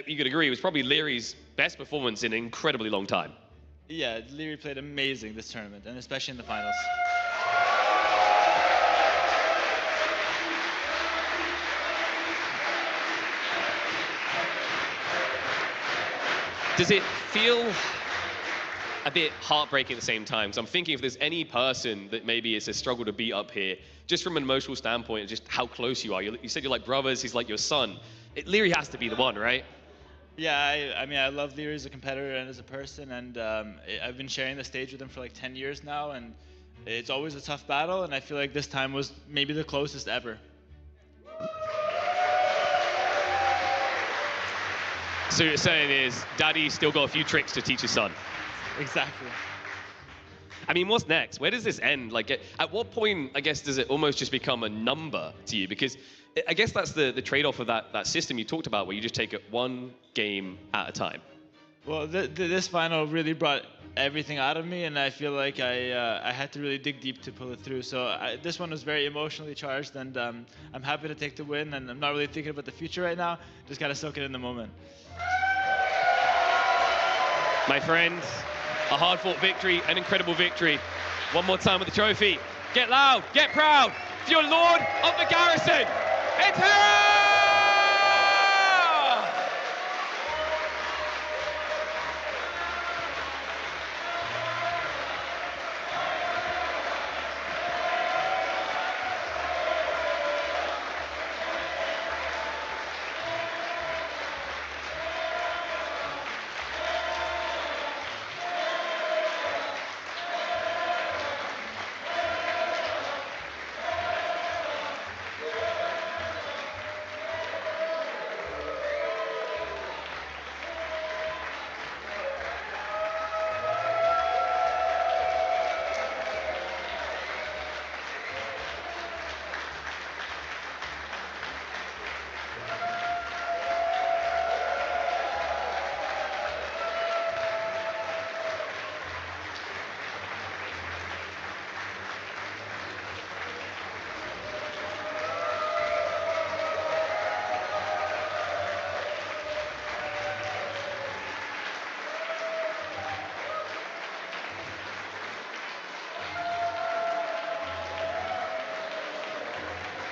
you could agree, was probably Leary's best performance in an incredibly long time. Yeah, Leary played amazing this tournament, and especially in the finals. Does it feel a bit heartbreaking at the same time? So I'm thinking if there's any person that maybe it's a struggle to beat up here, just from an emotional standpoint, just how close you are. You said you're like brothers, he's like your son. Leary has to be the one, right? Yeah, I mean, I love Leary as a competitor and as a person, and I've been sharing the stage with him for like 10 years now, and it's always a tough battle, and I feel like this time was maybe the closest ever. So you're saying is, Daddy's still got a few tricks to teach his son. Exactly. I mean, what's next? Where does this end? Like, at what point, I guess, does it almost just become a number to you? Because I guess that's the trade-off of that system you talked about, where you just take it one game at a time. Well, this final really brought everything out of me, and I feel like I had to really dig deep to pull it through. So this one was very emotionally charged, and I'm happy to take the win, and I'm not really thinking about the future right now. Just gotta soak it in the moment. My friend, a hard-fought victory, an incredible victory. One more time with the trophy. Get loud, get proud. For your Lord of the Garrison, it's Hera!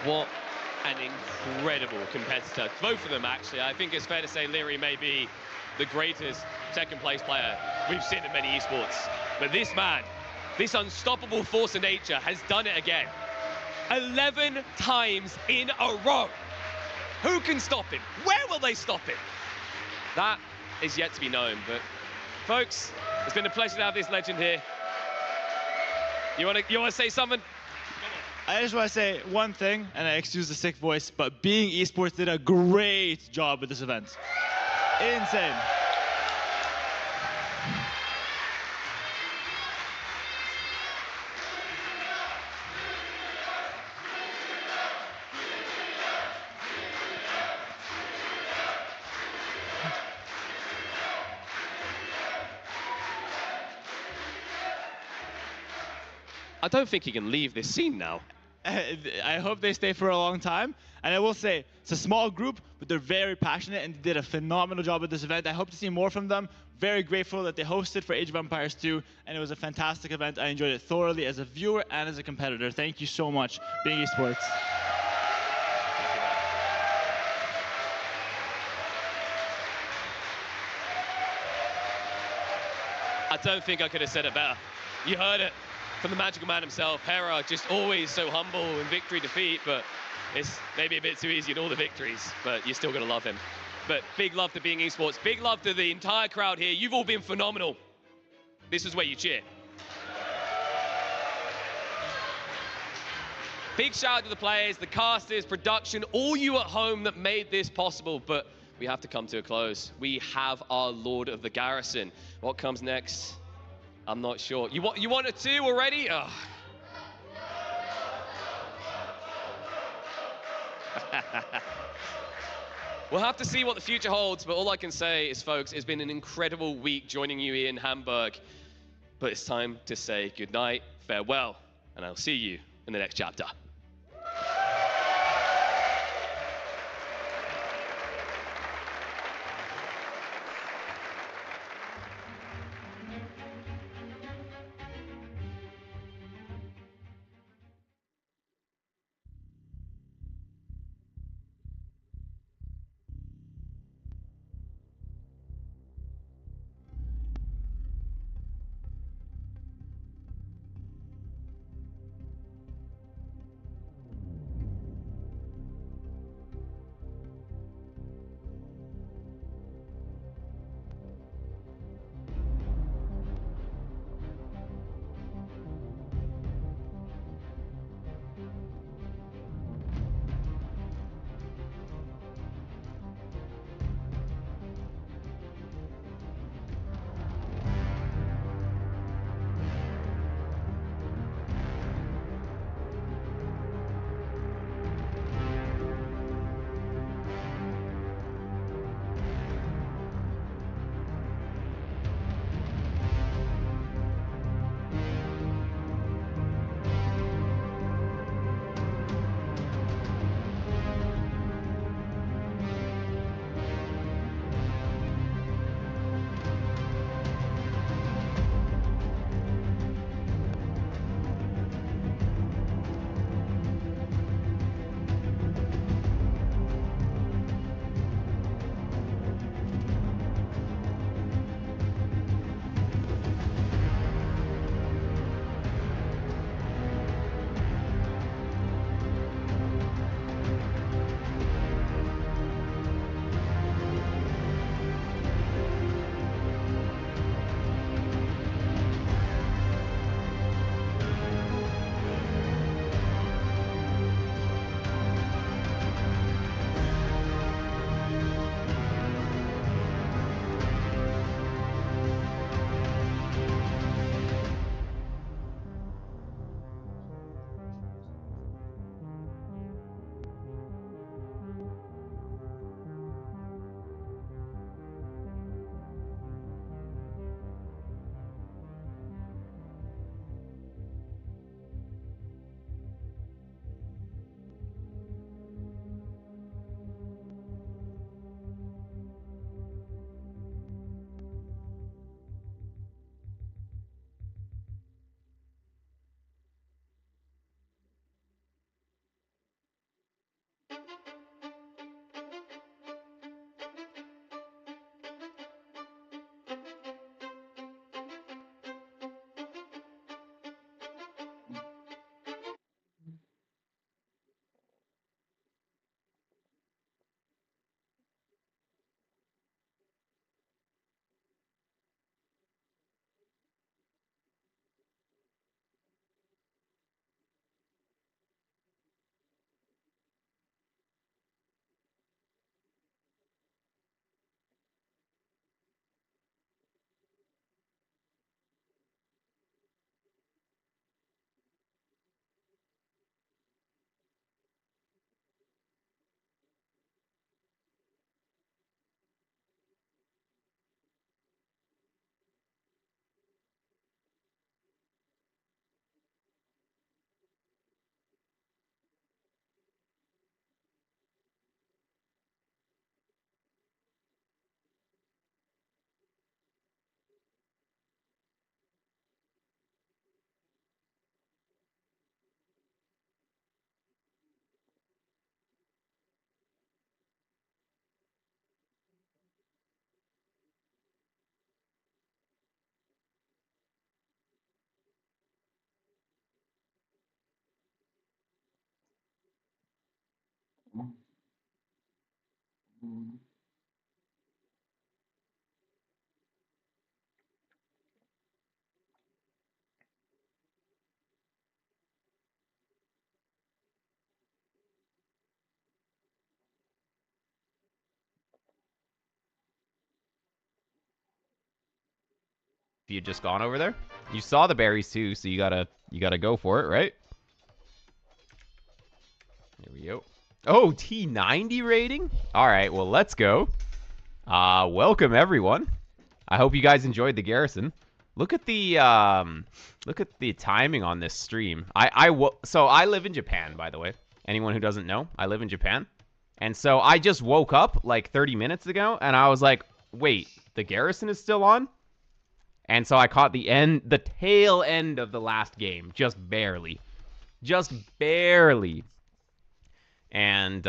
What an incredible competitor. Both of them, actually. I think it's fair to say Leary may be the greatest second-place player we've seen in many esports. But this man, this unstoppable force of nature, has done it again. 11 times in a row. Who can stop him? Where will they stop him? That is yet to be known. But, folks, it's been a pleasure to have this legend here. You want to say something? I just want to say one thing, and I excuse the sick voice, but Being Esports did a great job with this event. Insane. I don't think he can leave this scene now. I hope they stay for a long time. And I will say, it's a small group, but they're very passionate and did a phenomenal job at this event. I hope to see more from them. Very grateful that they hosted for Age of Empires 2, and it was a fantastic event. I enjoyed it thoroughly as a viewer and as a competitor. Thank you so much, Being Esports. I don't think I could have said it better. You heard it from the magical man himself. Hera, just always so humble in victory, defeat, but it's maybe a bit too easy in all the victories, but you're still going to love him. But big love to Being Esports. Big love to the entire crowd here. You've all been phenomenal. This is where you cheer. Big shout out to the players, the casters, production, all you at home that made this possible. But we have to come to a close. We have our Lord of the Garrison. What comes next? I'm not sure. You want a 2 already? Oh. We'll have to see what the future holds, but all I can say is, folks, it's been an incredible week joining you in Hamburg. But it's time to say goodnight, farewell, and I'll see you in the next chapter. If you had just gone over there, you saw the berries too, so you gotta go for it, right? Here we go. Oh, T90 rating? All right, well, let's go. Welcome everyone. I hope you guys enjoyed the Garrison. Look at the timing on this stream. So I live in Japan, by the way. Anyone who doesn't know, I live in Japan. And so I just woke up like 30 minutes ago and I was like, "Wait, the Garrison is still on?" And so I caught the tail end of the last game, just barely. Just barely. And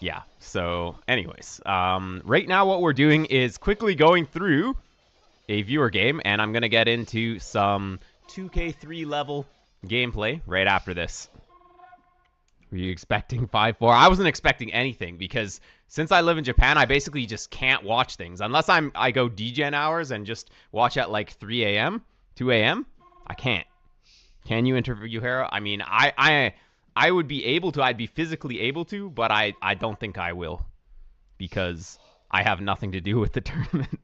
yeah, so anyways, right now what we're doing is quickly going through a viewer game, and I'm going to get into some 2K3 level gameplay right after this. Were you expecting 5-4? I wasn't expecting anything, because since I live in Japan, I basically just can't watch things. Unless I go DGen hours and just watch at like 3 a.m., 2 a.m., I can't. Can you interview Hera? I mean, I would be able to. I'd be physically able to, but I don't think I will, because I have nothing to do with the tournament.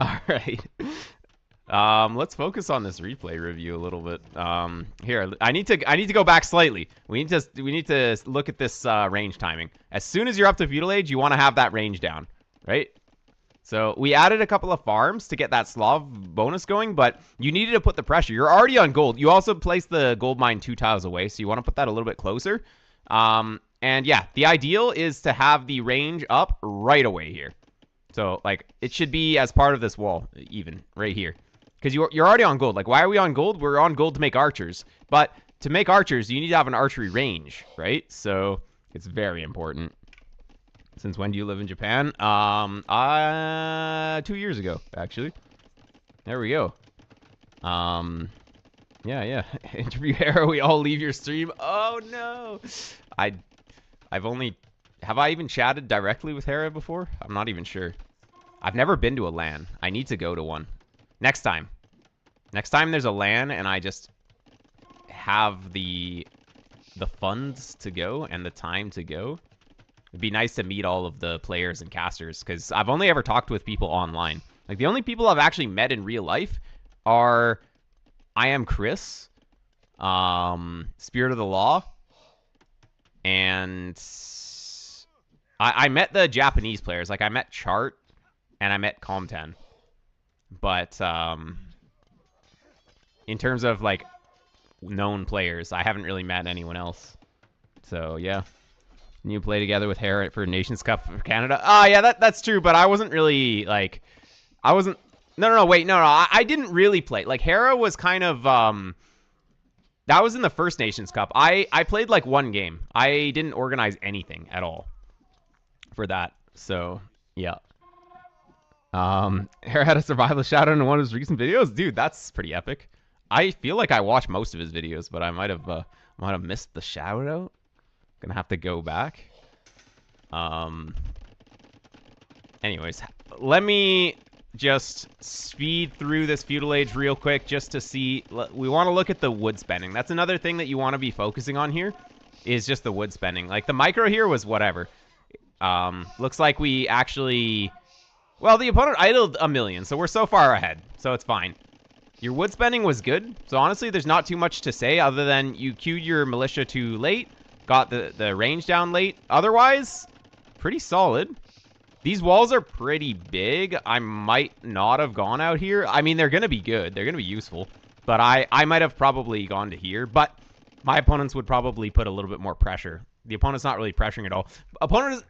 All right. Let's focus on this replay review a little bit. Here, I need to go back slightly. We need to look at this range timing. As soon as you're up to feudal age, you want to have that range down, right? So we added a couple of farms to get that Slav bonus going, but you needed to put the pressure. You're already on gold. You also placed the gold mine 2 tiles away, so you want to put that a little bit closer. And yeah, the ideal is to have the range up right away here. So like it should be as part of this wall, even right here, because you're already on gold. Like, why are we on gold? We're on gold to make archers, but to make archers, you need to have an archery range, right? So it's very important. Since when do you live in Japan? 2 years ago, actually. There we go. Yeah. Interview Hera, we all leave your stream. Oh no. Have I even chatted directly with Hera before? I'm not even sure. I've never been to a LAN. I need to go to one. Next time there's a LAN and I just have the funds to go and the time to go, it'd be nice to meet all of the players and casters, because I've only ever talked with people online. Like, the only people I've actually met in real life are I Am Chris, Spirit of the Law, and I met the Japanese players. Like, I met Chart and I met Comten. But in terms of like known players, I haven't really met anyone else. So yeah. And you play together with Hera for Nations Cup for Canada. Yeah, that's true, but I wasn't really like No, wait, no, I didn't really play. Like, Hera was kind of That was in the First Nations Cup. I played like one game. I didn't organize anything at all for that. So, yeah. Hare had a survival shout out in one of his recent videos. Dude, that's pretty epic. I feel like I watched most of his videos, but I might have missed the shout out. Gonna have to go back. Anyways, let me just speed through this feudal age real quick just to see. We want to look at the wood spending. That's another thing that you want to be focusing on here, is just the wood spending. Like the micro here was whatever. Looks like we actually, well, the opponent idled 1 million, so we're so far ahead, so it's fine. Your wood spending was good, so honestly there's not too much to say other than you queued your militia too late, got the range down late. Otherwise, pretty solid. These walls are pretty big. I might not have gone out here. I mean, they're going to be good. They're going to be useful. But I might have probably gone to here. But my opponents would probably put a little bit more pressure. The opponent's not really pressuring at all. Opponent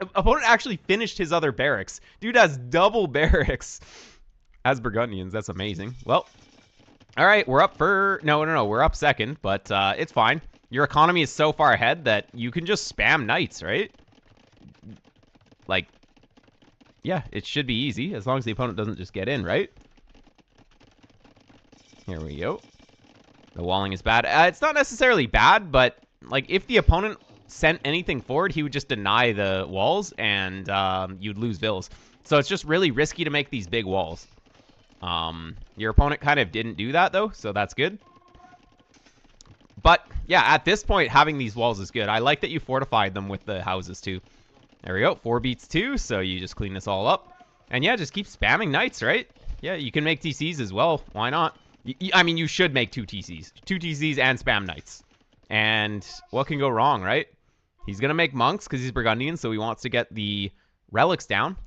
actually finished his other barracks. Dude has double barracks as Burgundians. That's amazing. Well, all right. We're up for... No. We're up second. But it's fine. Your economy is so far ahead that you can just spam knights, right? Like... Yeah, it should be easy, as long as the opponent doesn't just get in, right? Here we go. The walling is bad. It's not necessarily bad, but, like, if the opponent sent anything forward, he would just deny the walls, and you'd lose villas. So it's just really risky to make these big walls. Your opponent kind of didn't do that, though, so that's good. But, yeah, at this point, having these walls is good. I like that you fortified them with the houses, too. There we go. 4 beats 2, so you just clean this all up. And yeah, just keep spamming knights, right? Yeah, you can make TCs as well. Why not? I mean, you should make 2 TCs. 2 TCs and spam knights. And what can go wrong, right? He's going to make monks because he's Burgundian, so he wants to get the relics down.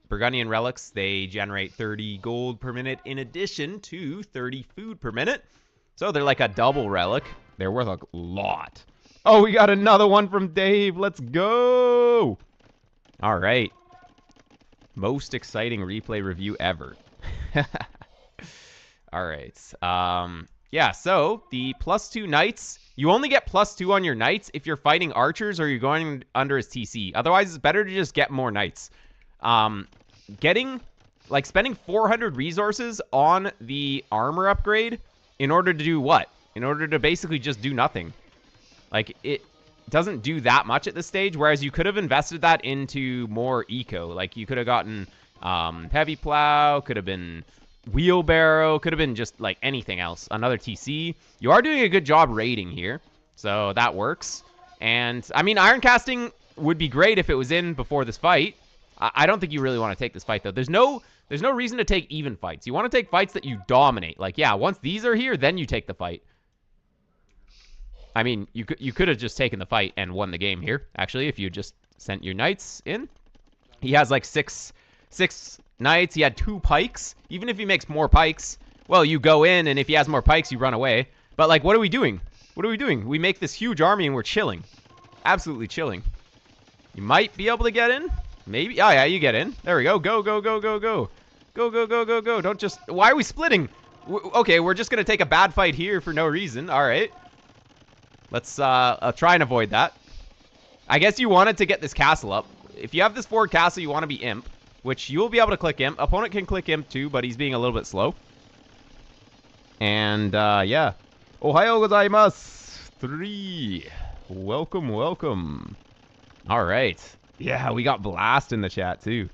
Burgundian relics, they generate 30 gold per minute in addition to 30 food per minute. So they're like a double relic. They're worth a lot. Oh, we got another one from Dave. Let's go! All right. Most exciting replay review ever. All right. Yeah, so the +2 knights, you only get +2 on your knights if you're fighting archers or you're going under his TC. Otherwise, it's better to just get more knights. Spending 400 resources on the armor upgrade in order to do what? In order to basically just do nothing. Like, it doesn't do that much at this stage, whereas you could have invested that into more eco. Like, you could have gotten heavy plow, could have been wheelbarrow, could have been just, like, anything else. Another TC. You are doing a good job raiding here, so that works. And, I mean, iron casting would be great if it was in before this fight. I don't think you really want to take this fight, though. There's no reason to take even fights. You want to take fights that you dominate. Like, yeah, once these are here, then you take the fight. I mean, you could have just taken the fight and won the game here, actually, if you just sent your knights in. He has, like, six knights. He had 2 pikes. Even if he makes more pikes, well, you go in, and if he has more pikes, you run away. But, like, what are we doing? What are we doing? We make this huge army, and we're chilling. Absolutely chilling. You might be able to get in. Maybe. Oh, yeah, you get in. There we go. Go, go, go, go, go. Go, go, go, go, go. Don't just... Why are we splitting? Okay, we're just going to take a bad fight here for no reason. All right. Let's try and avoid that. I guess you wanted to get this castle up. If you have this forward castle, you want to be imp, which you'll be able to click imp. Opponent can click imp too, but he's being a little bit slow. And, yeah. Ohayo gozaimasu. 3. Welcome, welcome. All right. Yeah, we got Blast in the chat too.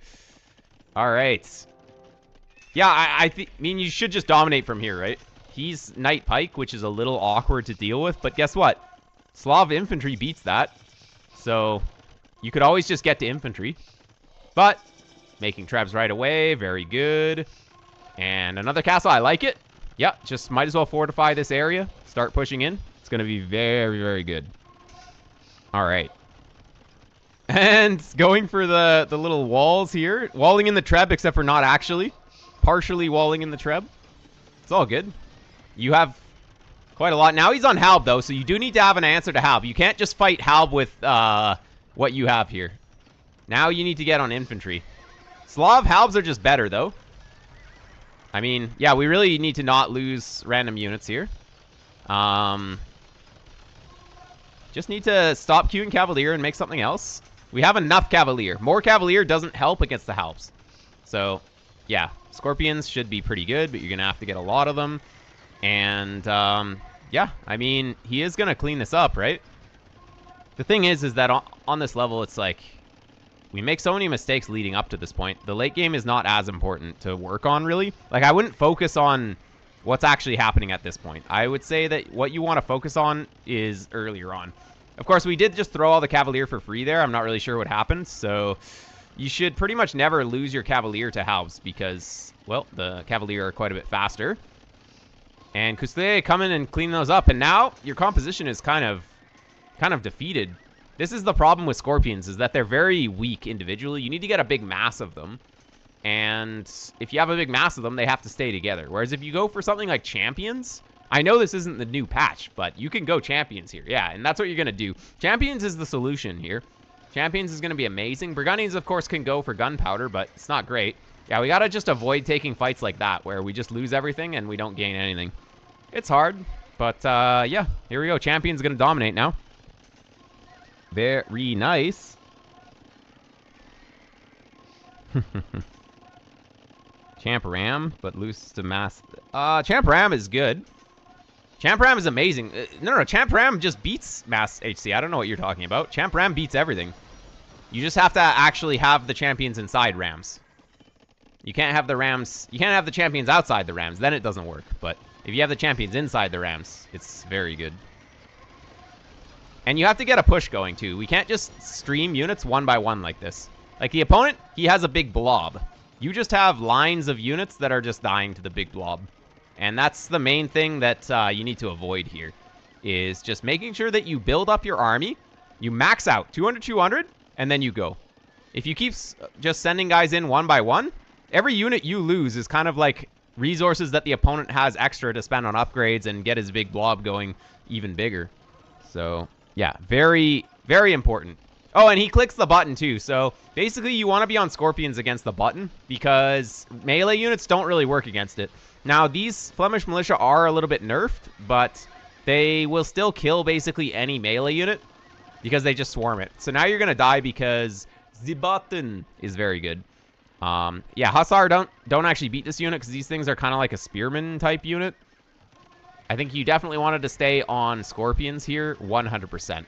All right. Yeah, I mean, you should just dominate from here, right? He's Knight Pike, which is a little awkward to deal with, but guess what? Slav Infantry beats that. So, you could always just get to Infantry. But, making Trebs right away, very good. And another castle, I like it. Yeah, just might as well fortify this area. Start pushing in. It's going to be very, very good. All right. And going for the little walls here. Walling in the Treb, except for not actually. Partially walling in the Treb. It's all good. You have quite a lot. Now he's on Halb, though, so you do need to have an answer to Halb. You can't just fight Halb with what you have here. Now you need to get on infantry. Slav Halbs are just better, though. I mean, yeah, we really need to not lose random units here. Just need to stop queuing Cavalier and make something else. We have enough Cavalier. More Cavalier doesn't help against the Halps. So, yeah, Scorpions should be pretty good, but you're going to have to get a lot of them. And, yeah, I mean, he is going to clean this up, right? The thing is that on this level, it's like, we make so many mistakes leading up to this point. The late game is not as important to work on, really. Like, I wouldn't focus on what's actually happening at this point. I would say that what you want to focus on is earlier on. Of course, we did just throw all the Cavalier for free there. I'm not really sure what happened. So you should pretty much never lose your Cavalier to Halves because, well, the Cavalier are quite a bit faster. And Kusle come in and clean those up. And now your composition is kind of defeated. This is the problem with Scorpions, is that they're very weak individually. You need to get a big mass of them. And if you have a big mass of them, they have to stay together. Whereas if you go for something like Champions, I know this isn't the new patch, but you can go Champions here. Yeah, and that's what you're going to do. Champions is the solution here. Champions is going to be amazing. Burgundians, of course, can go for Gunpowder, but it's not great. Yeah, we got to just avoid taking fights like that, where we just lose everything and we don't gain anything. It's hard, but yeah, here we go. Champions going to dominate now. Very nice. Champ Ram, but lose to Mass. Champ Ram is good. Champ Ram is amazing. No, Champ Ram just beats Mass HC. I don't know what you're talking about. Champ Ram beats everything. You just have to actually have the champions inside Rams. You can't have the Rams. You can't have the champions outside the Rams. Then it doesn't work. But if you have the champions inside the Rams, it's very good. And you have to get a push going, too. We can't just stream units one by one like this. Like, the opponent, he has a big blob. You just have lines of units that are just dying to the big blob. And that's the main thing that you need to avoid here, is just making sure that you build up your army, you max out 200, and then you go. If you keep just sending guys in one by one, every unit you lose is kind of like resources that the opponent has extra to spend on upgrades and get his big blob going even bigger. So, yeah, very, very important. Oh, and he clicks the button too. So basically you want to be on Scorpions against the button because melee units don't really work against it. Now, these Flemish Militia are a little bit nerfed, but they will still kill basically any melee unit because they just swarm it. So now you're going to die because the button is very good. Yeah, Hussar don't actually beat this unit because these things are kind of like a Spearman type unit. I think you definitely wanted to stay on Scorpions here, 100%.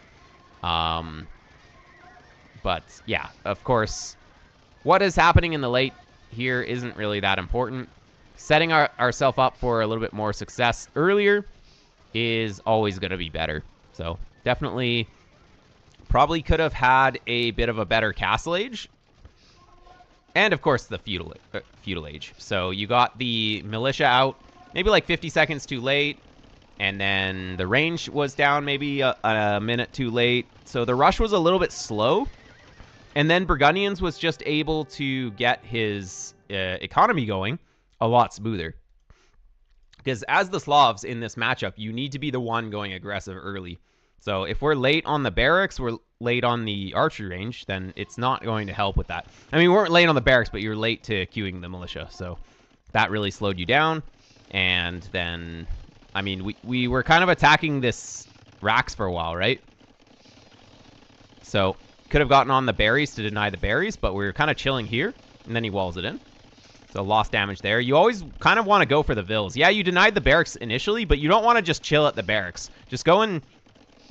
But, yeah, of course, what is happening in the late here isn't really that important. Setting ourselves up for a little bit more success earlier is always going to be better. So, definitely, probably could have had a bit of a better Castle Age. And, of course, the Feudal Age. So, you got the Militia out maybe like 50 seconds too late. And then the range was down maybe a minute too late. So, the rush was a little bit slow. And then Burgundians was just able to get his economy going a lot smoother. Because as the Slavs in this matchup, you need to be the one going aggressive early. So if we're late on the barracks, we're late on the archery range, then it's not going to help with that. I mean, we weren't late on the barracks, but you're late to queuing the militia. So that really slowed you down. And then, I mean, we were kind of attacking this racks for a while, right? So could have gotten on the berries to deny the berries, but we were kind of chilling here, and then he walls it in. So lost damage there. You always kind of want to go for the vills. Yeah, you denied the barracks initially, but you don't want to just chill at the barracks. Just go and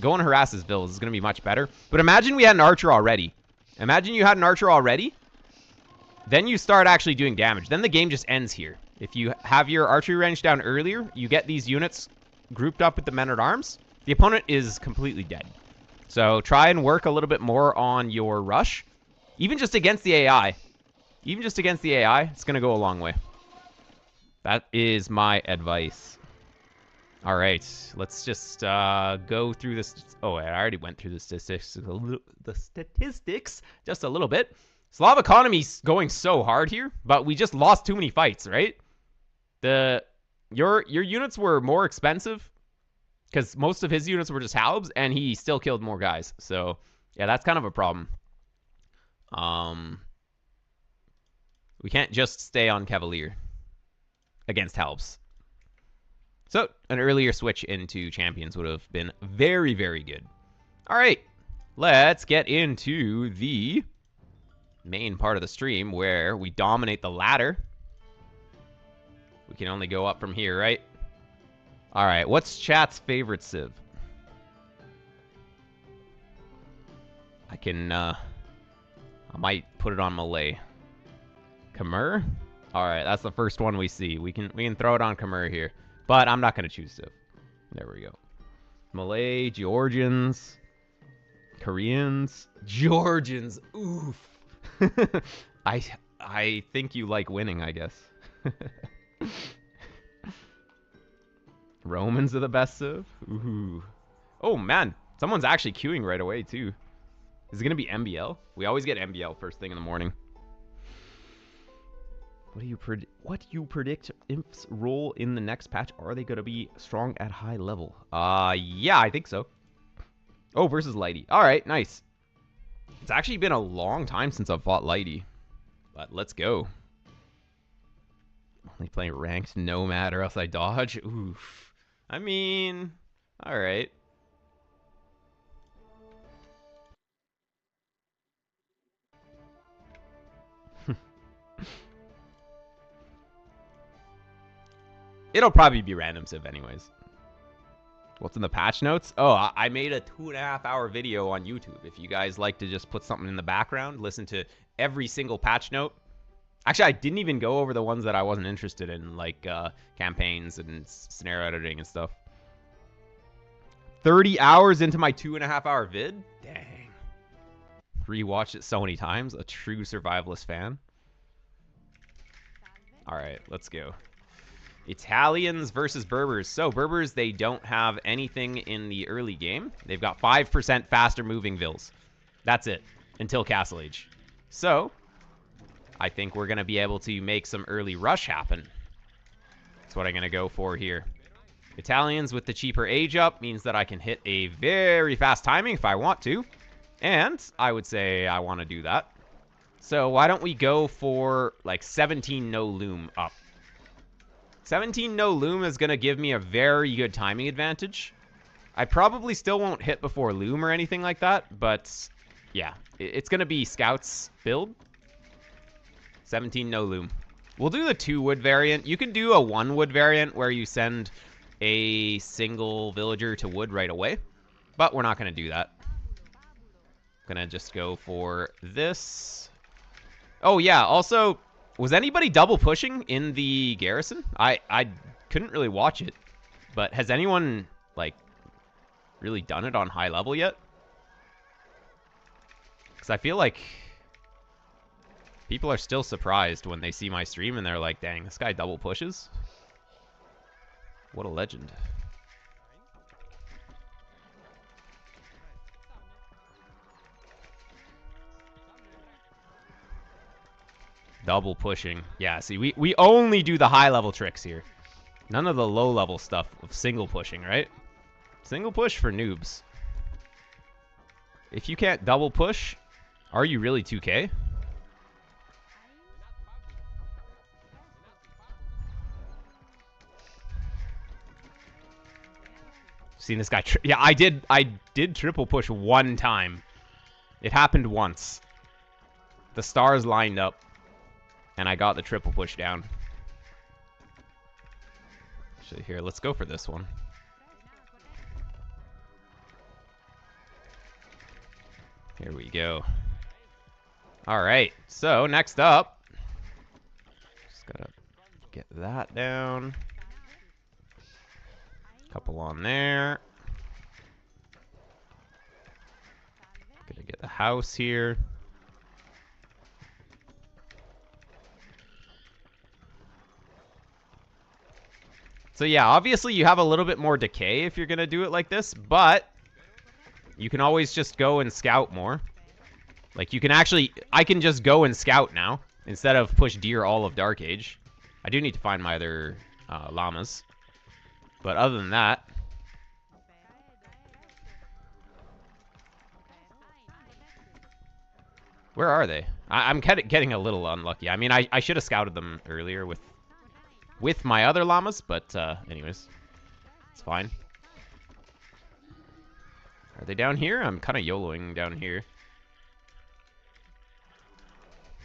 harass his vills. It's going to be much better. But imagine we had an archer already. Imagine you had an archer already. Then you start actually doing damage. Then the game just ends here. If you have your archery range down earlier, you get these units grouped up with the men-at-arms. The opponent is completely dead. So try and work a little bit more on your rush. Even just against the AI. Even just against the AI, it's going to go a long way. That is my advice. All right, let's just go through this. Oh, I already went through the statistics just a little bit. Slav economy's going so hard here, but we just lost too many fights, right? Your units were more expensive because most of his units were just halbs, and he still killed more guys. So, yeah, that's kind of a problem. We can't just stay on Cavalier against halbs. So, an earlier switch into champions would have been very, very good. All right, let's get into the main part of the stream where we dominate the ladder. We can only go up from here, right? All right, what's chat's favorite civ? I might put it on Malay. Khmer? All right, that's the first one we see. We can throw it on Khmer here, but I'm not gonna choose civ. There we go. Malay, Georgians, Koreans, Georgians. Oof. I think you like winning, I guess. Romans are the best civ. Ooh. Oh man, someone's actually queuing right away too. Is it gonna be MBL? We always get MBL first thing in the morning. What do you predict Imp's role in the next patch? Are they gonna be strong at high level? Yeah, I think so. Oh, versus Lighty. All right, nice. It's actually been a long time since I've fought Lighty, but let's go. Only playing ranked Nomad or else I dodge. Oof. I mean, all right. It'll probably be random civ anyways. What's in the patch notes? Oh, I made a 2.5-hour video on YouTube. If you guys like to just put something in the background, listen to every single patch note. Actually, I didn't even go over the ones that I wasn't interested in, like campaigns and scenario editing and stuff. 30 hours into my 2.5-hour vid? Dang. Rewatched it so many times. A true survivalist fan. All right, let's go. Italians versus Berbers. So Berbers, they don't have anything in the early game. They've got 5% faster moving vills. That's it until Castle Age. So I think we're going to be able to make some early rush happen. That's what I'm going to go for here. Italians with the cheaper age up means that I can hit a very fast timing if I want to. And I would say I want to do that. So why don't we go for like 17 no loom up. 17 no loom is going to give me a very good timing advantage. I probably still won't hit before loom or anything like that, but yeah, it's going to be scouts build. 17 no loom. We'll do the 2 wood variant. You can do a 1 wood variant where you send a single villager to wood right away, but we're not going to do that. I'm going to just go for this. Oh yeah, also, was anybody double pushing in the Garrison? I couldn't really watch it, but has anyone like really done it on high level yet? Because I feel like people are still surprised when they see my stream and they're like, dang, this guy double pushes? What a legend. Double pushing. Yeah, see, we only do the high-level tricks here. None of the low-level stuff of single pushing, right? Single push for noobs. If you can't double push, are you really 2K? Seen this guy? Yeah, I did triple push one time. It happened once. The stars lined up, and I got the triple push down. Actually, here, let's go for this one. Here we go. All right, so next up, just gotta get that down. Couple on there. Gonna get the house here. So yeah, obviously you have a little bit more decay if you're gonna do it like this, but you can always just go and scout more. Like you can actually, I can just go and scout now instead of push deer all of Dark Age. I do need to find my other llamas. But other than that, where are they? I'm getting a little unlucky. I mean, I should have scouted them earlier with my other llamas, but anyways, it's fine. Are they down here? I'm kind of YOLOing down here.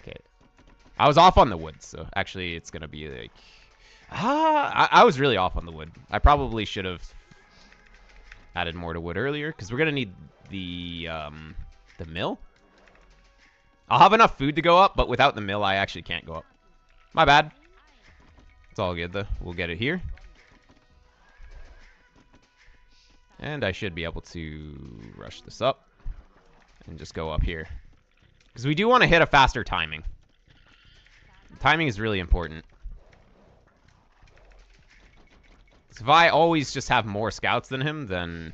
Okay. I was off on the wood, so actually it's going to be like... I was really off on the wood. I probably should have added more to wood earlier, because we're going to need the mill. I'll have enough food to go up, but without the mill, I actually can't go up. My bad. It's all good, though. We'll get it here. And I should be able to rush this up and just go up here. Because we do want to hit a faster timing. Timing is really important. So if I always just have more scouts than him, then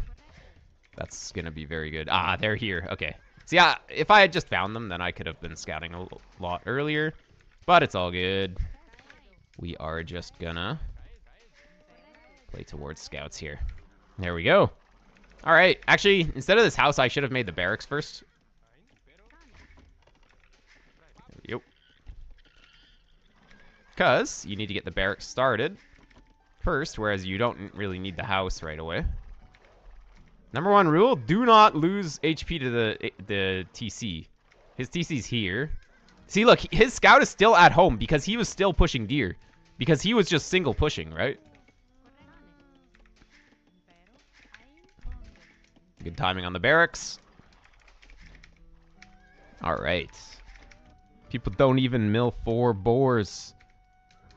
that's going to be very good. Ah, they're here. Okay. So yeah, if I had just found them, then I could have been scouting a lot earlier. But it's all good. We are just gonna play towards scouts here. There we go. All right. Actually, instead of this house, I should have made the barracks first. Yep. Because you need to get the barracks started first, whereas you don't really need the house right away. Number 1 rule, do not lose HP to the TC. His TC's here. See, look, his scout is still at home because he was still pushing deer. Because he was just single pushing, right? Good timing on the barracks. All right. People don't even mill 4 boars.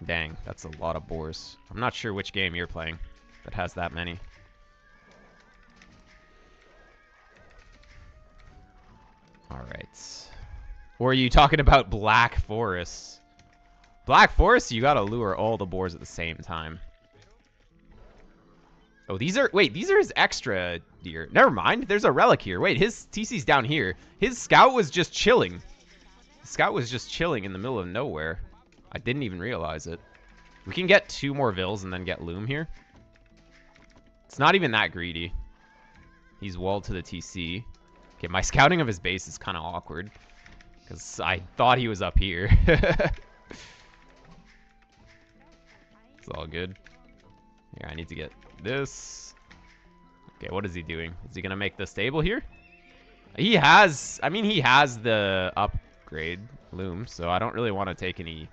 Dang, that's a lot of boars. I'm not sure which game you're playing that has that many. All right. Or are you talking about Black Forest? Black Forest, you gotta lure all the boars at the same time. Oh, these are... Wait, these are his extra deer. Never mind. There's a relic here. Wait, his TC's down here. His scout was just chilling. The scout was just chilling in the middle of nowhere. I didn't even realize it. We can get 2 more vills and then get loom here. It's not even that greedy. He's walled to the TC. Okay, my scouting of his base is kind of awkward. Because I thought he was up here. It's all good. Here, I need to get this. Okay, what is he doing? Is he going to make the stable here? He has... I mean, he has the upgrade loom, so I don't really want to take any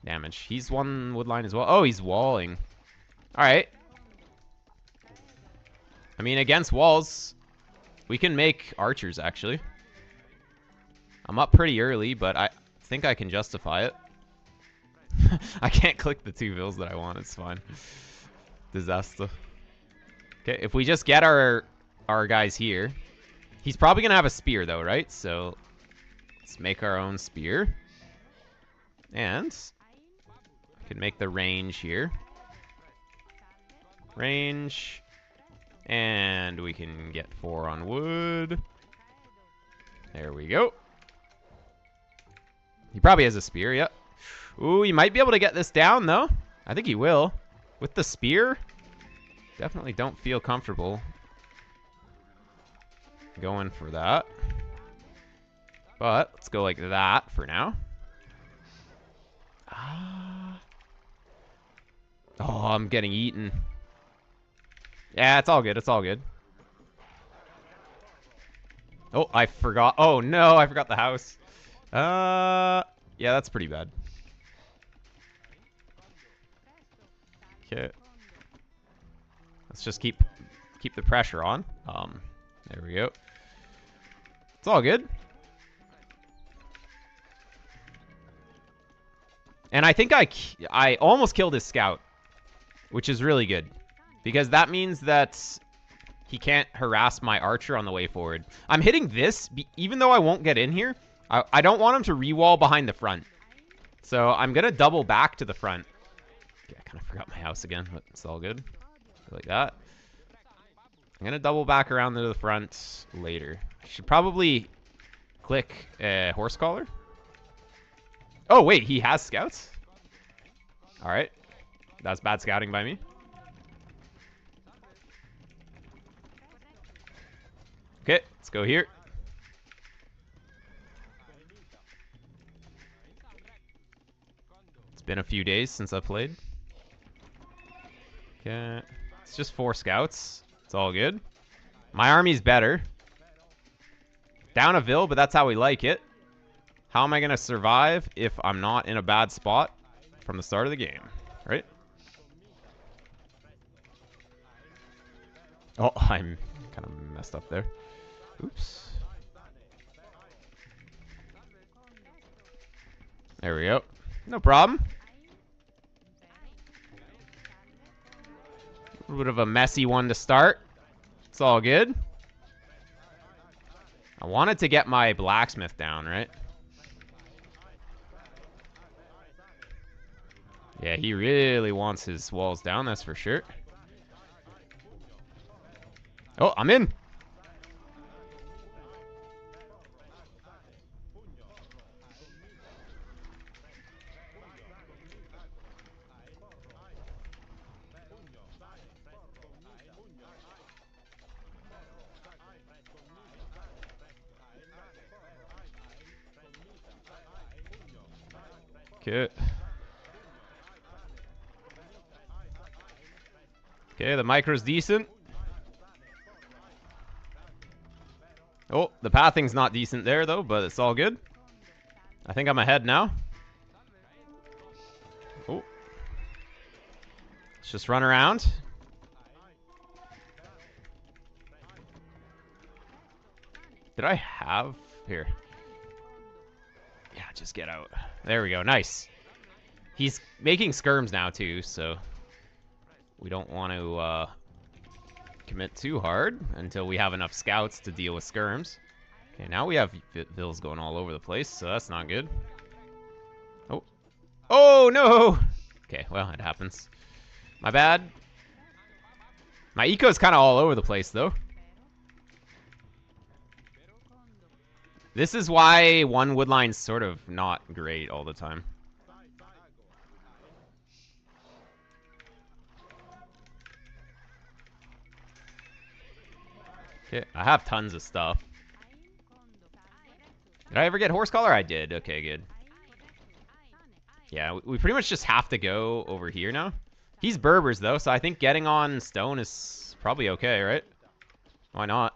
damage. He's 1 wood line as well. Oh, he's walling. All right. I mean, against walls, we can make archers, actually. I'm up pretty early, but I think I can justify it. I can't click the 2 vills that I want. It's fine. Disaster. Okay, if we just get our guys here. He's probably going to have a spear, though, right? So let's make our own spear. And I can make the range here. Range. And we can get 4 on wood. There we go. He probably has a spear, yep. Ooh, he might be able to get this down, though. I think he will. With the spear, definitely don't feel comfortable going for that. But let's go like that for now. Oh, I'm getting eaten. Yeah, it's all good. It's all good. Oh, I forgot. Oh, no, I forgot the house. Yeah, that's pretty bad. Okay. Let's just keep the pressure on. There we go. It's all good. And I think I almost killed his scout, which is really good. Because that means that he can't harass my archer on the way forward. I'm hitting this, even though I won't get in here. I don't want him to re-wall behind the front. So I'm going to double back to the front. Okay, I kind of forgot my house again, but it's all good. Like that. I'm going to double back around to the front later. I should probably click horse collar. Oh, wait, he has scouts? All right. That's bad scouting by me. Okay, let's go here. It's been a few days since I played. Okay. It's just 4 scouts. It's all good. My army's better. Down a Vil, but that's how we like it. How am I going to survive if I'm not in a bad spot from the start of the game, right? Oh, I'm kind of messed up there. Oops. There we go. No problem. A little bit of a messy one to start. It's all good. I wanted to get my blacksmith down, right? Yeah, he really wants his walls down, that's for sure. Oh, I'm in. Okay. Okay, the micro's decent. Oh, the pathing's not decent there, though, but it's all good. I think I'm ahead now. Oh. Let's just run around. Did I have... Here. Yeah, just get out. There we go. Nice. He's making skirms now, too, so... We don't want to commit too hard until we have enough scouts to deal with skirms. Okay, now we have Vils going all over the place, so that's not good. Oh. Oh, no! Okay, well, it happens. My bad. My eco's kind of all over the place, though. This is why one wood line's sort of not great all the time. Okay, I have tons of stuff. Did I ever get horse collar? I did. Okay, good. Yeah, we pretty much just have to go over here now. He's Berbers, though, so I think getting on stone is probably okay, right? Why not?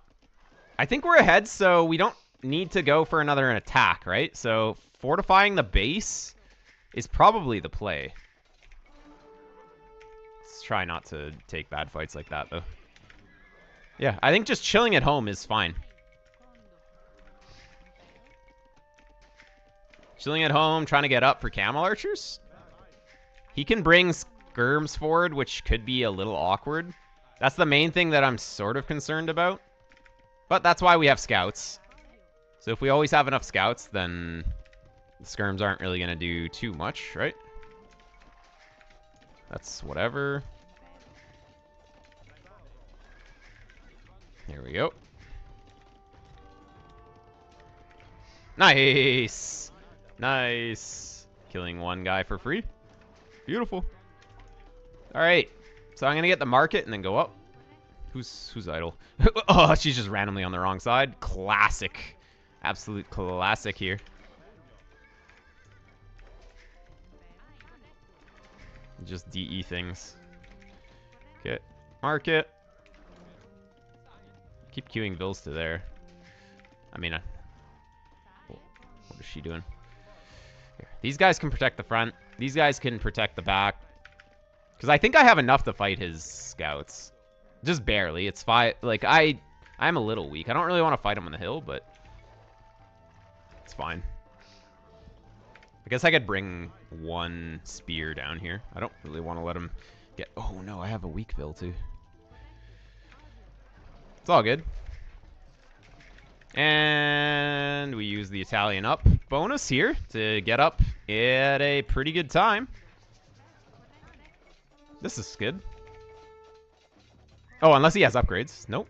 I think we're ahead, so we don't need to go for another attack, right? So fortifying the base is probably the play. Let's try not to take bad fights like that, though. Yeah, I think just chilling at home is fine. Chilling at home, trying to get up for camel archers. He can bring skirms forward, which could be a little awkward. That's the main thing that I'm sort of concerned about. But that's why we have scouts. So if we always have enough scouts, then the skirms aren't really going to do too much, right? That's whatever. Here we go. Nice! Nice! Killing one guy for free. Beautiful. Alright. So I'm gonna get the market and then go up. Who's idle? Oh, she's just randomly on the wrong side. Classic. Absolute classic here. Just DE things. Okay. Market. Keep queuing Vils to there. I mean, what is she doing? Here. These guys can protect the front. These guys can protect the back. Because I think I have enough to fight his scouts. Just barely. It's fine. Like, I'm a little weak. I don't really want to fight him on the hill, but it's fine. I guess I could bring one spear down here. I don't really want to let him get... Oh, no, I have a weak Vil, too. It's all good. And we use the Italian up bonus here to get up at a pretty good time. This is good. Oh, unless he has upgrades. Nope.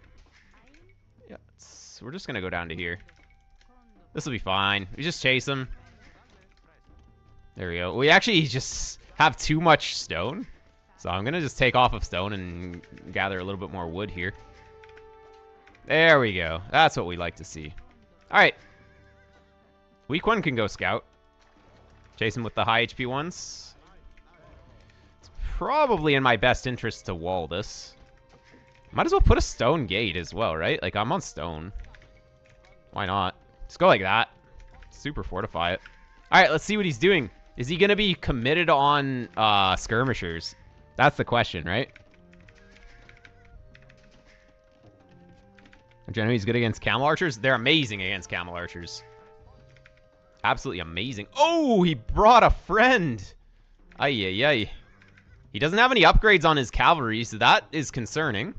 Yeah, we're just going to go down to here. This will be fine. We just chase him. There we go. We actually just have too much stone. So I'm going to just take off of stone and gather a little bit more wood here. There we go. That's what we like to see. Alright. Weak one can go scout. Chase him with the high HP ones. It's probably in my best interest to wall this. Might as well put a stone gate as well, right? Like, I'm on stone. Why not? Just go like that. Super fortify it. All right, let's see what he's doing. Is he going to be committed on skirmishers? That's the question, right? Genoese good against camel archers? They're amazing against camel archers. Absolutely amazing. Oh, he brought a friend. Ay, ay, ay. He doesn't have any upgrades on his cavalry, so that is concerning.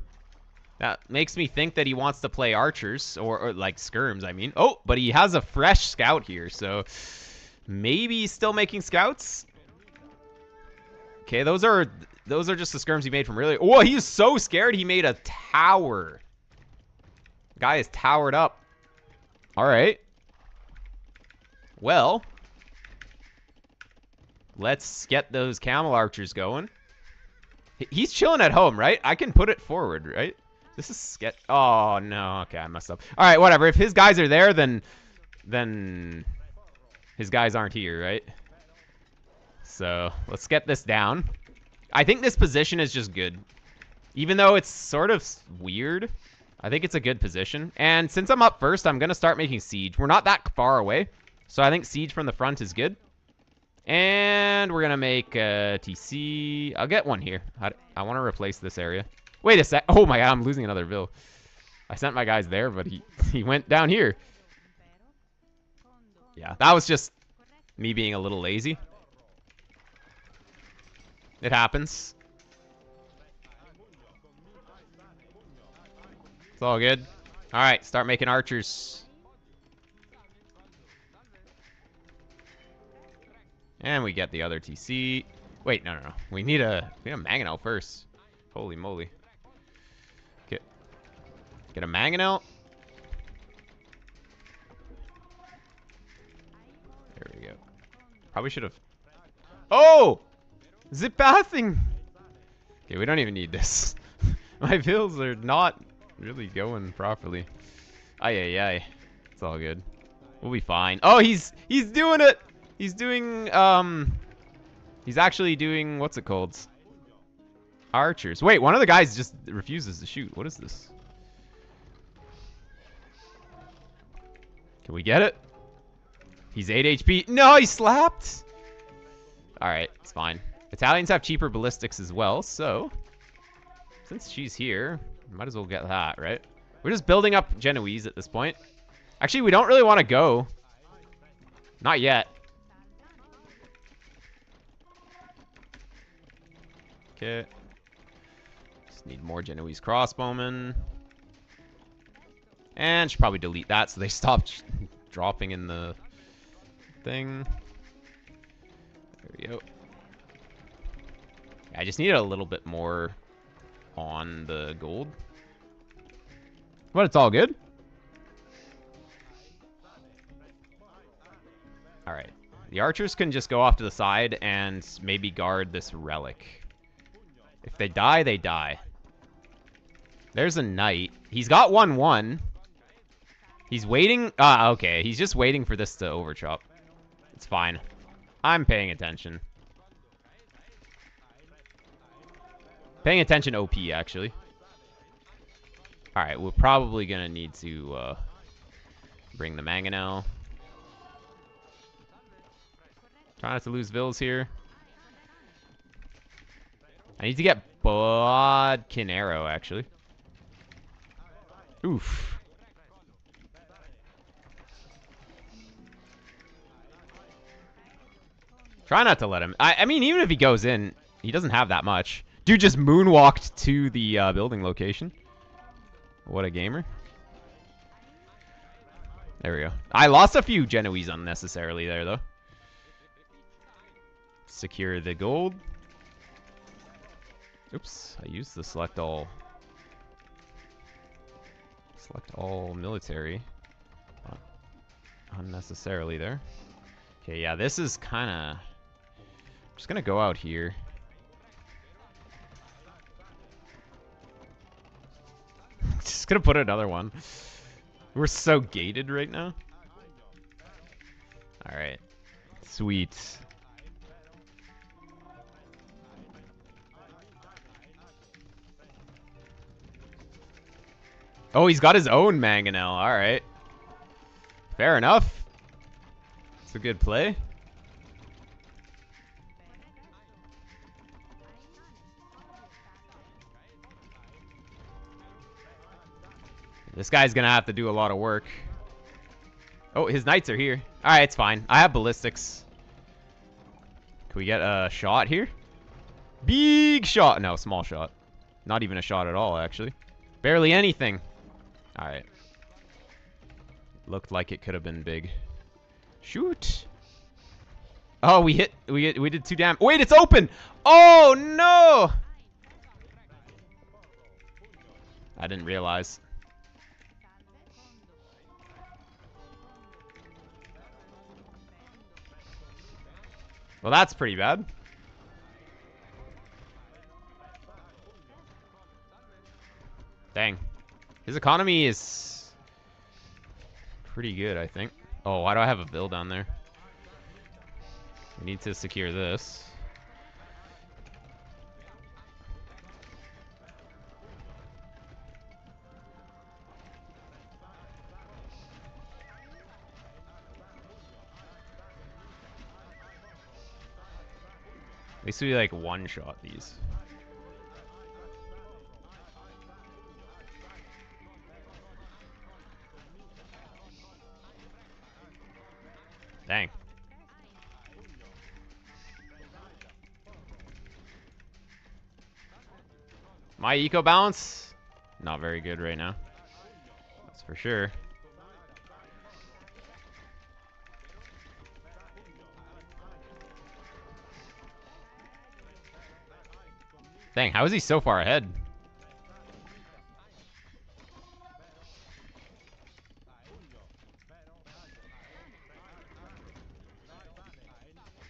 That makes me think that he wants to play archers, or like skirms, I mean. Oh, but he has a fresh scout here, so maybe he's still making scouts. Okay, those are just the skirms he made from earlier. Oh, he is so scared he made a tower. Guy is towered up. All right. Well, let's get those camel archers going. He's chilling at home, right? I can put it forward, right? This is oh no, okay, I messed up. All right, whatever. If his guys are there, then his guys aren't here, right? So let's get this down. I think this position is just good, even though it's sort of weird. I think it's a good position. And since I'm up first, I'm gonna start making siege. We're not that far away, so I think siege from the front is good. And we're gonna make TC. I'll get one here. I want to replace this area. Wait a sec. Oh my god, I'm losing another bill. I sent my guys there, but he went down here. Yeah, that was just me being a little lazy. It happens. It's all good. All right, start making archers. And we get the other TC. Wait, no. We need a mangonel first. Holy moly. Get a mangonel. There we go. Probably should have. Oh! The pathing! Okay, we don't even need this. My bills are not really going properly. Ay, ay, ay. It's all good. We'll be fine. Oh, he's doing it! He's doing, he's actually doing, what's it called? Archers. Wait, one of the guys just refuses to shoot. What is this? Can we get it? He's 8 HP. No, he slapped! Alright, it's fine. Italians have cheaper ballistics as well, so since she's here, might as well get that, right? We're just building up Genoese at this point. Actually, we don't really want to go. Not yet. Okay. Just need more Genoese crossbowmen. And should probably delete that so they stop dropping in the thing. There we go. I just need a little bit more on the gold. But it's all good. Alright. The archers can just go off to the side and maybe guard this relic. If they die, they die. There's a knight. He's got 1-1. He's waiting. Okay. He's just waiting for this to overchop. It's fine. I'm paying attention. Paying attention OP, actually. Alright, we're probably gonna need to bring the mangonel. Try not to lose vills here. I need to get Bodkin Arrow, actually. Oof. Try not to let him. I mean, even if he goes in, he doesn't have that much. Dude just moonwalked to the building location. What a gamer. There we go. I lost a few Genoese unnecessarily there, though. Secure the gold. Oops, I used the select all military. Unnecessarily there. Okay, yeah, this is kind of... Just gonna go out here. Just gonna put another one. We're so gated right now. Alright. Sweet. Oh, he's got his own mangonel. All right. Fair enough. It's a good play. This guy's gonna have to do a lot of work. Oh, his knights are here. All right, it's fine. I have ballistics. Can we get a shot here? Big shot. No, small shot. Not even a shot at all, actually. Barely anything. All right. Looked like it could have been big. Shoot. Oh, we did 2 damage. Wait, it's open. Oh, no. I didn't realize. Well, that's pretty bad. Dang. His economy is pretty good, I think. Oh, why do I have a bill down there? We need to secure this. At least we like one-shot these. Dang. My eco balance, not very good right now. That's for sure. Dang, how is he so far ahead?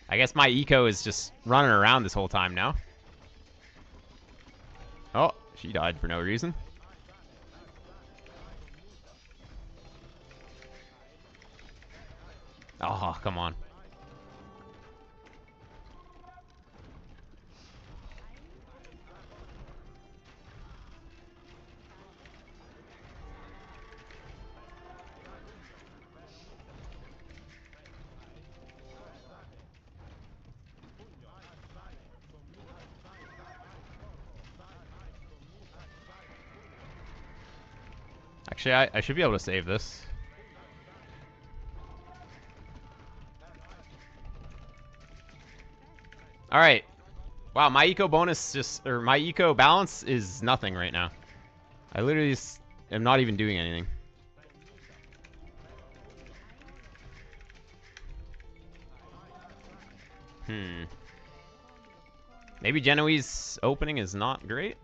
I guess my eco is just running around this whole time now. Oh, she died for no reason. Oh, come on. Actually, I should be able to save this. Alright. Wow, my eco bonus or my eco balance is nothing right now. I literally just am not even doing anything. Maybe Genoese opening is not great?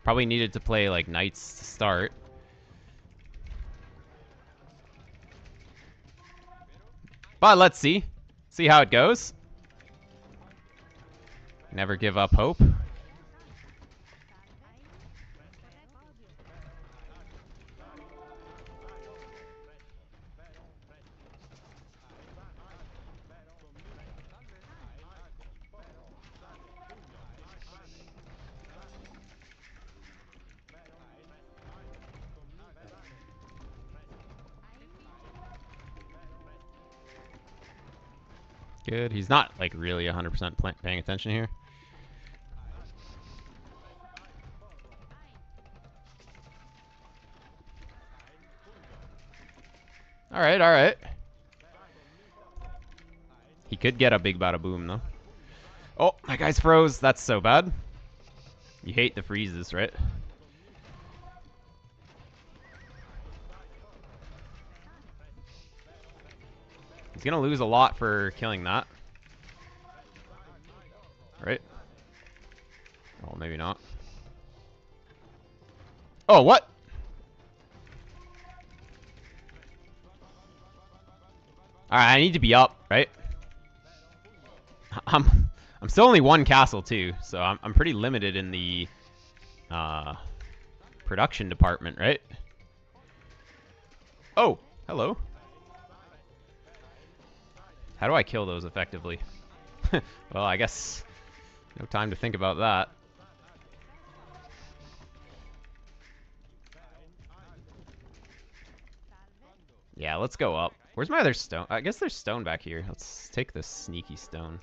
Probably needed to play like knights to start. But let's see. See how it goes. Never give up hope. Good. He's not like really 100% paying attention here. All right, all right. He could get a big bada boom though. Oh, my guy's froze. That's so bad. You hate the freezes, right? He's gonna lose a lot for killing that. Right? Oh, maybe not. Oh, what? Alright, I need to be up, right? I'm still only one castle too, so I'm pretty limited in the production department, right? Oh, hello. How do I kill those effectively? Well, I guess no time to think about that. Yeah, let's go up. Where's my other stone? I guess there's stone back here. Let's take this sneaky stone.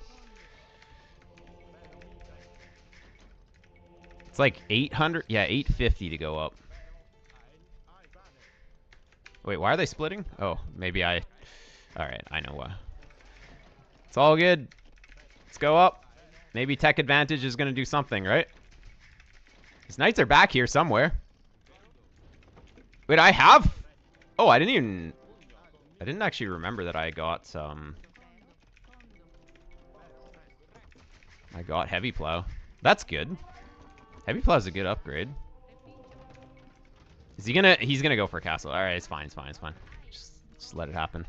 It's like 800. Yeah, 850 to go up. Wait, why are they splitting? Oh, maybe I... Alright, I know why. It's all good. Let's go up. Maybe tech advantage is going to do something, right? These knights are back here somewhere. Wait, I have... Oh, I didn't actually remember that I got I got heavy plow. That's good. Heavy plow is a good upgrade. Is he gonna... He's gonna go for a castle. Alright, it's fine, it's fine, it's fine. Just let it happen.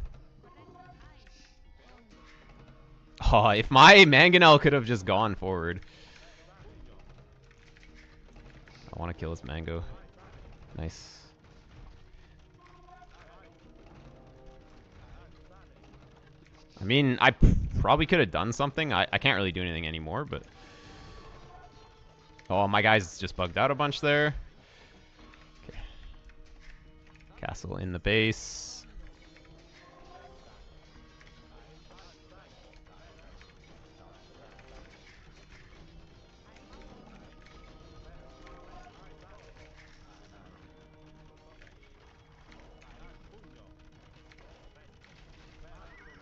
Oh, if my Mangonel could have just gone forward. I want to kill this mango. Nice. I mean, I probably could have done something. I can't really do anything anymore, but... Oh, my guy's just bugged out a bunch there. Okay. Castle in the base.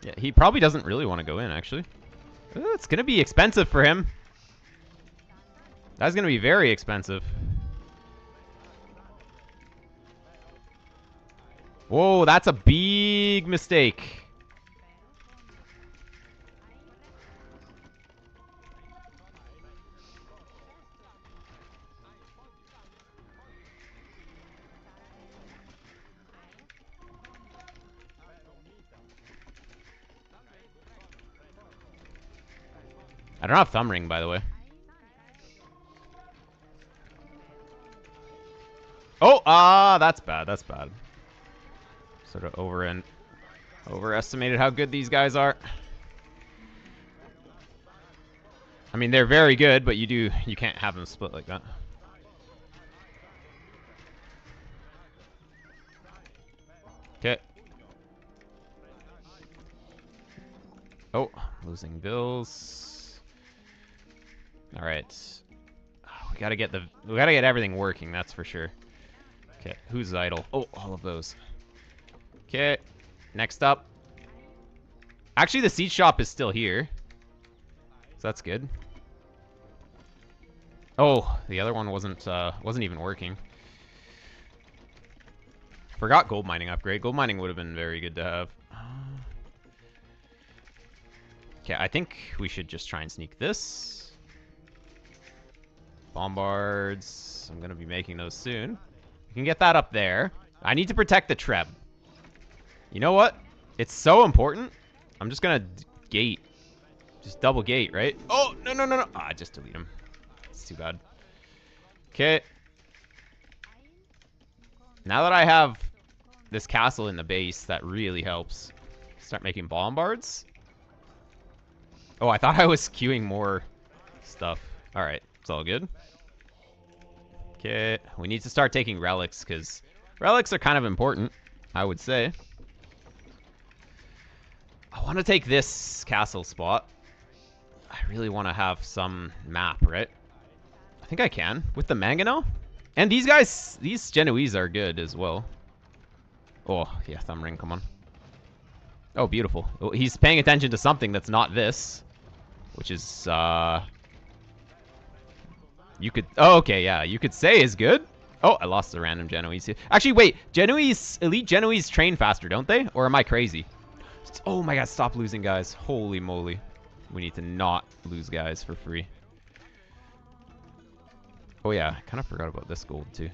Yeah, he probably doesn't really want to go in, actually. Ooh, it's going to be expensive for him. That's going to be very expensive. Whoa, that's a big mistake. I don't have thumb ring, by the way. Oh, that's bad. That's bad. Sort of overestimated how good these guys are. I mean, they're very good, but you can't have them split like that. Okay. Oh, losing bills. All right. We gotta get everything working. That's for sure. Okay, who's idle? Oh, all of those. Okay, next up. Actually, the seed shop is still here, so that's good. Oh, the other one wasn't even working. Forgot gold mining upgrade. Gold mining would have been very good to have. Okay, I think we should just try and sneak this. Bombards. I'm gonna be making those soon. You can get that up there. I need to protect the Treb. You know what? It's so important. I'm just gonna gate. Just double gate, right? Oh, no, no, no, no. Ah, just delete him. It's too bad. Okay. Now that I have this castle in the base, that really helps. Start making bombards. Oh, I thought I was queuing more stuff. Alright, it's all good. Okay, we need to start taking relics, because relics are kind of important, I would say. I want to take this castle spot. I really want to have some map, right? I think I can, with the Mangonel. And these guys, these Genoese are good as well. Oh, yeah, thumb ring, come on. Oh, beautiful. Oh, he's paying attention to something that's not this. Which is, you could... Oh, okay, yeah. You could say is good. Oh, I lost the random Genoese here. Actually, wait. Elite Genoese train faster, don't they? Or am I crazy? Oh my god, stop losing guys. Holy moly. We need to not lose guys for free. Oh yeah, I kind of forgot about this gold too.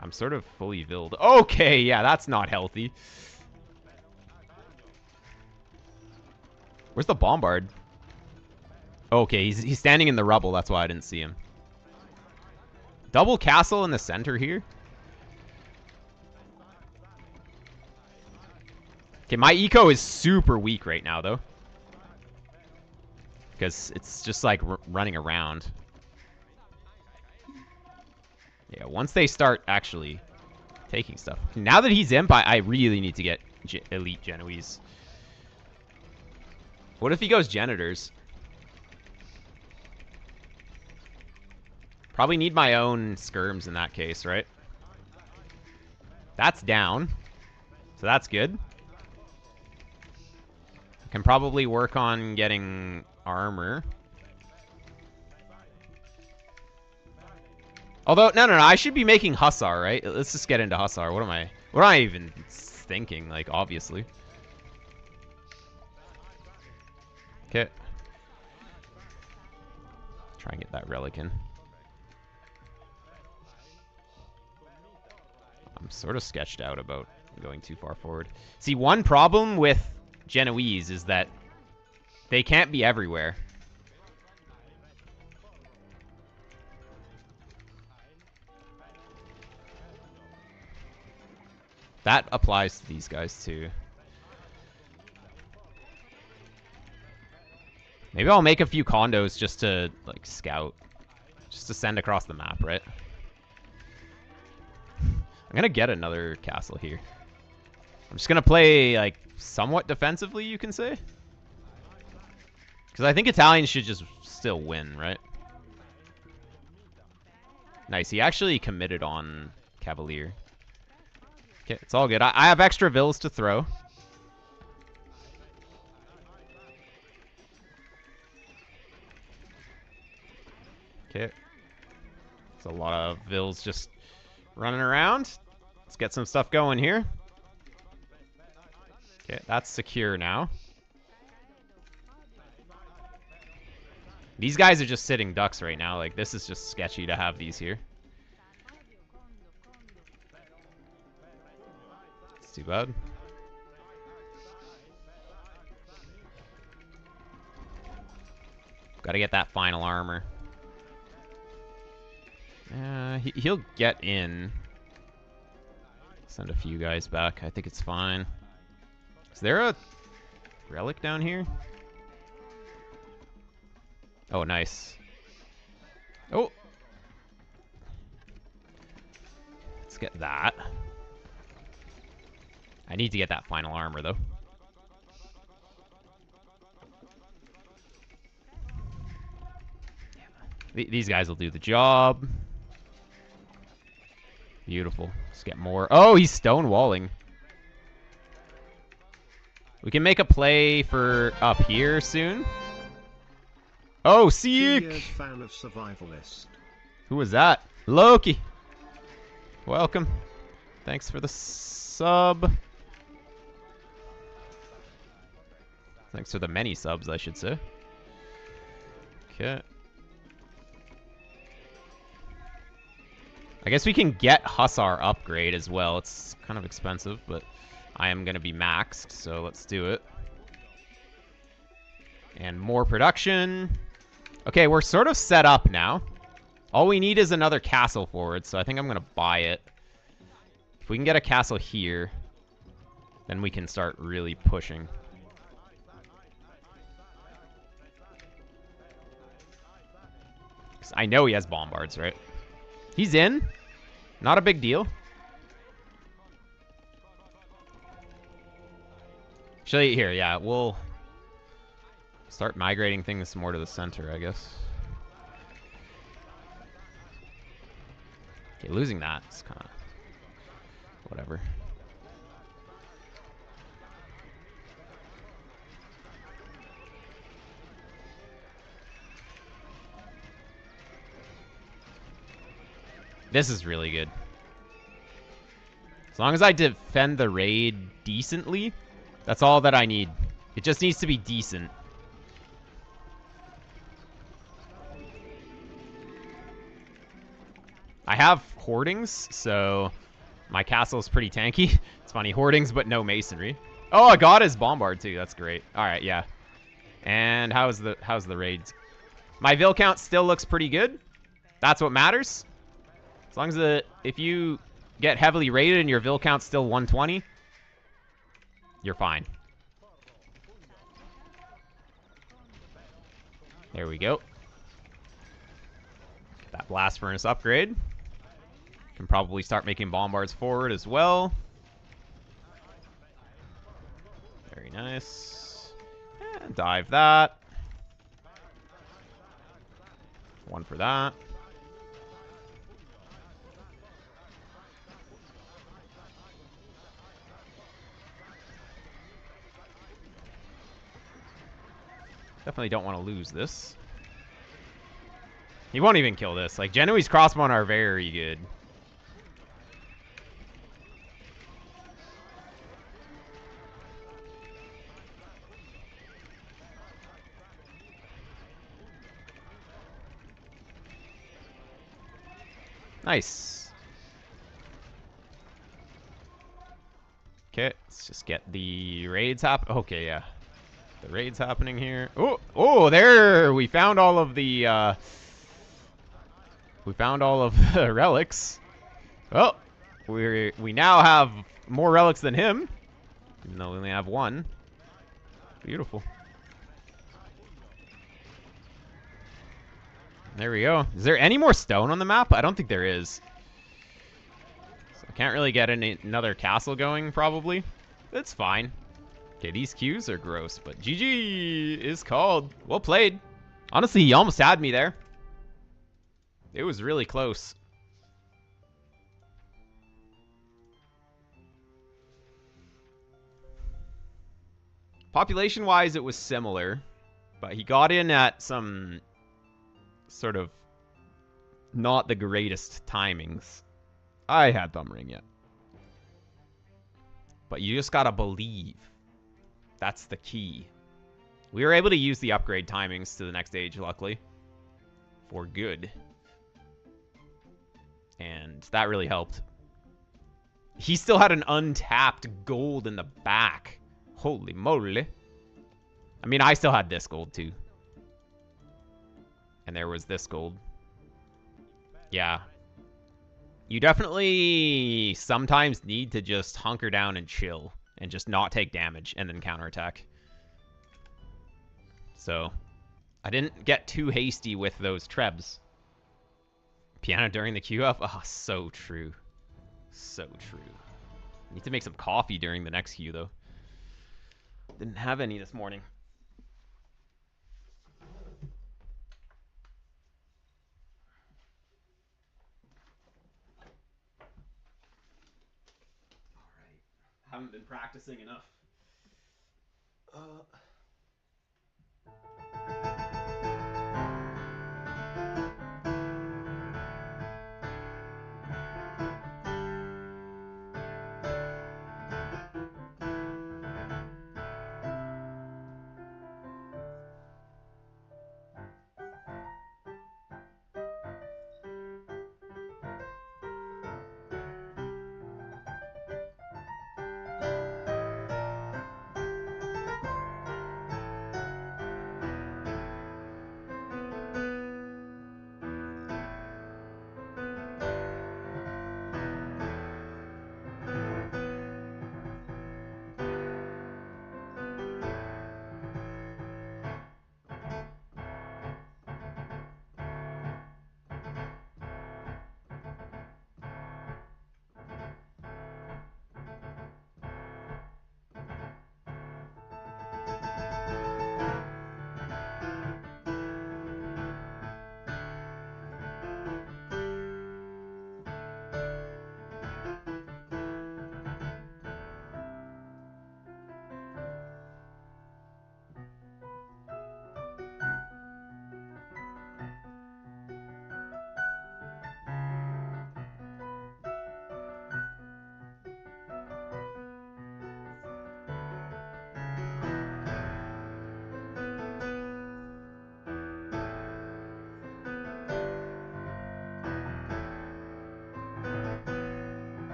I'm sort of fully villed. Okay, yeah, that's not healthy. Where's the bombard? Okay, he's standing in the rubble. That's why I didn't see him. Double castle in the center here. Okay, my eco is super weak right now, though. Because it's just like running around. Yeah, once they start actually taking stuff. Now that he's imp, I really need to get elite Genoese. What if he goes janitors? Probably need my own skirms in that case, right? That's down. So that's good. Can probably work on getting armor. Although, no, I should be making Hussar, right? Let's just get into Hussar. What am I even thinking? Like, obviously. Okay. Try and get that relic in. I'm sort of sketched out about going too far forward. See, one problem with Genoese is that they can't be everywhere. That applies to these guys too. Maybe I'll make a few condos just to, like, scout. Just to send across the map, right? I'm gonna get another castle here. I'm just gonna play, like, somewhat defensively, you can say. Because I think Italians should just still win, right? Nice, he actually committed on Cavalier. Okay, it's all good. I have extra vills to throw. Okay. There's a lot of vills just running around. Let's get some stuff going here. Okay, that's secure now. These guys are just sitting ducks right now. Like, this is just sketchy to have these here. It's too bad. Gotta get that final armor. He'll get in. Send a few guys back. I think it's fine. Is there a relic down here? Oh, nice. Oh! Let's get that. I need to get that final armor, though. These guys will do the job. Beautiful. Let's get more. Oh, he's stonewalling. We can make a play for up here soon. Oh, Seek! Fan of Survivalist. Who was that? Loki. Welcome. Thanks for the sub. Thanks for the many subs, I should say. Okay. I guess we can get Hussar upgrade as well. It's kind of expensive, but I am going to be maxed, so let's do it. And more production. Okay, we're sort of set up now. All we need is another castle forward, so I think I'm going to buy it. If we can get a castle here, then we can start really pushing. I know he has bombards, right? He's in. Not a big deal. Actually, here, yeah, we'll start migrating things more to the center, I guess. Okay, losing that is kind of whatever. This is really good. As long as I defend the raid decently, that's all that I need. It just needs to be decent. I have hoardings, so my castle is pretty tanky. It's funny, hoardings but no masonry. Oh, I got his bombard too. That's great. All right, yeah. And how's the raids? My vill count still looks pretty good. That's what matters. As long as if you get heavily rated and your vill count's still 120, you're fine. There we go. That blast furnace upgrade. Can probably start making bombards forward as well. Very nice. And dive that. One for that. Definitely don't want to lose this. He won't even kill this. Like, Genoese crossbowmen are very good. Nice. Okay, let's just get the raids Okay, yeah. The raids happening here. Oh, there! We found all of the, relics. Well, we now have more relics than him, even though we only have one. Beautiful. There we go. Is there any more stone on the map? I don't think there is. So I can't really get another castle going, probably. It's fine. Okay, these queues are gross, but GG is called. Well played. Honestly, he almost had me there. It was really close. Population-wise, it was similar, but he got in at some sort of not the greatest timings. I had thumb ring yet. But you just gotta believe. That's the key. We were able to use the upgrade timings to the next age, luckily. For good. And that really helped. He still had an untapped gold in the back. Holy moly. I mean, I still had this gold too. And there was this gold. Yeah. You definitely sometimes need to just hunker down and chill. And just not take damage and then counterattack. So, I didn't get too hasty with those trebs. Piano during the queue up? Oh, so true. So true. Need to make some coffee during the next queue, though. Didn't have any this morning. Haven't been practicing enough.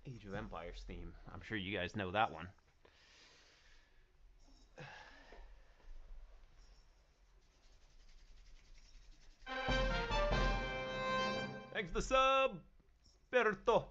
Age of Empires theme. I'm sure you guys know that one. Thanks for the sub, Berto.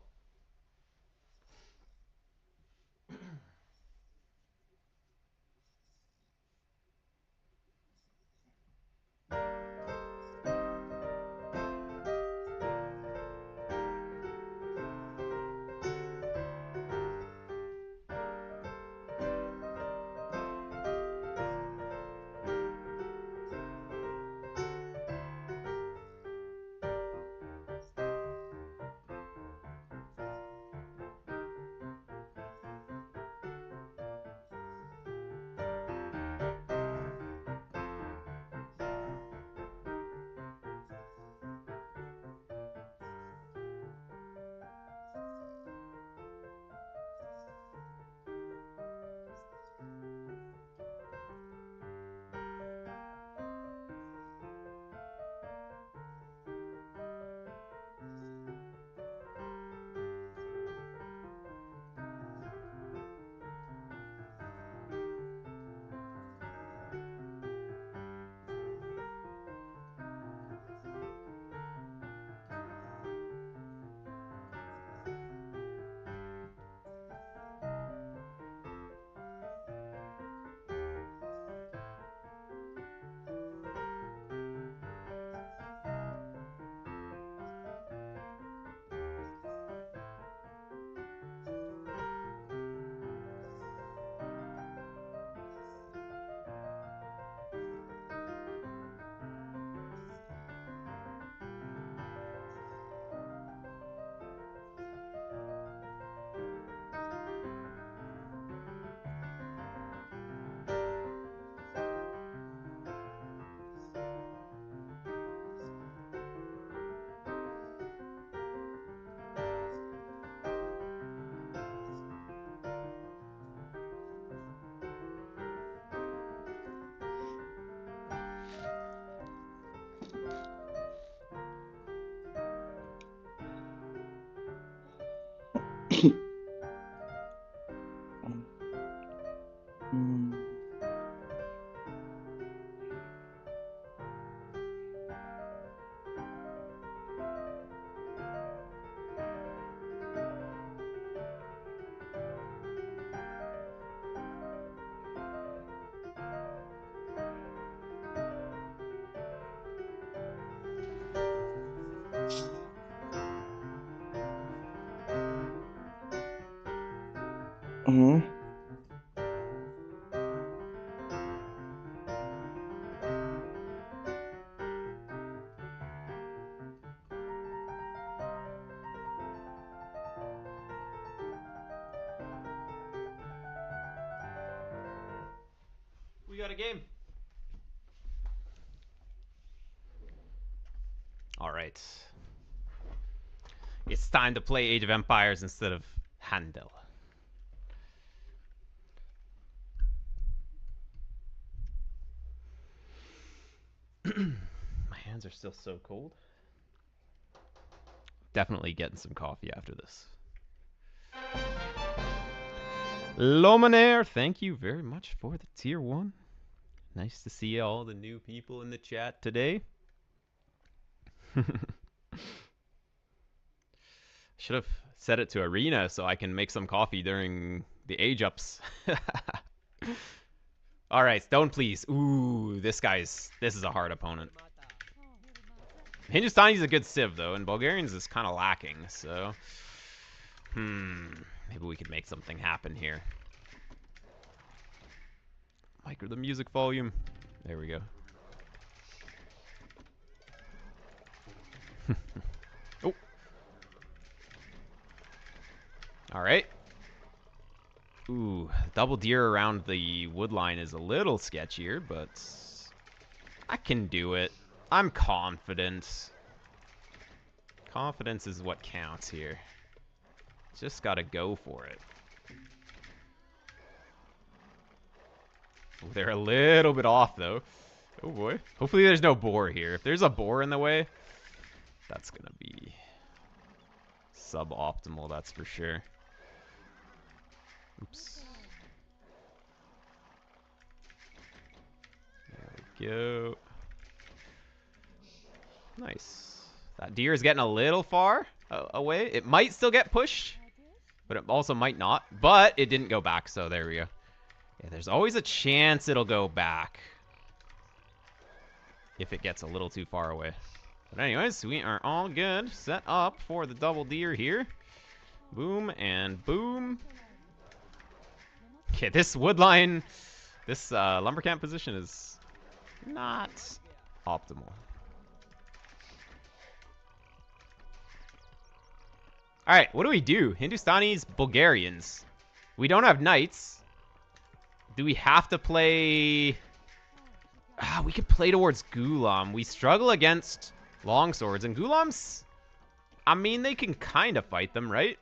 We got a game. All right. It's time to play Age of Empires instead of Handel. My hands are still so cold. Definitely getting some coffee after this. Lomaner, thank you very much for the tier 1. Nice to see all the new people in the chat today. Should have set it to arena so I can make some coffee during the age ups. All right, Stone, please. Ooh, this is a hard opponent. Hindustani's a good civ though, and Bulgarians is kind of lacking. So, maybe we could make something happen here. Micro the music volume. There we go. Oh. All right. Ooh, double deer around the wood line is a little sketchier, but I can do it. I'm confident. Confidence is what counts here. Just gotta go for it. Ooh, they're a little bit off, though. Oh, boy. Hopefully there's no boar here. If there's a boar in the way, that's gonna be suboptimal, that's for sure. Oops. There we go. Nice. That deer is getting a little far away. It might still get pushed, but it also might not. But it didn't go back, so there we go. Yeah, there's always a chance it'll go back if it gets a little too far away. But anyways, we are all good. Set up for the double deer here. Boom and boom. Okay, this woodline, this lumber camp position is not optimal. Alright, what do we do? Hindustanis, Bulgarians. We don't have knights. Do we have to play... we could play towards Gulam. We struggle against longswords, and Gulams, I mean, they can kind of fight them, right?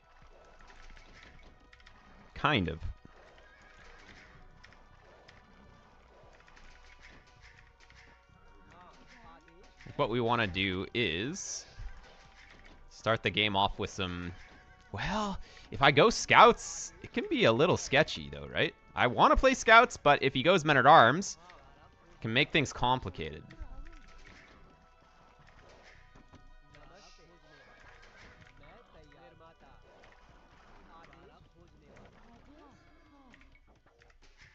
Kind of. What we want to do is start the game off with some... Well, if I go scouts, it can be a little sketchy, though, right? I want to play scouts, but if he goes men-at-arms, it can make things complicated.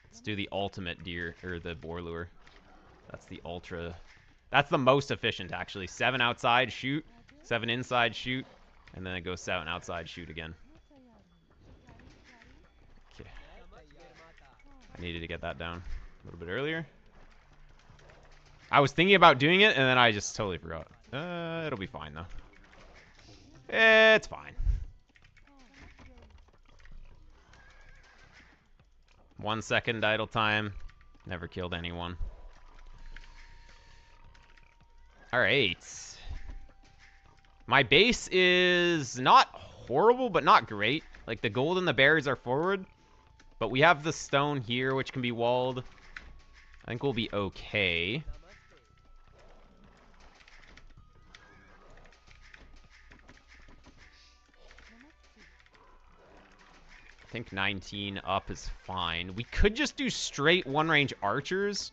Let's do the ultimate deer, or the boar lure. That's the ultra... That's the most efficient, actually. 7 outside, shoot. 7 inside, shoot. And then it goes 7 outside, shoot again. Okay. I needed to get that down a little bit earlier. I was thinking about doing it, and then I just totally forgot. It'll be fine, though. It's fine. 1 second idle time. Never killed anyone. Alright. My base is not horrible, but not great. Like, the gold and the berries are forward. But we have the stone here, which can be walled. I think we'll be okay. I think 19 up is fine. We could just do straight one-range archers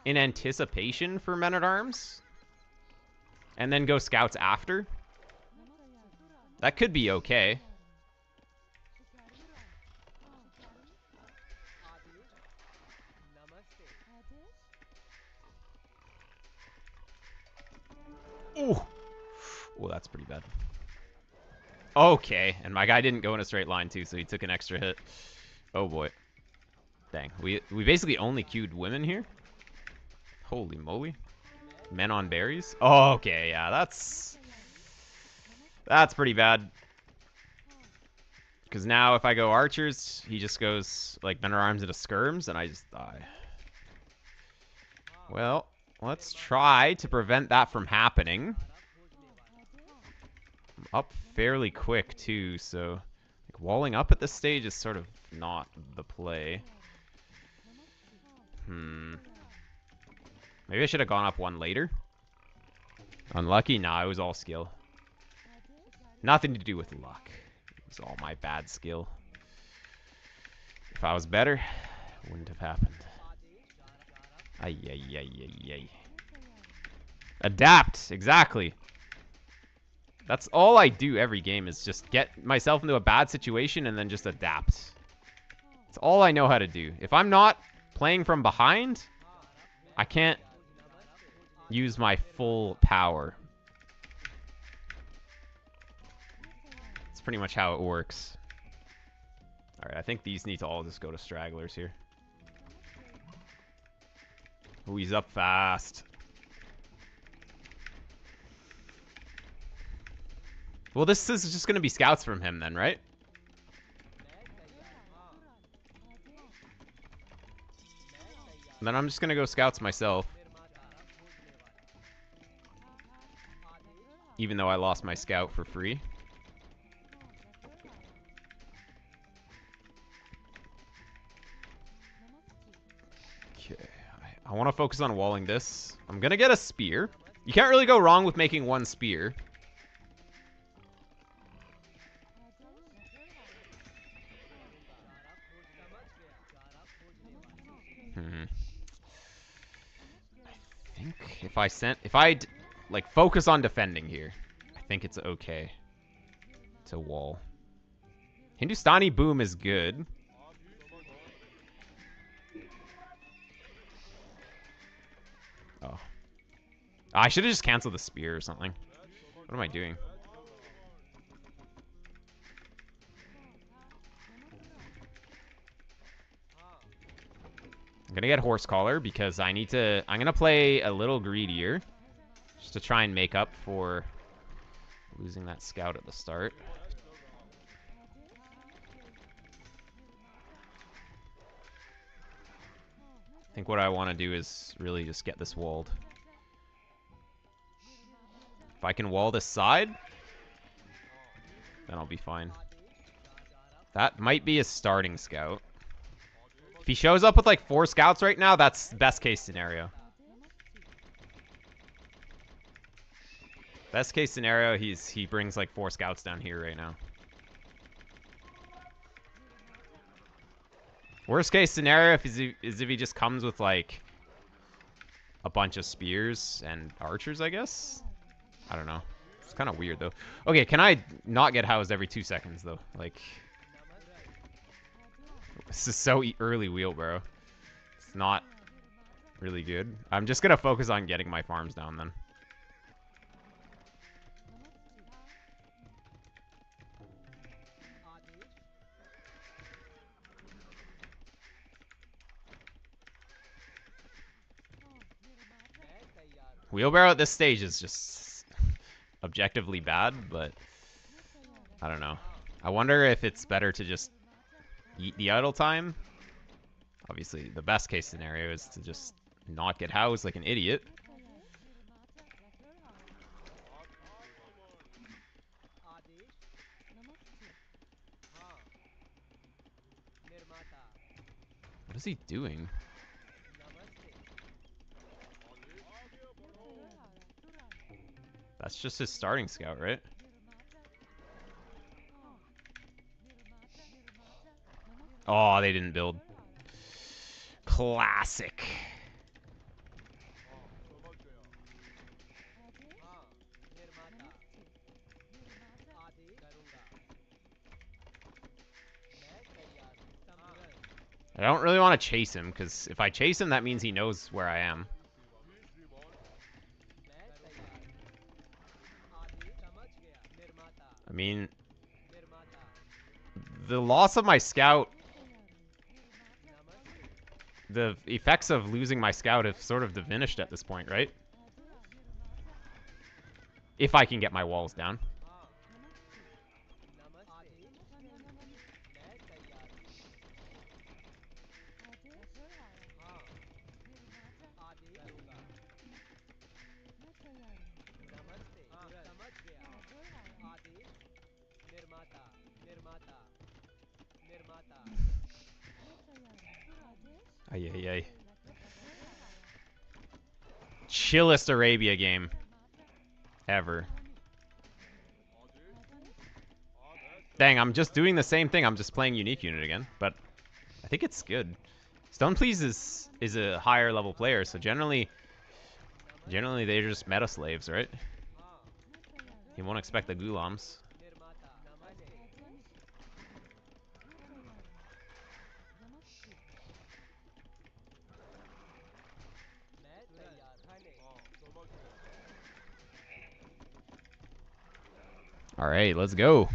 in anticipation for men-at-arms. And then go scouts after. That could be okay. Ooh. Oh, that's pretty bad. Okay, and my guy didn't go in a straight line too, so he took an extra hit. Oh boy. Dang, we basically only queued women here. Holy moly. Men on berries? Oh, okay, yeah, that's pretty bad. Because now if I go archers, he just goes like men-at-arms into skirms, and I just die. Well, let's try to prevent that from happening. I'm up fairly quick too, so like, walling up at this stage is sort of not the play. Maybe I should have gone up one later. Unlucky? Nah, it was all skill. Nothing to do with luck. It was all my bad skill. If I was better, it wouldn't have happened. Ay, ay, ay, ay, ay. Adapt, exactly. That's all I do every game, is just get myself into a bad situation and then just adapt. It's all I know how to do. If I'm not playing from behind, I can't use my full power. That's pretty much how it works. Alright, I think these need to all just go to stragglers here. Ooh, he's up fast. Well, this is just going to be scouts from him then, right? And then I'm just going to go scouts myself. Even though I lost my scout for free. Okay. I want to focus on walling this. I'm going to get a spear. You can't really go wrong with making one spear. I think if I like focus on defending here. think it's okay to wall. Hindustani boom is good. Oh. I should have just canceled the spear or something. What am I doing? I'm gonna get horse collar because I need to. I'm gonna play a little greedier just to try and make up for losing that scout at the start. I think what I want to do is really just get this walled. If I can wall this side, then I'll be fine. That might be a starting scout. If he shows up with like 4 scouts right now, that's best case scenario. Best case scenario, he brings like 4 scouts down here right now. Worst case scenario is if he just comes with like a bunch of spears and archers, I guess. I don't know. It's kind of weird though. Okay, can I not get housed every 2 seconds though? Like, this is so early wheelbarrow. It's not really good. I'm just gonna focus on getting my farms down then. Wheelbarrow at this stage is just objectively bad, but I don't know. I wonder if it's better to just eat the idle time. Obviously, the best case scenario is to just not get housed like an idiot. What is he doing? That's just his starting scout, right? Oh, they didn't build. Classic. I don't really want to chase him, because if I chase him, that means he knows where I am. I mean, the loss of my scout, the effects of losing my scout have sort of diminished at this point, right? If I can get my walls down. Ay, ay, ay. Chillest Arabia game ever. Dang, I'm just doing the same thing. I'm just playing unique unit again, but I think it's good. Stoneplease is a higher level player, so generally they're just meta slaves, right? You won't expect the Gulams. All right, let's go.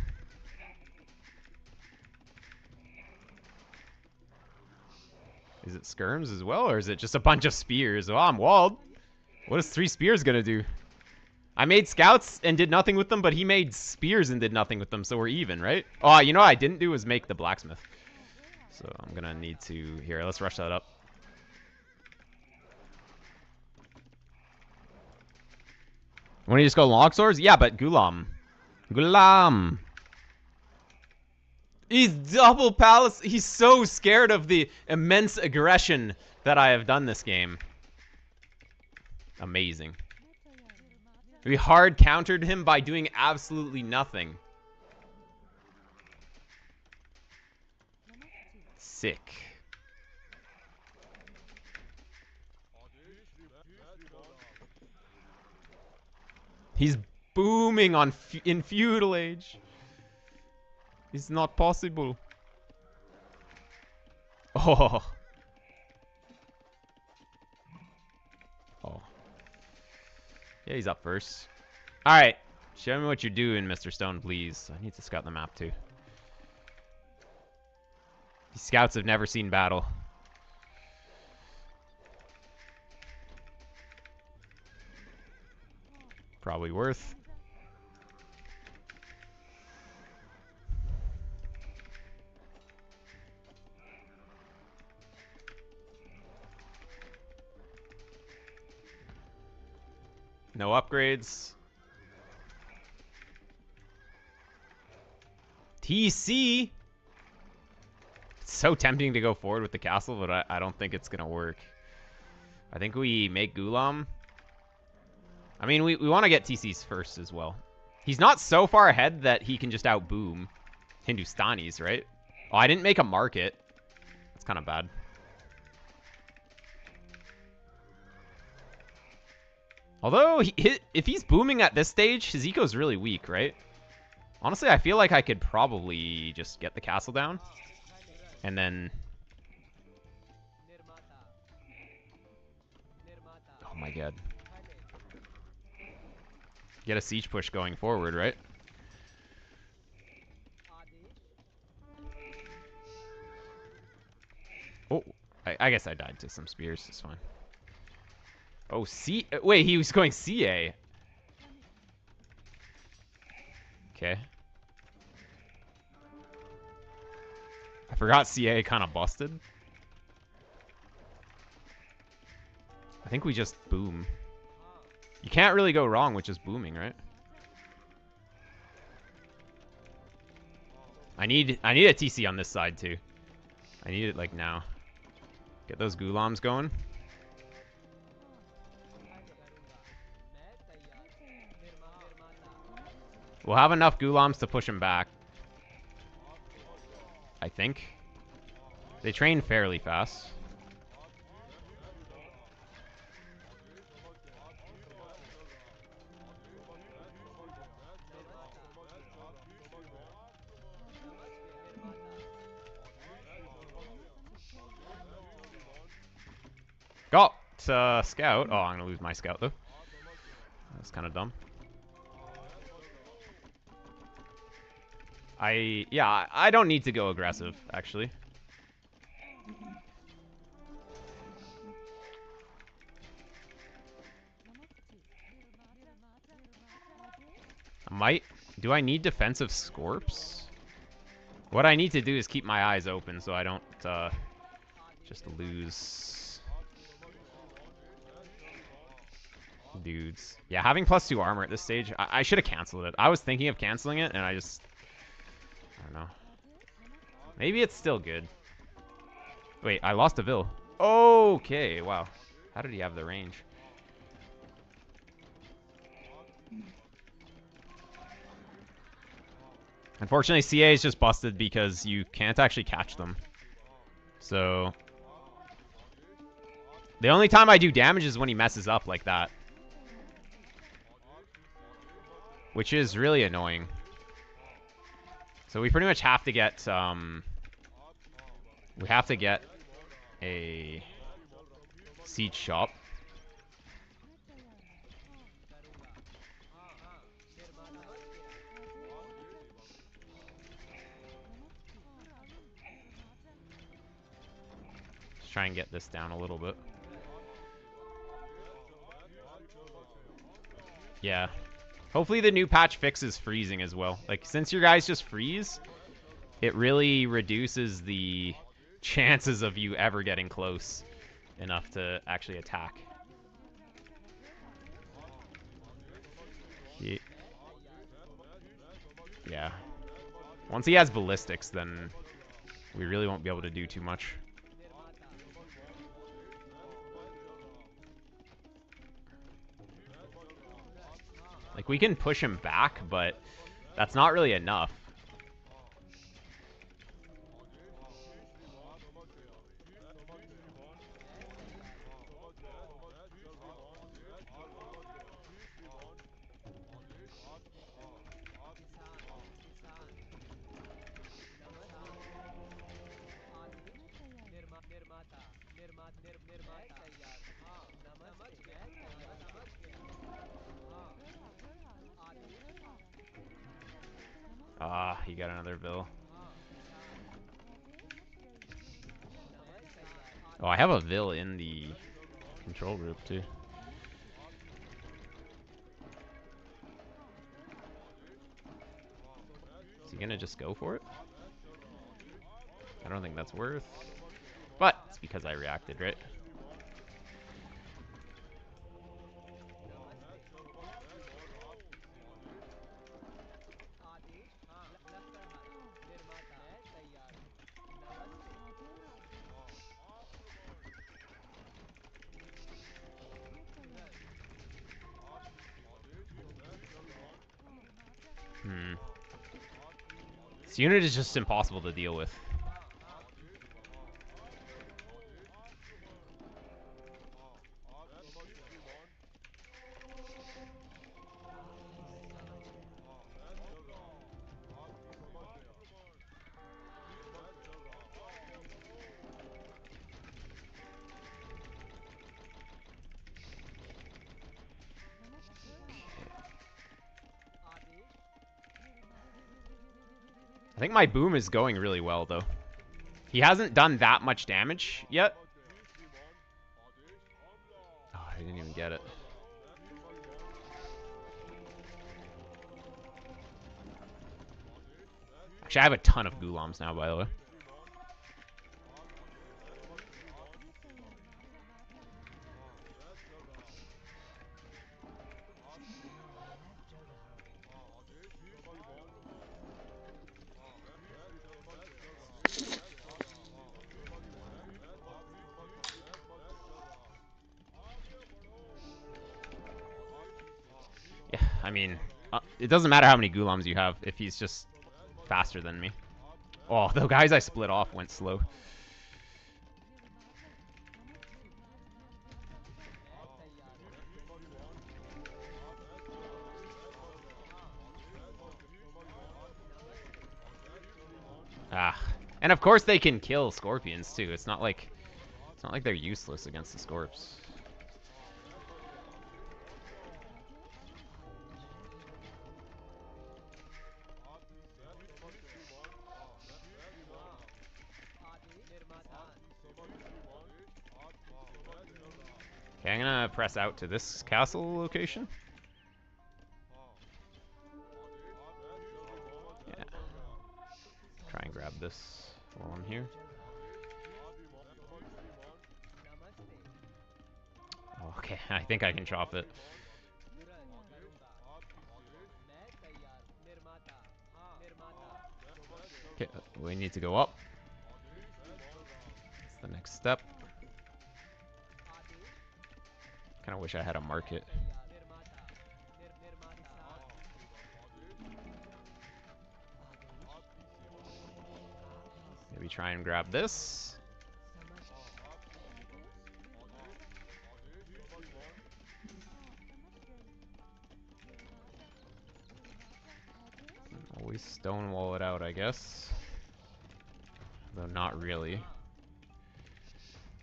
Is it skirms as well, or is it just a bunch of spears? Oh, I'm walled. What is 3 spears gonna do? I made scouts and did nothing with them, but he made spears and did nothing with them, so we're even, right? Oh, you know what I didn't do was make the blacksmith. So I'm gonna need to... Here, let's rush that up. Want to just go long swords? Yeah, but Gulam. Gulam. He's double palace. He's so scared of the immense aggression that I have done this game. Amazing. We hard countered him by doing absolutely nothing. Sick. He's booming on in feudal age. It's not possible. Oh. Oh. Yeah, he's up first. All right. Show me what you're doing, Mr. Stone, please. I need to scout the map, too. These scouts have never seen battle. Probably worth. No upgrades. TC! It's so tempting to go forward with the castle, but I don't think it's going to work. I think we make Gulam. I mean, we want to get TCs first as well. He's not so far ahead that he can just out-boom Hindustanis, right? Oh, I didn't make a market. That's kind of bad. Although, if he's booming at this stage, his eco's really weak, right? Honestly, I feel like I could probably just get the castle down. And then... Oh my god. Get a siege push going forward, right? Oh, I guess I died to some spears. It's fine. Oh, wait, he was going CA. Okay. I forgot CA kind of busted. I think we just boom. You can't really go wrong with just booming, right? I need a TC on this side too. I need it like now. Get those Gulams going. We'll have enough Gulams to push him back. I think. They train fairly fast. Got scout. Oh, I'm gonna lose my scout though. That's kind of dumb. I don't need to go aggressive, actually. Do I need defensive Scorps? What I need to do is keep my eyes open so I don't just lose dudes. Yeah, having +2 armor at this stage, I should have canceled it. I was thinking of canceling it, and I don't know. Maybe it's still good. Wait, I lost a Vil. Okay, wow. How did he have the range? Unfortunately, CA is just busted because you can't actually catch them. So... the only time I do damage is when he messes up like that. Which is really annoying. So we pretty much have to get, we have to get a siege shop. Let's try and get this down a little bit. Yeah. Hopefully the new patch fixes freezing as well. Like, since your guys just freeze, it really reduces the chances of you ever getting close enough to actually attack. Yeah. Once he has ballistics, then we really won't be able to do too much. Like, we can push him back, but that's not really enough. Ah, he got another Vil. Oh, I have a Vil in the control group too. Is he gonna just go for it? I don't think that's worth. But it's because I reacted, right? This unit is just impossible to deal with. I think my boom is going really well, though. He hasn't done that much damage yet. Oh, I didn't even get it. Actually, I have a ton of Gulams now, by the way. Yeah, I mean, it doesn't matter how many Gulams you have if he's just faster than me. Oh, the guys I split off went slow. Ah, and of course they can kill scorpions too. It's not like they're useless against the scorps. Okay, I'm gonna press out to this castle location. Yeah. Try and grab this while I'm here. Okay, I think I can chop it. Okay, we need to go up. That's the next step. Kind of wish I had a market. Maybe try and grab this. Always stonewall it out, I guess. Though not really.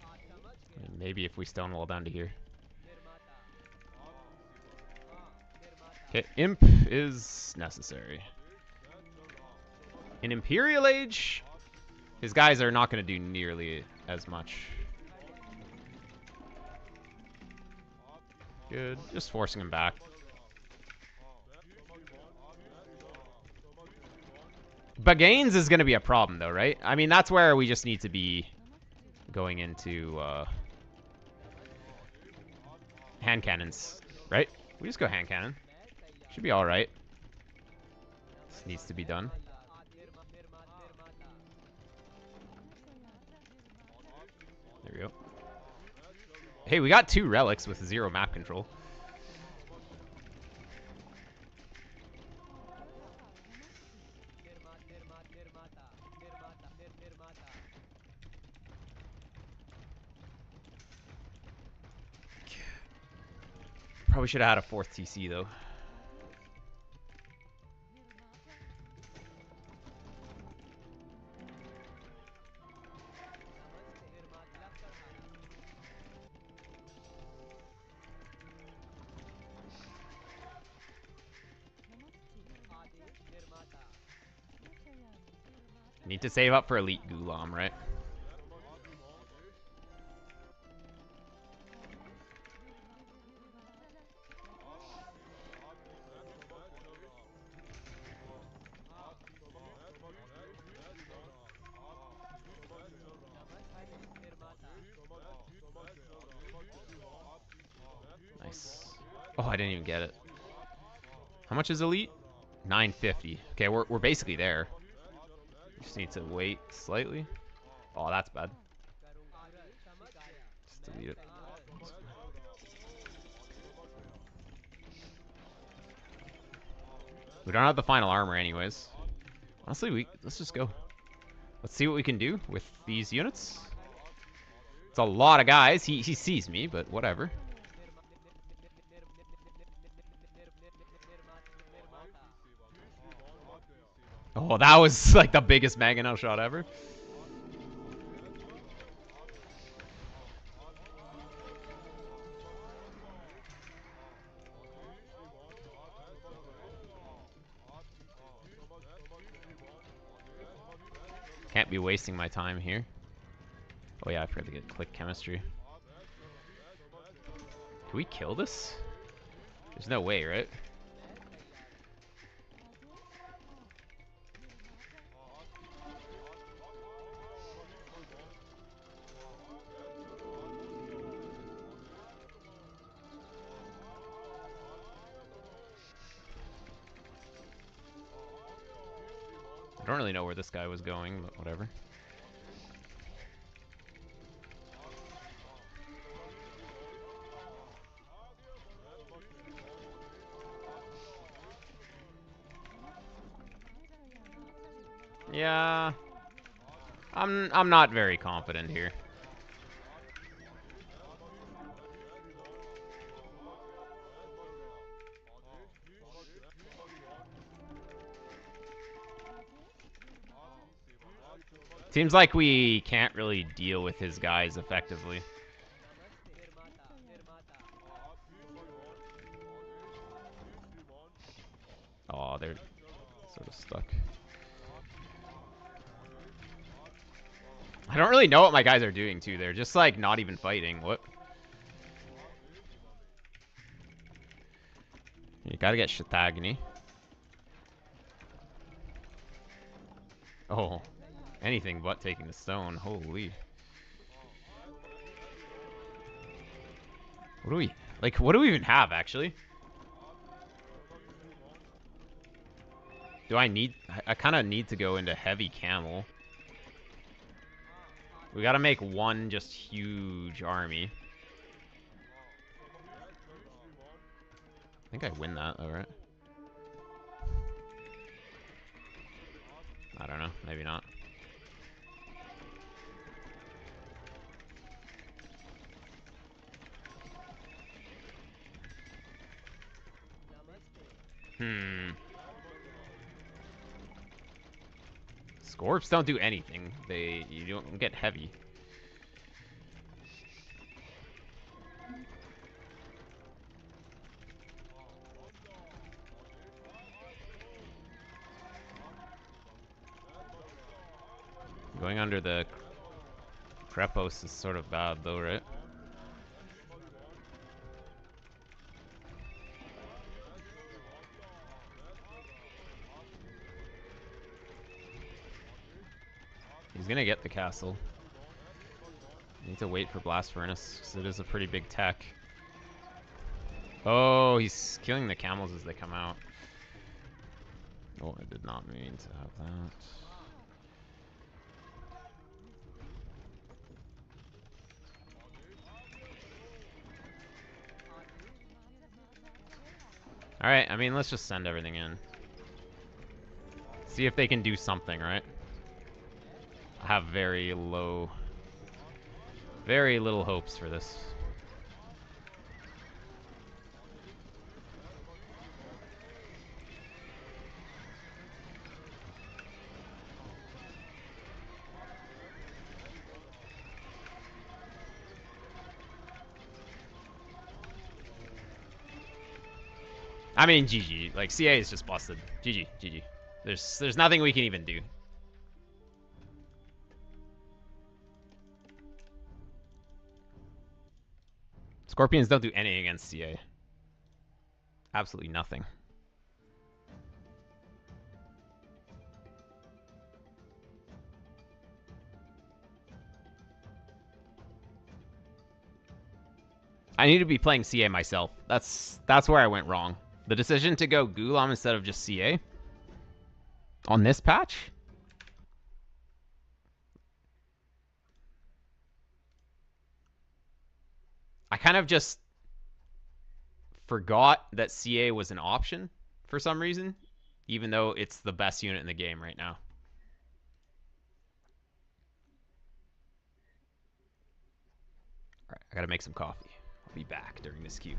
I mean, maybe if we stonewall down to here. Okay, Imp is necessary. In Imperial Age, his guys are not going to do nearly as much. Good, just forcing him back. Bagains is going to be a problem, though, right? I mean, that's where we just need to be going into hand cannons, right? We just go hand cannon. Should be all right. This needs to be done. There we go. Hey, we got 2 relics with 0 map control. Probably should have had a 4th TC though. Need to save up for Elite Gulam, right? Nice. Oh, I didn't even get it. How much is Elite? 950. Okay, we're basically there. Just need to wait slightly. Oh, that's bad. Just delete it. We don't have the final armor anyways. Honestly, let's just go. Let's see what we can do with these units. It's a lot of guys. He sees me, but whatever. Oh, that was like the biggest Magano shot ever. Can't be wasting my time here. Oh yeah, I forgot to get click chemistry. Can we kill this? There's no way, right? I don't really know where this guy was going, but whatever. Yeah. I'm not very confident here. Seems like we can't really deal with his guys effectively. Oh, they're sort of stuck. I don't really know what my guys are doing, too. They're just, like, not even fighting. What? You gotta get Shatagni. Oh. Anything but taking the stone. Holy. What do we... Like, what do we even have, actually? Do I need... I kind of need to go into heavy camel. We gotta make one just huge army. I think I win that, alright. I don't know, maybe not. Scorps don't do anything. You don't get heavy. Going under the Krepos is sort of bad though, right? He's gonna get the castle. Need to wait for Blast Furnace, because it is a pretty big tech. Oh, he's killing the camels as they come out. Oh, I did not mean to have that. Alright, I mean, let's just send everything in. See if they can do something, right? I have very little hopes for this. I mean, GG. Like, CA is just busted. GG, GG. There's nothing we can even do. Scorpions don't do anything against CA. Absolutely nothing. I need to be playing CA myself. That's where I went wrong. The decision to go Gulam instead of just CA on this patch? I kind of just forgot that CA was an option for some reason, even though it's the best unit in the game right now. Alright, I gotta make some coffee. I'll be back during this queue.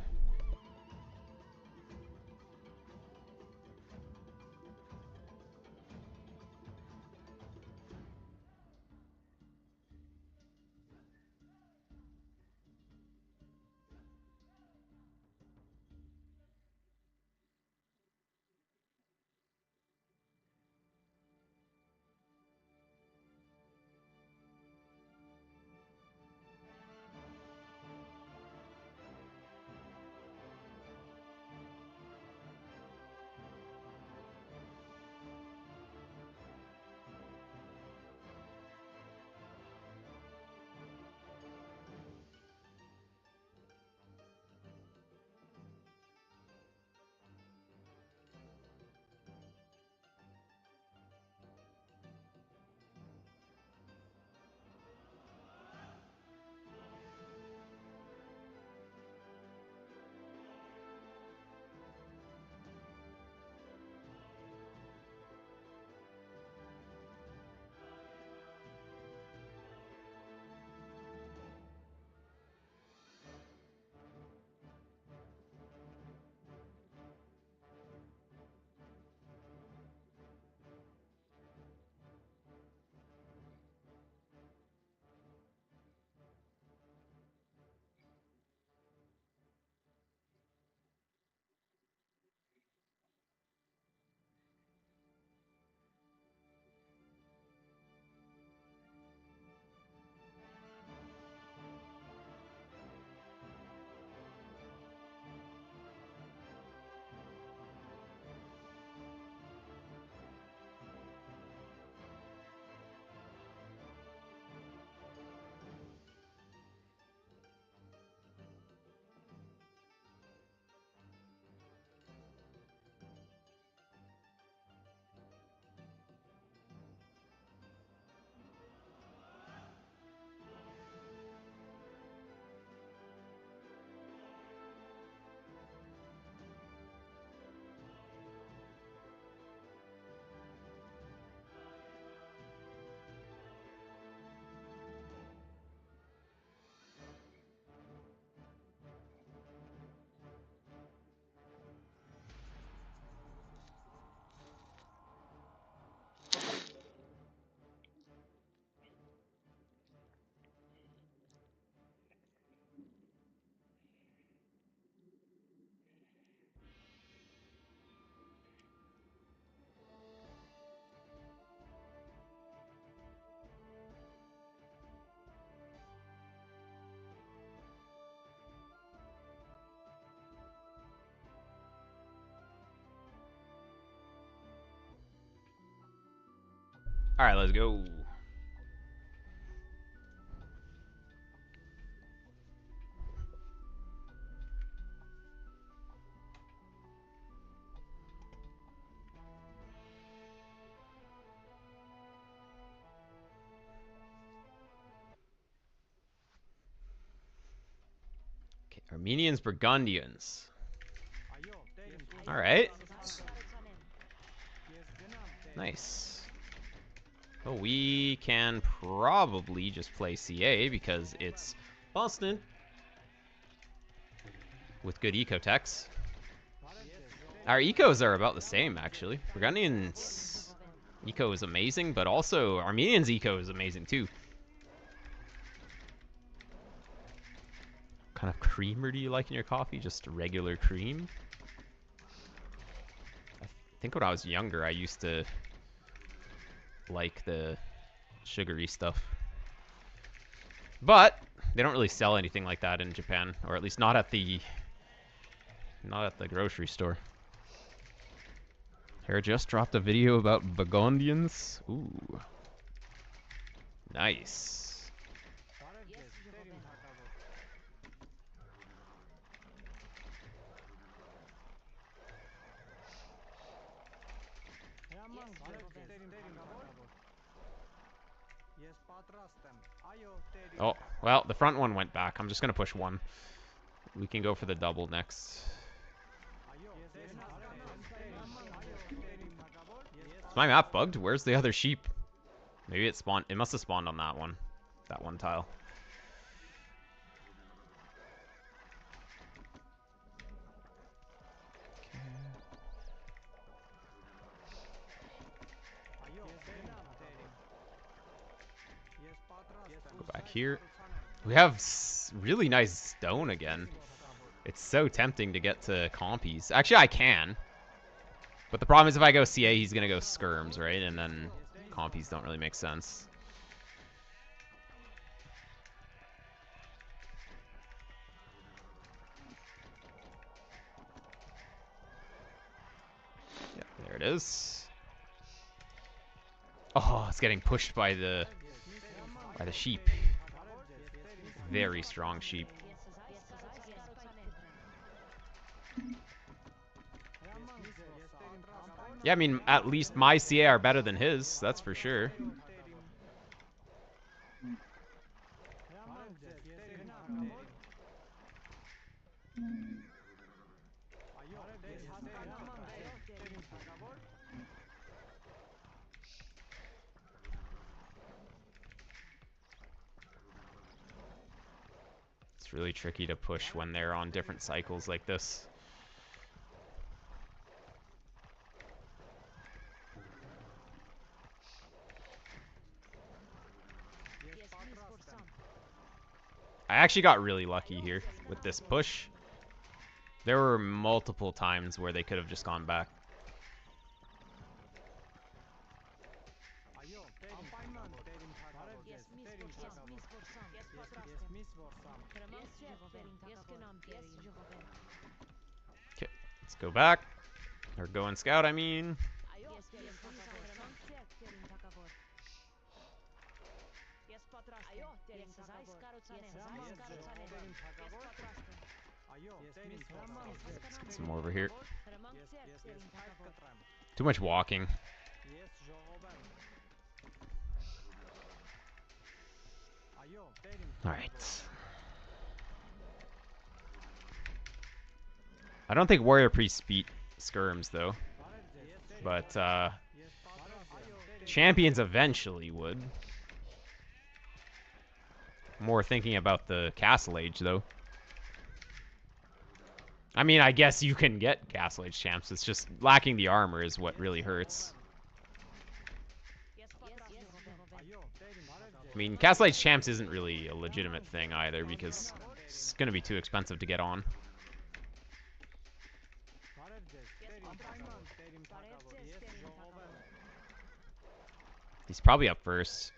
All right, let's go. Okay, Armenians, Burgundians. All right. Nice. Well, we can probably just play CA because it's Boston with good eco techs. Our ecos are about the same, actually. Burgundians' eco is amazing, but also Armenians' eco is amazing too. What kind of creamer do you like in your coffee? Just regular cream? I think when I was younger, I used to like the sugary stuff. But They don't really sell anything like that in Japan, or at least not at the grocery store. Here just dropped a video about Burgundians. Ooh. Nice. Oh, well, the front one went back. I'm just going to push one. We can go for the double next. Is my map bugged? Where's the other sheep? Maybe it spawned. It must have spawned on that one. That one tile. Go back here. We have really nice stone again. It's so tempting to get to compies. Actually, I can. But the problem is if I go CA, he's going to go skirms, right? And then compies don't really make sense. Yeah, there it is. Oh, it's getting pushed by the sheep. Very strong sheep. Yeah, I mean, at least my CA are better than his, that's for sure. It's really tricky to push when they're on different cycles like this. I actually got really lucky here with this push. There were multiple times where they could have just gone back. Okay, let's go back. Or go and scout, I mean. Let's get some more over here. Too much walking. Alright. I don't think Warrior Priest beat skirms though. But champions eventually would. More thinking about the Castle Age though. I mean, I guess you can get Castle Age champs. It's just lacking the armor is what really hurts. I mean, Castle Age champs isn't really a legitimate thing either because it's going to be too expensive to get on. He's probably up first.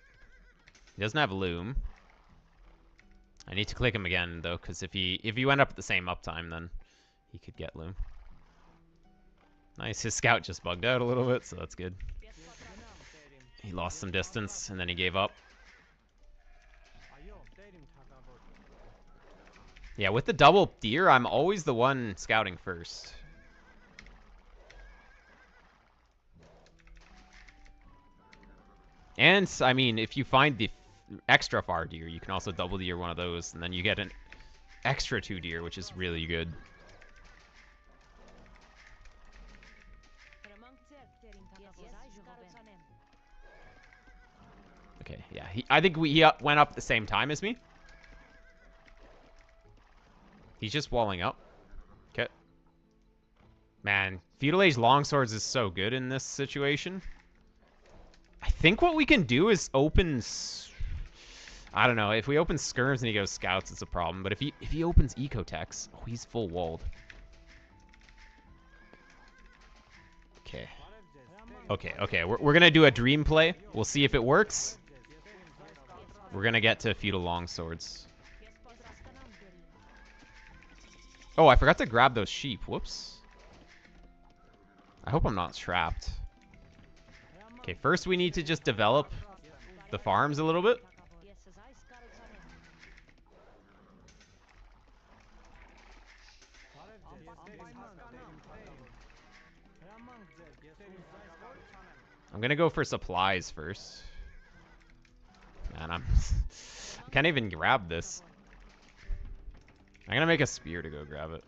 He doesn't have Loom. I need to click him again though, because if you end up at the same uptime, then he could get Loom. Nice, his scout just bugged out a little bit, so that's good. He lost some distance, and then he gave up. Yeah, with the double deer, I'm always the one scouting first. And, I mean, if you find the extra far deer, you can also double deer one of those, and then you get an extra 2 deer, which is really good. Okay, yeah, I think he went up at the same time as me. He's just walling up. Okay. Man, Feudal Age Longswords is so good in this situation. I think what we can do is open... I don't know. If we open skirms and he goes scouts, it's a problem. But if he opens ecotechs, oh, he's full walled. Okay. Okay. We're gonna do a dream play. We'll see if it works. We're gonna get to Feudal Longswords. Oh, I forgot to grab those sheep. Whoops. I hope I'm not trapped. Okay, first we need to just develop the farms a little bit. I'm gonna go for supplies first. Man, I can't even grab this. I'm gonna make a spear to go grab it.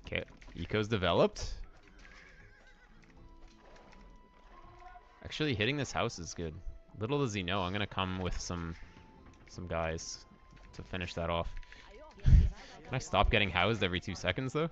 Okay, eco's developed. Actually, hitting this house is good. Little does he know, I'm gonna come with some guys to finish that off. Can I stop getting housed every 2 seconds though?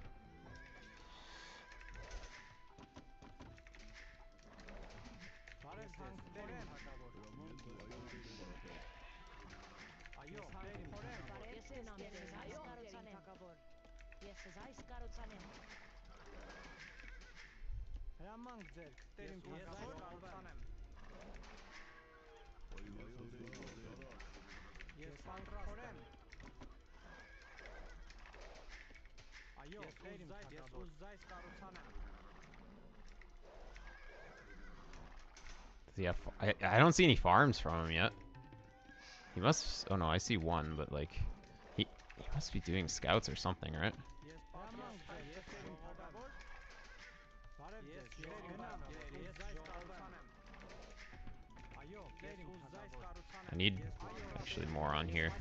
Does he have, I don't see any farms from him yet. He must, oh no, I see one, but like, he must be doing scouts or something, right? I need actually more on here.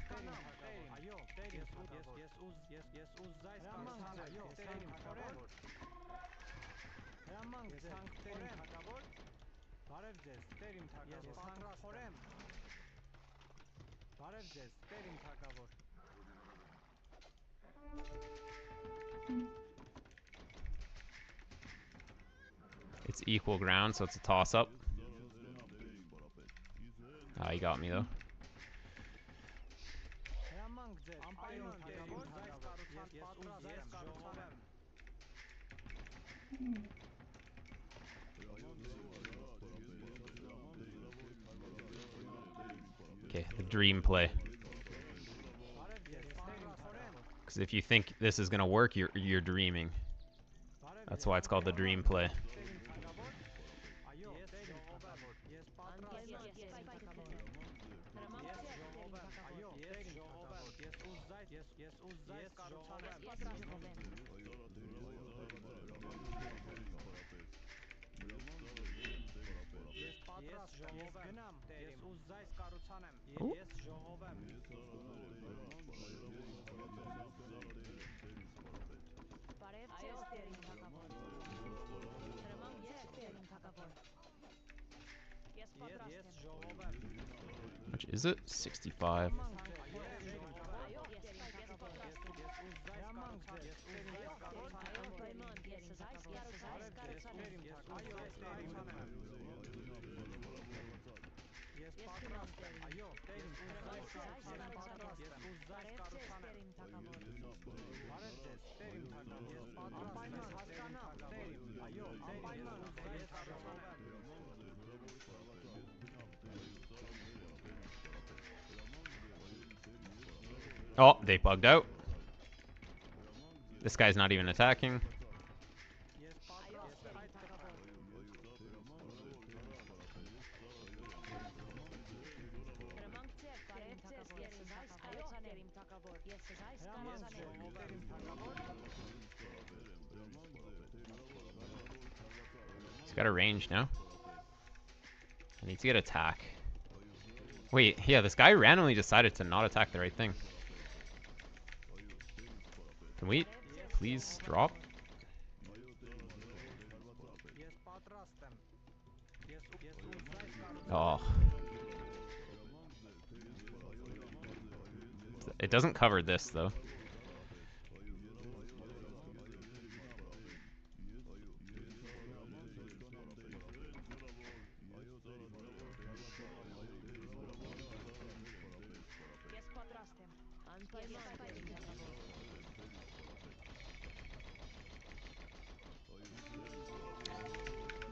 It's equal ground, so it's a toss-up. Ah, he got me though. Okay, the dream play. Because if you think this is gonna work, you're dreaming. That's why it's called the dream play. Ooh. How much is it? 65. Oh, they bugged out. This guy's not even attacking. He's got a range now. I need to get attack. Wait, yeah, this guy randomly decided to not attack the right thing. Can we please drop? Oh. It doesn't cover this, though.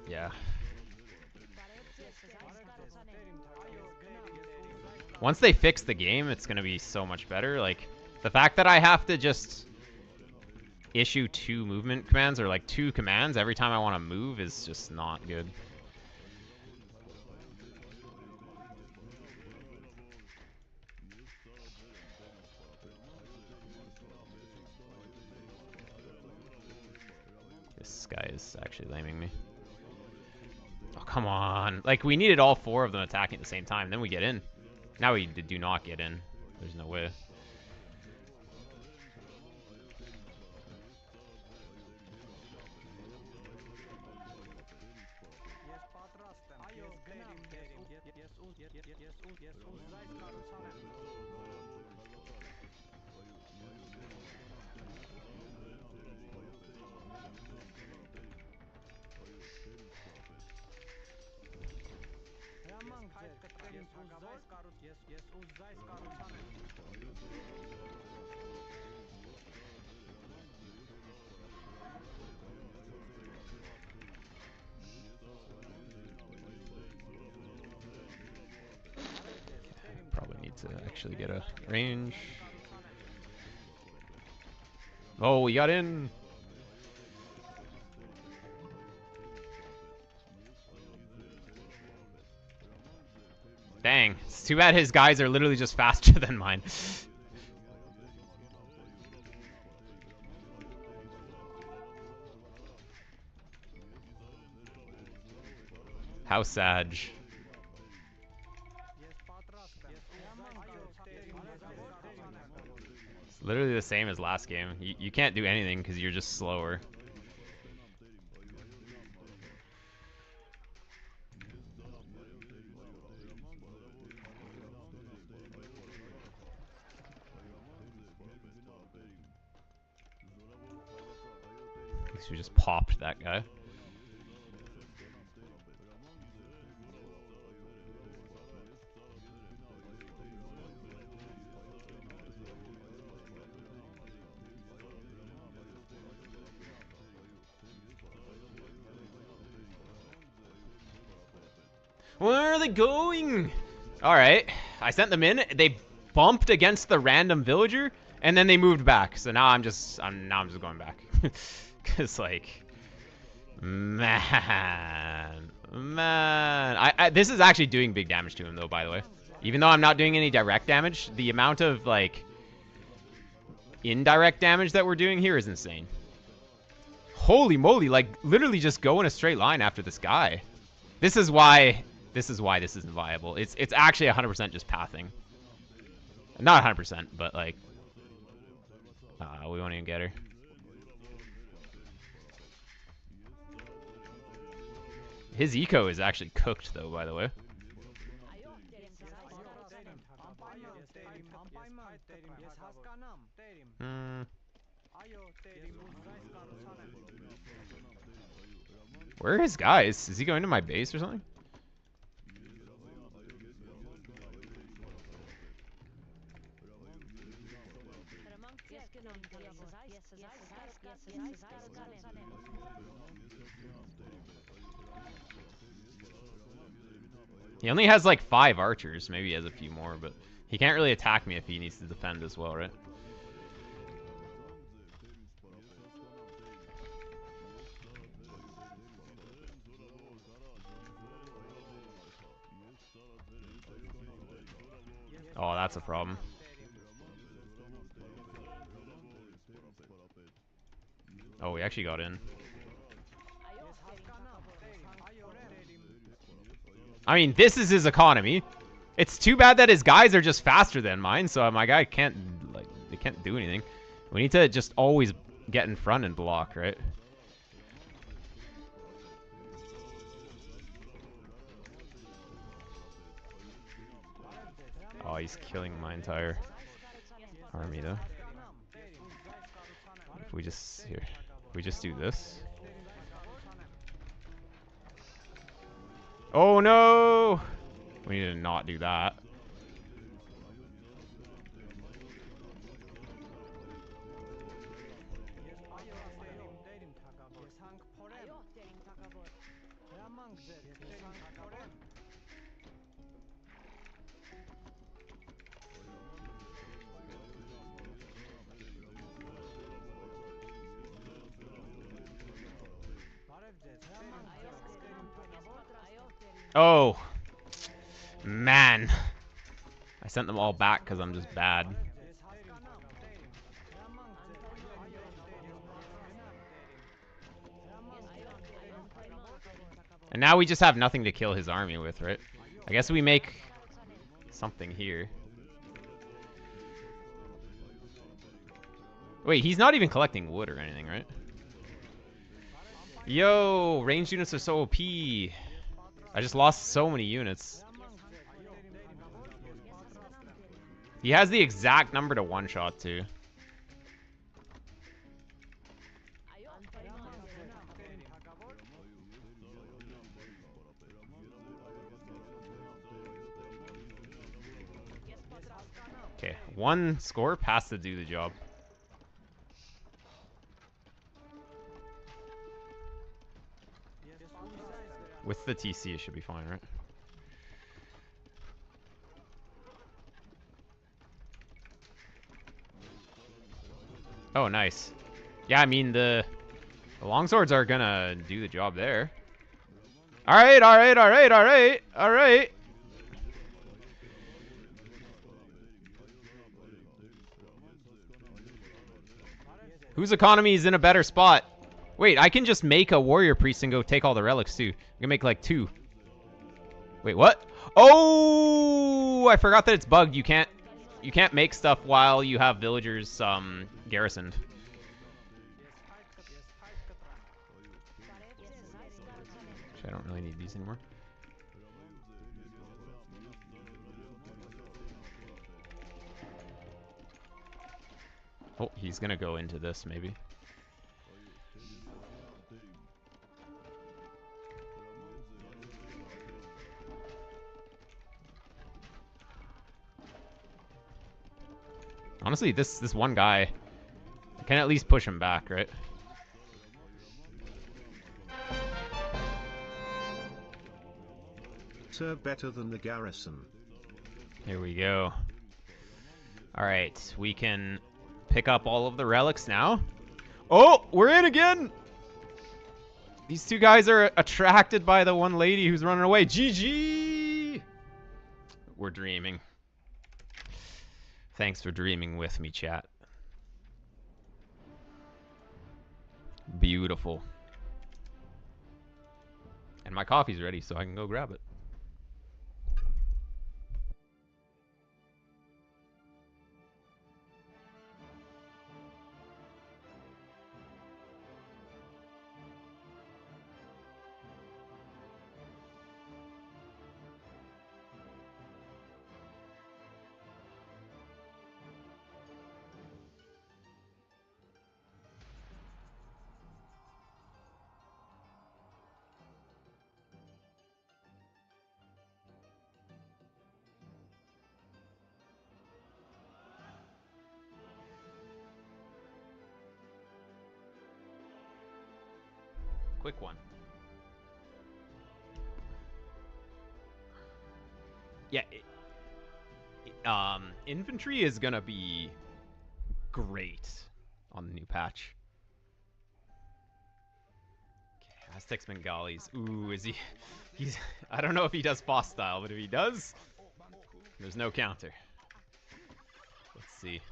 Yeah. Once they fix the game, it's gonna be so much better. Like, the fact that I have to just issue 2 movement commands, or like 2 commands every time I want to move, is just not good. This guy is actually laming me. Oh, come on. Like, we needed all 4 of them attacking at the same time, then we get in. Now we do not get in. There's no way. Probably need to actually get a range. Oh, we got in. Dang. It's too bad his guys are literally just faster than mine. How sad. It's literally the same as last game. You can't do anything because you're just slower. At least we just popped that guy. Where are they going? Alright, I sent them in. They bumped against the random villager, and then they moved back. So now I'm just going back. Cause like, man, this is actually doing big damage to him though. By the way, even though I'm not doing any direct damage, the amount of like indirect damage that we're doing here is insane. Holy moly! Like literally just go in a straight line after this guy. This is why this isn't viable. It's actually 100% just pathing. Not 100%, but like, we won't even get her. His eco is actually cooked though, by the way. Where are his guys? Is he going to my base or something? He only has like 5 archers. Maybe he has a few more, but he can't really attack me if he needs to defend as well, right? Oh, that's a problem. Oh, we actually got in. I mean, this is his economy. It's too bad that his guys are just faster than mine, so my guy can't, like, they can't do anything. We need to just always get in front and block, right? Oh, he's killing my entire army, though. If we just, here, if we just do this. Oh no! We need to not do that. Oh. Man. I sent them all back because I'm just bad. And now we just have nothing to kill his army with, right? I guess we make something here. Wait, he's not even collecting wood or anything, right? Yo, ranged units are so OP. I just lost so many units. He has the exact number to one-shot, too. Okay, one score has to do the job. With the TC, it should be fine, right? Oh, nice. Yeah, I mean, the longswords are gonna do the job there. Alright, alright, alright, alright, alright. Whose economy is in a better spot? Wait, I can just make a warrior priest and go take all the relics too. I can make like 2. Wait, what? Oh, I forgot that it's bugged. You can't make stuff while you have villagers garrisoned. Actually, I don't really need these anymore. Oh, he's gonna go into this maybe. Honestly, this one guy, I can at least push him back, right? Serve better than the Garrison. Here we go. Alright, we can pick up all of the relics now. Oh, we're in again! These two guys are attracted by the one lady who's running away. GG! We're dreaming. Thanks for dreaming with me, chat. Beautiful. And my coffee's ready, so I can go grab it. Quick one. Yeah, infantry is gonna be great on the new patch. Okay, Aztecs Bengalis. Ooh, is he? I don't know if he does boss style, but if he does, there's no counter. Let's see.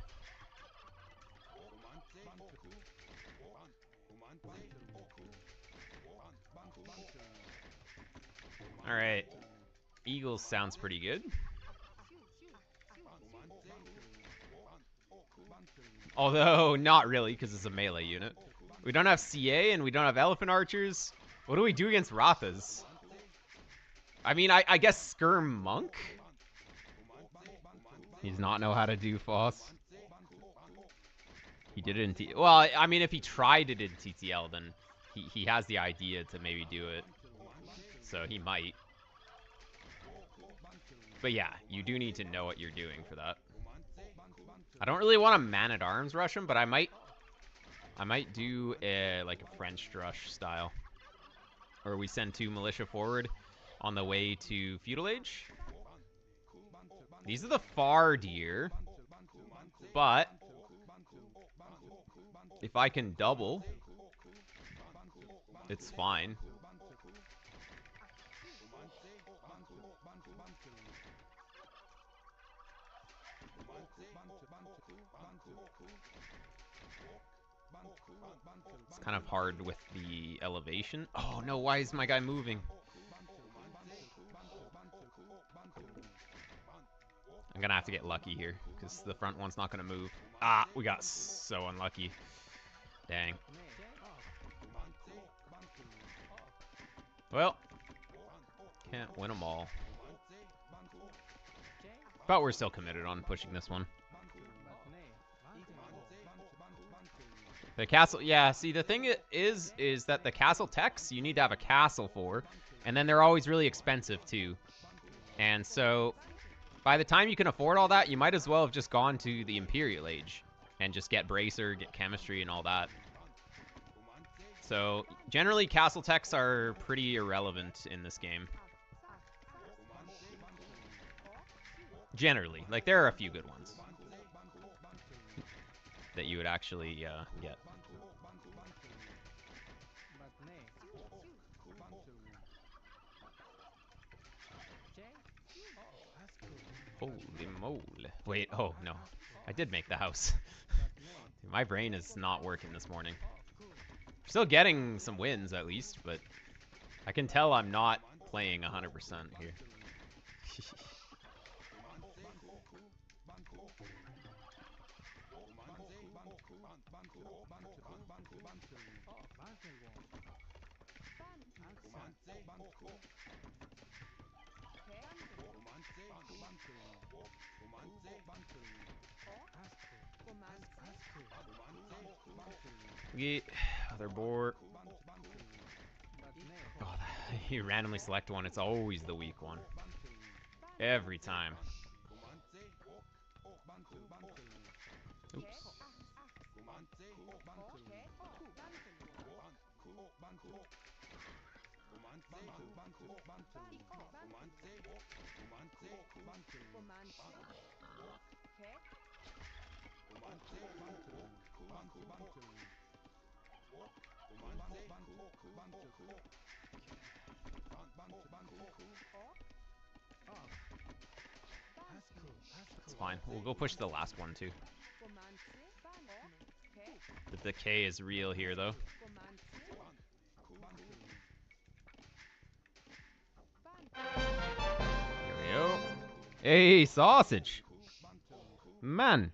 All right, Eagles sounds pretty good. Although, not really, because it's a melee unit. We don't have CA, and we don't have Elephant Archers. What do we do against Rathas? I mean, I guess Skirm Monk? He does not know how to do Foss. He did it in T... Well, I mean, if he tried it in TTL, then he has the idea to maybe do it. So he might. But yeah, you do need to know what you're doing for that. I don't really want to man-at-arms rush him, but I might do like a French rush style. Or we send 2 militia forward on the way to Feudal Age. These are the far deer. But if I can double, it's fine. It's kind of hard with the elevation. Oh no, why is my guy moving? I'm gonna have to get lucky here, because the front one's not gonna move. Ah, we got so unlucky. Dang. Well, can't win them all. But we're still committed on pushing this one. The castle, yeah, see, the thing is that the castle techs, you need to have a castle for, and then they're always really expensive, too. And so, by the time you can afford all that, you might as well have just gone to the Imperial Age, and just get Bracer, get Chemistry, and all that. So, generally, castle techs are pretty irrelevant in this game. Generally. Like, there are a few good ones that you would actually get. Holy moly. Wait, oh, no. I did make the house. My brain is not working this morning. Still getting some wins, at least, but I can tell I'm not playing 100% here. Other board. Oh, you randomly select one, it's always the weak one. Every time. Oops. It's fine. We'll go push the last one too. The decay is real here though. Here we go. Hey, sausage! Man!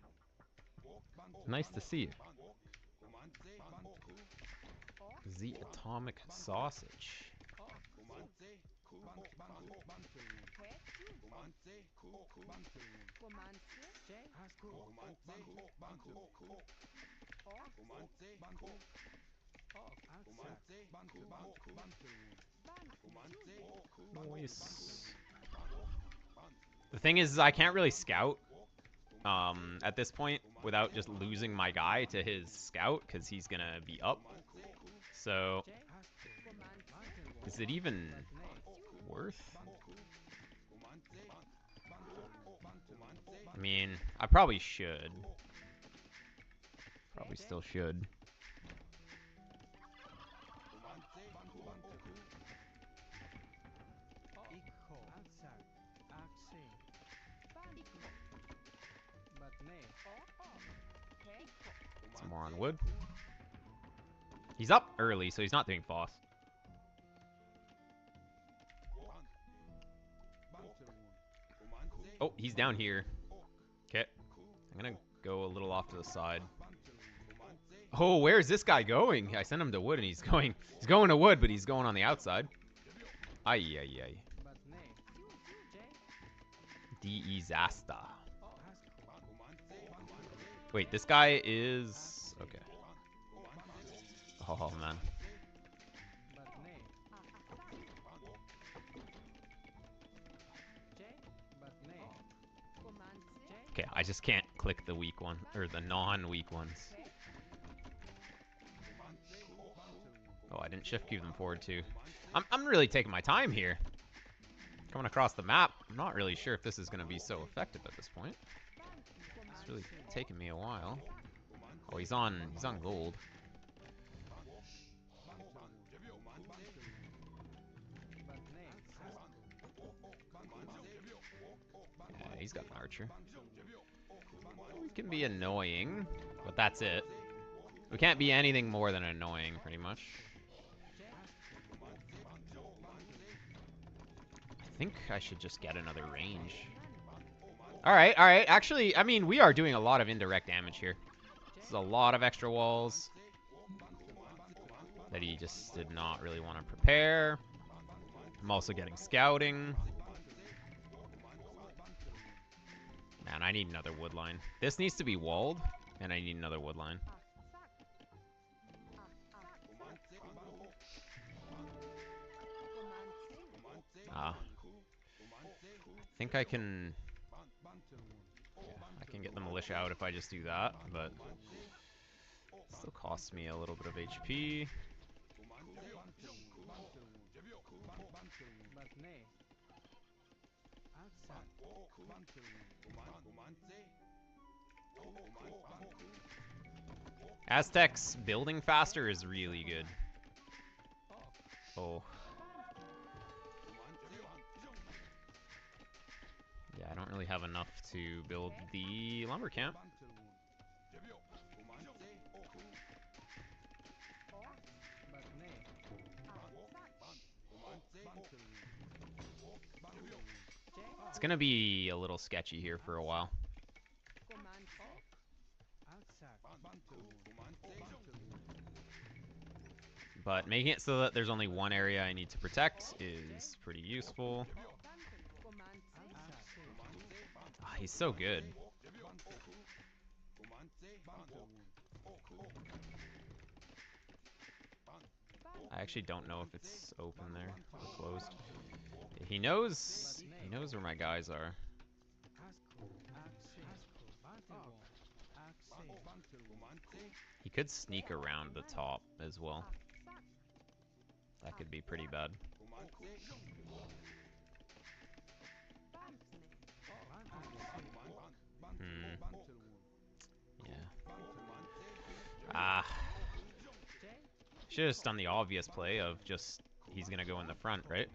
Nice to see you. The atomic sausage. Nice. The thing is, I can't really scout at this point without just losing my guy to his scout, because he's gonna be up. So, is it even worth? I mean, I probably should. Probably still should. Some more on wood. He's up early, so he's not doing Foss. Oh, he's down here. Okay. I'm gonna go a little off to the side. Oh, where's this guy going? I sent him to wood and he's going to wood, but he's going on the outside. Ay, ay, ay. Disaster. Wait, this guy is... Okay. Oh, man. Okay, I just can't click the weak one, or the non-weak ones. Oh, I didn't shift cube them forward too. I'm really taking my time here. Coming across the map, I'm not really sure if this is going to be so effective at this point. It's really taking me a while. Oh, he's on gold. He's got an archer. We can be annoying, but that's it. We can't be anything more than annoying, pretty much. I think I should just get another range. Alright, alright. Actually, I mean, we are doing a lot of indirect damage here. This is a lot of extra walls that he just did not really want to prepare. I'm also getting scouting. Man, I need another wood line. This needs to be walled, and I need another wood line. I think I can... Yeah, I can get the militia out if I just do that, but... It still costs me a little bit of HP. Aztecs building faster is really good. Oh. Yeah, I don't really have enough to build the lumber camp. It's gonna be a little sketchy here for a while. But making it so that there's only one area I need to protect is pretty useful. Oh, he's so good. I actually don't know if it's open there or closed. He knows where my guys are. He could sneak around the top as well. That could be pretty bad. Yeah. Should have just done the obvious play of just he's gonna go in the front, right?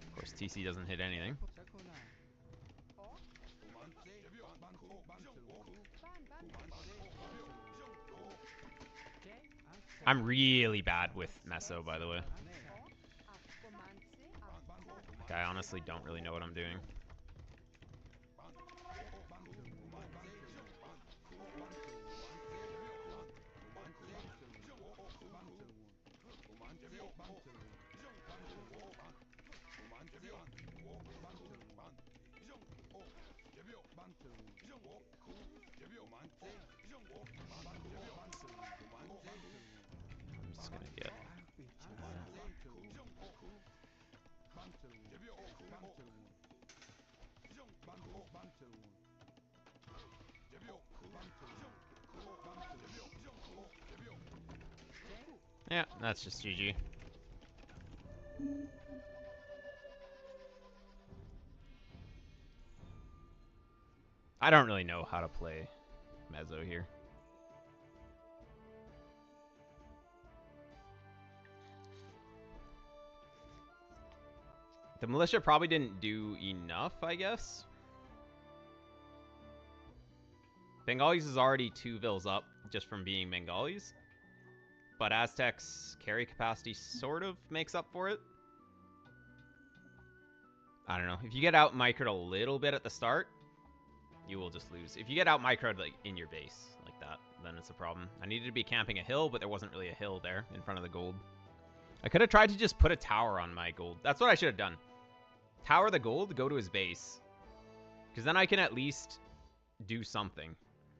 Of course, TC doesn't hit anything. I'm really bad with Meso, by the way. Like, I honestly don't really know what I'm doing. I'm just gonna get... Yeah, that's just GG. I don't really know how to play Mezzo here. The militia probably didn't do enough, I guess. Bengalis is already 2 vills up just from being Bengalis. But Aztecs' carry capacity sort of makes up for it. I don't know. If you get out microed a little bit at the start, you will just lose. If you get out microed like in your base like that, then it's a problem. I needed to be camping a hill, but there wasn't really a hill there in front of the gold. I could have tried to just put a tower on my gold. That's what I should have done. Tower the gold, go to his base. Because then I can at least do something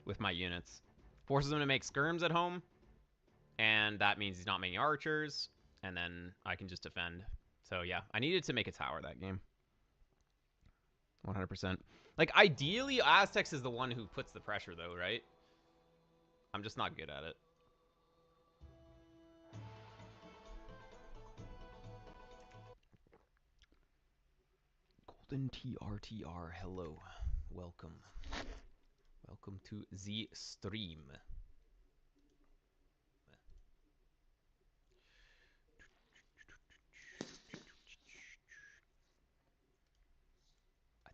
with my units. Forces him to make skirms at home. And that means he's not making archers. And then I can just defend. So yeah, I needed to make a tower that game. 100%. Like, ideally, Aztecs is the one who puts the pressure, though, right? I'm just not good at it. Golden TRTR, hello. Welcome. Welcome to the stream.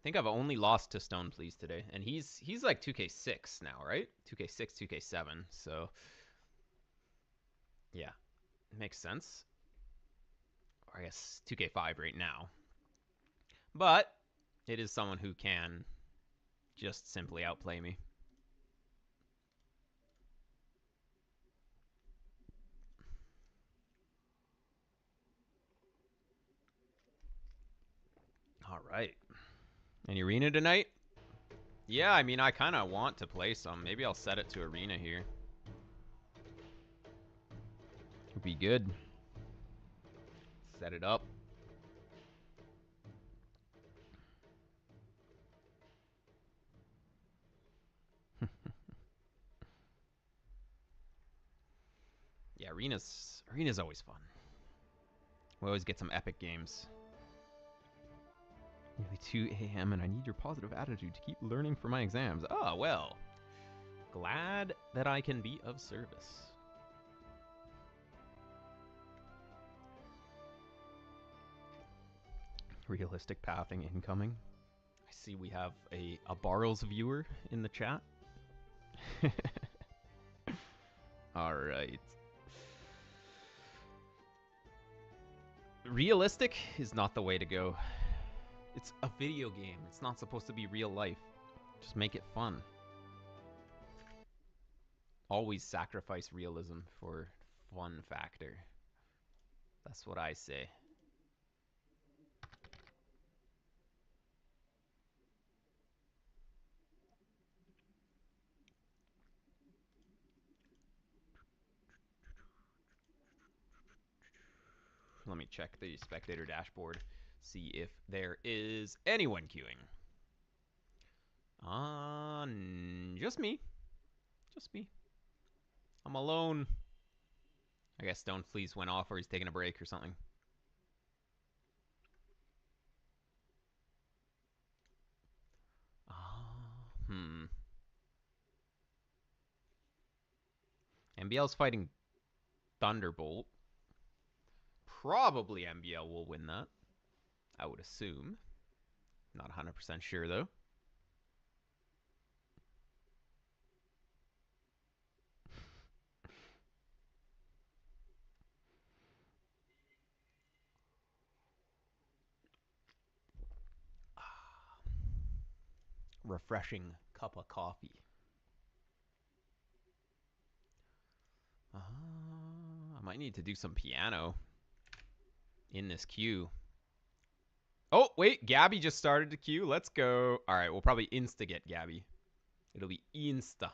think I've only lost to Stone Please today, and he's like 2K6 now, right? 2K6, 2K7, so yeah, it makes sense. Or I guess 2K5 right now. But it is someone who can just simply outplay me. All right. Any arena tonight? Yeah, I mean, I kind of want to play some. Maybe I'll set it to arena here. Would be good. Set it up. Yeah, arena's always fun. We always get some epic games. Nearly 2 a.m. and I need your positive attitude to keep learning for my exams. Oh, well. Glad that I can be of service. Realistic pathing incoming. I see we have a Barles viewer in the chat. Alright. Realistic is not the way to go. It's a video game. It's not supposed to be real life. Just make it fun. Always sacrifice realism for fun factor. That's what I say. Let me check the spectator dashboard. See if there is anyone queuing. Just me. Just me. I'm alone. I guess Stone Fleece went off or he's taking a break or something. MBL's fighting Thunderbolt. Probably MBL will win that. I would assume. Not 100% sure though. Refreshing cup of coffee. I might need to do some piano in this queue. Oh, wait, Gabby just started the queue. Let's go. All right, we'll probably insta-get Gabby. It'll be insta.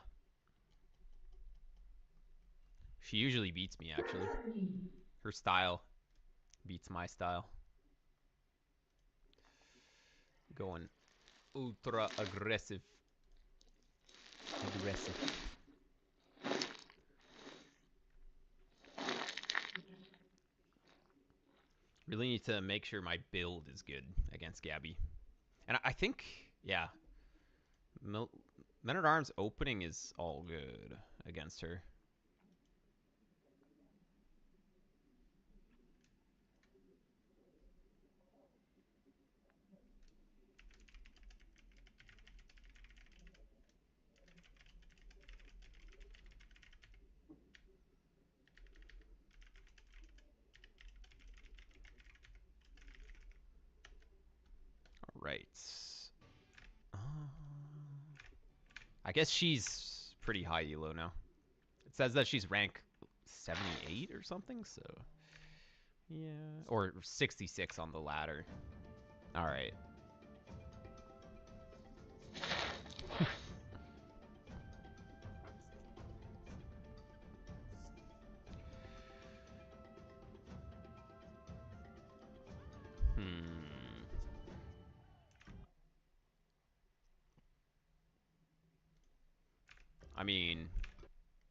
She usually beats me, actually. Her style beats my style. Going ultra aggressive. Really need to make sure my build is good against Gabby. And I think, yeah, Men at Arms opening is all good against her. Right. I guess she's pretty high elo now. It says that she's rank 78 or something, so yeah, or 66 on the ladder. All right. I mean,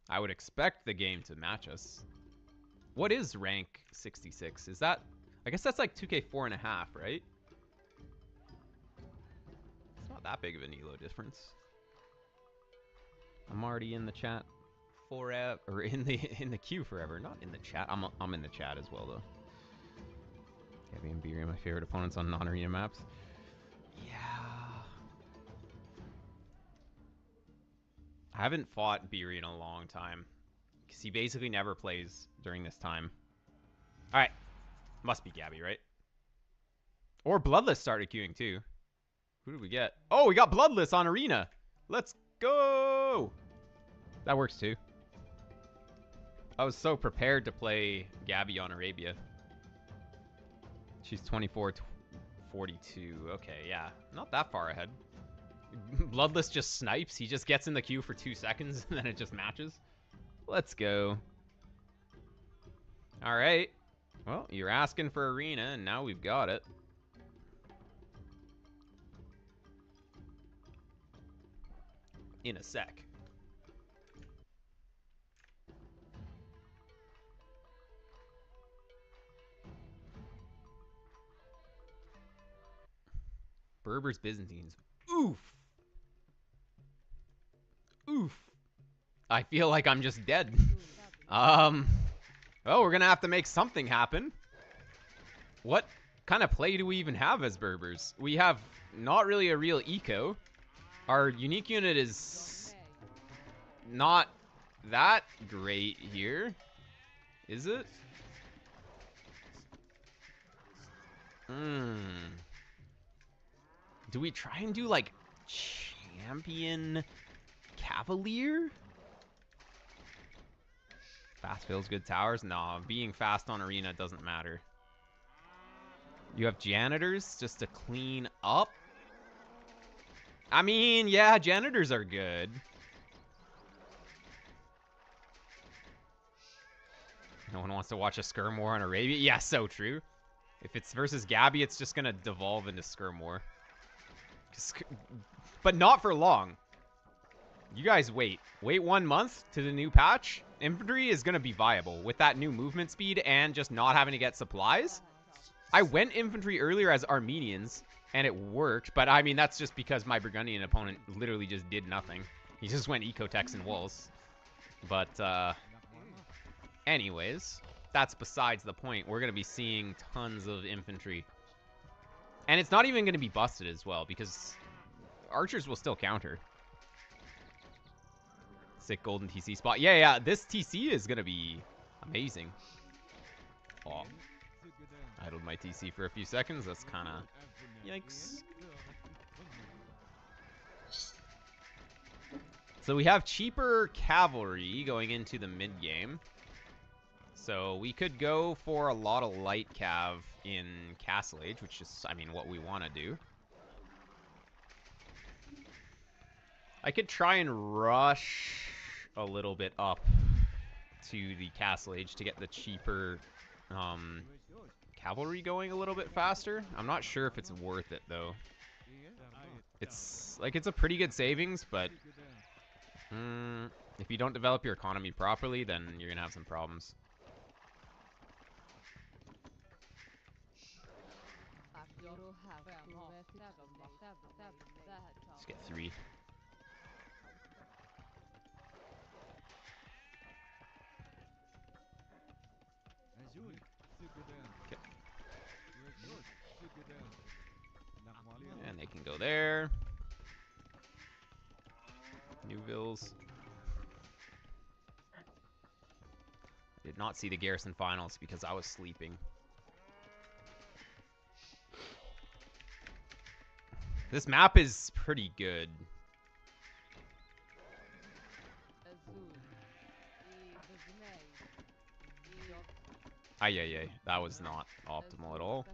I would expect the game to match us. What is rank 66? Is that... I guess that's like 2K4.5, right? It's not that big of an elo difference. I'm already in the chat forever, or in the queue forever. Not in the chat. I'm in the chat as well, though. Gabby and Beery are my favorite opponents on non-arena maps. Yeah. I haven't fought Beery in a long time. Because he basically never plays during this time. Alright. Must be Gabby, right? Or Bloodless started queuing too. Who did we get? Oh, we got Bloodless on Arena. Let's go! That works too. I was so prepared to play Gabby on Arabia. She's 24, 42. Okay, yeah. Not that far ahead. Bloodless just snipes. He just gets in the queue for 2 seconds and then it just matches. Let's go. Alright. Well, you're asking for Arena and now we've got it. In a sec. Berbers Byzantines. Oof. Oof. I feel like I'm just dead. Well, we're gonna have to make something happen. What kind of play do we even have as Berbers? We have not really a real eco. Our unique unit is not that great here. Is it? Do we try and do like champion cavalier? Fast builds good towers? No, being fast on arena doesn't matter. You have janitors just to clean up? I mean, yeah, janitors are good. No one wants to watch a Skirm War on Arabia? Yeah, so true. If it's versus Gabby, it's just gonna devolve into Skirm War. But not for long. You guys wait. Wait 1 month to the new patch. Infantry is gonna be viable with that new movement speed and just not having to get supplies. I went infantry earlier as Armenians, and it worked, but I mean, that's just because my Burgundian opponent literally just did nothing. He just went Ecotex and Walls. But, anyways, that's besides the point. We're going to be seeing tons of infantry. And it's not even going to be busted as well, because archers will still counter. Sick golden TC spot. Yeah, this TC is going to be amazing. Oh. Idled my TC for a few seconds. That's kind of... Yikes. So we have cheaper cavalry going into the mid-game. So we could go for a lot of light cav in Castle Age, which is, I mean, what we want to do. I could try and rush a little bit up to the Castle Age to get the cheaper cavalry going a little bit faster. I'm not sure if it's worth it, though. It's, like, it's a pretty good savings, but if you don't develop your economy properly, then you're going to have some problems. Let's get 3. Okay. And they can go there. Newvilles. I did not see the Garrison finals because I was sleeping. This map is pretty good. Ay, that was not optimal at all.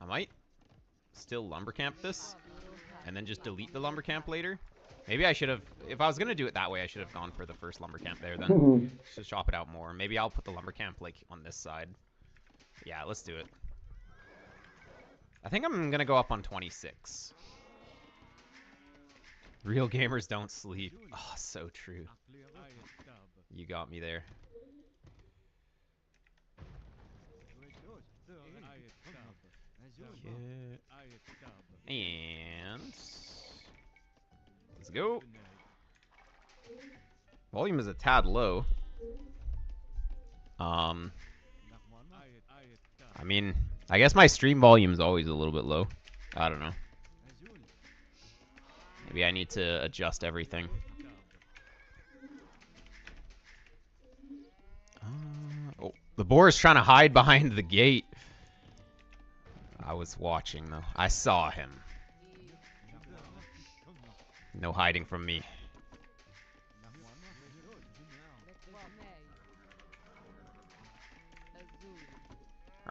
I might still lumber camp this and then just delete the lumber camp later. Maybe I should have, if I was going to do it that way, I should have gone for the first lumber camp there then. Just chop it out more. Maybe I'll put the lumber camp like on this side. Yeah, let's do it. I think I'm going to go up on 26. Real gamers don't sleep. Oh, so true. You got me there. Okay. And let's go. Volume is a tad low. I mean, I guess my stream volume is always a little bit low. I don't know. Maybe I need to adjust everything. Oh, the boar is trying to hide behind the gate. I was watching, though. I saw him. No hiding from me.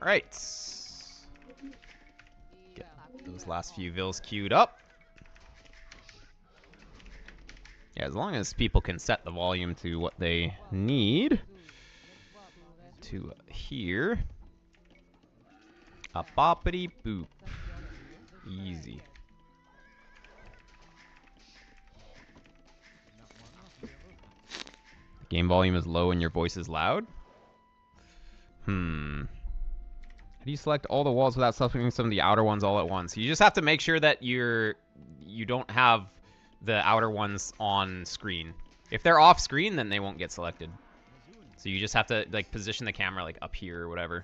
All right. Get those last few vills queued up. Yeah, as long as people can set the volume to what they need to hear. A boppity boop. Easy. Game volume is low and your voice is loud? How do you select all the walls without selecting some of the outer ones all at once? You just have to make sure that you don't have the outer ones on screen. If they're off screen, then they won't get selected. So you just have to like position the camera like up here or whatever.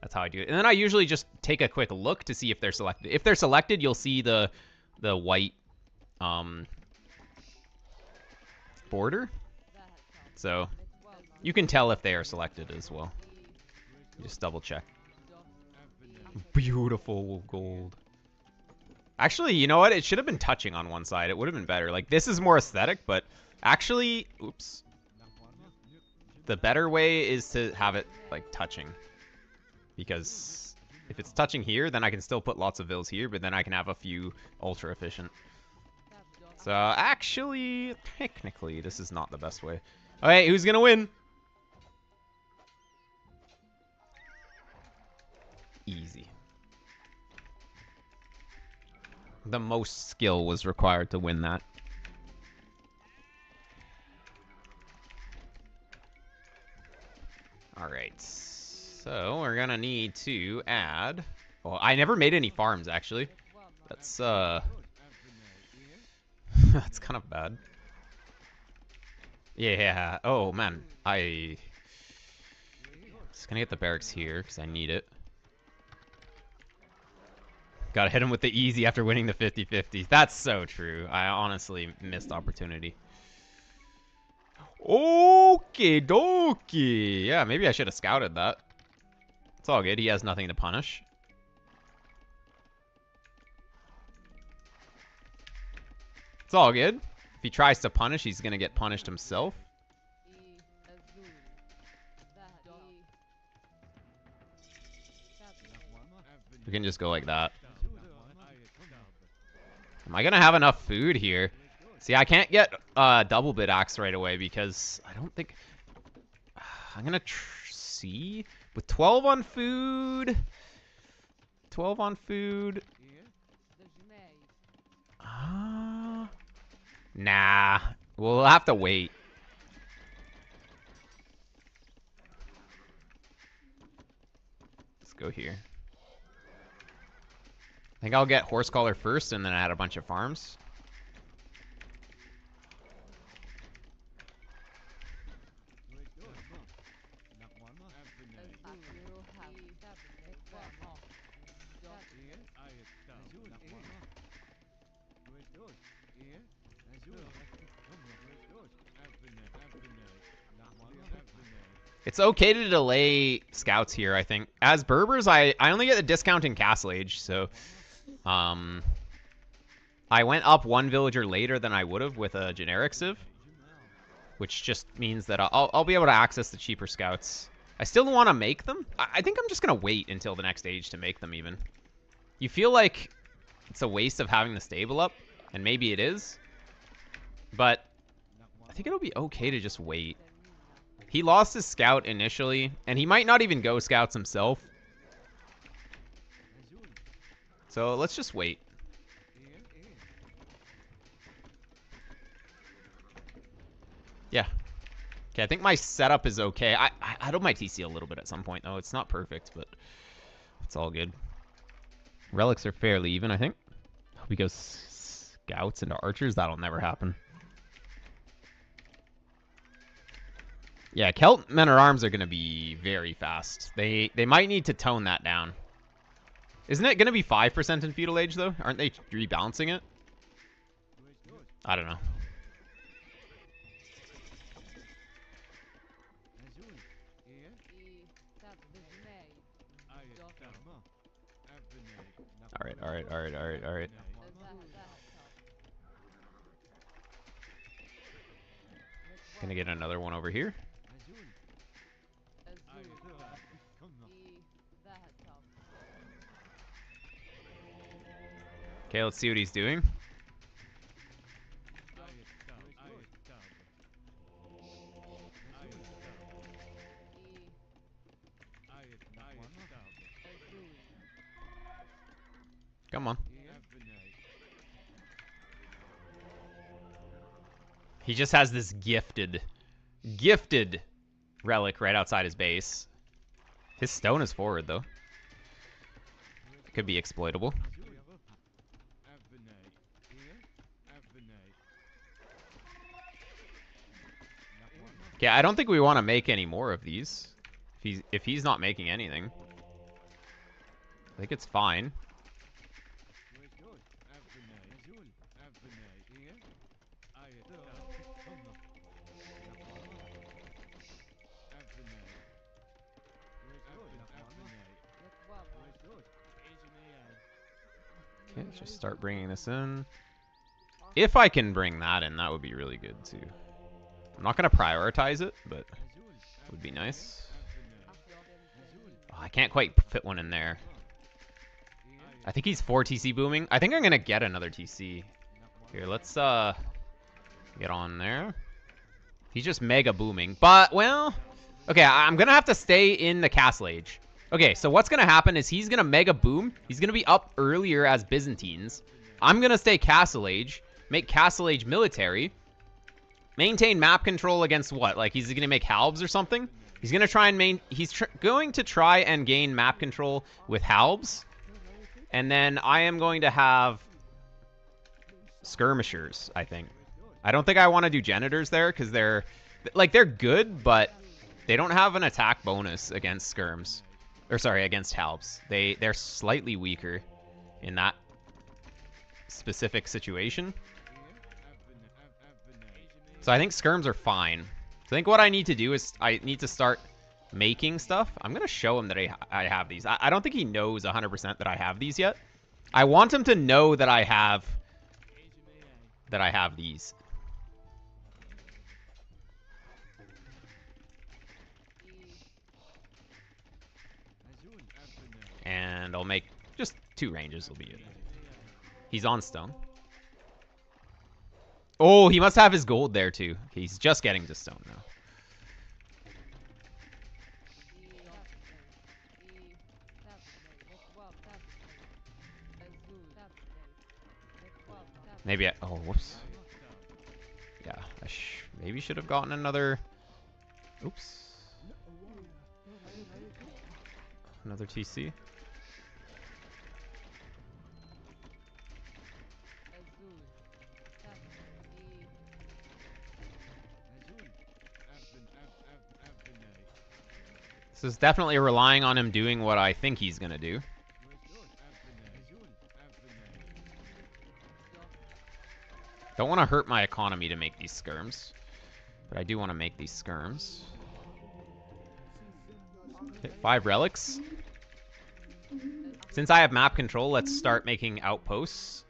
That's how I do it. And then I usually just take a quick look to see if they're selected. If they're selected, you'll see the white border. So you can tell if they are selected as well. Just double check. Beautiful gold. Actually, you know what? It should have been touching on one side. It would have been better. Like, this is more aesthetic, but actually, oops. The better way is to have it, like, touching. Because if it's touching here, then I can still put lots of vills here, but then I can have a few ultra efficient. So, actually, technically, this is not the best way. Okay, who's gonna win? Easy. The most skill was required to win that. Alright, so we're gonna need to add... Well, I never made any farms, actually. That's, that's kind of bad. Yeah, oh man, just gonna get the barracks here, because I need it. Gotta hit him with the easy after winning the 50-50. That's so true. I honestly missed opportunity. Okay, dokie. Yeah, maybe I should have scouted that. It's all good. He has nothing to punish. It's all good. If he tries to punish, he's gonna get punished himself. We can just go like that. Am I gonna have enough food here? See, I can't get double bit axe right away because I don't think... I'm gonna see? With 12 on food... 12 on food... Nah. We'll have to wait. Let's go here. I think I'll get horse collar first and then add a bunch of farms. It's okay to delay scouts here, I think. As Berbers, I only get the discount in Castle Age, so... I went up one villager later than I would have with a generic civ. Which just means that I'll be able to access the cheaper scouts. I still want to make them. I think I'm just going to wait until the next age to make them even. You feel like it's a waste of having the stable up, and maybe it is. But I think it'll be okay to just wait. He lost his scout initially, and he might not even go scouts himself. So let's just wait. Yeah. Okay, I think my setup is okay. I don't my TC a little bit at some point, though. It's not perfect, but it's all good. Relics are fairly even, I think. Hope he goes scouts into archers. That'll never happen. Yeah, Celt men at arms are gonna be very fast. They might need to tone that down. Isn't it gonna be 5% in feudal age though? Aren't they rebalancing it? I don't know. Alright. Gonna get another one over here. Okay, let's see what he's doing. Come on. He just has this gifted relic right outside his base. His stone is forward, though. Could be exploitable. Okay, I don't think we want to make any more of these. If he's not making anything. I think it's fine. Okay, let's just start bringing this in. If I can bring that in, that would be really good, too. I'm not going to prioritize it, but it would be nice. Oh, I can't quite fit one in there. I think he's 4 TC booming. I think I'm going to get another TC. Here, let's get on there. He's just mega booming. But, well... Okay, I'm going to have to stay in the Castle Age. Okay, so what's going to happen is he's going to mega boom. He's going to be up earlier as Byzantines. I'm going to stay Castle Age. Make Castle Age military. Maintain map control against what? Like, he's going to make halbs or something? He's going to try and going to try and gain map control with halbs. And then I am going to have skirmishers, I think. I don't think I want to do janitors there because they're good, but they don't have an attack bonus against skirms. Or sorry, against halbs. They're slightly weaker in that specific situation. So I think skirms are fine. So I think what I need to do is I need to start making stuff. I'm going to show him that I have these. I don't think he knows 100% that I have these yet. I want him to know that I have these. And I'll make just 2 ranges will be it. He's on stone. Oh, he must have his gold there too. Okay, he's just getting to stone now. Maybe oh, whoops. Yeah, I maybe should have gotten another... Oops. Another TC. This is definitely relying on him doing what I think he's going to do. Don't want to hurt my economy to make these skirms. But I do want to make these skirms. Okay, 5 relics. Since I have map control, let's start making outposts.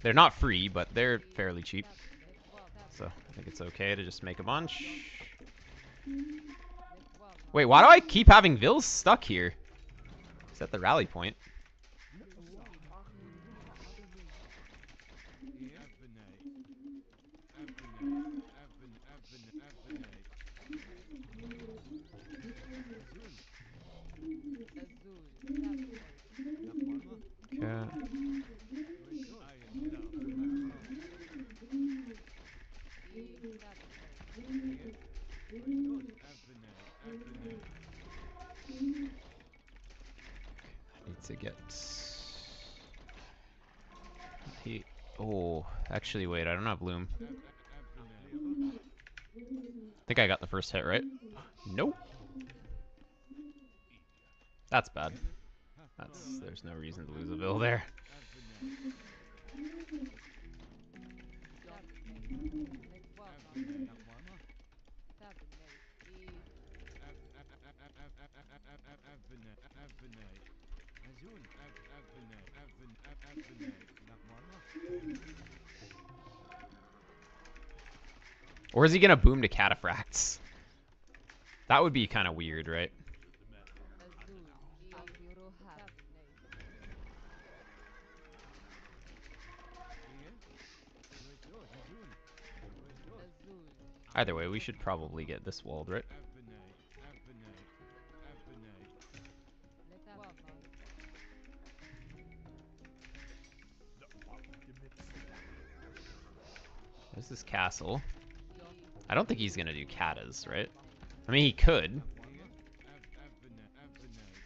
They're not free, but they're fairly cheap. So I think it's okay to just make a bunch. Wait, why do I keep having Vills stuck here? Is that the rally point? Okay. I need to get he... Oh, actually, wait, I don't have Bloom. I think I got the first hit, right? Nope. That's bad. There's no reason to lose a bill there. Or is he gonna boom to cataphracts? That would be kind of weird, right? Either way, we should probably get this walled, right? There's this castle. I don't think he's gonna do katas, right? I mean, he could.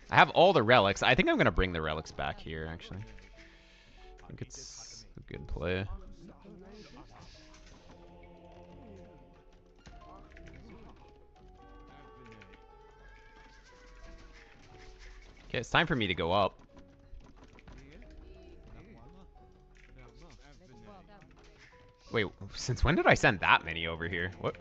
I have all the relics. I think I'm gonna bring the relics back here, actually. I think it's a good play. Okay, it's time for me to go up. Wait, since when did I send that many over here? What?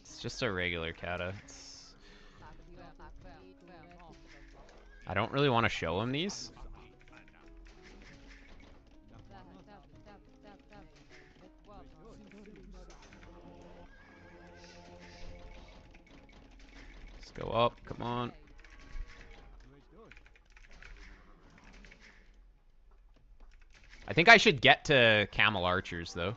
It's just a regular kata. I don't really want to show him these. Let's go up, come on. I think I should get to camel archers though.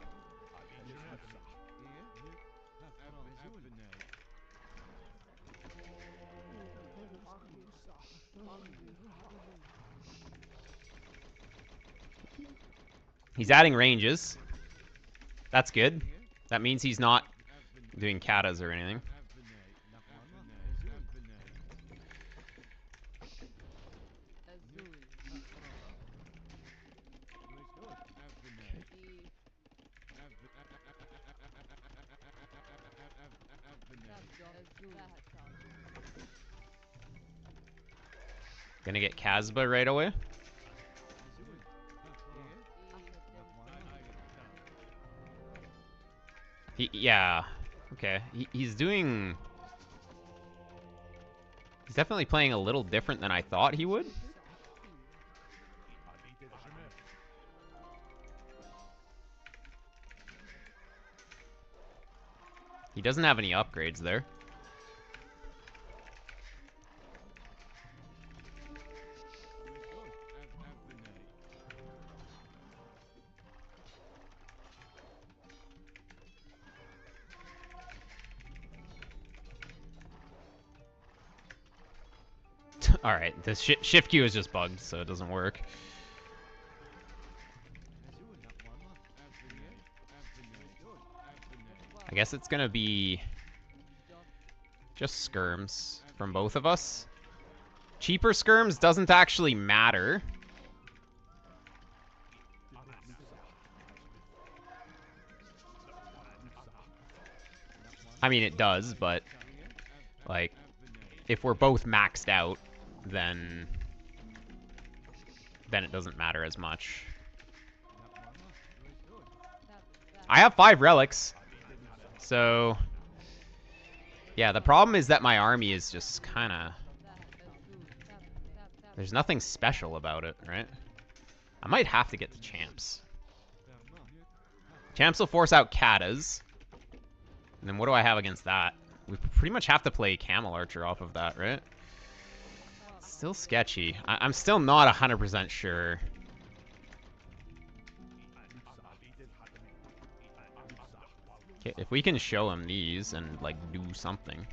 He's adding ranges. That's good. That means he's not doing katas or anything. Gonna get Casbah right away. Yeah. Okay. He's doing... He's definitely playing a little different than I thought he would. He doesn't have any upgrades there. Alright, the shift Q is just bugged, so it doesn't work. I guess it's gonna be just skirms from both of us. Cheaper skirms doesn't actually matter. I mean, it does, but like, if we're both maxed out, then it doesn't matter as much. I have 5 relics, so yeah, the problem is that my army is just kind of... There's nothing special about it, right? I might have to get to champs. Champs will force out katas. And then what do I have against that? We pretty much have to play Camel Archer off of that, right? Still sketchy. I'm still not 100% sure. Okay, if we can show him these and, like, do something.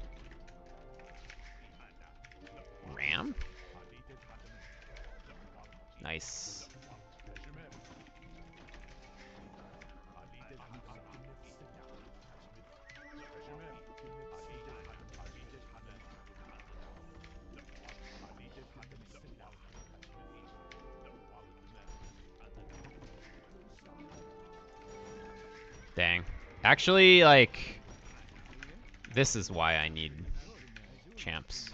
Ram? Nice. Dang. Actually, like, this is why I need champs.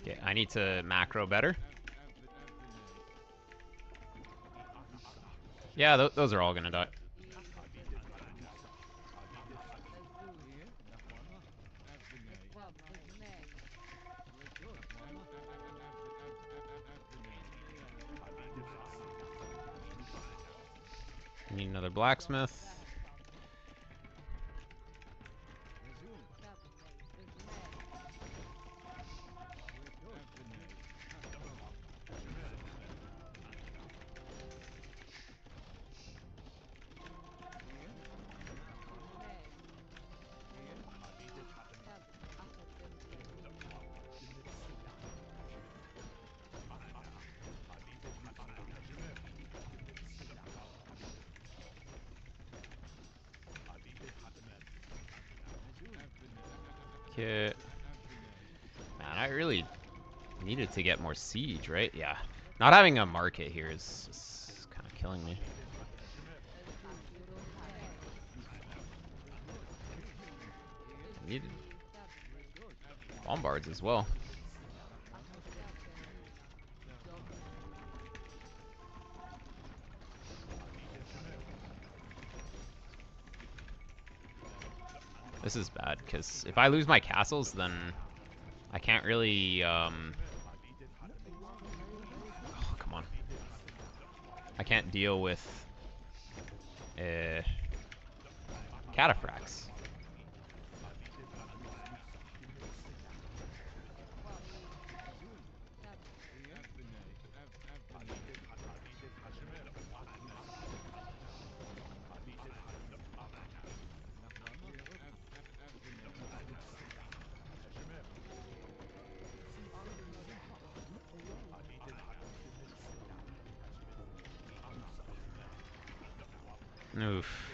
Okay, I need to macro better. Yeah, those are all gonna die. Need another blacksmith. Okay. Man, I really needed to get more siege, right? Yeah. Not having a market here is kind of killing me. Needed bombards as well. This is bad, because if I lose my castles, then I can't really, oh, come on. I can't deal with, cataphracts. Oof.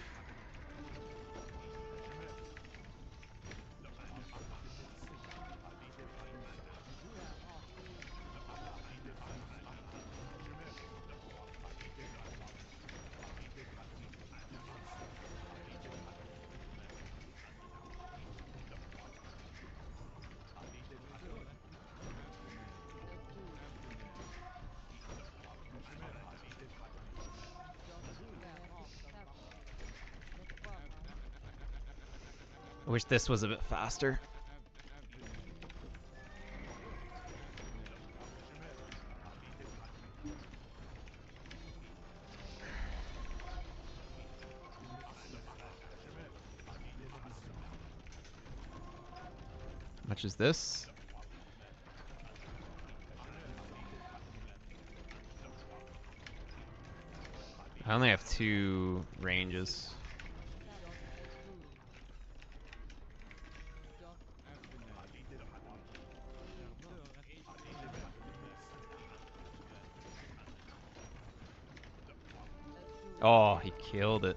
I wish this was a bit faster. How much is this? I only have 2 ranges. Oh, he killed it.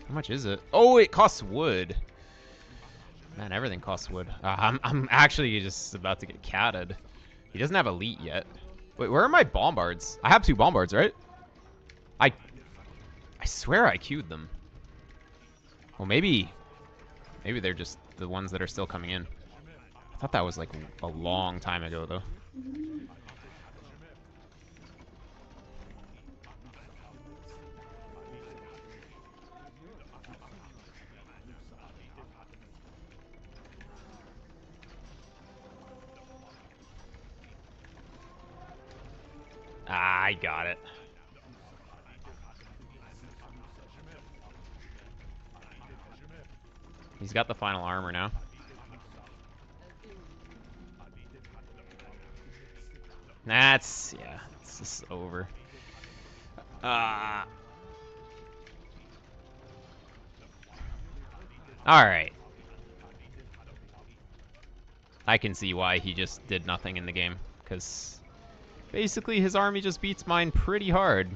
How much is it? Oh, it costs wood. Man, everything costs wood. I'm actually just about to get catted. He doesn't have elite yet. Wait, where are my bombards? I have 2 bombards, right? I swear I queued them. Well, maybe they're just the ones that are still coming in. I thought that was like a long time ago, though. I got it. He's got the final armor now. That's, yeah, it's just over. Alright. I can see why he just did nothing in the game, because basically his army just beats mine pretty hard.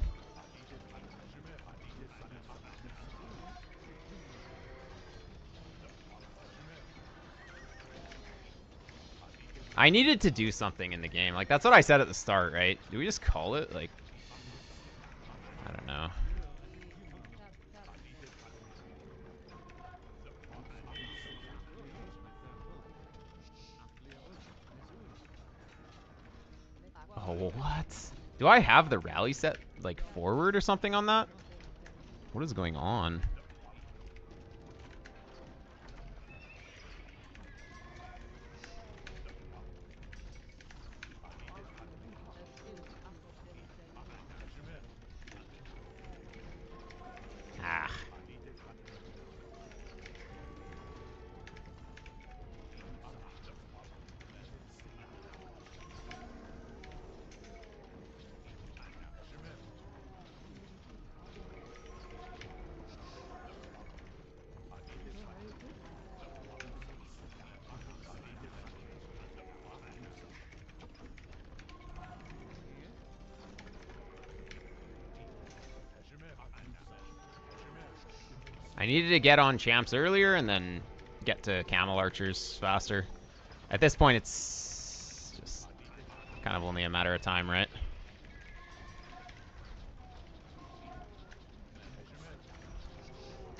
I needed to do something in the game. Like, that's what I said at the start, right? Do we just call it? Like, I don't know. Oh, what? Do I have the rally set, like, forward or something on that? What is going on? Ah. I needed to get on champs earlier and then get to camel archers faster. At this point, it's just kind of only a matter of time, right?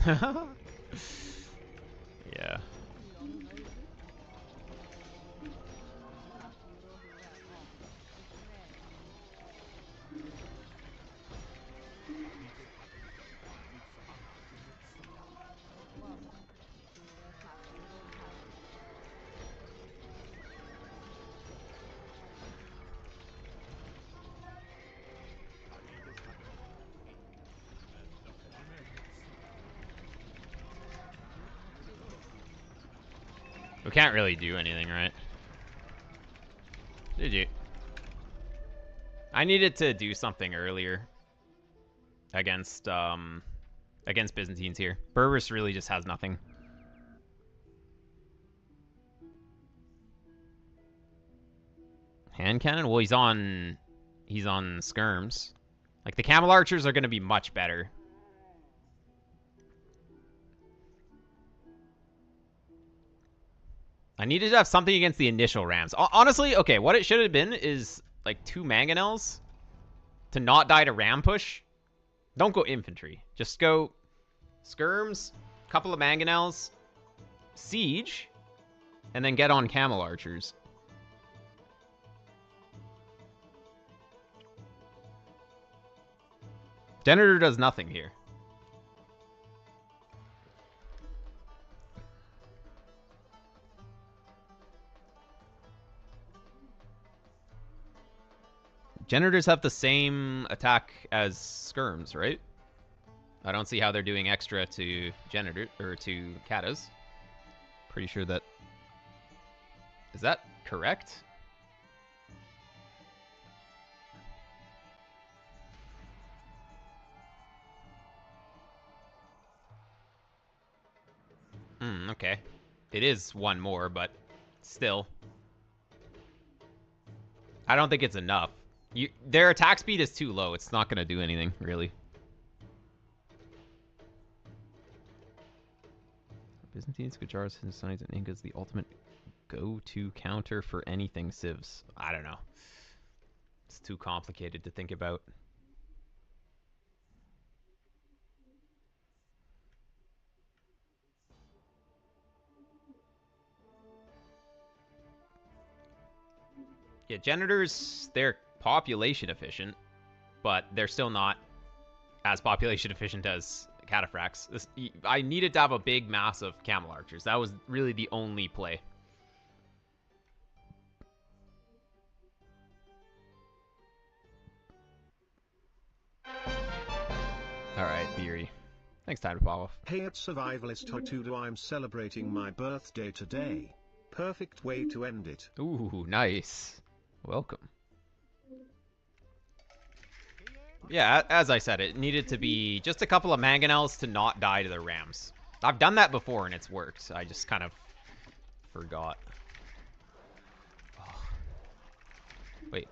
Yeah. We can't really do anything, right? GG. I needed to do something earlier against Byzantines here. Berbers really just has nothing. Hand cannon? Well, he's on skirms. Like, the camel archers are going to be much better. I needed to have something against the initial rams. Honestly, okay, what it should have been is, like, 2 mangonels to not die to ram push. Don't go infantry. Just go skirms, couple of mangonels, siege, and then get on camel archers. Generator does nothing here. Generators have the same attack as skirms, right? I don't see how they're doing extra to generator or to katas. Pretty sure that is that correct? Okay. It is one more, but still. I don't think it's enough. Their attack speed is too low. It's not going to do anything, really. Byzantines, Gajars, Hindustanis, and Incas, the ultimate go-to counter for anything civs. I don't know. It's too complicated to think about. Yeah, Janitors, they're population efficient, but they're still not as population efficient as Cataphracts. I needed to have a big mass of Camel Archers. That was really the only play. Alright, Beery. Thanks, Time to Pop Off. Hey, it's Survivalist Hotudo. I'm celebrating my birthday today. Perfect way to end it. Ooh, nice. Welcome. Yeah, as I said, it needed to be just a couple of mangonels to not die to the rams. I've done that before and it's worked. I just kind of forgot. Oh. Wait,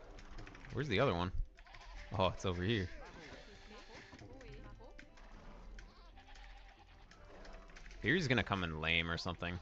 where's the other one? Oh, it's over here. Beer's gonna come in lame or something.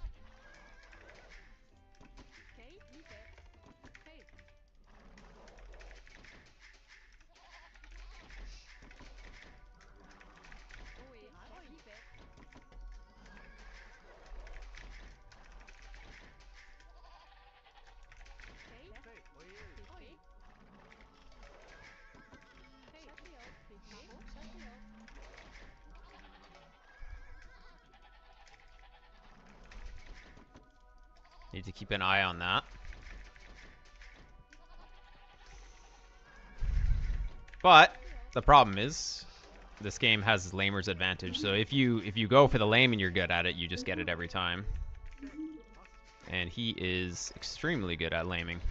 Need to keep an eye on that. But the problem is this game has lamer's advantage. So if you go for the lame and you're good at it, you just get it every time. And he is extremely good at laming.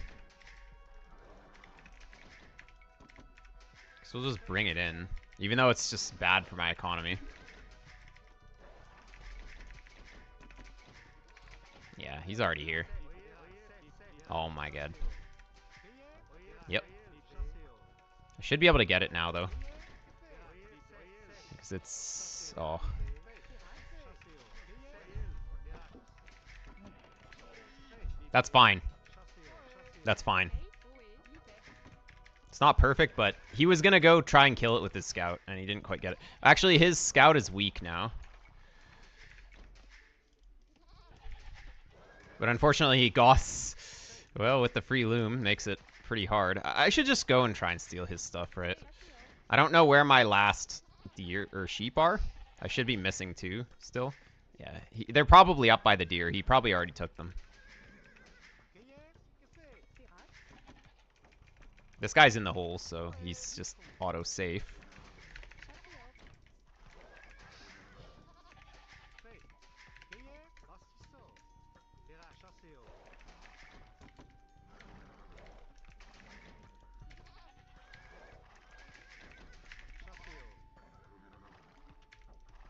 So we'll just bring it in, even though it's just bad for my economy. Yeah, he's already here. Oh my god. Yep. I should be able to get it now, though. Because it's... oh. That's fine. That's fine. It's not perfect, but he was going to go try and kill it with his scout, and he didn't quite get it. Actually, his scout is weak now. But unfortunately, Goss, well, with the free loom, makes it pretty hard. I should just go and try and steal his stuff, right? I don't know where my last deer or sheep are. I should be missing two still. Yeah, they're probably up by the deer. He probably already took them. This guy's in the hole, so he's just auto-safe.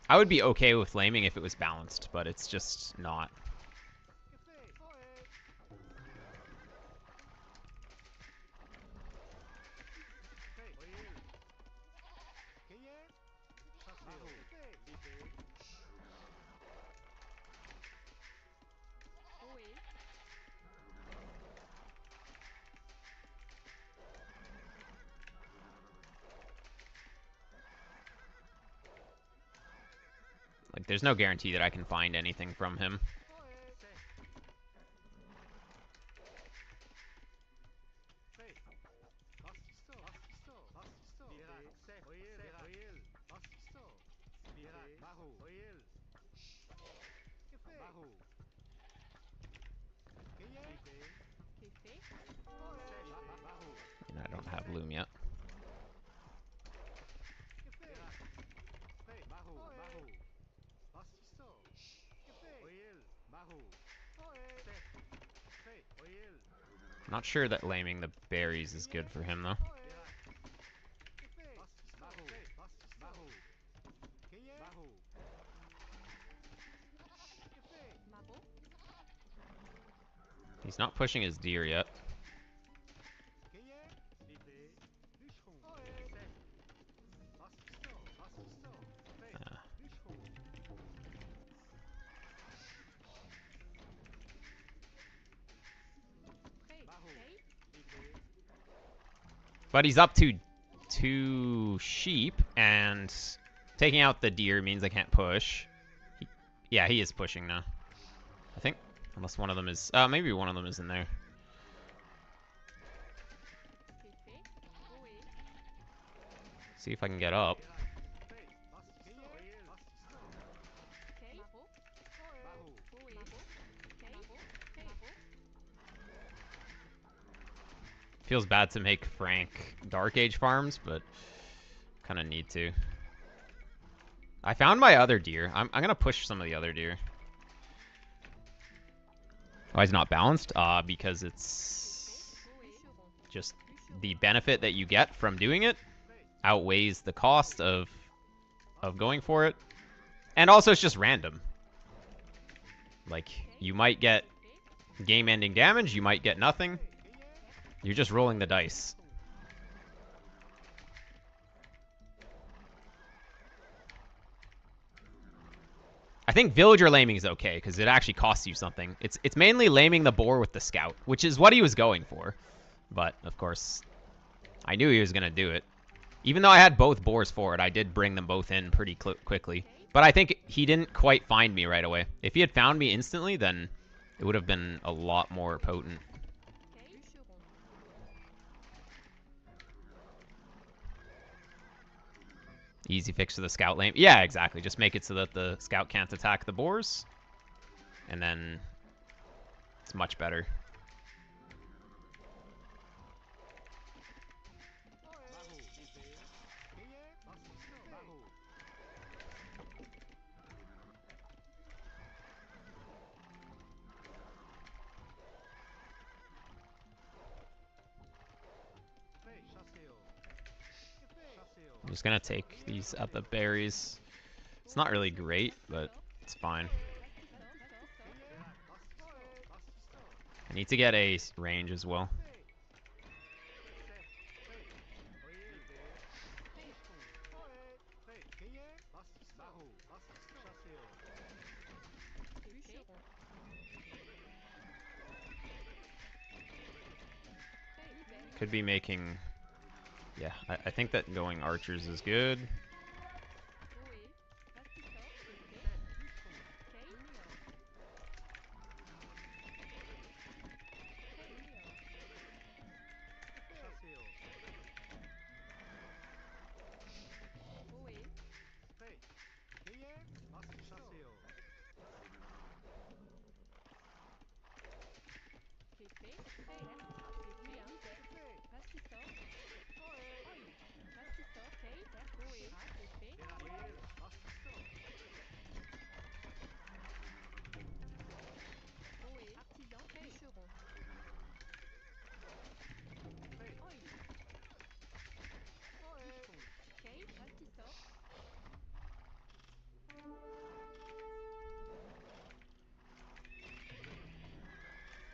I would be okay with laming if it was balanced, but it's just not. Like, there's no guarantee that I can find anything from him. And I don't have loom yet. Not sure that laming the berries is good for him, though. He's not pushing his deer yet. But he's up to 2 sheep, and taking out the deer means I can't push. Yeah, he is pushing now, I think. Unless one of them is... maybe one of them is in there. See if I can get up. Feels bad to make Frank Dark Age farms, but kind of need to. I found my other deer. I'm gonna push some of the other deer. Why is it not balanced? Because it's just the benefit that you get from doing it outweighs the cost of going for it. And also it's just random. Like, you might get game-ending damage, you might get nothing. You're just rolling the dice. I think villager laming is okay, because it actually costs you something. It's mainly laming the boar with the scout, which is what he was going for. But, of course, I knew he was going to do it. Even though I had both boars for it, I did bring them both in pretty quickly. But I think he didn't quite find me right away. If he had found me instantly, then it would have been a lot more potent. Easy fix to the scout lane. Yeah, exactly. Just make it so that the scout can't attack the boars. And then it's much better. I'm just gonna take these at the berries. It's not really great, but it's fine. I need to get a range as well. Could be making... Yeah, I think that going archers is good.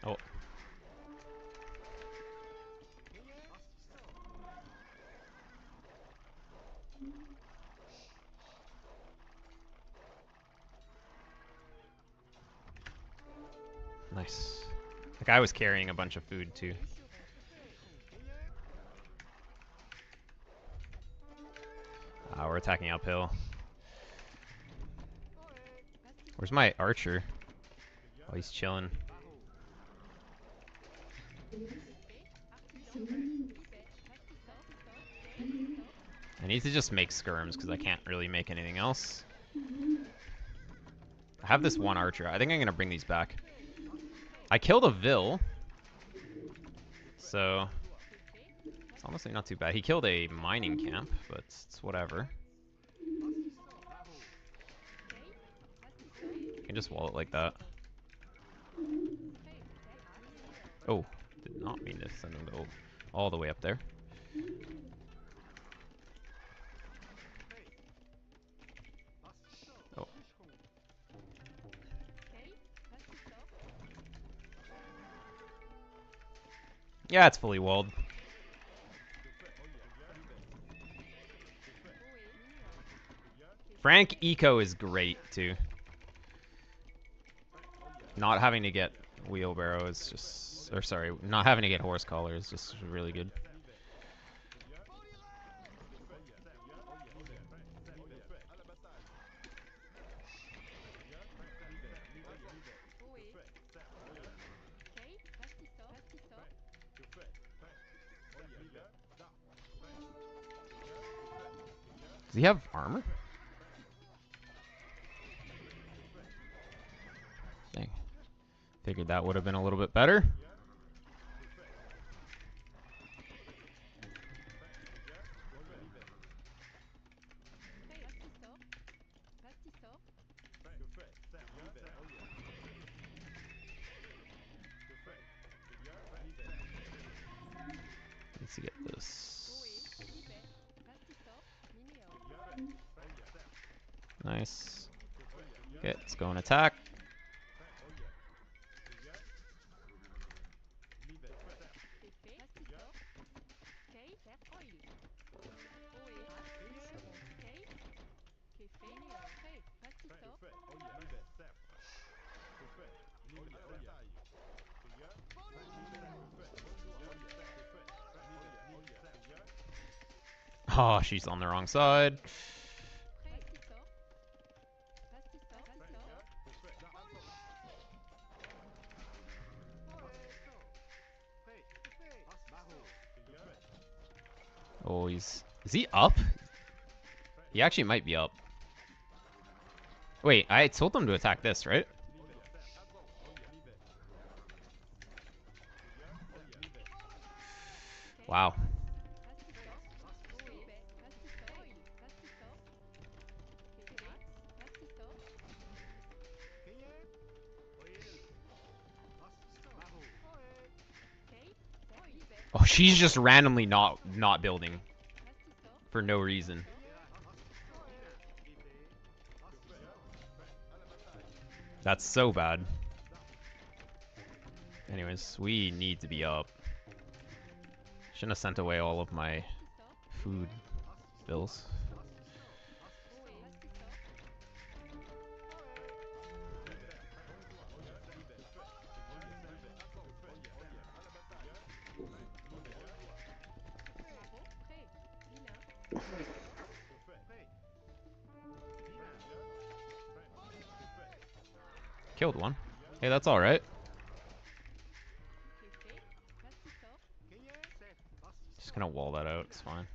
Oh. Nice. The guy was carrying a bunch of food too. We're attacking uphill. Where's my archer? Oh, he's chilling. I need to just make skirms because I can't really make anything else. I have this one archer. I think I'm going to bring these back. I killed a Vil. So it's honestly not too bad. He killed a mining camp, but it's whatever. You can just wall it like that. Oh, did not mean to send him to all the way up there. Oh. Yeah, it's fully walled. Frank Eco is great too. Not having to get wheelbarrow is just, or sorry, not having to get horse collar is just really good. Does he have armor? Dang. Figured that would have been a little bit better. Let's get this. Nice. Okay, let's go and attack. Oh, she's on the wrong side. Oh, is he up? He actually might be up. Wait, I told them to attack this, right? Wow. Oh, she's just randomly not building for no reason. That's so bad. Anyways, we need to be up. Shouldn't have sent away all of my food bills. Killed one. Hey, that's alright. Just gonna wall that out, it's fine.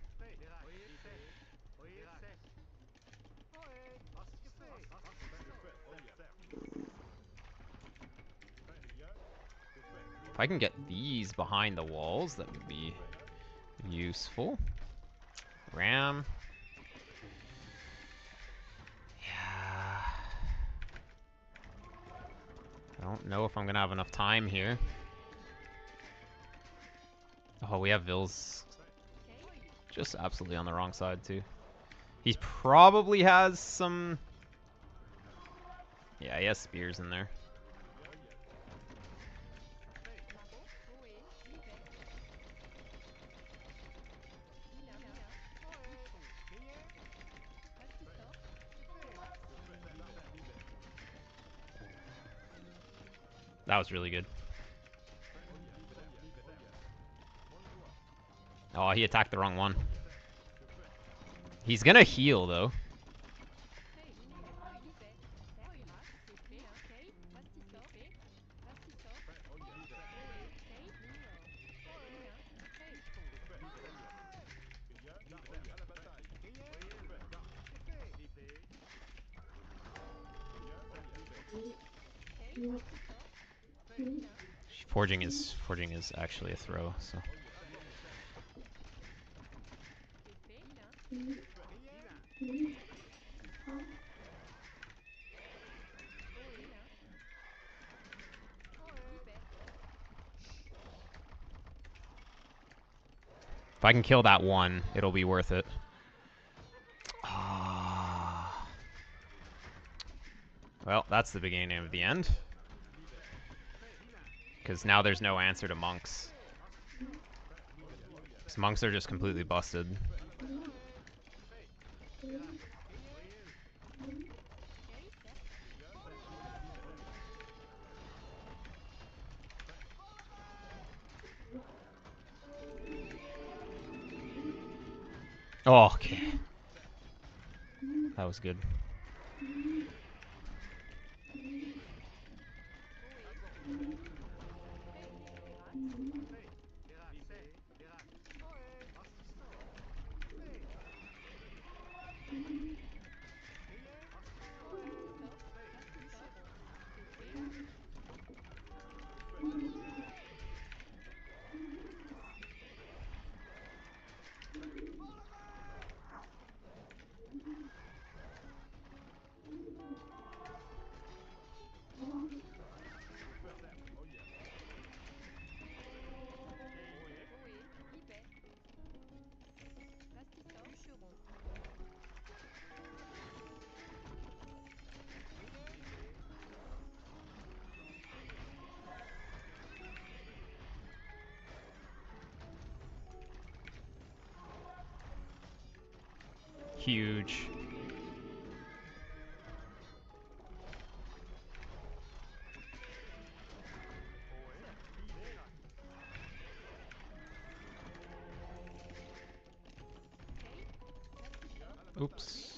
If I can get these behind the walls, that would be useful. Ram. Yeah. I don't know if I'm gonna have enough time here. Oh, we have Vils just absolutely on the wrong side too. He probably has some... Yeah, he has spears in there. That was really good. Oh, he attacked the wrong one. He's gonna heal, though. Forging is actually a throw, so. If I can kill that one, it'll be worth it. Well, that's the beginning of the end. Because now there's no answer to monks. Because monks are just completely busted. Oh, okay. That was good. Huge. Oops.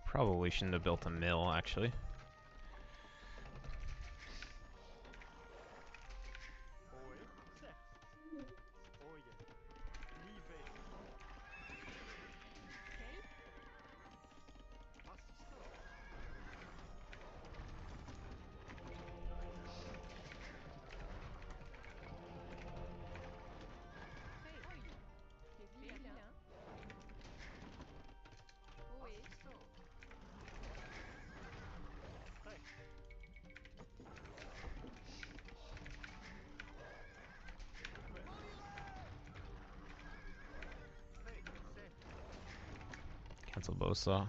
Probably shouldn't have built a mill, actually. Cancel Bosa.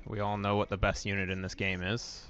We all know what the best unit in this game is.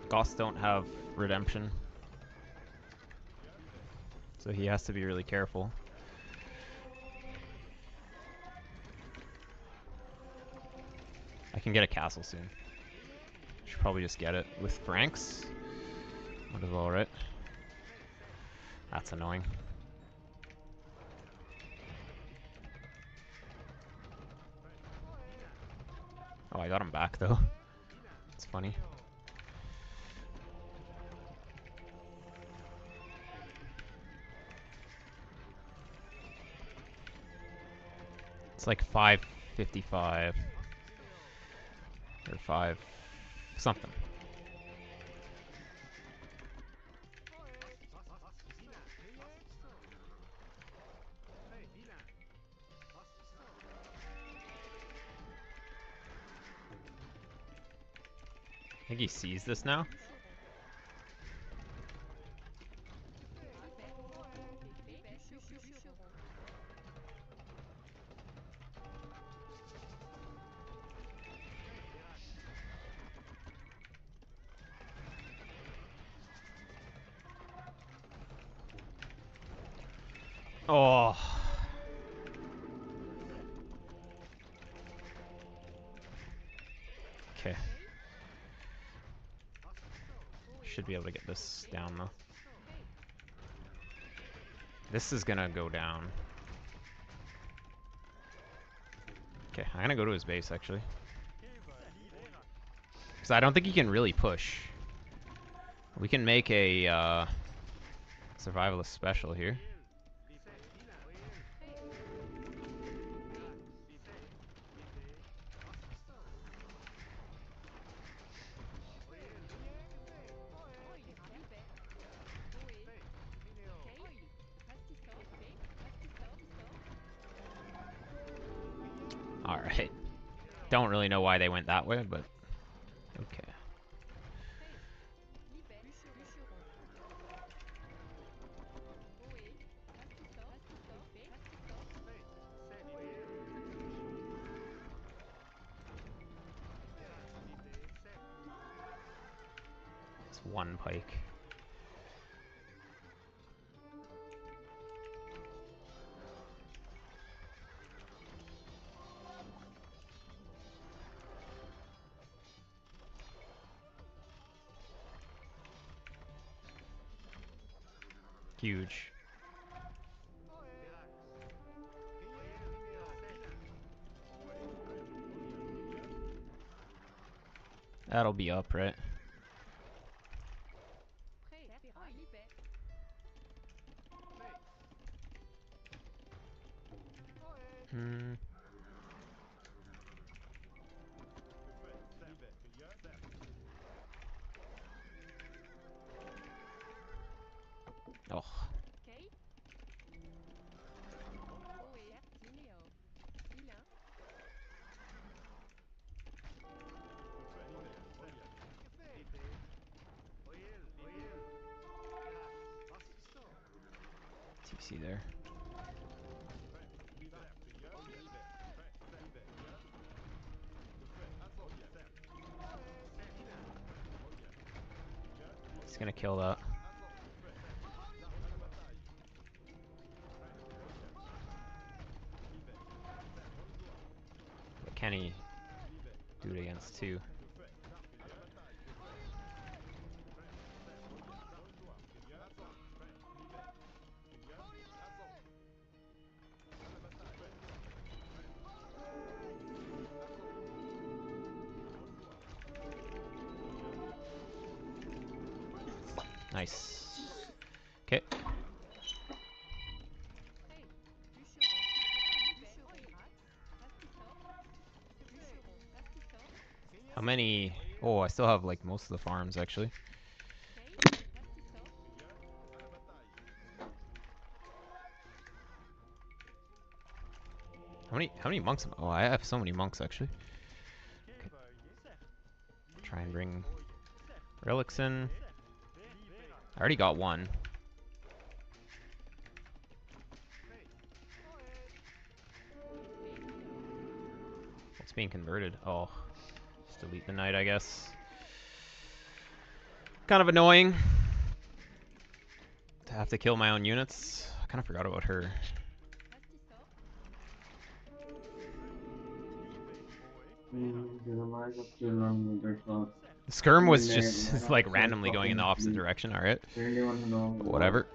Goths don't have redemption, so he has to be really careful. I can get a castle soon. Should probably just get it with Franks. Might as well, right? That's annoying. Oh, I got him back though. It's funny. It's like 555 or 5 something. I think he sees this now. Oh. Okay. Should be able to get this down though. This is gonna go down. Okay, I'm gonna go to his base actually. Because I don't think he can really push. We can make a survivalist special here. Alright. Don't really know why they went that way, but okay. It's one pike. Huge. That'll be up, right? Hmm. Oh. TC there. He's gonna kill that. But can he do it against two? Nice. Okay. How many? Oh, I still have like most of the farms actually. How many monks? Oh, I have so many monks actually. Okay. Try and bring relics in. I already got one. What's being converted? Oh, just delete the knight, I guess. Kind of annoying to have to kill my own units. I kind of forgot about her. The skirm was just like randomly going in the opposite direction, alright. Whatever.